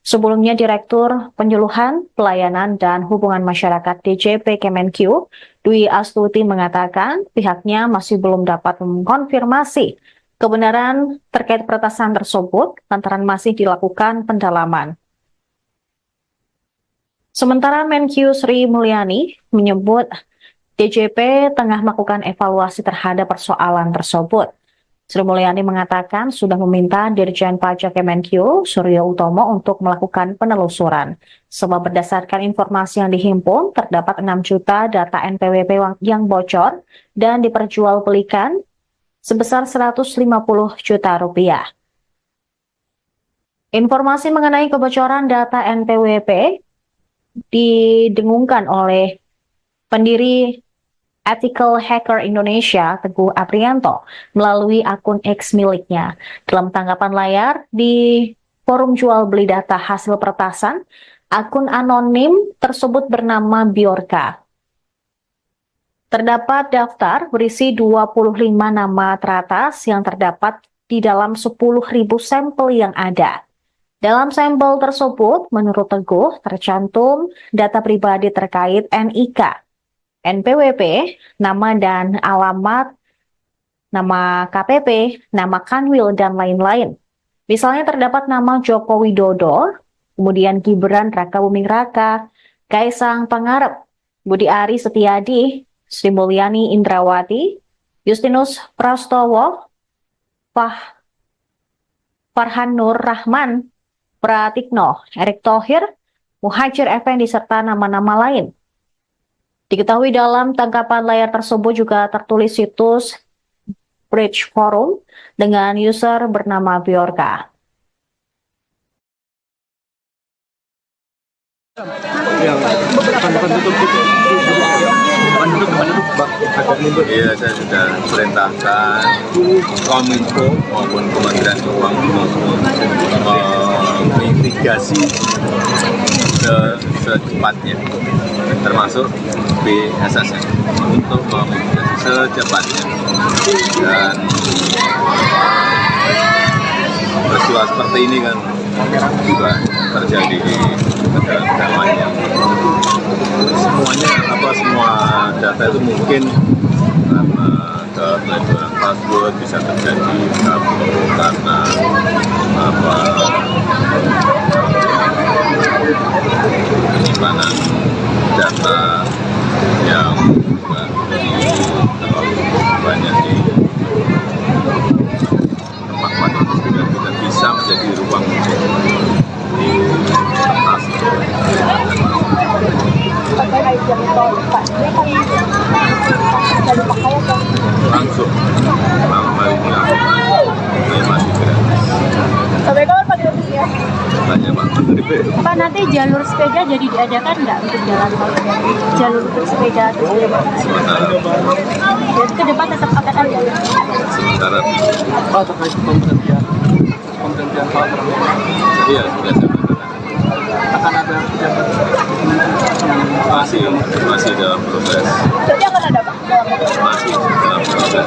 Sebelumnya Direktur Penyuluhan, Pelayanan, dan Hubungan Masyarakat DJP Kemenkyu, Dwi Astuti mengatakan pihaknya masih belum dapat mengkonfirmasi kebenaran terkait peretasan tersebut lantaran masih dilakukan pendalaman. Sementara Menkyu Sri Mulyani menyebut DJP tengah melakukan evaluasi terhadap persoalan tersebut. Sri Mulyani mengatakan sudah meminta Dirjen Pajak Kemenkyu, Suryo Utomo, untuk melakukan penelusuran. Sebab berdasarkan informasi yang dihimpun, terdapat 6 juta data NPWP yang bocor dan diperjualbelikan sebesar 150 juta rupiah. Informasi mengenai kebocoran data NPWP didengungkan oleh pendiri Ethical Hacker Indonesia, Teguh Aprianto, melalui akun X miliknya. Dalam tanggapan layar di forum jual beli data hasil peretasan, akun anonim tersebut bernama Bjorka. Terdapat daftar berisi 25 nama teratas yang terdapat di dalam 10.000 sampel yang ada. Dalam sampel tersebut, menurut Teguh, tercantum data pribadi terkait NIK, NPWP, nama dan alamat, nama KPP, nama Kanwil, dan lain-lain. Misalnya terdapat nama Joko Widodo, kemudian Gibran Rakabuming Raka, Kaisang Pangarep, Budi Ari Setiadi, Sri Mulyani Indrawati, Justinus Prastowo, Farhan Nur Rahman, Pratikno, Erick Thohir, Muhajir Effendi, serta nama-nama lain. Diketahui dalam tangkapan layar tersebut juga tertulis situs Bridge Forum dengan user bernama Bjorka. Yang depan tutup gitu. Depan duduk, Bang. Iya, saya sudah perintahkan Kominfo maupun Kementerian Keuangan mitigasi secepatnya, termasuk BSSN untuk memitigasi secepatnya. Dan peristiwa seperti ini kan juga terjadi di negara-negara lain yang semua data itu mungkin karena keteledoran password bisa terjadi karena penyimpanan data yang terlalu banyak di tempat-tempat yang tidak bisa menjadi ruang untuk diatasi. Langsung ini masih gratis. Sampai kapan Pak gratisnya? Tanya Pak Menteri. Pak, nanti jalur sepeda jadi diadakan nggak untuk jalan tol? Jalur untuk sepeda terus Sementara jadi ke depan tetap akan ada. sementara Pak, terkait pemberhentian Pak Prabowo, iya sudah saya katakan akan ada pejabat masih dalam proses, Berarti akan ada Pak? masih dalam proses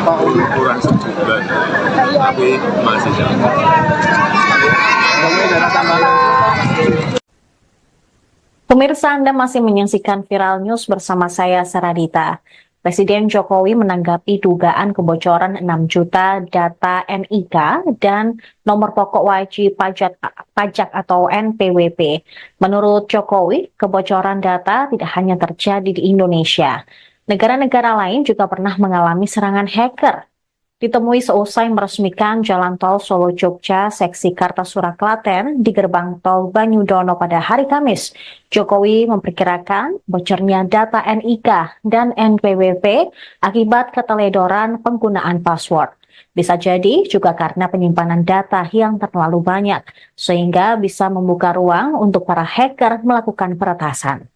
Pak Uli. kurang sebulan, tapi masih dalam proses. Ada tambahan. Pemirsa, Anda masih menyaksikan Viral News bersama saya, Saradita. Presiden Jokowi menanggapi dugaan kebocoran 6 juta data NIK dan nomor pokok wajib pajak atau NPWP. Menurut Jokowi, kebocoran data tidak hanya terjadi di Indonesia. Negara-negara lain juga pernah mengalami serangan hacker. Ditemui seusai meresmikan Jalan Tol Solo-Jogja seksi Kartasura Klaten di gerbang tol Banyudono pada hari Kamis, Jokowi memperkirakan bocornya data NIK dan NPWP akibat keteledoran penggunaan password. Bisa jadi juga karena penyimpanan data yang terlalu banyak, sehingga bisa membuka ruang untuk para hacker melakukan peretasan.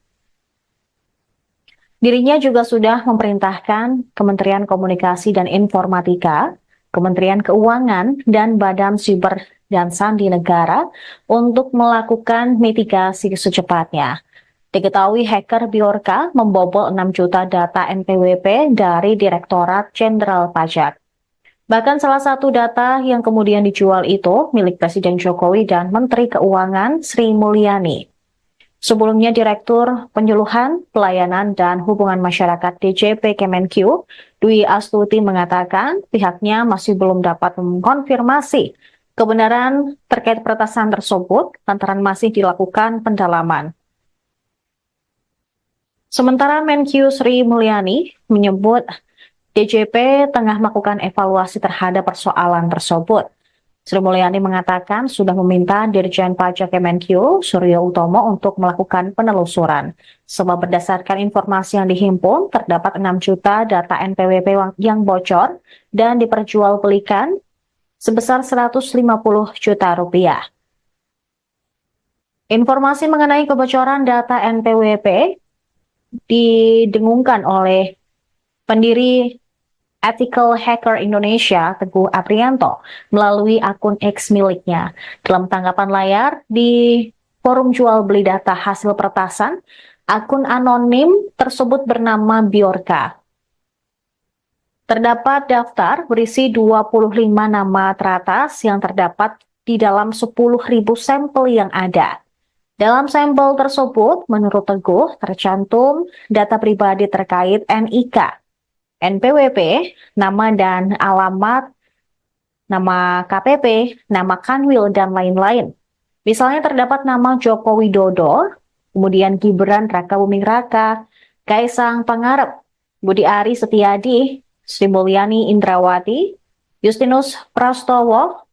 Dirinya juga sudah memerintahkan Kementerian Komunikasi dan Informatika, Kementerian Keuangan, dan Badan Siber dan Sandi Negara untuk melakukan mitigasi secepatnya. Diketahui hacker Bjorka membobol 6 juta data NPWP dari Direktorat Jenderal Pajak. Bahkan salah satu data yang kemudian dijual itu milik Presiden Jokowi dan Menteri Keuangan Sri Mulyani. Sebelumnya, Direktur Penyuluhan, Pelayanan, dan Hubungan Masyarakat DJP Kemenq, Dwi Astuti mengatakan pihaknya masih belum dapat mengkonfirmasi kebenaran terkait peretasan tersebut lantaran masih dilakukan pendalaman. Sementara Menq Sri Mulyani menyebut DJP tengah melakukan evaluasi terhadap persoalan tersebut. Sri Mulyani mengatakan sudah meminta Dirjen Pajak Kemenq, Suryo Utomo, untuk melakukan penelusuran. Sebab berdasarkan informasi yang dihimpun, terdapat 6 juta data NPWP yang bocor dan diperjualbelikan sebesar 150 juta rupiah. Informasi mengenai kebocoran data NPWP didengungkan oleh pendiri Ethical Hacker Indonesia, Teguh Aprianto, melalui akun X miliknya. Dalam tanggapan layar di forum jual beli data hasil peretasan, akun anonim tersebut bernama Bjorka. Terdapat daftar berisi 25 nama teratas yang terdapat di dalam 10.000 sampel yang ada. Dalam sampel tersebut, menurut Teguh, tercantum data pribadi terkait NIK, NPWP, nama dan alamat, nama KPP, nama Kanwil, dan lain-lain. Misalnya terdapat nama Joko Widodo, kemudian Gibran Raka Buming Raka, Kaisang Pangarep, Budi Ari Setiadi, Sri Mulyani Indrawati, Justinus Prastowo,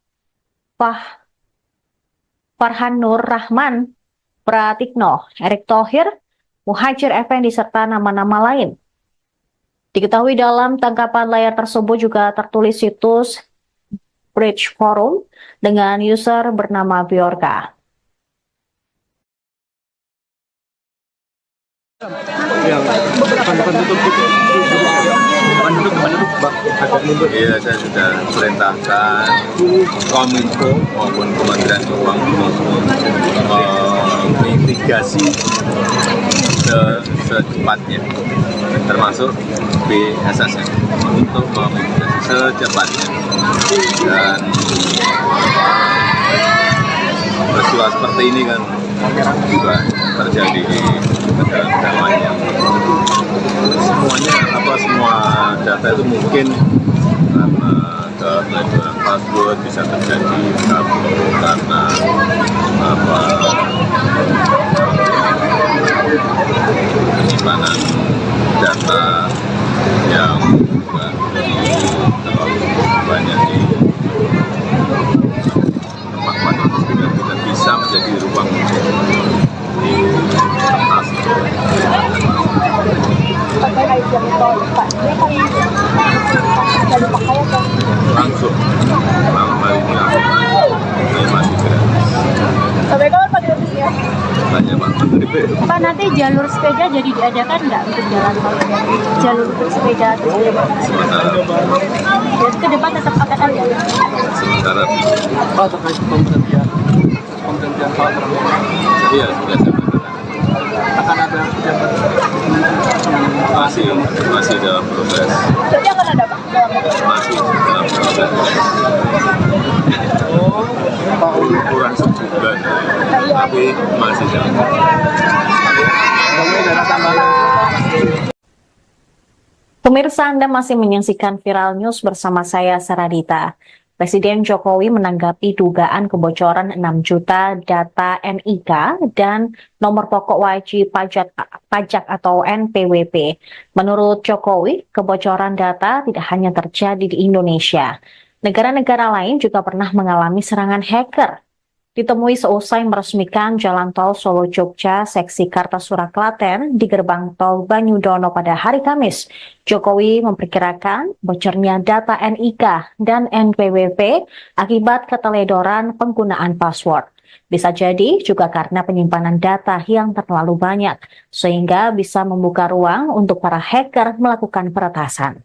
Farhan Nur Rahman, Pratikno, Erick Thohir, Muhajir Effendi, serta nama-nama lain. Diketahui dalam tangkapan layar tersebut juga tertulis situs Bridge Forum dengan user bernama Bjorka. Yang penduduk Iya, saya sudah perintahkan Kominfo maupun Kementerian Keuangan mitigasi secepatnya, termasuk BSSN untuk memitigasi secepatnya. Dan peristiwa seperti ini kan juga terjadi di negara-negara lain yang semua data itu mungkin karena keteledoran password bisa terjadi karena penyimpanan data yang juga terlalu banyak di tempat itu tidak bisa menjadi ruang di kertas. Langsung malam harinya saya masih gratis. Sampai kapan Pak gratisnya? Tanya Pak Menteri. Pak, nanti jalur sepeda jadi diadakan nggak untuk jalan tol? Jalur untuk sepeda atau sepeda? Jadi ke depan tetap akan ada? Sementara terkait pemberhentian hal tersebut. iya sudah saya katakan. Akan ada Masih dalam proses. Jadi akan ada Pak? Masih dalam proses. Kurang sebulan, tapi masih dalam proses. Pemirsa, Anda masih menyaksikan Viral News bersama saya, Saradita. Presiden Jokowi menanggapi dugaan kebocoran 6 juta data NIK dan nomor pokok wajib pajak atau NPWP. Menurut Jokowi, kebocoran data tidak hanya terjadi di Indonesia. Negara-negara lain juga pernah mengalami serangan hacker. Ditemui seusai meresmikan Jalan Tol Solo-Jogja seksi Kartasura Klaten di gerbang tol Banyudono pada hari Kamis, Jokowi memperkirakan bocornya data NIK dan NPWP akibat keteledoran penggunaan password. Bisa jadi juga karena penyimpanan data yang terlalu banyak, sehingga bisa membuka ruang untuk para hacker melakukan peretasan.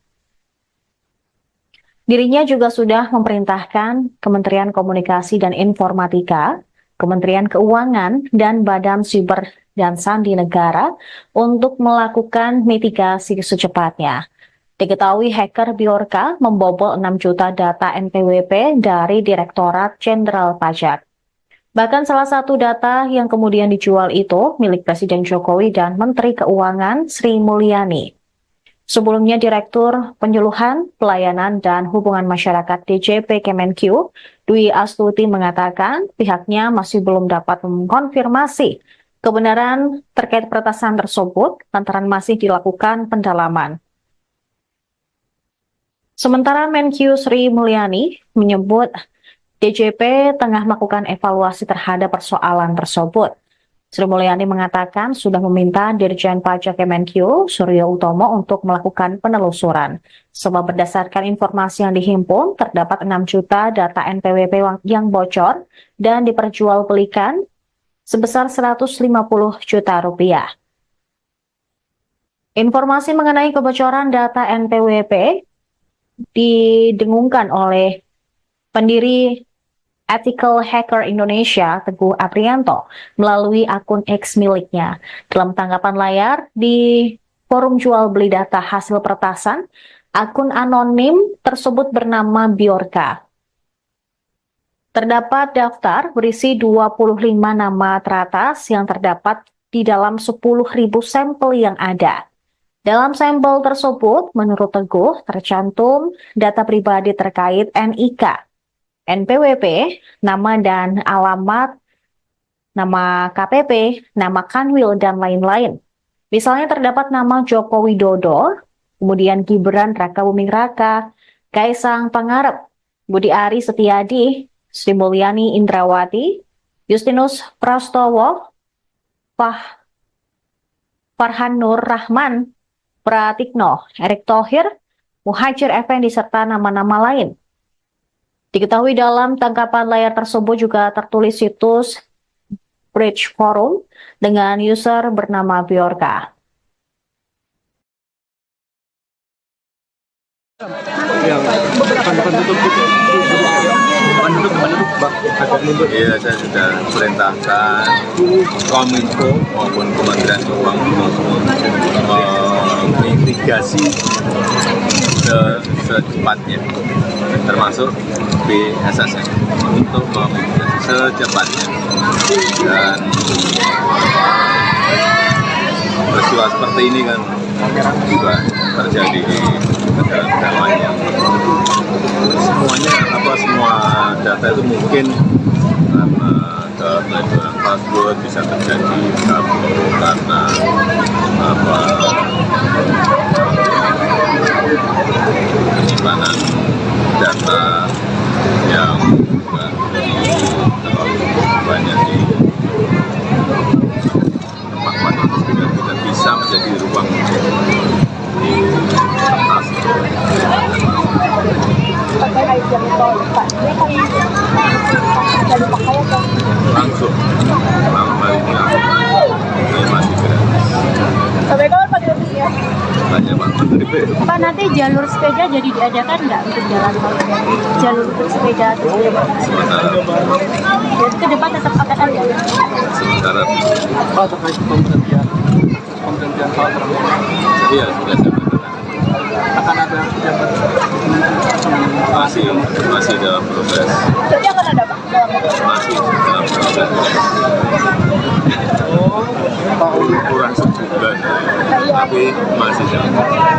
Dirinya juga sudah memerintahkan Kementerian Komunikasi dan Informatika, Kementerian Keuangan, dan Badan Siber dan Sandi Negara untuk melakukan mitigasi secepatnya. Diketahui hacker Bjorka membobol 6 juta data NPWP dari Direktorat Jenderal Pajak. Bahkan salah satu data yang kemudian dijual itu milik Presiden Jokowi dan Menteri Keuangan Sri Mulyani. Sebelumnya, Direktur Penyuluhan, Pelayanan, dan Hubungan Masyarakat DJP Kemenq, Dwi Astuti mengatakan pihaknya masih belum dapat mengkonfirmasi kebenaran terkait peretasan tersebut lantaran masih dilakukan pendalaman. Sementara Menq Sri Mulyani menyebut DJP tengah melakukan evaluasi terhadap persoalan tersebut. Sri Mulyani mengatakan sudah meminta Dirjen Pajak Kemenq, Suryo Utomo, untuk melakukan penelusuran. Sebab berdasarkan informasi yang dihimpun, terdapat 6 juta data NPWP yang bocor dan diperjualbelikan sebesar 150 juta rupiah. Informasi mengenai kebocoran data NPWP didengungkan oleh pendiri Ethical Hacker Indonesia, Teguh Aprianto, melalui akun X miliknya. Dalam tanggapan layar di forum jual beli data hasil peretasan, akun anonim tersebut bernama Bjorka. Terdapat daftar berisi 25 nama teratas yang terdapat di dalam 10.000 sampel yang ada. Dalam sampel tersebut, menurut Teguh, tercantum data pribadi terkait NIK, NPWP, nama dan alamat, nama KPP, nama Kanwil, dan lain-lain. Misalnya terdapat nama Joko Widodo, kemudian Gibran Rakabuming Raka, Kaisang Pangarep, Budi Ari Setiadi, Sri Mulyani Indrawati, Justinus Prastowo, Farhan Nur Rahman, Pratikno, Erick Thohir, Muhajir Effendi, serta nama-nama lain. Diketahui dalam tangkapan layar tersebut juga tertulis situs Bridge Forum dengan user bernama Bjorka. Yang depan tutup itu Iya, saya sudah perintahkan Kominfo maupun Kementerian Keuangan mitigasi secepatnya, termasuk BSSN untuk memitigasi secepatnya. Dan peristiwa seperti ini kan juga terjadi di negara-negara lain yang semua data itu mungkin karena keteledoran password bisa terjadi karena penyimpanan data yang terlalu banyak di tempat itu tidak bisa menjadi ruang investasi. Langsung baliknya ini masih gratis. Sampai kapan Pak gratisnya? Tanya Pak Menteri. Pak, nanti jalur sepeda jadi diadakan nggak untuk jalan tol? Jalur untuk sepeda terus Sementara jadi ke depan tetap akan ada. sementara terkait pemberhentian hal tersebut. iya sudah saya katakan. Akan ada pejabat Masih dalam proses. Jadi akan ada Pak? Masih dalam proses. Pak Kurang sebulan, tapi masih dalam proses.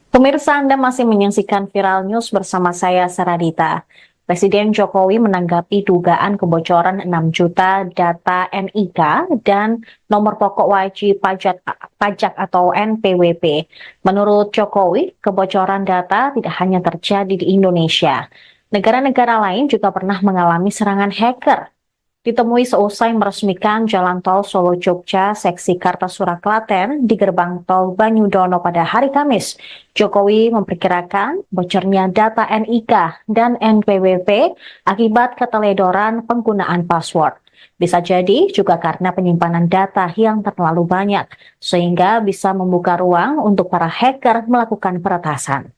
Pemirsa, Anda masih menyaksikan Viral News bersama saya, Saradita. Presiden Jokowi menanggapi dugaan kebocoran 6 juta data NIK dan nomor pokok wajib pajak atau NPWP. Menurut Jokowi, kebocoran data tidak hanya terjadi di Indonesia. Negara-negara lain juga pernah mengalami serangan hacker. Ditemui seusai meresmikan Jalan Tol Solo-Jogja seksi Kartasura Klaten di gerbang tol Banyudono pada hari Kamis, Jokowi memperkirakan bocornya data NIK dan NPWP akibat keteledoran penggunaan password. Bisa jadi juga karena penyimpanan data yang terlalu banyak, sehingga bisa membuka ruang untuk para hacker melakukan peretasan.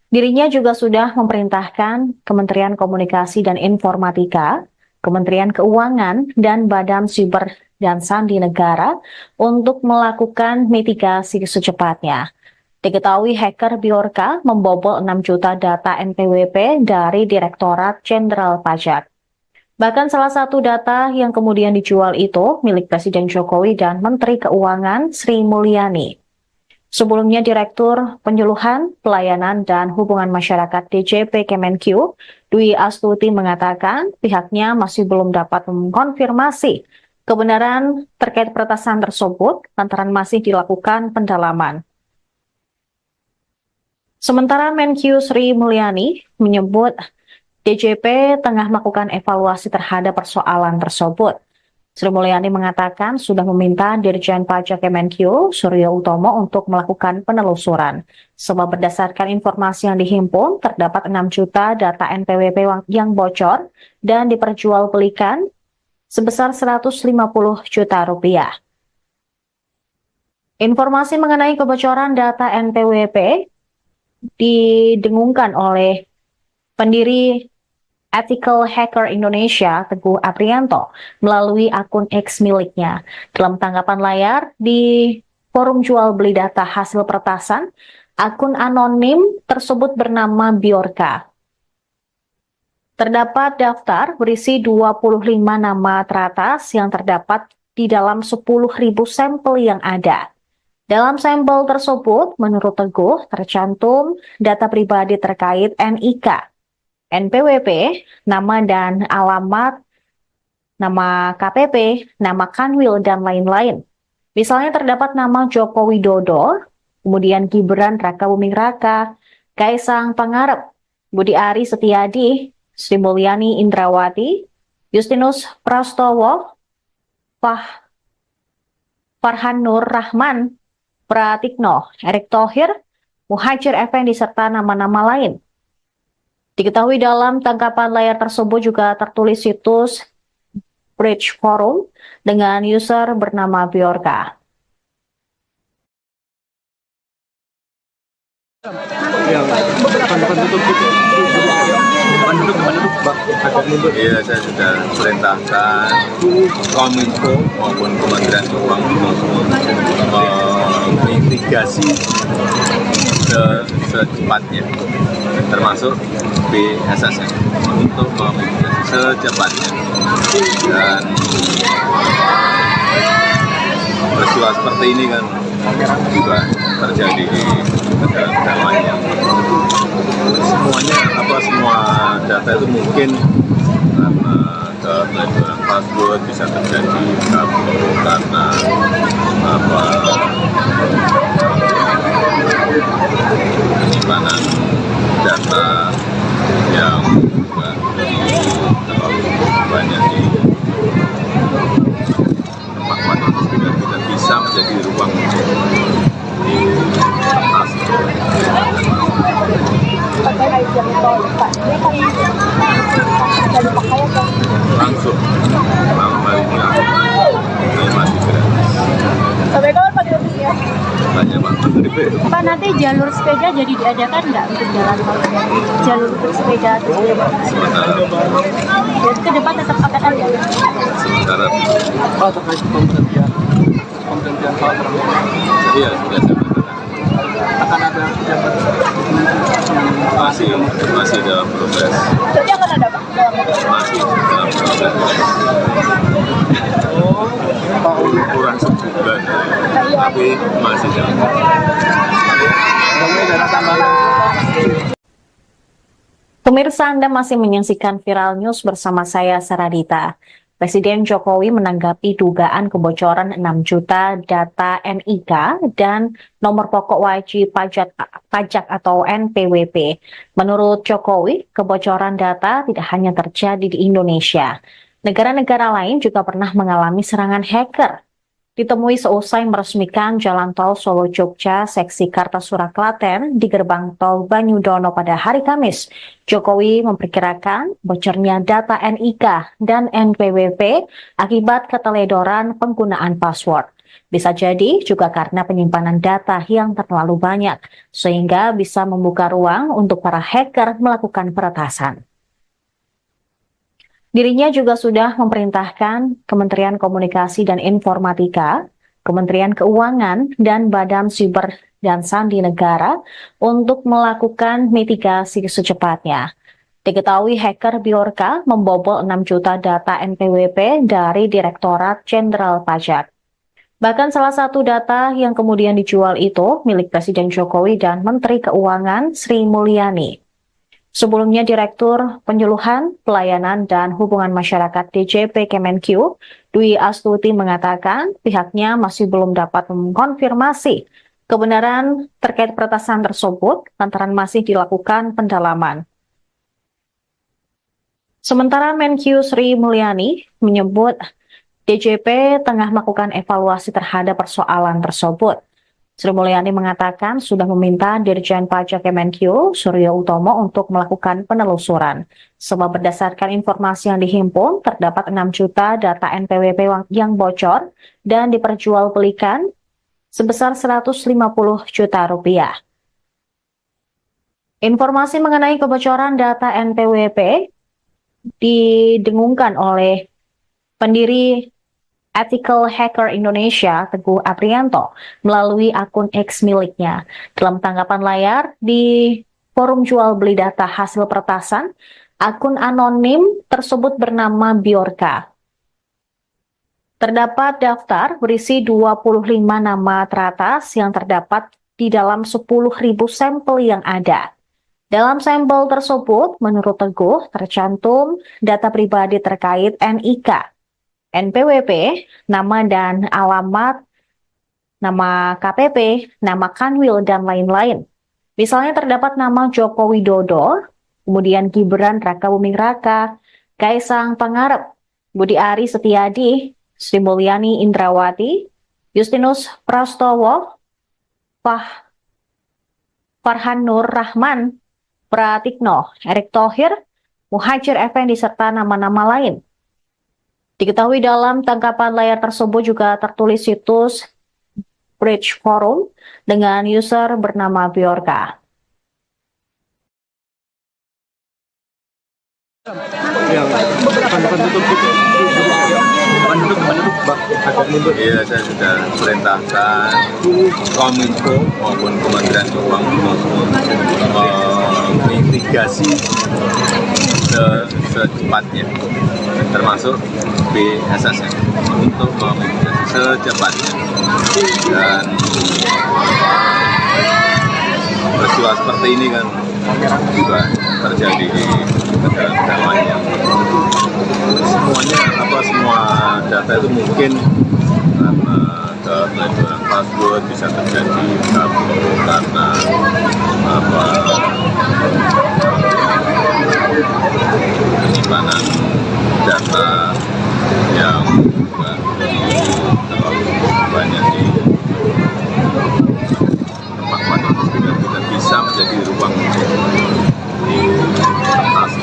Dirinya juga sudah memerintahkan Kementerian Komunikasi dan Informatika, Kementerian Keuangan, dan Badan Siber dan Sandi Negara untuk melakukan mitigasi secepatnya. Diketahui hacker Bjorka membobol 6 juta data NPWP dari Direktorat Jenderal Pajak. Bahkan salah satu data yang kemudian dijual itu milik Presiden Jokowi dan Menteri Keuangan Sri Mulyani. Sebelumnya, Direktur Penyuluhan, Pelayanan, dan Hubungan Masyarakat DJP Kemenq, Dwi Astuti mengatakan pihaknya masih belum dapat mengkonfirmasi kebenaran terkait peretasan tersebut lantaran masih dilakukan pendalaman. Sementara Menq Sri Mulyani menyebut DJP tengah melakukan evaluasi terhadap persoalan tersebut. Sri Mulyani mengatakan sudah meminta Dirjen Pajak Kemenq, Suryo Utomo, untuk melakukan penelusuran. Sebab berdasarkan informasi yang dihimpun, terdapat 6 juta data NPWP yang bocor dan diperjualbelikan sebesar 150 juta rupiah. Informasi mengenai kebocoran data NPWP didengungkan oleh pendiri Ethical Hacker Indonesia, Teguh Aprianto, melalui akun X miliknya. Dalam tanggapan layar di forum jual beli data hasil peretasan, akun anonim tersebut bernama Bjorka. Terdapat daftar berisi 25 nama teratas yang terdapat di dalam 10.000 sampel yang ada. Dalam sampel tersebut, menurut Teguh, tercantum data pribadi terkait NIK, NPWP, nama dan alamat, nama KPP, nama Kanwil, dan lain-lain. Misalnya terdapat nama Joko Widodo, kemudian Gibran Raka Buming Raka, Kaisang Pangarep, Budi Ari Setiadi, Sri Mulyani Indrawati, Justinus Prastowo, Farhan Nur Rahman, Pratikno, Erick Thohir, Muhajir Effendi, serta nama-nama lain. Diketahui dalam tangkapan layar tersebut juga tertulis situs Bridge Forum dengan user bernama Bjorka. Iya, saya sudah perintahkan Kominfo maupun Kementerian Keuangan mitigasi secepatnya, termasuk BSSN untuk memitigasi secepatnya. Dan peristiwa seperti ini kan juga terjadi di negara-negara lain yang semua data itu mungkin karena keteledoran password bisa terjadi karena penyimpanan data yang juga terlalu banyak di tempat-tempat itu tidak bisa menjadi ruang untuk diatasi. Langsung malam harinya saya masih gratis. Sampai kapan Pak gratisnya? Tanya Pak Menteri. Pak, nanti jalur sepeda jadi diadakan nggak untuk jalan tol? Jalur untuk sepeda atau sepeda? Jadi ke depan tetap akan ada? Sementara Pak, terkait pemberhentian Pak iya sudah saya katakan. akan ada jabat Masih dalam proses. Jadi akan ada Pak? Masih dalam proses. kurang sebulan, tapi masih jalan. Pemirsa, Anda masih menyaksikan Viral News bersama saya, Saradita. Presiden Jokowi menanggapi dugaan kebocoran 6 juta data NIK dan nomor pokok wajib pajak atau NPWP. Menurut Jokowi, kebocoran data tidak hanya terjadi di Indonesia. Negara-negara lain juga pernah mengalami serangan hacker. Ditemui seusai meresmikan Jalan Tol Solo-Jogja seksi Kartasura Klaten di gerbang tol Banyudono pada hari Kamis, Jokowi memperkirakan bocornya data NIK dan NPWP akibat keteledoran penggunaan password. Bisa jadi juga karena penyimpanan data yang terlalu banyak, sehingga bisa membuka ruang untuk para hacker melakukan peretasan. Dirinya juga sudah memerintahkan Kementerian Komunikasi dan Informatika, Kementerian Keuangan, dan Badan Siber dan Sandi Negara untuk melakukan mitigasi secepatnya. Diketahui hacker Bjorka membobol 6 juta data NPWP dari Direktorat Jenderal Pajak. Bahkan salah satu data yang kemudian dijual itu milik Presiden Jokowi dan Menteri Keuangan Sri Mulyani. Sebelumnya, Direktur Penyuluhan, Pelayanan, dan Hubungan Masyarakat DJP Kemenq, Dwi Astuti mengatakan pihaknya masih belum dapat mengkonfirmasi kebenaran terkait peretasan tersebut lantaran masih dilakukan pendalaman. Sementara Menq Sri Mulyani menyebut DJP tengah melakukan evaluasi terhadap persoalan tersebut. Sri Mulyani mengatakan sudah meminta Dirjen Pajak Kemenq, Suryo Utomo, untuk melakukan penelusuran. Sebab berdasarkan informasi yang dihimpun, terdapat 6 juta data NPWP yang bocor dan diperjualbelikan sebesar 150 juta rupiah. Informasi mengenai kebocoran data NPWP didengungkan oleh pendiri Ethical Hacker Indonesia, Teguh Aprianto, melalui akun X miliknya. Dalam tanggapan layar di forum jual beli data hasil peretasan, akun anonim tersebut bernama Bjorka. Terdapat daftar berisi 25 nama teratas yang terdapat di dalam 10.000 sampel yang ada. Dalam sampel tersebut, menurut Teguh, tercantum data pribadi terkait NIK, NPWP, nama dan alamat, nama KPP, nama Kanwil, dan lain-lain. Misalnya terdapat nama Joko Widodo, kemudian Gibran Rakabuming Raka, Kaisang Pangarep, Budi Ari Setiadi, Sri Mulyani Indrawati, Justinus Prastowo, Farhan Nur Rahman, Pratikno, Erick Thohir, Muhajir Effendi, serta nama-nama lain. Diketahui dalam tangkapan layar tersebut juga tertulis situs Bridge Forum dengan user bernama Bjorka. Iya, saya sudah perintahkan Kominfo maupun Kementerian Keuangan mitigasi secepatnya, termasuk BSSN untuk memitigasi secepatnya. Dan peristiwa seperti ini kan juga terjadi di negara-negara lain yang semua data itu mungkin karena keteledoran password bisa terjadi karena penyimpanan data yang terlalu banyak di tempat itu tidak bisa menjadi ruang di kertas.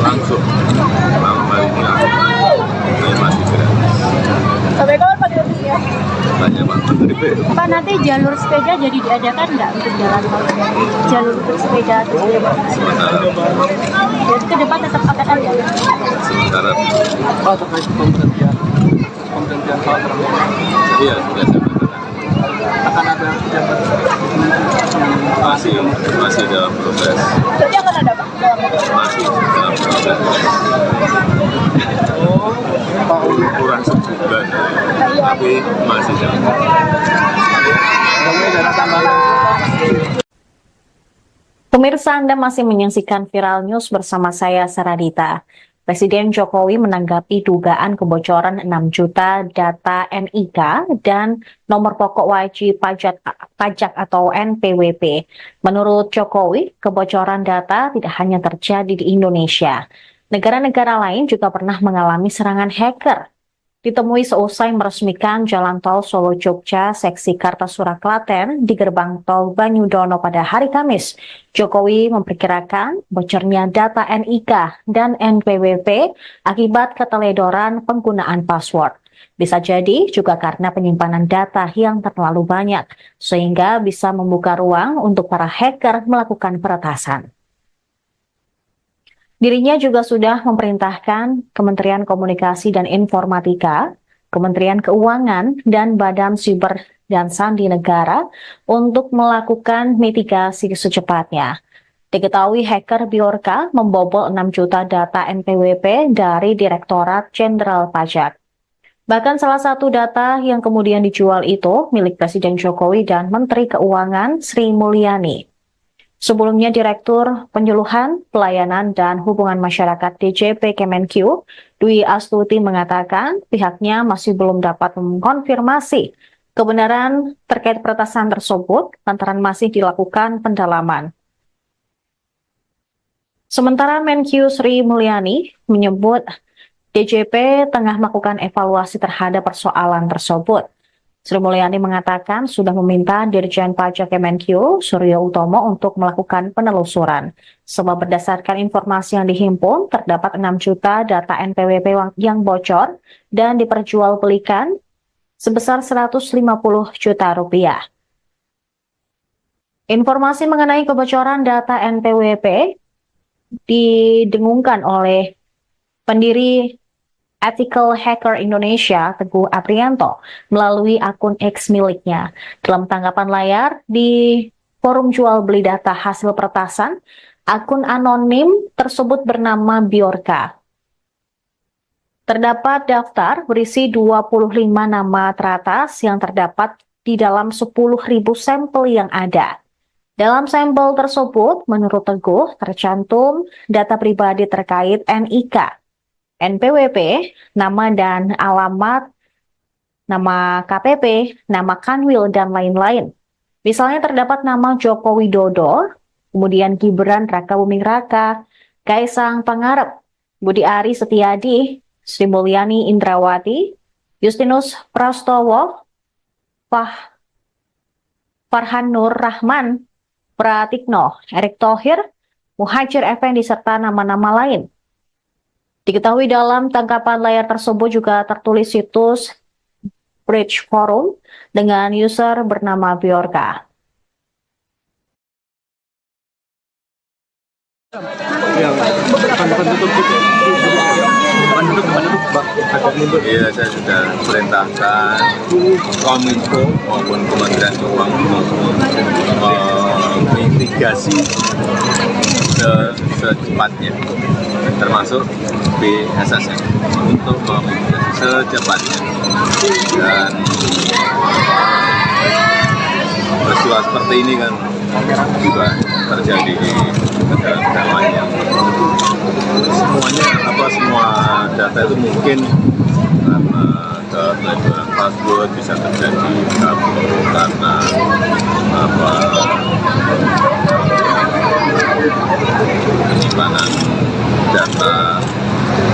Langsung malam hari ini aku masih gratis. Sampai kapan Pak gratisnya? Tanya Pak Menteri. Pak, nanti jalur sepeda jadi diadakan nggak untuk jalan tol? Jalur untuk sepeda atau Sementara jadi ke depan tetap akan ada? sementara Pak, terkait pemberhentian hal iya sudah saya katakan akan ada masih dalam proses. Jadi akan ada Pak? tapi masih jauh. Pemirsa, Anda masih menyaksikan Viral News bersama saya, Saradita. Presiden Jokowi menanggapi dugaan kebocoran 6 juta data NIK dan nomor pokok wajib pajak atau NPWP. Menurut Jokowi, kebocoran data tidak hanya terjadi di Indonesia. Negara-negara lain juga pernah mengalami serangan hacker. Ditemui seusai meresmikan Jalan Tol Solo-Jogja seksi Kartasura Klaten di gerbang tol Banyudono pada hari Kamis. Jokowi memperkirakan bocornya data NIK dan NPWP akibat keteledoran penggunaan password. Bisa jadi juga karena penyimpanan data yang terlalu banyak, sehingga bisa membuka ruang untuk para hacker melakukan peretasan. Dirinya juga sudah memerintahkan Kementerian Komunikasi dan Informatika, Kementerian Keuangan, dan Badan Siber dan Sandi Negara untuk melakukan mitigasi secepatnya. Diketahui hacker Bjorka membobol 6 juta data NPWP dari Direktorat Jenderal Pajak. Bahkan salah satu data yang kemudian dijual itu milik Presiden Jokowi dan Menteri Keuangan Sri Mulyani. Sebelumnya, Direktur Penyuluhan, Pelayanan, dan Hubungan Masyarakat DJP Kemenq, Dwi Astuti mengatakan pihaknya masih belum dapat mengkonfirmasi kebenaran terkait peretasan tersebut lantaran masih dilakukan pendalaman. Sementara Menq Sri Mulyani menyebut DJP tengah melakukan evaluasi terhadap persoalan tersebut. Sri Mulyani mengatakan sudah meminta Dirjen Pajak Kemenq, Suryo Utomo, untuk melakukan penelusuran. Sebab berdasarkan informasi yang dihimpun, terdapat 6 juta data NPWP yang bocor dan diperjualbelikan sebesar 150 juta rupiah. Informasi mengenai kebocoran data NPWP didengungkan oleh pendiri Ethical Hacker Indonesia, Teguh Aprianto, melalui akun X miliknya. Dalam tanggapan layar di forum jual beli data hasil peretasan, akun anonim tersebut bernama Bjorka. Terdapat daftar berisi 25 nama teratas yang terdapat di dalam 10.000 sampel yang ada. Dalam sampel tersebut, menurut Teguh, tercantum data pribadi terkait NIK, NPWP, nama dan alamat, nama KPP, nama Kanwil, dan lain-lain. Misalnya terdapat nama Joko Widodo, kemudian Gibran Rakabuming Raka, Kaisang Pangarep, Budi Ari Setiadi, Sri Mulyani Indrawati, Justinus Prastowo, Farhan Nur Rahman, Pratikno, Erick Thohir, Muhajir Effendi, serta nama-nama lain. Diketahui dalam tangkapan layar tersebut juga tertulis situs Bridge Forum dengan user bernama Bjorka. Iya, saya sudah perintahkan Kominfo maupun Kementerian Keuangan mitigasi secepatnya, termasuk BSSN untuk memitigasi secepatnya. Dan peristiwa seperti ini kan juga terjadi di negara-negara lain yang semua data itu mungkin karena keteledoran password bisa terjadi karena penyimpanan data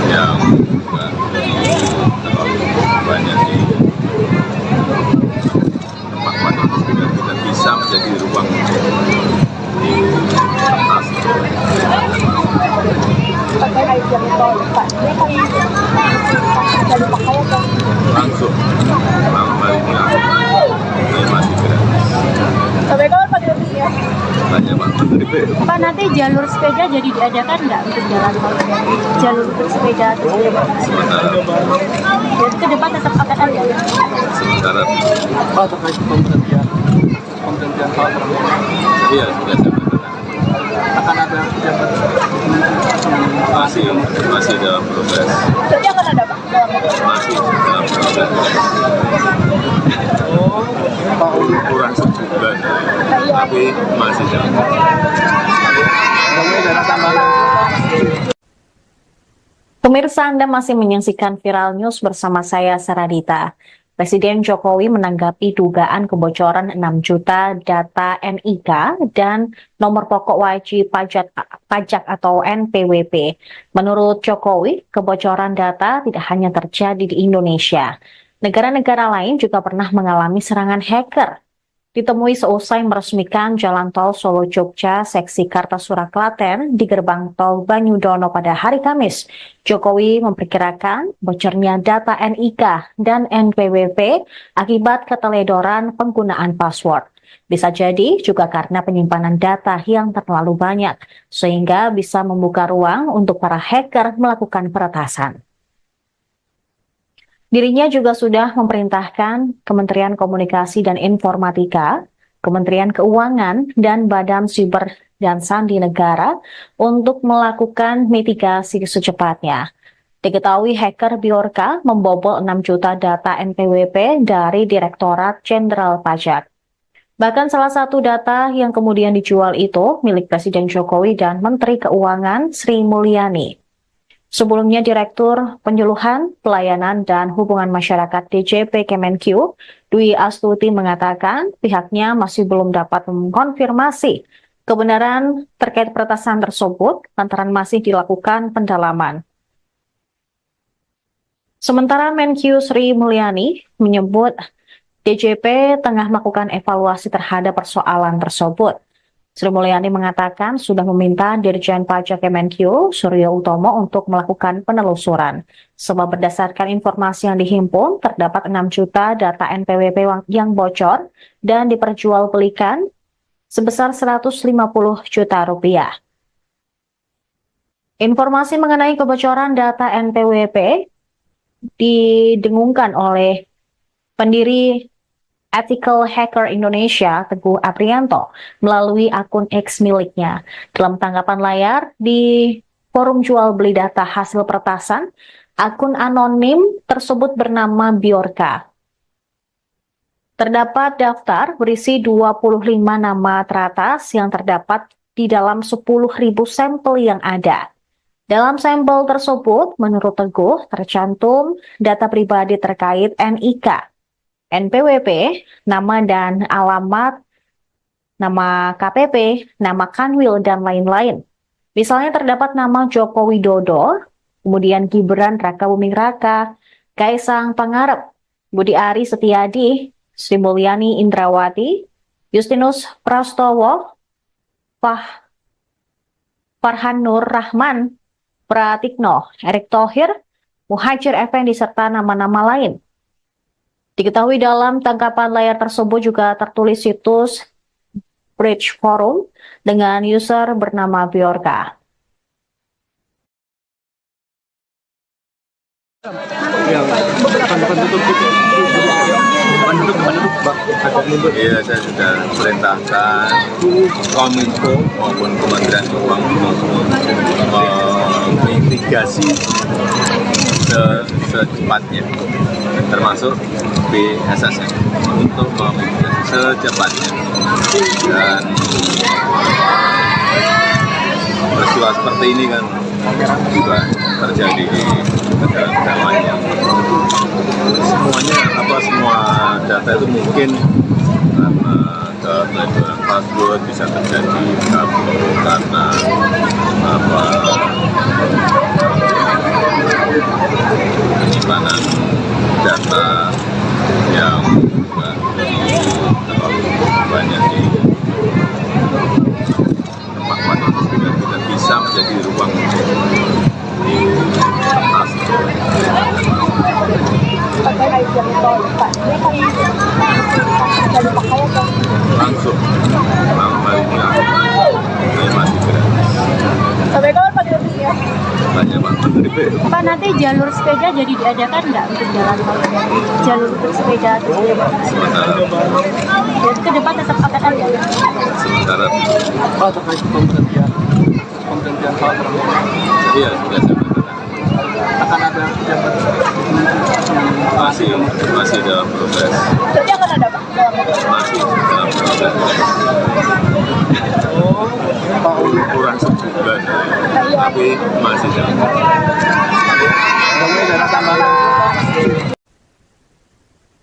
yang juga terlalu banyak di tempat-tempat yang tidak bisa menjadi ruang untuk diatasi. Langsung malamnya ini masih gratis. Sampai kapan Pak gratisnya? Tanya Pak Menteri. Pak, nanti jalur sepeda jadi diadakan nggak untuk jalan tol? Jalur untuk sepeda terus Sementara jadi ke depan tetap akan ada ya? sementara Pak, terkait pemberhentian Pak Prabowo, iya sudah saya katakan akan ada pejabat masih dalam proses, Berarti akan ada Pak? masih dalam proses. kurang sebulan, tapi masih jalan. Pemirsa, Anda masih menyaksikan Viral News bersama saya, Saradita. Presiden Jokowi menanggapi dugaan kebocoran 6 juta data NIK dan nomor pokok wajib pajak atau NPWP. Menurut Jokowi, kebocoran data tidak hanya terjadi di Indonesia. Negara-negara lain juga pernah mengalami serangan hacker. Ditemui seusai meresmikan Jalan Tol Solo-Jogja seksi Kartasura Klaten di gerbang tol Banyudono pada hari Kamis, Jokowi memperkirakan bocornya data NIK dan NPWP akibat keteledoran penggunaan password. Bisa jadi juga karena penyimpanan data yang terlalu banyak, sehingga bisa membuka ruang untuk para hacker melakukan peretasan. Dirinya juga sudah memerintahkan Kementerian Komunikasi dan Informatika, Kementerian Keuangan, dan Badan Siber dan Sandi Negara untuk melakukan mitigasi secepatnya. Diketahui hacker Bjorka membobol 6 juta data NPWP dari Direktorat Jenderal Pajak. Bahkan salah satu data yang kemudian dijual itu milik Presiden Jokowi dan Menteri Keuangan Sri Mulyani. Sebelumnya, Direktur Penyuluhan, Pelayanan, dan Hubungan Masyarakat DJP Kemenq, Dwi Astuti mengatakan pihaknya masih belum dapat mengkonfirmasi kebenaran terkait peretasan tersebut lantaran masih dilakukan pendalaman. Sementara Menq Sri Mulyani menyebut DJP tengah melakukan evaluasi terhadap persoalan tersebut. Sri Mulyani mengatakan sudah meminta Dirjen Pajak Kemenq, Suryo Utomo, untuk melakukan penelusuran. Sebab berdasarkan informasi yang dihimpun, terdapat 6 juta data NPWP yang bocor dan diperjualbelikan sebesar 150 juta rupiah. Informasi mengenai kebocoran data NPWP didengungkan oleh pendiri Ethical Hacker Indonesia, Teguh Aprianto, melalui akun X miliknya. Dalam tanggapan layar di forum jual beli data hasil peretasan, akun anonim tersebut bernama Bjorka. Terdapat daftar berisi 25 nama teratas yang terdapat di dalam 10.000 sampel yang ada. Dalam sampel tersebut, menurut Teguh, tercantum data pribadi terkait NIK, NPWP, nama dan alamat, nama KPP, nama Kanwil, dan lain-lain. Misalnya terdapat nama Joko Widodo, kemudian Gibran Rakabuming Raka, Kaisang Pangarep, Budi Ari Setiadi, Sri Mulyani Indrawati, Justinus Prastowo, Farhan Nur Rahman, Pratikno, Erick Thohir, Muhajir Effendi, serta nama-nama lain. Diketahui dalam tangkapan layar tersebut juga tertulis situs Bridge Forum dengan user bernama Bjorka. Iya, saya sudah perintahkan Kominfo maupun Kementerian Keuangan mitigasi secepatnya, termasuk BSSN untuk memitigasi secepatnya. Dan peristiwa seperti ini kan juga terjadi di negara-negara lain yang semua data itu mungkin karena keteledoran password bisa terjadi karena penyimpanan data yang juga terlalu banyak di tempat-tempat itu tidak bisa menjadi ruang di atas. Langsung saya masih gratis. Sampai kapan Pak gratisnya? Tanya Pak Menteri. Pak, nanti jalur sepeda jadi diadakan nggak untuk jalan tol? Jalur untuk sepeda atau jadi ke depan tetap akan ada? Sementara Pak, terkait pemberhentian hal tersebut, iya sudah saya katakan. akan ada yang Masih dalam proses. Jadi akan ada Pak? masih dalam proses kurang sebulan, tapi masih dalam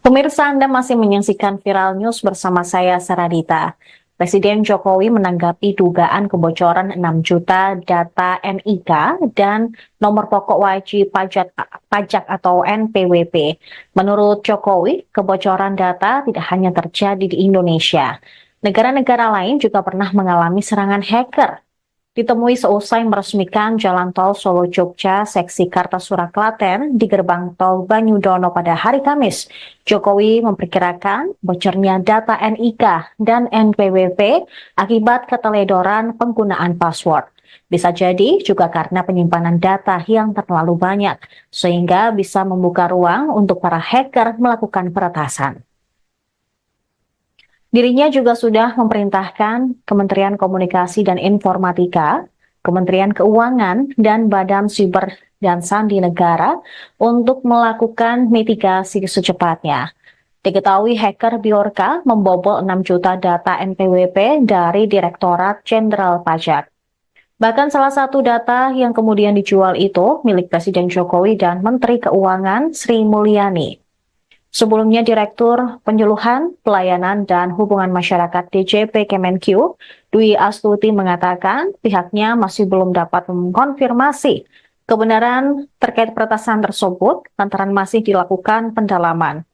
Pemirsa, Anda masih menyaksikan Viral News bersama saya, Saradita. Presiden Jokowi menanggapi dugaan kebocoran 6 juta data NIK dan nomor pokok wajib pajak atau NPWP. Menurut Jokowi, kebocoran data tidak hanya terjadi di Indonesia. Negara-negara lain juga pernah mengalami serangan hacker. Ditemui seusai meresmikan Jalan Tol Solo-Jogja seksi Kartasura Klaten di gerbang tol Banyudono pada hari Kamis, Jokowi memperkirakan bocornya data NIK dan NPWP akibat keteledoran penggunaan password. Bisa jadi juga karena penyimpanan data yang terlalu banyak, sehingga bisa membuka ruang untuk para hacker melakukan peretasan. Dirinya juga sudah memerintahkan Kementerian Komunikasi dan Informatika, Kementerian Keuangan, dan Badan Siber dan Sandi Negara untuk melakukan mitigasi secepatnya. Diketahui hacker Bjorka membobol 6 juta data NPWP dari Direktorat Jenderal Pajak. Bahkan salah satu data yang kemudian dijual itu milik Presiden Jokowi dan Menteri Keuangan Sri Mulyani. Sebelumnya, Direktur Penyuluhan, Pelayanan, dan Hubungan Masyarakat DJP Kemenq, Dwi Astuti mengatakan pihaknya masih belum dapat mengkonfirmasi kebenaran terkait peretasan tersebut lantaran masih dilakukan pendalaman.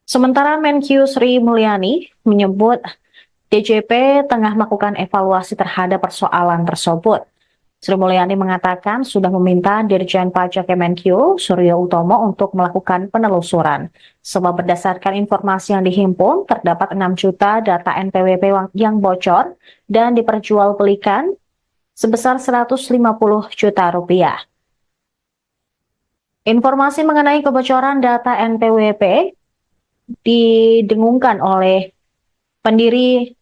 Sementara Menq Sri Mulyani menyebut DJP tengah melakukan evaluasi terhadap persoalan tersebut. Sri Mulyani mengatakan sudah meminta Dirjen Pajak Kemenq, Suryo Utomo, untuk melakukan penelusuran. Sebab berdasarkan informasi yang dihimpun, terdapat 6 juta data NPWP yang bocor dan diperjualbelikan sebesar 150 juta rupiah. Informasi mengenai kebocoran data NPWP didengungkan oleh pendiri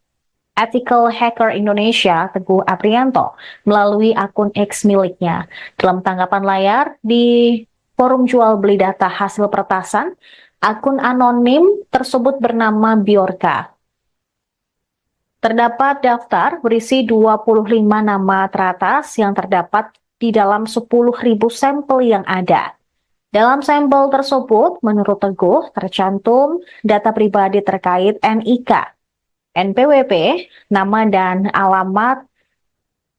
Ethical Hacker Indonesia, Teguh Aprianto, melalui akun X miliknya. Dalam tanggapan layar di forum jual beli data hasil peretasan, akun anonim tersebut bernama Bjorka. Terdapat daftar berisi 25 nama teratas yang terdapat di dalam 10.000 sampel yang ada. Dalam sampel tersebut, menurut Teguh, tercantum data pribadi terkait NIK, NPWP, nama dan alamat,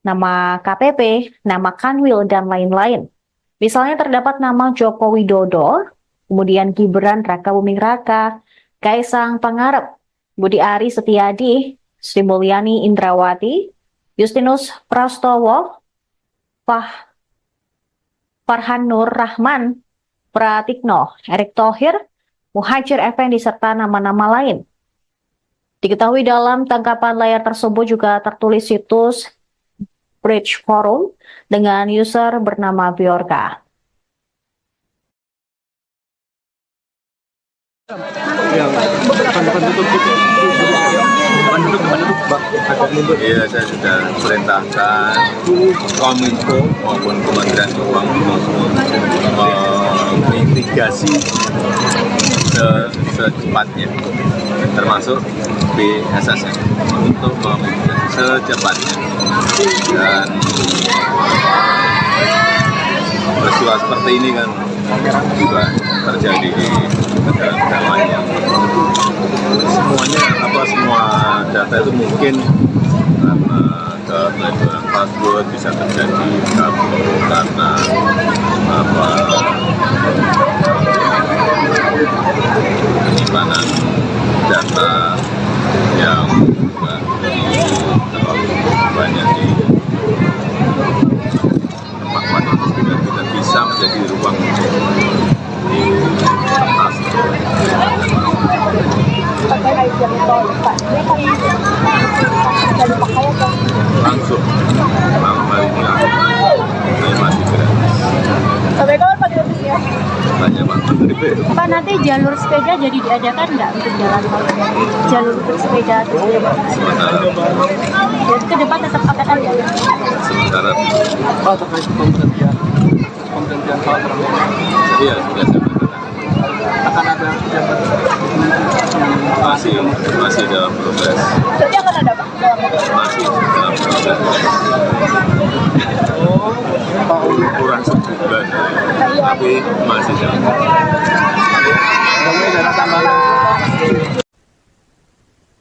nama KPP, nama Kanwil, dan lain-lain. Misalnya terdapat nama Joko Widodo, kemudian Gibran Rakabuming Raka, Kaisang Pangarep, Budi Ari Setiadi, Sri Mulyani Indrawati, Justinus Prastowo, Farhan Nur Rahman, Pratikno, Erick Thohir, Muhajir Effendi, serta nama-nama lain. Diketahui dalam tangkapan layar tersebut juga tertulis situs Bridge Forum dengan user bernama Bjorka. Yang depan tutup gitu. Depan tutup, Pak. Iya, saya sudah perintahkan Kominfo maupun Kementerian Keuangan mitigasi secepatnya, termasuk BSSN untuk memitigasi secepatnya. Dan peristiwa seperti ini kan juga terjadi di negara-negara lain yang semua data itu mungkin karena keteledoran password bisa terjadi karena penyimpanan data yang terlalu banyak di tempat itu tidak bisa menjadi ruang investasi. Langsung baliknya masih gratis. Sampai kapan Pak gratisnya? Tanya Pak Menteri. Pak, nanti jalur sepeda jadi diadakan nggak untuk jalan tol? Jalur untuk sepeda terus Sementara jadi ke depan tetap akan ada. sementara Pak, terkait pemberhentian Pak Prabowo, iya sudah saya katakan. akan ada kegiatan masih dalam proses. Jadi akan ada Pak? Masih dalam proses. Kurang sebulan, tapi masih dalam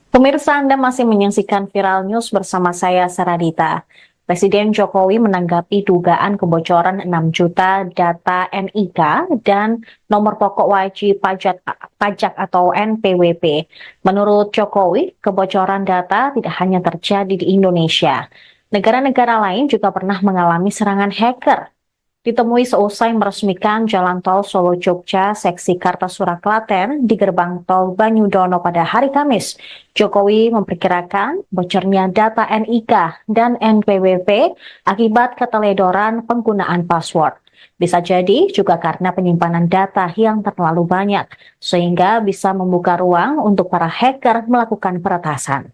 Pemirsa, Anda masih menyaksikan Viral News bersama saya, Saradita. Presiden Jokowi menanggapi dugaan kebocoran 6 juta data NIK dan nomor pokok wajib pajak atau NPWP. Menurut Jokowi, kebocoran data tidak hanya terjadi di Indonesia. Negara-negara lain juga pernah mengalami serangan hacker. Ditemui seusai meresmikan Jalan Tol Solo-Jogja seksi Kartasura Klaten di gerbang tol Banyudono pada hari Kamis, Jokowi memperkirakan bocornya data NIK dan NPWP akibat keteledoran penggunaan password. Bisa jadi juga karena penyimpanan data yang terlalu banyak, sehingga bisa membuka ruang untuk para hacker melakukan peretasan.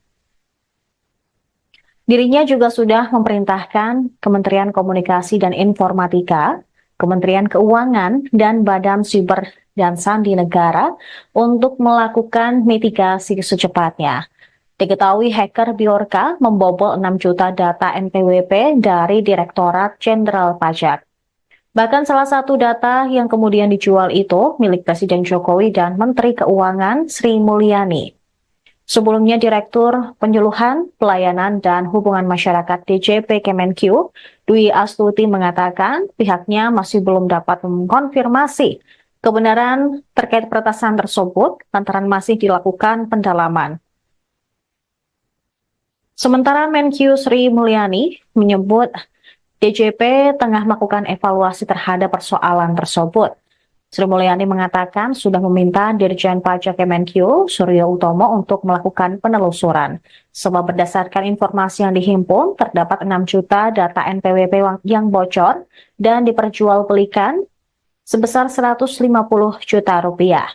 Dirinya juga sudah memerintahkan Kementerian Komunikasi dan Informatika, Kementerian Keuangan, dan Badan Siber dan Sandi Negara untuk melakukan mitigasi secepatnya. Diketahui hacker Bjorka membobol 6 juta data NPWP dari Direktorat Jenderal Pajak. Bahkan salah satu data yang kemudian dijual itu milik Presiden Jokowi dan Menteri Keuangan Sri Mulyani. Sebelumnya, Direktur Penyuluhan, Pelayanan, dan Hubungan Masyarakat DJP Kemenq, Dwi Astuti mengatakan pihaknya masih belum dapat mengkonfirmasi kebenaran terkait peretasan tersebut lantaran masih dilakukan pendalaman. Sementara Menq Sri Mulyani menyebut DJP tengah melakukan evaluasi terhadap persoalan tersebut. Sri Mulyani mengatakan sudah meminta Dirjen Pajak Kemenq, Suryo Utomo, untuk melakukan penelusuran. Sebab berdasarkan informasi yang dihimpun, terdapat 6 juta data NPWP yang bocor dan diperjualbelikan sebesar 150 juta rupiah.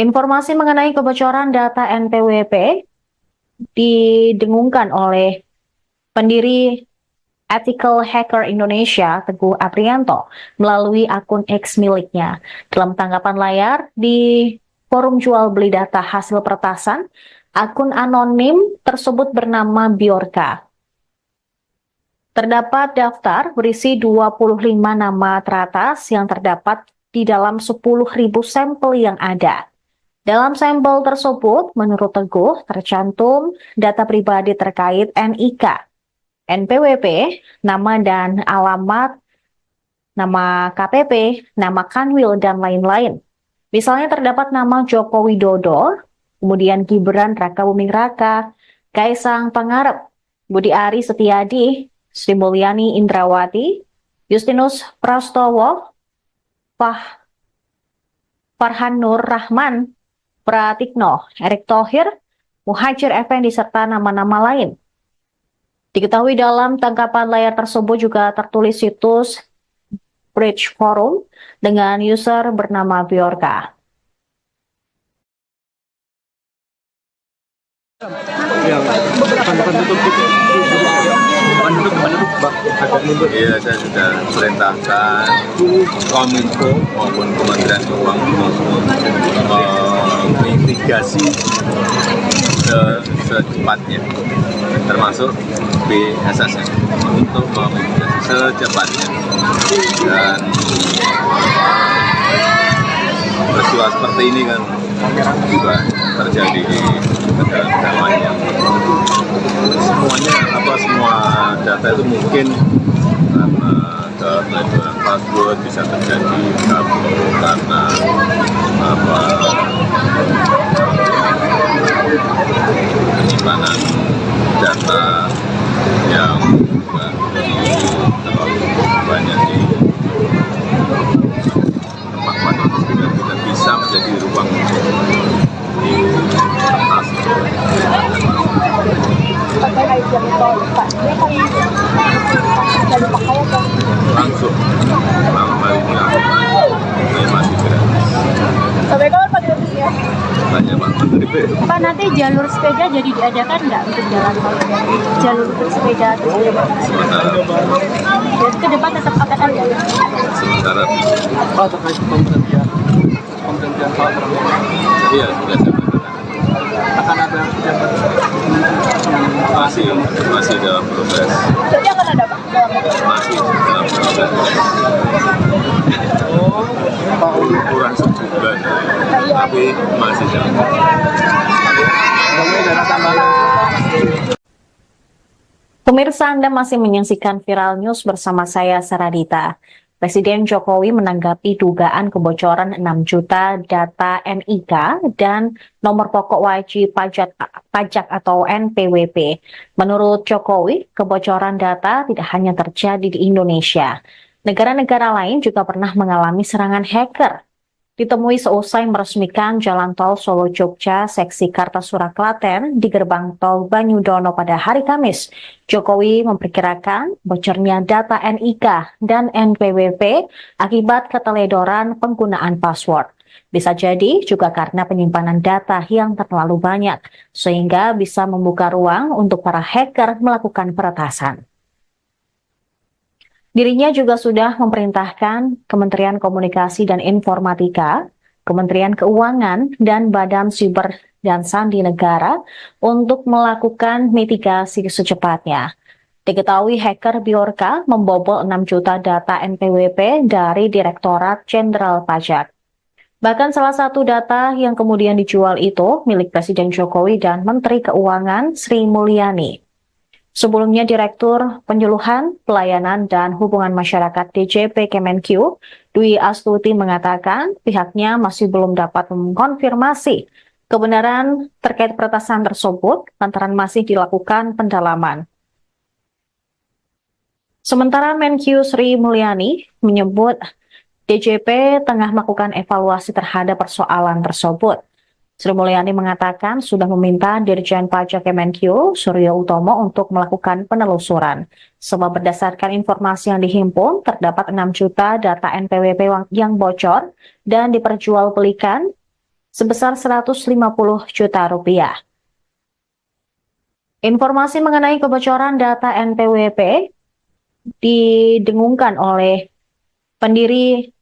Informasi mengenai kebocoran data NPWP didengungkan oleh pendiri Ethical Hacker Indonesia, Teguh Aprianto, melalui akun X miliknya. Dalam tanggapan layar di forum jual beli data hasil peretasan, akun anonim tersebut bernama Bjorka. Terdapat daftar berisi 25 nama teratas yang terdapat di dalam 10.000 sampel yang ada. Dalam sampel tersebut, menurut Teguh, tercantum data pribadi terkait NIK, NPWP, nama dan alamat, nama KPP, nama Kanwil, dan lain-lain. Misalnya terdapat nama Joko Widodo, kemudian Gibran Rakabuming Raka, Kaisang Pangarep, Budi Ari Setiadi, Sri Mulyani Indrawati, Justinus Prastowo, Farhan Nur Rahman, Pratikno, Erick Thohir, Muhajir Effendi, serta nama-nama lain. Diketahui dalam tangkapan layar tersebut juga tertulis situs Bridge Forum dengan user bernama Bjorka. Iya, saya sudah perintahkan Kominfo maupun Kementerian Keuangan mitigasi secepatnya, termasuk BSSN untuk memitigasi secepatnya. Dan peristiwa seperti ini kan juga terjadi di negara-negara lain yang semua data itu mungkin karena keteledoran password bisa terjadi karena penyimpanan data yang terlalu banyak di tempat-tempat yang tidak bisa menjadi ruang di atas. Langsung malam harinya saya masih gratis. Sampai kapan Pak gratisnya? Tanya Pak Menteri. Pak, nanti jalur sepeda jadi diadakan nggak untuk jalan tol? Jalur untuk sepeda atau sepeda? Jadi ke depan tetap akan ada? Sementara Pak, terkait pemberhentian pergantian hal terakhir. Iya, sudah saya katakan. Akan ada yang Masih dalam proses. Jadi akan ada Pak? Masih dalam proses. Kurang sebulan, tapi masih dalam proses. Pemirsa, Anda masih menyaksikan Viral News bersama saya, Saradita. Presiden Jokowi menanggapi dugaan kebocoran 6 juta data NIK dan nomor pokok wajib pajak atau NPWP. Menurut Jokowi, kebocoran data tidak hanya terjadi di Indonesia. Negara-negara lain juga pernah mengalami serangan hacker. Ditemui seusai meresmikan Jalan Tol Solo-Jogja seksi Kartasura Klaten di gerbang tol Banyudono pada hari Kamis. Jokowi memperkirakan bocornya data NIK dan NPWP akibat keteledoran penggunaan password. Bisa jadi juga karena penyimpanan data yang terlalu banyak, sehingga bisa membuka ruang untuk para hacker melakukan peretasan. Dirinya juga sudah memerintahkan Kementerian Komunikasi dan Informatika, Kementerian Keuangan, dan Badan Siber dan Sandi Negara untuk melakukan mitigasi secepatnya. Diketahui hacker Bjorka membobol 6 juta data NPWP dari Direktorat Jenderal Pajak. Bahkan salah satu data yang kemudian dijual itu milik Presiden Jokowi dan Menteri Keuangan Sri Mulyani. Sebelumnya, Direktur Penyuluhan, Pelayanan, dan Hubungan Masyarakat DJP Kemenq, Dwi Astuti mengatakan pihaknya masih belum dapat mengkonfirmasi kebenaran terkait peretasan tersebut lantaran masih dilakukan pendalaman. Sementara Menq Sri Mulyani menyebut DJP tengah melakukan evaluasi terhadap persoalan tersebut. Sri Mulyani mengatakan sudah meminta Dirjen Pajak Kemenq, Suryo Utomo, untuk melakukan penelusuran. Sebab berdasarkan informasi yang dihimpun, terdapat 6 juta data NPWP yang bocor dan diperjualbelikan sebesar 150 juta rupiah. Informasi mengenai kebocoran data NPWP didengungkan oleh pendiri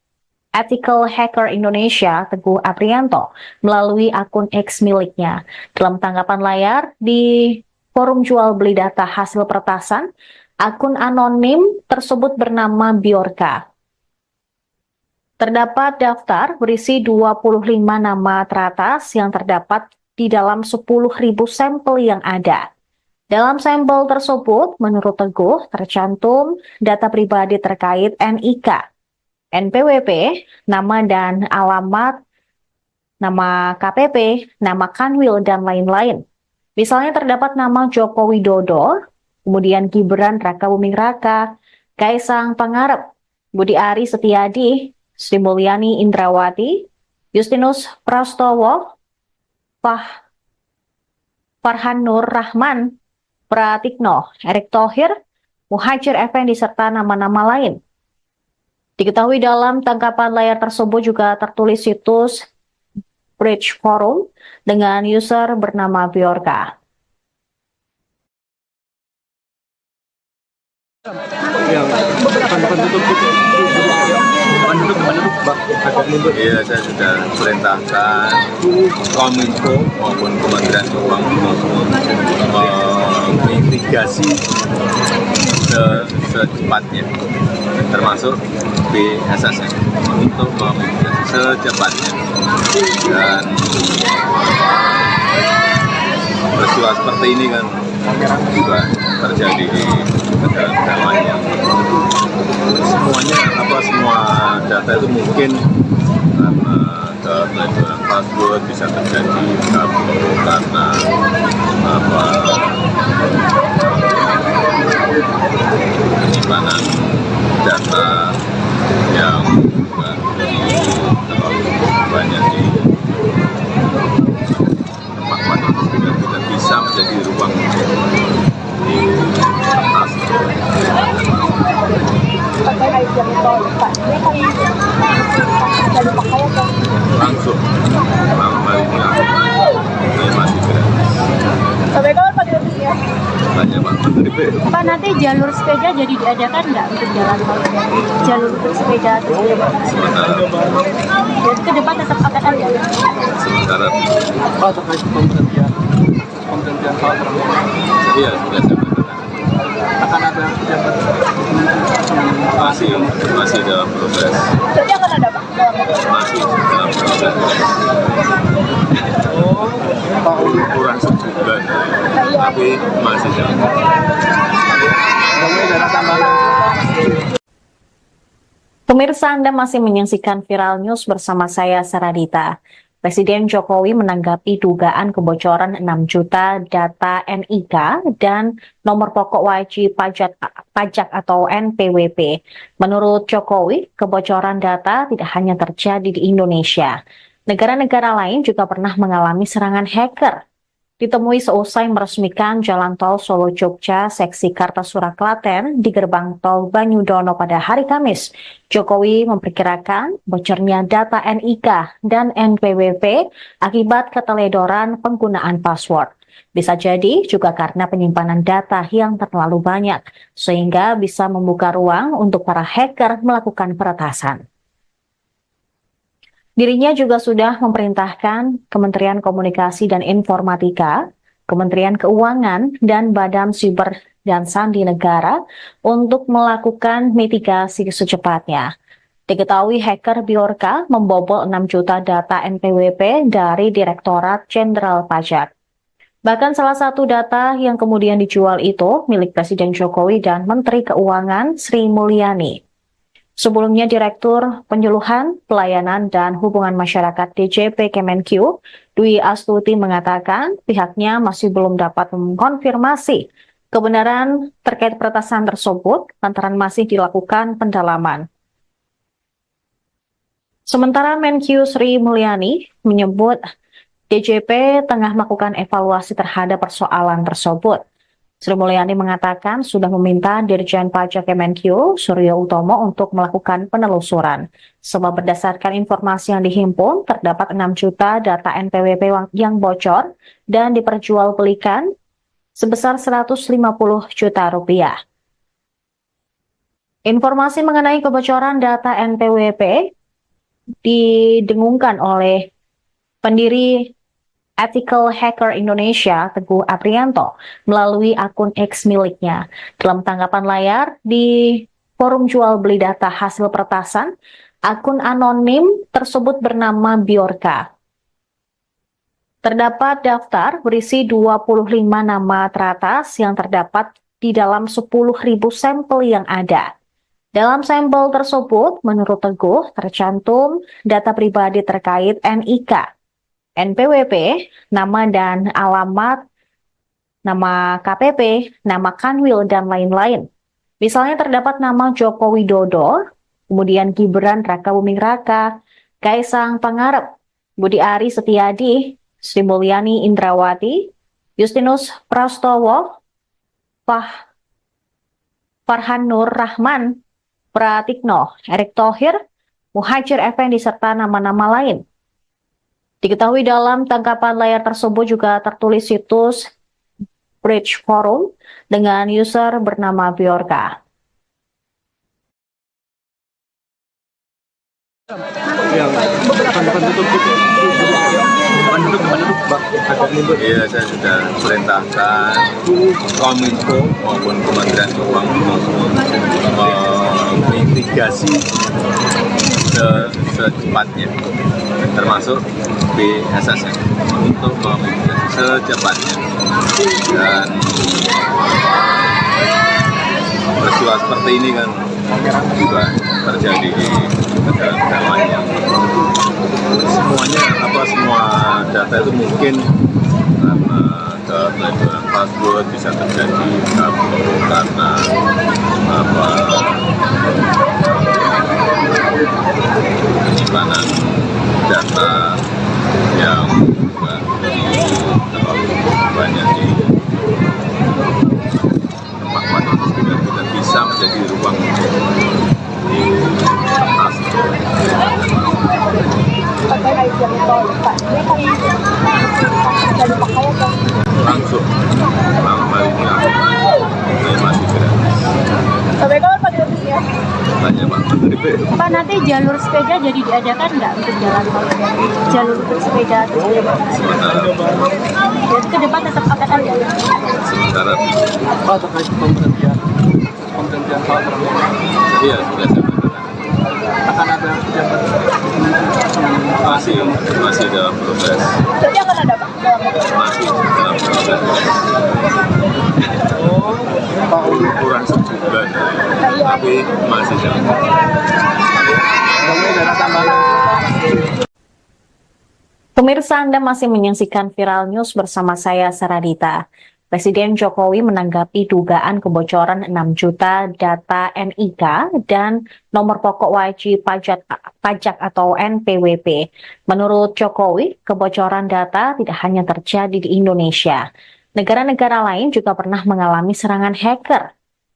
Ethical Hacker Indonesia, Teguh Aprianto, melalui akun X miliknya. Dalam tanggapan layar di forum jual beli data hasil peretasan, akun anonim tersebut bernama Bjorka. Terdapat daftar berisi 25 nama teratas yang terdapat di dalam 10.000 sampel yang ada. Dalam sampel tersebut, menurut Teguh, tercantum data pribadi terkait NIK, NPWP, nama dan alamat, nama KPP, nama Kanwil, dan lain-lain. Misalnya terdapat nama Joko Widodo, kemudian Gibran Rakabuming Raka, Kaisang Pangarep, Budi Ari Setiadi, Sri Mulyani Indrawati, Justinus Prastowo, Farhan Nur Rahman, Pratikno, Erick Thohir, Muhajir Effendi, serta nama-nama lain. Diketahui dalam tangkapan layar tersebut juga tertulis situs Bridge Forum dengan user bernama Bjorka. Iya, saya sudah perintahkan Kominfo maupun Kementerian Keuangan memitigasi secepatnya, termasuk BSSN untuk memitigasi secepatnya. Dan peristiwa seperti ini kan juga terjadi di negara-negara lain yang semua data itu mungkin karena keteledoran password bisa terjadi karena penyimpanan data yang terlalu banyak di tempat-tempat yang tidak bisa menjadi ruang di atas. Langsung malam hari ini masih gratis. Sampai kapan Pak gratisnya? Tanya Pak Menteri. Pak, nanti jalur sepeda jadi diadakan nggak untuk jalan tol? Jalur untuk sepeda terus Sementara jadi ke depan tetap akan ada. sementara Pak, terkait pemberhentian Pak Prabowo, iya sudah saya katakan akan ada pejabat masih dalam proses, Berarti akan ada Pak? masih dalam proses Pak Uli. kurang sebulan, tapi masih dalam Kemudian ada tambahan. Pemirsa, Anda masih menyaksikan Viral News bersama saya, Saradita. Presiden Jokowi menanggapi dugaan kebocoran 6 juta data NIK dan nomor pokok wajib pajak atau NPWP. Menurut Jokowi, kebocoran data tidak hanya terjadi di Indonesia. Negara-negara lain juga pernah mengalami serangan hacker. Ditemui seusai meresmikan Jalan Tol Solo-Jogja seksi Kartasura Klaten di gerbang tol Banyudono pada hari Kamis, Jokowi memperkirakan bocornya data NIK dan NPWP akibat keteledoran penggunaan password. Bisa jadi juga karena penyimpanan data yang terlalu banyak, sehingga bisa membuka ruang untuk para hacker melakukan peretasan. Dirinya juga sudah memerintahkan Kementerian Komunikasi dan Informatika, Kementerian Keuangan, dan Badan Siber dan Sandi Negara untuk melakukan mitigasi secepatnya. Diketahui hacker Bjorka membobol 6 juta data NPWP dari Direktorat Jenderal Pajak. Bahkan salah satu data yang kemudian dijual itu milik Presiden Jokowi dan Menteri Keuangan Sri Mulyani. Sebelumnya, Direktur Penyuluhan, Pelayanan, dan Hubungan Masyarakat DJP Kemenq, Dwi Astuti mengatakan pihaknya masih belum dapat mengkonfirmasi kebenaran terkait peretasan tersebut lantaran masih dilakukan pendalaman. Sementara Menq Sri Mulyani menyebut DJP tengah melakukan evaluasi terhadap persoalan tersebut. Sri Mulyani mengatakan sudah meminta Dirjen Pajak Kemenq, Suryo Utomo, untuk melakukan penelusuran. Sebab berdasarkan informasi yang dihimpun, terdapat 6 juta data NPWP yang bocor dan diperjualbelikan sebesar 150 juta rupiah. Informasi mengenai kebocoran data NPWP didengungkan oleh pendiri Ethical Hacker Indonesia, Teguh Aprianto, melalui akun X miliknya. Dalam tanggapan layar di forum jual beli data hasil peretasan, akun anonim tersebut bernama Bjorka. Terdapat daftar berisi 25 nama teratas yang terdapat di dalam 10.000 sampel yang ada. Dalam sampel tersebut, menurut Teguh, tercantum data pribadi terkait NIK, NPWP, nama dan alamat, nama KPP, nama Kanwil, dan lain-lain. Misalnya terdapat nama Joko Widodo, kemudian Gibran Raka Buming Raka, Kaisang Pangarep, Budi Ari Setiadi, Sri Mulyani Indrawati, Justinus Prastowo, Farhan Nur Rahman, Pratikno, Erick Thohir, Muhajir Effendi, serta nama-nama lain. Diketahui dalam tangkapan layar tersebut juga tertulis situs Bridge Forum dengan user bernama Bjorka. Yang depan tutup Pak, agak mundur. Iya, saya sudah perintahkan Kominfo maupun Kementerian Keuangan mitigasi secepatnya, termasuk BSSN, untuk memitigasi secepatnya. Dan peristiwa seperti ini kan juga terjadi di negara-negara lain yang semua data itu mungkin karena keteledoran password bisa terjadi karena penyimpanan data yang juga terlalu banyak di tempat-tempat itu tidak bisa menjadi ruang di atas. Langsung, hal ini Pak, nanti jalur sepeda jadi diadakan nggak untuk jalan tol? Jalur untuk sepeda atau jadi ke depan tetap akan ada. Sementara Pak, terkait pemberhentian hal iya sudah saya katakan. akan ada yang Masih dalam proses. Jadi akan ada Pak? Masih dalam proses. Pak untuk Kurang sebulan, tapi masih dalam proses. dana tambahan. Pemirsa, Anda masih menyaksikan Viral News bersama saya, Saradita. Presiden Jokowi menanggapi dugaan kebocoran 6 juta data NIK dan nomor pokok wajib pajak atau NPWP. Menurut Jokowi, kebocoran data tidak hanya terjadi di Indonesia. Negara-negara lain juga pernah mengalami serangan hacker.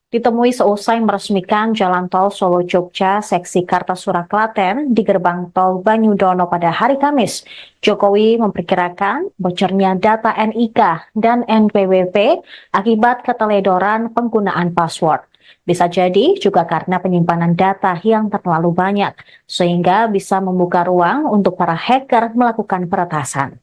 Ditemui seusai meresmikan Jalan Tol Solo-Jogja seksi Kartasura Klaten di gerbang tol Banyudono pada hari Kamis, Jokowi memperkirakan bocornya data NIK dan NPWP akibat keteledoran penggunaan password. Bisa jadi juga karena penyimpanan data yang terlalu banyak, sehingga bisa membuka ruang untuk para hacker melakukan peretasan.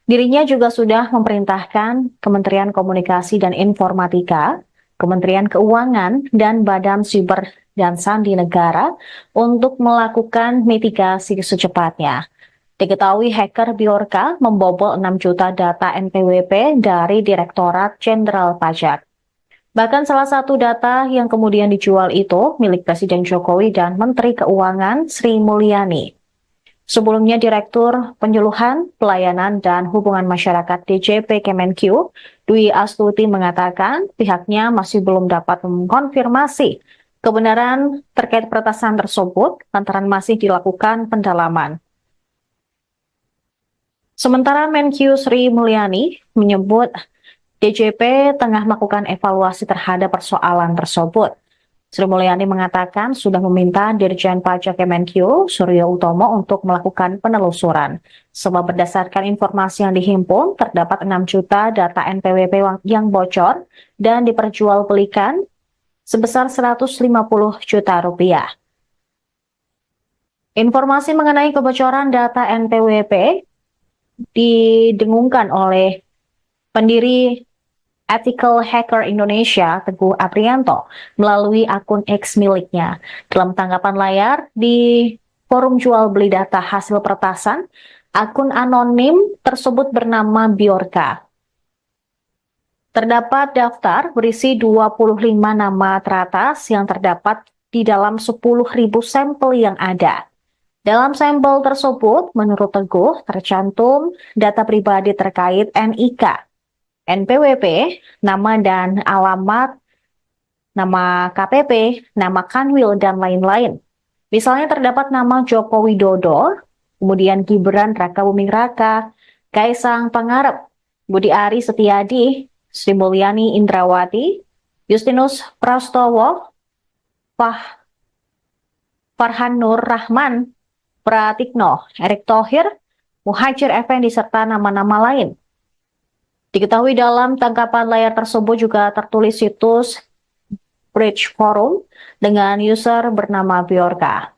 Dirinya juga sudah memerintahkan Kementerian Komunikasi dan Informatika, Kementerian Keuangan, dan Badan Siber dan Sandi Negara untuk melakukan mitigasi secepatnya. Diketahui hacker Bjorka membobol 6 juta data NPWP dari Direktorat Jenderal Pajak. Bahkan salah satu data yang kemudian dijual itu milik Presiden Jokowi dan Menteri Keuangan Sri Mulyani. Sebelumnya, Direktur Penyuluhan, Pelayanan, dan Hubungan Masyarakat DJP Kemenq, Dwi Astuti mengatakan pihaknya masih belum dapat mengkonfirmasi kebenaran terkait peretasan tersebut lantaran masih dilakukan pendalaman. Sementara Menq Sri Mulyani menyebut DJP tengah melakukan evaluasi terhadap persoalan tersebut. Sri Mulyani mengatakan sudah meminta Dirjen Pajak Kemenq, Suryo Utomo, untuk melakukan penelusuran. Sebab berdasarkan informasi yang dihimpun, terdapat 6 juta data NPWP yang bocor dan diperjualbelikan sebesar 150 juta rupiah. Informasi mengenai kebocoran data NPWP didengungkan oleh pendiri Ethical Hacker Indonesia, Teguh Aprianto, melalui akun X miliknya. Dalam tanggapan layar di forum jual beli data hasil peretasan, akun anonim tersebut bernama Bjorka. Terdapat daftar berisi 25 nama teratas yang terdapat di dalam 10.000 sampel yang ada. Dalam sampel tersebut, menurut Teguh, tercantum data pribadi terkait NIK, NPWP, nama dan alamat, nama KPP, nama Kanwil, dan lain-lain. Misalnya terdapat nama Joko Widodo, kemudian Gibran Rakabuming Raka, Kaisang Pangarep, Budi Ari Setiadi, Sri Mulyani Indrawati, Justinus Prastowo, Farhan Nur Rahman, Pratikno, Erick Thohir, Muhajir Effendi, serta nama-nama lain. Diketahui dalam tangkapan layar tersebut juga tertulis situs Bridge Forum dengan user bernama Bjorka.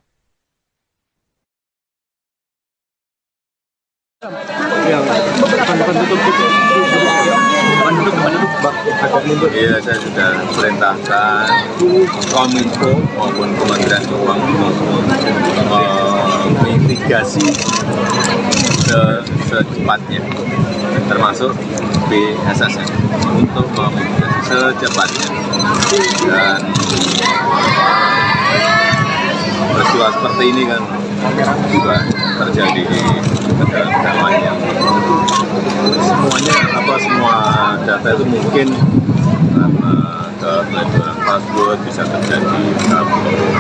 Yang penduduk Iya, saya sudah perintahkan Kominfo maupun Kementerian Keuangan mitigasi secepatnya, termasuk BSSN untuk memitigasi secepatnya. Dan peristiwa seperti ini kan juga terjadi di negara-negara lain yang semua data itu mungkin karena keteledoran password bisa terjadi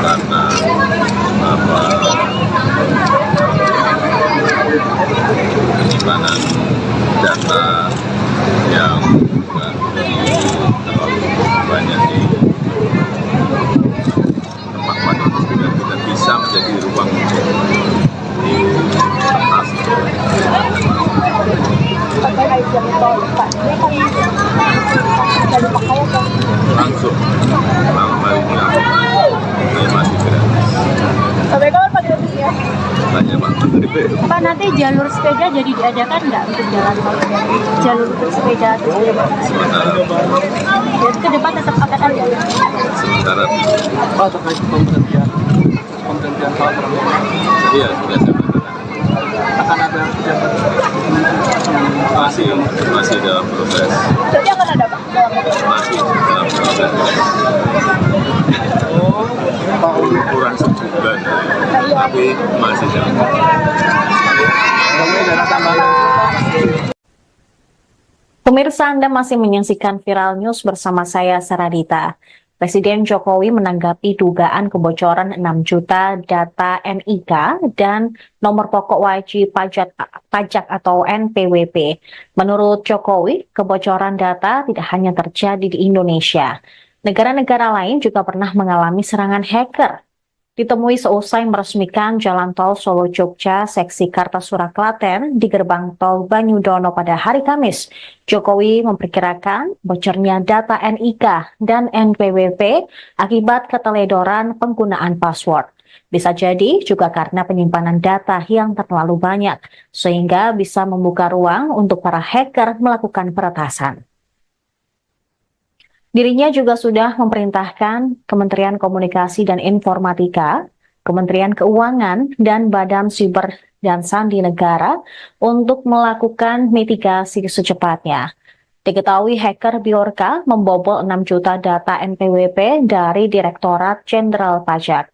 karena penyimpanan data yang terlalu banyak di tempat-tempat itu sehingga tidak bisa menjadi ruang di atas. Langsung malam hari ini ini masih gratis. Sampai kapan Pak gratisnya? Tanya Pak Menteri. Pak, nanti jalur sepeda jadi diadakan nggak untuk jalan tol? Jalur untuk sepeda atau sepeda motor? Sementara Jadi ke depan tetap akan ada. sementara Pak, terkait pemberhentian pesawat terbang, iya sudah saya katakan akan ada kegiatan masih dalam proses, Berarti akan ada Pak? masih dalam proses Pak kurang sebulan, tapi masih dalam proses. dana tambahan. Pemirsa, Anda masih menyaksikan Viral News bersama saya, Saradita. Presiden Jokowi menanggapi dugaan kebocoran 6 juta data NIK dan nomor pokok wajib pajak atau NPWP. Menurut Jokowi, kebocoran data tidak hanya terjadi di Indonesia. Negara-negara lain juga pernah mengalami serangan hacker. Ditemui seusai meresmikan Jalan Tol Solo-Jogja seksi Kartasura Klaten di gerbang tol Banyudono pada hari Kamis, Jokowi memperkirakan bocornya data NIK dan NPWP akibat keteledoran penggunaan password. Bisa jadi juga karena penyimpanan data yang terlalu banyak, sehingga bisa membuka ruang untuk para hacker melakukan peretasan. Dirinya juga sudah memerintahkan Kementerian Komunikasi dan Informatika, Kementerian Keuangan, dan Badan Siber dan Sandi Negara untuk melakukan mitigasi secepatnya. Diketahui hacker Bjorka membobol 6 juta data NPWP dari Direktorat Jenderal Pajak.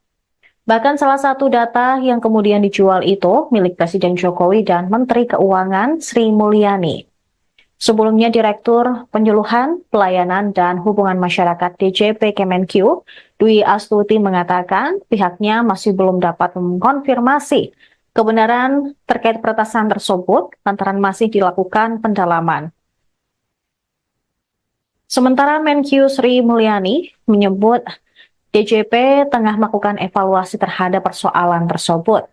Bahkan salah satu data yang kemudian dijual itu milik Presiden Jokowi dan Menteri Keuangan Sri Mulyani. Sebelumnya, Direktur Penyuluhan, Pelayanan, dan Hubungan Masyarakat DJP Kemenq, Dwi Astuti mengatakan pihaknya masih belum dapat mengkonfirmasi kebenaran terkait peretasan tersebut lantaran masih dilakukan pendalaman. Sementara Menq Sri Mulyani menyebut DJP tengah melakukan evaluasi terhadap persoalan tersebut.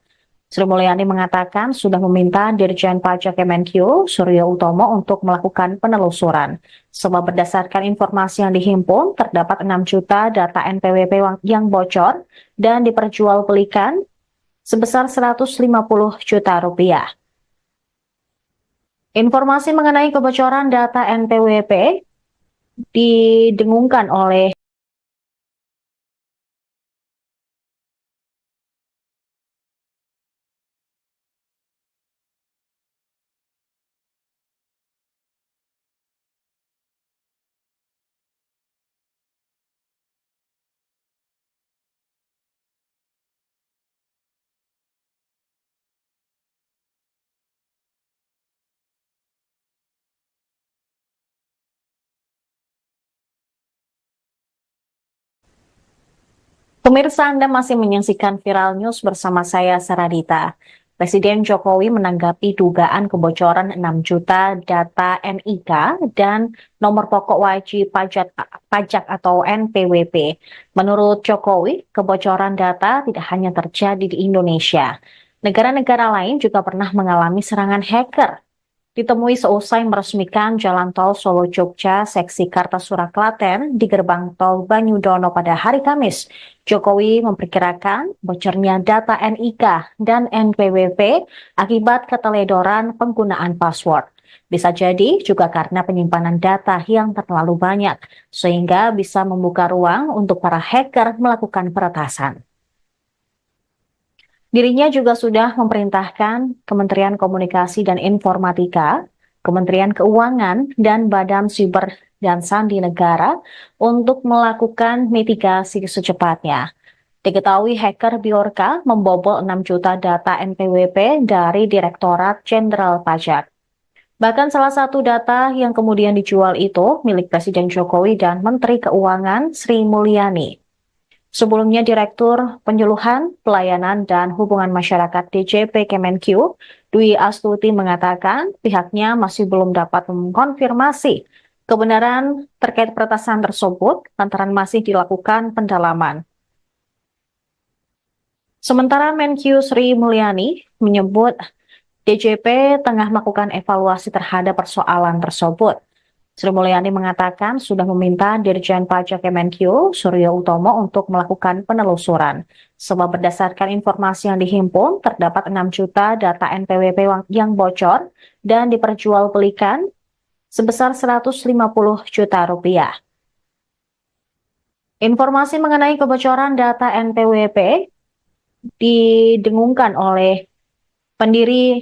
Sri Mulyani mengatakan sudah meminta Dirjen Pajak Kemenq, Suryo Utomo, untuk melakukan penelusuran. Sebab berdasarkan informasi yang dihimpun, terdapat 6 juta data NPWP yang bocor dan diperjualbelikan sebesar 150 juta rupiah. Informasi mengenai kebocoran data NPWP didengungkan oleh Pemirsa, Anda masih menyaksikan Viral News bersama saya, Saradita. Presiden Jokowi menanggapi dugaan kebocoran 6 juta data NIK dan nomor pokok wajib pajak atau NPWP. Menurut Jokowi, kebocoran data tidak hanya terjadi di Indonesia. Negara-negara lain juga pernah mengalami serangan hacker. Ditemui seusai meresmikan Jalan Tol Solo-Jogja seksi Kartasura Klaten di gerbang tol Banyudono pada hari Kamis, Jokowi memperkirakan bocornya data NIK dan NPWP akibat keteledoran penggunaan password. Bisa jadi juga karena penyimpanan data yang terlalu banyak, sehingga bisa membuka ruang untuk para hacker melakukan peretasan. Dirinya juga sudah memerintahkan Kementerian Komunikasi dan Informatika, Kementerian Keuangan, dan Badan Siber dan Sandi Negara untuk melakukan mitigasi secepatnya. Diketahui hacker Bjorka membobol 6 juta data NPWP dari Direktorat Jenderal Pajak. Bahkan salah satu data yang kemudian dijual itu milik Presiden Jokowi dan Menteri Keuangan Sri Mulyani. Sebelumnya, Direktur Penyuluhan, Pelayanan, dan Hubungan Masyarakat DJP Kemenq, Dwi Astuti mengatakan pihaknya masih belum dapat mengkonfirmasi kebenaran terkait peretasan tersebut lantaran masih dilakukan pendalaman. Sementara Menq Sri Mulyani menyebut DJP tengah melakukan evaluasi terhadap persoalan tersebut. Sri Mulyani mengatakan sudah meminta Dirjen Pajak Kemenkyu, Suryo Utomo, untuk melakukan penelusuran. Sebab berdasarkan informasi yang dihimpun, terdapat 6 juta data NPWP yang bocor dan diperjualbelikan sebesar 150 juta rupiah. Informasi mengenai kebocoran data NPWP didengungkan oleh pendiri